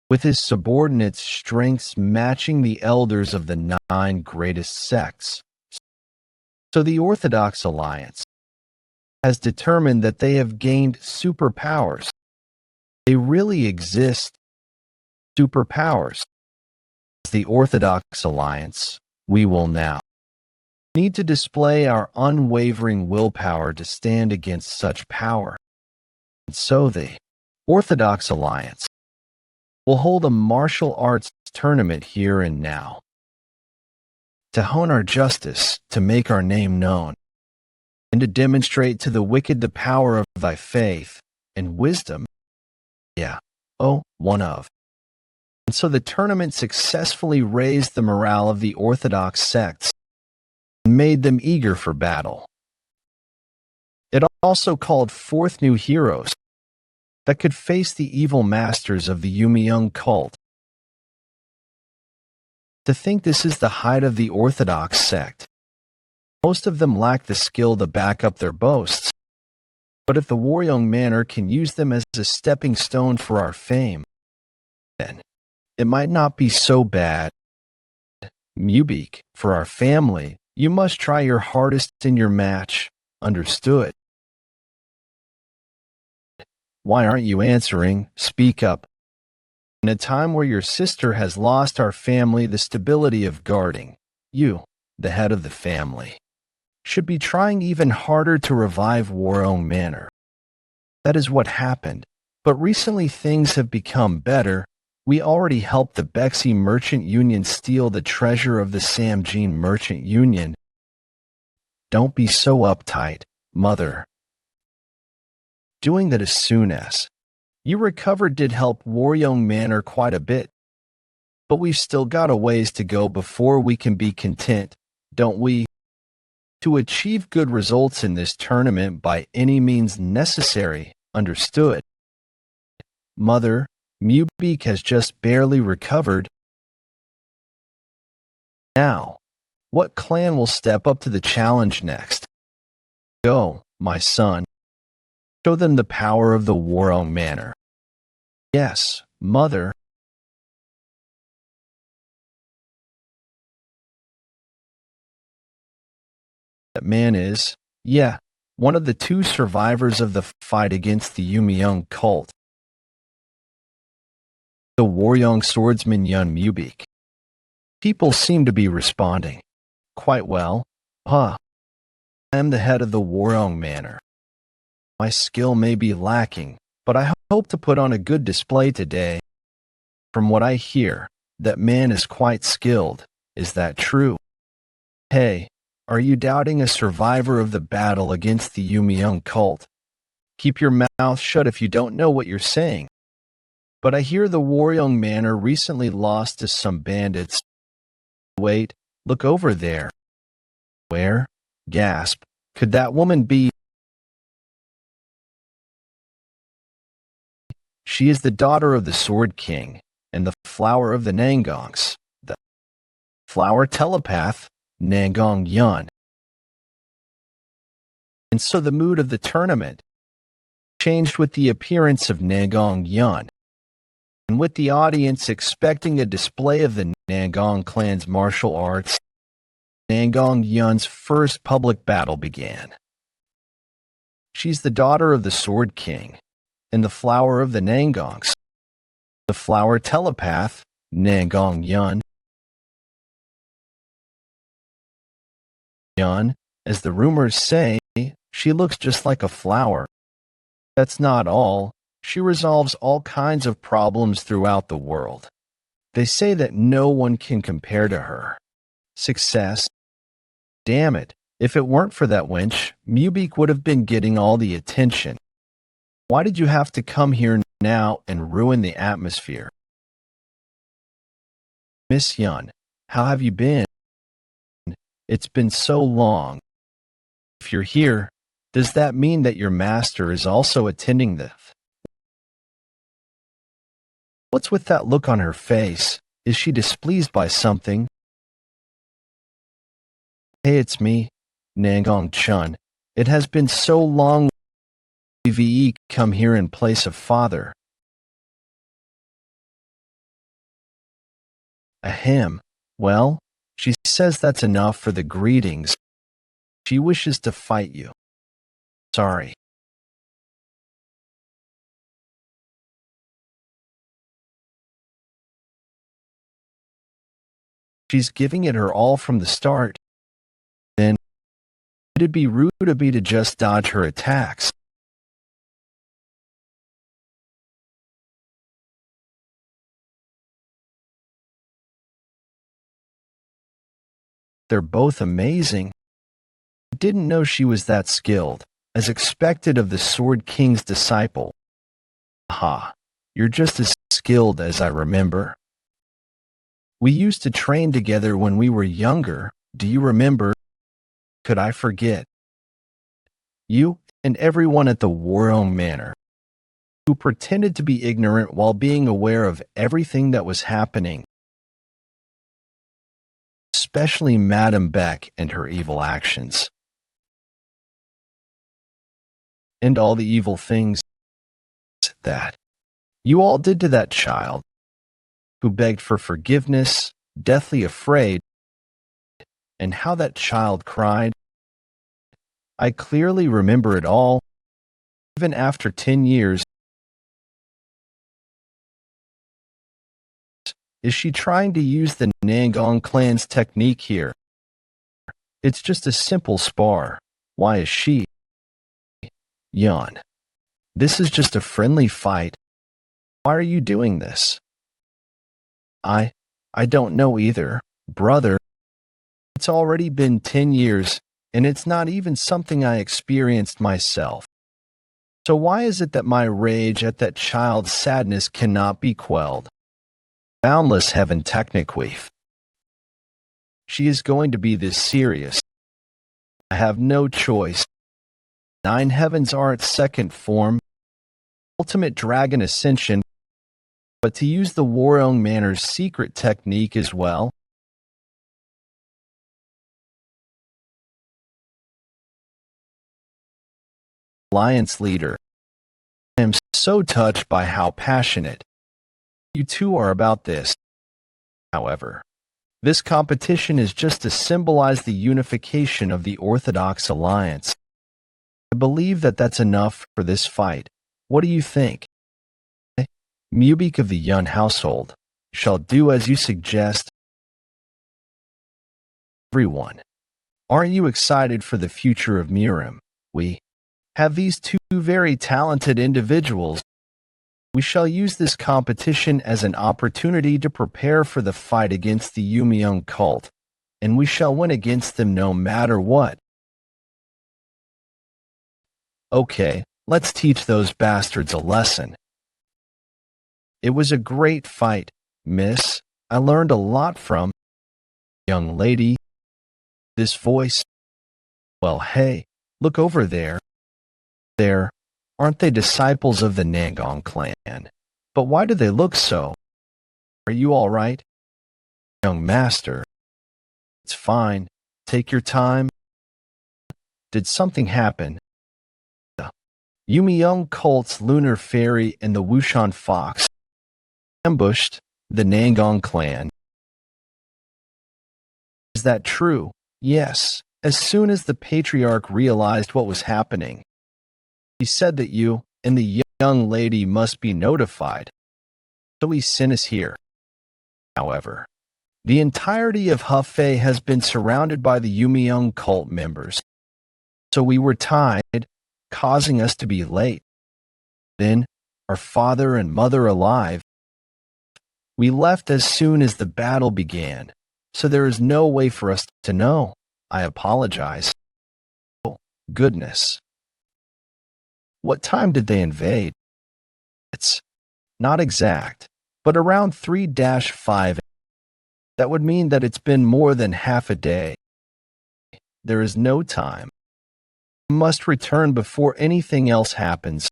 with his subordinates' strengths matching the elders of the 9 greatest sects. So the Orthodox Alliance has determined that they have gained superpowers. They really exist. Superpowers. As the Orthodox Alliance, we will now need to display our unwavering willpower to stand against such power. And so the Orthodox Alliance will hold a martial arts tournament here and now to hone our justice, to make our name known, and to demonstrate to the wicked the power of thy faith and wisdom. Yeah, oh, one of. And so the tournament successfully raised the morale of the Orthodox sects and made them eager for battle. It also called forth new heroes that could face the evil masters of the Yeon cult. To think this is the height of the Orthodox sect. Most of them lack the skill to back up their boasts. But if the Yeon Manor can use them as a stepping stone for our fame, then it might not be so bad. Mubik, for our family, you must try your hardest in your match. Understood? Why aren't you answering? Speak up. In a time where your sister has lost our family the stability of guarding, you, the head of the family, should be trying even harder to revive Yeon Manor. That is what happened, but recently things have become better. We already helped the Bexy Merchant Union steal the treasure of the Samjin Merchant Union. Don't be so uptight, mother. Doing that as soon as you recovered did help Yeon Manor quite a bit. But we've still got a ways to go before we can be content, don't we? To achieve good results in this tournament by any means necessary, understood? Mother, Mubik has just barely recovered. Now, what clan will step up to the challenge next? Go, my son. Show them the power of the Yeon Manor. Yes, mother. That man is, yeah, one of the two survivors of the fight against the Yeon cult. The Yeon swordsman Yeon Mubik. People seem to be responding. Quite well. I am the head of the Yeon Manor. My skill may be lacking, but I hope to put on a good display today. From what I hear, that man is quite skilled. Is that true? Hey, are you doubting a survivor of the battle against the Yeon cult? Keep your mouth shut if you don't know what you're saying. But I hear the Yeon Manor recently lost to some bandits. Wait, look over there. Where? Gasp. Could that woman be? She is the daughter of the Sword King and the flower of the Nangongs, the flower telepath, Nangong Yeon. And so the mood of the tournament changed with the appearance of Nangong Yeon, and with the audience expecting a display of the Nangong clan's martial arts. Nangong Yeon's first public battle began. She's the daughter of the Sword King and the flower of the Nangongs, the flower telepath, Nangong Yeon. Yeon, as the rumors say, she looks just like a flower. That's not all. She resolves all kinds of problems throughout the world. They say that no one can compare to her. Success. Damn it, if it weren't for that wench, Mubik would have been getting all the attention. Why did you have to come here now and ruin the atmosphere? Miss Yeon, how have you been? It's been so long. If you're here, does that mean that your master is also attending this? What's with that look on her face? Is she displeased by something? Hey, it's me, Nangong Chun. It has been so long. VE come here in place of father. Ahem. Well, she says that's enough for the greetings. She wishes to fight you. Sorry. She's giving it her all from the start. Then it'd be rude of me to just dodge her attacks. They're both amazing. I didn't know she was that skilled, as expected of the Sword King's disciple. Aha, you're just as skilled as I remember. We used to train together when we were younger. Do you remember? Could I forget? You and everyone at the Warong Manor, who pretended to be ignorant while being aware of everything that was happening. Especially Madame Beck and her evil actions. And all the evil things that you all did to that child, who begged for forgiveness, deathly afraid, and how that child cried. I clearly remember it all, even after 10 years. Is she trying to use the Nangong clan's technique here? It's just a simple spar. Why is she? Yeon. This is just a friendly fight. Why are you doing this? I don't know either, brother. It's already been 10 years, and it's not even something I experienced myself. So why is it that my rage at that child's sadness cannot be quelled? Boundless heaven techniqueef. She is going to be this serious. I have no choice. 9 heavens are its second form, ultimate dragon ascension, but to use the Warong Manor's secret technique as well. Alliance leader. I am so touched by how passionate you two are about this. However, this competition is just to symbolize the unification of the Orthodox Alliance. I believe that that's enough for this fight. What do you think? Mubik of the Yun household shall do as you suggest. Everyone, aren't you excited for the future of Mirim? We have these two very talented individuals. We shall use this competition as an opportunity to prepare for the fight against the Yumiung cult, and we shall win against them no matter what. Okay, let's teach those bastards a lesson. It was a great fight, miss. I learned a lot from young lady. This voice. Well, hey, look over there. There, aren't they disciples of the Nangong clan? But why do they look so? Are you all right? Young master. It's fine. Take your time. Did something happen? The Yumiung cult's lunar fairy and the Wushan fox ambushed the Nangong clan. Is that true? Yes. As soon as the patriarch realized what was happening, he said that you and the young lady must be notified. So he sent us here. However, the entirety of Hefei has been surrounded by the Yumiung cult members. So we were tied, causing us to be late. Then, our father and mother alive. We left as soon as the battle began, so there is no way for us to know. I apologize. Oh, goodness. What time did they invade? It's not exact, but around 3-5. That would mean that it's been more than half a day. There is no time. We must return before anything else happens.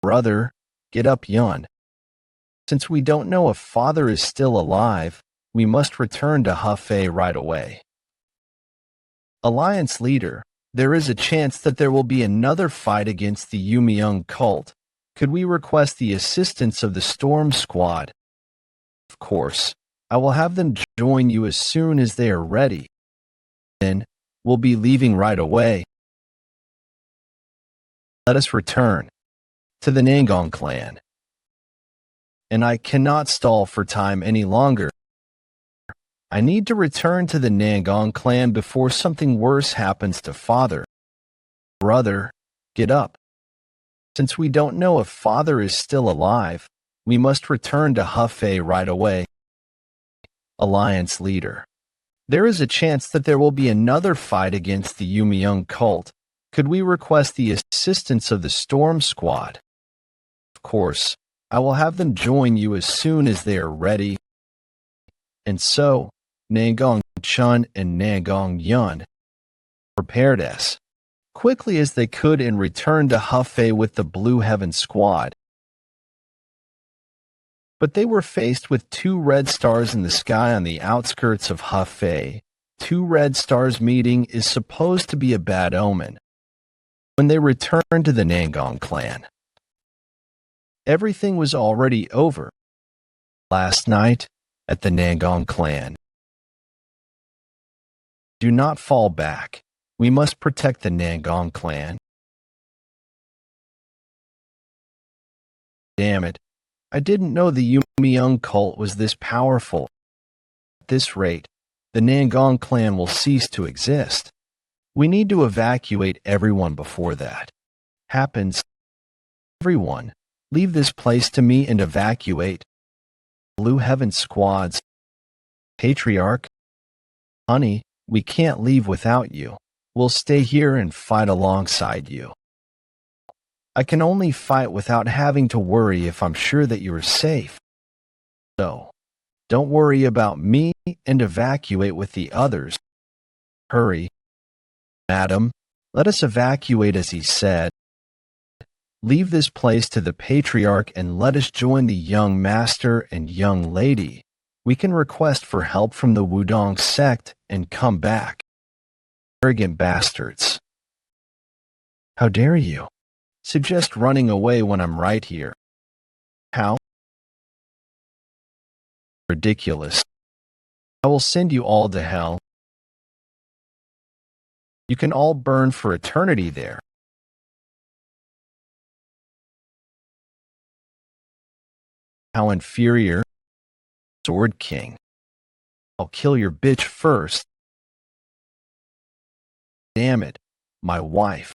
Brother, get up, Yeon. Since we don't know if father is still alive, we must return to Hefei right away. Alliance leader, there is a chance that there will be another fight against the Yumiung cult. Could we request the assistance of the Storm Squad? Of course, I will have them join you as soon as they are ready. Then, we'll be leaving right away. Let us return to the Nangong clan. And I cannot stall for time any longer. I need to return to the Nangong clan before something worse happens to father. Brother, get up. Since we don't know if father is still alive, we must return to Hefei right away. Alliance leader. There is a chance that there will be another fight against the Yumiyoung cult. Could we request the assistance of the Storm Squad? Of course, I will have them join you as soon as they are ready. And so, Nangong Chun and Nangong Yun prepared as quickly as they could and returned to Hefei with the Blue Heaven Squad. But they were faced with 2 red stars in the sky on the outskirts of Hefei. 2 red stars meeting is supposed to be a bad omen. When they returned to the Nangong clan, everything was already over. Last night at the Nangong clan. Do not fall back. We must protect the Nangong clan. Damn it. I didn't know the Yumiyoung cult was this powerful. At this rate, the Nangong clan will cease to exist. We need to evacuate everyone before that happens. Everyone, leave this place to me and evacuate. Blue Heaven squads. Patriarch. Honey, we can't leave without you. We'll stay here and fight alongside you. I can only fight without having to worry if I'm sure that you are safe. So, don't worry about me and evacuate with the others. Hurry. Madam, let us evacuate as he said. Leave this place to the Patriarch and let us join the young master and young lady. We can request for help from the Wudong sect and come back. Arrogant bastards. How dare you? Suggest running away when I'm right here. How? Ridiculous. I will send you all to hell. You can all burn for eternity there. How inferior. Sword King. I'll kill your bitch first. Damn it, my wife.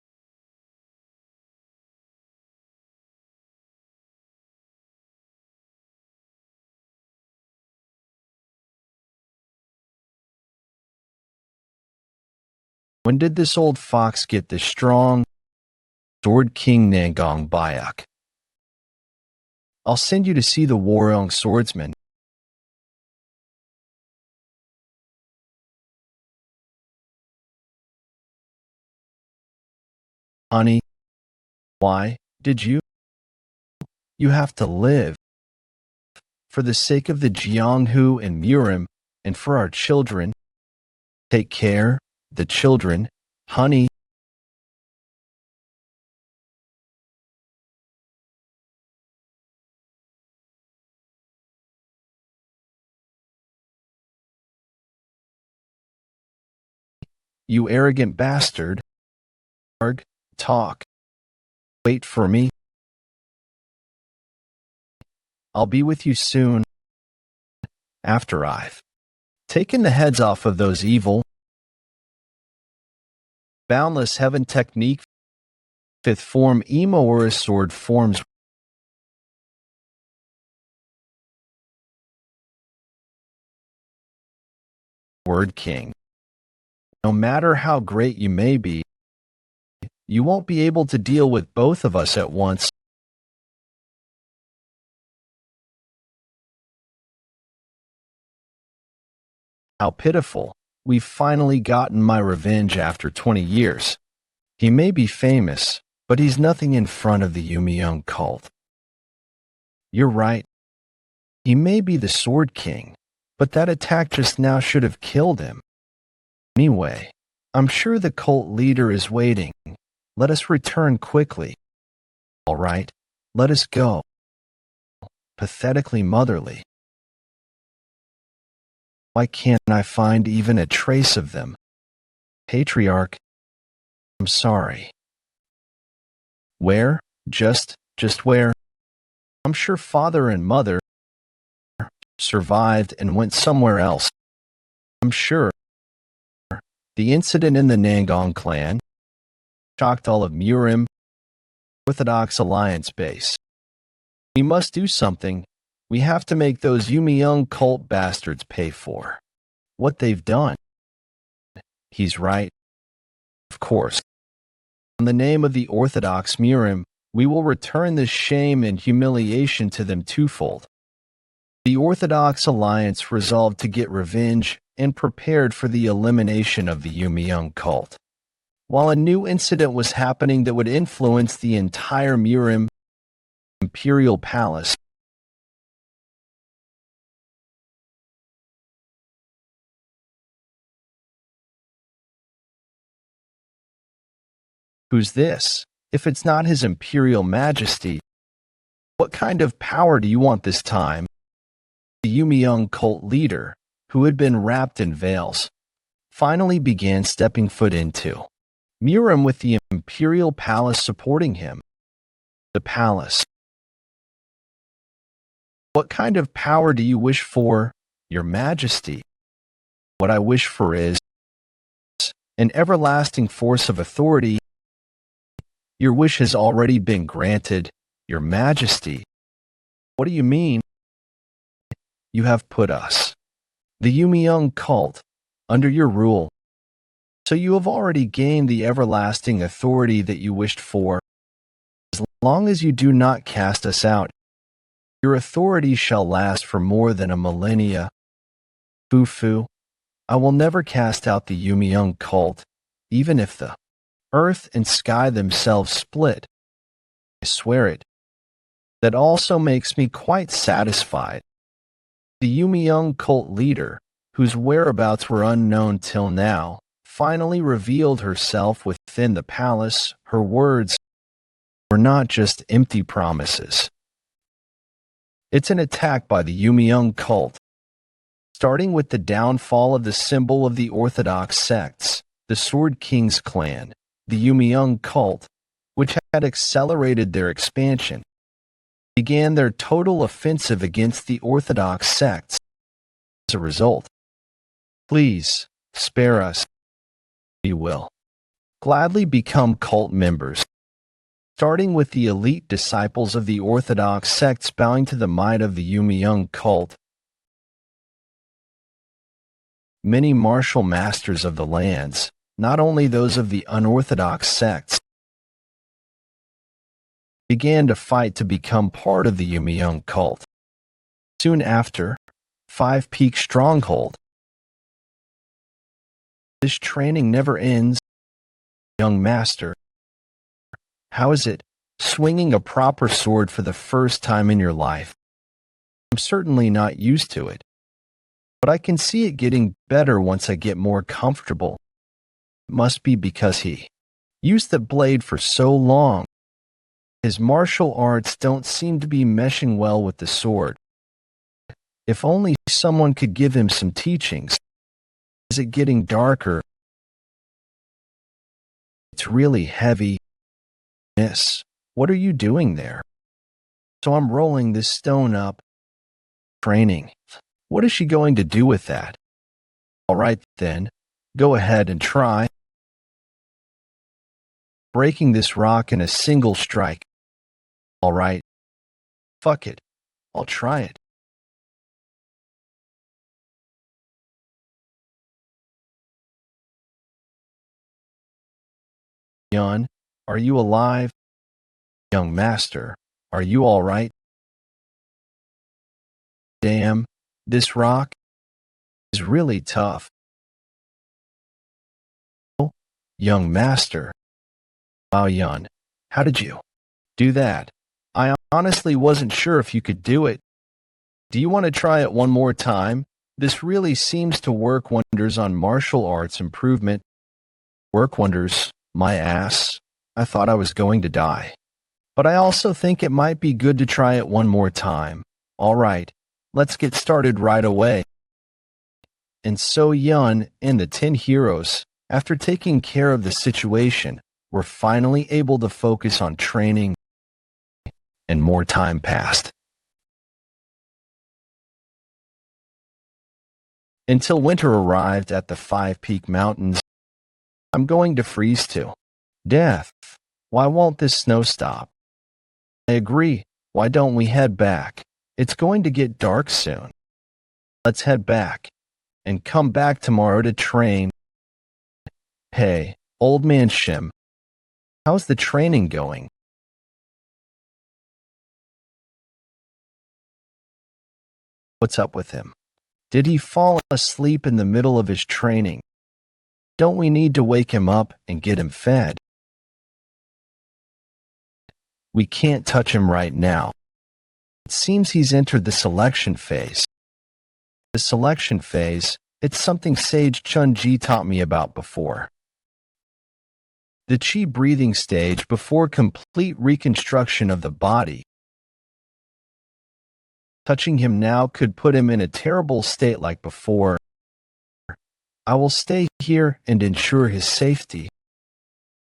When did this old fox get this strong? Sword King Nangong Bayak. I'll send you to see the Warong swordsman. Honey, why did you? You have to live. For the sake of the Jianghu and Murim, and for our children. Take care, the children, honey. You arrogant bastard. Arg, talk. Wait for me. I'll be with you soon. After I've taken the heads off of those evil. Boundless Heaven Technique. 5th form Emo sword forms. Word King. No matter how great you may be, you won't be able to deal with both of us at once. How pitiful. We've finally gotten my revenge after 20 years. He may be famous, but he's nothing in front of the Yumiyoung cult. You're right. He may be the Sword King, but that attack just now should have killed him. Anyway, I'm sure the cult leader is waiting. Let us return quickly. All right, let us go. Pathetically motherly. Why can't I find even a trace of them? Patriarch, I'm sorry. Where? Just where? I'm sure father and mother survived and went somewhere else. I'm sure the incident in the Nangong clan shocked all of Murim Orthodox Alliance base. We must do something. We have to make those Yumiyoung cult bastards pay for what they've done. He's right. Of course. In the name of the Orthodox Murim, we will return this shame and humiliation to them twofold. The Orthodox Alliance resolved to get revenge and prepared for the elimination of the Yumiyoung cult. While a new incident was happening that would influence the entire Murim Imperial Palace. Who's this? If it's not His Imperial Majesty, what kind of power do you want this time? The Yumiyoung cult leader, who had been wrapped in veils, finally began stepping foot into Murim with the Imperial Palace supporting him. The palace. What kind of power do you wish for, Your Majesty? What I wish for is an everlasting force of authority. Your wish has already been granted, Your Majesty. What do you mean? You have put us, the Yumiyoung cult, under your rule. So you have already gained the everlasting authority that you wished for. As long as you do not cast us out, your authority shall last for more than a millennia. Fufu, I will never cast out the Yumiyoung cult, even if the earth and sky themselves split. I swear it. That also makes me quite satisfied. The Yumiyoung cult leader, whose whereabouts were unknown till now, finally revealed herself within the palace. Her words were not just empty promises. It's an attack by the Yumiyoung cult, starting with the downfall of the symbol of the Orthodox sects, the Sword King's clan. The Yumiyoung cult, which had accelerated their expansion, began their total offensive against the Orthodox sects. As a result, please spare us. We will gladly become cult members, starting with the elite disciples of the Orthodox sects bowing to the might of the Yumiyoung cult. Many martial masters of the lands, not only those of the unorthodox sects, began to fight to become part of the Yumiyoung cult. Soon after, Five Peak Stronghold. This training never ends. Young master, how is it swinging a proper sword for the first time in your life? I'm certainly not used to it, but I can see it getting better once I get more comfortable. It must be because he used the blade for so long. His martial arts don't seem to be meshing well with the sword. If only someone could give him some teachings. Is it getting darker? It's really heavy. Miss, what are you doing there? So I'm rolling this stone up. Training. What is she going to do with that? All right then, go ahead and try. Breaking this rock in a single strike. All right. Fuck it. I'll try it. Yeon, are you alive? Young master, are you all right? Damn, this rock is really tough. Oh, young master. Wow, Yeon, how did you do that? I honestly wasn't sure if you could do it. Do you want to try it one more time? This really seems to work wonders on martial arts improvement. Work wonders, my ass. I thought I was going to die. But I also think it might be good to try it one more time. All right, let's get started right away. And so Yeon and the 10 heroes, after taking care of the situation, were finally able to focus on training, and more time passed. Until winter arrived at the Five Peak Mountains, I'm going to freeze to death. Why won't this snow stop? I agree. Why don't we head back? It's going to get dark soon. Let's head back and come back tomorrow to train. Hey, old man Shim, how's the training going? What's up with him? Did he fall asleep in the middle of his training? Don't we need to wake him up and get him fed? We can't touch him right now. It seems he's entered the selection phase. The selection phase, it's something Sage Chun-Ji taught me about before. The Chi breathing stage before complete reconstruction of the body. Touching him now could put him in a terrible state like before. I will stay here and ensure his safety.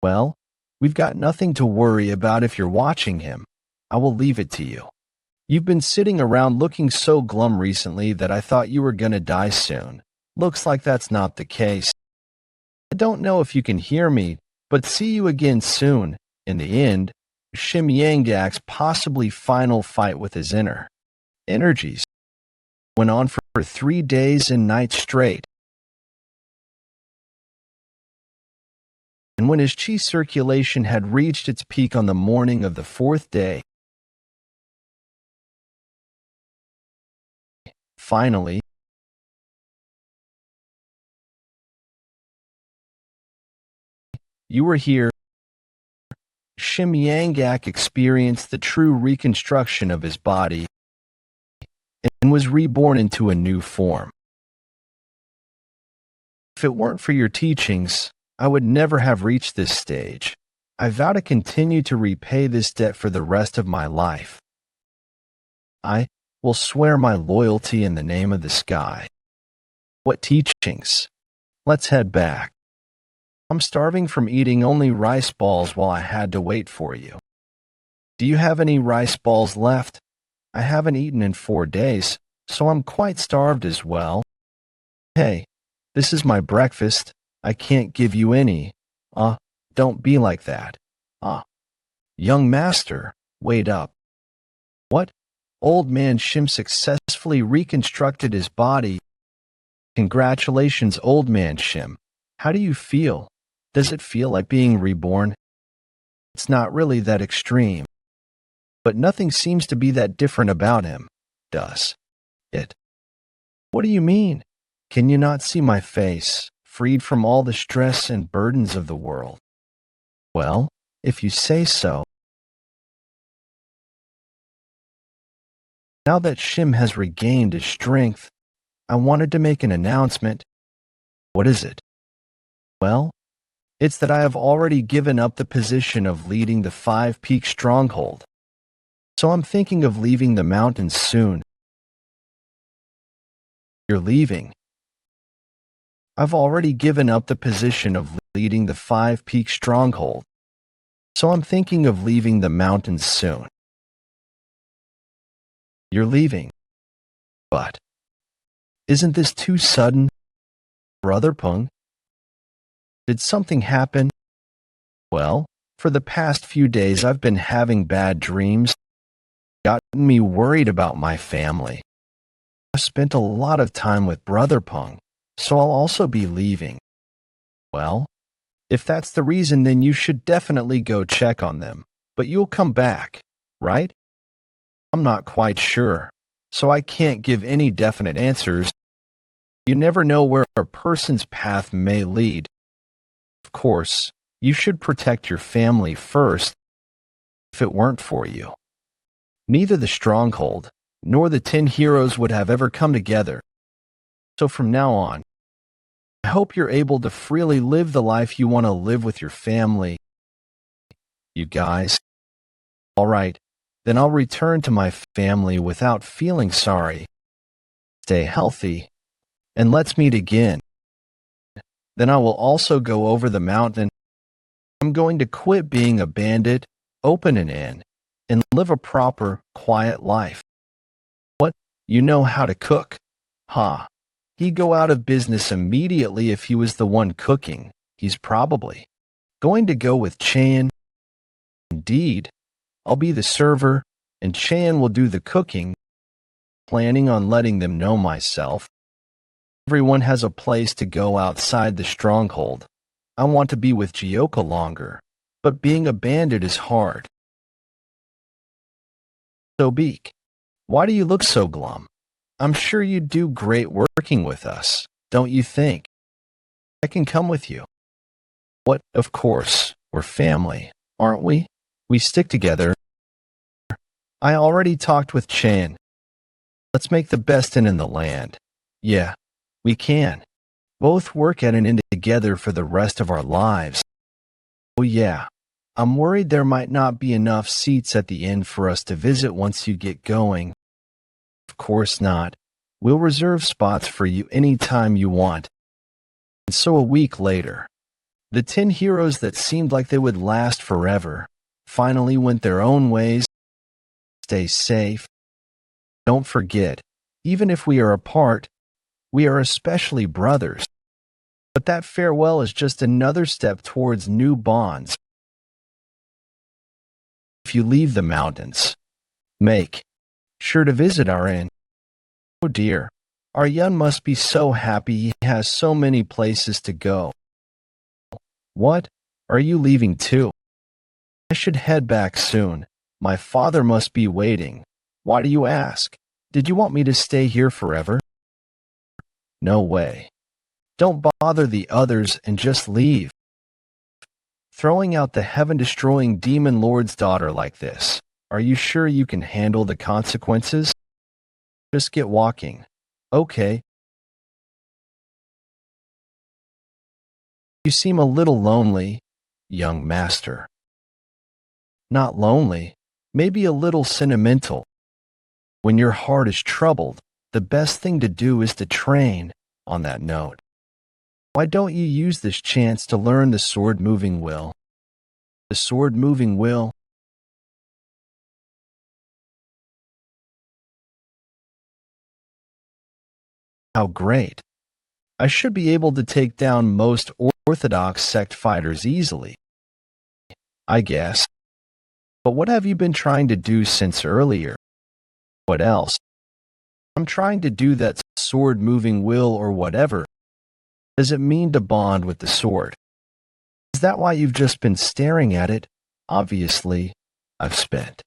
Well, we've got nothing to worry about if you're watching him. I will leave it to you. You've been sitting around looking so glum recently that I thought you were gonna die soon. Looks like that's not the case. I don't know if you can hear me, but see you again soon. In the end, Shim Yanggak's possibly final fight with his energies went on for 3 days and nights straight. And when his chi circulation had reached its peak on the morning of the 4th day, finally, you were here. Shim Yanggak experienced the true reconstruction of his body and was reborn into a new form. If it weren't for your teachings, I would never have reached this stage. I vow to continue to repay this debt for the rest of my life. I will swear my loyalty in the name of the sky. What teachings? Let's head back. I'm starving from eating only rice balls while I had to wait for you. Do you have any rice balls left? I haven't eaten in 4 days, so I'm quite starved as well. Hey, this is my breakfast. I can't give you any. Don't be like that. Young master, wait up. What? Old man Shim successfully reconstructed his body. Congratulations, old man Shim. How do you feel? Does it feel like being reborn? It's not really that extreme. But nothing seems to be that different about him, does it? What do you mean? Can you not see my face, freed from all the stress and burdens of the world? Well, if you say so. Now that Shim has regained his strength, I wanted to make an announcement. What is it? Well, it's that I have already given up the position of leading the 5 Peak Stronghold. So I'm thinking of leaving the mountains soon. You're leaving. I've already given up the position of leading the 5 Peak Stronghold. So I'm thinking of leaving the mountains soon. You're leaving. But isn't this too sudden? Brother Peng? Did something happen? Well, for the past few days I've been having bad dreams. Gotten me worried about my family. I've spent a lot of time with Brother Peng, so I'll also be leaving. Well, if that's the reason, then you should definitely go check on them. But you'll come back, right? I'm not quite sure, so I can't give any definite answers. You never know where a person's path may lead. Of course, you should protect your family first. If it weren't for you, neither the stronghold nor the 10 heroes would have ever come together. So from now on, I hope you're able to freely live the life you want to live with your family. You guys. All right, then I'll return to my family without feeling sorry. Stay healthy, and let's meet again. Then I will also go over the mountain. I'm going to quit being a bandit, open an inn, and live a proper, quiet life. What? You know how to cook? Ha. He'd go out of business immediately if he was the one cooking. He's probably going to go with Chan. Indeed, I'll be the server, and Chan will do the cooking, planning on letting them know myself. Everyone has a place to go outside the stronghold. I want to be with Jeokha longer, but being a bandit is hard. So Beak, why do you look so glum? I'm sure you'd do great working with us, don't you think? I can come with you. What, of course, we're family, aren't we? We stick together. I already talked with Chan. Let's make the best inn in the land. Yeah, we can. Both work at an inn together for the rest of our lives. Oh yeah, I'm worried there might not be enough seats at the inn for us to visit once you get going. Of course not. We'll reserve spots for you anytime you want. And so a week later, the 10 heroes that seemed like they would last forever finally went their own ways. Stay safe. Don't forget, even if we are apart, we are especially brothers. But that farewell is just another step towards new bonds. If you leave the mountains, make sure to visit our inn. Oh dear, our Yeon must be so happy he has so many places to go. What? Are you leaving too? I should head back soon. My father must be waiting. Why do you ask? Did you want me to stay here forever? No way. Don't bother the others and just leave. Throwing out the heaven-destroying demon lord's daughter like this. Are you sure you can handle the consequences? Just get walking. Okay. You seem a little lonely, young master. Not lonely, maybe a little sentimental. When your heart is troubled, the best thing to do is to train. On that note, why don't you use this chance to learn the sword-moving will? The sword-moving will? How great. I should be able to take down most orthodox sect fighters easily, I guess. But what have you been trying to do since earlier? What else? I'm trying to do that sword-moving will or whatever. Does it mean to bond with the sword? Is that why you've just been staring at it? Obviously, I've spent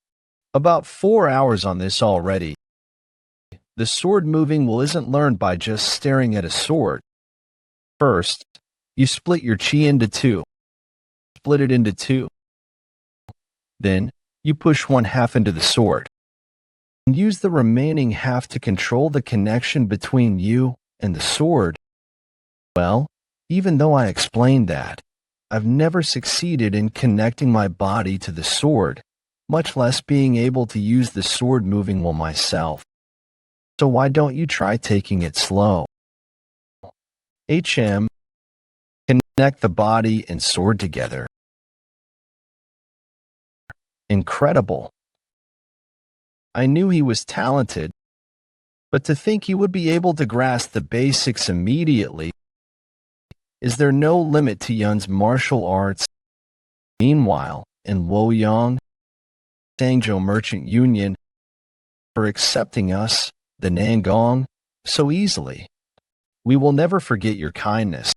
about 4 hours on this already. The sword-moving will isn't learned by just staring at a sword. First, you split your chi into two. Split it into two. Then, you push one half into the sword. And use the remaining half to control the connection between you and the sword. Well, even though I explained that, I've never succeeded in connecting my body to the sword, much less being able to use the sword-moving will myself. So why don't you try taking it slow? HM, connect the body and sword together. Incredible. I knew he was talented, but to think he would be able to grasp the basics immediately. Is there no limit to Yeon's martial arts? Meanwhile, in Luoyang, Sangzhou Merchant Union, for accepting us, the Nangong, so easily. We will never forget your kindness.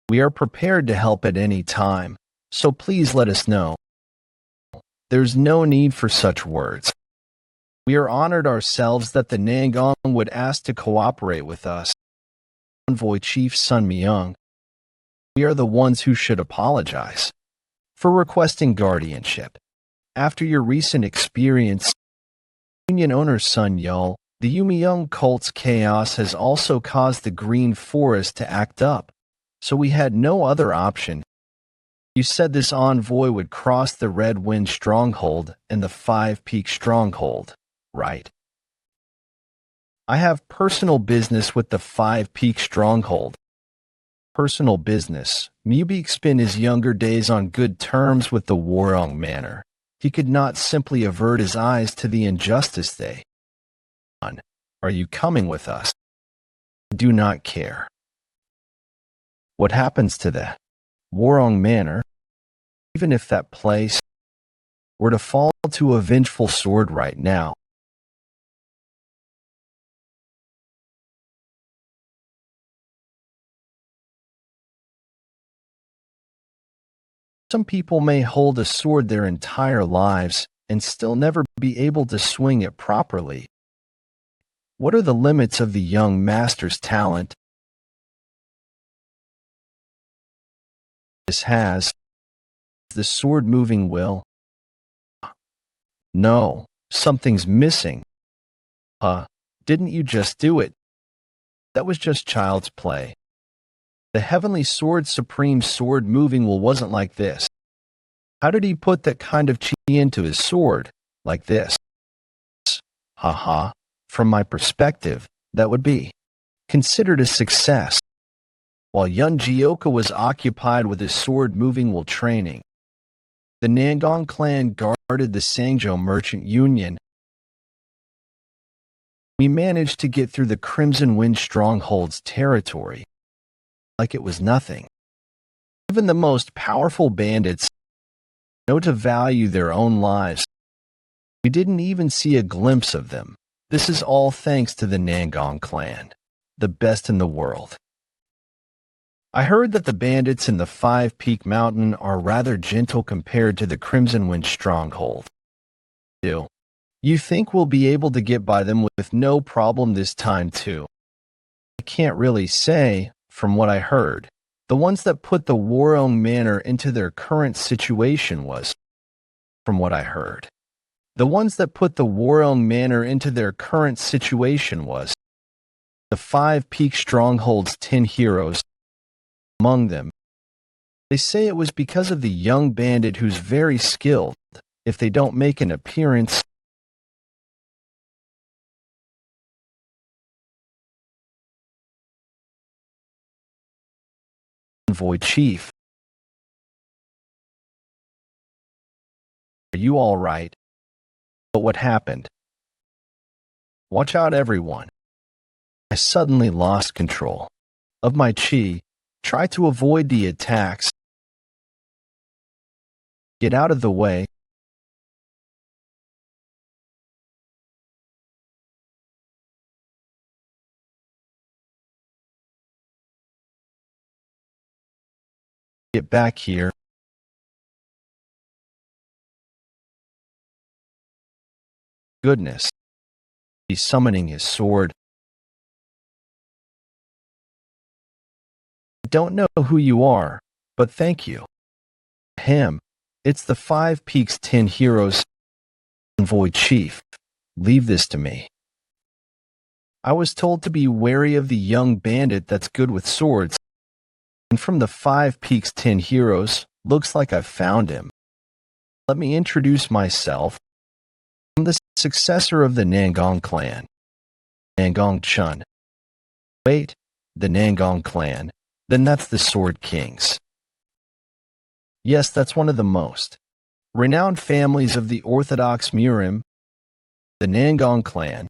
We are prepared to help at any time, so please let us know. There's no need for such words. We are honored ourselves that the Nangong would ask to cooperate with us. Envoy Chief Sun Myung. We are the ones who should apologize for requesting guardianship. After your recent experience, Union owner Sun Yul, the Yumyung cult's chaos has also caused the Green Forest to act up, so we had no other option. You said this envoy would cross the Red Wind Stronghold and the Five Peak Stronghold, right? I have personal business with the Five Peak Stronghold. Personal business. Mubik spent his younger days on good terms with the Warong Manor. He could not simply avert his eyes to the injustice they. Are you coming with us? I do not care what happens to the Warong Manor, even if that place were to fall to a vengeful sword right now. Some people may hold a sword their entire lives and still never be able to swing it properly. What are the limits of the young master's talent? This has the sword moving will. No, something's missing. Didn't you just do it? That was just child's play. The heavenly sword supreme sword moving will wasn't like this. How did he put that kind of chi into his sword? Like this. From my perspective, that would be considered a success. While Yeon Jeokha was occupied with his sword moving will training, the Nangong clan guarded the Sangjo Merchant Union. We managed to get through the Crimson Wind Stronghold's territory like it was nothing. Even the most powerful bandits know to value their own lives. We didn't even see a glimpse of them. This is all thanks to the Nangong clan, the best in the world. I heard that the bandits in the Five Peak Mountain are rather gentle compared to the Crimson Wind Stronghold. You think we'll be able to get by them with no problem this time too? I can't really say, from what I heard. The ones that put the Warong Manor into their current situation was, from what I heard. The ones that put the Warong Manor into their current situation was the Five Peak Stronghold's 10 heroes. Among them, they say it was because of the young bandit who's very skilled. If they don't make an appearance, Void Chief. Are you all right? But what happened? Watch out, everyone. I suddenly lost control of my chi. Try to avoid the attacks. Get out of the way. Get back here. Goodness. He's summoning his sword. I don't know who you are, but thank you. Him. It's the Five Peaks 10 heroes. Void Chief. Leave this to me. I was told to be wary of the young bandit that's good with swords. And from the Five Peaks 10 heroes, looks like I've found him. Let me introduce myself. I'm the successor of the Nangong clan. Nangong Chun. Wait, the Nangong clan. Then that's the Sword Kings. Yes, that's one of the most renowned families of the Orthodox Murim, the Nangong clan.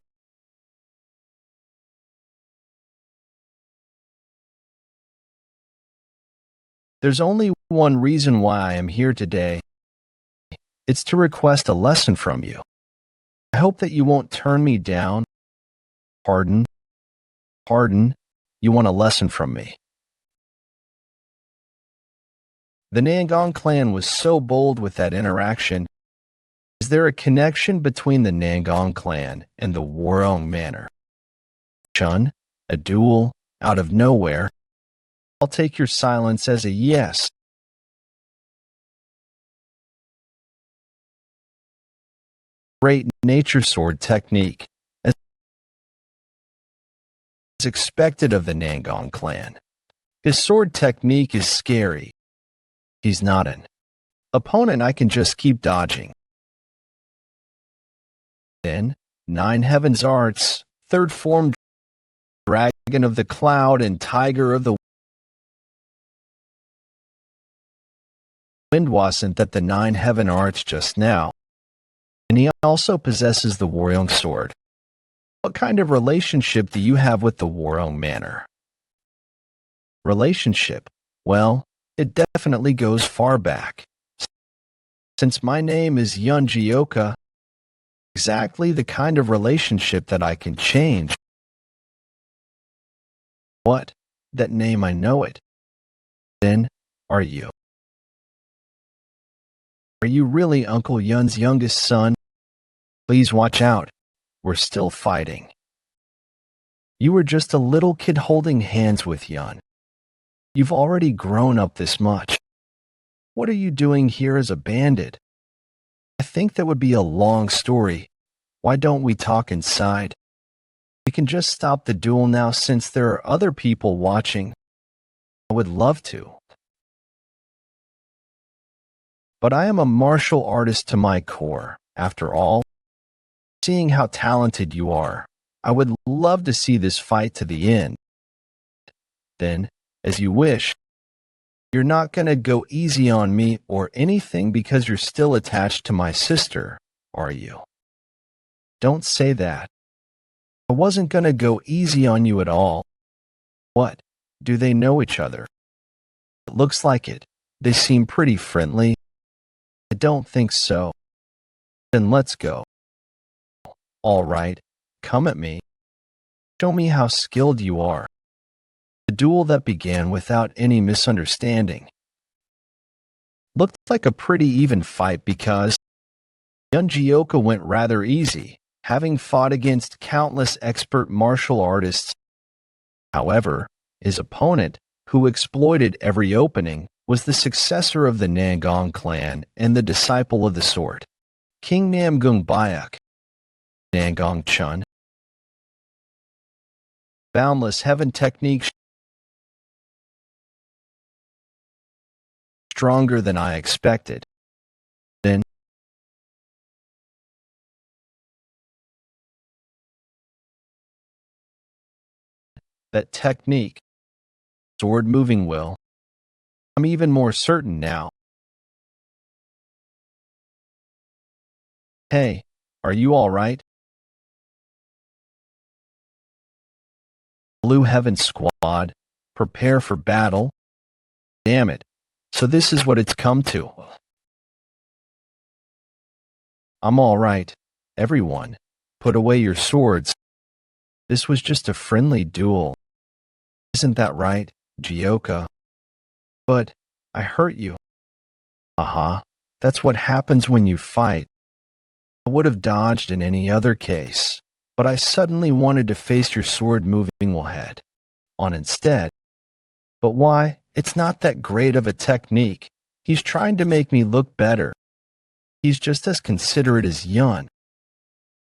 There's only one reason why I am here today. It's to request a lesson from you. I hope that you won't turn me down. Pardon? You want a lesson from me. The Nangong clan was so bold with that interaction. Is there a connection between the Nangong clan and the Warong Manor? Chun, a duel out of nowhere. I'll take your silence as a yes. Great nature sword technique, as expected of the Nangong clan. His sword technique is scary. He's not an opponent I can just keep dodging. Then, Nine Heavens Arts, third form Dragon of the Cloud and Tiger of the Wind wasn't at the Nine Heaven Arts just now, and he also possesses the Warong Sword. What What kind of relationship do you have with the Warong Manor? Relationship? Well, it definitely goes far back. Since my name is Yeon Jeokha, exactly the kind of relationship that I can change. What? That name, I know it. Then, are you? Are you really Uncle Yeon's youngest son? Please watch out. We're still fighting. You were just a little kid holding hands with Yeon. You've already grown up this much. What are you doing here as a bandit? I think that would be a long story. Why don't we talk inside? We can just stop the duel now since there are other people watching. I would love to. But I am a martial artist to my core. After all, seeing how talented you are, I would love to see this fight to the end. Then, as you wish. You're not going to go easy on me or anything because you're still attached to my sister, are you? Don't say that. I wasn't going to go easy on you at all. What? Do they know each other? It looks like it. They seem pretty friendly. I don't think so. Then let's go. All right, come at me. Show me how skilled you are. The duel that began without any misunderstanding looked like a pretty even fight because Yeon Jeokha went rather easy, having fought against countless expert martial artists. However, his opponent, who exploited every opening, was the successor of the Nangong clan and the disciple of the sword, King Namgung Bayak, Nangong Chun. Boundless heaven technique stronger than I expected. Then, that technique, sword moving will. I'm even more certain now. Hey, are you all right? Blue Heaven Squad, prepare for battle. Damn it. So this is what it's come to. I'm all right. Everyone, put away your swords. This was just a friendly duel. Isn't that right, Jeokha? But I hurt you. That's what happens when you fight. I would have dodged in any other case, but I suddenly wanted to face your sword-moving head on instead. But why? It's not that great of a technique. He's trying to make me look better. He's just as considerate as Yeon.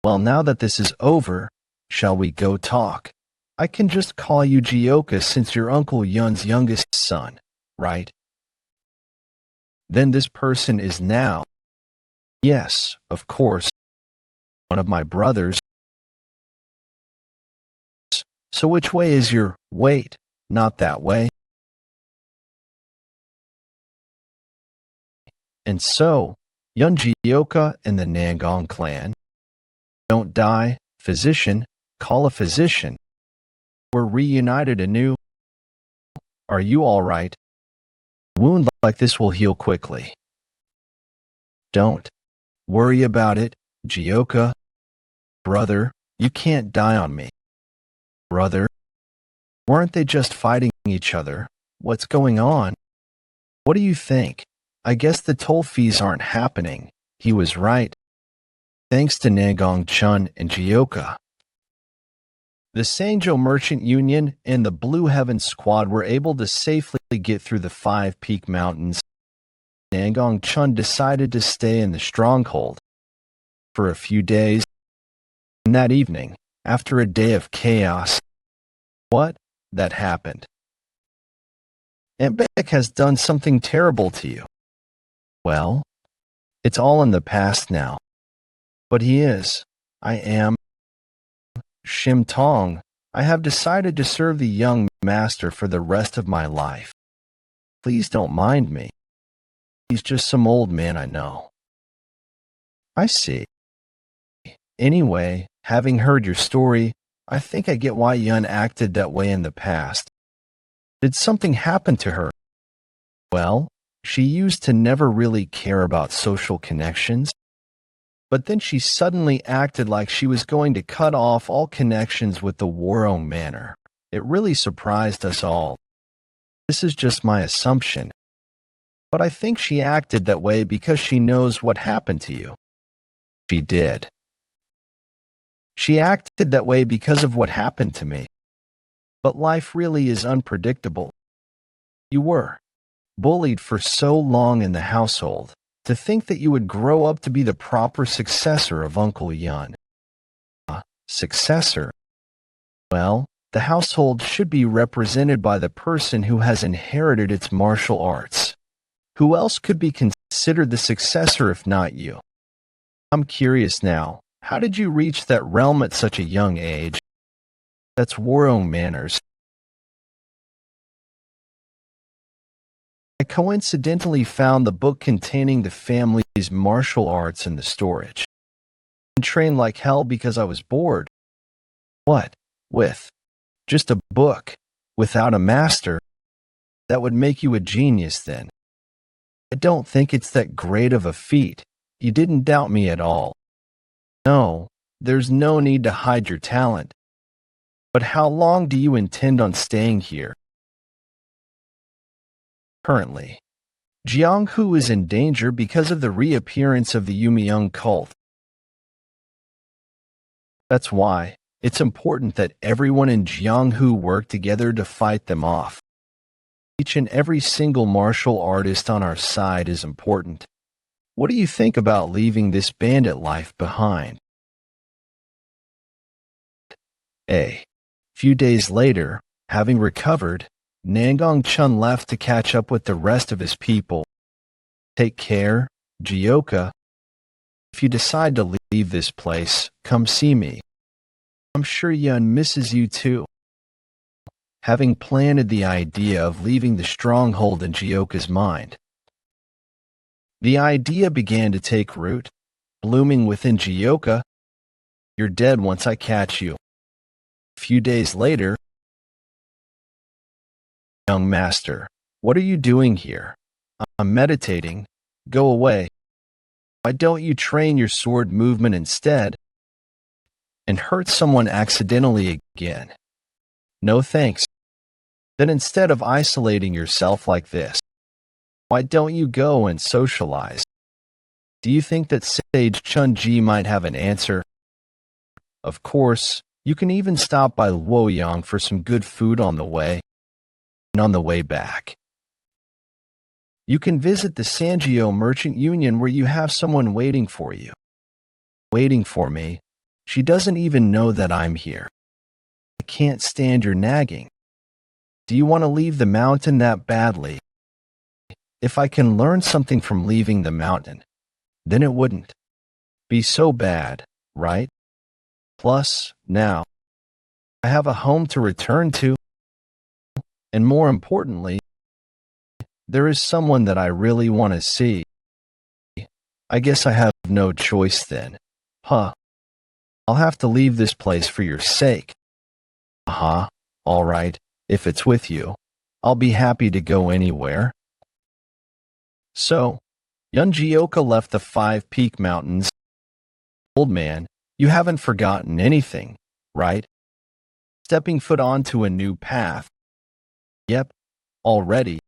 Well, now that this is over, shall we go talk? I can just call you Jeokha since you're Uncle Yeon's youngest son, right? Then this person is now, yes, of course, one of my brothers. So which way is your, wait, not that way? And so, Yeon Jeokha and the Nangong clan. Don't die, physician, call a physician. We're reunited anew. Are you all right? A wound like this will heal quickly. Don't worry about it, Jeokha. Brother, you can't die on me. Brother, weren't they just fighting each other? What's going on? What do you think? I guess the toll fees aren't happening. He was right. Thanks to Nangong Chun and Jeokha. The Sangjo Merchant Union and the Blue Heaven Squad were able to safely get through the 5 Peak Mountains. Nangong Chun decided to stay in the stronghold for a few days. And that evening, after a day of chaos, that happened. Aunt Beck has done something terrible to you. Well, it's all in the past now. But I am Shim Tong. I have decided to serve the young master for the rest of my life. Please don't mind me. He's just some old man I know. I see. Anyway, Having heard your story, I think I get why Yeon acted that way in the past. Did something happen to her? Well, she used to never really care about social connections, but then she suddenly acted like she was going to cut off all connections with the Warong Manor. It really surprised us all. This is just my assumption, but I think she acted that way because she knows what happened to you. She did. She acted that way because of what happened to me. But life really is unpredictable. You were bullied for so long in the household. To think that you would grow up to be the proper successor of Uncle Yeon. Successor? Well, the household should be represented by the person who has inherited its martial arts. Who else could be considered the successor if not you? I'm curious now, how did you reach that realm at such a young age? That's Warong manners. I coincidentally found the book containing the family's martial arts in the storage. I trained like hell because I was bored. What? With just a book, without a master? That would make you a genius then. I don't think it's that great of a feat. You didn't doubt me at all. No, there's no need to hide your talent. But how long do you intend on staying here? Currently, Jeonghu is in danger because of the reappearance of the Yumeung cult. That's why it's important that everyone in Jeonghu work together to fight them off. Each and every single martial artist on our side is important. What do you think about leaving this bandit life behind? A few days later, having recovered, Nangong Chun left to catch up with the rest of his people. Take care, Jeokha. If you decide to leave this place, come see me. I'm sure Yeon misses you too. Having planted the idea of leaving the stronghold in Jeokha's mind, the idea began to take root, blooming within Jeokha. You're dead once I catch you. A few days later, young master, what are you doing here? I'm meditating. Go away. Why don't you train your sword movement instead and hurt someone accidentally again? No thanks. Then instead of isolating yourself like this, why don't you go and socialize? Do you think that Sage Chun-ji might have an answer? Of course, you can even stop by Luoyang for some good food on the way. And on the way back, you can visit the Sanjio Merchant Union where you have someone waiting for you. Waiting for me? She doesn't even know that I'm here. I can't stand your nagging. Do you want to leave the mountain that badly? If I can learn something from leaving the mountain, then it wouldn't be so bad, right? Plus, now, I have a home to return to. And more importantly, there is someone that I really want to see. I guess I have no choice then. Huh. I'll have to leave this place for your sake. Uh-huh. All right. If it's with you, I'll be happy to go anywhere. So, Yeon Jeokha left the 5 Peak Mountains. Old man, you haven't forgotten anything, right? Stepping foot onto a new path. Yep, already.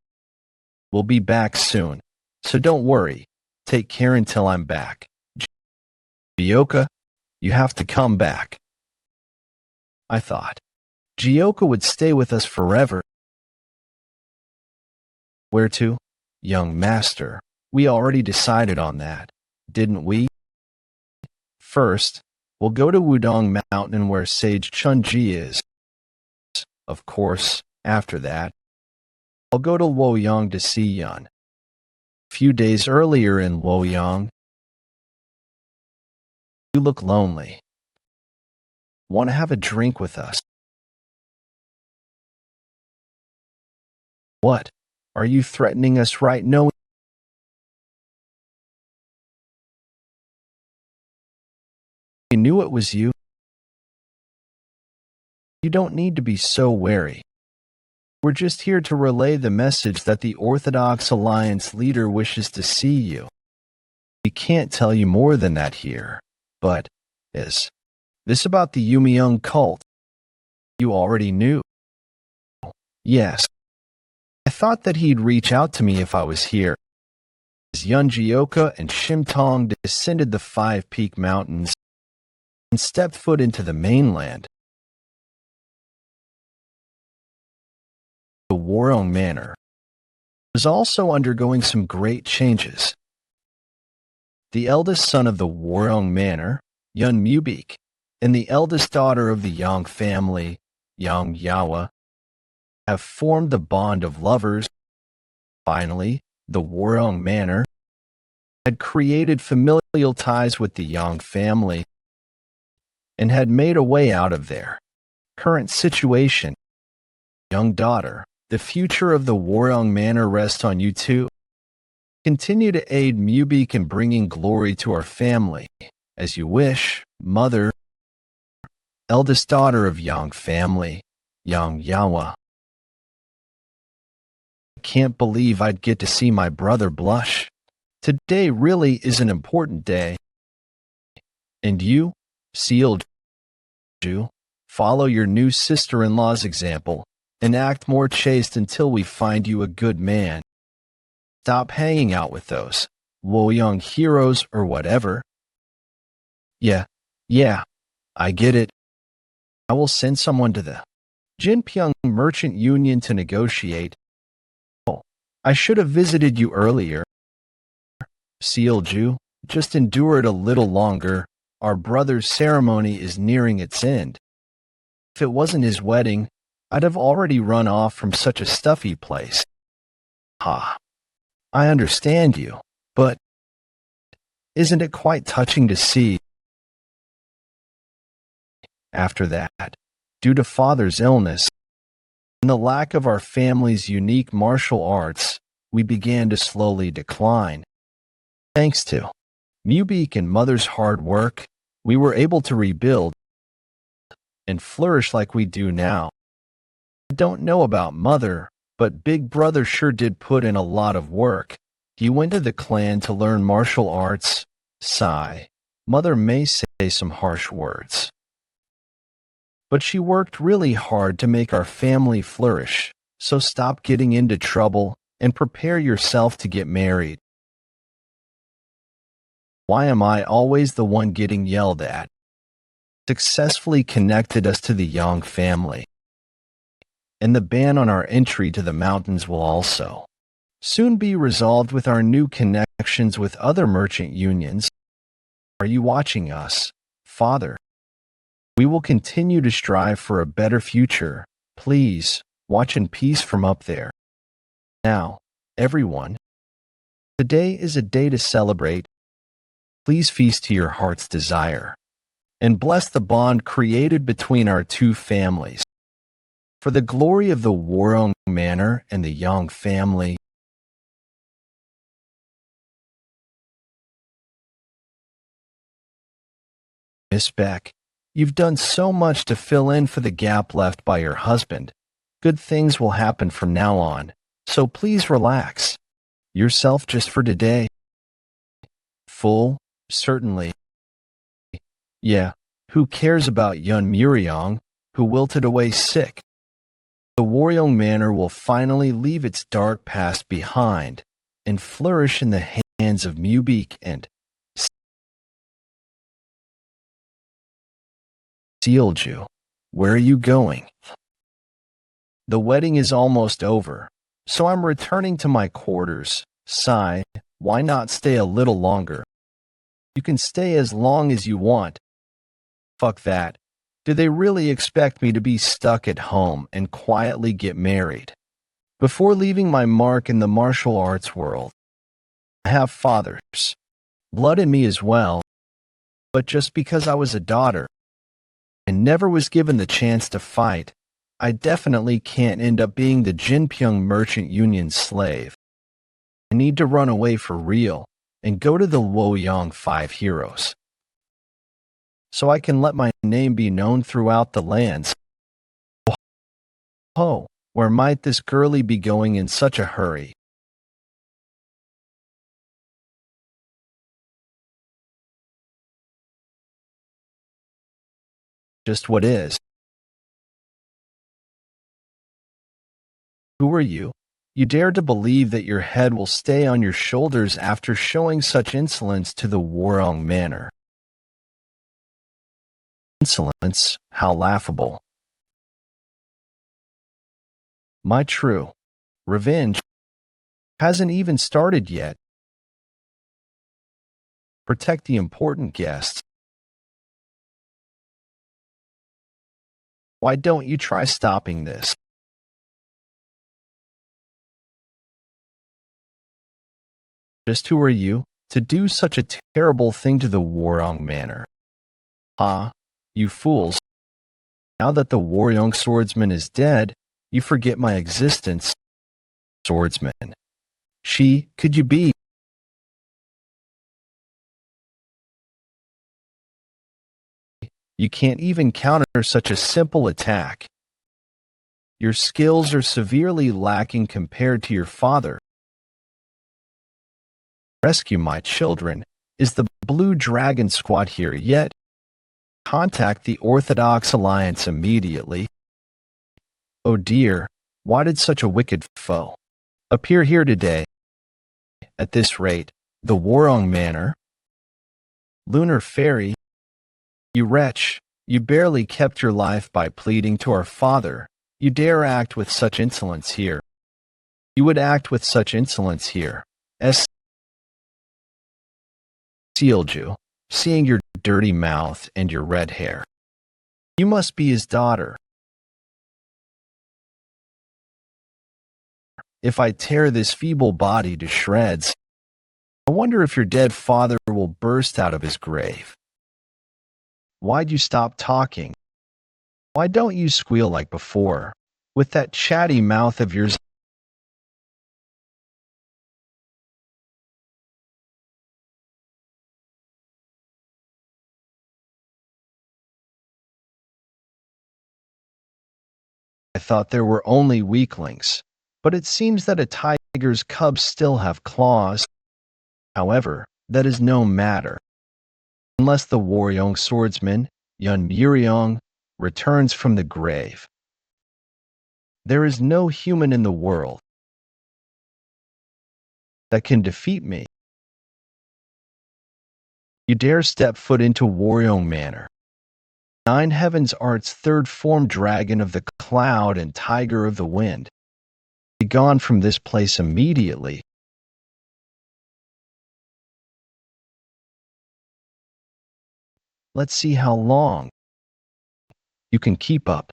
We'll be back soon, so don't worry. Take care until I'm back. Jeokha, you have to come back. I thought Jeokha would stay with us forever. Where to? Young master, we already decided on that, didn't we? First, we'll go to Wudong Mountain where Sage Chun-ji is. Of course, after that, I'll go to Luoyang to see Yeon. A few days earlier in Luoyang, you look lonely. Want to have a drink with us? What? Are you threatening us right now? I knew it was you. You don't need to be so wary. We're just here to relay the message that the Orthodox Alliance leader wishes to see you. We can't tell you more than that here, but is this about the Yumiyoung cult? You already knew. Yes. I thought that he'd reach out to me if I was here. As Yeon Jeokha and Shimtong descended the five-peak mountains and stepped foot into the mainland, the Warong Manor was also undergoing some great changes. The eldest son of the Warong Manor, Yeon Mubik, and the eldest daughter of the Yang family, Yeon Jeokha, have formed the bond of lovers. Finally, the Warong Manor had created familial ties with the Yang family and had made a way out of their current situation. Young daughter, the future of the Warong Manor rests on you too. Continue to aid Mubik in bringing glory to our family, as you wish, mother, eldest daughter of Yang family, Yeon Jeokha. I can't believe I'd get to see my brother blush. Today really is an important day. And you, Sealju, follow your new sister-in-law's example and act more chaste until we find you a good man. Stop hanging out with those Woyoung heroes or whatever. Yeah, I get it. I will send someone to the Jinpyong Merchant Union to negotiate. Oh, I should have visited you earlier. Sealju, just endure it a little longer. Our brother's ceremony is nearing its end. If it wasn't his wedding, I'd have already run off from such a stuffy place. Ha. I understand you, but isn't it quite touching to see? After that, due to father's illness and the lack of our family's unique martial arts, we began to slowly decline. Thanks to Mubik and mother's hard work, we were able to rebuild and flourish like we do now. I don't know about mother, but big brother sure did put in a lot of work. He went to the clan to learn martial arts. Sigh. Mother may say some harsh words, but she worked really hard to make our family flourish. So stop getting into trouble and prepare yourself to get married. Why am I always the one getting yelled at? Successfully connected us to the Yang family, and the ban on our entry to the mountains will also soon be resolved with our new connections with other merchant unions. Are you watching us, Father? We will continue to strive for a better future. Please, watch in peace from up there. Now, everyone, today is a day to celebrate. Please feast to your heart's desire and bless the bond created between our two families. For the glory of the Warong Manor and the Yang family, Miss Beck, you've done so much to fill in for the gap left by your husband. Good things will happen from now on, so please relax yourself just for today. Full, certainly. Yeah, who cares about Yeon Muriong, who wilted away sick? The Warong Manor will finally leave its dark past behind and flourish in the hands of Mubik and Sealju. Where are you going? The wedding is almost over, so I'm returning to my quarters. Sigh, why not stay a little longer? You can stay as long as you want. Fuck that. Do they really expect me to be stuck at home and quietly get married? Before leaving my mark in the martial arts world, I have father's blood in me as well, but just because I was a daughter and never was given the chance to fight, I definitely can't end up being the Jinpyong Merchant Union slave. I need to run away for real and go to the Woyoung Five Heroes, so I can let my name be known throughout the lands. Oh, where might this girlie be going in such a hurry? Just what is? Who are you? You dare to believe that your head will stay on your shoulders after showing such insolence to the Warong Manor? Insolence? How laughable. My true revenge hasn't even started yet. Protect the important guests. Why don't you try stopping this? Just who are you to do such a terrible thing to the Warong Manor? Ah, you fools. Now that the Warong swordsman is dead, you forget my existence. Swordsman. Could you be? You can't even counter such a simple attack. Your skills are severely lacking compared to your father. Rescue my children. Is the Blue Dragon Squad here yet? Contact the Orthodox Alliance immediately. Oh dear, why did such a wicked foe appear here today? At this rate, the Warong Manor. Lunar Fairy, you wretch, you barely kept your life by pleading to our father. You dare act with such insolence here. You would act with such insolence here. Sealed you, seeing your dirty mouth and your red hair. You must be his daughter. If I tear this feeble body to shreds, I wonder if your dead father will burst out of his grave. Why'd you stop talking? Why don't you squeal like before? With that chatty mouth of yours. I thought there were only weaklings, but it seems that a tiger's cubs still have claws. However, that is no matter. Unless the Warong swordsman, Yeon Jeokha, returns from the grave. There is no human in the world that can defeat me. You dare step foot into Warong Manor. Nine Heavens Art's third form dragon of the cloud and tiger of the wind. Be gone from this place immediately. Let's see how long you can keep up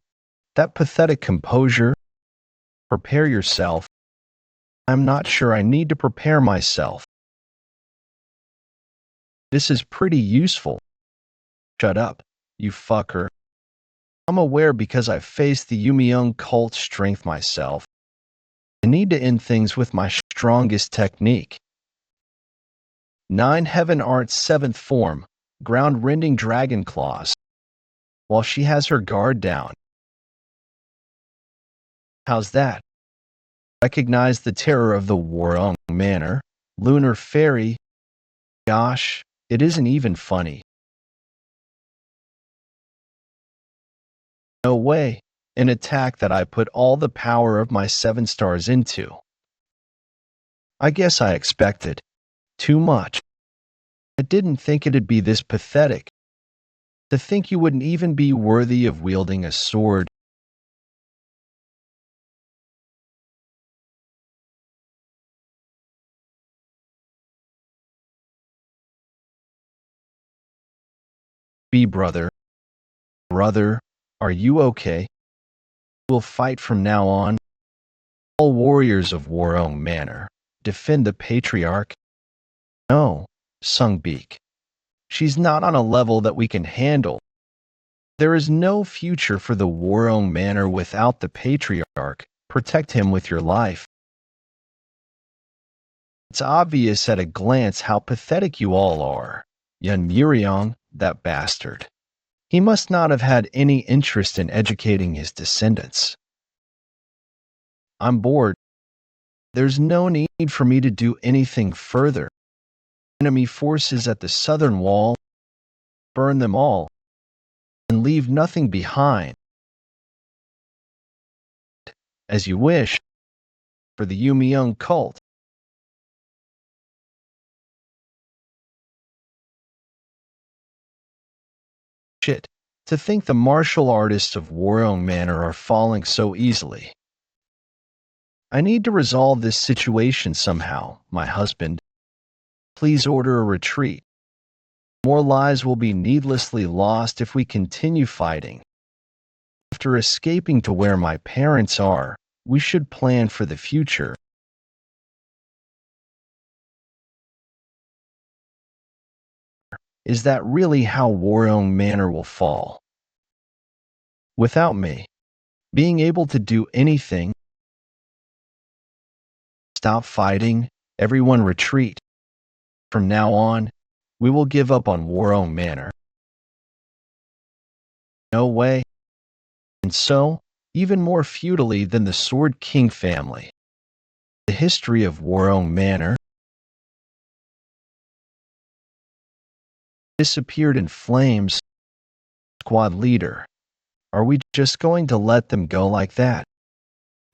that pathetic composure. Prepare yourself. I'm not sure I need to prepare myself. This is pretty useful. Shut up, you fucker. I'm aware because I've faced the Yumiyoung cult strength myself. I need to end things with my strongest technique. Nine Heaven Art's seventh form, ground-rending dragon claws. While she has her guard down. How's that? Recognize the terror of the Warong Manor. Lunar Fairy. Gosh, it isn't even funny. No way. An attack that I put all the power of my 7 stars into. I guess I expected too much. I didn't think it'd be this pathetic. To think you wouldn't even be worthy of wielding a sword. Brother, are you okay? We'll fight from now on. All warriors of Warong Manor, defend the patriarch. No, Sungbeak. She's not on a level that we can handle. There is no future for the Warong Manor without the patriarch. Protect him with your life. It's obvious at a glance how pathetic you all are. Yeon Jeokha, that bastard. He must not have had any interest in educating his descendants. I'm bored. There's no need for me to do anything further. Enemy forces at the southern wall, burn them all, and leave nothing behind. As you wish, for the Yumiyoung cult. Shit, to think the martial artists of Warong Manor are falling so easily. I need to resolve this situation somehow, my husband. Please order a retreat. More lives will be needlessly lost if we continue fighting. After escaping to where my parents are, we should plan for the future. Is that really how Warong Manor will fall? Without me being able to do anything, stop fighting, everyone retreat. From now on, we will give up on Warong Manor. No way. And so, even more futilely than the Sword King family, the history of Warong Manor disappeared in flames. Squad leader, are we just going to let them go like that?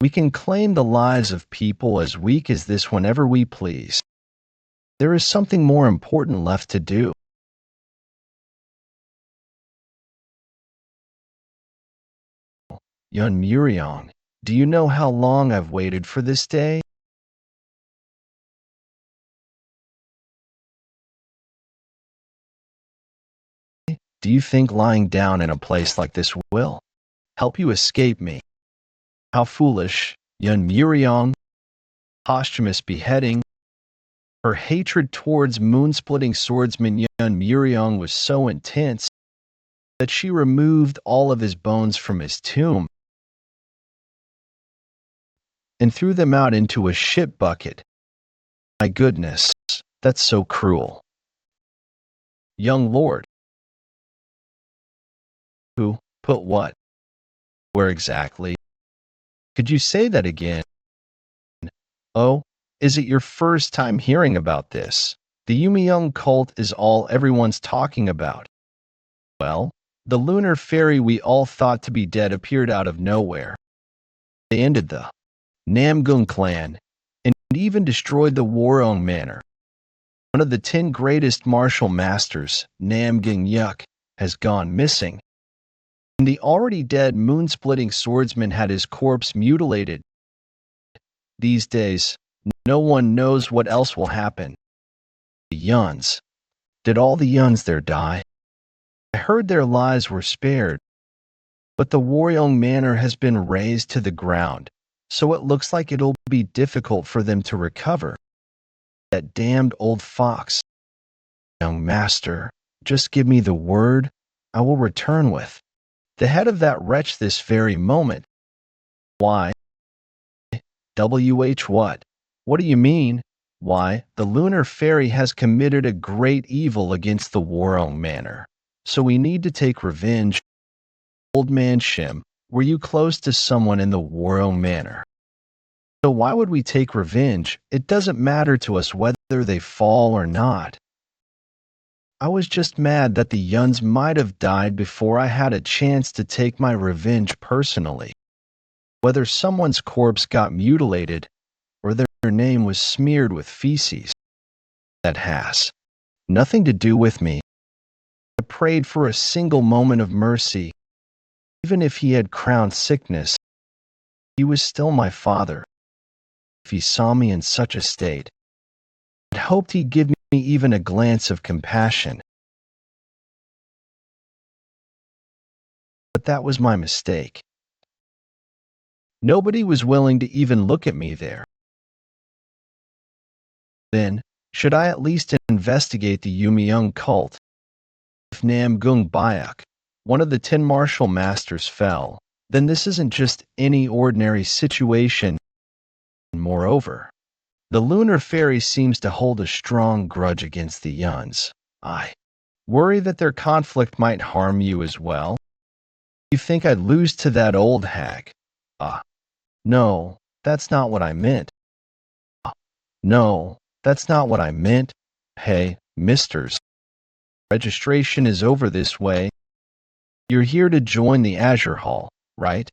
We can claim the lives of people as weak as this whenever we please. There is something more important left to do. Yeon Jeokha, do you know how long I've waited for this day? Do you think lying down in a place like this will help you escape me? How foolish, Yeon Jeokha. Posthumous beheading. Her hatred towards moon-splitting swordsman Yeon Jeokha was so intense that she removed all of his bones from his tomb and threw them out into a shit bucket. My goodness, that's so cruel. Young lord. Who put what? Where exactly? Could you say that again? Oh, is it your first time hearing about this? The Yumiyoung cult is all everyone's talking about. Well, the lunar fairy we all thought to be dead appeared out of nowhere. They ended the Namgung clan and even destroyed the Warong Manor. One of the 10 greatest martial masters, Namgung Yeok, has gone missing. And the already dead moon-splitting swordsman had his corpse mutilated. These days, no one knows what else will happen. The Yuns. Did all the Yuns there die? I heard their lives were spared, but the Warong Manor has been razed to the ground, so it looks like it'll be difficult for them to recover. That damned old fox. Young master, just give me the word, I will return with the head of that wretch this very moment. Why? WH what? What do you mean? Why, the lunar fairy has committed a great evil against the Warong Manor, so we need to take revenge. Old man Shim, were you close to someone in the Warong Manor? So why would we take revenge? It doesn't matter to us whether they fall or not. I was just mad that the Yuns might have died before I had a chance to take my revenge personally. Whether someone's corpse got mutilated or their name was smeared with feces, that has nothing to do with me. I prayed for a single moment of mercy. Even if he had crowned sickness, he was still my father. If he saw me in such a state, I hoped he'd give me even a glance of compassion. But that was my mistake. Nobody was willing to even look at me there. Then, should I at least investigate the Yumiyoung cult? If Namgung Bayok, one of the 10 martial masters, fell, then this isn't just any ordinary situation. Moreover, the lunar fairy seems to hold a strong grudge against the Yuns. I worry that their conflict might harm you as well. You think I'd lose to that old hag? No, That's not what I meant. No, that's not what I meant. Hey, misters. Registration is over this way. You're here to join the Azure Hall, right?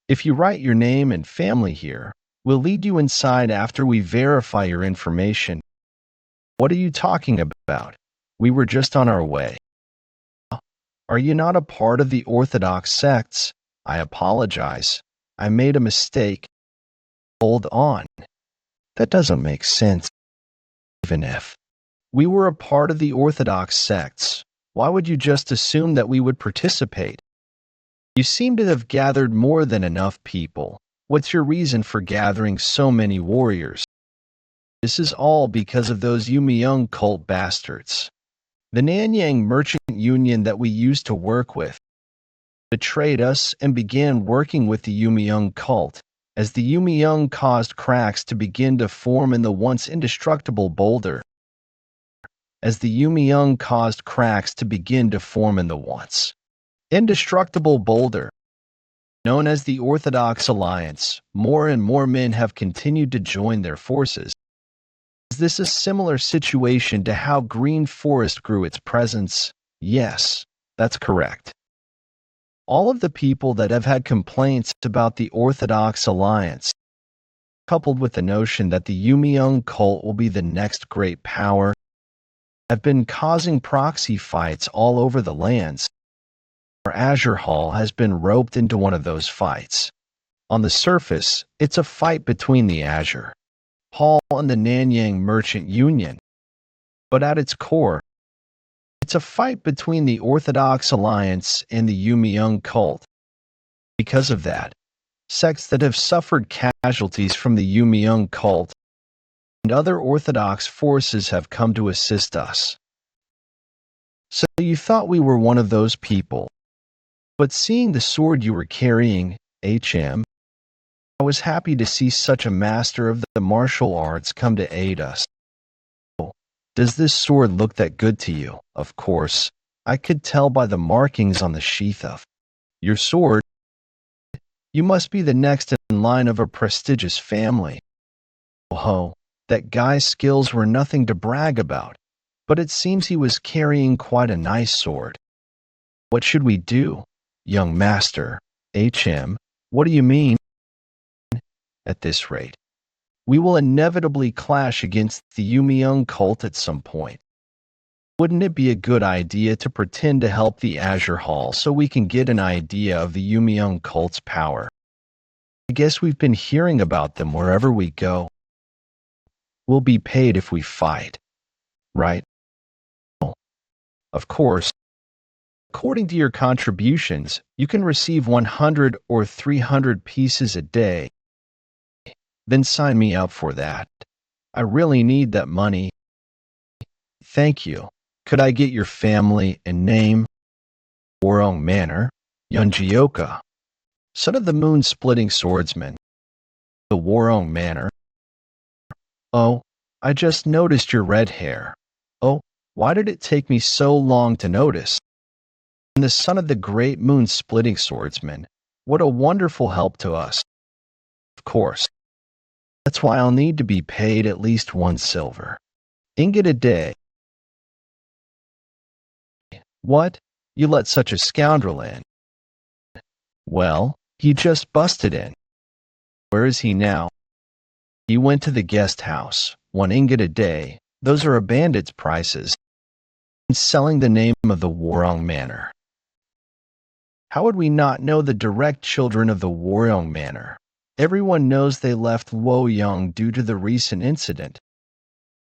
If you write your name and family here, we'll lead you inside after we verify your information. What are you talking about? We were just on our way. Are you not a part of the Orthodox sects? I apologize. I made a mistake. Hold on. That doesn't make sense. Even if we were a part of the Orthodox sects, why would you just assume that we would participate? You seem to have gathered more than enough people. What's your reason for gathering so many warriors? This is all because of those Yumiyoung cult bastards. The Nanyang Merchant Union that we used to work with betrayed us and began working with the Yumiyoung cult, as the Yumiyoung caused cracks to begin to form in the once indestructible boulder. As the Yumiyoung caused cracks to begin to form in the once indestructible boulder, known as the Orthodox Alliance, more and more men have continued to join their forces. Is this a similar situation to how Green Forest grew its presence? Yes, that's correct. All of the people that have had complaints about the Orthodox Alliance, coupled with the notion that the Yumiyoung cult will be the next great power, have been causing proxy fights all over the lands. Our Azure Hall has been roped into one of those fights. On the surface, it's a fight between the Azure Hall and the Nanyang Merchant Union. But at its core, it's a fight between the Orthodox Alliance and the Yumiyoung cult. Because of that, sects that have suffered casualties from the Yumiyoung cult and other Orthodox forces have come to assist us. So you thought we were one of those people. But seeing the sword you were carrying, HM, I was happy to see such a master of the martial arts come to aid us. Oh, does this sword look that good to you? Of course, I could tell by the markings on the sheath of your sword. You must be the next in line of a prestigious family. Oh, that guy's skills were nothing to brag about, but it seems he was carrying quite a nice sword. What should we do, young master? HM, what do you mean? At this rate, we will inevitably clash against the Yumiyoung cult at some point. Wouldn't it be a good idea to pretend to help the Azure Hall so we can get an idea of the Yumiyoung cult's power? I guess we've been hearing about them wherever we go. We'll be paid if we fight, right? Of course. According to your contributions, you can receive 100 or 300 pieces a day. Then sign me up for that. I really need that money. Thank you. Could I get your family and name? Worong Manor, Yeon Jeokha, son of the moon-splitting swordsman. The Worong Manor. Oh, I just noticed your red hair. Oh, why did it take me so long to notice? And the son of the great moon-splitting swordsman. What a wonderful help to us. Of course. That's why I'll need to be paid at least 1 silver ingot a day. What? You let such a scoundrel in? Well, he just busted in. Where is he now? He went to the guest house, 1 ingot a day. Those are a bandit's prices. And selling the name of the Worong Manor. How would we not know the direct children of the Worong Manor? Everyone knows they left Luoyang due to the recent incident.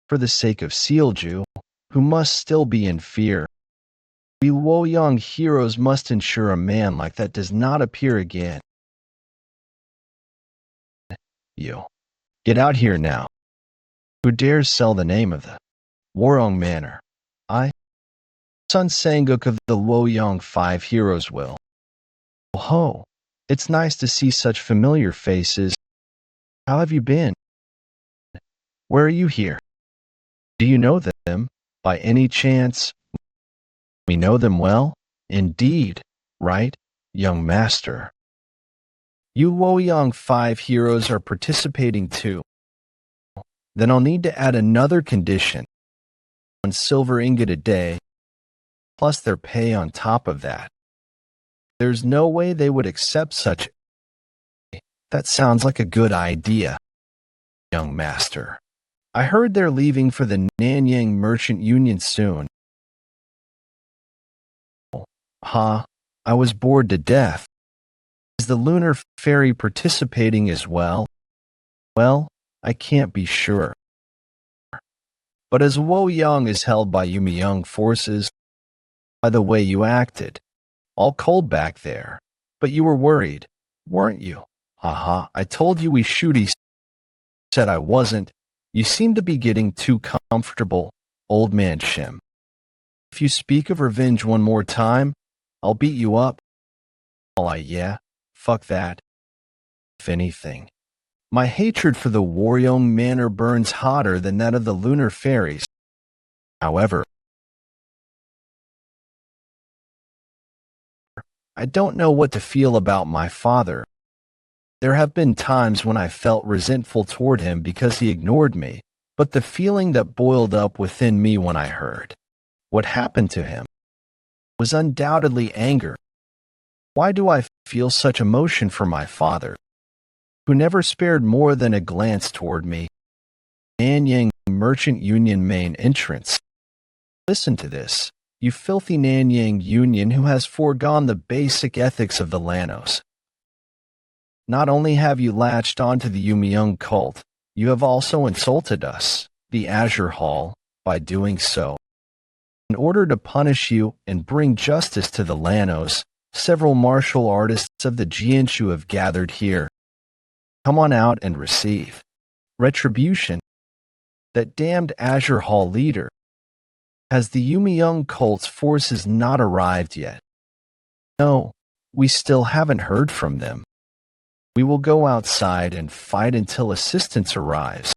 For the sake of Sealju, who must still be in fear, we Luoyang heroes must ensure a man like that does not appear again. You. Get out here now. Who dares sell the name of the Worong Manor? I, Sun Sanguk of the Luoyang 5 heroes will. Oh ho, it's nice to see such familiar faces. How have you been? Where are you here? Do you know them, by any chance? We know them well? Indeed, right, young master? You Luoyang 5 heroes are participating too. Then I'll need to add another condition. 1 silver ingot a day, plus their pay on top of that. There's no way they would accept such. That sounds like a good idea, young master. I heard they're leaving for the Nanyang Merchant Union soon. Ha, I was bored to death. Is the lunar fairy participating as well? Well, I can't be sure. But as Luoyang is held by Yumiyoung forces, by the way you acted, all cold back there. But you were worried, weren't you? Haha, I told you we shoot. He said I wasn't. You seem to be getting too comfortable, old man Shim. If you speak of revenge one more time, I'll beat you up. Yeah, fuck that. If anything, my hatred for the Waryong Manor burns hotter than that of the lunar fairies. However, I don't know what to feel about my father. There have been times when I felt resentful toward him because he ignored me, but the feeling that boiled up within me when I heard what happened to him was undoubtedly anger. Why do I feel such emotion for my father, who never spared more than a glance toward me? Nanyang Merchant Union main entrance. Listen to this, you filthy Nanyang Union who has foregone the basic ethics of the Lanos. Not only have you latched onto the Yumiyoung cult, you have also insulted us, the Azure Hall, by doing so. In order to punish you and bring justice to the Lanos, several martial artists of the Jianshu have gathered here. Come on out and receive retribution. That damned Azure Hall leader. Has the Yumiyoung cult's forces not arrived yet? No, we still haven't heard from them. We will go outside and fight until assistance arrives.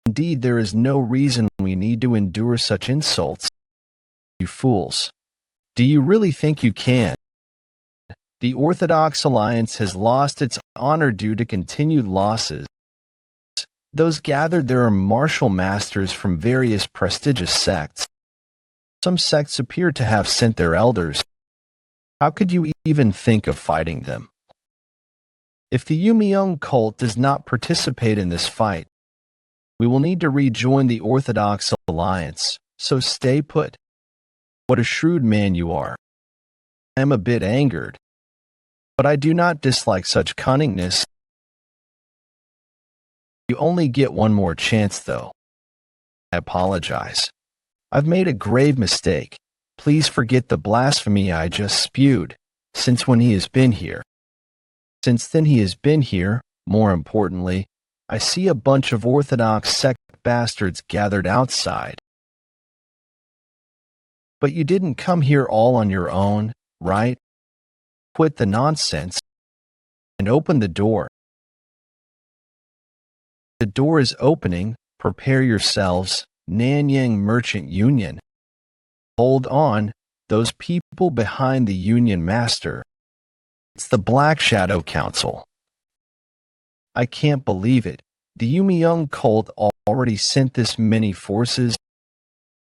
Indeed, there is no reason we need to endure such insults. You fools. Do you really think you can? The Orthodox Alliance has lost its honor due to continued losses. Those gathered there are martial masters from various prestigious sects. Some sects appear to have sent their elders. How could you even think of fighting them? If the Yumiyoung cult does not participate in this fight, we will need to rejoin the Orthodox Alliance, so stay put. What a shrewd man you are. I am a bit angered, but I do not dislike such cunningness. You only get one more chance, though. I apologize. I've made a grave mistake. Please forget the blasphemy I just spewed, since when he has been here. Since then he has been here, more importantly, I see a bunch of Orthodox sect bastards gathered outside. But you didn't come here all on your own, right? Quit the nonsense and open the door. The door is opening. Prepare yourselves, Nanyang Merchant Union. Hold on, those people behind the Union Master. It's the Black Shadow Council. I can't believe it. The Yumiyoung cult already sent this many forces.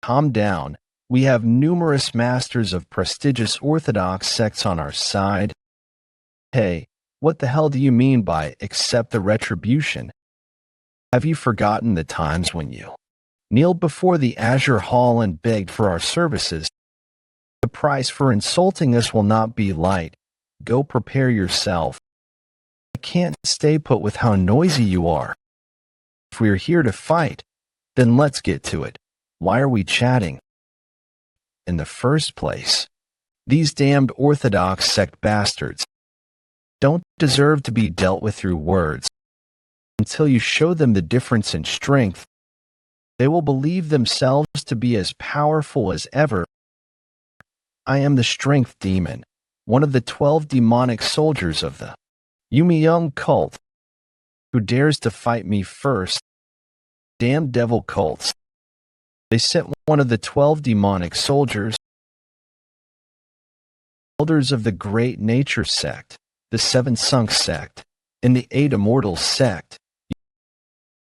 Calm down. We have numerous masters of prestigious Orthodox sects on our side. Hey, what the hell do you mean by accept the retribution? Have you forgotten the times when you kneeled before the Azure Hall and begged for our services? The price for insulting us will not be light. Go prepare yourself. I can't stay put with how noisy you are. If we're here to fight, then let's get to it. Why are we chatting? In the first place, these damned Orthodox sect bastards don't deserve to be dealt with through words. Until you show them the difference in strength, they will believe themselves to be as powerful as ever. I am the strength demon, one of the 12 demonic soldiers of the Yumiyoung cult. Who dares to fight me first? Damn devil cults. They sent one of the 12 demonic soldiers, elders of the great nature sect. the Seven Sunk sect, and the Eight Immortals sect.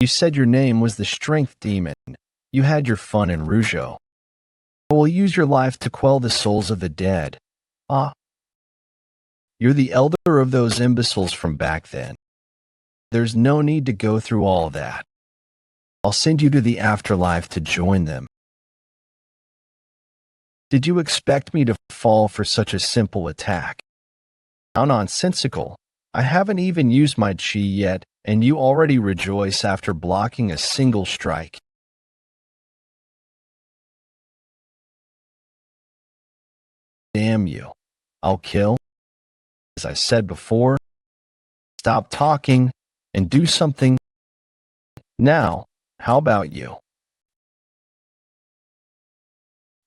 You said your name was the Strength Demon. You had your fun in Rougeau. I will use your life to quell the souls of the dead. Ah, you're the elder of those imbeciles from back then. There's no need to go through all that. I'll send you to the afterlife to join them. Did you expect me to fall for such a simple attack? How nonsensical. I haven't even used my chi yet, and you already rejoice after blocking a single strike. Damn you. I'll kill. As I said before, stop talking and do something. Now, how about you?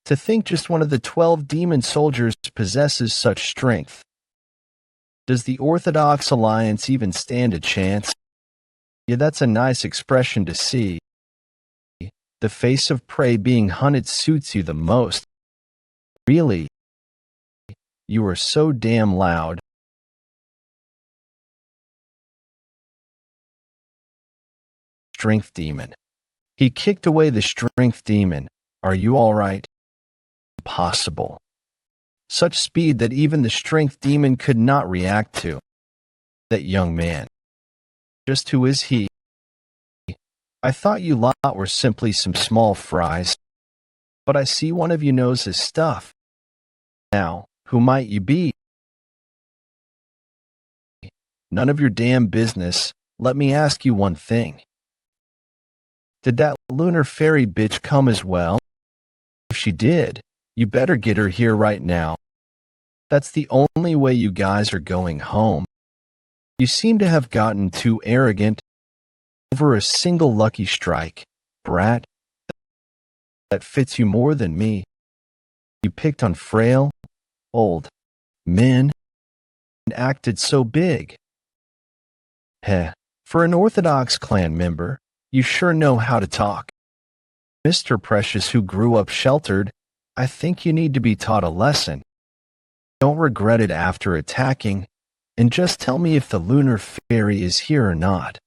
To think just one of the 12 demon soldiers possesses such strength. Does the Orthodox Alliance even stand a chance? Yeah, that's a nice expression to see. The face of prey being hunted suits you the most. Really? You are so damn loud. Strength demon. He kicked away the strength demon. Are you all right? Impossible. Such speed that even the strength demon could not react to. That young man. Just who is he? I thought you lot were simply some small fries. But I see one of you knows his stuff. Now, who might you be? None of your damn business. Let me ask you one thing. Did that lunar fairy bitch come as well? If she did, you better get her here right now. That's the only way you guys are going home. You seem to have gotten too arrogant over a single lucky strike, brat. That fits you more than me. You picked on frail, old men and acted so big. Heh, for an Orthodox clan member, you sure know how to talk. Mr. Precious, who grew up sheltered, I think you need to be taught a lesson. Don't regret it after attacking, and just tell me if the lunar fairy is here or not.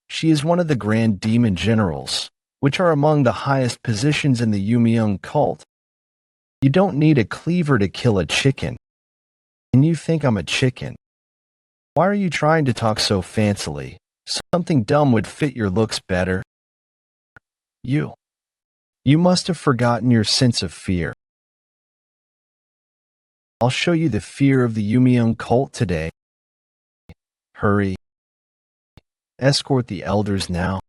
She is one of the grand demon generals, which are among the highest positions in the Yumiung cult. You don't need a cleaver to kill a chicken. And you think I'm a chicken. Why are you trying to talk so fancily? Something dumb would fit your looks better. You must have forgotten your sense of fear. I'll show you the fear of the Yumiung cult today. Hurry. Escort the elders now.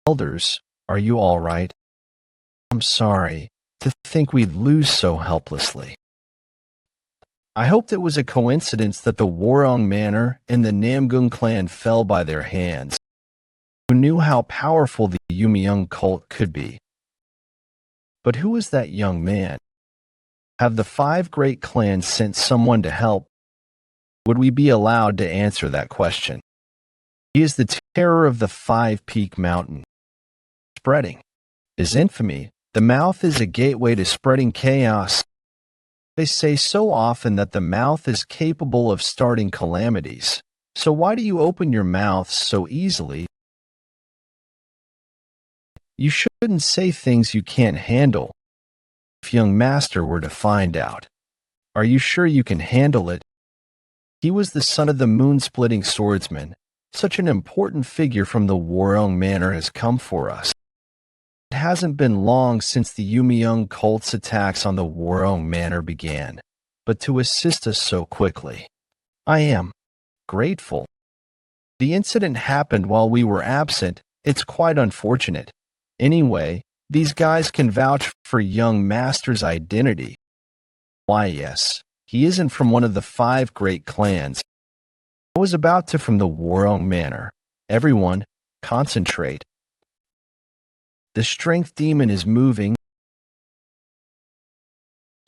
Elders, are you all right? I'm sorry to think we'd lose so helplessly. I hoped it was a coincidence that the Warong Manor and the Namgung clan fell by their hands. Who knew how powerful the Yumiung cult could be? But who was that young man? Have the 5 great clans sent someone to help? Would we be allowed to answer that question? He is the terror of the 5-peak mountain. Spreading is infamy. The mouth is a gateway to spreading chaos. They say so often that the mouth is capable of starting calamities. So why do you open your mouth so easily? You shouldn't say things you can't handle. If young master were to find out, are you sure you can handle it? He was the son of the moon-splitting swordsman. Such an important figure from the Warong Manor has come for us. It hasn't been long since the Yumiung cult's attacks on the Warong Manor began, but to assist us so quickly, I am grateful. The incident happened while we were absent. It's quite unfortunate. Anyway, these guys can vouch for young master's identity. Why, yes, he isn't from one of the 5 great clans. I was about to from the Warong Manor. Everyone, concentrate. The strength demon is moving.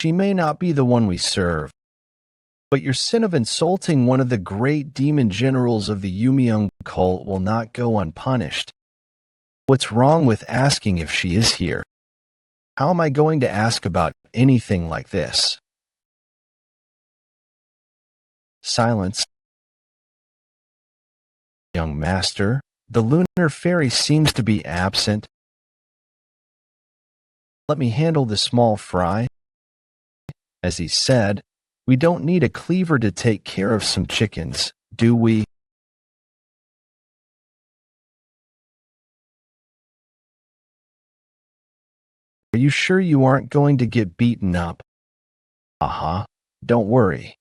She may not be the one we serve, but your sin of insulting one of the great demon generals of the Yumiung cult will not go unpunished. What's wrong with asking if she is here? How am I going to ask about anything like this? Silence. Young master, the lunar fairy seems to be absent. Let me handle the small fry. As he said, we don't need a cleaver to take care of some chickens, do we? Are you sure you aren't going to get beaten up? Aha, don't worry.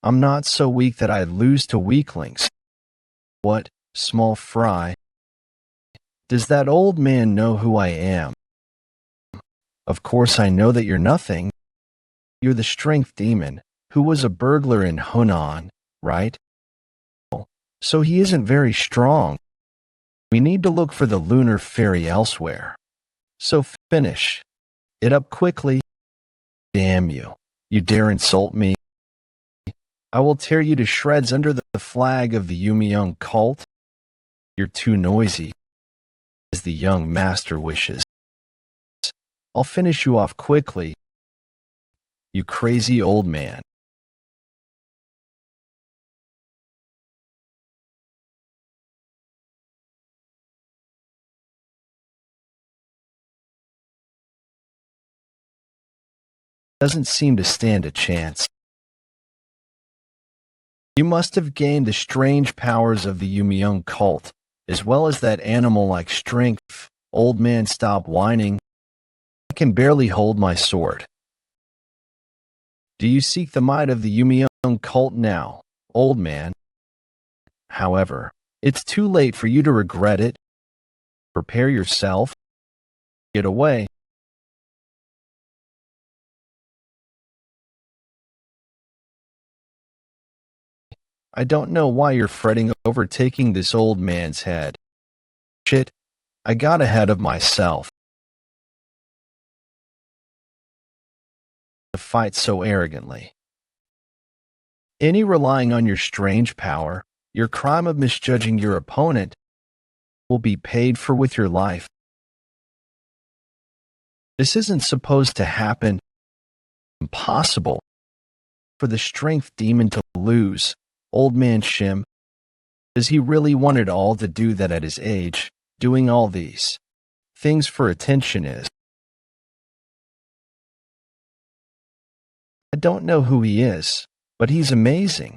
I'm not so weak that I'd lose to weaklings. What, small fry? Does that old man know who I am? Of course I know that you're nothing. You're the strength demon, who was a burglar in Hunan, right? So he isn't very strong. We need to look for the lunar fairy elsewhere. So finish it up quickly. Damn you. You dare insult me? I will tear you to shreds under the flag of the Yeon cult. You're too noisy, as the young master wishes. I'll finish you off quickly, you crazy old man. Doesn't seem to stand a chance. You must have gained the strange powers of the Yeon cult, as well as that animal-like strength. Old man, stop whining. I can barely hold my sword. Do you seek the might of the Yeon cult now, old man? However, it's too late for you to regret it. Prepare yourself. Get away. I don't know why you're fretting over taking this old man's head. Shit, I got ahead of myself. To fight so arrogantly. Any relying on your strange power, your crime of misjudging your opponent, will be paid for with your life. This isn't supposed to happen. Impossible for the strength demon to lose. Old man Shim, does he really want it all to do that at his age, doing all these things for attention is? I don't know who he is, but he's amazing.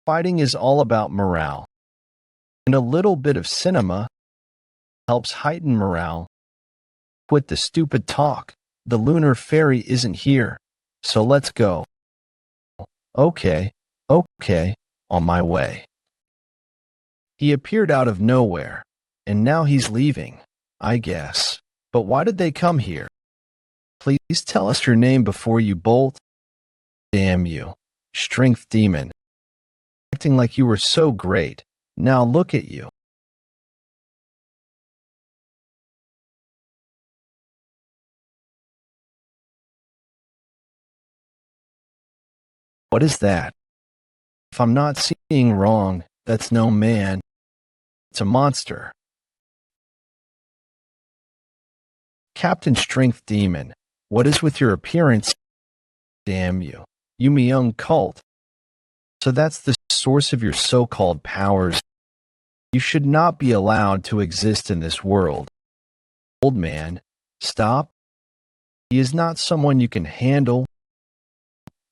Fighting is all about morale, and a little bit of cinema helps heighten morale. Quit the stupid talk. The lunar fairy isn't here, so let's go. Okay, on my way. He appeared out of nowhere, and now he's leaving, I guess. But why did they come here? Please tell us your name before you bolt. Damn you, strength demon. Acting like you were so great. Now look at you. What is that? If I'm not seeing wrong, that's no man. It's a monster. Captain Strength Demon, what is with your appearance? Damn you. Yeon cult. So that's the source of your so-called powers. You should not be allowed to exist in this world. Old man, stop. He is not someone you can handle.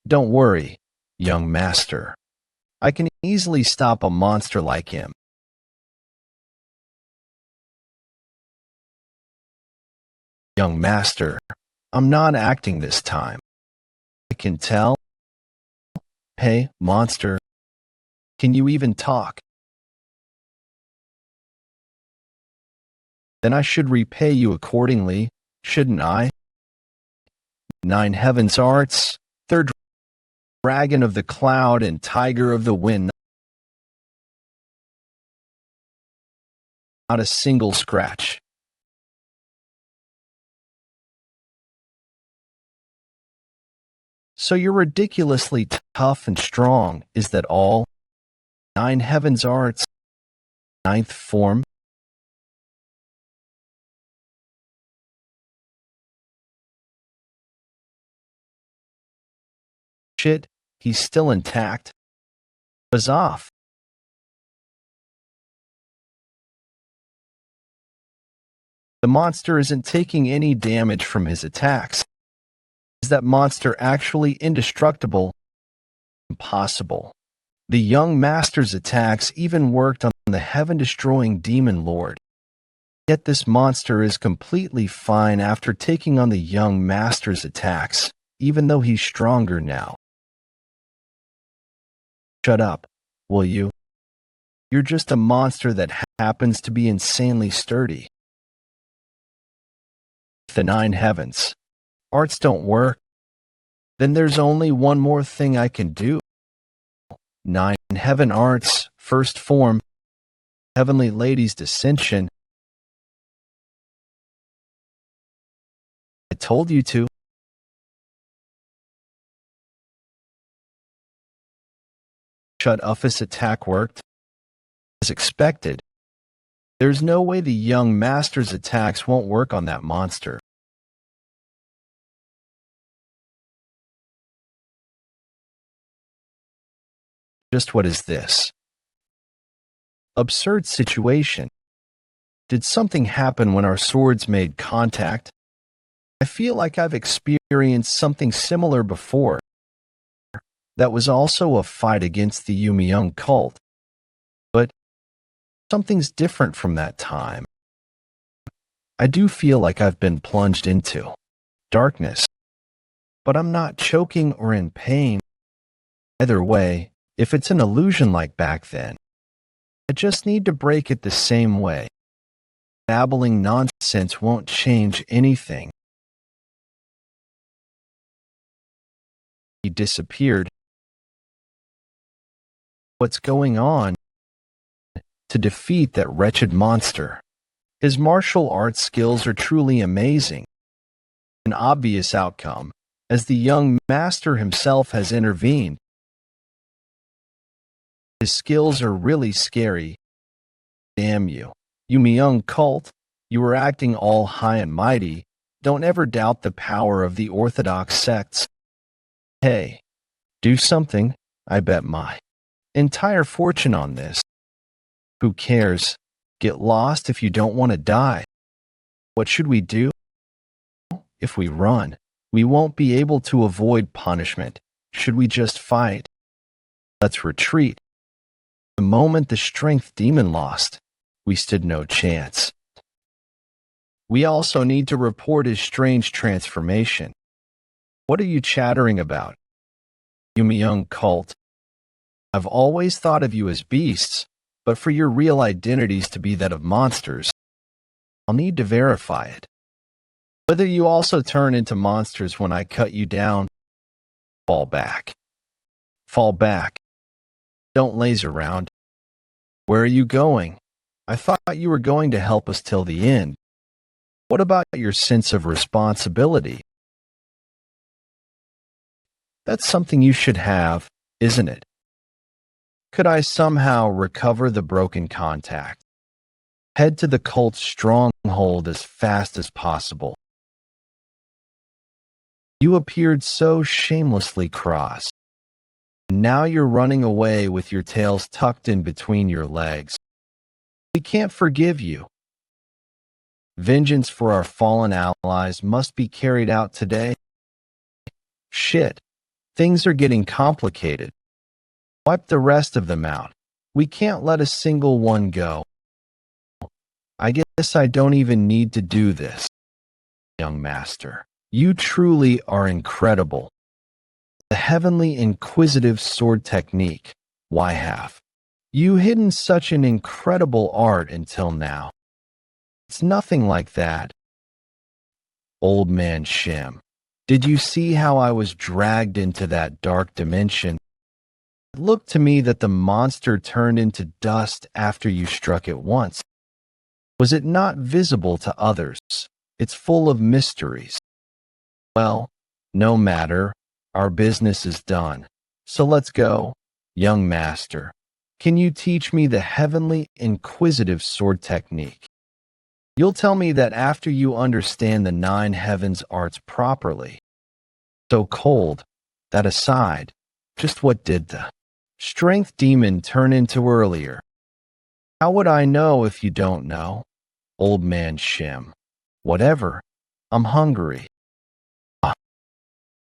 Don't worry, young master. I can easily stop a monster like him. Young master, I'm not acting this time. I can tell. Hey, monster. Can you even talk? Then I should repay you accordingly, shouldn't I? 9 heavens arts, third dragon of the cloud and tiger of the wind. Not a single scratch. So you're ridiculously tough and strong, is that all? 9 heavens arts, 9th form. Shit, he's still intact. was off. The monster isn't taking any damage from his attacks. Is that monster actually indestructible? Impossible. The young master's attacks even worked on the heaven-destroying demon lord. Yet this monster is completely fine after taking on the young master's attacks, even though he's stronger now. Shut up, will you? You're just a monster that happens to be insanely sturdy. The 9 heavens. Arts don't work. Then there's only one more thing I can do. 9 heaven arts, first form, heavenly lady's dissension. I told you to. Shut Uff's attack worked. As expected. There's no way the young master's attacks won't work on that monster. Just what is this? Absurd situation. Did something happen when our swords made contact? I feel like I've experienced something similar before. That was also a fight against the Yeon cult. But something's different from that time. I do feel like I've been plunged into darkness, but I'm not choking or in pain. Either way, if it's an illusion like back then, I just need to break it the same way. Babbling nonsense won't change anything. He disappeared. What's going on? To defeat that wretched monster. His martial arts skills are truly amazing. An obvious outcome, as the young master himself has intervened. His skills are really scary. Damn you. Yeon cult, you were acting all high and mighty. Don't ever doubt the power of the orthodox sects. Hey, do something. I bet my entire fortune on this. Who cares? Get lost if you don't want to die. What should we do? If we run, we won't be able to avoid punishment. Should we just fight? Let's retreat. The moment the strength demon lost, we stood no chance. We also need to report his strange transformation. What are you chattering about? Yeon cult. I've always thought of you as beasts, but for your real identities to be that of monsters, I'll need to verify it. Whether you also turn into monsters when I cut you down, fall back. Fall back. Don't laze around. Where are you going? I thought you were going to help us till the end. What about your sense of responsibility? That's something you should have, isn't it? Could I somehow recover the broken contact? Head to the cult's stronghold as fast as possible. You appeared so shamelessly cross. Now you're running away with your tails tucked in between your legs. We can't forgive you. Vengeance for our fallen allies must be carried out today. Shit, things are getting complicated. Wipe the rest of them out. We can't let a single one go. I guess I don't even need to do this. Young master, you truly are incredible. The heavenly inquisitive sword technique. Why have you hidden such an incredible art until now? It's nothing like that. Old man Shem, did you see how I was dragged into that dark dimension? It looked to me that the monster turned into dust after you struck it once. Was it not visible to others? It's full of mysteries. Well, no matter. Our business is done. So let's go. Young master, can you teach me the heavenly inquisitive sword technique? You'll tell me that after you understand the 9 heavens arts properly. So cold. That aside, just what did the strength demon turn into earlier? How would I know if you don't know? Old man Shim. Whatever. I'm hungry. Ah,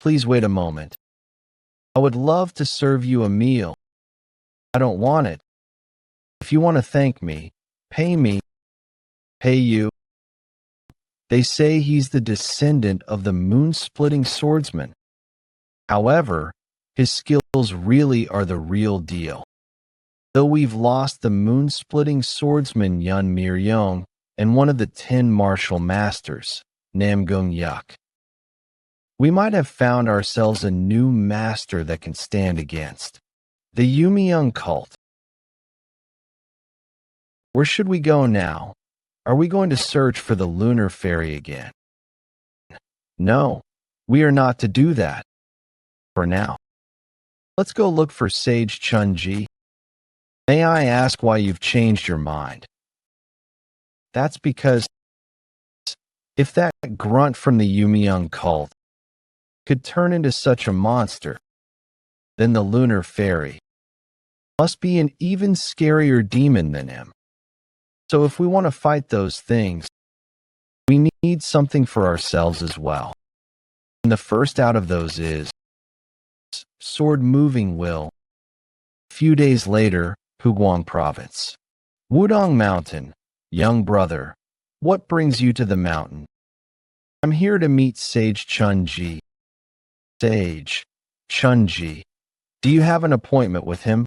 please wait a moment. I would love to serve you a meal. I don't want it. If you want to thank me, pay me. Pay you. They say he's the descendant of the moon-splitting swordsman. However, his skills really are the real deal. Though we've lost the moon-splitting swordsman Yeon Jeokha and one of the 10 martial masters, Yeon Jeokha, we might have found ourselves a new master that can stand against the Yumiyoung cult. Where should we go now? Are we going to search for the lunar fairy again? No, we are not to do that. For now. Let's go look for Sage Chunji. May I ask why you've changed your mind? That's because if that grunt from the Yumiyoung cult could turn into such a monster, then the lunar fairy must be an even scarier demon than him. So if we want to fight those things, we need something for ourselves as well. And the first out of those is sword moving will. A few days later, Huguang Province. Wudong Mountain. Young brother, what brings you to the mountain? I'm here to meet Sage Chunji. Sage Chunji. Do you have an appointment with him?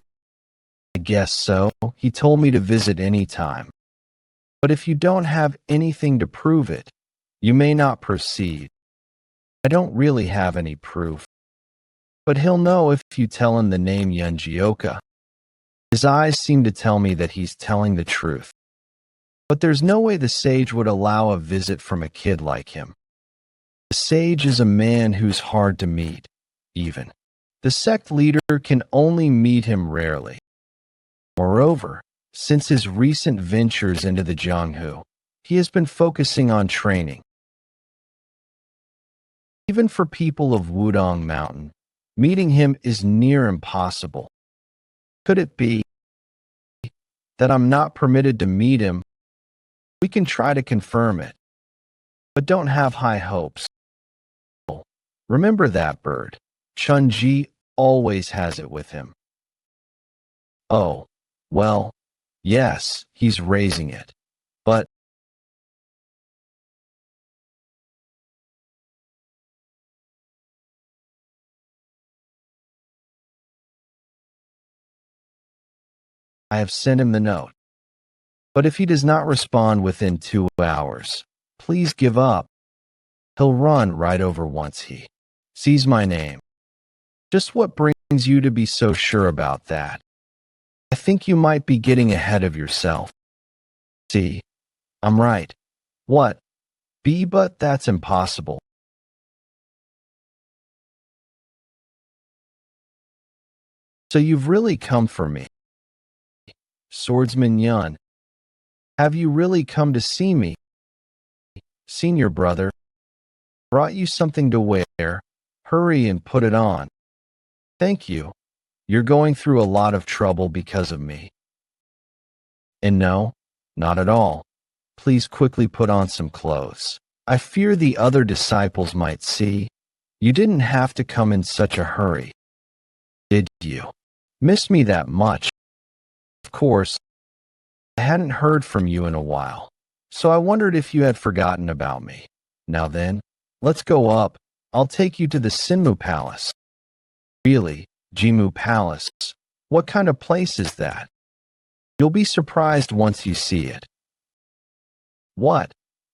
I guess so. He told me to visit any time. But if you don't have anything to prove it, you may not proceed. I don't really have any proof. But he'll know if you tell him the name Yeon Jeokha. His eyes seem to tell me that he's telling the truth. But there's no way the sage would allow a visit from a kid like him. The sage is a man who's hard to meet, even. The sect leader can only meet him rarely. Moreover, since his recent ventures into the Jianghu, he has been focusing on training. Even for people of Wudong Mountain, meeting him is near impossible. Could it be that I'm not permitted to meet him? We can try to confirm it, but don't have high hopes. Remember that bird. Chunji always has it with him. Oh, well, yes, he's raising it, but I have sent him the note. But if he does not respond within 2 hours, please give up. He'll run right over once he sees my name. Just what brings you to be so sure about that? I think you might be getting ahead of yourself. See, I'm right. What? But that's impossible. So you've really come for me. Swordsman Yeon. Have you really come to see me? Senior brother. Brought you something to wear. Hurry and put it on. Thank you. You're going through a lot of trouble because of me. And no, not at all. Please quickly put on some clothes. I fear the other disciples might see. You didn't have to come in such a hurry. Did you? Miss me that much? Of course. I hadn't heard from you in a while, so I wondered if you had forgotten about me. Now then, let's go up. I'll take you to the Sinmu Palace. Really, Jimu Palace? What kind of place is that? You'll be surprised once you see it. What?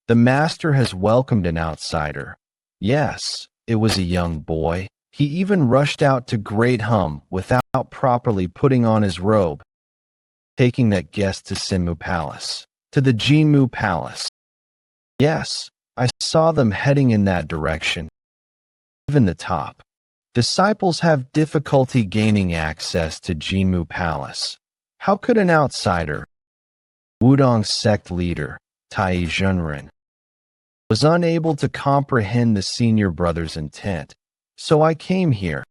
The master has welcomed an outsider. Yes, it was a young boy. He even rushed out to Great Hum without properly putting on his robe, taking that guest to Sinmu Palace, to the Jinmu Palace. Yes, I saw them heading in that direction. Even the top. Disciples have difficulty gaining access to Jinmu Palace. How could an outsider, Wudong sect leader, Tai Zhenren, was unable to comprehend the senior brother's intent, so I came here.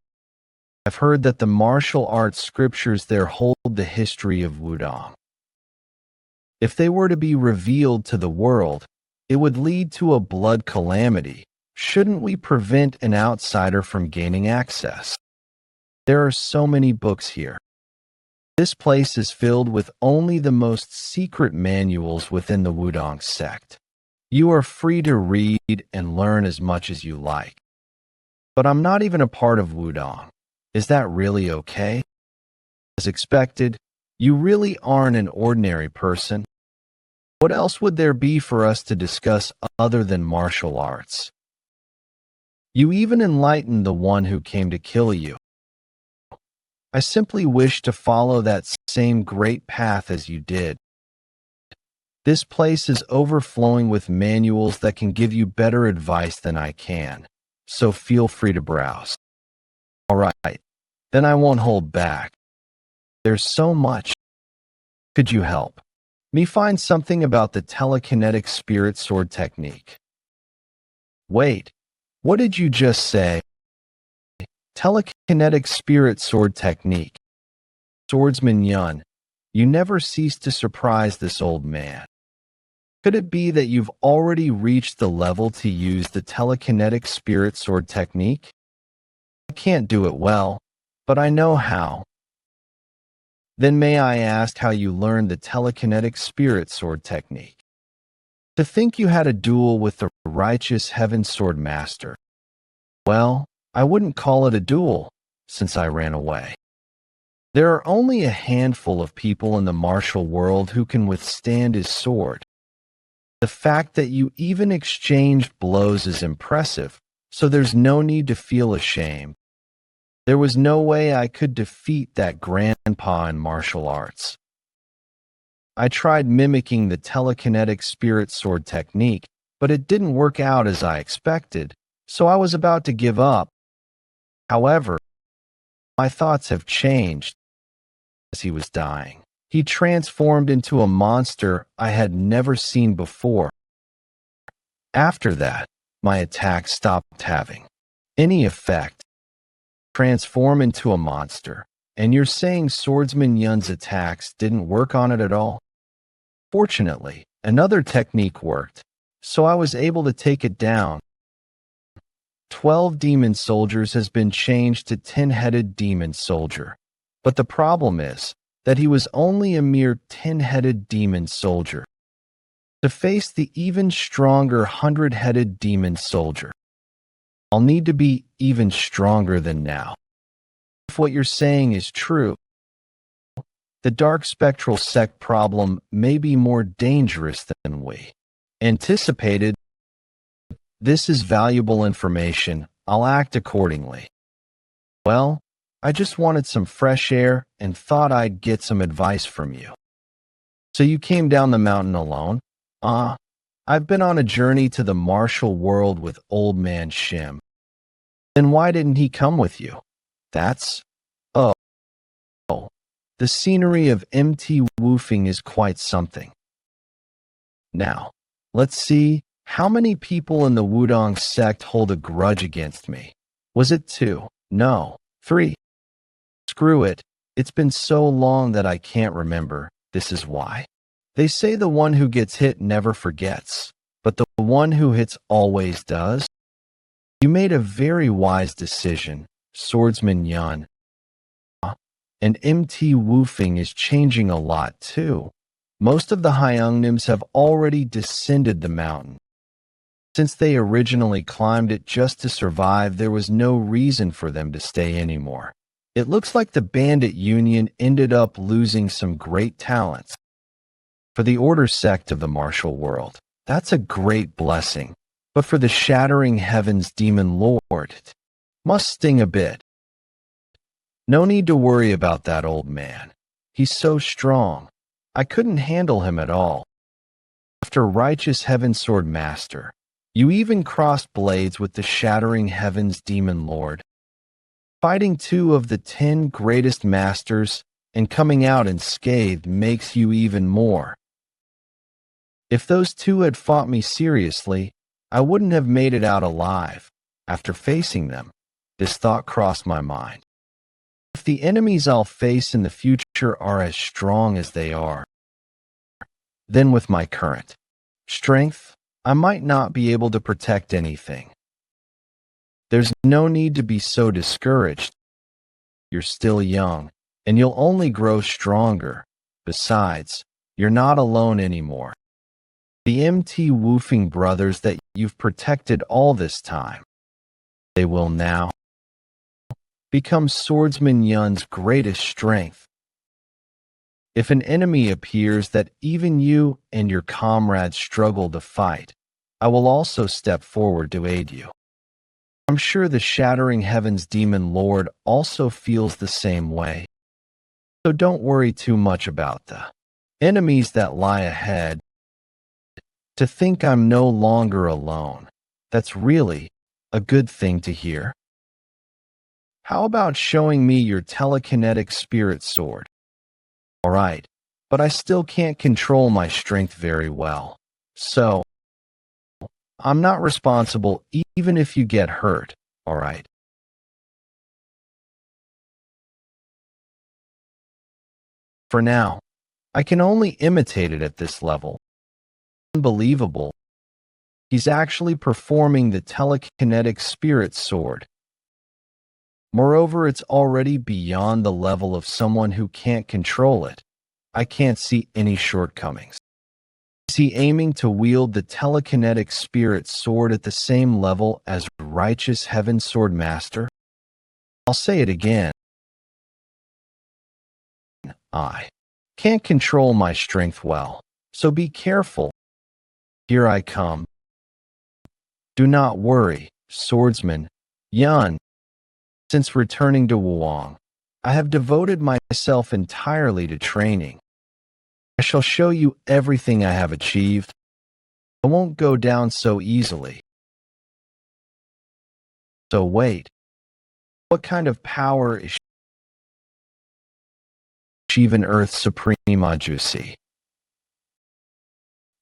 I've heard that the martial arts scriptures there hold the history of Wudong. If they were to be revealed to the world, it would lead to a blood calamity. Shouldn't we prevent an outsider from gaining access? There are so many books here. This place is filled with only the most secret manuals within the Wudong sect. You are free to read and learn as much as you like. But I'm not even a part of Wudong. Is that really okay? As expected, you really aren't an ordinary person. What else would there be for us to discuss other than martial arts? You even enlightened the one who came to kill you. I simply wish to follow that same great path as you did. This place is overflowing with manuals that can give you better advice than I can, so feel free to browse. All right, then I won't hold back. There's so much. Could you help me find something about the telekinetic spirit sword technique? Wait, what did you just say? Telekinetic spirit sword technique. Swordsman Yeon, you never cease to surprise this old man. Could it be that you've already reached the level to use the telekinetic spirit sword technique? I can't do it well, but I know how. Then may I ask how you learned the telekinetic spirit sword technique? To think you had a duel with the righteous heaven sword master. Well, I wouldn't call it a duel, since I ran away. There are only a handful of people in the martial world who can withstand his sword. The fact that you even exchanged blows is impressive, so there's no need to feel ashamed. There was no way I could defeat that grandpa in martial arts. I tried mimicking the telekinetic spirit sword technique, but it didn't work out as I expected, so I was about to give up. However, my thoughts have changed. As he was dying, he transformed into a monster I had never seen before. After that, my attack stopped having any effect. Transform into a monster, and you're saying Swordsman Yeon's attacks didn't work on it at all? Fortunately, another technique worked, so I was able to take it down. 12 demon soldiers has been changed to 10-headed demon soldier, but the problem is that he was only a mere 10-headed demon soldier. To face the even stronger 100-headed demon soldier, I'll need to be even stronger than now. If what you're saying is true, the dark spectral sect problem may be more dangerous than we anticipated. This is valuable information. I'll act accordingly. Well, I just wanted some fresh air and thought I'd get some advice from you. So you came down the mountain alone? I've been on a journey to the martial world with old man Shim. Then why didn't he come with you? Oh, the scenery of MT woofing is quite something. Now, let's see, how many people in the Wudong sect hold a grudge against me? Was it 2? No, 3. Screw it, it's been so long that I can't remember. This is why. They say the one who gets hit never forgets, but the one who hits always does. You made a very wise decision, Swordsman Yeon. And MT woofing is changing a lot too. Most of the Hyungnims have already descended the mountain. Since they originally climbed it just to survive, there was no reason for them to stay anymore. It looks like the bandit union ended up losing some great talents. For the order sect of the martial world, that's a great blessing. But for the shattering heavens demon lord, it must sting a bit. No need to worry about that old man. He's so strong. I couldn't handle him at all. After righteous heaven sword master, you even crossed blades with the shattering heavens demon lord. Fighting 2 of the 10 greatest masters and coming out unscathed makes you even more. If those 2 had fought me seriously, I wouldn't have made it out alive. After facing them, this thought crossed my mind. If the enemies I'll face in the future are as strong as they are, then with my current strength, I might not be able to protect anything. There's no need to be so discouraged. You're still young, and you'll only grow stronger. Besides, you're not alone anymore. The MT Woofing brothers that you've protected all this time, they will now become swordsman Yeon's greatest strength. If an enemy appears that even you and your comrades struggle to fight, I will also step forward to aid you. I'm sure the Shattering Heavens Demon Lord also feels the same way. So don't worry too much about the enemies that lie ahead. To think I'm no longer alone, that's really a good thing to hear. How about showing me your telekinetic spirit sword? All right, but I still can't control my strength very well. So, I'm not responsible even if you get hurt, all right? For now, I can only imitate it at this level. Unbelievable. He's actually performing the telekinetic spirit sword. Moreover, it's already beyond the level of someone who can't control it. I can't see any shortcomings. Is he aiming to wield the telekinetic spirit sword at the same level as righteous heaven sword master? I'll say it again. I can't control my strength well, so be careful. Here I come. Do not worry, swordsman Yeon. Since returning to Wuong, I have devoted myself entirely to training. I shall show you everything I have achieved. I won't go down so easily. So wait, what kind of power is Shivan Earth Supreme Ajusi?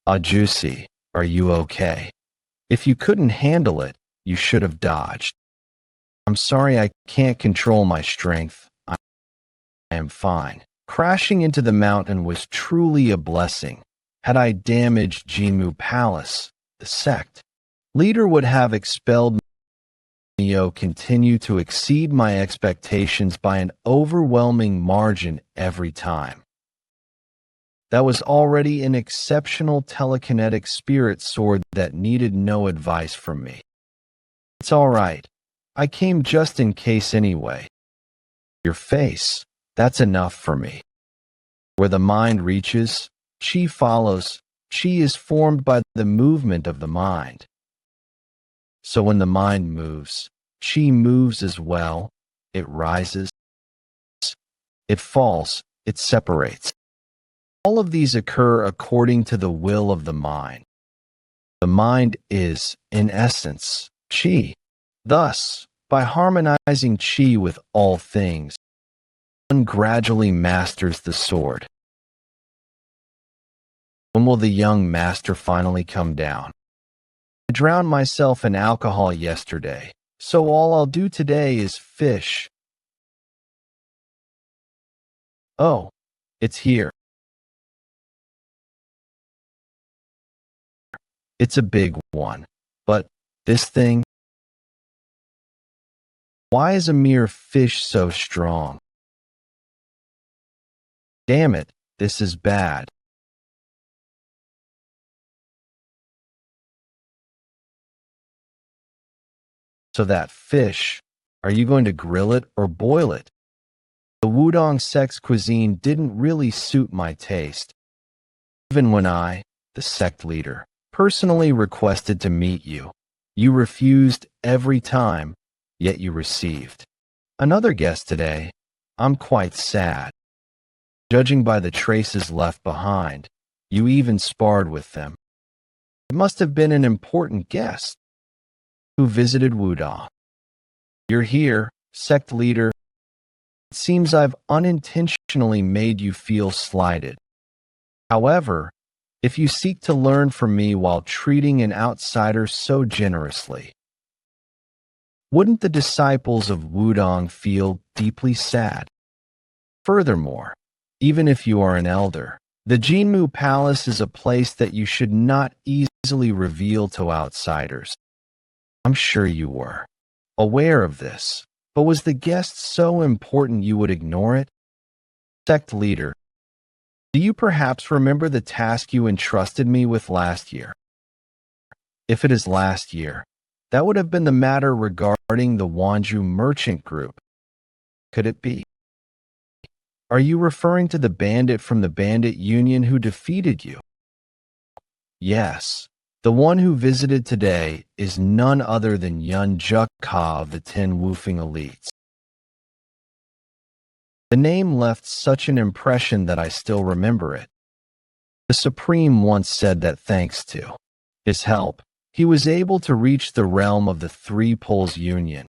Ajusi, are you okay? If you couldn't handle it, you should have dodged. I'm sorry I can't control my strength. I am fine. Crashing into the mountain was truly a blessing. Had I damaged Jinmu Palace, the sect leader would have expelled me. Continue to exceed my expectations by an overwhelming margin every time. That was already an exceptional telekinetic spirit sword that needed no advice from me. It's all right. I came just in case anyway. Your face, that's enough for me. Where the mind reaches, chi follows. Chi is formed by the movement of the mind. So when the mind moves, chi moves as well. It rises, it falls, it separates. All of these occur according to the will of the mind. The mind is, in essence, chi. Thus, by harmonizing chi with all things, one gradually masters the sword. When will the young master finally come down? I drowned myself in alcohol yesterday, so all I'll do today is fish. Oh, it's here. It's a big one, but this thing, why is a mere fish so strong? Damn it, this is bad. So that fish, are you going to grill it or boil it? The Wudong sect's cuisine didn't really suit my taste. Even when I, the sect leader, personally requested to meet you, you refused every time, yet you received another guest today. I'm quite sad. Judging by the traces left behind, you even sparred with them. It must have been an important guest who visited Wudong. You're here, sect leader. It seems I've unintentionally made you feel slighted. However, if you seek to learn from me while treating an outsider so generously, wouldn't the disciples of Wudong feel deeply sad? Furthermore, even if you are an elder, the Jinmu Palace is a place that you should not easily reveal to outsiders. I'm sure you were aware of this, but was the guest so important you would ignore it? Sect leader, do you perhaps remember the task you entrusted me with last year? If it is last year, that would have been the matter regarding the Wanju merchant group. Could it be? Are you referring to the bandit from the bandit union who defeated you? Yes, the one who visited today is none other than Yeon Jeokha of the 10 Woofing Elites. The name left such an impression that I still remember it. The Supreme once said that thanks to his help, he was able to reach the realm of the Three Poles Union.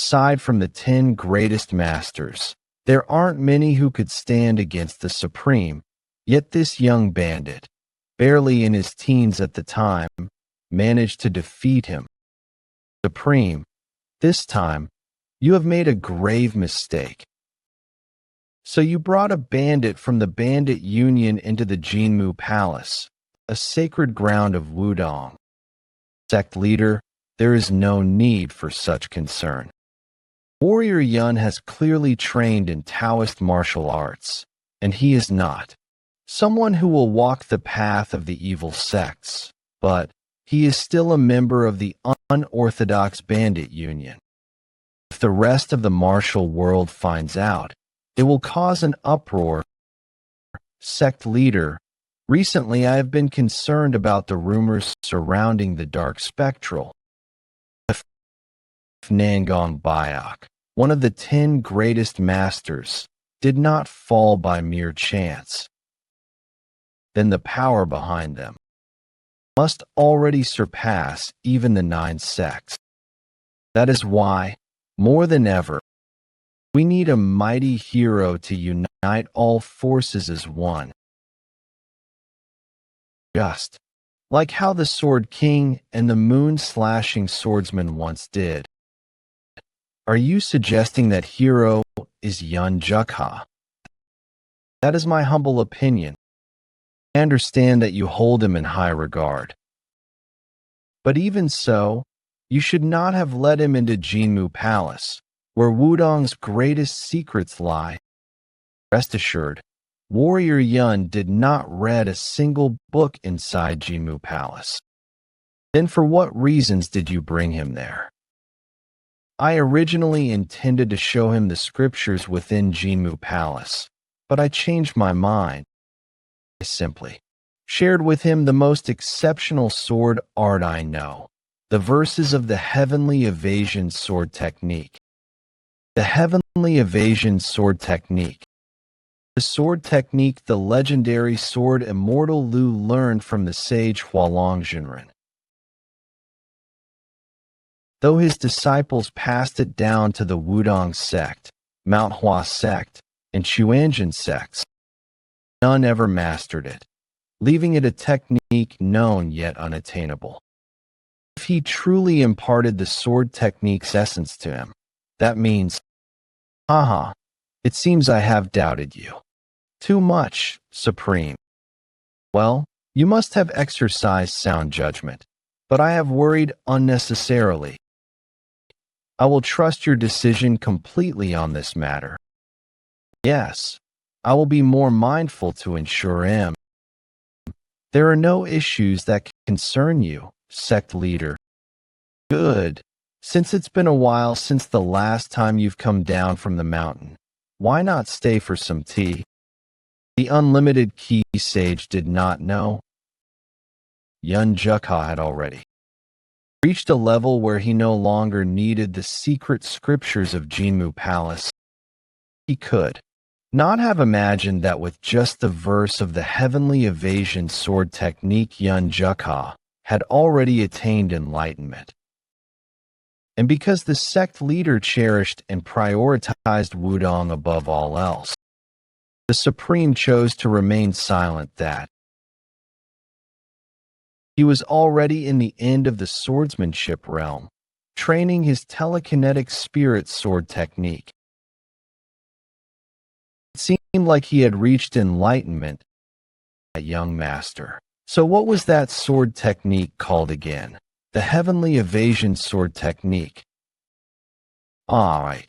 Aside from the 10 greatest masters, there aren't many who could stand against the Supreme, yet this young bandit, barely in his teens at the time, managed to defeat him. Supreme, this time, you have made a grave mistake. So you brought a bandit from the bandit union into the Jinmu Palace, a sacred ground of Wudong. Sect leader, there is no need for such concern. Warrior Yun has clearly trained in Taoist martial arts, and he is not someone who will walk the path of the evil sects, but he is still a member of the unorthodox bandit union. If the rest of the martial world finds out, it will cause an uproar. Sect leader, recently I have been concerned about the rumors surrounding the Dark Spectral. If Nangong Bayok, one of the 10 greatest masters, did not fall by mere chance, then the power behind them must already surpass even the 9 sects. That is why, more than ever, we need a mighty hero to unite all forces as one. Just like how the Sword King and the moon-slashing swordsman once did. Are you suggesting that hero is Yeon Jeokha? That is my humble opinion. I understand that you hold him in high regard. But even so, you should not have led him into Jinmu Palace, where Wudong's greatest secrets lie. Rest assured, Warrior Yun did not read a single book inside Jinmu Palace. Then for what reasons did you bring him there? I originally intended to show him the scriptures within Jinmu Palace, but I changed my mind. I simply shared with him the most exceptional sword art I know, the verses of the Heavenly Evasion Sword Technique. The Heavenly Evasion Sword Technique. The sword technique the legendary sword Immortal Lu learned from the sage Hualong Jinren. Though his disciples passed it down to the Wudong sect, Mount Hua sect, and Chuanjin sects, none ever mastered it, leaving it a technique known yet unattainable. If he truly imparted the sword technique's essence to him, that means, haha, it seems I have doubted you. Too much, Supreme. Well, you must have exercised sound judgment, but I have worried unnecessarily. I will trust your decision completely on this matter. Yes, I will be more mindful to ensure him. There are no issues that concern you, sect leader. Good. Since it's been a while since the last time you've come down from the mountain, why not stay for some tea? The unlimited key sage did not know. Yeon Jeokha had already reached a level where he no longer needed the secret scriptures of Jinmu Palace. He could not have imagined that with just the verse of the Heavenly Evasion Sword Technique, Yeon Jeokha had already attained enlightenment. And because the sect leader cherished and prioritized Wudong above all else, the Supreme chose to remain silent that He was already in the end of the swordsmanship realm, training his telekinetic spirit sword technique. It seemed like he had reached enlightenment, that young master. So what was that sword technique called again? The heavenly evasion sword technique. Right.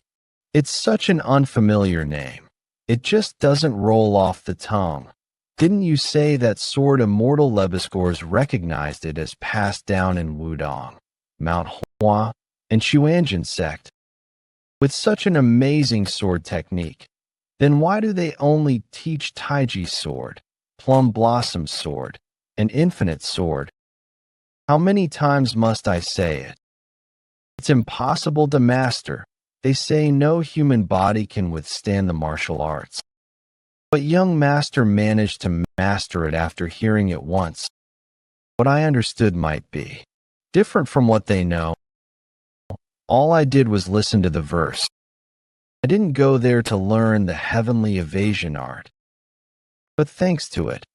It's such an unfamiliar name. It just doesn't roll off the tongue. Didn't you say that sword immortal Lebesgors recognized it as passed down in Wudong, Mount Hua, and Xuanjin sect? With such an amazing sword technique, then why do they only teach Taiji sword, Plum Blossom sword, and Infinite sword? How many times must I say it? It's impossible to master. They say no human body can withstand the martial arts. But young master managed to master it after hearing it once. What I understood might be different from what they know. All I did was listen to the verse. I didn't go there to learn the heavenly evasion art. But thanks to it,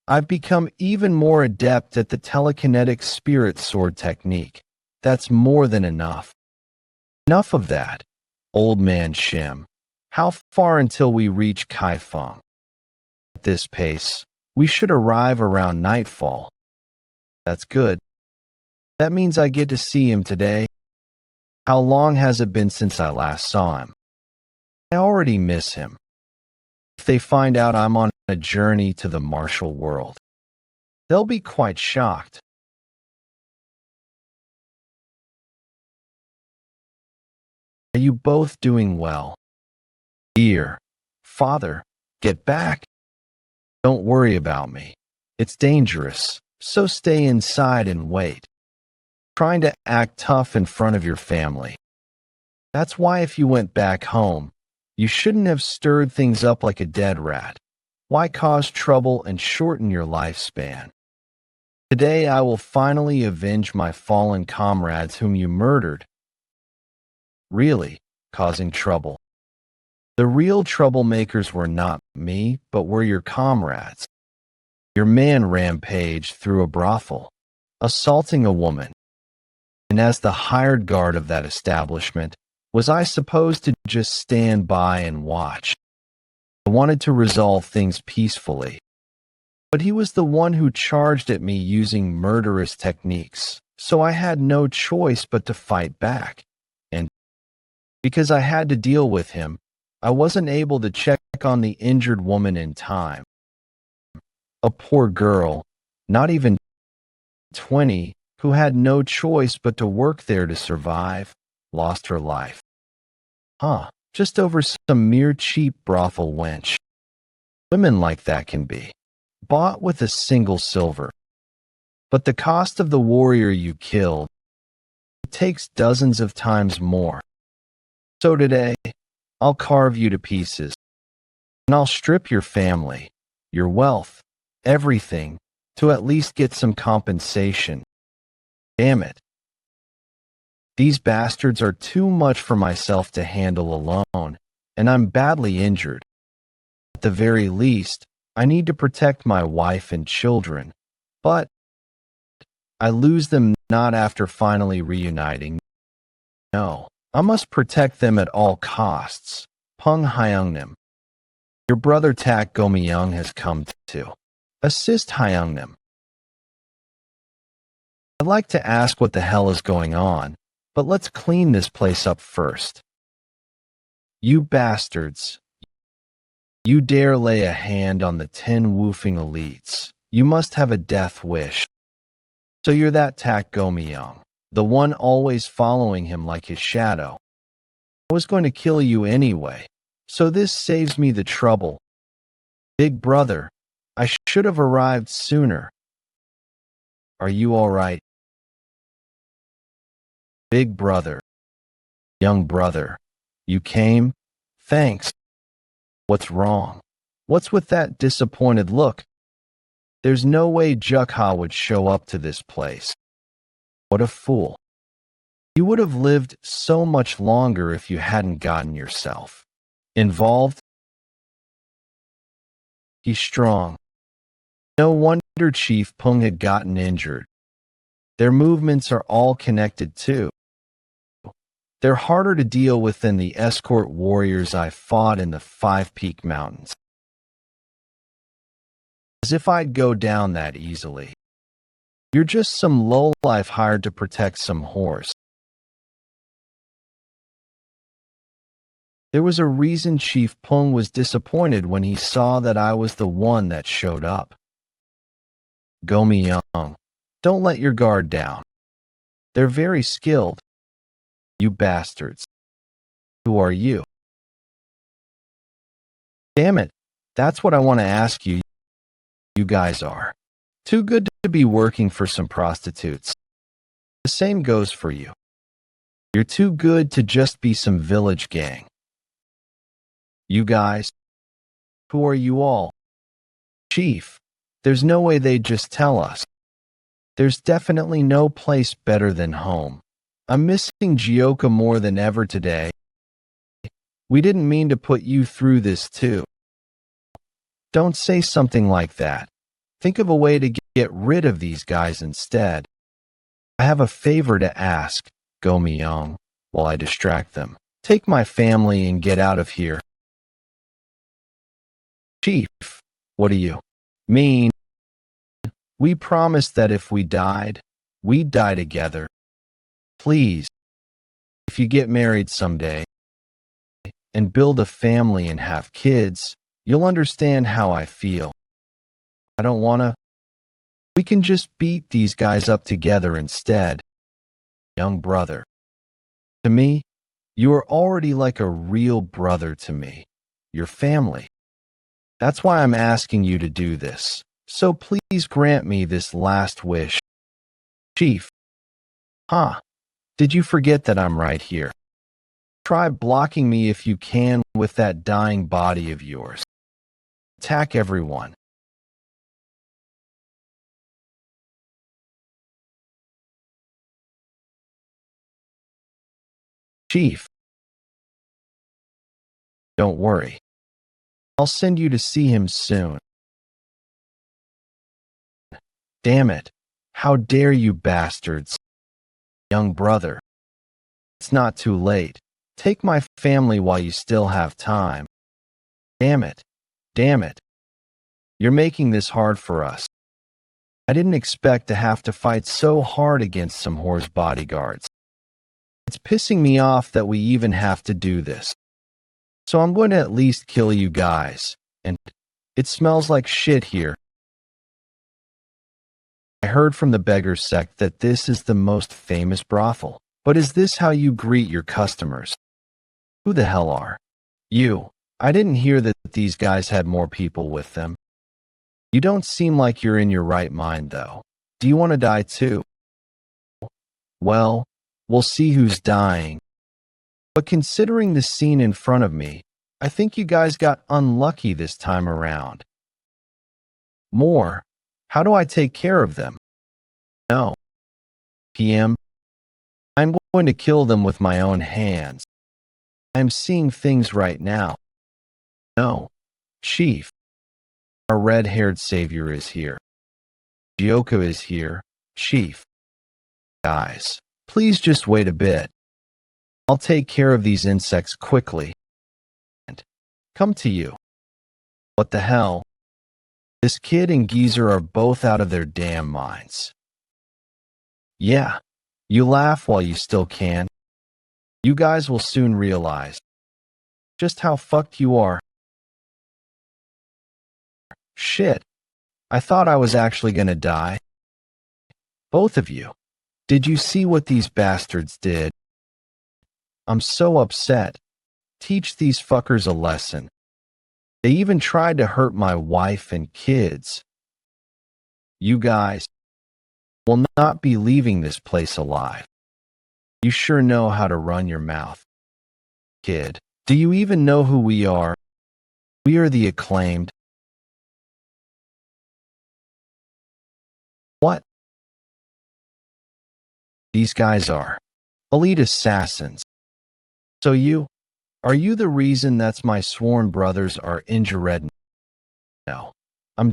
I've become even more adept at the telekinetic spirit sword technique. That's more than enough. Enough of that, old man Shim. How far until we reach Kaifeng? At this pace, we should arrive around nightfall. That's good. That means I get to see him today. How long has it been since I last saw him? I already miss him. If they find out I'm on a journey to the martial world, they'll be quite shocked. Are you both doing well? Dear father, get back. Don't worry about me. It's dangerous, so stay inside and wait. Trying to act tough in front of your family. That's why if you went back home, you shouldn't have stirred things up like a dead rat. Why cause trouble and shorten your lifespan? Today I will finally avenge my fallen comrades whom you murdered. Really, causing trouble. The real troublemakers were not me, but were your comrades. Your man rampaged through a brothel, assaulting a woman. And as the hired guard of that establishment, was I supposed to just stand by and watch? I wanted to resolve things peacefully. But he was the one who charged at me using murderous techniques, so I had no choice but to fight back. And because I had to deal with him, I wasn't able to check on the injured woman in time. A poor girl, not even 20, who had no choice but to work there to survive, lost her life. Just over some mere cheap brothel wench. Women like that can be bought with a single silver. But the cost of the warrior you killed takes dozens of times more. So today, I'll carve you to pieces, and I'll strip your family, your wealth, everything, to at least get some compensation. Damn it. These bastards are too much for myself to handle alone, and I'm badly injured. At the very least, I need to protect my wife and children, but I lose them not after finally reuniting. No, I must protect them at all costs. Peng Hyungnim. Your brother Tak Gomyeong has come to assist Hyungnim. I'd like to ask what the hell is going on, but let's clean this place up first. You bastards. You dare lay a hand on the 10 woofing elites. You must have a death wish. So you're that Tak Gomyeong, the one always following him like his shadow. I was going to kill you anyway, so this saves me the trouble. Big brother, I should have arrived sooner. Are you all right? Big brother. Young brother. You came? Thanks. What's wrong? What's with that disappointed look? There's no way Jeokha would show up to this place. What a fool. You would have lived so much longer if you hadn't gotten yourself involved. He's strong. No wonder Chief Peng had gotten injured. Their movements are all connected too. They're harder to deal with than the escort warriors I fought in the Five Peak Mountains. As if I'd go down that easily. You're just some lowlife hired to protect some horse. There was a reason Chief Pung was disappointed when he saw that I was the one that showed up. Go Mi Young, don't let your guard down. They're very skilled. You bastards. Who are you? Damn it, that's what I want to ask you. You guys are too good to be working for some prostitutes. The same goes for you. You're too good to just be some village gang. You guys, who are you all? Chief, there's no way they'd just tell us. There's definitely no place better than home. I'm missing Jeokha more than ever today. We didn't mean to put you through this too. Don't say something like that. Think of a way to get rid of these guys instead. I have a favor to ask, Go Mi Young, while I distract them. Take my family and get out of here. Chief, what do you mean? We promised that if we died, we'd die together. Please, if you get married someday and build a family and have kids, you'll understand how I feel. I don't wanna. We can just beat these guys up together instead. Young brother. To me, you are already like a real brother to me. Your family. That's why I'm asking you to do this. So please grant me this last wish. Chief. Huh. Did you forget that I'm right here? Try blocking me if you can with that dying body of yours. Attack everyone. Chief. Don't worry. I'll send you to see him soon. Damn it. How dare you bastards. Young brother. It's not too late. Take my family while you still have time. Damn it. Damn it. You're making this hard for us. I didn't expect to have to fight so hard against some horse bodyguards. It's pissing me off that we even have to do this. So I'm going to at least kill you guys. And it smells like shit here. I heard from the beggar sect that this is the most famous brothel. But is this how you greet your customers? Who the hell are you? I didn't hear that these guys had more people with them. You don't seem like you're in your right mind, though. Do you want to die too? Well, we'll see who's dying. But considering the scene in front of me, I think you guys got unlucky this time around. More. How do I take care of them? No. PM. I'm going to kill them with my own hands. I'm seeing things right now. No. Chief. Our red-haired savior is here. Jeokha is here. Chief. Guys, please just wait a bit. I'll take care of these insects quickly. And come to you. What the hell? This kid and Geezer are both out of their damn minds. Yeah, you laugh while you still can. You guys will soon realize just how fucked you are. Shit. I thought I was actually gonna die. Both of you. Did you see what these bastards did? I'm so upset. Teach these fuckers a lesson. They even tried to hurt my wife and kids. You guys will not be leaving this place alive. You sure know how to run your mouth. Kid, do you even know who we are? We are the acclaimed. What? These guys are elite assassins. So are you the reason that's my sworn brothers are injured? No. I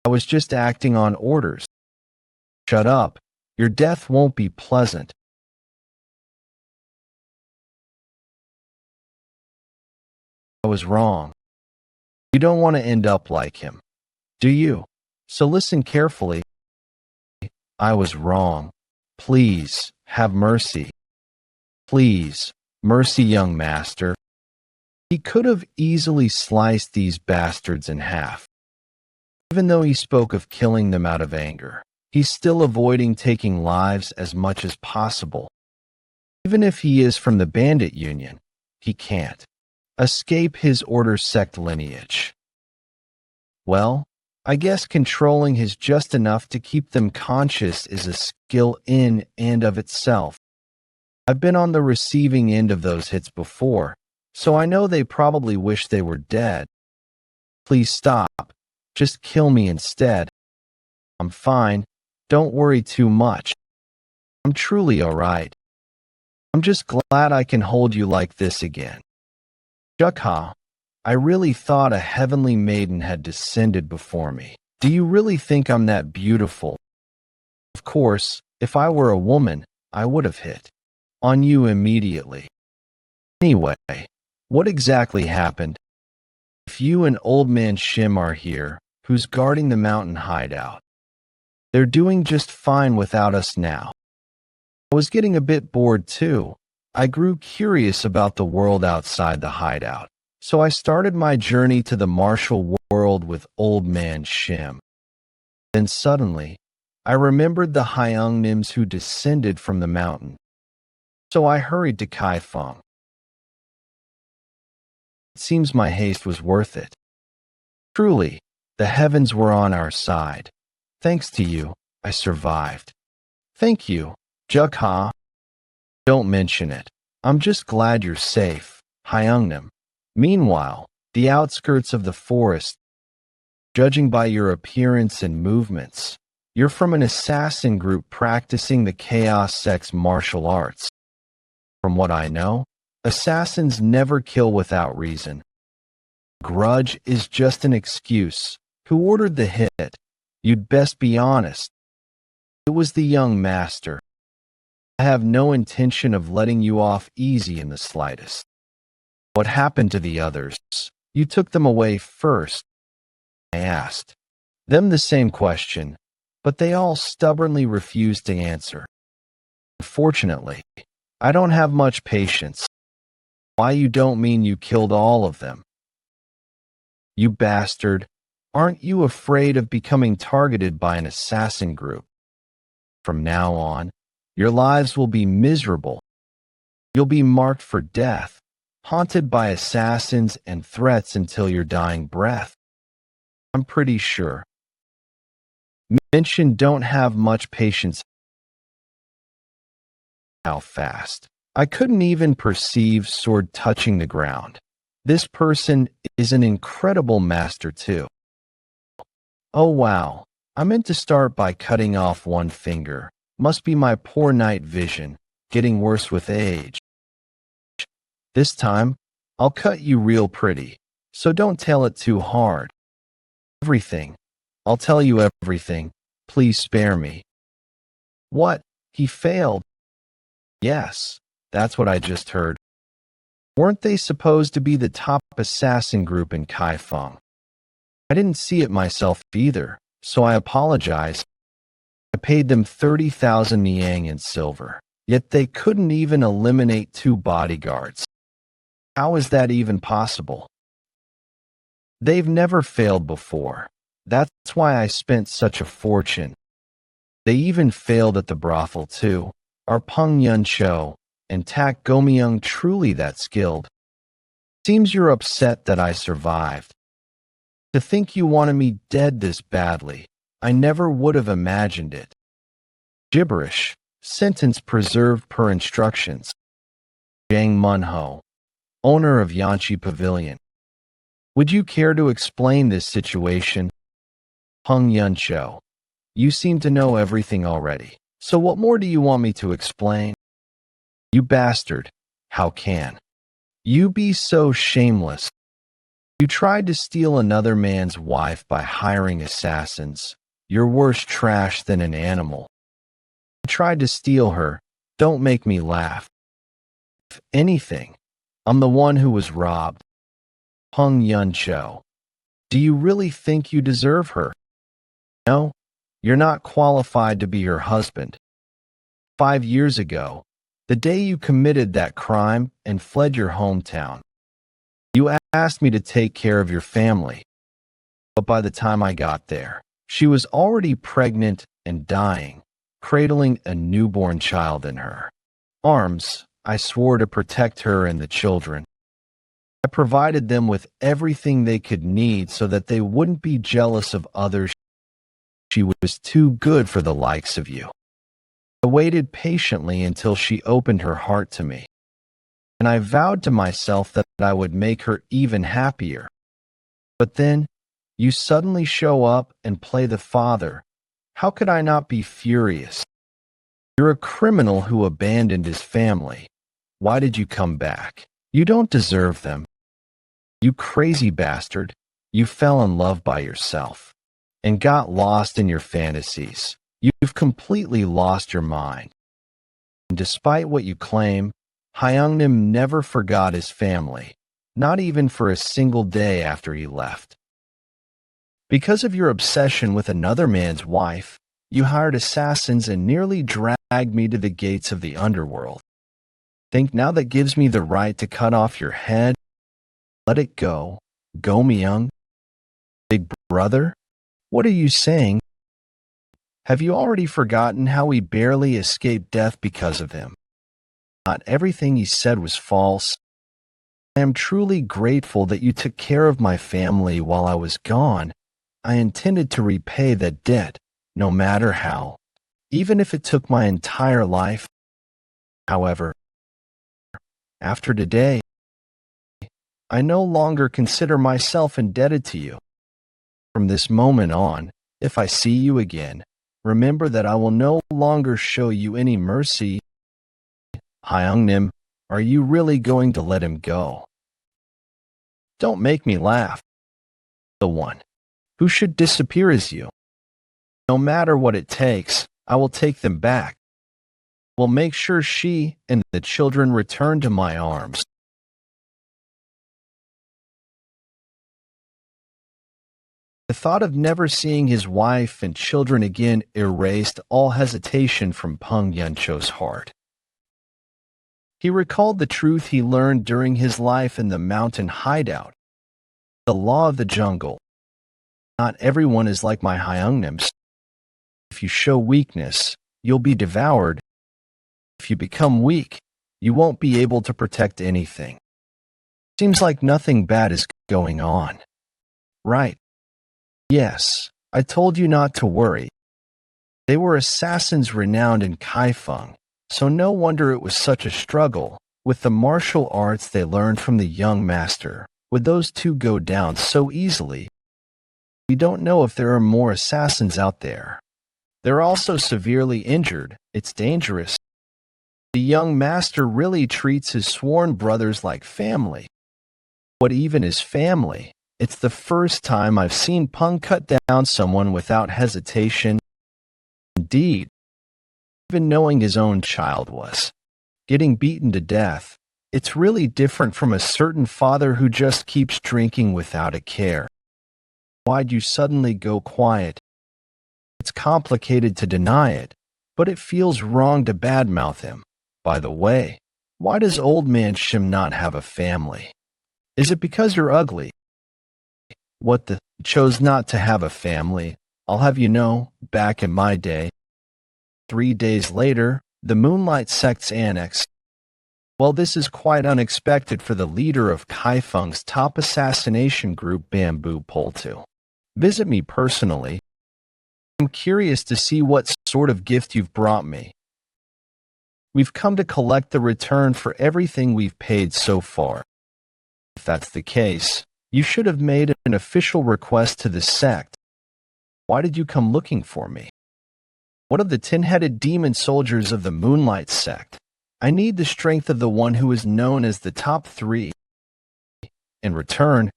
was just acting on orders. Shut up. Your death won't be pleasant. I was wrong. You don't want to end up like him, do you? So listen carefully. I was wrong. Please, have mercy. Please, mercy, young master. He could have easily sliced these bastards in half. Even though he spoke of killing them out of anger, he's still avoiding taking lives as much as possible. Even if he is from the bandit union, he can't escape his order sect lineage. Well, I guess controlling his just enough to keep them conscious is a skill in and of itself. I've been on the receiving end of those hits before, so I know they probably wish they were dead. Please stop. Just kill me instead. I'm fine. Don't worry too much. I'm truly all right. I'm just glad I can hold you like this again. Jeokha, I really thought a heavenly maiden had descended before me. Do you really think I'm that beautiful? Of course, if I were a woman, I would have hit on you immediately. Anyway, what exactly happened? If you and Old Man Shim are here, who's guarding the mountain hideout? They're doing just fine without us now. I was getting a bit bored too. I grew curious about the world outside the hideout, so I started my journey to the martial world with Old Man Shim. Then suddenly, I remembered the Hyungnims who descended from the mountain. So I hurried to Kaifeng. It seems my haste was worth it. Truly, the heavens were on our side. Thanks to you, I survived. Thank you, Jeokha. Don't mention it. I'm just glad you're safe, Hyungnim. Meanwhile, the outskirts of the forest, judging by your appearance and movements, you're from an assassin group practicing the Chaos Sect's martial arts. From what I know, assassins never kill without reason. Grudge is just an excuse. Who ordered the hit? You'd best be honest. It was the young master. I have no intention of letting you off easy in the slightest. What happened to the others? You took them away first. I asked them the same question, but they all stubbornly refused to answer. Unfortunately, I don't have much patience. Why, you don't mean you killed all of them? You bastard, aren't you afraid of becoming targeted by an assassin group? From now on, your lives will be miserable. You'll be marked for death, haunted by assassins and threats until your dying breath. I'm pretty sure. Mention don't have much patience. How fast? I couldn't even perceive sword touching the ground. This person is an incredible master too. Oh wow, I meant to start by cutting off one finger. Must be my poor night vision, getting worse with age. This time, I'll cut you real pretty, so don't tell it too hard. Everything. I'll tell you everything. Please spare me. What? He failed? Yes, that's what I just heard. Weren't they supposed to be the top assassin group in Kaifeng? I didn't see it myself either, so I apologize. I paid them 30,000 niang in silver, yet they couldn't even eliminate 2 bodyguards. How is that even possible? They've never failed before. That's why I spent such a fortune. They even failed at the brothel too. Are Peng Yun Cho and Tak Gomyung truly that skilled? Seems you're upset that I survived. To think you wanted me dead this badly, I never would have imagined it. Gibberish. Sentence preserved per instructions. Jang Munho, owner of Yanchi Pavilion. Would you care to explain this situation? Peng Yun Cho. You seem to know everything already. So what more do you want me to explain? You bastard. How can you be so shameless? You tried to steal another man's wife by hiring assassins. You're worse trash than an animal. tried to steal her. Don't make me laugh. If anything, I'm the one who was robbed. Yeon Jeokha. Do you really think you deserve her? No, you're not qualified to be her husband. 5 years ago, the day you committed that crime and fled your hometown, you asked me to take care of your family. But by the time I got there, she was already pregnant and dying, cradling a newborn child in her arms. I swore to protect her and the children. I provided them with everything they could need so that they wouldn't be jealous of others. She was too good for the likes of you. I waited patiently until she opened her heart to me, and I vowed to myself that I would make her even happier. But then, you suddenly show up and play the father. How could I not be furious? You're a criminal who abandoned his family. Why did you come back? You don't deserve them. You crazy bastard. You fell in love by yourself and got lost in your fantasies. You've completely lost your mind. And despite what you claim, Hyeongnim never forgot his family, not even for a single day after he left. Because of your obsession with another man's wife, you hired assassins and nearly dragged me to the gates of the underworld. Think now that gives me the right to cut off your head? Let it go. Go, Myung. Big brother? What are you saying? Have you already forgotten how we barely escaped death because of him? Not everything he said was false. I am truly grateful that you took care of my family while I was gone. I intended to repay that debt, no matter how, even if it took my entire life. However, after today, I no longer consider myself indebted to you. From this moment on, if I see you again, remember that I will no longer show you any mercy. Hyeongnim, are you really going to let him go? Don't make me laugh. The one who should disappear is you. No matter what it takes, I will take them back. Will make sure she and the children return to my arms. The thought of never seeing his wife and children again erased all hesitation from Peng Yeoncho's heart. He recalled the truth he learned during his life in the mountain hideout. The law of the jungle. Not everyone is like my Hyeongnims. If you show weakness, you'll be devoured. If you become weak, you won't be able to protect anything. Seems like nothing bad is going on. Right. Yes, I told you not to worry. They were assassins renowned in Kaifeng, so no wonder it was such a struggle. With the martial arts they learned from the young master, would those two go down so easily? We don't know if there are more assassins out there. They're also severely injured. It's dangerous. The young master really treats his sworn brothers like family. What even is family? It's the first time I've seen Peng cut down someone without hesitation. Indeed, even knowing his own child was getting beaten to death, it's really different from a certain father who just keeps drinking without a care. Why'd you suddenly go quiet? It's complicated to deny it, but it feels wrong to badmouth him. By the way, why does old man Shim not have a family? Is it because you're ugly? What the chose not to have a family? I'll have you know, back in my day. 3 days later, the Moonlight Sect's annex. Well, this is quite unexpected for the leader of Kaifeng's top assassination group, Bamboo Pole 2. Visit me personally. I'm curious to see what sort of gift you've brought me. We've come to collect the return for everything we've paid so far. If that's the case, you should have made an official request to the sect. Why did you come looking for me? What of the 10-headed demon soldiers of the Moonlight Sect? I need the strength of the one who is known as the top 3. In return,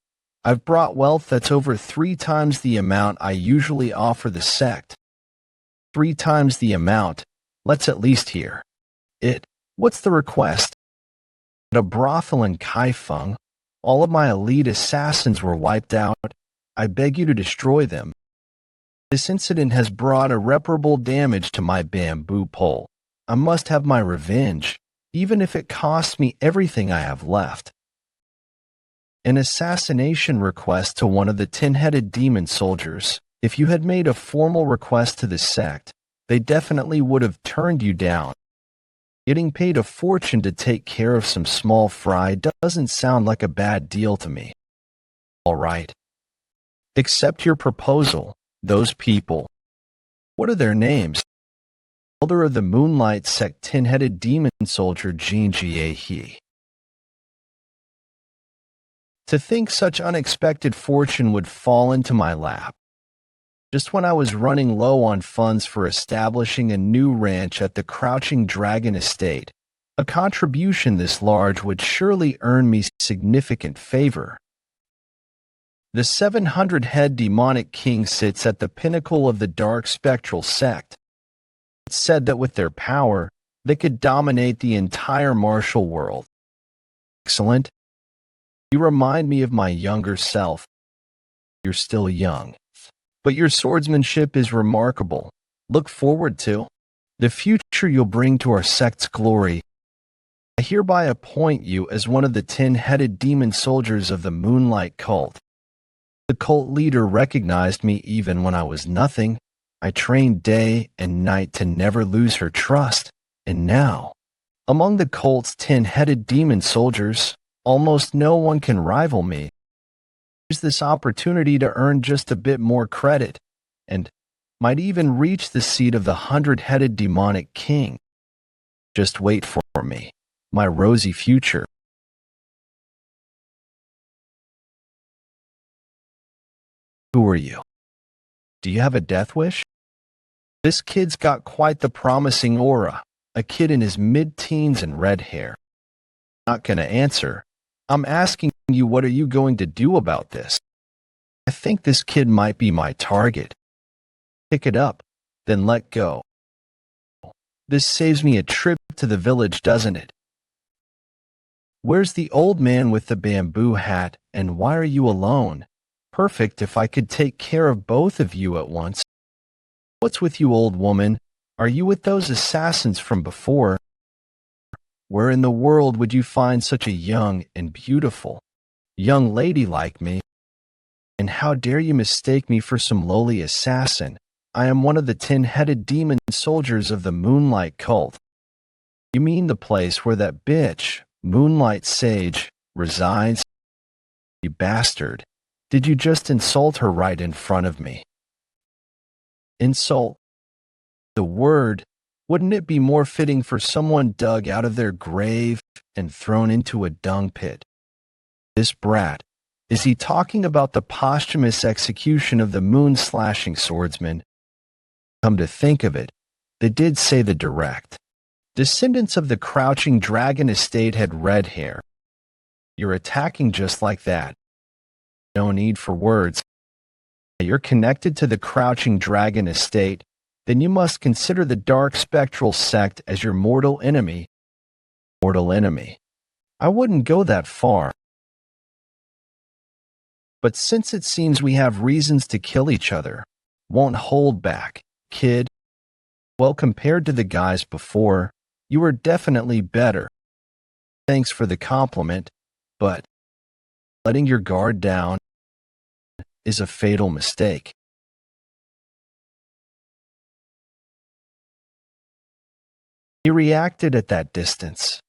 I've brought wealth that's over 3 times the amount I usually offer the sect. 3 times the amount, Let's at least hear it. What's the request? At a brothel in Kaifeng, all of my elite assassins were wiped out. I beg you to destroy them. This incident has brought irreparable damage to my bamboo pole. I must have my revenge, even if it costs me everything I have left. An assassination request to one of the 10-headed demon soldiers. If you had made a formal request to the sect, they definitely would have turned you down. Getting paid a fortune to take care of some small fry doesn't sound like a bad deal to me. All right. Accept your proposal. Those people. What are their names? Elder of the Moonlight Sect 10-headed demon soldier Yeon Jeokha. To think such unexpected fortune would fall into my lap. Just when I was running low on funds for establishing a new ranch at the Crouching Dragon Estate, a contribution this large would surely earn me significant favor. The 700-head demonic king sits at the pinnacle of the dark spectral sect. It's said that with their power, they could dominate the entire martial world. Excellent. You remind me of my younger self. You're still young, but your swordsmanship is remarkable. Look forward to the future you'll bring to our sect's glory. I hereby appoint you as one of the 10-headed demon soldiers of the Moonlight cult. The cult leader recognized me even when I was nothing. I trained day and night to never lose her trust. And now, among the cult's 10-headed demon soldiers, almost no one can rival me. Use this opportunity to earn just a bit more credit, and might even reach the seat of the 100-headed demonic king. Just wait for me, my rosy future. Who are you? Do you have a death wish? This kid's got quite the promising aura, a kid in his mid-teens and red hair. Not gonna answer. I'm asking you, what are you going to do about this? I think this kid might be my target. Pick it up, then let go. This saves me a trip to the village, doesn't it? Where's the old man with the bamboo hat, and why are you alone? Perfect if I could take care of both of you at once. What's with you, old woman? Are you with those assassins from before? Where in the world would you find such a young and beautiful young lady like me? And how dare you mistake me for some lowly assassin? I am one of the 10-headed demon soldiers of the Moonlight cult. You mean the place where that bitch, Moonlight Sage, resides? You bastard. Did you just insult her right in front of me? Insult? The word, wouldn't it be more fitting for someone dug out of their grave and thrown into a dung pit? This brat, is he talking about the posthumous execution of the moon-slashing swordsman? Come to think of it, they did say the direct descendants of the Crouching Dragon Estate had red hair. You're attacking just like that. No need for words. You're connected to the Crouching Dragon Estate, then you must consider the Dark Spectral Sect as your mortal enemy. Mortal enemy. I wouldn't go that far. But since it seems we have reasons to kill each other, won't hold back, kid. Well, compared to the guys before, you are definitely better. Thanks for the compliment, but letting your guard down is a fatal mistake. He reacted at that distance.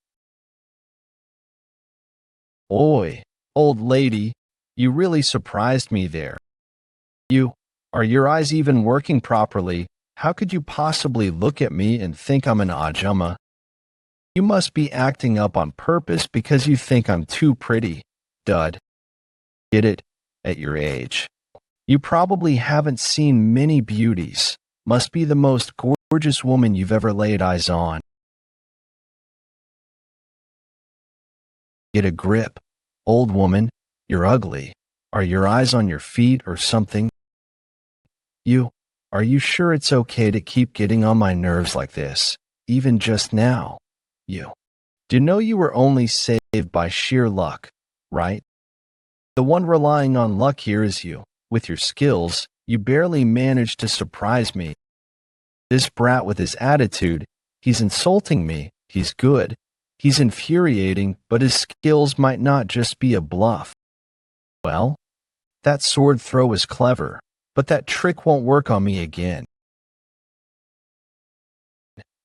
Oi, old lady, you really surprised me there. Are your eyes even working properly? How could you possibly look at me and think I'm an ajumma? You must be acting up on purpose because you think I'm too pretty, dud. Get it? At your age. You probably haven't seen many beauties. Must be the most gorgeous woman you've ever laid eyes on. Get a grip. Old woman, you're ugly. Are your eyes on your feet or something? Are you sure it's okay to keep getting on my nerves like this? even just now. You. Do you know you were only saved by sheer luck, right? The one relying on luck here is you. With your skills, you barely managed to surprise me. This brat with his attitude, he's insulting me, he's good. He's infuriating, but his skills might not just be a bluff. Well, that sword throw is clever, but that trick won't work on me again.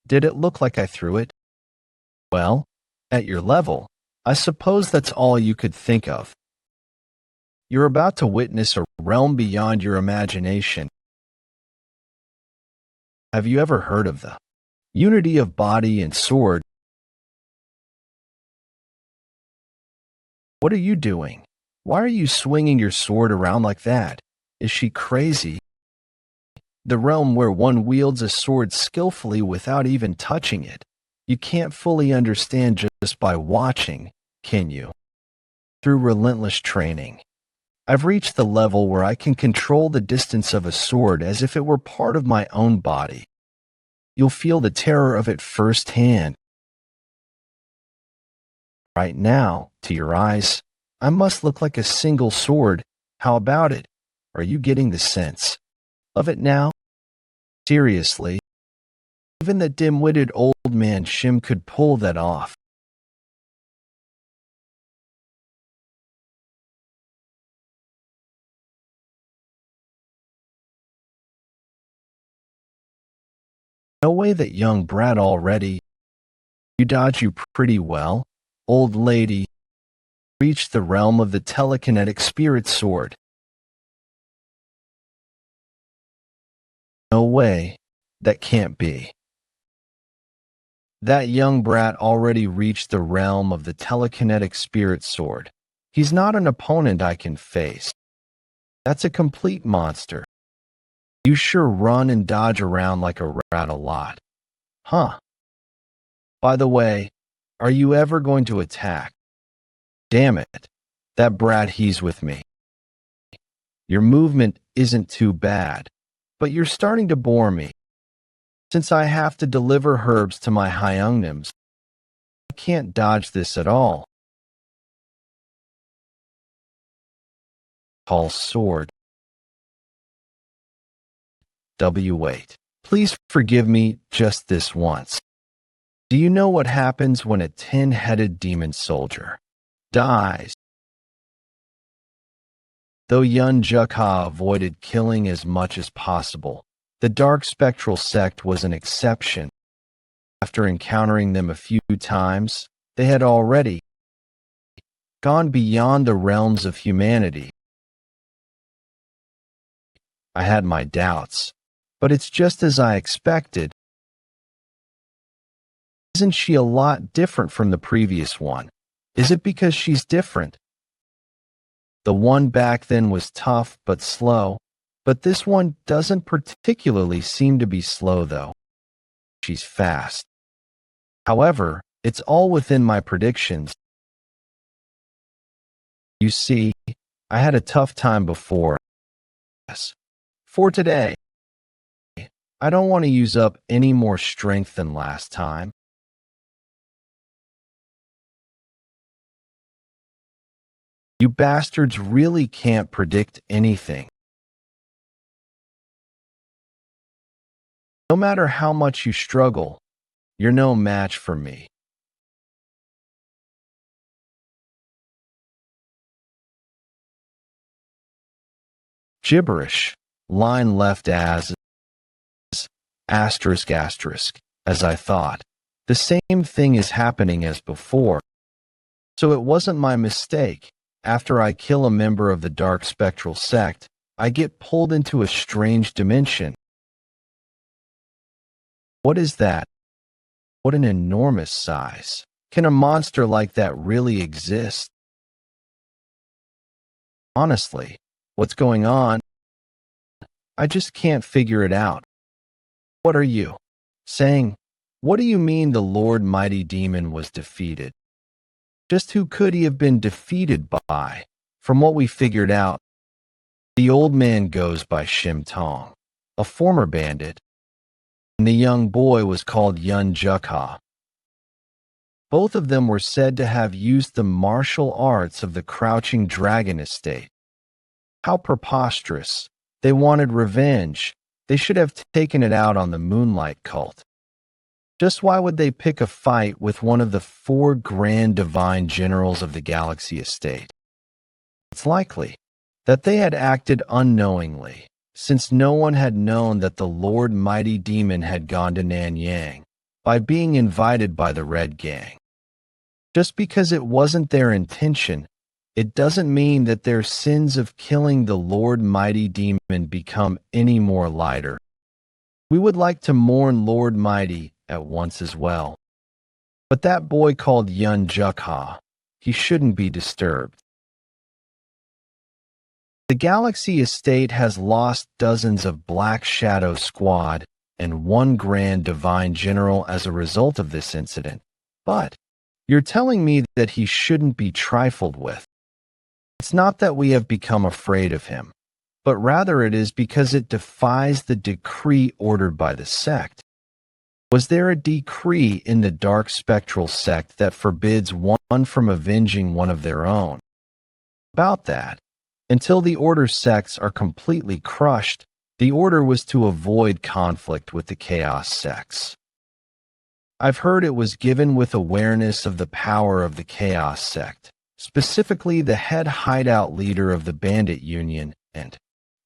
Did it look like I threw it? Well, at your level, I suppose that's all you could think of. You're about to witness a realm beyond your imagination. Have you ever heard of the unity of body and sword? What are you doing? Why are you swinging your sword around like that? Is she crazy? The realm where one wields a sword skillfully without even touching it. You can't fully understand just by watching, can you? Through relentless training, I've reached the level where I can control the distance of a sword as if it were part of my own body. You'll feel the terror of it firsthand. Right now, to your eyes, I must look like a single sword. How about it? Are you getting the sense of it now? Seriously, even the dim-witted old man Shim could pull that off. No way that young brat already. You dodge you pretty well, old lady. Reached the realm of the telekinetic spirit sword. No way. That can't be. That young brat already reached the realm of the telekinetic spirit sword. He's not an opponent I can face. That's a complete monster. You sure run and dodge around like a rat a lot. Huh. By the way, are you ever going to attack? Damn it. That brat, he's with me. Your movement isn't too bad, but you're starting to bore me. Since I have to deliver herbs to my hyungnims, I can't dodge this at all. Call sword. W8. Please forgive me just this once. Do you know what happens when a 10-headed demon soldier dies? Though Yeon Jeokha avoided killing as much as possible, the dark spectral sect was an exception. After encountering them a few times, they had already gone beyond the realms of humanity. I had my doubts, but it's just as I expected. Isn't she a lot different from the previous one? Is it because she's different? The one back then was tough but slow, but this one doesn't particularly seem to be slow though. She's fast. However, it's all within my predictions. You see, I had a tough time before. For today, I don't want to use up any more strength than last time. You bastards really can't predict anything. No matter how much you struggle, you're no match for me. Gibberish. Line left as asterisk asterisk, as I thought. The same thing is happening as before. So it wasn't my mistake. After I kill a member of the dark spectral sect, I get pulled into a strange dimension. What is that? What an enormous size. Can a monster like that really exist? Honestly, what's going on? I just can't figure it out. What are you saying? What do you mean the Lord Mighty Demon was defeated? Just who could he have been defeated by? From what we figured out, the old man goes by Shim Tong, a former bandit. and the young boy was called Yeon Jeokha. Both of them were said to have used the martial arts of the Crouching Dragon estate. How preposterous. They wanted revenge. They should have taken it out on the Moonlight Cult. Just why would they pick a fight with one of the 4 grand divine generals of the Galaxy estate? It's likely that they had acted unknowingly, since no one had known that the Lord Mighty Demon had gone to Nanyang by being invited by the Red Gang. Just because it wasn't their intention, it doesn't mean that their sins of killing the Lord Mighty Demon become any more lighter. We would like to mourn Lord Mighty at once as well. But that boy called Yeon Jeokha, he shouldn't be disturbed. The Galaxy estate has lost dozens of Black Shadow Squad and 1 Grand Divine General as a result of this incident. But you're telling me that he shouldn't be trifled with. It's not that we have become afraid of him, but rather it is because it defies the decree ordered by the sect. Was there a decree in the Dark Spectral sect that forbids one from avenging one of their own? About that, until the Order sects are completely crushed, the Order was to avoid conflict with the Chaos sects. I've heard it was given with awareness of the power of the Chaos sect, specifically the head hideout leader of the Bandit Union and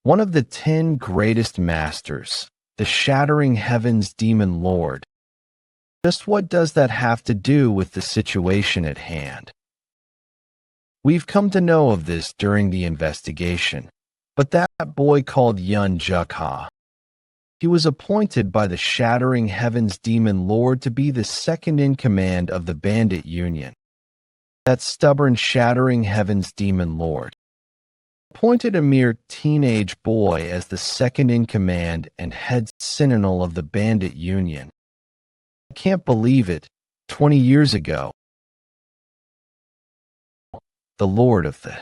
one of the 10 greatest masters, the Shattering Heavens Demon Lord. Just what does that have to do with the situation at hand? We've come to know of this during the investigation, but that boy called Yeon Jeokha, he was appointed by the Shattering Heavens Demon Lord to be the second in command of the Bandit Union. That stubborn Shattering Heavens Demon Lord appointed a mere teenage boy as the second in command and head sentinel of the Bandit Union. I can't believe it. 20 years ago, the Lord of the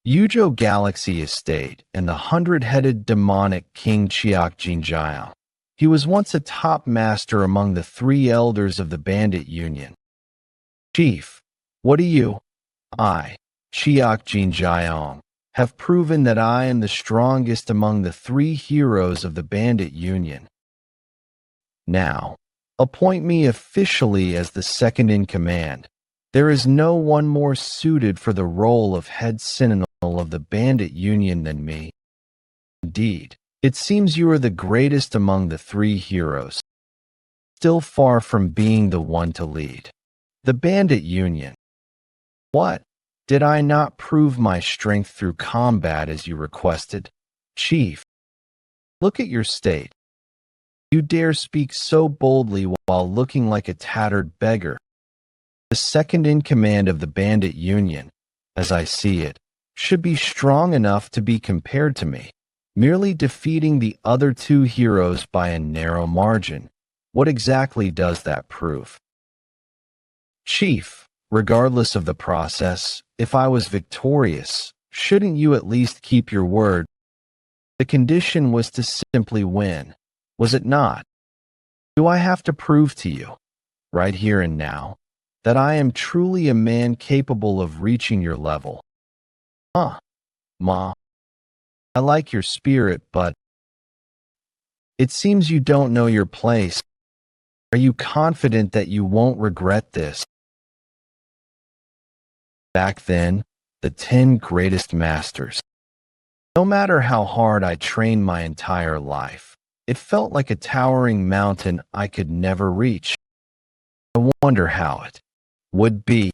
Yujo Galaxy Estate and the 100-headed demonic King Chiak Jinjiao. He was once a top master among the 3 elders of the Bandit Union. Chief, what do you, I, Chiak Jinjiao, have proven that I am the strongest among the 3 heroes of the Bandit Union. Now, appoint me officially as the second in command. There is no one more suited for the role of head sentinel of the Bandit Union than me. Indeed, it seems you are the greatest among the 3 heroes, still far from being the one to lead the Bandit Union. What? Did I not prove my strength through combat as you requested? Chief, look at your state. You dare speak so boldly while looking like a tattered beggar. The second in command of the Bandit Union, as I see it, should be strong enough to be compared to me, merely defeating the other 2 heroes by a narrow margin. What exactly does that prove? Chief, regardless of the process, if I was victorious, shouldn't you at least keep your word? The condition was to simply win, was it not? Do I have to prove to you, right here and now, that I am truly a man capable of reaching your level? Ma. I like your spirit, but it seems you don't know your place. Are you confident that you won't regret this? Back then, the 10 greatest masters. No matter how hard I trained my entire life, it felt like a towering mountain I could never reach. I wonder how it would be.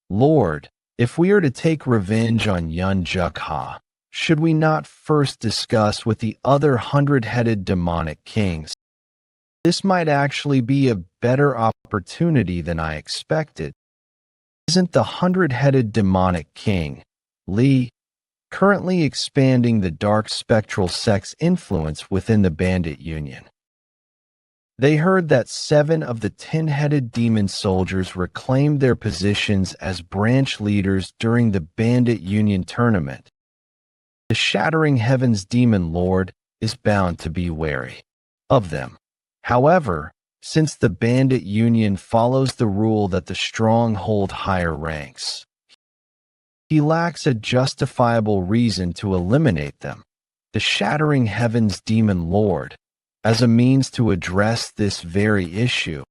Lord, if we are to take revenge on Yeon Jeokha, should we not first discuss with the other 100-headed demonic kings? This might actually be a better opportunity than I expected. Isn't the 100-headed demonic king, Li, currently expanding the dark spectral sect's influence within the Bandit Union? They heard that 7 of the 10-headed demon soldiers reclaimed their positions as branch leaders during the Bandit Union tournament. The Shattering Heavens Demon Lord is bound to be wary of them. However, since the bandit union follows the rule that the strong hold higher ranks, he lacks a justifiable reason to eliminate them. The Shattering Heavens Demon Lord, as a means to address this very issue,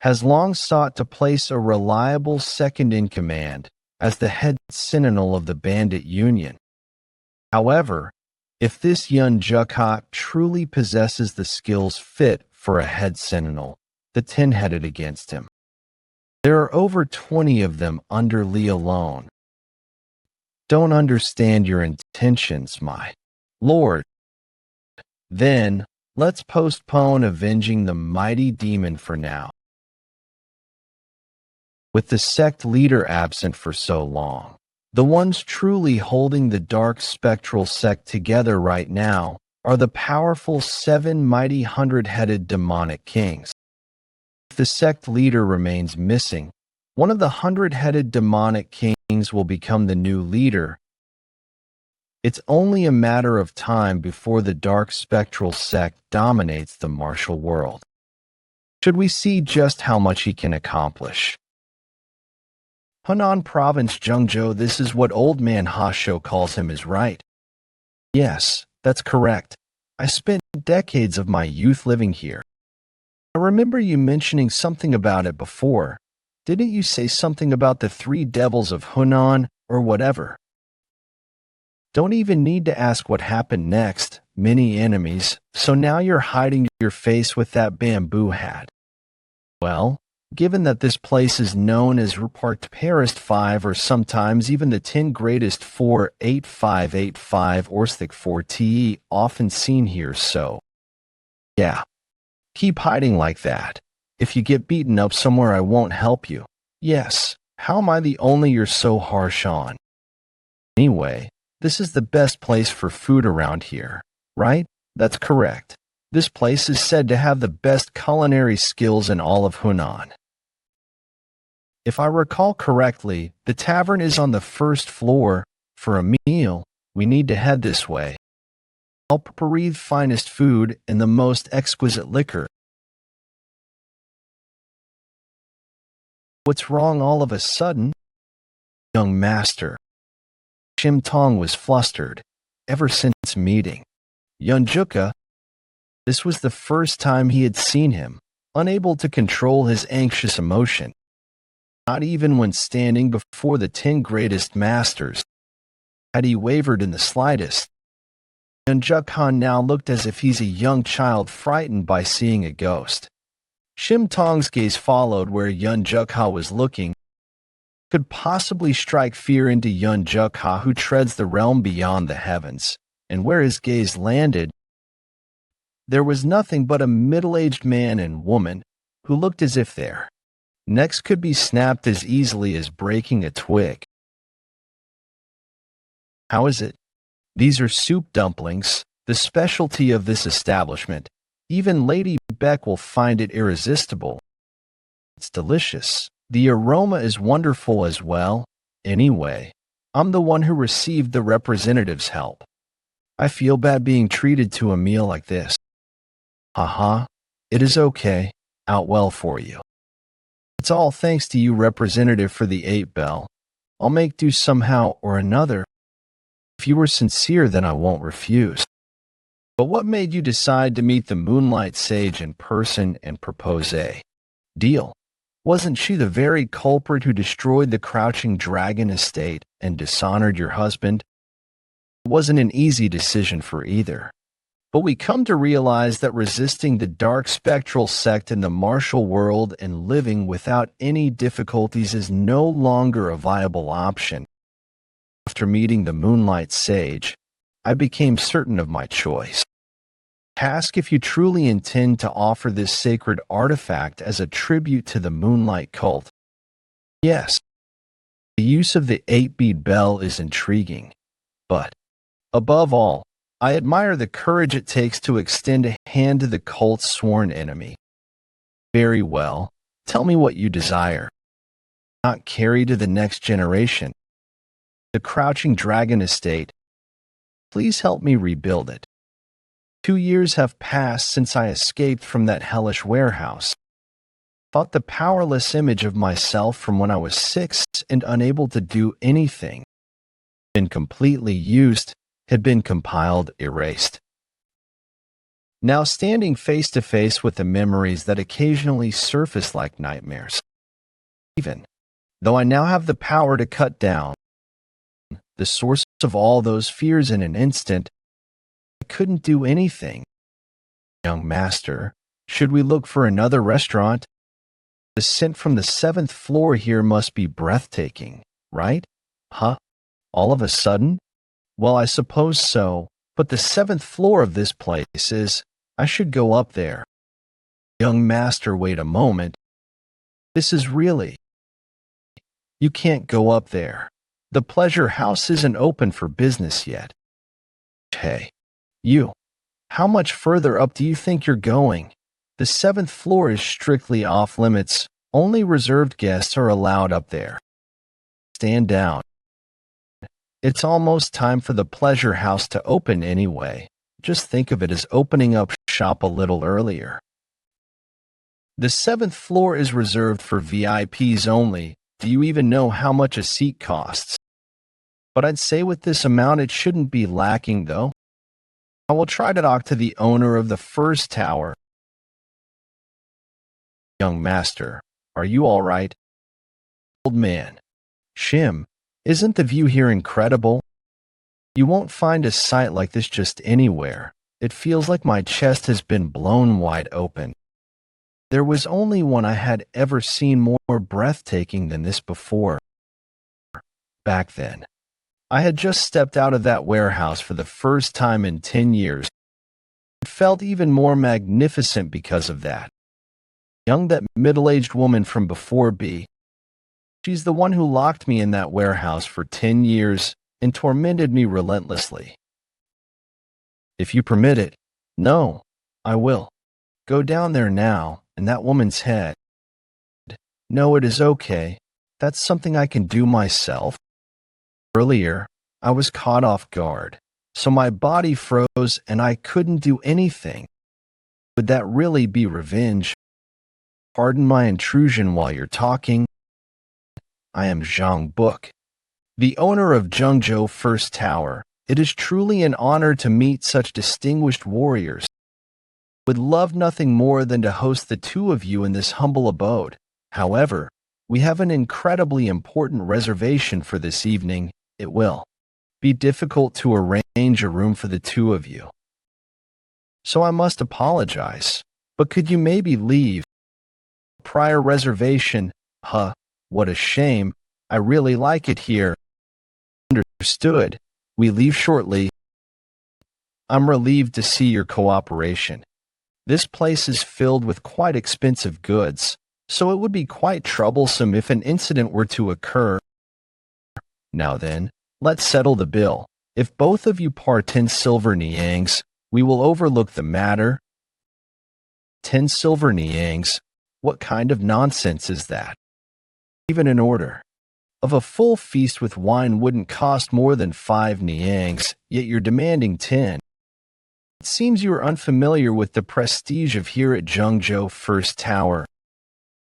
has long sought to place a reliable second-in-command as the head sentinel of the bandit union. However, if this Yeon Jeokha truly possesses the skills fit for a head sentinel, the 10 headed against him, there are over 20 of them under Lee alone. Don't understand your intentions, my lord. Then, let's postpone avenging the mighty demon for now. With the sect leader absent for so long, the ones truly holding the dark spectral sect together right now are the powerful 7 mighty 100-headed demonic kings. If the sect leader remains missing, one of the 100-headed demonic kings will become the new leader. It's only a matter of time before the dark spectral sect dominates the martial world. Should we see just how much he can accomplish? Hunan Province Zhengzhou, this is what Old Man Hasho calls him, is right. Yes, that's correct. I spent decades of my youth living here. I remember you mentioning something about it before. Didn't you say something about the 3 devils of Hunan or whatever? Don't even need to ask what happened next. Many enemies, so now you're hiding your face with that bamboo hat. Well, given that this place is known as Rupart Paris 5 or sometimes even the 10 greatest 48585 Orstic 4TE often seen here, so yeah, keep hiding like that. If you get beaten up somewhere, I won't help you. Yes, how am I the only you're so harsh on? Anyway, this is the best place for food around here, right? That's correct. This place is said to have the best culinary skills in all of Hunan. If I recall correctly, the tavern is on the 1st floor. For a meal, we need to head this way. I'll prepare the finest food and the most exquisite liquor. What's wrong all of a sudden? Young master. Shim Tong was flustered. Ever since meeting Yeon Jeokha, this was the first time he had seen him, unable to control his anxious emotion. Not even when standing before the 10 greatest masters had he wavered in the slightest. Yeon Jeokha now looked as if he's a young child frightened by seeing a ghost. Shim Tong's gaze followed where Yeon Jeokha was looking. Could possibly strike fear into Yeon Jeokha, who treads the realm beyond the heavens, and where his gaze landed, there was nothing but a middle-aged man and woman who looked as if their necks could be snapped as easily as breaking a twig. How is it? These are soup dumplings, the specialty of this establishment. Even Lady Beck will find it irresistible. It's delicious. The aroma is wonderful as well. Anyway, I'm the one who received the representative's help. I feel bad being treated to a meal like this. Haha, it is okay. Out well for you. It's all thanks to you, representative for the 8 bell. I'll make do somehow or another. If you were sincere, then I won't refuse. But what made you decide to meet the Moonlight Sage in person and propose a deal? Wasn't she the very culprit who destroyed the Crouching Dragon estate and dishonored your husband? It wasn't an easy decision for either. But we come to realize that resisting the dark spectral sect in the martial world and living without any difficulties is no longer a viable option. After meeting the Moonlight Sage, I became certain of my choice. Ask if you truly intend to offer this sacred artifact as a tribute to the Moonlight cult. Yes, the use of the 8-bead bell is intriguing, but above all, I admire the courage it takes to extend a hand to the cult's sworn enemy. Very well, tell me what you desire. Not carry to the next generation. The Crouching Dragon estate. Please help me rebuild it. 2 years have passed since I escaped from that hellish warehouse. Thought the powerless image of myself from when I was 6 and unable to do anything, been completely used, had been compiled, erased. Now standing face to face with the memories that occasionally surface like nightmares. Even though I now have the power to cut down the source of all those fears in an instant, I couldn't do anything. Young master, should we look for another restaurant? The scent from the 7th floor here must be breathtaking, right? Huh? All of a sudden? Well, I suppose so, but the 7th floor of this place is... I should go up there. Young master, wait a moment. This is really... You can't go up there. The pleasure house isn't open for business yet. Hey, you. How much further up do you think you're going? The 7th floor is strictly off limits. Only reserved guests are allowed up there. Stand down. It's almost time for the pleasure house to open anyway. Just think of it as opening up shop a little earlier. The 7th floor is reserved for VIPs only. Do you even know how much a seat costs? But I'd say with this amount it shouldn't be lacking though. I will try to talk to the owner of the first tower. Young master, are you all right? Old man. Shim, isn't the view here incredible? You won't find a sight like this just anywhere. It feels like my chest has been blown wide open. There was only one I had ever seen more breathtaking than this before. Back then, I had just stepped out of that warehouse for the first time in 10 years. It felt even more magnificent because of that. Young, that middle-aged woman from before B. She's the one who locked me in that warehouse for 10 years and tormented me relentlessly. If you permit it, no, I will. Go down there now, and that woman's head. No, it is okay. That's something I can do myself. Earlier, I was caught off guard, so my body froze and I couldn't do anything. Would that really be revenge? Pardon my intrusion while you're talking. I am Zhang Book, the owner of Zhengzhou First Tower. It is truly an honor to meet such distinguished warriors. Would love nothing more than to host the two of you in this humble abode. However, we have an incredibly important reservation for this evening. It will be difficult to arrange a room for the two of you. So I must apologize, but could you maybe leave? Prior reservation, huh, what a shame. I really like it here. Understood. We leave shortly. I'm relieved to see your cooperation. This place is filled with quite expensive goods, so it would be quite troublesome if an incident were to occur. Now then, let's settle the bill. If both of you par 10 silver niangs, we will overlook the matter. 10 silver niangs? What kind of nonsense is that? Even an order of a full feast with wine wouldn't cost more than 5 niangs, yet you're demanding 10. It seems you are unfamiliar with the prestige of here at Zhengzhou First Tower.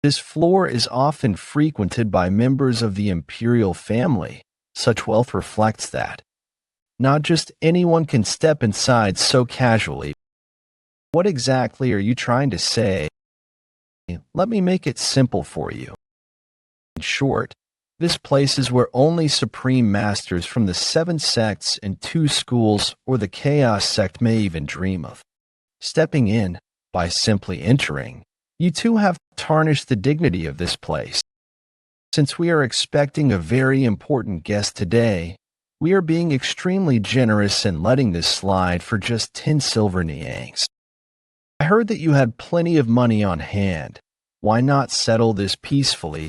This floor is often frequented by members of the imperial family. Such wealth reflects that. Not just anyone can step inside so casually. What exactly are you trying to say? Let me make it simple for you. In short, this place is where only supreme masters from the 7 sects and 2 schools or the chaos sect may even dream of stepping in. By simply entering, you two have tarnished the dignity of this place. Since we are expecting a very important guest today, we are being extremely generous in letting this slide for just 10 silver niangs. I heard that you had plenty of money on hand. Why not settle this peacefully?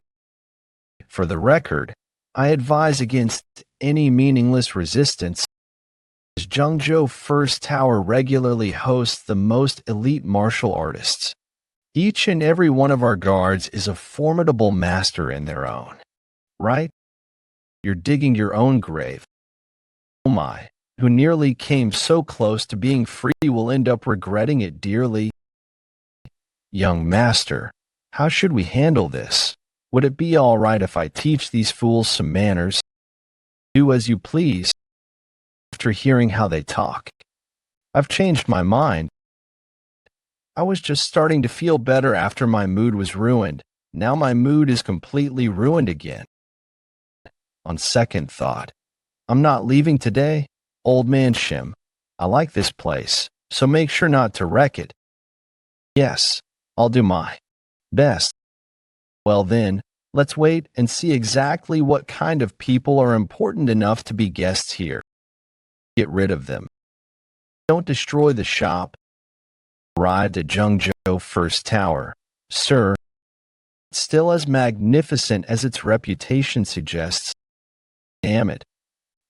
For the record, I advise against any meaningless resistance, as Zhengzhou First Tower regularly hosts the most elite martial artists. Each and every one of our guards is a formidable master in their own right. You're digging your own grave. Oh my, who nearly came so close to being free will end up regretting it dearly. Young master, how should we handle this? Would it be all right if I teach these fools some manners? Do as you please. After hearing how they talk, I've changed my mind. I was just starting to feel better after my mood was ruined. Now my mood is completely ruined again. On second thought, I'm not leaving today. Old man Shim, I like this place, so make sure not to wreck it. Yes, I'll do my best. Well then, let's wait and see exactly what kind of people are important enough to be guests here. Get rid of them. Don't destroy the shop. Arrived at Jeongjo First Tower. Sir, it's still as magnificent as its reputation suggests. Damn it.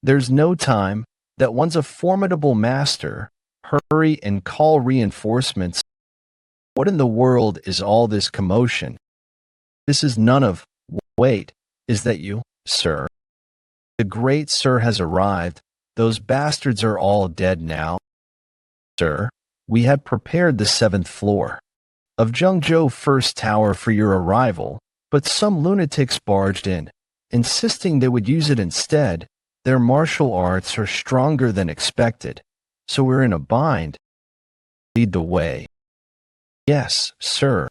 There's no time. That one's a formidable master. Hurry and call reinforcements. What in the world is all this commotion? This is none of... Wait, is that you, sir? The great sir has arrived. Those bastards are all dead now. Sir, we had prepared the 7th floor of Jeongjo First Tower for your arrival, but some lunatics barged in, insisting they would use it instead. Their martial arts are stronger than expected, so we're in a bind. Lead the way. Yes, sir.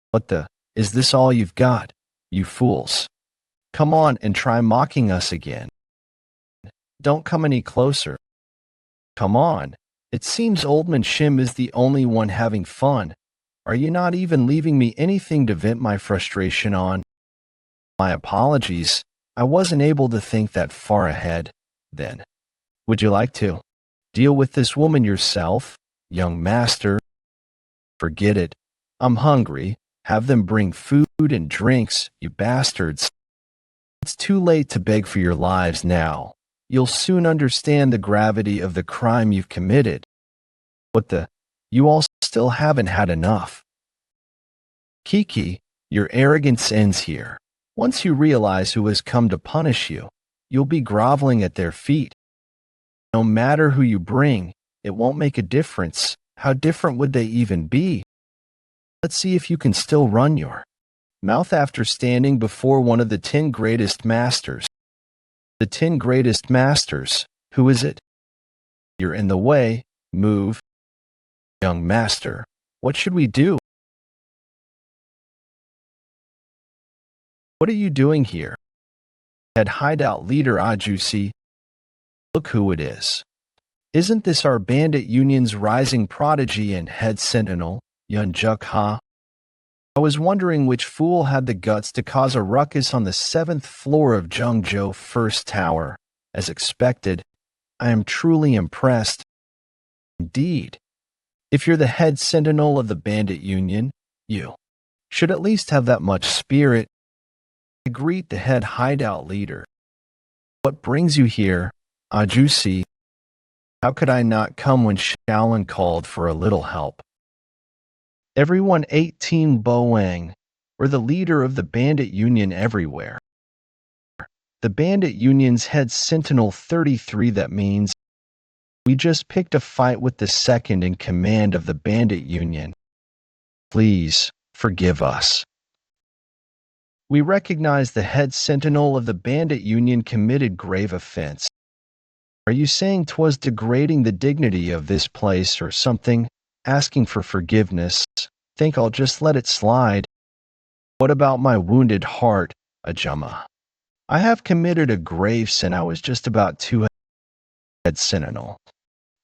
What the... Is this all you've got, you fools? Come on and try mocking us again. Don't come any closer. Come on. It seems Old Man Shim is the only one having fun. Are you not even leaving me anything to vent my frustration on? My apologies. I wasn't able to think that far ahead, then. Would you like to deal with this woman yourself, young master? Forget it. I'm hungry. Have them bring food and drinks, you bastards. It's too late to beg for your lives now. You'll soon understand the gravity of the crime you've committed. What the? You all still haven't had enough. Kiki, your arrogance ends here. Once you realize who has come to punish you, you'll be groveling at their feet. No matter who you bring, it won't make a difference. How different would they even be? Let's see if you can still run your mouth after standing before one of the 10 greatest masters. The 10 greatest masters, who is it? You're in the way, move. Young master, what should we do? What are you doing here? Head hideout leader Ajusi. Look who it is. Isn't this our bandit union's rising prodigy and head sentinel, Yeon Jeokha? I was wondering which fool had the guts to cause a ruckus on the 7th floor of Jeongjo First Tower. As expected, I am truly impressed. Indeed. If you're the head sentinel of the bandit union, you should at least have that much spirit. I greet the head hideout leader. What brings you here, Ajusi? How could I not come when Shaolin called for a little help? Everyone 18 Boang. We're the leader of the bandit union everywhere. The bandit union's head sentinel 33, that means. We just picked a fight with the second in command of the bandit union. Please, forgive us. We recognize the head sentinel of the bandit union committed grave offense. Are you saying 'twas degrading the dignity of this place or something, asking for forgiveness? Think I'll just let it slide. What about my wounded heart, Ajama? I have committed a grave sin. I was just about to head sentinel.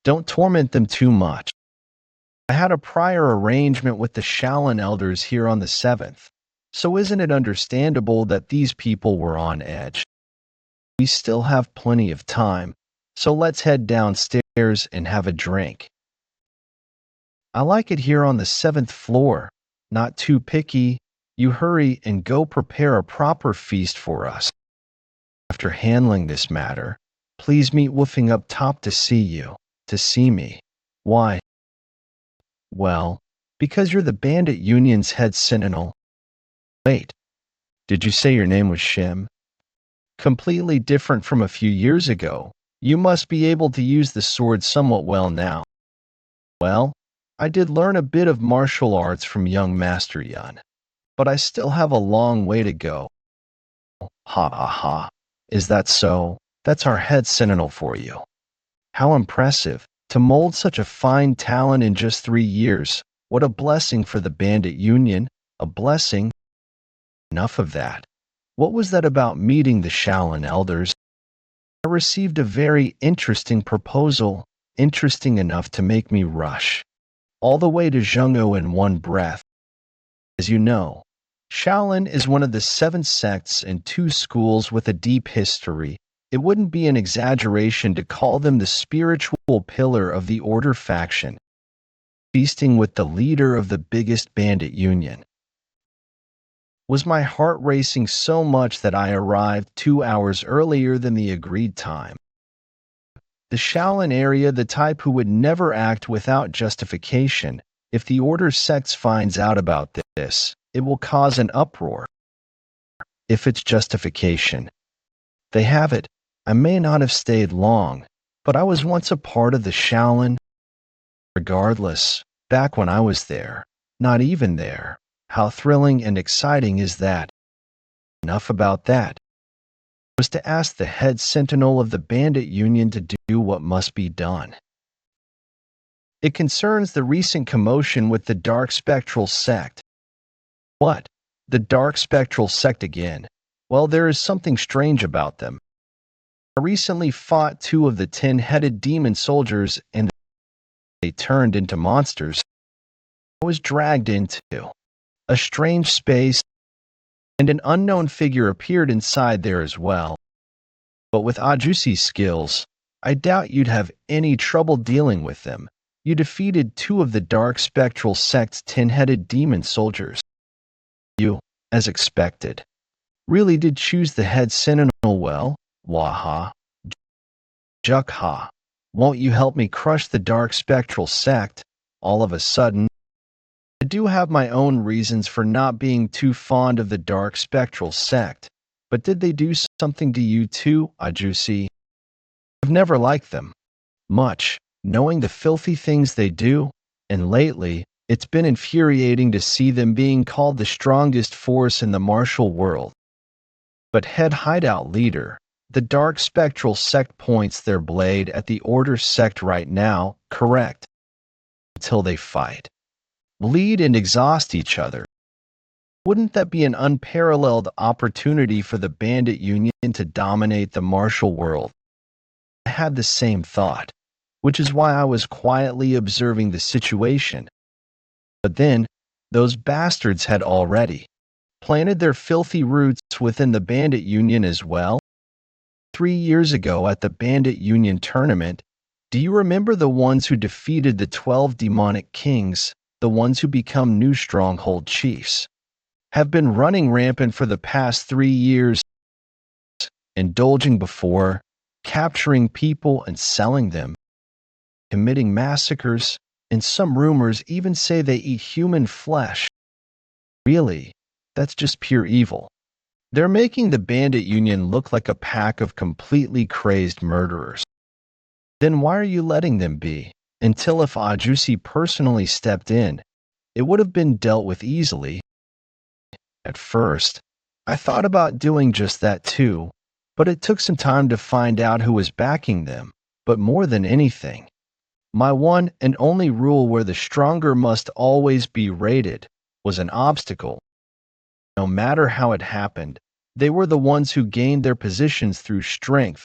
Don't torment them too much. I had a prior arrangement with the Shaolin elders here on the 7th. So isn't it understandable that these people were on edge? We still have plenty of time, so let's head downstairs and have a drink. I like it here on the 7th floor. Not too picky. You hurry and go prepare a proper feast for us. After handling this matter, please meet Woofing up top to see you, to see me. Why? Well, because you're the bandit union's head sentinel. Wait, did you say your name was Shim? Completely different from a few years ago. You must be able to use the sword somewhat well now. Well, I did learn a bit of martial arts from young Master Yeon, but I still have a long way to go. Ha ha ha. Is that so? That's our head sentinel for you. How impressive. To mold such a fine talent in just 3 years. What a blessing for the bandit union. A blessing. Enough of that. What was that about meeting the Shaolin elders? I received a very interesting proposal, interesting enough to make me rush all the way to Zhengzhou in one breath. As you know, Shaolin is one of the 7 sects and 2 schools with a deep history. It wouldn't be an exaggeration to call them the spiritual pillar of the Order faction, feasting with the leader of the biggest bandit union. Was my heart racing so much that I arrived 2 hours earlier than the agreed time. The Shaolin area, the type who would never act without justification. If the Order sects finds out about this, it will cause an uproar. If it's justification, they have it. I may not have stayed long, but I was once a part of the Shaolin. Regardless, back when I was there, not even there, how thrilling and exciting is that? Enough about that. Was to ask the head sentinel of the bandit union to do what must be done. It concerns the recent commotion with the Dark Spectral sect. What? The Dark Spectral sect again? Well, there is something strange about them. I recently fought 2 of the 10-headed demon soldiers and they turned into monsters. I was dragged into a strange space and an unknown figure appeared inside there as well. But with Ajusi's skills, I doubt you'd have any trouble dealing with them. You defeated 2 of the Dark Spectral sect's 10-headed demon soldiers. You, as expected, really did choose the head sentinel well. Waha. Jeokha, won't you help me crush the Dark Spectral sect? All of a sudden, I do have my own reasons for not being too fond of the Dark Spectral sect, but did they do something to you too, Ajusi? I've never liked them much, knowing the filthy things they do, and lately, it's been infuriating to see them being called the strongest force in the martial world. But head hideout leader, the Dark Spectral sect points their blade at the Order sect right now, correct? Until they fight, bleed and exhaust each other. Wouldn't that be an unparalleled opportunity for the bandit union to dominate the martial world? I had the same thought, which is why I was quietly observing the situation. But then, those bastards had already planted their filthy roots within the bandit union as well. 3 years ago at the bandit union tournament, do you remember the ones who defeated the 12 demonic kings, the ones who become new stronghold chiefs? Have been running rampant for the past 3 years, indulging before, capturing people and selling them, committing massacres, and some rumors even say they eat human flesh. Really, that's just pure evil. They're making the bandit union look like a pack of completely crazed murderers. Then why are you letting them be? Until if Ajusi personally stepped in, it would have been dealt with easily. At first, I thought about doing just that too, but it took some time to find out who was backing them. But more than anything, my one and only rule where the stronger must always be rated was an obstacle. No matter how it happened, they were the ones who gained their positions through strength.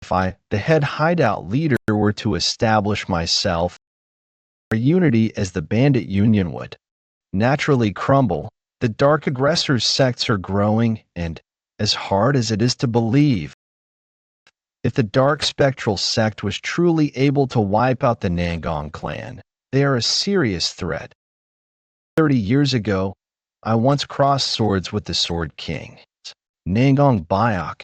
If I, the head hideout leader, were to establish myself, our unity as the bandit union would naturally crumble. The dark aggressors sects are growing, and, as hard as it is to believe, if the Dark Spectral sect was truly able to wipe out the Nangong clan, they are a serious threat. 30 years ago, I once crossed swords with the Sword King, Nangong Bayok.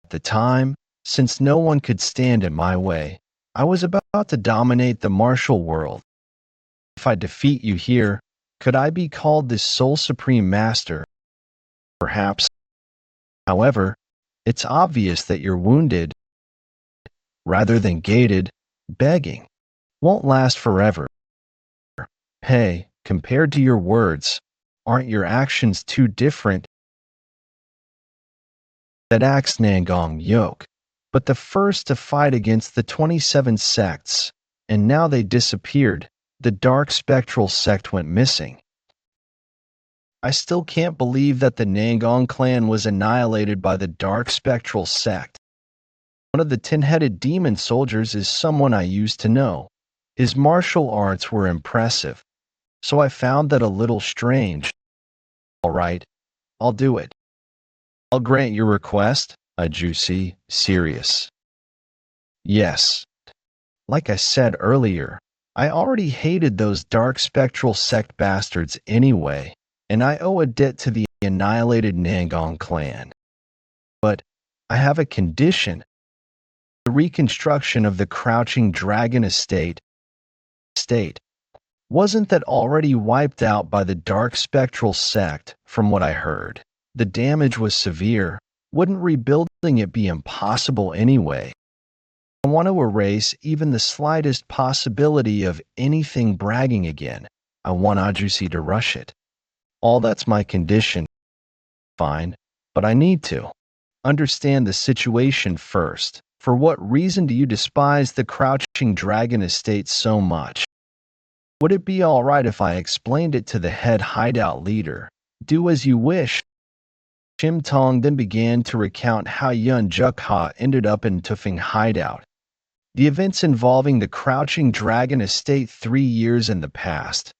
At the time, since no one could stand in my way, I was about to dominate the martial world. If I defeat you here, could I be called the sole supreme master? Perhaps. However, it's obvious that you're wounded. rather than gated, begging. Won't last forever. Hey, compared to your words, aren't your actions too different? That axe Nangong yoke, but the first to fight against the 27 sects, and now they disappeared. The dark spectral sect went missing. I still can't believe that the Nangong clan was annihilated by the dark spectral sect. One of the 10-headed demon soldiers is someone I used to know. His martial arts were impressive, so I found that a little strange. All right, I'll do it. I'll grant your request, Ajusi, serious. Yes. Like I said earlier, I already hated those dark spectral sect bastards anyway, and I owe a debt to the annihilated Nangong clan. But I have a condition. The reconstruction of the Crouching Dragon estate wasn't that already wiped out by the dark spectral sect, from what I heard. The damage was severe. Wouldn't rebuilding it be impossible anyway? I want to erase even the slightest possibility of anything bragging again. I want Ajusi to rush it. All that's my condition. Fine, but I need to understand the situation first. For what reason do you despise the Crouching Dragon estate so much? Would it be all right if I explained it to the head hideout leader? Do as you wish. Shim Tong then began to recount how Yeon Jeokha ended up in Tufeng hideout. The events involving the Crouching Dragon estate 3 years in the past,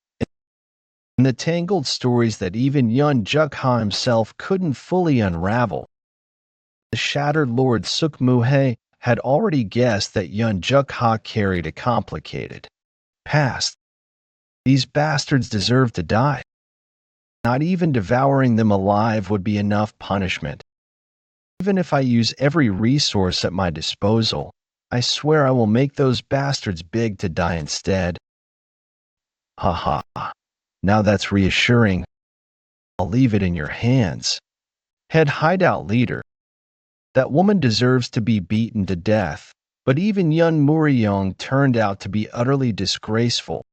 and the tangled stories that even Yeon Jeokha himself couldn't fully unravel. The Shattered Lord Suk Muhe had already guessed that Yeon Jeokha carried a complicated past. These bastards deserve to die. Not even devouring them alive would be enough punishment. Even if I use every resource at my disposal, I swear I will make those bastards beg to die instead. Ha ha. Now that's reassuring. I'll leave it in your hands. Head hideout leader. That woman deserves to be beaten to death, but even Yun Muriyong turned out to be utterly disgraceful.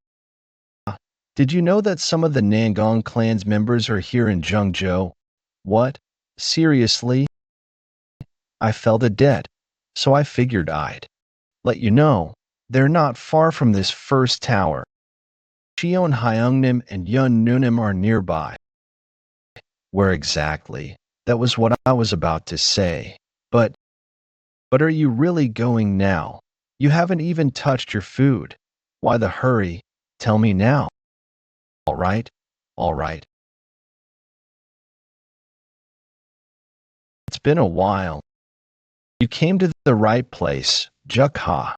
Did you know that some of the Nangong clan's members are here in Zhengzhou? What? Seriously? I felt a debt, so I figured I'd let you know. They're not far from this first tower. Cheon Hyungnim and Yun Nunim are nearby. Where exactly? That was what I was about to say. But are you really going now? You haven't even touched your food. Why the hurry? Tell me now. All right, all right. It's been a while. You came to the right place, Jeokha.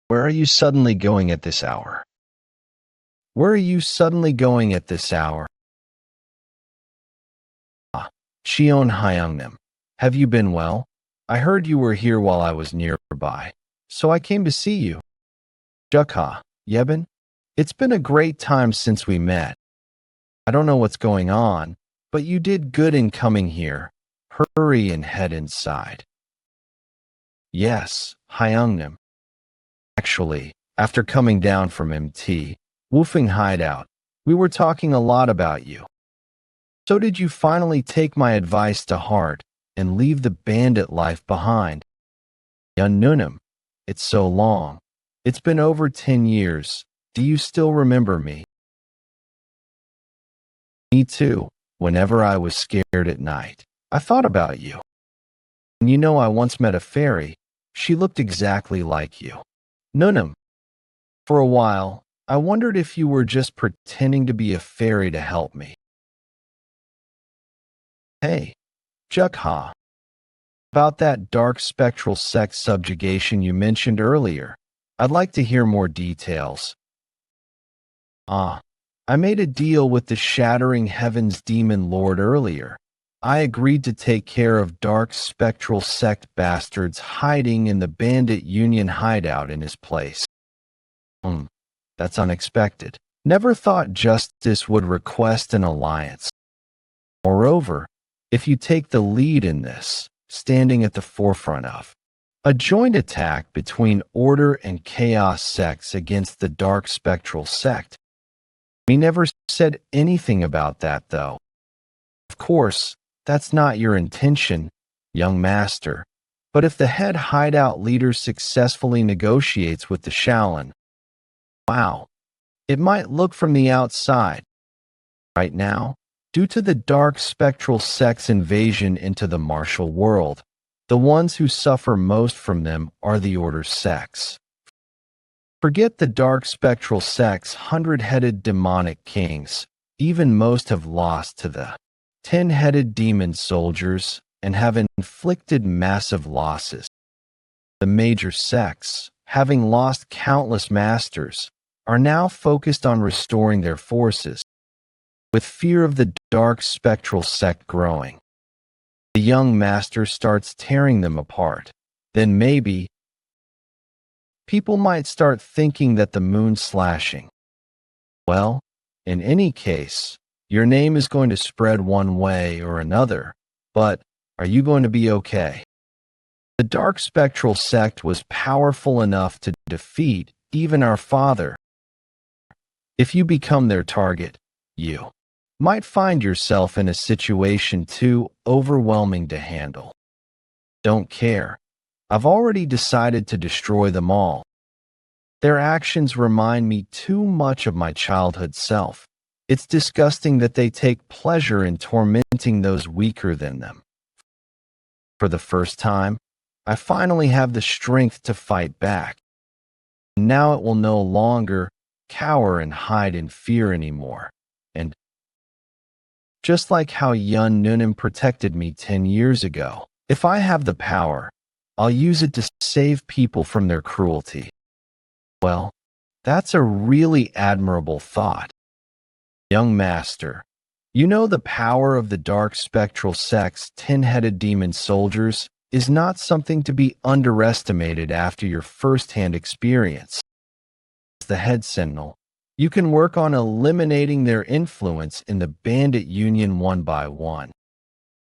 Where are you suddenly going at this hour? Where are you suddenly going at this hour? Cheon Hyungnim. Have you been well? I heard you were here while I was nearby, so I came to see you. Jeokha, Yebin? It's been a great time since we met. I don't know what's going on, but you did good in coming here. Hurry and head inside. Yes, Hyungnim. Actually, after coming down from MT, Woofing Hideout, we were talking a lot about you. So did you finally take my advice to heart and leave the bandit life behind? Yun Nunim, it's so long. It's been over 10 years. Do you still remember me? Me too. Whenever I was scared at night, I thought about you. And you know I once met a fairy. She looked exactly like you. Nunim. For a while, I wondered if you were just pretending to be a fairy to help me. Hey, Jeokha. About that dark spectral sect subjugation you mentioned earlier, I'd like to hear more details. I made a deal with the Shattering Heavens Demon Lord earlier. I agreed to take care of dark spectral sect bastards hiding in the Bandit Union hideout in his place. That's unexpected. Never thought justice would request an alliance. Moreover, if you take the lead in this, standing at the forefront of A joint attack between Order and Chaos sects against the Dark Spectral sect. We never said anything about that, though. Of course, that's not your intention, young master. But if the head hideout leader successfully negotiates with the Shaolin, wow, it might look from the outside. Right now, due to the Dark Spectral sect's invasion into the martial world, the ones who suffer most from them are the Order sects. Forget the Dark Spectral sect's 100-headed demonic kings. Even most have lost to the 10-headed demon soldiers and have inflicted massive losses. The major sects, having lost countless masters, are now focused on restoring their forces, with fear of the Dark Spectral sect growing. The young master starts tearing them apart. Then maybe people might start thinking that the moon's slashing. Well, in any case, your name is going to spread one way or another, but are you going to be okay? The Dark Spectral sect was powerful enough to defeat even our father. If you become their target, you might find yourself in a situation too overwhelming to handle. Don't care. I've already decided to destroy them all. Their actions remind me too much of my childhood self. It's disgusting that they take pleasure in tormenting those weaker than them. For the first time, I finally have the strength to fight back. Now it will no longer cower and hide in fear anymore. And just like how Yeon Jeokha protected me 10 years ago, if I have the power, I'll use it to save people from their cruelty. Well, that's a really admirable thought. Young master, you know the power of the Dark Spectral sect's 10-headed demon soldiers is not something to be underestimated after your first-hand experience. As the head sentinel, you can work on eliminating their influence in the bandit union one by one.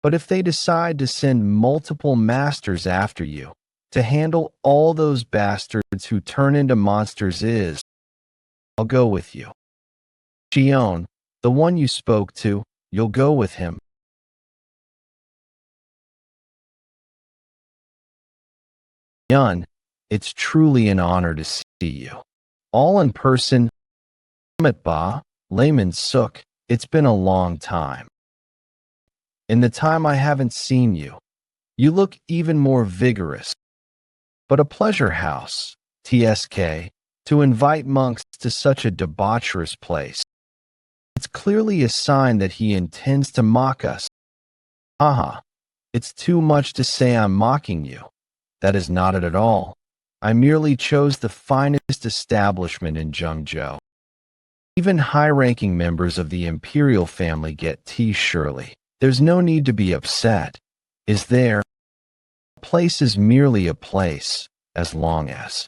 But if they decide to send multiple masters after you to handle all those bastards who turn into monsters, I'll go with you. Yeon, the one you spoke to, you'll go with him. Yeon, it's truly an honor to see you. All in person. Ba, Layman Suk, it's been a long time. In the time I haven't seen you, you look even more vigorous. But a pleasure house, TSK, to invite monks to such a debaucherous place. It's clearly a sign that he intends to mock us. Haha, it's too much to say I'm mocking you. That is not it at all. I merely chose the finest establishment in Jeongjo. Even high-ranking members of the imperial family get tea, surely. There's no need to be upset, is there? A place is merely a place, as long as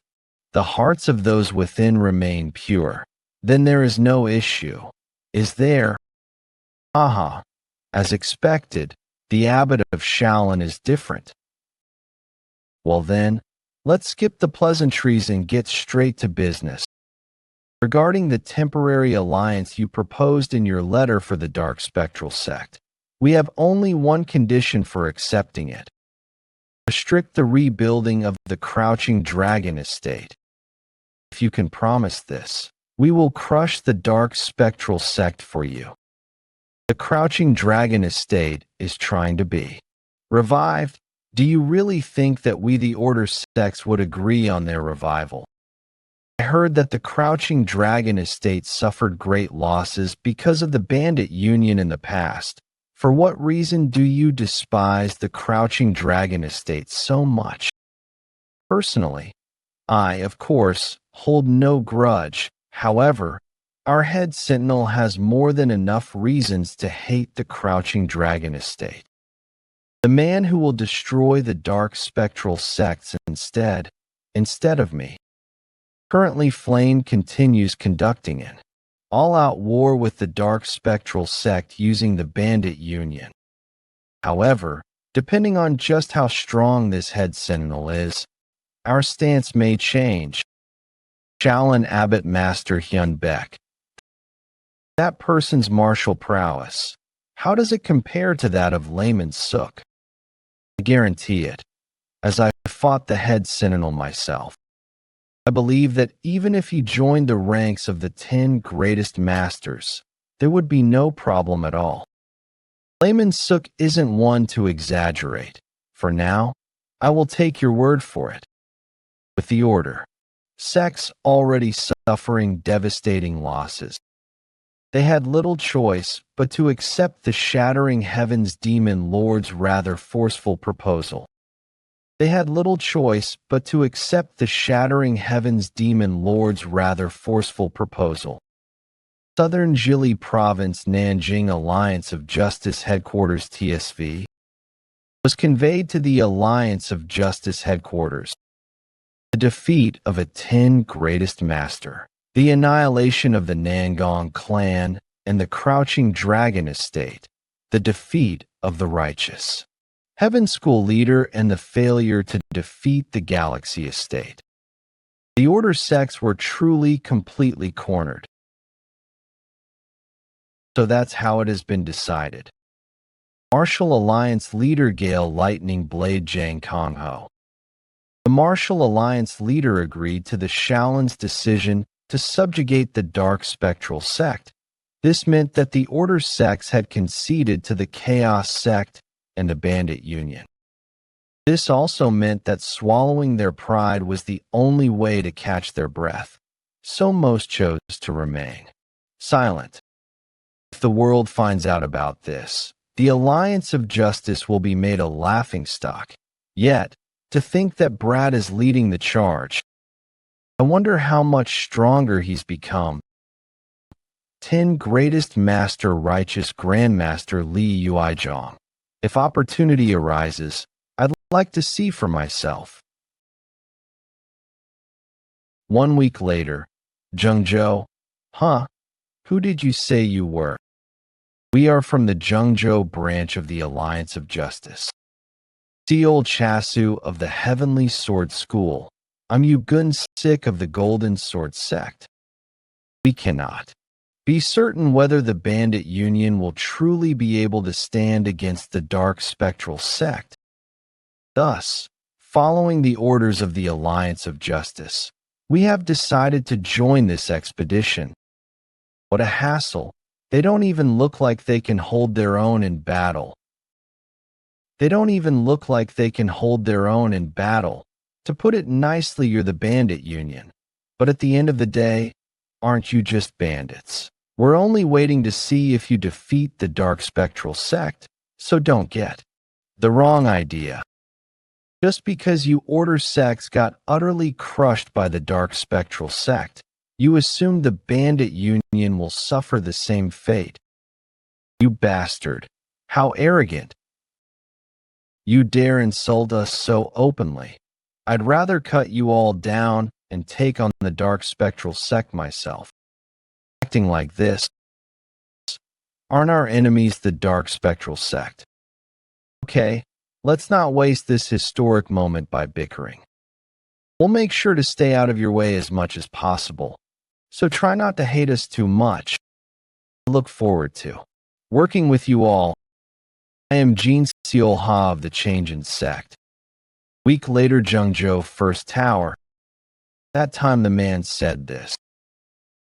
the hearts of those within remain pure. Then there is no issue, is there? Haha, as expected, the abbot of Shaolin is different. Well then, let's skip the pleasantries and get straight to business. Regarding the temporary alliance you proposed in your letter for the Dark Spectral sect, we have only one condition for accepting it. Restrict the rebuilding of the Crouching Dragon estate. If you can promise this, we will crush the Dark Spectral sect for you. The Crouching Dragon estate is trying to be revived. Do you really think that we the Order sects would agree on their revival? I heard that the Crouching Dragon estate suffered great losses because of the bandit union in the past. For what reason do you despise the Crouching Dragon estate so much? Personally, I, of course, hold no grudge. However, our head sentinel has more than enough reasons to hate the Crouching Dragon estate. The man who will destroy the Dark Spectral sects instead of me. Currently, Flame continues conducting an all-out war with the Dark Spectral sect using the Bandit Union. However, Depending on just how strong this head sentinel is, our stance may change. Shaolin Abbot Master Hyun Baek. That person's martial prowess, how does it compare to that of Layman Suk? I guarantee it, as I fought the head sentinel myself. I believe that even if he joined the ranks of the 10 greatest masters, there would be no problem at all. Layman Suk isn't one to exaggerate. For now, I will take your word for it. With the order, sects already suffering devastating losses. They had little choice but to accept the Shattering Heavens Demon Lord's rather forceful proposal. They had little choice but to accept the Shattering Heavens Demon Lord's rather forceful proposal. Southern Jili Province Nanjing Alliance of Justice Headquarters TSV was conveyed to the Alliance of Justice Headquarters. The defeat of a 10 greatest master, the annihilation of the Nangong clan and the Crouching Dragon estate, the defeat of the righteous Heaven School leader and the failure to defeat the Galaxy estate. The Order sects were truly completely cornered. So that's how it has been decided. Martial Alliance leader Gale Lightning Blade Jang Kongho. The Martial Alliance leader agreed to the Shaolin's decision to subjugate the Dark Spectral sect. This meant that the Order sects had conceded to the Chaos sect and the Bandit Union. This also meant that swallowing their pride was the only way to catch their breath, so most chose to remain silent. If the world finds out about this, the Alliance of Justice will be made a laughingstock. Yet, to think that Brad is leading the charge, I wonder how much stronger he's become. 10 Greatest Master Righteous Grandmaster Li Yuizhong. If opportunity arises, I'd like to see for myself. 1 week later, Zhengzhou. Huh? Who did you say you were? We are from the Zhengzhou branch of the Alliance of Justice. Seol Chasu of the Heavenly Sword School. I'm Yugun Sik of the Golden Sword Sect. We cannot be certain whether the Bandit Union will truly be able to stand against the Dark Spectral sect. Thus, following the orders of the Alliance of Justice, we have decided to join this expedition. What a hassle. They don't even look like they can hold their own in battle. To put it nicely, you're the Bandit Union. But at the end of the day, aren't you just bandits? We're only waiting to see if you defeat the Dark Spectral sect, so don't get the wrong idea. Just because you Order sects got utterly crushed by the Dark Spectral sect, you assume the Bandit Union will suffer the same fate. You bastard. How arrogant. You dare insult us so openly. I'd rather cut you all down and take on the Dark Spectral sect myself. Acting like this. Aren't our enemies the Dark Spectral sect? Okay, let's not waste this historic moment by bickering. We'll make sure to stay out of your way as much as possible, so try not to hate us too much. I look forward to working with you all. I am Yeon Jeokha of the Changein sect. Week later, Zhengzhou First Tower. That time the man said this.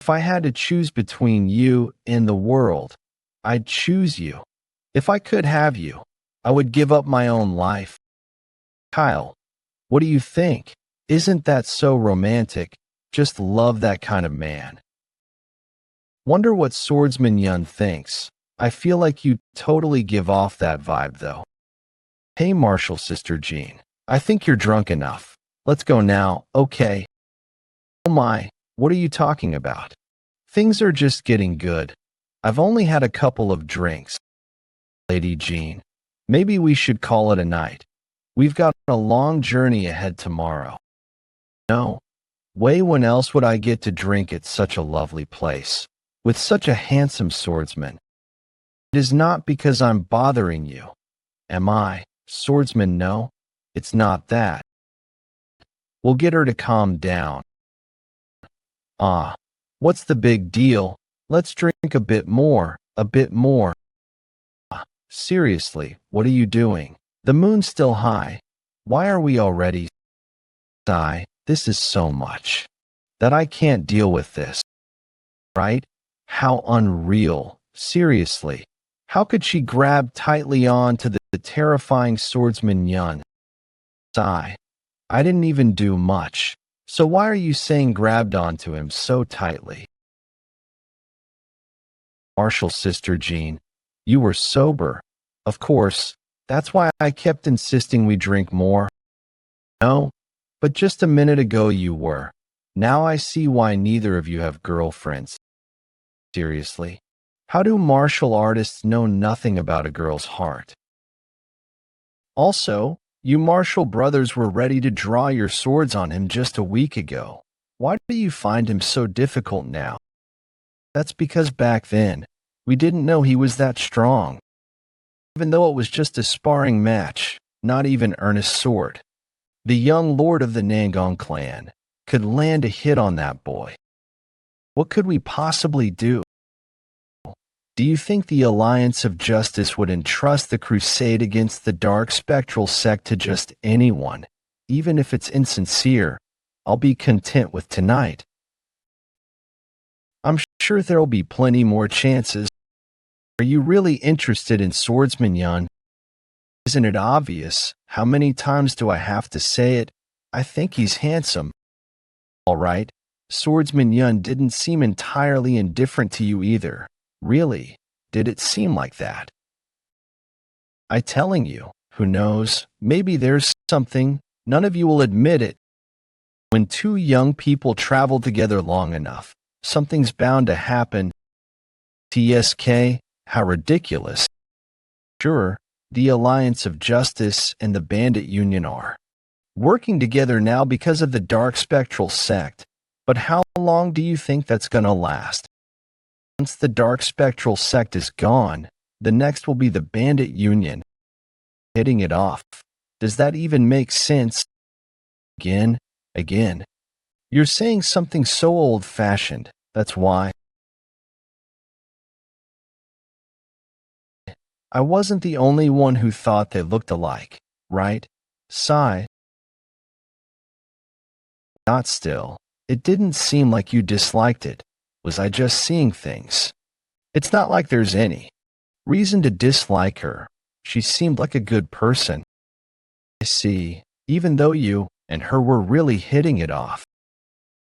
If I had to choose between you and the world, I'd choose you. If I could have you, I would give up my own life. Kyle, what do you think? Isn't that so romantic? Just love that kind of man. Wonder what swordsman Yun thinks. I feel like you totally give off that vibe though. Hey Martial Sister Jean, I think you're drunk enough. Let's go now, okay? Oh my, what are you talking about? Things are just getting good. I've only had a couple of drinks. Lady Jean, maybe we should call it a night. We've got a long journey ahead tomorrow. No way, when else would I get to drink at such a lovely place, with such a handsome swordsman? It is not because I'm bothering you, am I? Swordsman, no, it's not that. We'll get her to calm down. Ah, what's the big deal? Let's drink a bit more, a bit more. Ah, seriously, what are you doing? The moon's still high. Why are we already? Sigh, this is so much that I can't deal with this. Right? How unreal. Seriously. How could she grab tightly on to the terrifying swordsman Yeon? Sigh. I didn't even do much. So why are you saying grabbed onto him so tightly? Marshall's sister Jean, you were sober. Of course, that's why I kept insisting we drink more. No, but just a minute ago you were. Now I see why neither of you have girlfriends. Seriously, how do martial artists know nothing about a girl's heart? Also, you Marshall brothers were ready to draw your swords on him just a week ago. Why do you find him so difficult now? That's because back then, we didn't know he was that strong. Even though it was just a sparring match, not even earnest sword. The young lord of the Nangong clan could land a hit on that boy. What could we possibly do? Do you think the Alliance of Justice would entrust the crusade against the dark spectral sect to just anyone? Even if it's insincere, I'll be content with tonight. I'm sure there'll be plenty more chances. Are you really interested in Swordsman Yeon? Isn't it obvious? How many times do I have to say it? I think he's handsome. All right, Swordsman Yeon didn't seem entirely indifferent to you either. Really, did it seem like that? I telling you, who knows, maybe there's something, none of you will admit it. When two young people travel together long enough, something's bound to happen. TSK, how ridiculous. Sure, the Alliance of Justice and the Bandit Union are working together now because of the dark spectral sect, but how long do you think that's gonna last? Once the dark spectral sect is gone, the next will be the Bandit Union. Hitting it off. Does that even make sense? Again. You're saying something so old-fashioned, that's why. I wasn't the only one who thought they looked alike, right? Sigh. Not still. It didn't seem like you disliked it. Was I just seeing things? It's not like there's any reason to dislike her. She seemed like a good person. I see, even though you and her were really hitting it off.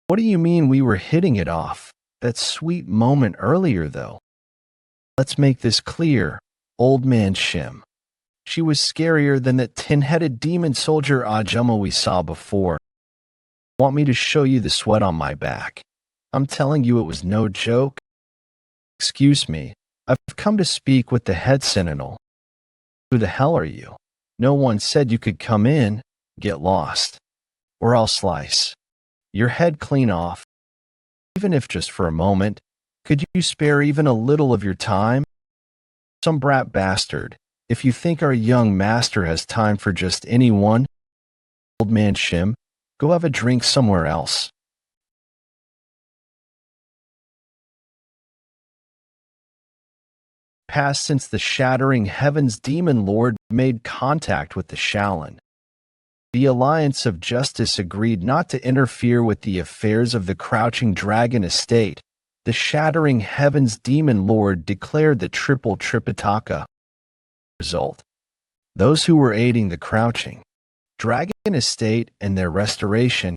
What do you mean we were hitting it off? That sweet moment earlier, though. Let's make this clear. Old man Shim. She was scarier than that tin-headed demon soldier Ajumma we saw before. Want me to show you the sweat on my back? I'm telling you it was no joke. Excuse me, I've come to speak with the head sentinel. Who the hell are you? No one said you could come in. Get lost. Or I'll slice your head clean off. Even if just for a moment, could you spare even a little of your time? Some brat bastard, if you think our young master has time for just anyone, old man Shim, go have a drink somewhere else. Passed since the shattering heavens demon lord made contact with the Shaolin. The Alliance of Justice agreed not to interfere with the affairs of the Crouching Dragon estate. The shattering heavens demon lord declared the triple Tripitaka. Result. Those who were aiding the Crouching Dragon estate and their restoration,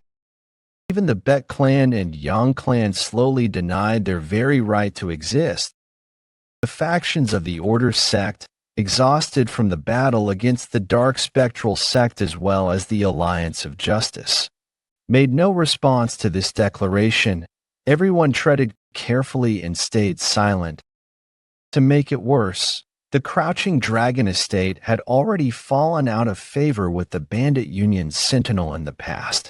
even the Bet clan and Yang clan slowly denied their very right to exist. The factions of the Order sect, exhausted from the battle against the Dark Spectral sect as well as the Alliance of Justice, made no response to this declaration. Everyone treaded carefully and stayed silent. To make it worse, the Crouching Dragon estate had already fallen out of favor with the Bandit Union Sentinel in the past,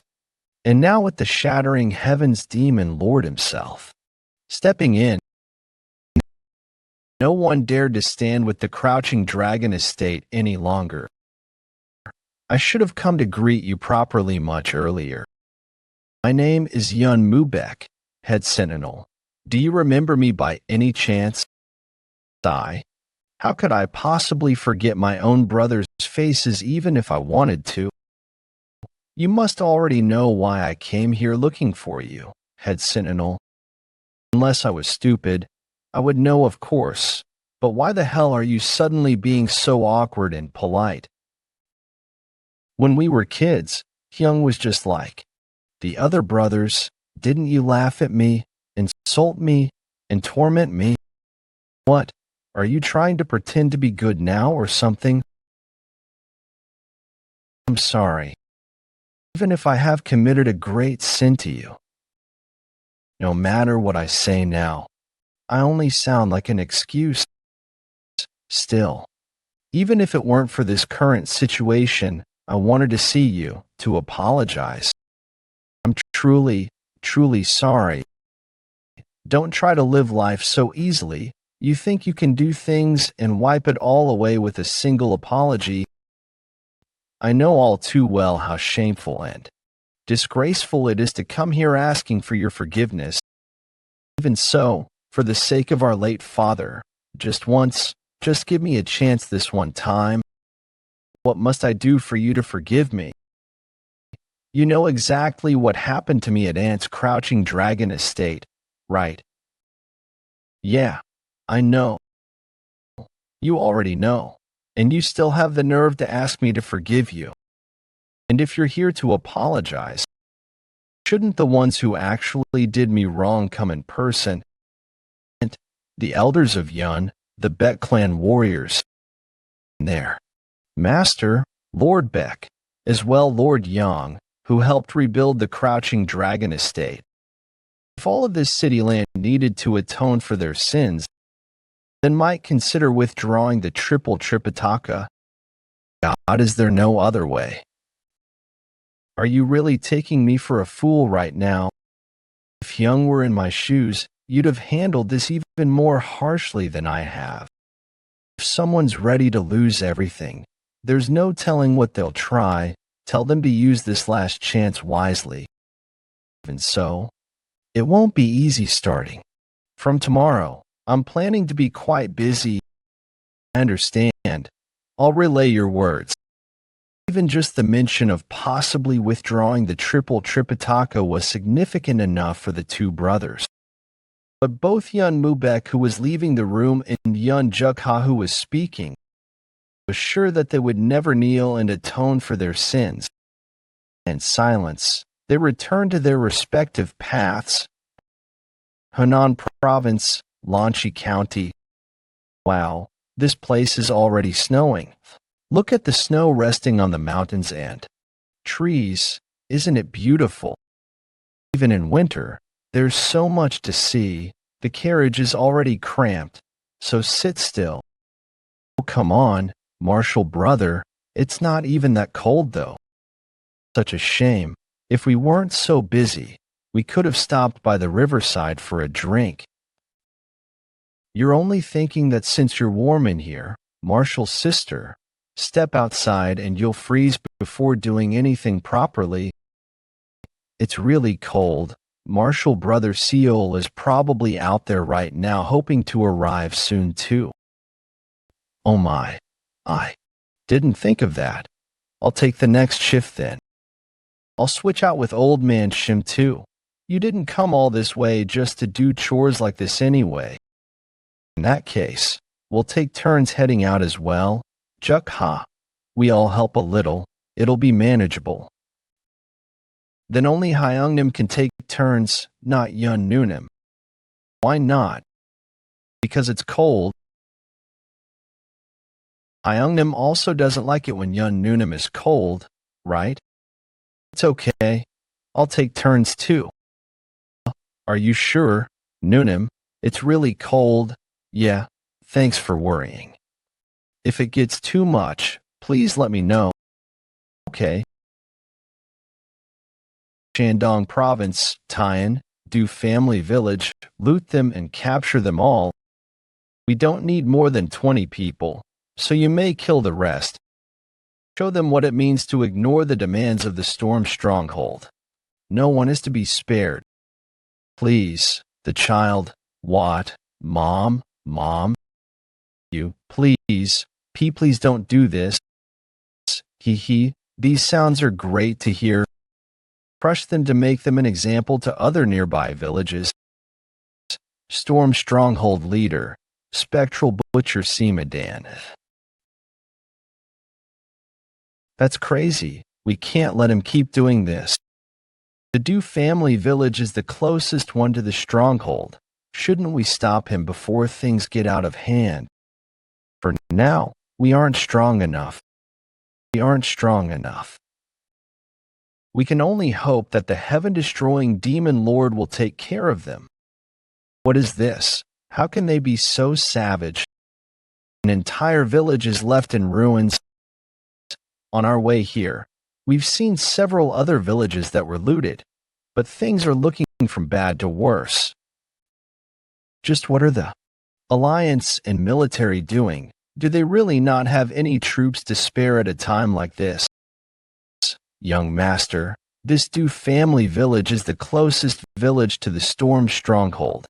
and now with the shattering heavens demon lord himself stepping in. No one dared to stand with the Crouching Dragon estate any longer. I should have come to greet you properly much earlier. My name is Yeon Jeokha, head sentinel. Do you remember me by any chance? How could I possibly forget my own brother's faces even if I wanted to? You must already know why I came here looking for you, head sentinel. Unless I was stupid, I would know, of course. But why the hell are you suddenly being so awkward and polite? When we were kids, Hyung was just like the other brothers. Didn't you laugh at me, insult me, and torment me? What? Are you trying to pretend to be good now or something? I'm sorry. Even if I have committed a great sin to you. No matter what I say now, I only sound like an excuse. Still, even if it weren't for this current situation, I wanted to see you, to apologize. I'm truly, truly sorry. Don't try to live life so easily. You think you can do things and wipe it all away with a single apology. I know all too well how shameful and disgraceful it is to come here asking for your forgiveness. Even so, for the sake of our late father, just once, just give me a chance this one time. What must I do for you to forgive me? You know exactly what happened to me at Aunt's Crouching Dragon Estate, right? Yeah, I know. You already know. And you still have the nerve to ask me to forgive you. And if you're here to apologize, shouldn't the ones who actually did me wrong come in person? And the elders of Yun, the Beck clan warriors. There. Master, Lord Beck, as well Lord Yang, who helped rebuild the Crouching Dragon Estate. If all of this city land needed to atone for their sins, then might consider withdrawing the triple Tripitaka. God, is there no other way? Are you really taking me for a fool right now? If Young were in my shoes, you'd have handled this even more harshly than I have. If someone's ready to lose everything, there's no telling what they'll try. Tell them to use this last chance wisely. Even so, it won't be easy starting. From tomorrow, I'm planning to be quite busy. I understand. I'll relay your words. Even just the mention of possibly withdrawing the triple Tripitaka was significant enough for the two brothers. But both Yeon Jeokha, who was leaving the room, and Yeon Jeokha, who was speaking, was sure that they would never kneel and atone for their sins. In silence, they returned to their respective paths. Henan Province, Lanchi County. Wow, this place is already snowing. Look at the snow resting on the mountains and trees. Isn't it beautiful? Even in winter, there's so much to see. The carriage is already cramped, so sit still. Oh, come on, Marshall brother. It's not even that cold, though. Such a shame. If we weren't so busy, we could have stopped by the riverside for a drink. You're only thinking that since you're warm in here, Marshall's sister, step outside and you'll freeze before doing anything properly. It's really cold. Marshall brother Seol is probably out there right now hoping to arrive soon too. Oh my, I didn't think of that. I'll take the next shift then. I'll switch out with old man Shim too. You didn't come all this way just to do chores like this anyway. In that case, we'll take turns heading out as well. Jeokha. We all help a little. It'll be manageable. Then only Hyungnim can take turns, not Yun Nunim. Why not? Because it's cold. Hyungnim also doesn't like it when Yun Nunim is cold, right? It's okay. I'll take turns too. Are you sure, Nunim? It's really cold. Yeah, thanks for worrying. If it gets too much, please let me know. Okay. Shandong Province, Tian, Do Family Village, loot them and capture them all. We don't need more than 20 people, so you may kill the rest. Show them what it means to ignore the demands of the storm stronghold. No one is to be spared. Please, the child, what? Mom, you, please, please don't do this. He, these sounds are great to hear. Crush them to make them an example to other nearby villages. Storm Stronghold Leader, Spectral Butcher Seemadan. That's crazy. We can't let him keep doing this. The Du family village is the closest one to the stronghold. Shouldn't we stop him before things get out of hand? For now, we aren't strong enough. We aren't strong enough. We can only hope that the heaven-destroying demon lord will take care of them. What is this? How can they be so savage? An entire village is left in ruins. On our way here, we've seen several other villages that were looted, but things are looking from bad to worse. Just what are the Alliance and military doing? Do they really not have any troops to spare at a time like this? Young master, this Du family village is the closest village to the Storm Stronghold.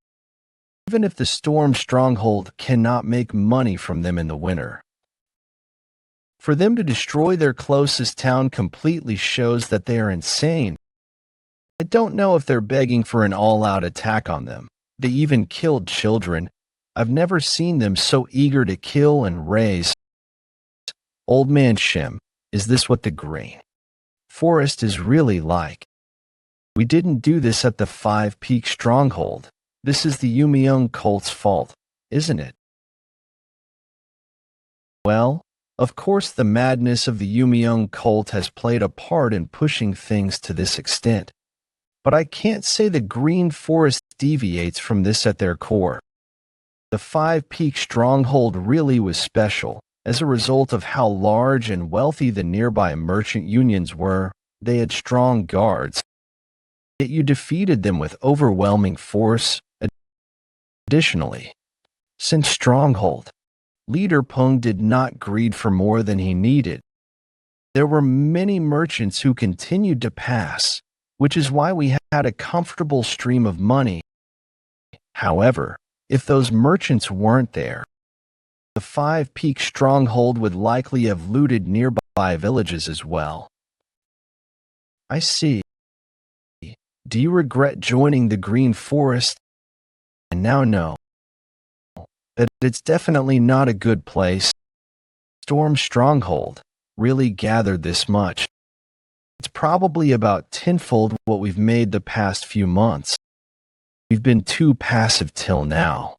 Even if the Storm Stronghold cannot make money from them in the winter. For them to destroy their closest town completely shows that they are insane. I don't know if they're begging for an all-out attack on them. They even killed children. I've never seen them so eager to kill and raise. Old man Shim, is this what the grain forest is really like? We didn't do this at the Five Peak Stronghold. This is the Yumiyoung cult's fault, isn't it? Well, of course the madness of the Yumiyoung cult has played a part in pushing things to this extent. But I can't say the Green Forest deviates from this at their core. The Five Peak Stronghold really was special. As a result of how large and wealthy the nearby merchant unions were, they had strong guards. Yet you defeated them with overwhelming force. Additionally, since Stronghold, Leader Peng did not greed for more than he needed. There were many merchants who continued to pass, which is why we had a comfortable stream of money. However, if those merchants weren't there, the Five Peak Stronghold would likely have looted nearby villages as well. I see. Do you regret joining the Green Forest? And now know that it's definitely not a good place. Storm Stronghold really gathered this much. It's probably about tenfold what we've made the past few months. We've been too passive till now.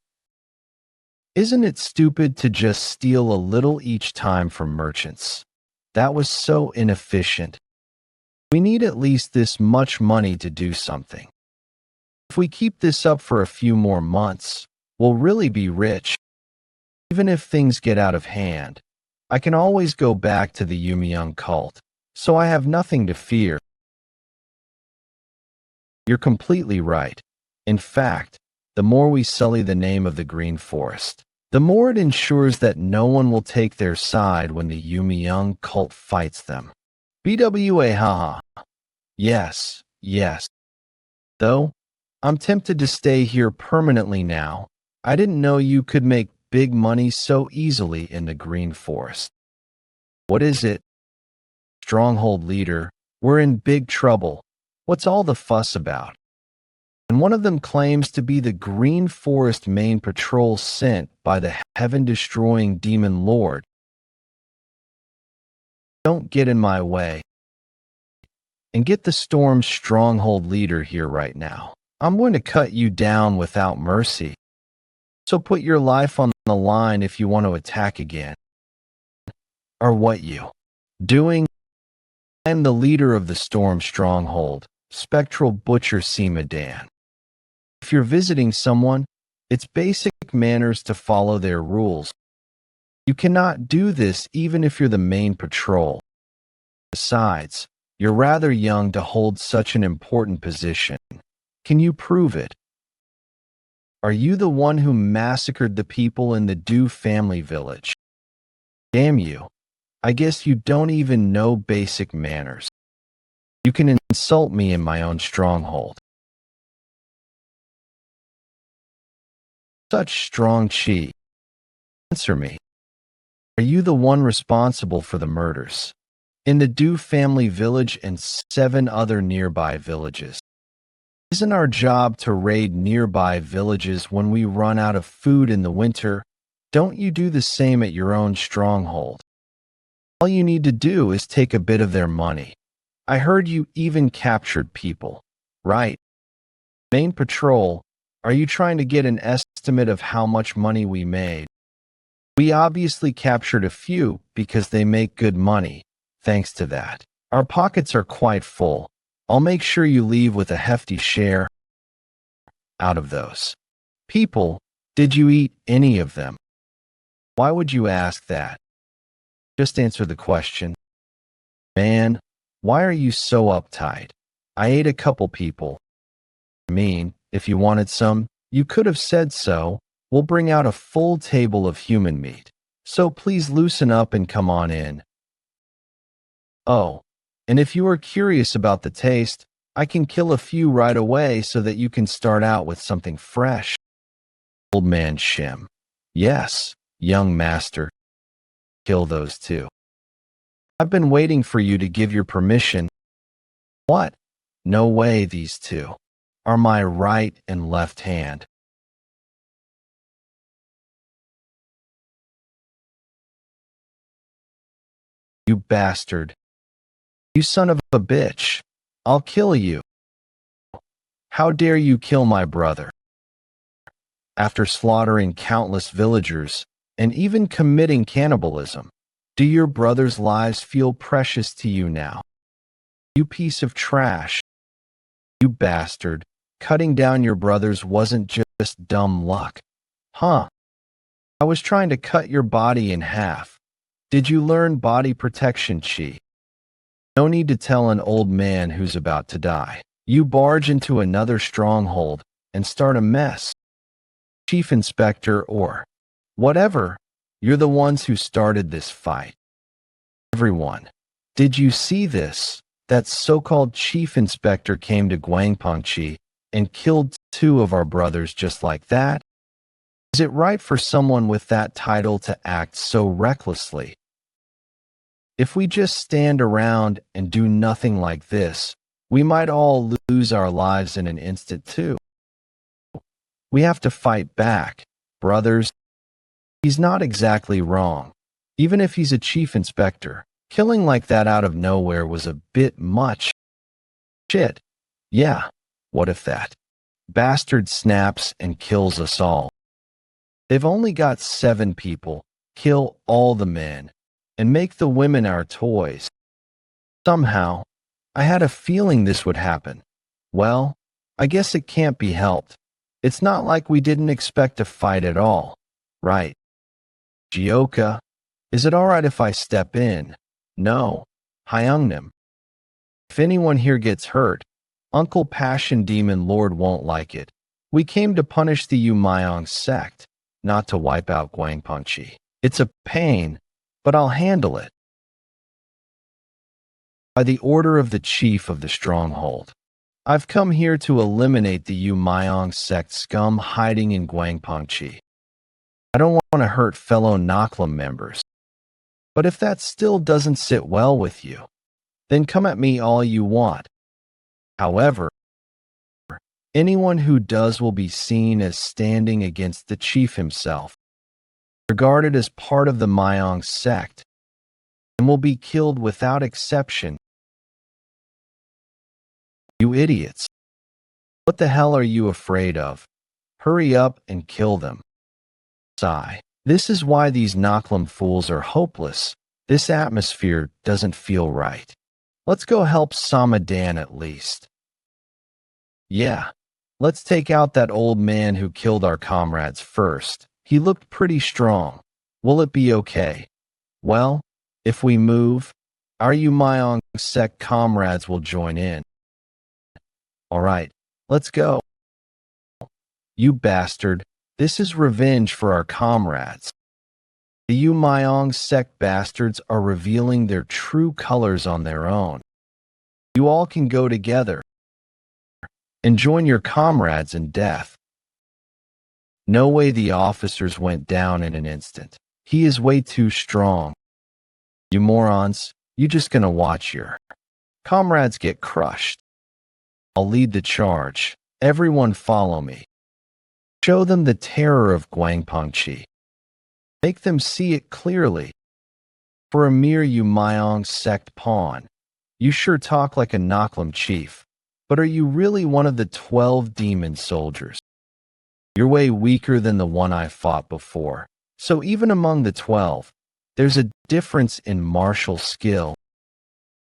Isn't it stupid to just steal a little each time from merchants? That was so inefficient. We need at least this much money to do something. If we keep this up for a few more months, we'll really be rich. Even if things get out of hand, I can always go back to the Yumiyoung cult, so I have nothing to fear. You're completely right. In fact, the more we sully the name of the Green Forest, the more it ensures that no one will take their side when the Yumiyoung cult fights them. BWA haha. Yes. Though, I'm tempted to stay here permanently now. I didn't know you could make big money so easily in the Green Forest. What is it? Stronghold leader, we're in big trouble. What's all the fuss about? And one of them claims to be the Green Forest main patrol sent by the heaven-destroying demon lord. Don't get in my way. And get the Storm Stronghold leader here right now. I'm going to cut you down without mercy. So put your life on the line if you want to attack again. Or what you doing? I'm the leader of the Storm Stronghold, Spectral Butcher Seemadan. If you're visiting someone, it's basic manners to follow their rules. You cannot do this even if you're the main patrol. Besides, you're rather young to hold such an important position. Can you prove it? Are you the one who massacred the people in the Du family village? Damn you. I guess you don't even know basic manners. You can insult me in my own stronghold. Such strong chi. Answer me. Are you the one responsible for the murders? In the Du family village and 7 other nearby villages. Isn't our job to raid nearby villages when we run out of food in the winter? Don't you do the same at your own stronghold? All you need to do is take a bit of their money. I heard you even captured people, right? Main patrol, are you trying to get an estimate of how much money we made? We obviously captured a few because they make good money. Thanks to that, our pockets are quite full. I'll make sure you leave with a hefty share out of those. People, did you eat any of them? Why would you ask that? Just answer the question. Man, why are you so uptight? I ate a couple people. I mean, if you wanted some, you could have said so. We'll bring out a full table of human meat. So please loosen up and come on in. Oh, and if you are curious about the taste, I can kill a few right away so that you can start out with something fresh. Old man Shim. Yes, young master. Kill those too. I've been waiting for you to give your permission. What? No way these two are my right and left hand. You bastard. You son of a bitch. I'll kill you. How dare you kill my brother? After slaughtering countless villagers and even committing cannibalism, do your brother's lives feel precious to you now? You piece of trash. You bastard. Cutting down your brothers wasn't just dumb luck. Huh? I was trying to cut your body in half. Did you learn body protection chi? No need to tell an old man who's about to die. You barge into another stronghold and start a mess. Chief Inspector or whatever, you're the ones who started this fight. Everyone, did you see this? That so-called Chief Inspector came to Guangpengchi and killed 2 of our brothers just like that? Is it right for someone with that title to act so recklessly? If we just stand around and do nothing like this, we might all lose our lives in an instant too. We have to fight back, brothers. He's not exactly wrong. Even if he's a chief inspector, killing like that out of nowhere was a bit much. Shit. Yeah, what if that bastard snaps and kills us all? They've only got 7 people. Kill all the men and make the women our toys. Somehow, I had a feeling this would happen. Well, I guess it can't be helped. It's not like we didn't expect a fight at all, right? Jeokha, is it all right if I step in? No, Hyungnim. If anyone here gets hurt, Uncle Passion Demon Lord won't like it. We came to punish the Umayong sect, not to wipe out Guangpengchi. It's a pain, but I'll handle it. By the order of the chief of the stronghold, I've come here to eliminate the Umayong sect scum hiding in Guangpengchi. I don't want to hurt fellow Naklam members. But if that still doesn't sit well with you, then come at me all you want. However, anyone who does will be seen as standing against the chief himself, regarded as part of the Mayong sect, and will be killed without exception. You idiots. What the hell are you afraid of? Hurry up and kill them. Sigh. This is why these Naklam fools are hopeless. This atmosphere doesn't feel right. Let's go help Samadan at least. Yeah, let's take out that old man who killed our comrades first. He looked pretty strong. Will it be okay? Well, if we move, our Umayong sect comrades will join in. All right, let's go. You bastard, this is revenge for our comrades. The Yumayong sect bastards are revealing their true colors on their own. You all can go together and join your comrades in death. No way the officers went down in an instant. He is way too strong. You morons, you just gonna watch your comrades get crushed. I'll lead the charge. Everyone follow me. Show them the terror of Guangpengchi. Make them see it clearly. For a mere Yumayong sect pawn, you sure talk like a Naklam chief, but are you really one of the 12 demon soldiers? You're way weaker than the one I fought before, so even among the 12, there's a difference in martial skill.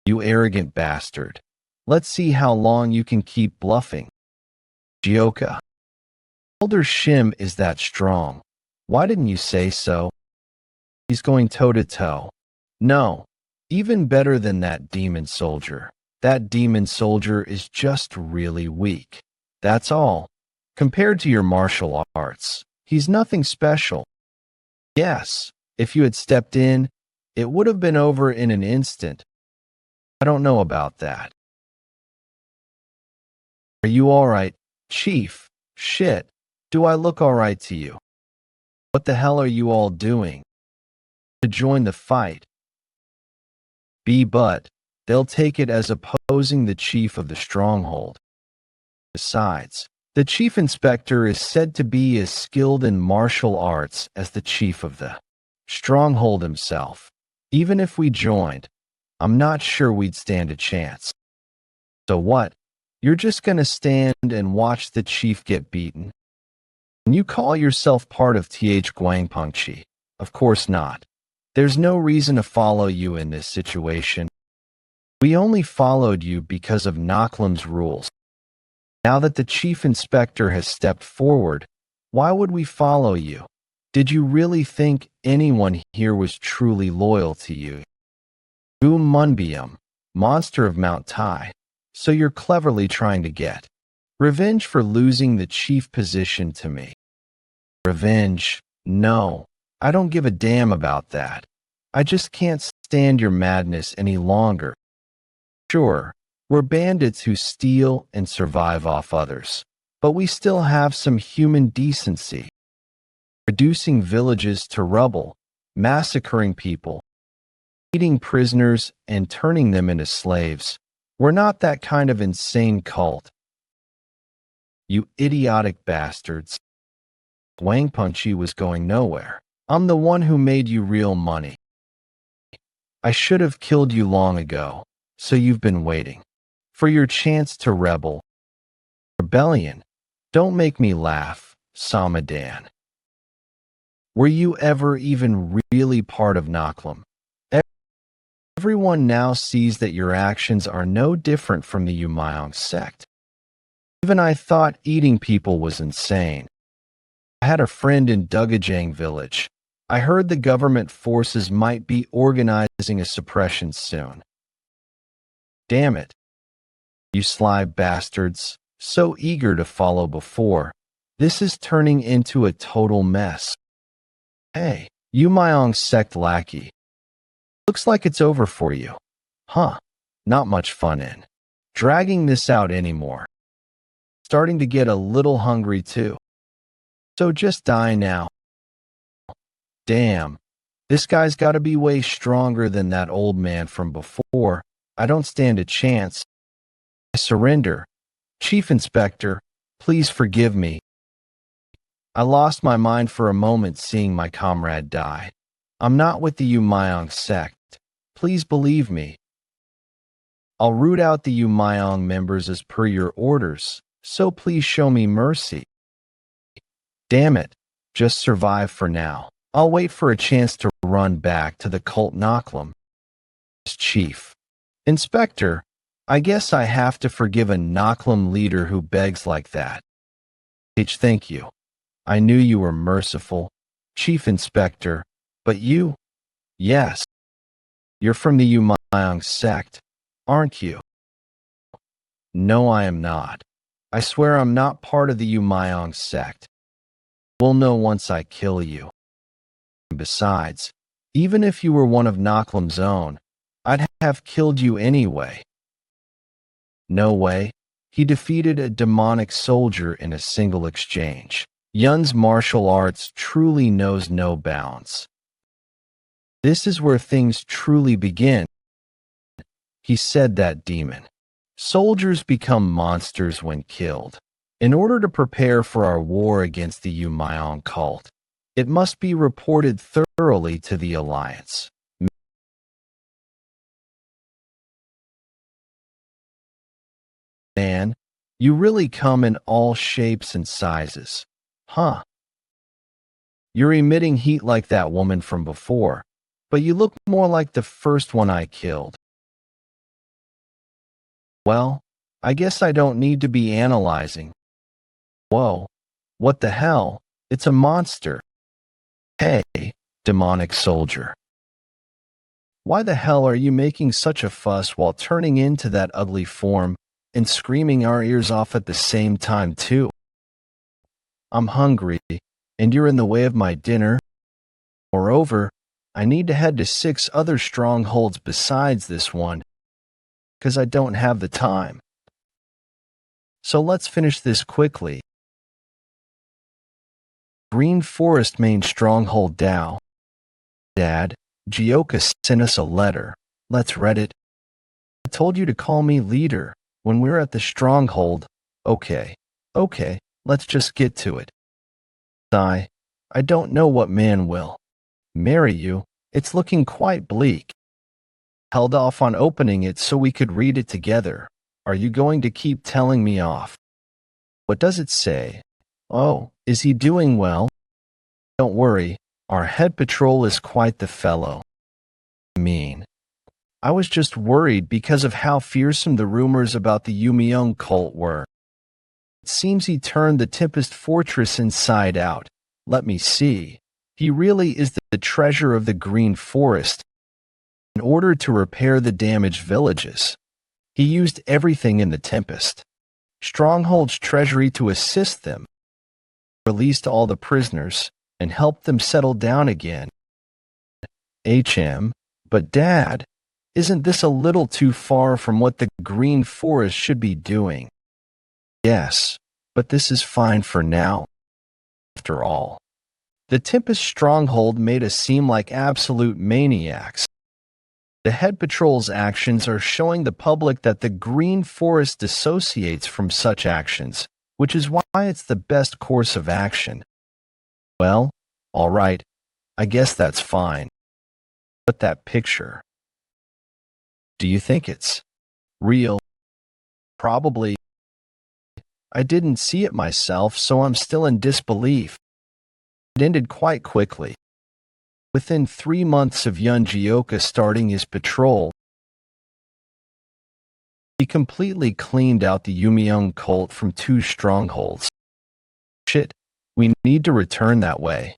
You arrogant bastard. Let's see how long you can keep bluffing. Jeokha. Elder Shim is that strong. Why didn't you say so? He's going toe-to-toe. No, even better than that demon soldier. That demon soldier is just really weak. That's all. Compared to your martial arts, he's nothing special. Yes, if you had stepped in, it would have been over in an instant. I don't know about that. Are you all right, Chief? Shit, do I look all right to you? What the hell are you all doing? To join the fight. But they'll take it as opposing the chief of the stronghold. Besides, the chief inspector is said to be as skilled in martial arts as the chief of the stronghold himself. Even if we joined, I'm not sure we'd stand a chance. So what? You're just gonna stand and watch the chief get beaten? And you call yourself part of TH Guangpengchi? Of course not. There's no reason to follow you in this situation. We only followed you because of Naklam's rules. Now that the chief inspector has stepped forward, why would we follow you? Did you really think anyone here was truly loyal to you? Gu Munbium, monster of Mount Tai. So you're cleverly trying to get revenge for losing the chief position to me. Revenge? No, I don't give a damn about that. I just can't stand your madness any longer. Sure, we're bandits who steal and survive off others, but we still have some human decency. Reducing villages to rubble, massacring people, eating prisoners, and turning them into slaves. We're not that kind of insane cult. You idiotic bastards. Guangpengchi was going nowhere. I'm the one who made you real money. I should have killed you long ago, so you've been waiting for your chance to rebel. Rebellion? Don't make me laugh, Samadan. Were you ever even really part of Naklam? Everyone now sees that your actions are no different from the Yumayong sect. Even I thought eating people was insane. I had a friend in Dugajang village. I heard the government forces might be organizing a suppression soon. Damn it. You sly bastards, so eager to follow before. This is turning into a total mess. Hey, Yumayong sect lackey. Looks like it's over for you. Huh, not much fun in dragging this out anymore. Starting to get a little hungry too. So just die now. Damn, this guy's gotta be way stronger than that old man from before. I don't stand a chance. I surrender. Chief Inspector, please forgive me. I lost my mind for a moment seeing my comrade die. I'm not with the Yumayong sect. Please believe me. I'll root out the Yumayong members as per your orders, so please show me mercy. Damn it, just survive for now. I'll wait for a chance to run back to the cult Naklam. Chief. Inspector, I guess I have to forgive a Naklam leader who begs like that. Thank you. I knew you were merciful, Chief Inspector, but you? Yes. You're from the Yumayong sect, aren't you? No, I am not. I swear I'm not part of the Yumayong sect. We'll know once I kill you. Besides, even if you were one of Naklam's own, I'd have killed you anyway. No way. He defeated a demonic soldier in a single exchange. Yeon's martial arts truly knows no bounds. This is where things truly begin. He said that demon. Soldiers become monsters when killed. In order to prepare for our war against the Yeon cult, it must be reported thoroughly to the Alliance. Man, you really come in all shapes and sizes. Huh? You're emitting heat like that woman from before, but you look more like the first one I killed. Well, I guess I don't need to be analyzing. Whoa, what the hell? It's a monster. Hey, demonic soldier. Why the hell are you making such a fuss while turning into that ugly form and screaming our ears off at the same time too? I'm hungry, and you're in the way of my dinner. Moreover, I need to head to 6 other strongholds besides this one, because I don't have the time. So let's finish this quickly. Green Forest main stronghold Dao. Dad, Jeokha sent us a letter. Let's read it. I told you to call me leader when we're at the stronghold. Okay, let's just get to it. I don't know what man will marry you. It's looking quite bleak. Held off on opening it so we could read it together. Are you going to keep telling me off? What does it say? Oh, is he doing well? Don't worry, our head patrol is quite the fellow. I was just worried because of how fearsome the rumors about the Yeon cult were. It seems he turned the Tempest Fortress inside out. Let me see. He really is the treasure of the Green Forest. In order to repair the damaged villages, he used everything in the Tempest Stronghold's treasury to assist them, released all the prisoners, and helped them settle down again. But Dad, isn't this a little too far from what the Green Forest should be doing? Yes, but this is fine for now. After all, the Tempest Stronghold made us seem like absolute maniacs. The head patrol's actions are showing the public that the Green Forest dissociates from such actions, which is why it's the best course of action. Well, all right, I guess that's fine. But that picture, do you think it's real? Probably. I didn't see it myself, so I'm still in disbelief. It ended quite quickly. Within 3 months of Yeon Jeokha starting his patrol, he completely cleaned out the Yeon cult from 2 strongholds. Shit, we need to return that way.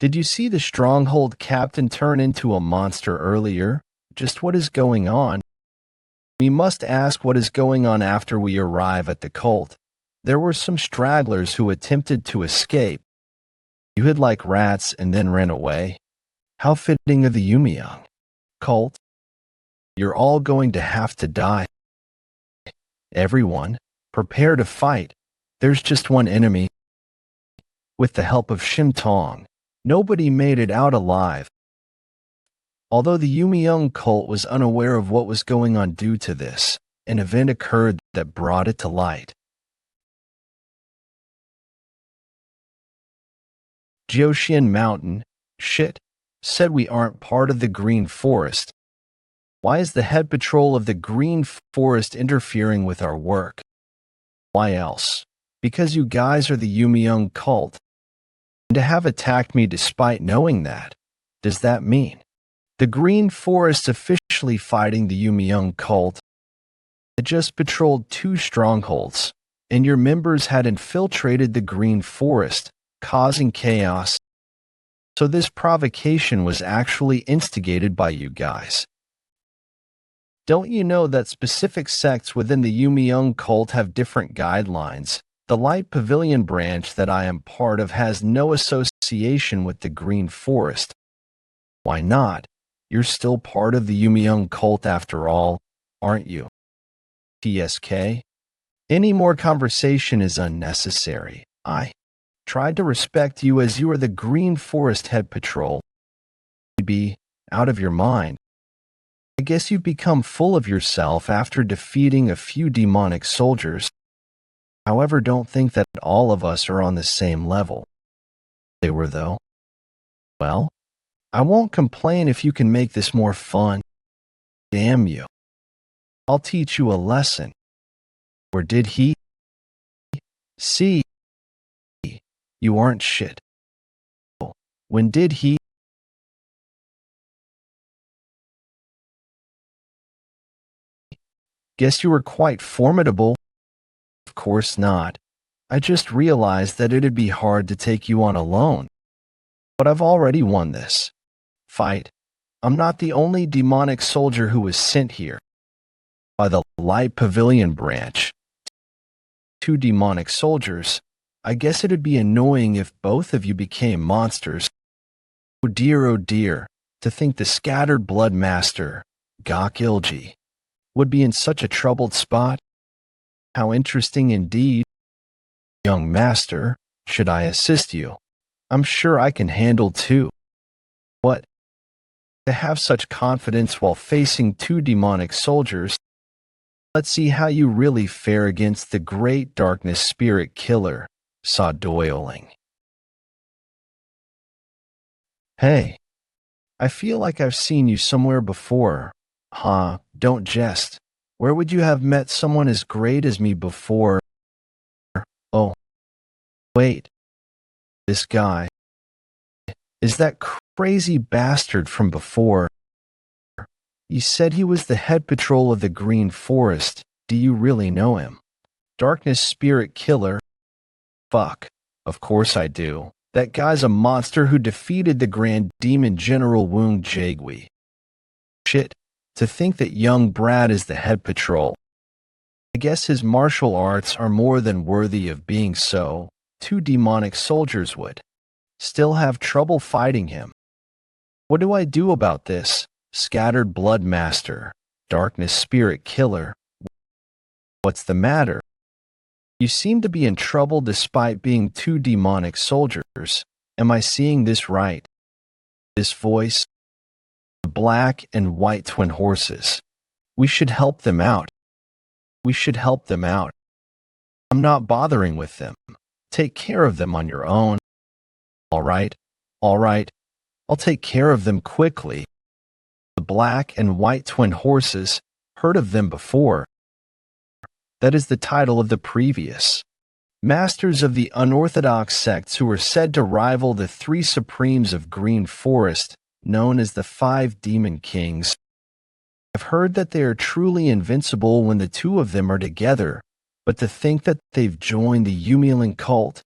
Did you see the stronghold captain turn into a monster earlier? Just what is going on? We must ask what is going on after we arrive at the cult. There were some stragglers who attempted to escape. You hid like rats and then ran away. How fitting of the Yeon cult. You're all going to have to die. Everyone, prepare to fight. There's just one enemy. With the help of Shimtong, nobody made it out alive. Although the Yeon cult was unaware of what was going on due to this, an event occurred that brought it to light. Jiaoxian Mountain, said we aren't part of the Green Forest. Why is the head patrol of the Green Forest interfering with our work? Why else? Because you guys are the Yeon cult. And to have attacked me despite knowing that, does that mean the Green Forest officially fighting the Yeon cult? It just patrolled 2 strongholds, and your members had infiltrated the Green Forest, causing chaos. So this provocation was actually instigated by you guys. Don't you know that specific sects within the Yeon cult have different guidelines? The Light Pavilion branch that I am part of has no association association with the Green Forest. Why not? You're still part of the Yumiyoung cult after all, aren't you? TSK? Any more conversation is unnecessary. I tried to respect you as you are the Green Forest head patrol. Be out of your mind. I guess you've become full of yourself after defeating a few demonic soldiers. However, don't think that all of us are on the same level. They were, though. Well, I won't complain if you can make this more fun. Damn you. I'll teach you a lesson. Or did he? See, you aren't shit. When did he? Guess you were quite formidable. Of course not. I just realized that it'd be hard to take you on alone. But I've already won this fight. I'm not the only demonic soldier who was sent here by the Light Pavilion branch. 2 demonic soldiers. I guess it'd be annoying if both of you became monsters. Oh dear, to think the scattered blood master, Gok Ilji, would be in such a troubled spot. How interesting indeed. Young master, should I assist you? I'm sure I can handle 2. What? To have such confidence while facing 2 demonic soldiers? Let's see how you really fare against the great darkness spirit killer, saw Doiling. Hey, I feel like I've seen you somewhere before. Huh, don't jest. Where would you have met someone as great as me before? Oh, wait. This guy. Is that crazy bastard from before? You said he was the head patrol of the Green Forest. Do you really know him? Darkness Spirit Killer? Fuck. Of course I do. That guy's a monster who defeated the Grand Demon General Woong Jaegwi. Shit. To think that young Brad is the head patrol. I guess his martial arts are more than worthy of being so. 2 demonic soldiers would still have trouble fighting him. What do I do about this? Scattered Blood Master, Darkness Spirit Killer. What's the matter? You seem to be in trouble despite being 2 demonic soldiers. Am I seeing this right? This voice? The black and white twin horses. We should help them out. We should help them out. I'm not bothering with them. Take care of them on your own. All right. I'll take care of them quickly. The black and white twin horses, heard of them before. That is the title of the previous. Masters of the unorthodox sects who were said to rival the 3 supremes of Green Forest, known as the 5 Demon Kings. I've heard that they are truly invincible when the 2 of them are together, but to think that they've joined the Yumiling cult.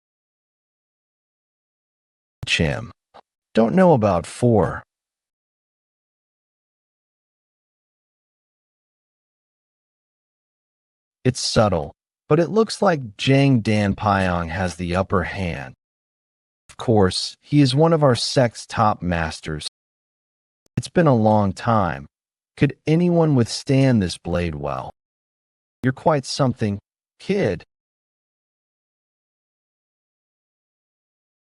Cham. Don't know about 4. It's subtle, but it looks like Jang Dan Pyong has the upper hand. Of course, he is one of our sect's top masters. It's been a long time. Could anyone withstand this blade well? You're quite something, kid.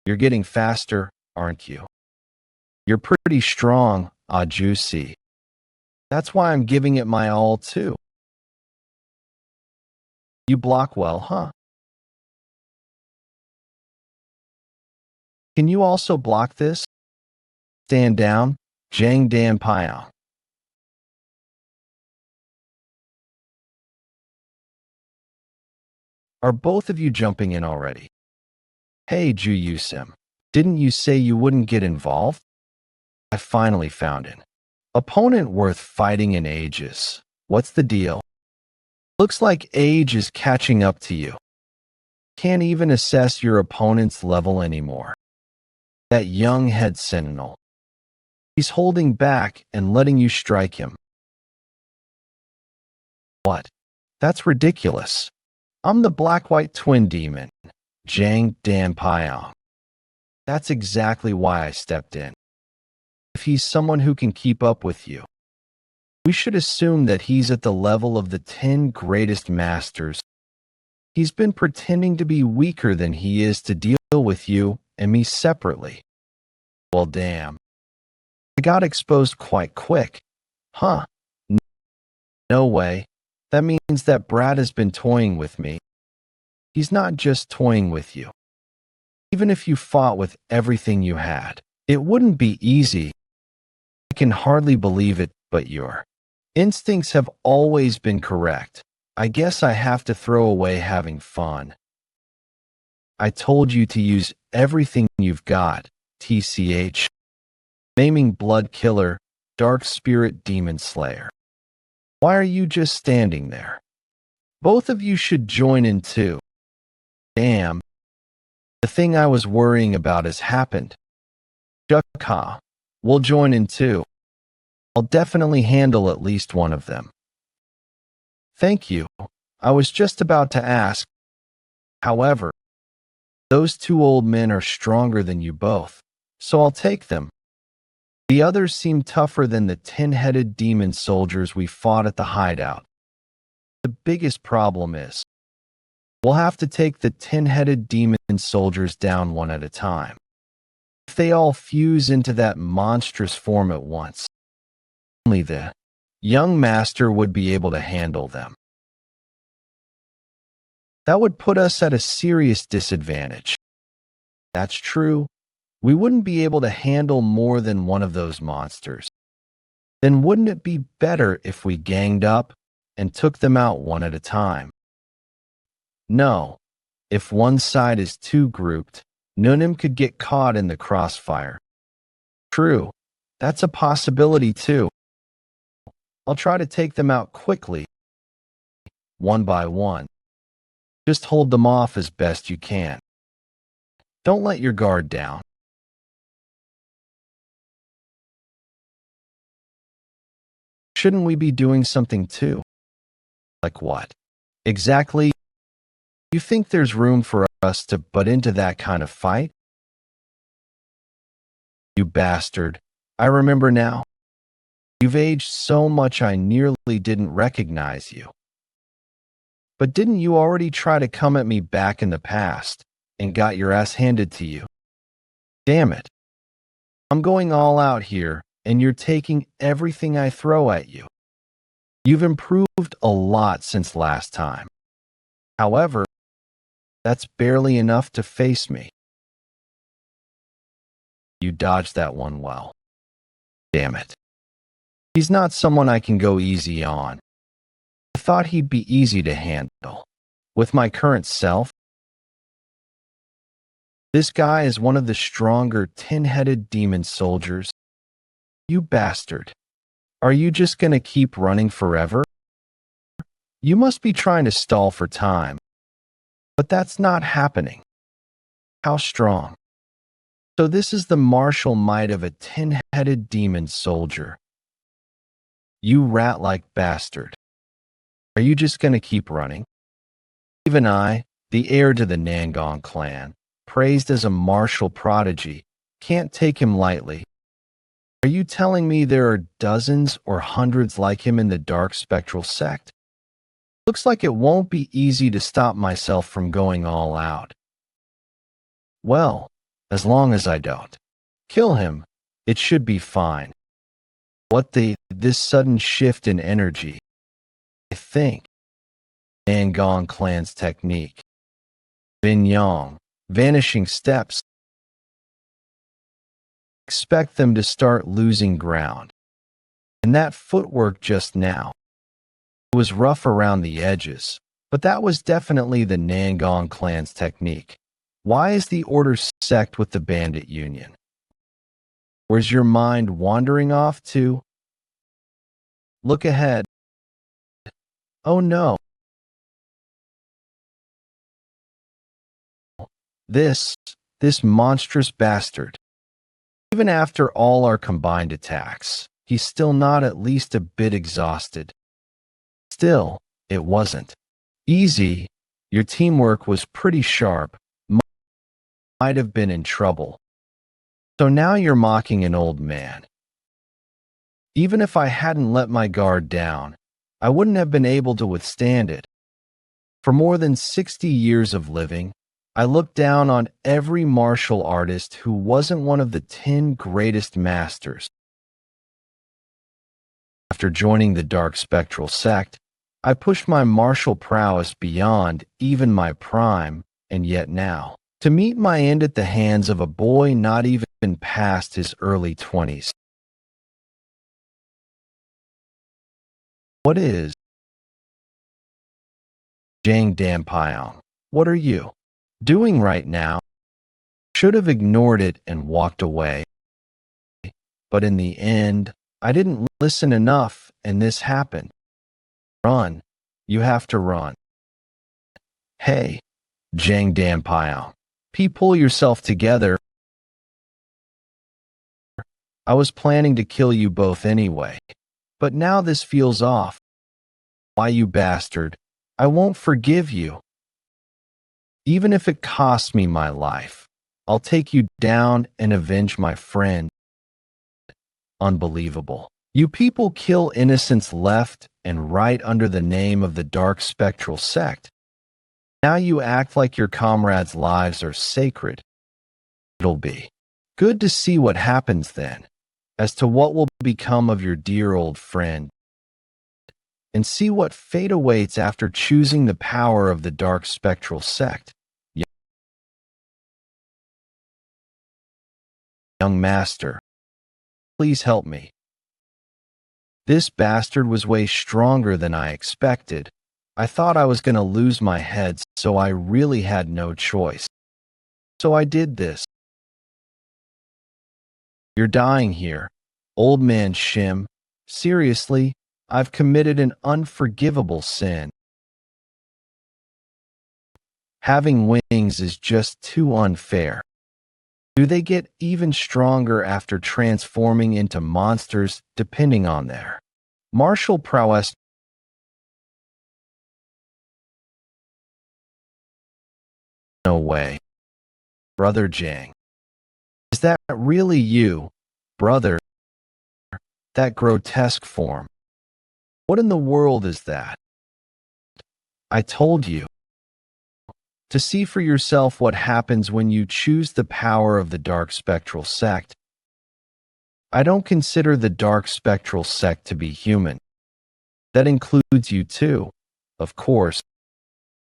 You're getting faster, aren't you? You're pretty strong, Juicy. That's why I'm giving it my all, too. You block well, huh? Can you also block this? Stand down, Jang Dan Pyong. Are both of you jumping in already? Hey, Ju Yusim, didn't you say you wouldn't get involved? I finally found it. Opponent worth fighting in ages. What's the deal? Looks like age is catching up to you. Can't even assess your opponent's level anymore. That young head sentinel. He's holding back and letting you strike him. What? That's ridiculous. I'm the black-white twin demon, Jang Dan Pyong. That's exactly why I stepped in. If he's someone who can keep up with you, we should assume that he's at the level of the 10 greatest masters. He's been pretending to be weaker than he is to deal with you and me separately. Well, damn. I got exposed quite quick. Huh. No way. That means that Brad has been toying with me. He's not just toying with you. Even if you fought with everything you had, it wouldn't be easy. I can hardly believe it, but your instincts have always been correct. I guess I have to throw away having fun. I told you to use everything you've got, TCH. Maiming Blood Killer, Dark Spirit Demon Slayer. Why are you just standing there? Both of you should join in too. Damn. The thing I was worrying about has happened. Jeokha, we'll join in too. I'll definitely handle at least one of them. Thank you. I was just about to ask. However, those two old men are stronger than you both, so I'll take them. The others seem tougher than the 10-headed demon soldiers we fought at the hideout. The biggest problem is, we'll have to take the 10-headed demon soldiers down one at a time. If they all fuse into that monstrous form at once, only the young master would be able to handle them. That would put us at a serious disadvantage. That's true. We wouldn't be able to handle more than one of those monsters. Then wouldn't it be better if we ganged up and took them out one at a time? No. If one side is too grouped, Nunim could get caught in the crossfire. True. That's a possibility too. I'll try to take them out quickly, one by one. Just hold them off as best you can. Don't let your guard down. Shouldn't we be doing something too? Like what? Exactly. You think there's room for us to butt into that kind of fight? You bastard. I remember now. You've aged so much I nearly didn't recognize you. But didn't you already try to come at me back in the past and got your ass handed to you? Damn it. I'm going all out here, and you're taking everything I throw at you. You've improved a lot since last time. However, that's barely enough to face me. You dodged that one well. Damn it. He's not someone I can go easy on. I thought he'd be easy to handle. With my current self, this guy is one of the stronger 10-headed demon soldiers. You bastard. Are you just gonna keep running forever? You must be trying to stall for time. But that's not happening. How strong. So this is the martial might of a 10-headed demon soldier. You rat-like bastard. Are you just gonna keep running? Even I, the heir to the Nangon clan, praised as a martial prodigy, can't take him lightly. Are you telling me there are dozens or hundreds like him in the dark spectral sect? Looks like it won't be easy to stop myself from going all out. Well, as long as I don't kill him, it should be fine. This sudden shift in energy? I think Nangon clan's technique. Binyang, vanishing steps. Expect them to start losing ground. And that footwork just now. It was rough around the edges, but that was definitely the Nangon clan's technique. Why is the order sect with the bandit union? Where's your mind wandering off to? Look ahead. Oh no. This monstrous bastard. Even after all our combined attacks, he's still not at least a bit exhausted. Still, it wasn't easy. Your teamwork was pretty sharp. Might have been in trouble. So now you're mocking an old man. Even if I hadn't let my guard down, I wouldn't have been able to withstand it. For more than 60 years of living, I looked down on every martial artist who wasn't one of the 10 greatest masters. After joining the dark spectral sect, I pushed my martial prowess beyond even my prime, and yet now, to meet my end at the hands of a boy not even past his early 20s. What is Jang Dampyeong? What are you doing right now? Should have ignored it and walked away. But in the end, I didn't listen enough, and this happened. Run. You have to run. Hey, Jang Dampyeong. Pull yourself together. I was planning to kill you both anyway. But now this feels off. Why, you bastard? I won't forgive you. Even if it costs me my life, I'll take you down and avenge my friend. Unbelievable. You people kill innocents left and right under the name of the dark spectral sect. Now you act like your comrades' lives are sacred. It'll be good to see what happens then, as to what will become of your dear old friend, and see what fate awaits after choosing the power of the dark spectral sect. Young master, please help me. This bastard was way stronger than I expected. I thought I was going to lose my head, so I really had no choice. So I did this. You're dying here, old man Shim. Seriously, I've committed an unforgivable sin. Having wings is just too unfair. Do they get even stronger after transforming into monsters depending on their martial prowess? No way. Brother Jang. Is that really you, brother? That grotesque form. What in the world is that? I told you. To see for yourself what happens when you choose the power of the dark spectral sect. I don't consider the dark spectral sect to be human. That includes you too, of course.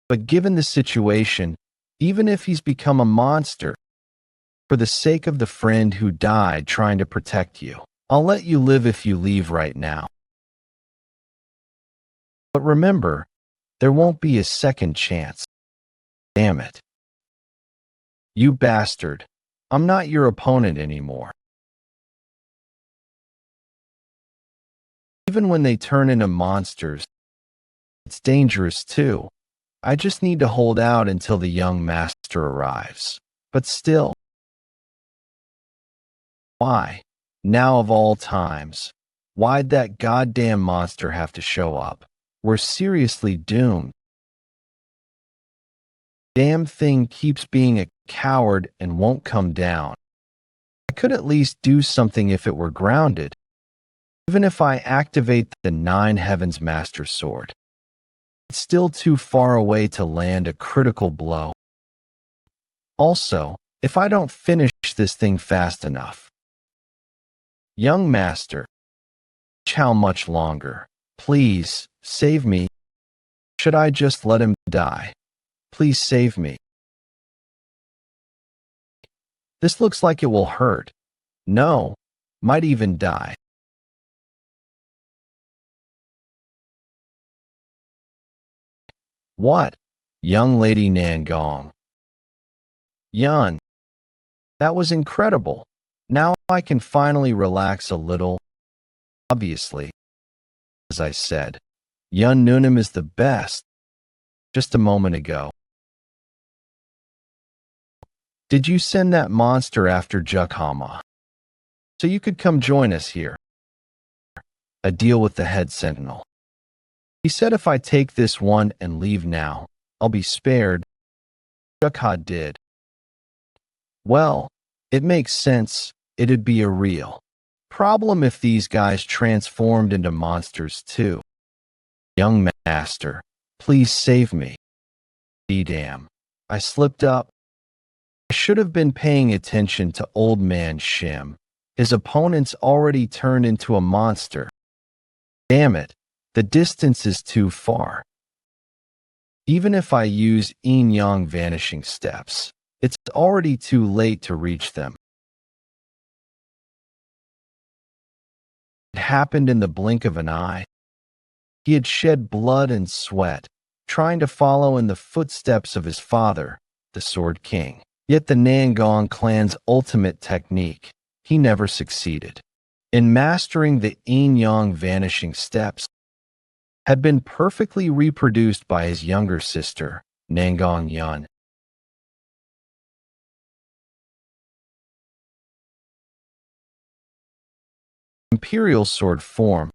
But given the situation, even if he's become a monster, for the sake of the friend who died trying to protect you, I'll let you live if you leave right now. But remember, there won't be a second chance. Damn it. You bastard. I'm not your opponent anymore. Even when they turn into monsters, it's dangerous too. I just need to hold out until the young master arrives. But still. Why? Now of all times. Why'd that goddamn monster have to show up? We're seriously doomed. Damn thing keeps being a coward and won't come down. I could at least do something if it were grounded. Even if I activate the 9 Heavens Master Sword. It's still too far away to land a critical blow. Also, if I don't finish this thing fast enough. Young master. How much longer? Please, save me. Should I just let him die? Please save me. This looks like it will hurt. No, might even die. What? Young lady Nangong. Yun. That was incredible. Now I can finally relax a little. Obviously. As I said, Yun Nunim is the best. Just a moment ago. Did you send that monster after Jeokha? So you could come join us here. A deal with the head sentinel. He said if I take this one and leave now, I'll be spared. Jeokha did. Well, it makes sense. it'd be a real problem if these guys transformed into monsters too. Young master, please save me. Damn. I slipped up. I should have been paying attention to old man Shim. His opponent's already turned into a monster. Damn it, the distance is too far. Even if I use Yin Yang vanishing steps, it's already too late to reach them. It happened in the blink of an eye. He had shed blood and sweat, trying to follow in the footsteps of his father, the Sword King. Yet the Nangong clan's ultimate technique, he never succeeded. In mastering the Yin Yang vanishing steps, had been perfectly reproduced by his younger sister, Nangong Yun. Imperial sword form.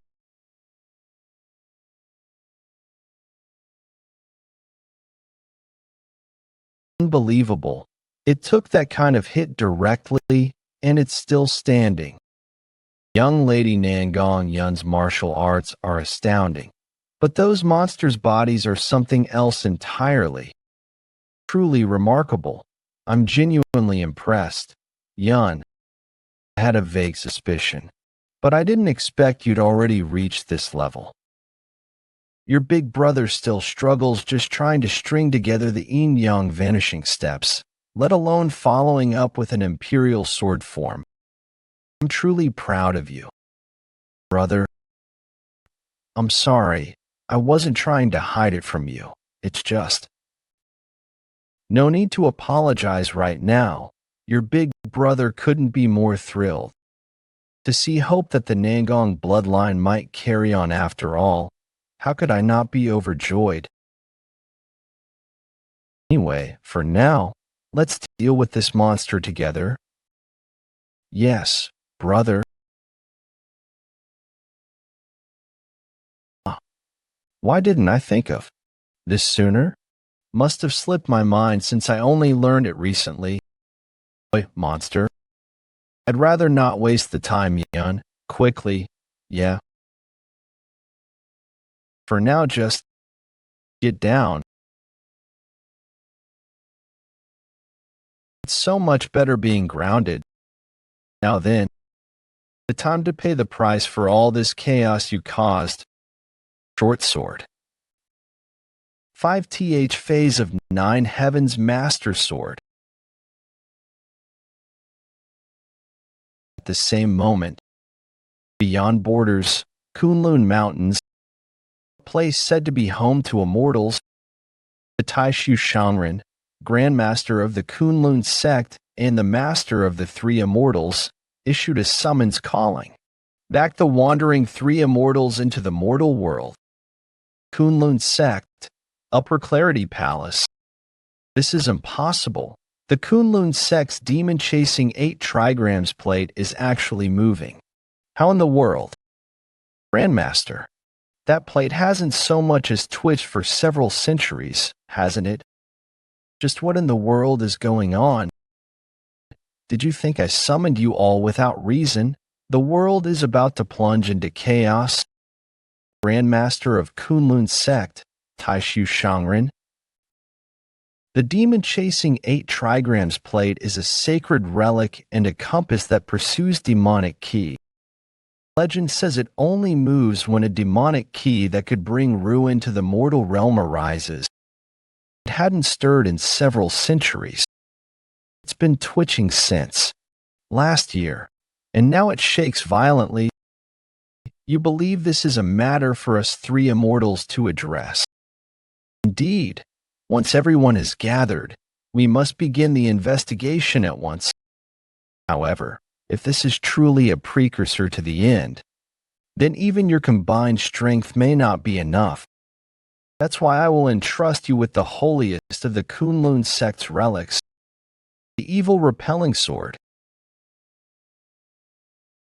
Unbelievable. It took that kind of hit directly, and it's still standing. Young Lady Nangong Yun's martial arts are astounding, but those monsters' bodies are something else entirely. Truly remarkable. I'm genuinely impressed. Yun, I had a vague suspicion, but I didn't expect you'd already reached this level. Your big brother still struggles just trying to string together the Yin Yang vanishing steps, let alone following up with an imperial sword form. I'm truly proud of you. Brother, I'm sorry. I wasn't trying to hide it from you. It's just... No need to apologize right now. Your big brother couldn't be more thrilled. To see hope that the Nangong bloodline might carry on after all, how could I not be overjoyed? Anyway, for now, let's deal with this monster together. Yes, brother. Why didn't I think of this sooner? Must have slipped my mind since I only learned it recently. Boy, monster. I'd rather not waste the time, Yun. Quickly, yeah. For now, just get down. It's so much better being grounded. Now then, the time to pay the price for all this chaos you caused. Short sword. 5th phase of 9 Heavens Master Sword. At the same moment, beyond borders, Kunlun Mountains, a place said to be home to immortals, the Taishu Shanren, Grandmaster of the Kunlun sect and the Master of the 3 Immortals, issued a summons calling back the wandering 3 Immortals into the mortal world. Kunlun sect, Upper Clarity Palace. This is impossible. The Kunlun sect's demon-chasing 8 trigrams plate is actually moving. How in the world? Grandmaster, that plate hasn't so much as twitched for several centuries, hasn't it? Just what in the world is going on? Did you think I summoned you all without reason? The world is about to plunge into chaos. Grandmaster of Kunlun sect, Taishu Shangren. The demon-chasing 8 trigrams plate is a sacred relic and a compass that pursues demonic ki. Legend says it only moves when a demonic ki that could bring ruin to the mortal realm arises. It hadn't stirred in several centuries. It's been twitching since last year, and now it shakes violently. You believe this is a matter for us 3 immortals to address? Indeed, once everyone is gathered, we must begin the investigation at once. However, if this is truly a precursor to the end, then even your combined strength may not be enough. That's why I will entrust you with the holiest of the Kunlun sect's relics, the evil repelling sword.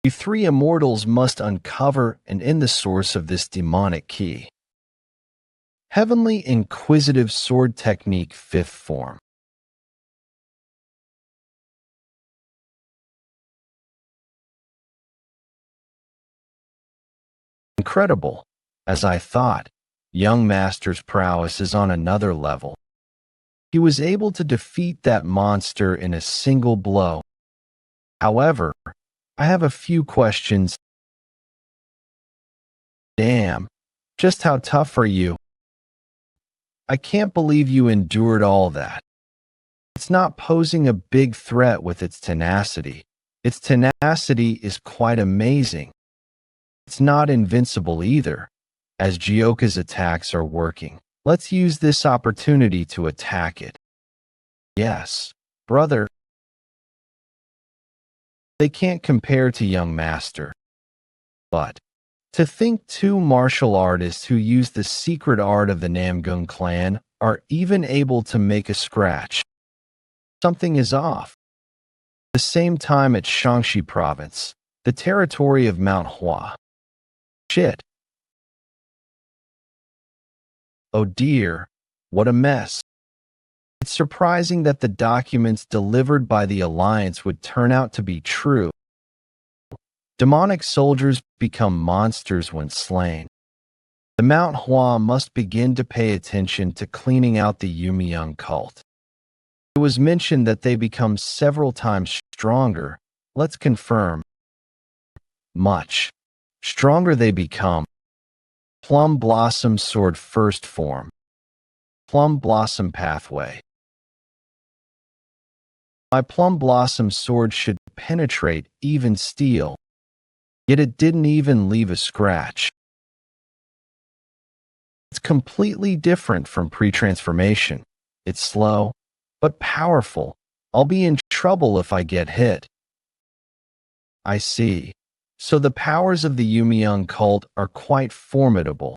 You 3 immortals must uncover and end the source of this demonic ki. Heavenly Inquisitive Sword Technique 5th Form. Incredible. As I thought, young master's prowess is on another level. He was able to defeat that monster in a single blow. However, I have a few questions. Damn, just how tough are you? I can't believe you endured all that. It's not posing a big threat with its tenacity. Its tenacity is quite amazing. It's not invincible either, as Jeokha's attacks are working. Let's use this opportunity to attack it. Yes, brother. They can't compare to young master. But to think two martial artists who use the secret art of the Namgung clan are even able to make a scratch. Something is off. The same time at Shaanxi province, the territory of Mount Hua. Shit. Oh dear, what a mess. It's surprising that the documents delivered by the Alliance would turn out to be true. Demonic soldiers become monsters when slain. The Mount Hua must begin to pay attention to cleaning out the Yumiyoung cult. It was mentioned that they become several times stronger. Let's confirm. Much stronger they become. Plum Blossom Sword First Form. Plum Blossom Pathway. My Plum Blossom Sword should penetrate even steel, yet it didn't even leave a scratch. It's completely different from pre-transformation. It's slow, but powerful. I'll be in trouble if I get hit. I see. So the powers of the Yumiyoung cult are quite formidable.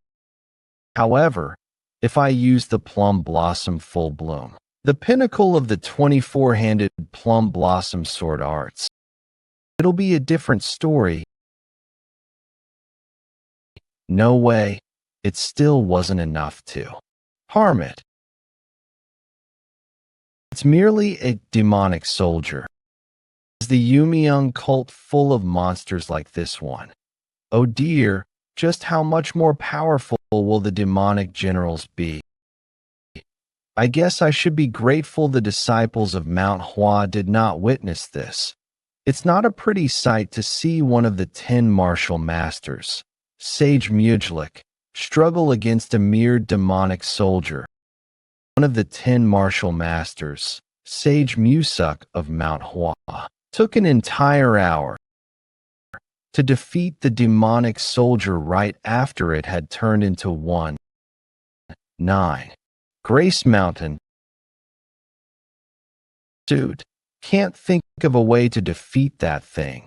However, if I use the Plum Blossom Full Bloom, the pinnacle of the 24-handed Plum Blossom Sword arts, it'll be a different story. No way, it still wasn't enough to harm it. It's merely a demonic soldier. Is the Yumiyoung cult full of monsters like this one? Oh dear, just how much more powerful will the demonic generals be? I guess I should be grateful the disciples of Mount Hua did not witness this. It's not a pretty sight to see one of the 10 martial masters, Sage Mujlik, struggle against a mere demonic soldier. One of the 10 martial masters, Sage Musuk of Mount Hua, took an entire hour to defeat the demonic soldier right after it had turned into 9. Grace Mountain. Dude, can't think of a way to defeat that thing.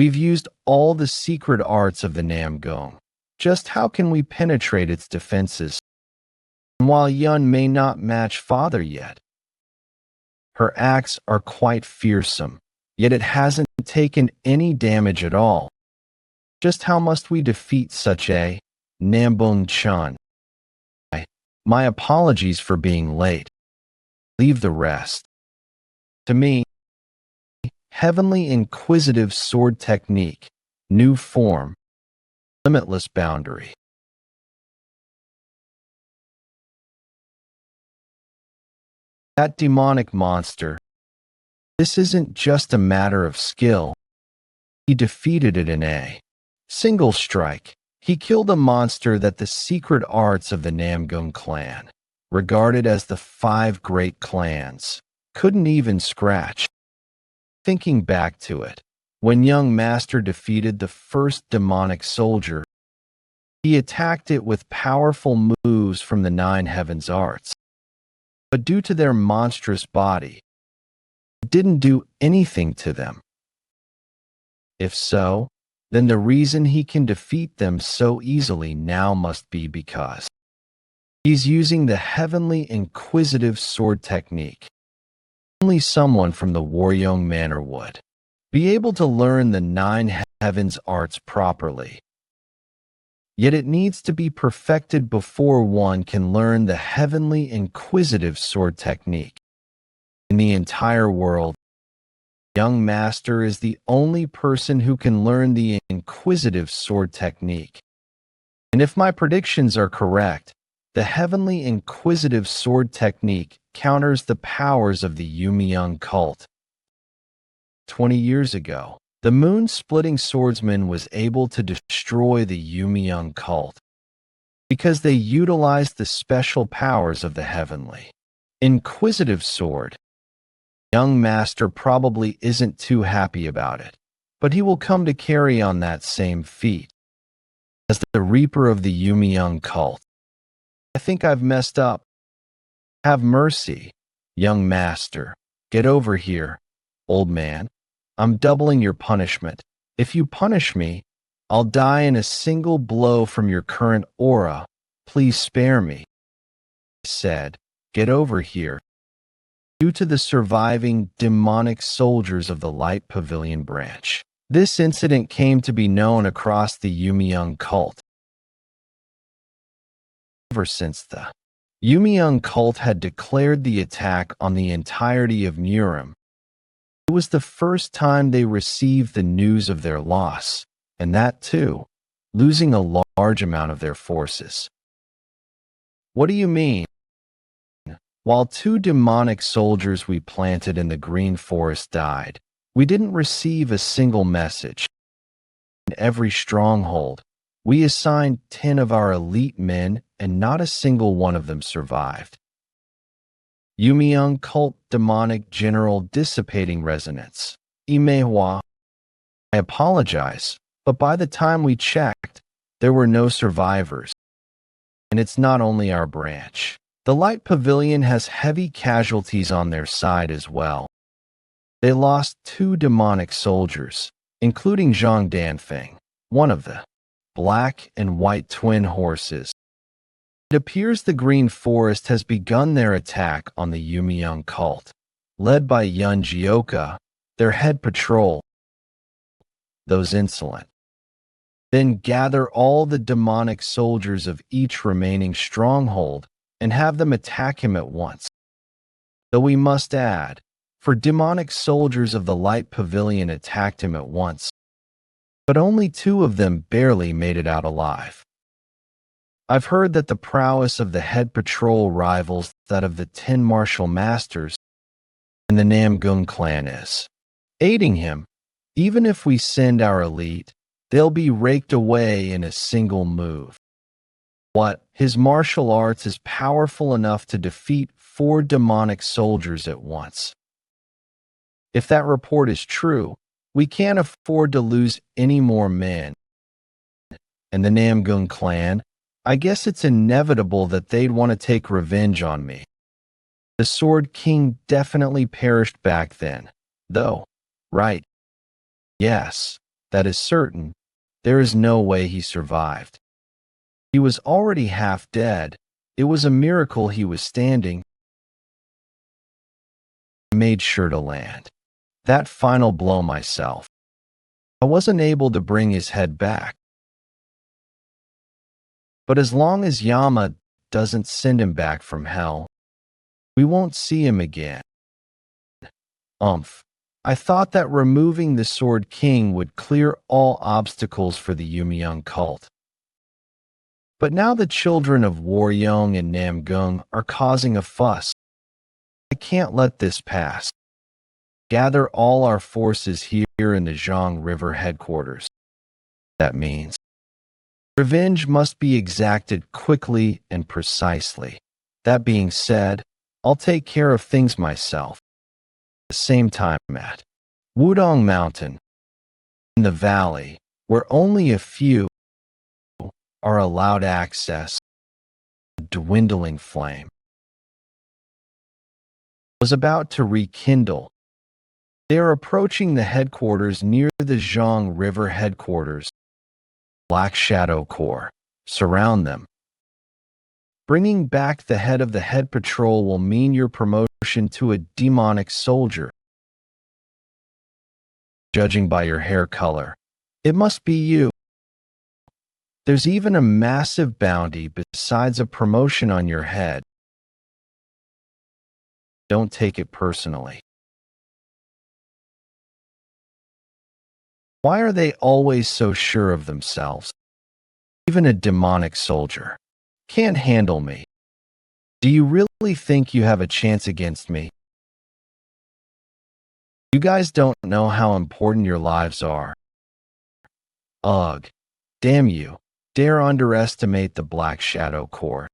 We've used all the secret arts of the Namgung. Just how can we penetrate its defenses? And while Yun may not match father yet, her acts are quite fearsome, yet it hasn't taken any damage at all. Just how must we defeat such a Nambung Chun? My apologies for being late. Leave the rest. To me, Heavenly Inquisitive Sword Technique, New Form, Limitless Boundary. That demonic monster. This isn't just a matter of skill. He defeated it in a single strike. He killed a monster that the secret arts of the Namgung clan, regarded as the 5 great clans, couldn't even scratch. Thinking back to it, when young master defeated the first demonic soldier, he attacked it with powerful moves from the 9 heavens arts. But due to their monstrous body, it didn't do anything to them. If so, then the reason he can defeat them so easily now must be because he's using the Heavenly Inquisitive Sword Technique. Only someone from the Waryoung Manor would be able to learn the 9 heavens arts properly. Yet it needs to be perfected before one can learn the Heavenly Inquisitive Sword Technique. In the entire world, young master is the only person who can learn the Inquisitive Sword Technique. And if my predictions are correct, the heavenly inquisitive sword technique counters the powers of the Yumiyoung cult. 20 years ago, the moon-splitting swordsman was able to destroy the Yumiyoung cult because they utilized the special powers of the heavenly inquisitive sword. Young master probably isn't too happy about it, but he will come to carry on that same feat as the reaper of the Yumiyoung cult. I think I've messed up. Have mercy, young master. Get over here, old man. I'm doubling your punishment. If you punish me, I'll die in a single blow from your current aura. Please spare me. I said, get over here. Due to the surviving demonic soldiers of the Light Pavilion branch, this incident came to be known across the Yumiyoung cult. Ever since the Yumiyoung cult had declared the attack on the entirety of Nurum, it was the first time they received the news of their loss, and that too, losing a large amount of their forces. What do you mean? While 2 demonic soldiers we planted in the Green Forest died, we didn't receive a single message. In every stronghold, we assigned 10 of our elite men, and not a single one of them survived. Yumiyoung cult demonic general dissipating resonance. Imehua. I apologize, but by the time we checked, there were no survivors. And it's not only our branch. The Light Pavilion has heavy casualties on their side as well. They lost 2 demonic soldiers, including Zhang Danfeng, one of the black and white twin horses. It appears the Green Forest has begun their attack on the Yumiyoung cult, led by Yeon Jeokha, their head patrol. Those insolent. Then gather all the demonic soldiers of each remaining stronghold and have them attack him at once. Though we must add, for demonic soldiers of the Light Pavilion attacked him at once, but only 2 of them barely made it out alive. I've heard that the prowess of the head patrol rivals that of the 10 martial masters in the Namgung clan is. Aiding him, even if we send our elite, they'll be raked away in a single move. What? His martial arts is powerful enough to defeat 4 demonic soldiers at once. If that report is true, we can't afford to lose any more men. And the Namgung clan, I guess it's inevitable that they'd want to take revenge on me. The Sword King definitely perished back then, though, right? Yes, that is certain. There is no way he survived. He was already half dead. It was a miracle he was standing. I made sure to land that final blow myself. I wasn't able to bring his head back. But as long as Yama doesn't send him back from hell, we won't see him again. I thought that removing the Sword King would clear all obstacles for the Yumiyoung cult. But now the children of Waryong and Namgung are causing a fuss. I can't let this pass. Gather all our forces here in the Zhang River headquarters. That means revenge must be exacted quickly and precisely. That being said, I'll take care of things myself. At the same time at Wudong Mountain, in the valley, where only a few are allowed access, a dwindling flame was about to rekindle. They are approaching the headquarters near the Zhang River headquarters. Black Shadow Corps surround them. Bringing back the head of the head patrol will mean your promotion to a demonic soldier. Judging by your hair color, it must be you. There's even a massive bounty besides a promotion on your head. Don't take it personally. Why are they always so sure of themselves? Even a demonic soldier can't handle me. Do you really think you have a chance against me? You guys don't know how important your lives are. Ugh, damn you. Dare underestimate the Black Shadow Court.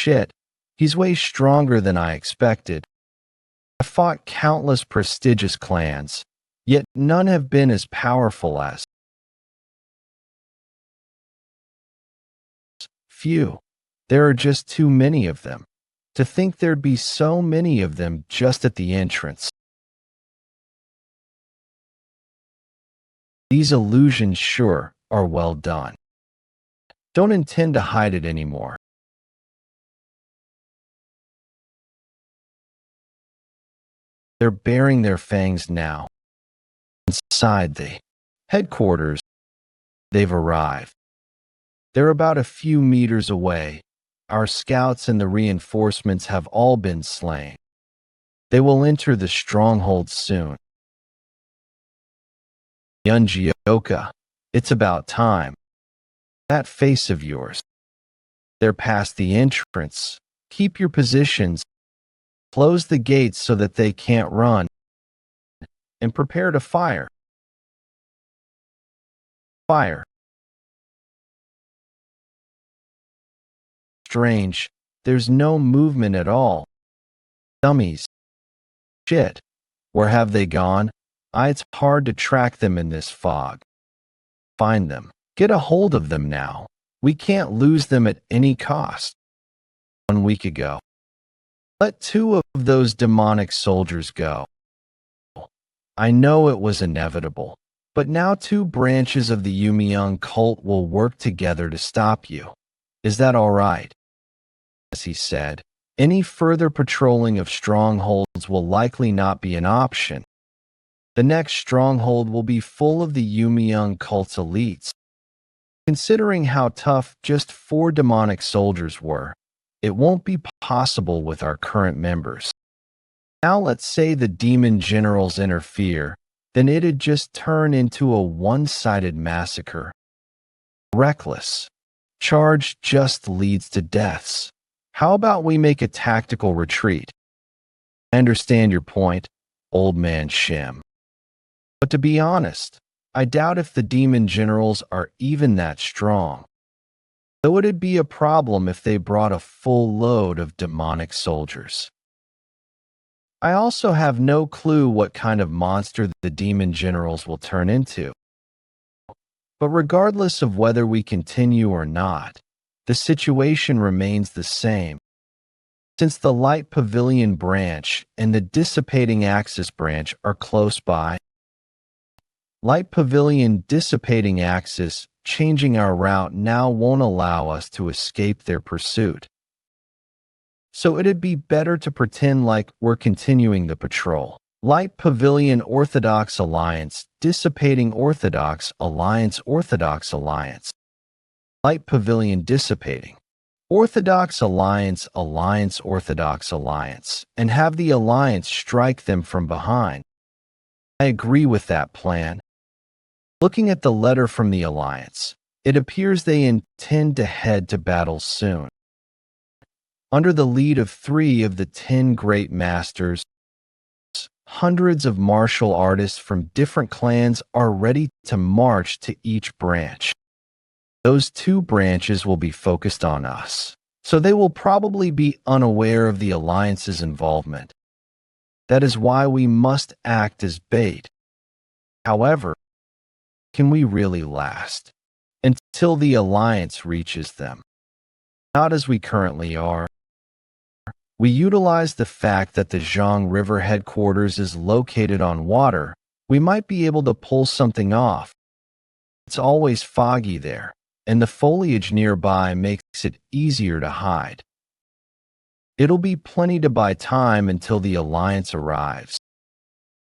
Shit, he's way stronger than I expected. I fought countless prestigious clans, yet none have been as powerful as. Few. There are just too many of them. To think there'd be so many of them just at the entrance. These illusions sure are well done. Don't intend to hide it anymore. They're baring their fangs now. Inside the headquarters, they've arrived. They're about a few meters away. Our scouts and the reinforcements have all been slain. They will enter the stronghold soon. Yeon Jeokha, it's about time. That face of yours. They're past the entrance. Keep your positions. Close the gates so that they can't run. And prepare to fire. Fire. Strange. There's no movement at all. Dummies. Shit. Where have they gone? It's hard to track them in this fog. Find them. Get a hold of them now. We can't lose them at any cost. 1 week ago. Let 2 of those demonic soldiers go. I know it was inevitable, but now 2 branches of the Yumiyoung cult will work together to stop you. Is that all right? As he said, any further patrolling of strongholds will likely not be an option. The next stronghold will be full of the Yumiyoung cult's elites. Considering how tough just 4 demonic soldiers were, it won't be possible with our current members. Now let's say the demon generals interfere, then it'd just turn into a one-sided massacre. Reckless. Charge just leads to deaths. How about we make a tactical retreat? I understand your point, old man Shem. But to be honest, I doubt if the demon generals are even that strong. Though it'd be a problem if they brought a full load of demonic soldiers. I also have no clue what kind of monster the demon generals will turn into. But regardless of whether we continue or not, the situation remains the same. Since the Light Pavilion branch and the Dissipating Axis branch are close by, Light Pavilion Dissipating Axis changing our route now won't allow us to escape their pursuit. So it'd be better to pretend like we're continuing the patrol. Light Pavilion Orthodox Alliance, Dissipating Orthodox Alliance, Orthodox Alliance. Light Pavilion Dissipating. Orthodox Alliance, Alliance, Orthodox Alliance, and have the Alliance strike them from behind. I agree with that plan. Looking at the letter from the Alliance, it appears they intend to head to battle soon. Under the lead of 3 of the 10 great masters, hundreds of martial artists from different clans are ready to march to each branch. Those 2 branches will be focused on us, so they will probably be unaware of the Alliance's involvement. That is why we must act as bait. However, can we really last until the Alliance reaches them? Not as we currently are. We utilize the fact that the Zhang River headquarters is located on water. We might be able to pull something off. It's always foggy there, and the foliage nearby makes it easier to hide. It'll be plenty to buy time until the Alliance arrives.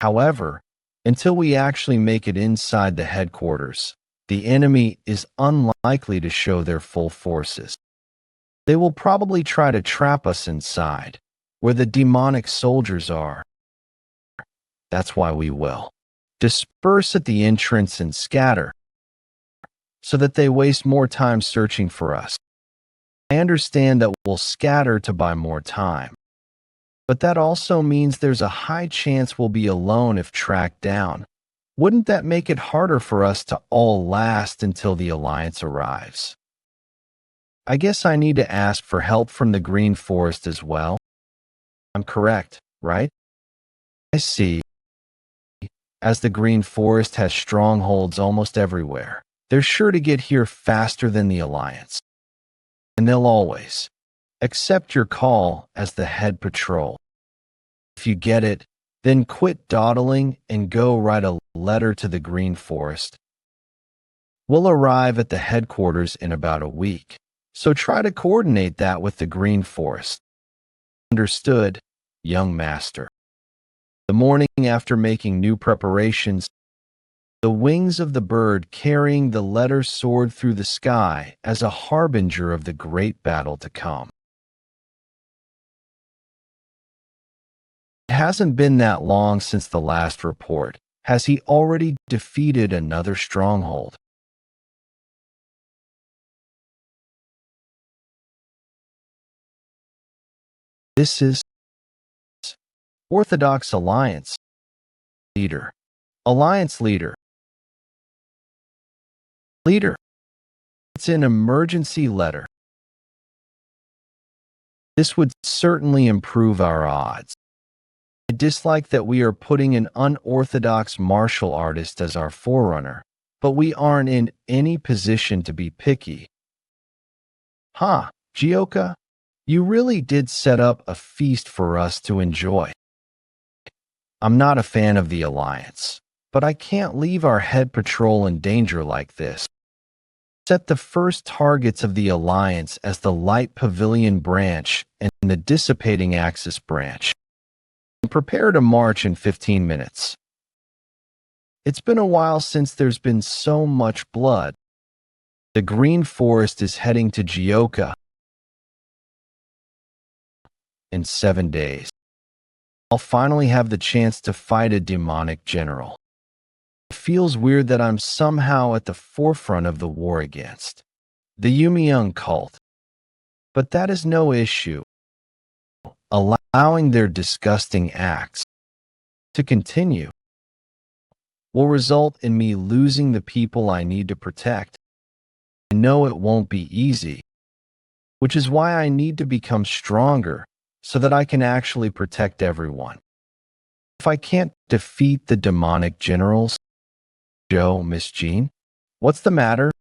However, until we actually make it inside the headquarters, the enemy is unlikely to show their full forces. They will probably try to trap us inside, where the demonic soldiers are. That's why we will disperse at the entrance and scatter, so that they waste more time searching for us. I understand that we'll scatter to buy more time, but that also means there's a high chance we'll be alone if tracked down. Wouldn't that make it harder for us to all last until the Alliance arrives? I guess I need to ask for help from the Green Forest as well. I'm correct, right? I see. As the Green Forest has strongholds almost everywhere, they're sure to get here faster than the Alliance. And they'll always accept your call as the head patrol. If you get it, then quit dawdling and go write a letter to the Green Forest. We'll arrive at the headquarters in about a week, so try to coordinate that with the Green Forest. Understood, young master. The morning after making new preparations, the wings of the bird carrying the letter soared through the sky as a harbinger of the great battle to come. It hasn't been that long since the last report. Has he already defeated another stronghold? This is Orthodox Alliance leader. Alliance leader. Leader. It's an emergency letter. This would certainly improve our odds. I dislike that we are putting an unorthodox martial artist as our forerunner, but we aren't in any position to be picky. Jeokha, you really did set up a feast for us to enjoy. I'm not a fan of the Alliance, but I can't leave our head patrol in danger like this. Set the first targets of the Alliance as the Light Pavilion branch and the Dissipating Axis branch. And prepare to march in 15 minutes. It's been a while since there's been so much blood. The Green Forest is heading to Jeokha in 7 days. I'll finally have the chance to fight a demonic general. It feels weird that I'm somehow at the forefront of the war against the Yumiyoung cult. But that is no issue. Allowing their disgusting acts to continue will result in me losing the people I need to protect. I know it won't be easy, which is why I need to become stronger so that I can actually protect everyone. If I can't defeat the demonic generals, Miss Jean, what's the matter?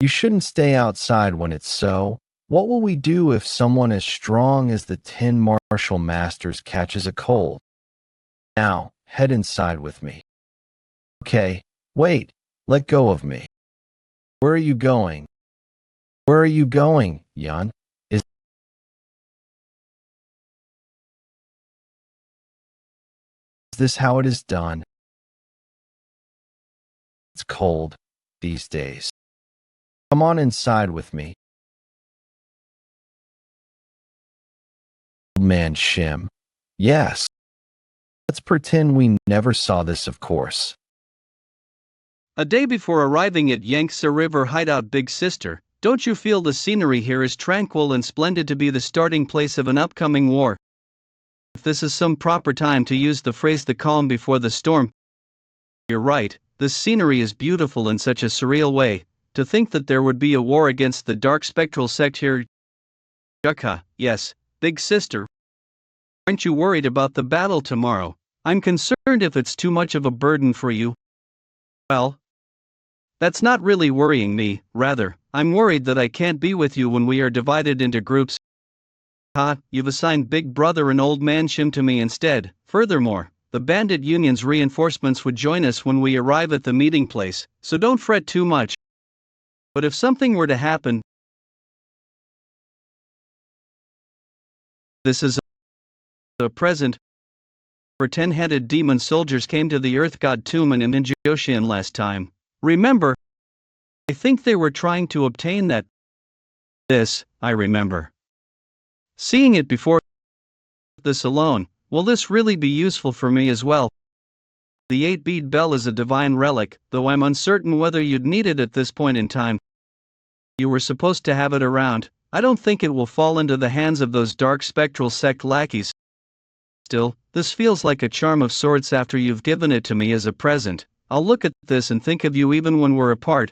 You shouldn't stay outside when it's so. What will we do if someone as strong as the 10 martial masters catches a cold? Now, head inside with me. Okay, wait, let go of me. Where are you going? Where are you going, Yeon? Is this how it is done? It's cold these days. Come on inside with me. Old man Shim. Yes. Let's pretend we never saw this, of course. A day before arriving at Yangtze River Hideout, Big Sister, don't you feel the scenery here is tranquil and splendid to be the starting place of an upcoming war? If this is some proper time to use the phrase the calm before the storm, you're right, the scenery is beautiful in such a surreal way. To think that there would be a war against the dark spectral sect here. Jeokha, yes, Big Sister. Aren't you worried about the battle tomorrow? I'm concerned if it's too much of a burden for you. Well, that's not really worrying me, rather, I'm worried that I can't be with you when we are divided into groups. You've assigned Big Brother and Old Man Shim to me instead. Furthermore, the bandit union's reinforcements would join us when we arrive at the meeting place, so don't fret too much. But if something were to happen, this is a present. For 10-headed demon soldiers came to the Earth God tomb in Inquisition last time. Remember? I think they were trying to obtain that. This, I remember. Seeing it before this alone, will this really be useful for me as well? The 8-bead bell is a divine relic, though I'm uncertain whether you'd need it at this point in time. You were supposed to have it around. I don't think it will fall into the hands of those dark spectral sect lackeys. Still, this feels like a charm of sorts after you've given it to me as a present. I'll look at this and think of you even when we're apart.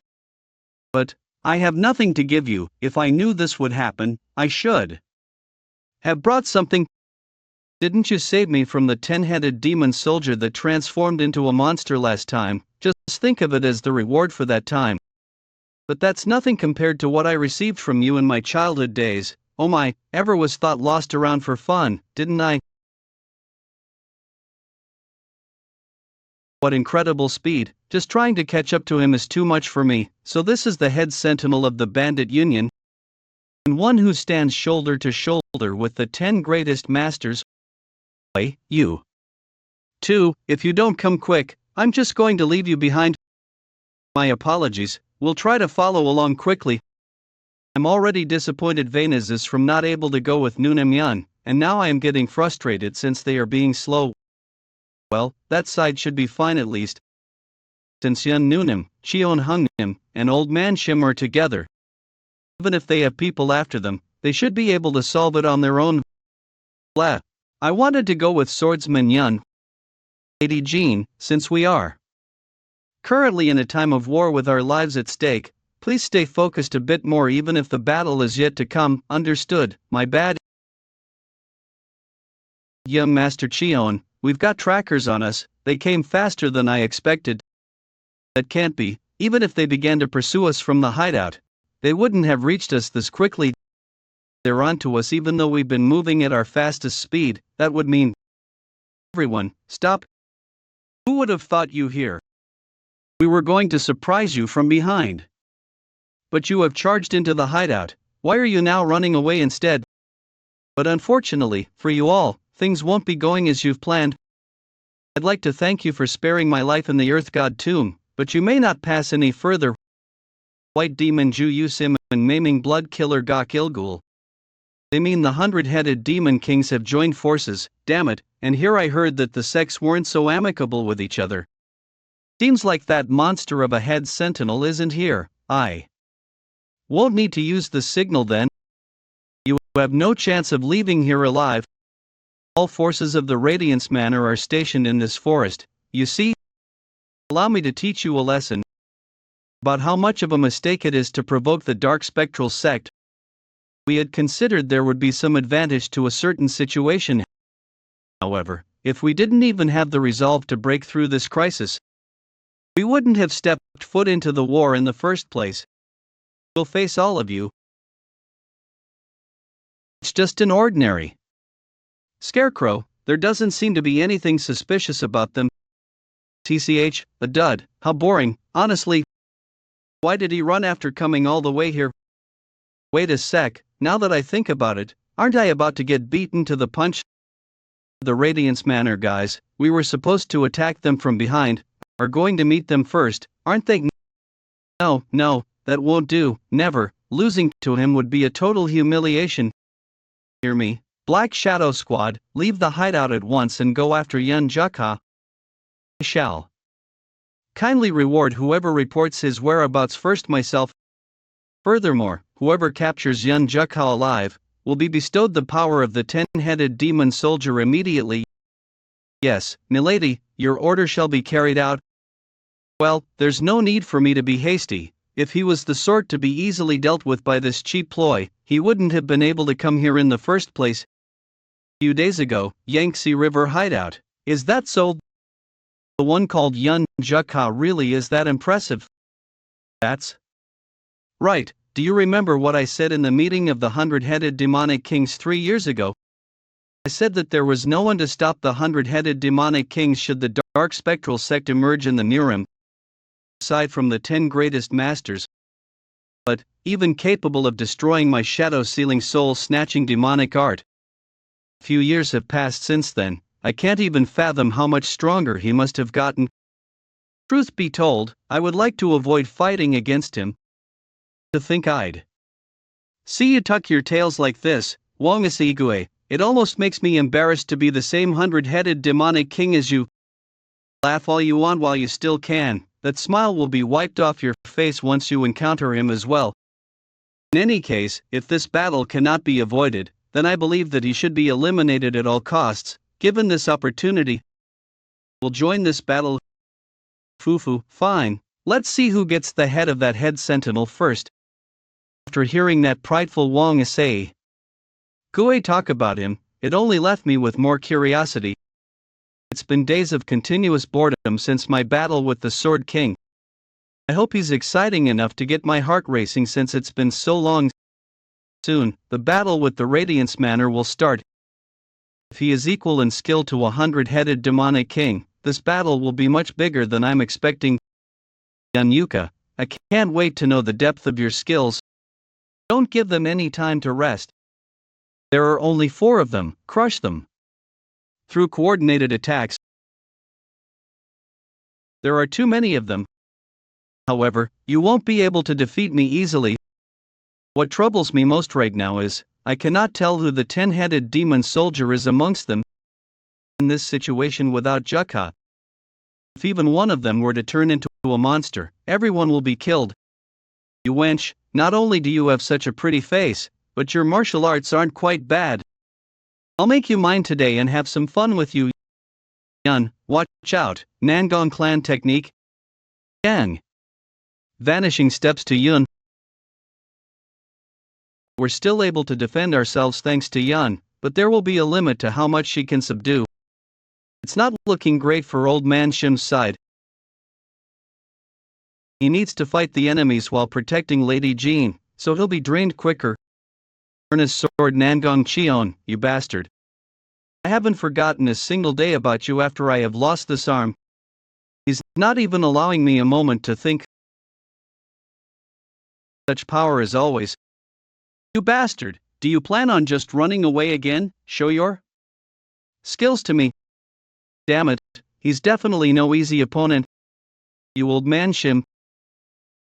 But I have nothing to give you. If I knew this would happen, I should have brought something. Didn't you save me from the 10-headed demon soldier that transformed into a monster last time? Just think of it as the reward for that time. But that's nothing compared to what I received from you in my childhood days. Oh my, ever was thought lost around for fun, didn't I? What incredible speed, just trying to catch up to him is too much for me. So this is the head sentinel of the bandit union, and one who stands shoulder to shoulder with the 10 greatest masters. Wait, you. 2, if you don't come quick, I'm just going to leave you behind. My apologies, we'll try to follow along quickly. I'm already disappointed Venus is from not able to go with Nunim Yun, and now I am getting frustrated since they are being slow. Well, that side should be fine at least. Since Yun Nunim, Cheon Hungnim, and Old Man Shim are together. Even if they have people after them, they should be able to solve it on their own. Blah. I wanted to go with swordsman Yun, Lady Jean, since we are currently in a time of war with our lives at stake. Please stay focused a bit more even if the battle is yet to come. Understood, my bad. Young Master Cheon, we've got trackers on us. They came faster than I expected. That can't be. Even if they began to pursue us from the hideout, they wouldn't have reached us this quickly. They're onto us even though we've been moving at our fastest speed. That would mean... Everyone, stop. Who would have thought you here? We were going to surprise you from behind. But you have charged into the hideout. Why are you now running away instead? But unfortunately, for you all, things won't be going as you've planned. I'd like to thank you for sparing my life in the Earth God tomb, but you may not pass any further. White Demon Ju Yusim and maiming blood killer Gok Ilgul. They mean the 100-headed demon kings have joined forces, damn it, and here I heard that the sects weren't so amicable with each other. Seems like that monster of a head sentinel isn't here. I won't need to use the signal then. You have no chance of leaving here alive. All forces of the Radiance Manor are stationed in this forest. You see? Allow me to teach you a lesson about how much of a mistake it is to provoke the dark spectral sect. We had considered there would be some advantage to a certain situation. However, if we didn't even have the resolve to break through this crisis, we wouldn't have stepped foot into the war in the first place. We'll face all of you. It's just an ordinary scarecrow. There doesn't seem to be anything suspicious about them. TCH, a dud, how boring, honestly. Why did he run after coming all the way here? Wait a sec, now that I think about it, aren't I about to get beaten to the punch? The Radiance Manor guys, we were supposed to attack them from behind, are going to meet them first, aren't they? No, that won't do, never. Losing to him would be a total humiliation. Hear me? Black Shadow Squad, leave the hideout at once and go after Yeon Jeokha. I shall kindly reward whoever reports his whereabouts first myself. Furthermore, whoever captures Yeon Jeokha alive will be bestowed the power of the 10-headed demon soldier immediately. Yes, milady, your order shall be carried out. Well, there's no need for me to be hasty. If he was the sort to be easily dealt with by this cheap ploy, he wouldn't have been able to come here in the first place. A few days ago, Yangtze River hideout. Is that so? The one called Yeon Jeokha really is that impressive? That's right. Do you remember what I said in the meeting of the 100-headed demonic kings 3 years ago? I said that there was no one to stop the 100-headed demonic kings should the dark spectral sect emerge in the Murim, aside from the 10 greatest masters. But, even capable of destroying my shadow-sealing soul-snatching demonic art. A few years have passed since then. I can't even fathom how much stronger he must have gotten. Truth be told, I would like to avoid fighting against him. To think I'd see you tuck your tails like this, Wongasigué, it almost makes me embarrassed to be the same 100-headed demonic king as you. Laugh all you want while you still can, that smile will be wiped off your face once you encounter him as well. In any case, if this battle cannot be avoided, then I believe that he should be eliminated at all costs. Given this opportunity, we'll join this battle. Fufu, fine. Let's see who gets the head of that head sentinel first. After hearing that prideful Wang say Gue talk about him, it only left me with more curiosity. It's been days of continuous boredom since my battle with the Sword King. I hope he's exciting enough to get my heart racing since it's been so long. Soon, the battle with the Radiance Manor will start. If he is equal in skill to 100-headed demonic king, this battle will be much bigger than I'm expecting. Yeon Jeokha, I can't wait to know the depth of your skills. Don't give them any time to rest. There are only 4 of them, crush them. Through coordinated attacks. There are too many of them. However, you won't be able to defeat me easily. What troubles me most right now is, I cannot tell who the 10-headed demon soldier is amongst them. In this situation without Jeokha, if even one of them were to turn into a monster, everyone will be killed. You wench, not only do you have such a pretty face, but your martial arts aren't quite bad. I'll make you mine today and have some fun with you. Yeon, watch out, Nangong clan technique. Yang. Vanishing steps to Yeon. We're still able to defend ourselves thanks to Yeon, but there will be a limit to how much she can subdue. It's not looking great for old man Shim's side. He needs to fight the enemies while protecting Lady Jean, so he'll be drained quicker. Turn his sword Nangong Cheon, you bastard. I haven't forgotten a single day about you after I have lost this arm. He's not even allowing me a moment to think. Such power as always. You bastard, do you plan on just running away again? Show your skills to me. Damn it, he's definitely no easy opponent. You old man Shim.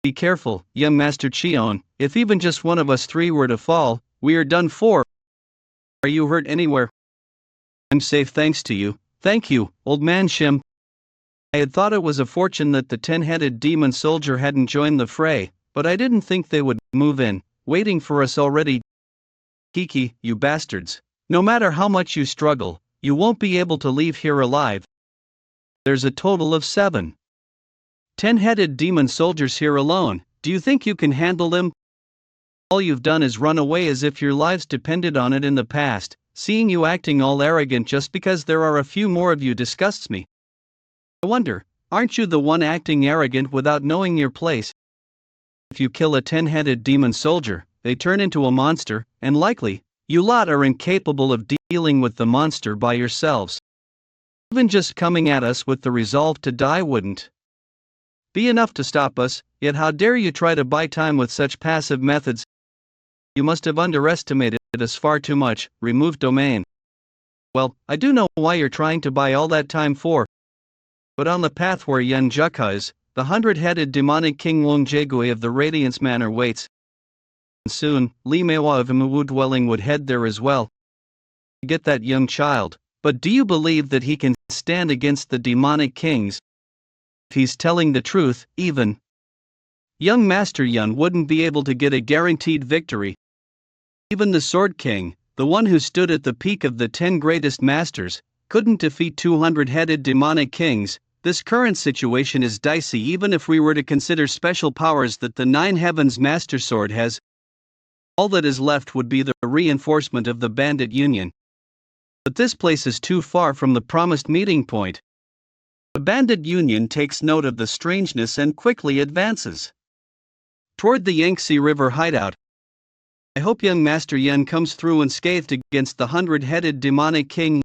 Be careful, young Master Cheon, if even just one of us 3 were to fall, we are done for. Are you hurt anywhere? I'm safe thanks to you. Thank you, old man Shim. I had thought it was a fortune that the 10-headed demon soldier hadn't joined the fray, but I didn't think they would move in, waiting for us already. Kiki, you bastards. No matter how much you struggle, you won't be able to leave here alive. There's a total of 7. 10-headed demon soldiers here alone. Do you think you can handle them? All you've done is run away as if your lives depended on it in the past. Seeing you acting all arrogant just because there are a few more of you disgusts me. I wonder, aren't you the one acting arrogant without knowing your place? If you kill a 10-headed demon soldier, they turn into a monster, and likely, you lot are incapable of dealing with the monster by yourselves. Even just coming at us with the resolve to die wouldn't be enough to stop us, yet how dare you try to buy time with such passive methods? You must have underestimated us far too much. Remove domain. Well, I do know why you're trying to buy all that time for. But on the path where Yeon Jeokha is, the 100-headed demonic king Yeon Jeokha of the Radiance Manor waits. And soon, Li Meiwa of Imuwu dwelling would head there as well. Get that young child, but do you believe that he can stand against the demonic kings? If he's telling the truth, even young Master Yeon wouldn't be able to get a guaranteed victory. Even the Sword King, the one who stood at the peak of the 10 greatest masters, couldn't defeat 200-headed demonic kings. This current situation is dicey even if we were to consider special powers that the 9 Heavens Master Sword has. All that is left would be the reinforcement of the Bandit Union. But this place is too far from the promised meeting point. The Bandit Union takes note of the strangeness and quickly advances toward the Yangtze River hideout. I hope young Master Yeon comes through unscathed against the 100-headed demonic king.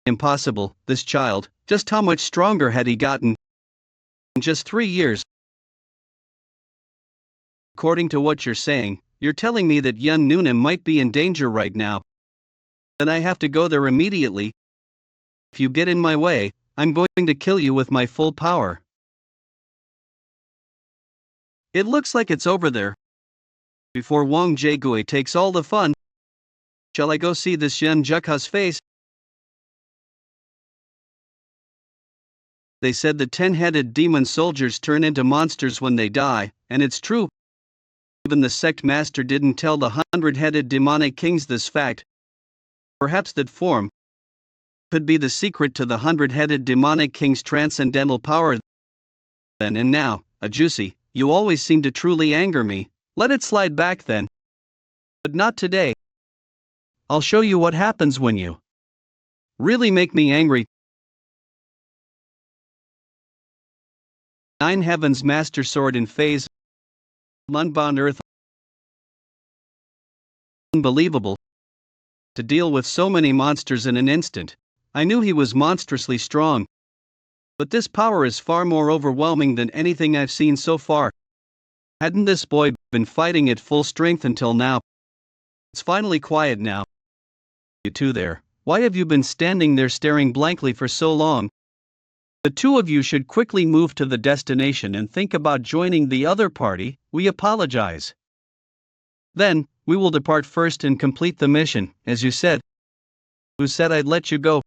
Impossible, this child, just how much stronger had he gotten in just 3 years? According to what you're saying, you're telling me that young Noonan might be in danger right now. Then I have to go there immediately. If you get in my way, I'm going to kill you with my full power. It looks like it's over there. Before Wang Jeokha takes all the fun, shall I go see this Yeon Jeokha's face? They said the 10-headed demon soldiers turn into monsters when they die, and it's true. Even the sect master didn't tell the 100-headed demonic kings this fact. Perhaps that form could be the secret to the 100-headed demonic king's transcendental power. Then and now, a juicy, you always seem to truly anger me. Let it slide back then. But not today. I'll show you what happens when you really make me angry. 9 Heavens Master Sword in phase. Unbound Earth. Unbelievable. To deal with so many monsters in an instant. I knew he was monstrously strong. But this power is far more overwhelming than anything I've seen so far. Hadn't this boy been fighting at full strength until now? It's finally quiet now. You two there, why have you been standing there staring blankly for so long? The two of you should quickly move to the destination and think about joining the other party. We apologize. Then, we will depart first and complete the mission, as you said. Who said I'd let you go?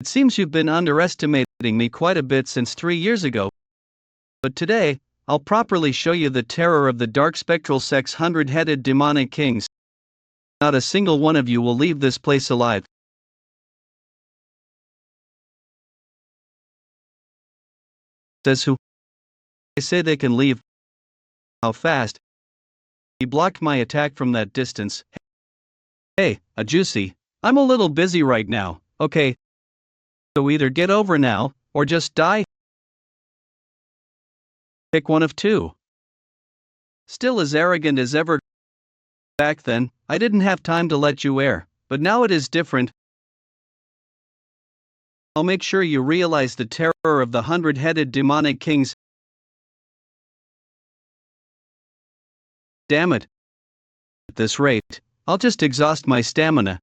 It seems you've been underestimating me quite a bit since 3 years ago. But today, I'll properly show you the terror of the dark spectral sect's 100-headed demonic kings. Not a single one of you will leave this place alive. Says who? They say they can leave. How fast? He blocked my attack from that distance. Hey, a juicy, I'm a little busy right now, okay? So either get over now, or just die. Pick one of two. Still as arrogant as ever. Back then, I didn't have time to let you air, but now it is different. I'll make sure you realize the terror of the 100-headed demonic kings. Damn it. At this rate, I'll just exhaust my stamina.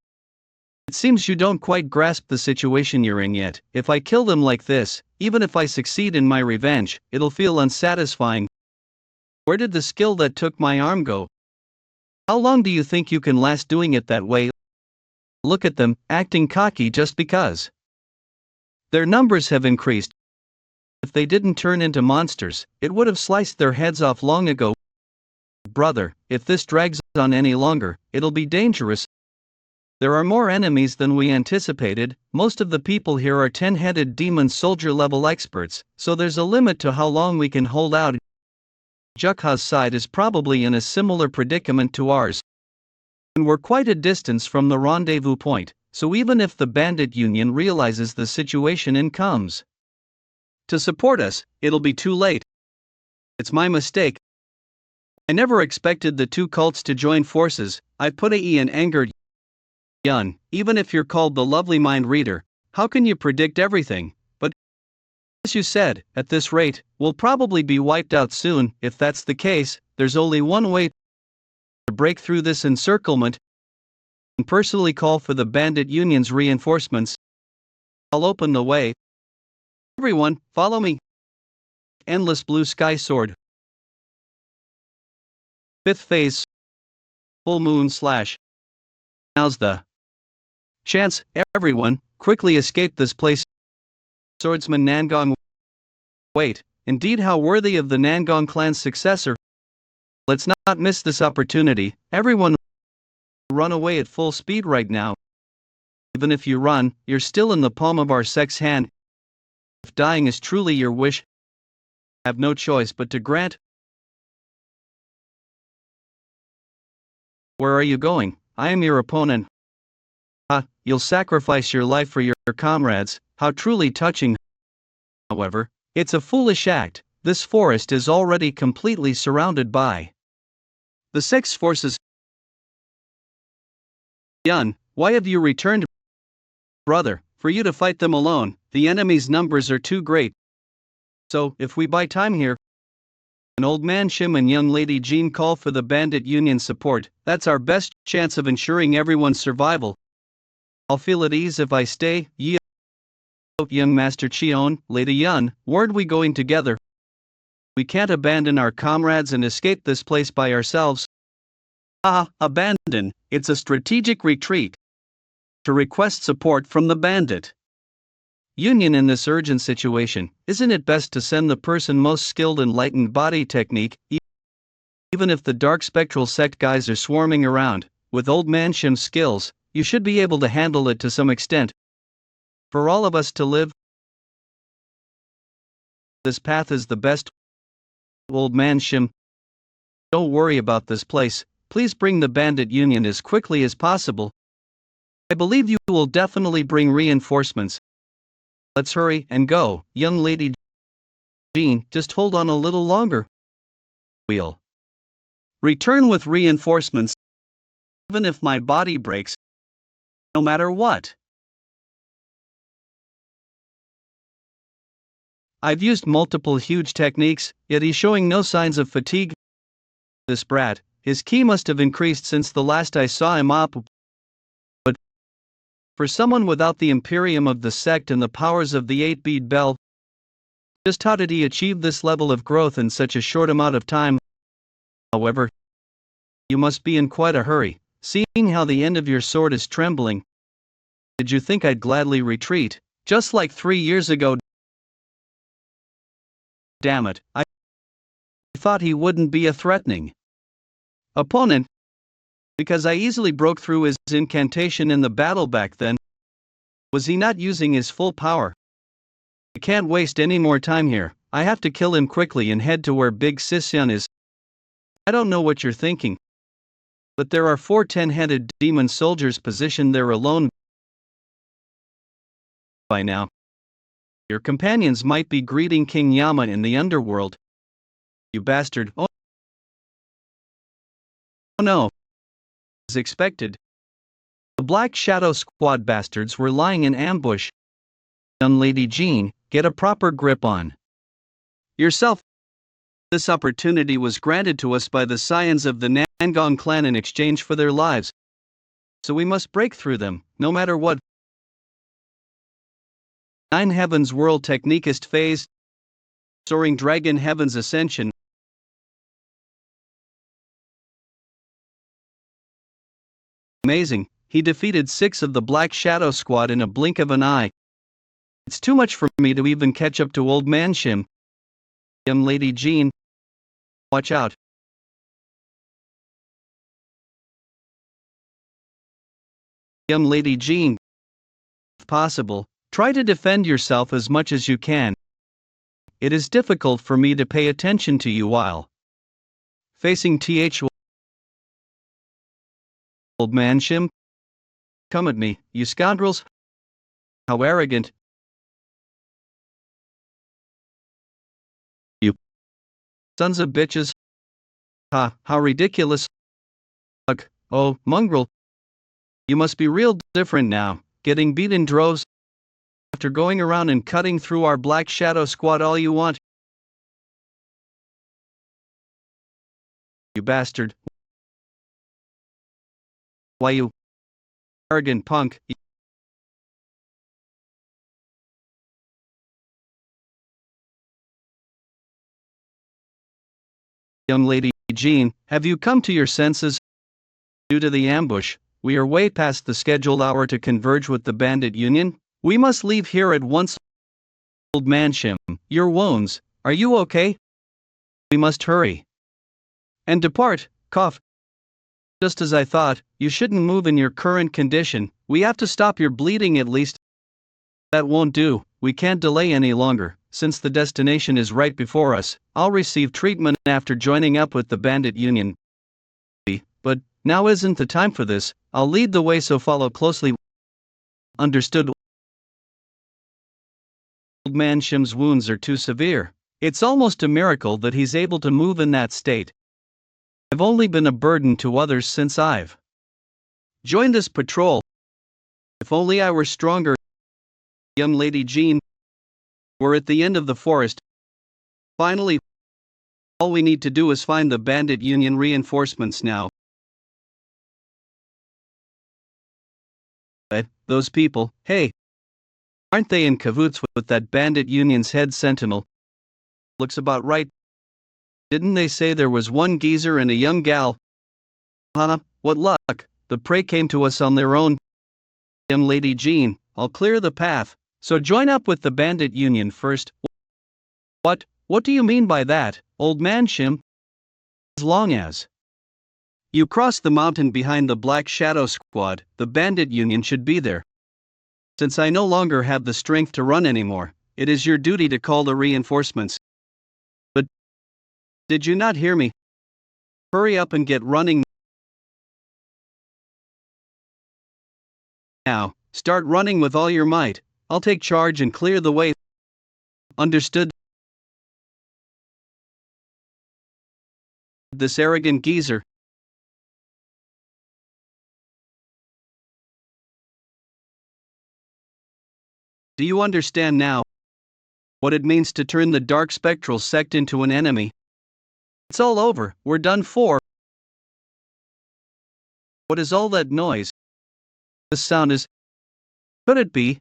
It seems you don't quite grasp the situation you're in yet. If I kill them like this, even if I succeed in my revenge, it'll feel unsatisfying. Where did the skill that took my arm go? How long do you think you can last doing it that way? Look at them, acting cocky just because. Their numbers have increased. If they didn't turn into monsters, it would have sliced their heads off long ago. Brother, if this drags on any longer, it'll be dangerous. There are more enemies than we anticipated. Most of the people here are 10-headed demon soldier level experts, so there's a limit to how long we can hold out. Jeokha's side is probably in a similar predicament to ours. And we're quite a distance from the rendezvous point, so even if the bandit union realizes the situation and comes to support us, it'll be too late. It's my mistake. I never expected the two cults to join forces. I put AE in anger. Yeon, even if you're called the lovely mind reader, how can you predict everything? But as you said, at this rate, we'll probably be wiped out soon. If that's the case, there's only one way to break through this encirclement and personally call for the bandit union's reinforcements. I'll open the way. Everyone, follow me. Endless blue sky sword. 5th phase. Full moon slash. Now's the chance. Everyone, quickly escape this place. Swordsman Nangong. Wait, indeed how worthy of the Nangong clan's successor. Let's not miss this opportunity. Everyone run away at full speed right now. Even if you run, you're still in the palm of our sect's hand. If dying is truly your wish, have no choice but to grant. Where are you going? I am your opponent. You'll sacrifice your life for your comrades. How truly touching. However, it's a foolish act. This forest is already completely surrounded by the sect's forces. Yeon, why have you returned? Brother, for you to fight them alone, the enemy's numbers are too great. So, if we buy time here, an old man Shim and young lady Jean call for the bandit union support. That's our best chance of ensuring everyone's survival. I'll feel at ease if I stay. Young Master Cheon, Lady Yeon, where'd we going together? We can't abandon our comrades and escape this place by ourselves. Abandon, it's a strategic retreat. To request support from the bandit Union, in this urgent situation, isn't it best to send the person most skilled in lightened body technique, even if the dark spectral sect guys are swarming around? With Old Man Shim's skills, you should be able to handle it to some extent. For all of us to live, this path is the best. Old Man Shim, don't worry about this place. Please bring the bandit union as quickly as possible. I believe you will definitely bring reinforcements. Let's hurry and go, young lady Jean. Just hold on a little longer. We'll return with reinforcements, even if my body breaks. No matter what. I've used multiple huge techniques, yet he's showing no signs of fatigue. This brat, his ki must have increased since the last I saw him up. But for someone without the Imperium of the sect and the powers of the 8-bead bell, just how did he achieve this level of growth in such a short amount of time? However, you must be in quite a hurry, seeing how the end of your sword is trembling. Did you think I'd gladly retreat, just like 3 years ago? Damn it, I thought he wouldn't be a threatening opponent, because I easily broke through his incantation in the battle back then. Was he not using his full power? I can't waste any more time here. I have to kill him quickly and head to where Big Sisyan is. I don't know what you're thinking, but there are 4 10-headed demon soldiers positioned there alone. By now, your companions might be greeting King Yama in the underworld. You bastard. Oh no. As expected, the Black Shadow Squad bastards were lying in ambush. Young lady Jean, get a proper grip on yourself. This opportunity was granted to us by the scions of the Nangong clan in exchange for their lives. So we must break through them, no matter what. 9 Heavens World Techniquist Phase, Soaring Dragon Heavens Ascension. Amazing, he defeated 6 of the Black Shadow Squad in a blink of an eye. It's too much for me to even catch up to Old Man Shim. Young lady Jean, watch out. Young lady Jean, if possible, try to defend yourself as much as you can. It is difficult for me to pay attention to you while facing Old Man Shim. Come at me, you scoundrels. How arrogant. You sons of bitches. Ha, how ridiculous. Ugh, oh, mongrel. You must be real different now, getting beat in droves. After going around and cutting through our Black Shadow Squad all you want. You bastard. Why, you arrogant punk. Young lady Jean, have you come to your senses? Due to the ambush, we are way past the scheduled hour to converge with the bandit union. We must leave here at once. Old Man Shim, your wounds, are you okay? We must hurry and depart. Cough. Just as I thought, you shouldn't move in your current condition. We have to stop your bleeding at least. That won't do, we can't delay any longer, since the destination is right before us. I'll receive treatment after joining up with the bandit union. But now isn't the time for this. I'll lead the way, so follow closely. Understood. Old Man Shim's wounds are too severe. It's almost a miracle that he's able to move in that state. I've only been a burden to others since I've joined this patrol. If only I were stronger. Young lady Jean, we're at the end of the forest. Finally, all we need to do is find the bandit union reinforcements now. Those people, hey, aren't they in cahoots with that bandit union's head sentinel? Looks about right. Didn't they say there was one geezer and a young gal? Huh, what luck, the prey came to us on their own. Young lady Jean, I'll clear the path. So join up with the bandit union first. What do you mean by that, old man Shim? As long as you cross the mountain behind the Black Shadow Squad, the bandit union should be there. Since I no longer have the strength to run anymore, it is your duty to call the reinforcements. But did you not hear me? Hurry up and get running now. Start running with all your might. I'll take charge and clear the way. Understood? This arrogant geezer. Do you understand now what it means to turn the dark spectral sect into an enemy? It's all over, we're done for. What is all that noise? The sound is... Could it be?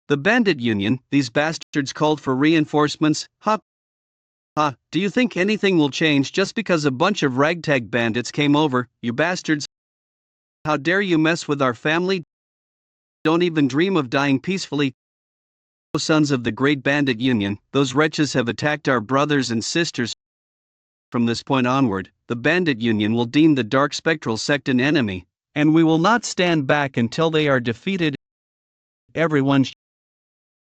The bandit union, these bastards called for reinforcements. Ha! Do you think anything will change just because a bunch of ragtag bandits came over, you bastards? How dare you mess with our family? Don't even dream of dying peacefully. O sons of the great bandit union, those wretches have attacked our brothers and sisters. From this point onward, the bandit union will deem the dark spectral sect an enemy, and we will not stand back until they are defeated. Everyone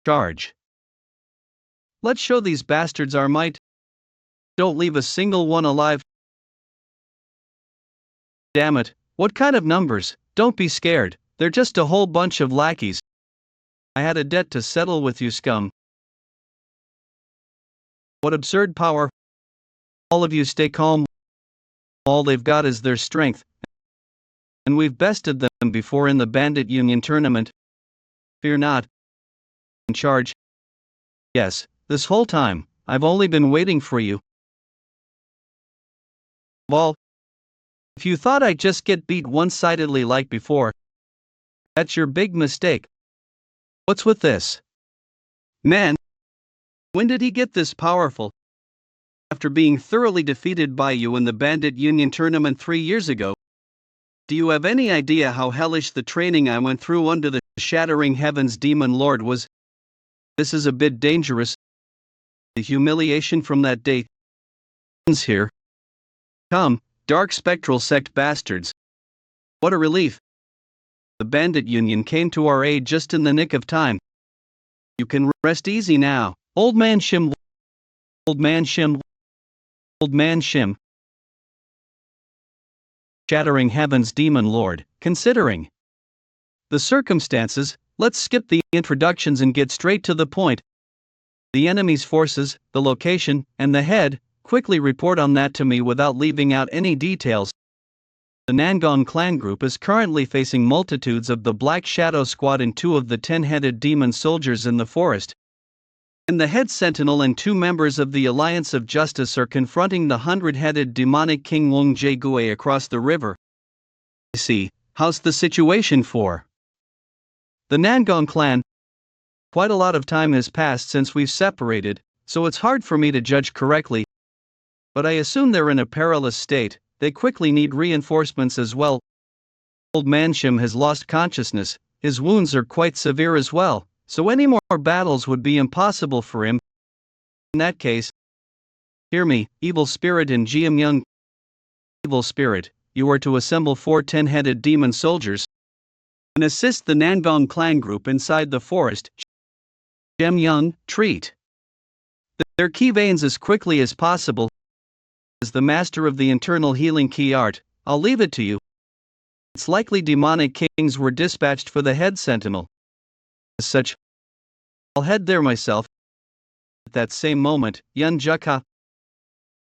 charge. Let's show these bastards our might. Don't leave a single one alive. Damn it, what kind of numbers? Don't be scared, they're just a whole bunch of lackeys. I had a debt to settle with you scum. What absurd power. All of you stay calm. All they've got is their strength. And we've bested them before in the bandit union tournament. Fear not. In charge. Yes, this whole time, I've only been waiting for you. Well, if you thought I'd just get beat one-sidedly like before, that's your big mistake. What's with this? Man, when did he get this powerful? After being thoroughly defeated by you in the bandit union tournament 3 years ago, do you have any idea how hellish the training I went through under the Shattering Heavens Demon Lord was? This is a bit dangerous. The humiliation from that day ends here. Come, dark spectral sect bastards. What a relief. The bandit union came to our aid just in the nick of time. You can rest easy now, old man Shim. Old man Shim. Old man Shim. Shattering Heavens Demon Lord, considering the circumstances, let's skip the introductions and get straight to the point. The enemy's forces, the location, and the head, quickly report on that to me without leaving out any details. The Nangon clan group is currently facing multitudes of the Black Shadow Squad and 2 of the 10-headed demon soldiers in the forest. And the head sentinel and 2 members of the Alliance of Justice are confronting the 100-headed demonic king Wong Jae across the river. See, how's the situation for the Nangon clan? Quite a lot of time has passed since we've separated, so it's hard for me to judge correctly. But I assume they're in a perilous state. They quickly need reinforcements as well. Old man Shim has lost consciousness, his wounds are quite severe as well, so any more battles would be impossible for him. In that case, hear me, Evil Spirit and Jeon. Evil Spirit, you are to assemble 4 10-headed demon soldiers and assist the Nangon clan group inside the forest. Jeon, treat their key veins as quickly as possible. As the master of the internal healing key art, I'll leave it to you. It's likely demonic kings were dispatched for the head sentinel. As such, I'll head there myself. At that same moment, Yeon Jeokha.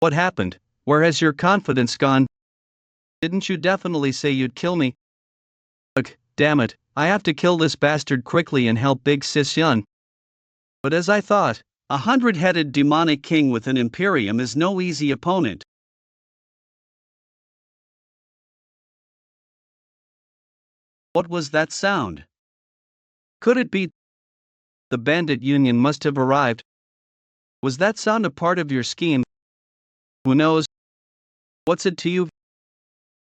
What happened? Where has your confidence gone? Didn't you definitely say you'd kill me? Ugh, damn it, I have to kill this bastard quickly and help Big Sis Yeon. But as I thought, a 100-headed demonic king with an Imperium is no easy opponent. What was that sound? Could it be the bandit union must have arrived? Was that sound a part of your scheme? Who knows? What's it to you?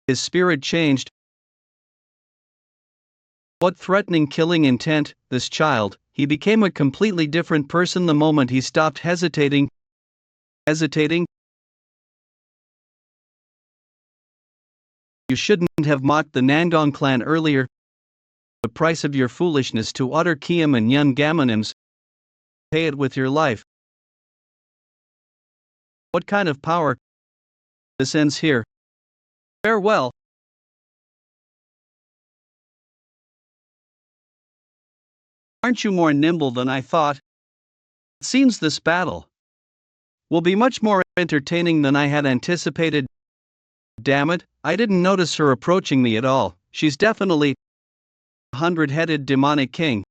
His spirit changed. What threatening killing intent, this child, he became a completely different person the moment he stopped hesitating. Hesitating? You shouldn't have mocked the Nangong clan earlier. The price of your foolishness to utter Kiam and Yun Gamonims. Pay it with your life. What kind of power? This ends here. Farewell. Aren't you more nimble than I thought? It seems this battle will be much more entertaining than I had anticipated. Damn it, I didn't notice her approaching me at all. She's definitely a 100-headed demonic king.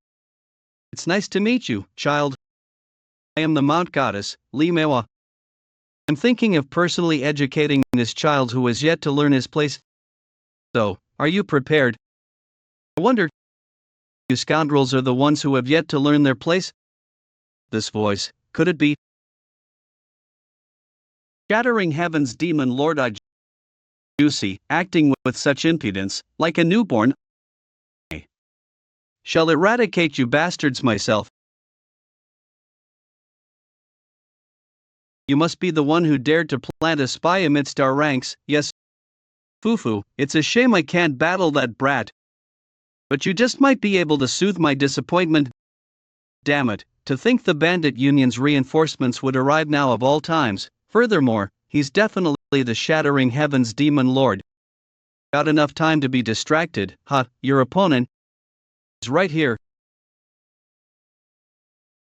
It's nice to meet you, child. I am the Mount Goddess, Limewa. I'm thinking of personally educating this child who has yet to learn his place. So, are you prepared? I wonder, you scoundrels are the ones who have yet to learn their place? This voice, could it be? Shattering Heaven's demon lord Juicy, acting with such impudence, like a newborn. Shall eradicate you bastards myself. You must be the one who dared to plant a spy amidst our ranks, yes. Fufu, it's a shame I can't battle that brat. But you just might be able to soothe my disappointment. Damn it, to think the bandit union's reinforcements would arrive now of all times. Furthermore, he's definitely the Shattering Heaven's demon lord. Got enough time to be distracted, huh? Your opponent is right here.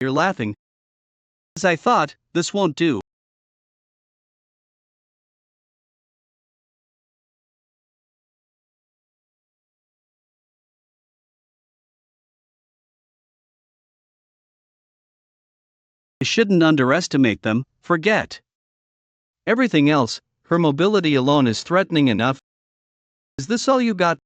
You're laughing. As I thought, this won't do. I shouldn't underestimate them. Forget everything else, her mobility alone is threatening enough. Is this all you got?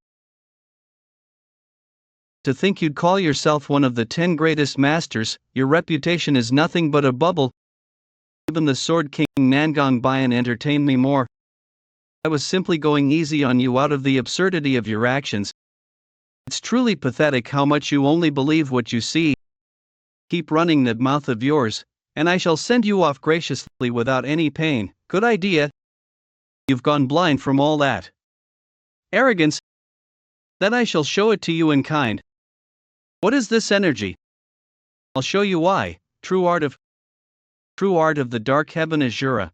To think you'd call yourself one of the 10 greatest masters, your reputation is nothing but a bubble. Even the Sword King Nangong Bayan entertained me more. I was simply going easy on you out of the absurdity of your actions. It's truly pathetic how much you only believe what you see. Keep running that mouth of yours, and I shall send you off graciously without any pain. Good idea. You've gone blind from all that arrogance. Then I shall show it to you in kind. What is this energy? I'll show you why. True art of the dark heaven Azura.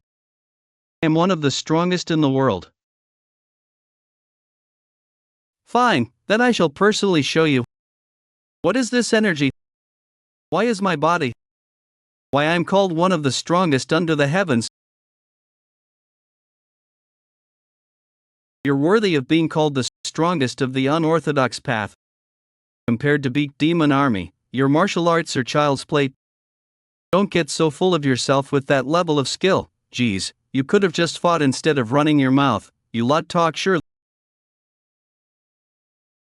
I am one of the strongest in the world. Fine, then I shall personally show you. What is this energy? Why is my body? Why I am called one of the strongest under the heavens. You're worthy of being called the strongest of the unorthodox path. Compared to beat demon army, your martial arts are child's play. Don't get so full of yourself with that level of skill. Geez, you could have just fought instead of running your mouth. You lot talk sure.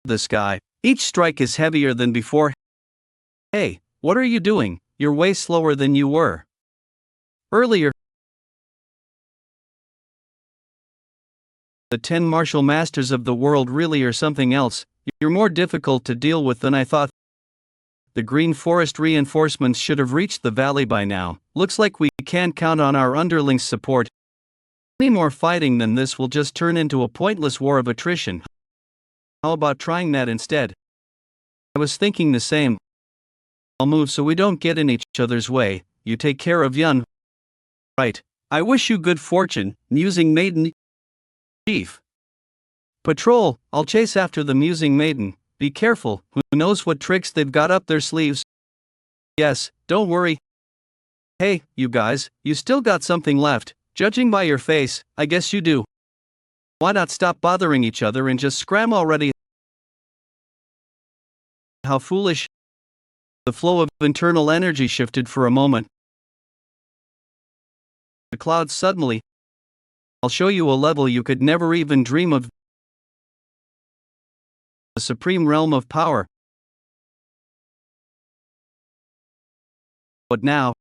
This guy. Each strike is heavier than before. Hey, what are you doing? You're way slower than you were earlier. The 10 martial masters of the world really are something else. You're more difficult to deal with than I thought. The Green Forest reinforcements should have reached the valley by now. Looks like we can't count on our underlings' support. Any more fighting than this will just turn into a pointless war of attrition. How about trying that instead? I was thinking the same. I'll move so we don't get in each other's way. You take care of Yun. Right. I wish you good fortune, musing maiden. Chief. Patrol, I'll chase after the musing maiden. Be careful, who knows what tricks they've got up their sleeves. Yes, don't worry. Hey, you guys, you still got something left. Judging by your face, I guess you do. Why not stop bothering each other and just scram already? How foolish. The flow of internal energy shifted for a moment. The clouds suddenly. I'll show you a level you could never even dream of. The supreme realm of power. But now?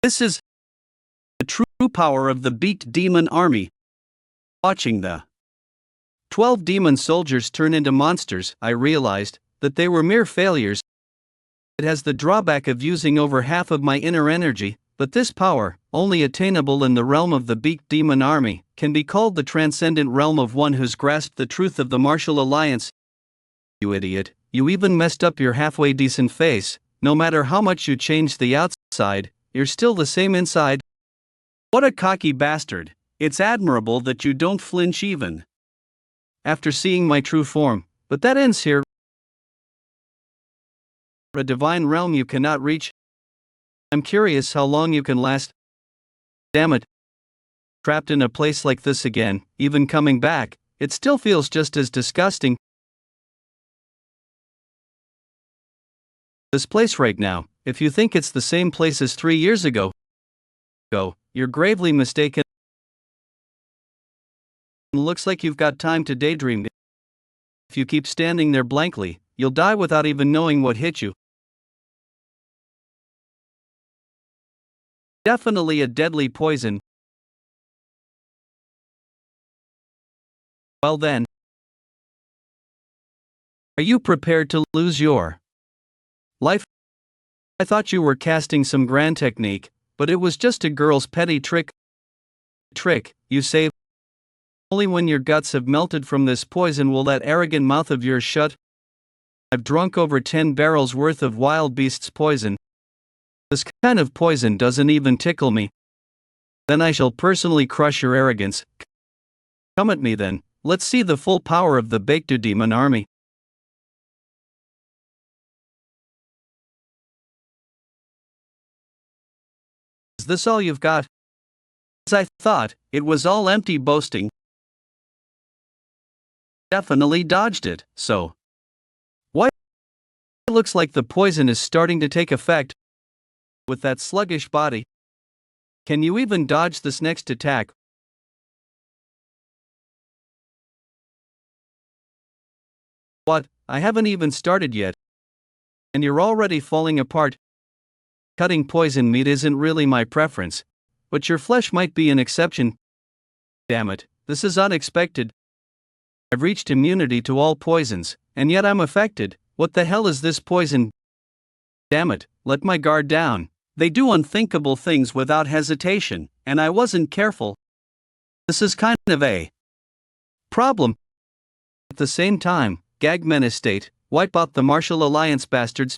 This is the true power of the beat demon army. Watching the 12 demon soldiers turn into monsters, I realized that they were mere failures. It has the drawback of using over half of my inner energy, but this power, only attainable in the realm of the beaked demon army, can be called the transcendent realm of one who's grasped the truth of the martial alliance. You idiot, you even messed up your halfway decent face. No matter how much you change the outside, you're still the same inside. What a cocky bastard. It's admirable that you don't flinch even after seeing my true form, but that ends here. A divine realm you cannot reach. I'm curious how long you can last. Damn it. Trapped in a place like this again, even coming back, it still feels just as disgusting. This place right now, if you think it's the same place as 3 years ago, you're gravely mistaken. Looks like you've got time to daydream. If you keep standing there blankly, you'll die without even knowing what hit you. Definitely a deadly poison. Well then, are you prepared to lose your life? I thought you were casting some grand technique, but it was just a girl's petty trick. You say? Only when your guts have melted from this poison will that arrogant mouth of yours shut. I've drunk over 10 barrels worth of wild beast's poison. This kind of poison doesn't even tickle me. Then I shall personally crush your arrogance. Come at me then, let's see the full power of the baked demon army. Is this all you've got? As I thought, it was all empty boasting. Definitely dodged it, so. Why? It looks like the poison is starting to take effect. With that sluggish body. Can you even dodge this next attack? What? I haven't even started yet. And you're already falling apart. Cutting poison meat isn't really my preference, but your flesh might be an exception. Damn it, this is unexpected. I've reached immunity to all poisons, and yet I'm affected. What the hell is this poison? Damn it, let my guard down. They do unthinkable things without hesitation, and I wasn't careful. This is kind of a problem. At the same time, Gagmen Estate, wipe out the Martial Alliance bastards.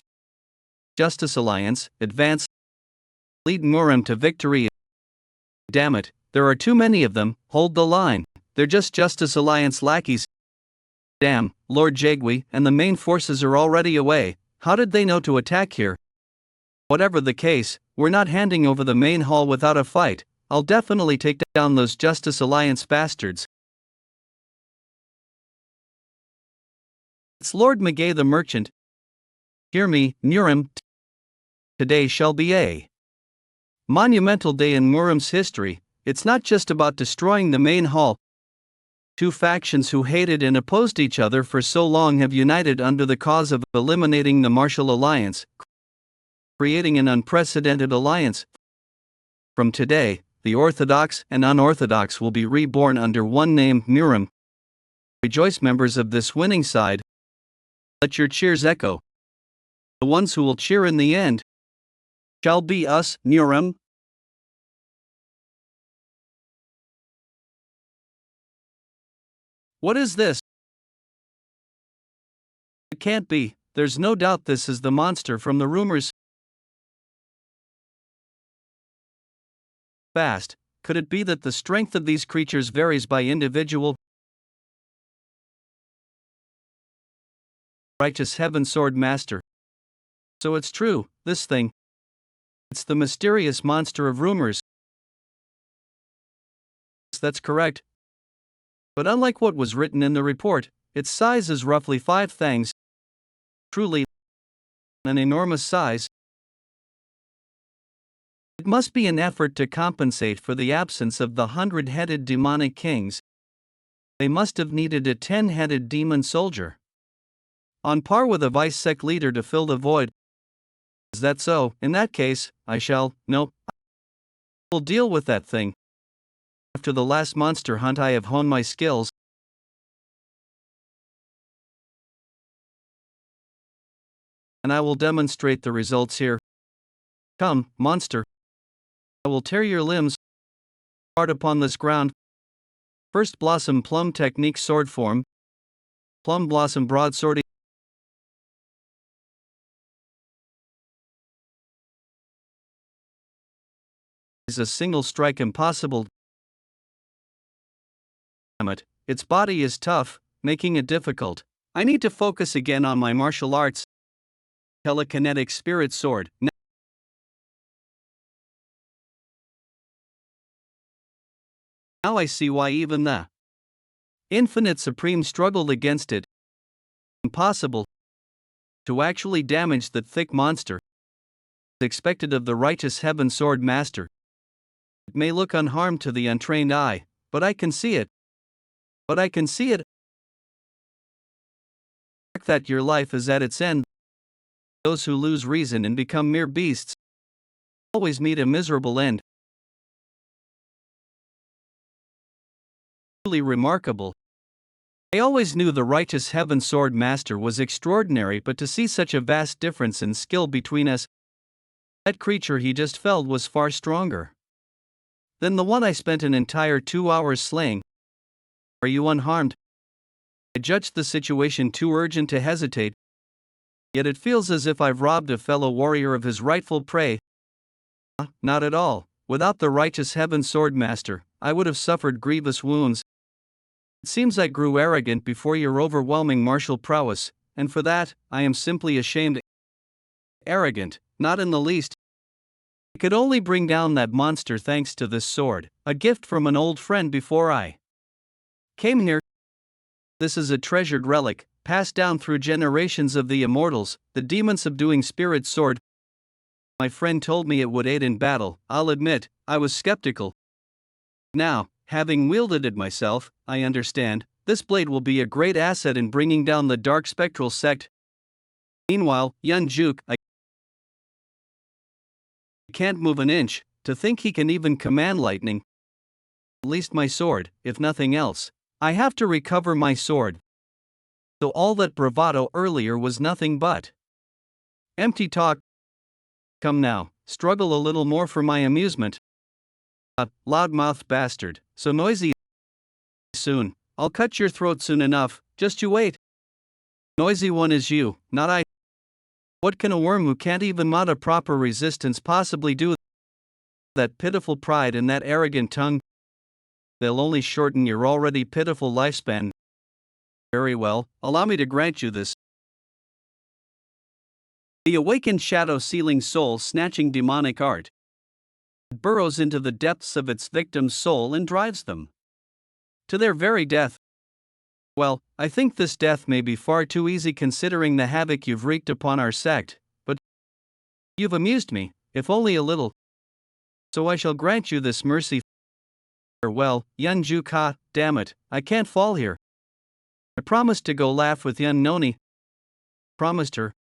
Justice Alliance, advance. Lead Murim to victory. Damn it, there are too many of them, hold the line. They're just Justice Alliance lackeys. Damn, Lord Jeogha and the main forces are already away. How did they know to attack here? Whatever the case, we're not handing over the main hall without a fight. I'll definitely take down those Justice Alliance bastards. It's Lord Magay the Merchant. Hear me, Murim. Today shall be a monumental day in Murim's history. It's not just about destroying the main hall. Two factions who hated and opposed each other for so long have united under the cause of eliminating the Martial Alliance, creating an unprecedented alliance. From today, the Orthodox and Unorthodox will be reborn under one name, Murim. Rejoice, members of this winning side. Let your cheers echo. The ones who will cheer in the end shall be us, Murim. What is this? It can't be. There's no doubt this is the monster from the rumors. Fast, could it be that the strength of these creatures varies by individual? Righteous Heaven Sword Master. So it's true, this thing. It's the mysterious monster of rumors. That's correct. But unlike what was written in the report, its size is roughly 5 thangs. Truly an enormous size. It must be an effort to compensate for the absence of the 100-headed demonic kings. They must have needed a 10-headed demon soldier, on par with a vice-sec leader to fill the void. Is that so? In that case, I will deal with that thing. After the last monster hunt, I have honed my skills, and I will demonstrate the results here. Come, monster. I will tear your limbs apart upon this ground. First Blossom Plum Technique Sword Form. Plum Blossom Broadsword. Is a single strike impossible. Damn it, its body is tough, making it difficult. I need to focus again on my martial arts. Telekinetic Spirit Sword. Now I see why even the Infinite Supreme struggled against it. Impossible to actually damage that thick monster. Expected of the righteous Heaven Sword Master. It may look unharmed to the untrained eye, but I can see it. That your life is at its end. Those who lose reason and become mere beasts always meet a miserable end. Truly remarkable. I always knew the righteous Heaven Sword Master was extraordinary, but to see such a vast difference in skill between us, that creature he just felled was far stronger than the one I spent an entire 2 hours slaying. Are you unharmed? I judged the situation too urgent to hesitate, yet it feels as if I've robbed a fellow warrior of his rightful prey. Not at all. Without the righteous Heaven Sword Master, I would have suffered grievous wounds. It seems I grew arrogant before your overwhelming martial prowess, and for that, I am simply ashamed. Arrogant, not in the least. I could only bring down that monster thanks to this sword, a gift from an old friend before I came here. This is a treasured relic, passed down through generations of the immortals, the demon-subduing spirit sword. My friend told me it would aid in battle. I'll admit, I was skeptical. Now, having wielded it myself, I understand, this blade will be a great asset in bringing down the dark spectral sect. Meanwhile, Yeon Jeokha, I can't move an inch. To think he can even command lightning. At least my sword, if nothing else. I have to recover my sword. So all that bravado earlier was nothing but empty talk. Come now, struggle a little more for my amusement. Loud-mouthed bastard, so noisy. Soon, I'll cut your throat soon enough, just you wait. Noisy one is you, not I. What can a worm who can't even mount a proper resistance possibly do? That pitiful pride and that arrogant tongue, they'll only shorten your already pitiful lifespan. Very well, allow me to grant you this. The awakened shadow-sealing soul snatching demonic art. It burrows into the depths of its victim's soul and drives them to their very death. Well, I think this death may be far too easy considering the havoc you've wreaked upon our sect, but you've amused me, if only a little. So I shall grant you this mercy. Farewell, Yeon Jeokha, damn it, I can't fall here. I promised to go laugh with Yeon Noni. Promised her.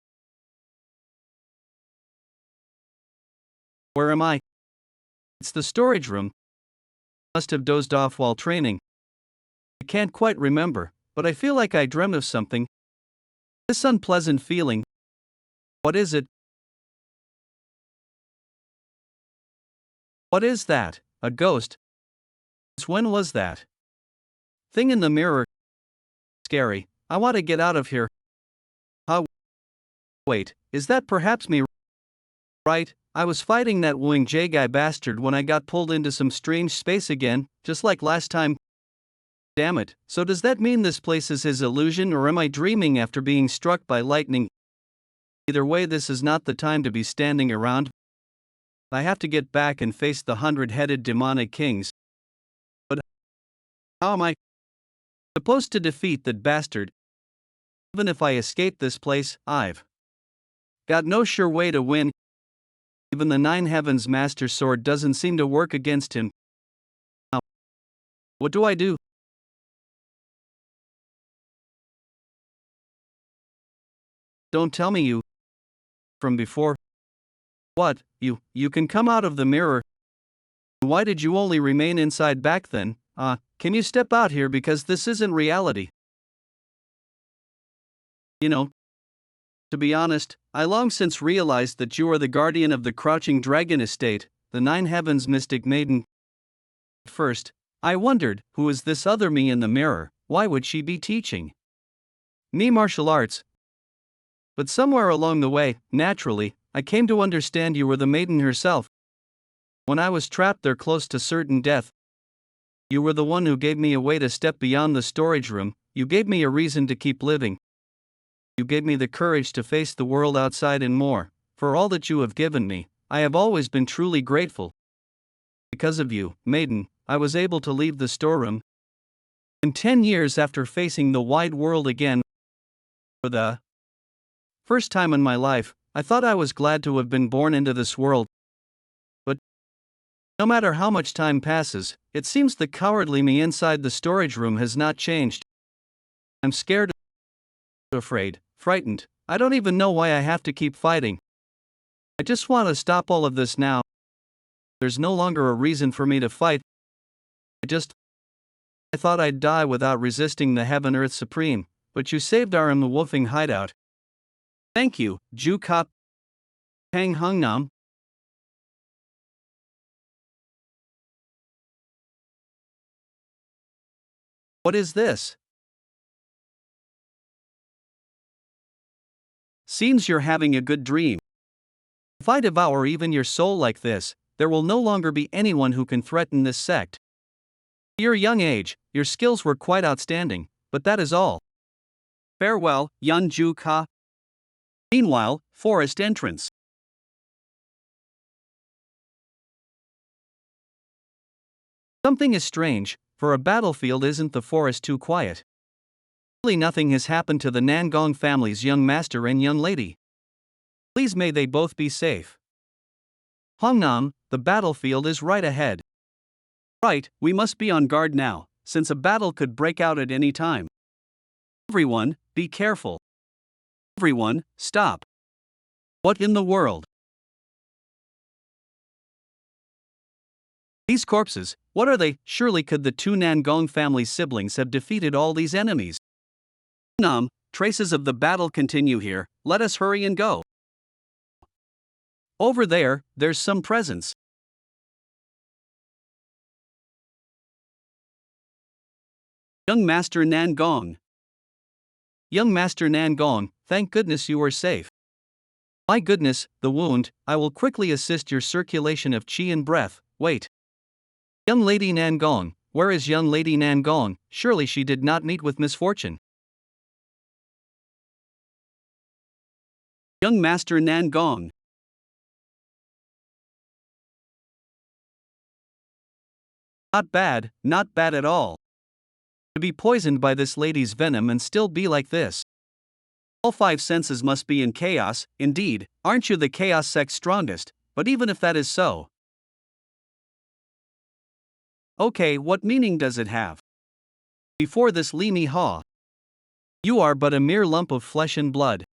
Where am I? It's the storage room. Must have dozed off while training. I can't quite remember, but I feel like I dreamt of something. This unpleasant feeling. What is it? What is that? A ghost? When was that? Thing in the mirror. Scary. I want to get out of here. Wait, is that perhaps me? Right, I was fighting that wooing J-guy bastard when I got pulled into some strange space again, just like last time. Damn it, so does that mean this place is his illusion, or am I dreaming after being struck by lightning? Either way, this is not the time to be standing around. I have to get back and face the 100-headed demonic kings. But how am I supposed to defeat that bastard? Even if I escape this place, I've got no sure way to win. Even the Nine Heavens Master Sword doesn't seem to work against him. Now, what do I do? Don't tell me you from before. What, you can come out of the mirror? Why did you only remain inside back then? Can you step out here because this isn't reality? You know, to be honest, I long since realized that you are the guardian of the Crouching Dragon Estate, the Nine Heavens mystic maiden. At first, I wondered, who is this other me in the mirror? Why would she be teaching me martial arts? But somewhere along the way, naturally, I came to understand you were the maiden herself. When I was trapped there close to certain death, you were the one who gave me a way to step beyond the storage room. You gave me a reason to keep living. You gave me the courage to face the world outside and more. For all that you have given me, I have always been truly grateful. Because of you, maiden, I was able to leave the storeroom. And 10 years after facing the wide world again, for the first time in my life, I thought I was glad to have been born into this world. But no matter how much time passes, it seems the cowardly me inside the storage room has not changed. I'm scared, afraid, frightened. I don't even know why I have to keep fighting. I just want to stop all of this now. There's no longer a reason for me to fight. I thought I'd die without resisting the Heaven Earth Supreme, but you saved our the wolfing hideout. Thank you, Jeokha. Pang Hungnam. What is this? Seems you're having a good dream. If I devour even your soul like this, there will no longer be anyone who can threaten this sect. At your young age, your skills were quite outstanding, but that is all. Farewell, Yeon Jeokha. Meanwhile, forest entrance. Something is strange, for a battlefield isn't the forest too quiet. Really nothing has happened to the Nangong family's young master and young lady. Please may they both be safe. Hongnam, the battlefield is right ahead. Right, we must be on guard now, since a battle could break out at any time. Everyone, be careful. Everyone, stop. What in the world? These corpses, what are they? Surely could the two Nangong family siblings have defeated all these enemies? Nam, traces of the battle continue here, let us hurry and go. Over there, there's some presents. Young Master Nangong. Young Master Nangong, thank goodness you are safe. My goodness, the wound, I will quickly assist your circulation of chi and breath. Wait. Young Lady Nangong, where is young Lady Nangong? Surely she did not meet with misfortune. Young Master Nangong. Not bad at all. To be poisoned by this lady's venom and still be like this. All five senses must be in chaos. Indeed, aren't you the chaos sect's strongest? But even if that is so. Okay, what meaning does it have? Before this Li Mi Ha. You are but a mere lump of flesh and blood.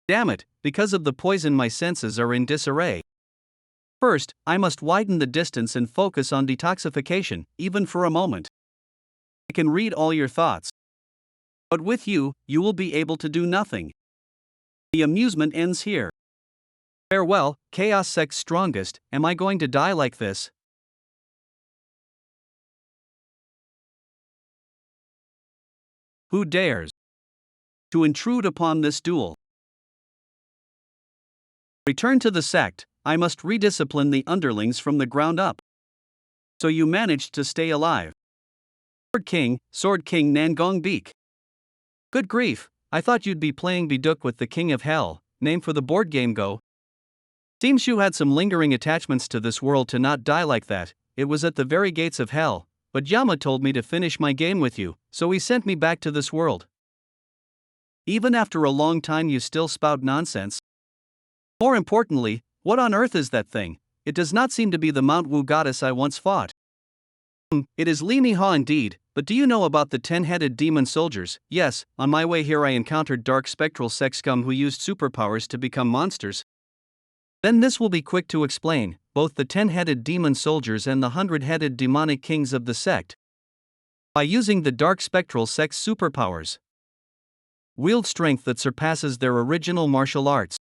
Damn it, because of the poison my senses are in disarray. First, I must widen the distance and focus on detoxification, even for a moment. I can read all your thoughts. But with you, you will be able to do nothing. The amusement ends here. Farewell, Chaos Sect's strongest. Am I going to die like this? Who dares to intrude upon this duel? Return to the sect. I must rediscipline the underlings from the ground up. So you managed to stay alive. Sword King Nangong Beak. Good grief, I thought you'd be playing Biduk with the King of Hell, name for the board game Go. Seems you had some lingering attachments to this world to not die like that. It was at the very gates of hell, but Yama told me to finish my game with you, so he sent me back to this world. Even after a long time you still spout nonsense. More importantly, what on earth is that thing? It does not seem to be the Mount Wu goddess I once fought. It is Li Mi Ha indeed, but do you know about the 10-headed demon soldiers? Yes, on my way here I encountered dark spectral sex scum who used superpowers to become monsters. Then this will be quick to explain, both the 10-headed demon soldiers and the 100-headed demonic kings of the sect, by using the dark spectral sect's superpowers, wield strength that surpasses their original martial arts.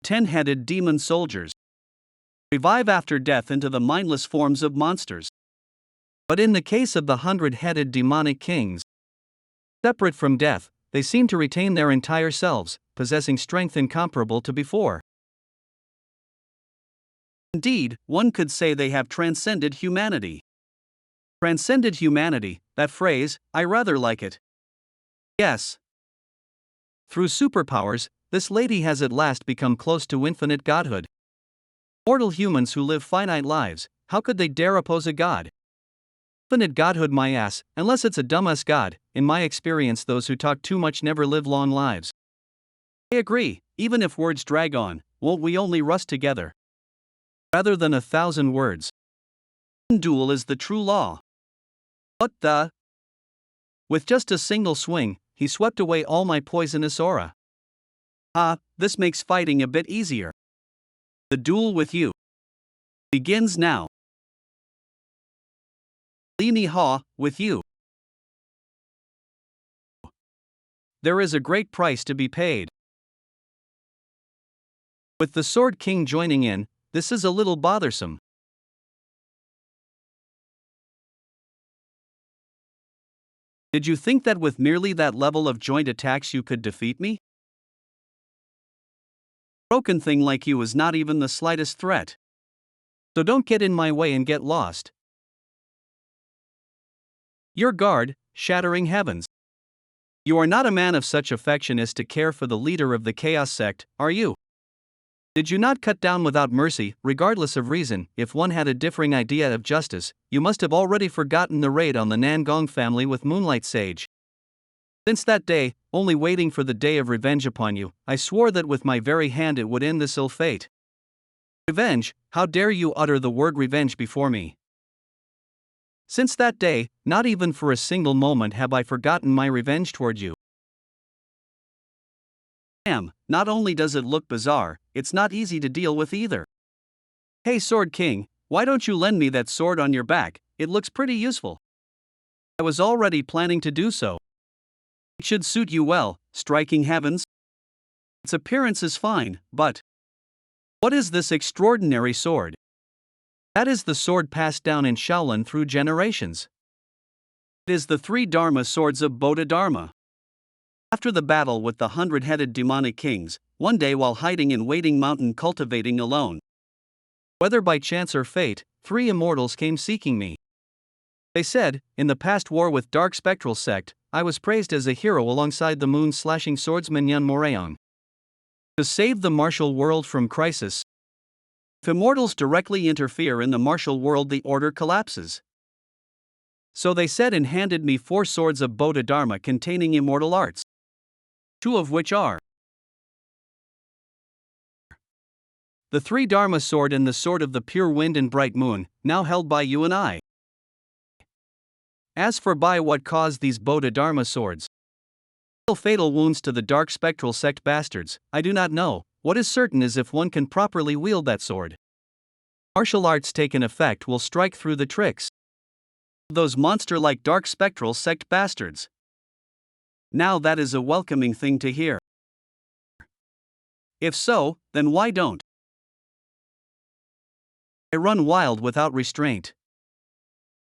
10-headed demon soldiers revive after death into the mindless forms of monsters. But in the case of the 100-headed demonic kings, separate from death, they seem to retain their entire selves, possessing strength incomparable to before. Indeed, one could say they have transcended humanity. Transcended humanity, that phrase, I rather like it. Yes. Through superpowers, this lady has at last become close to infinite godhood. Mortal humans who live finite lives, how could they dare oppose a god? Infinite godhood, my ass, unless it's a dumbass god. In my experience, those who talk too much never live long lives. I agree, even if words drag on, won't we only rust together? Rather than 1,000 words. One duel is the true law. What the? With just a single swing, he swept away all my poisonous aura. Ah, this makes fighting a bit easier. The duel with you begins now. Li Ha, with you. There is a great price to be paid. With the Sword King joining in, this is a little bothersome. Did you think that with merely that level of joint attacks you could defeat me? Broken thing like you is not even the slightest threat. So don't get in my way and get lost. Your guard, shattering heavens. You are not a man of such affection as to care for the leader of the Chaos sect, are you? Did you not cut down without mercy, regardless of reason? If one had a differing idea of justice, you must have already forgotten the raid on the Nangong family with Moonlight Sage. Since that day, only waiting for the day of revenge upon you, I swore that with my very hand it would end this ill fate. Revenge, how dare you utter the word revenge before me? Since that day, not even for a single moment have I forgotten my revenge toward you. Damn, not only does it look bizarre, it's not easy to deal with either. Hey Sword King, why don't you lend me that sword on your back? It looks pretty useful. I was already planning to do so. It should suit you well, striking heavens. Its appearance is fine, but what is this extraordinary sword? That is the sword passed down in Shaolin through generations. It is the 3 Dharma swords of Bodhidharma. After the battle with the 100-headed demonic kings, one day while hiding in Waiting Mountain cultivating alone, whether by chance or fate, 3 immortals came seeking me. They said, in the past war with Dark Spectral Sect, I was praised as a hero alongside the moon-slashing swordsman Yeon Jeokha. To save the martial world from crisis. If immortals directly interfere in the martial world, the order collapses. So they said and handed me 4 swords of Bodhidharma containing immortal arts. 2 of which are the 3 Dharma sword and the sword of the pure wind and bright moon, now held by you and I. As for by what caused these Bodhidharma swords fatal wounds to the Dark Spectral Sect bastards, I do not know. What is certain is if one can properly wield that sword, martial arts taken effect will strike through the tricks of those monster-like Dark Spectral Sect bastards. Now that is a welcoming thing to hear. If so, then why don't I run wild without restraint?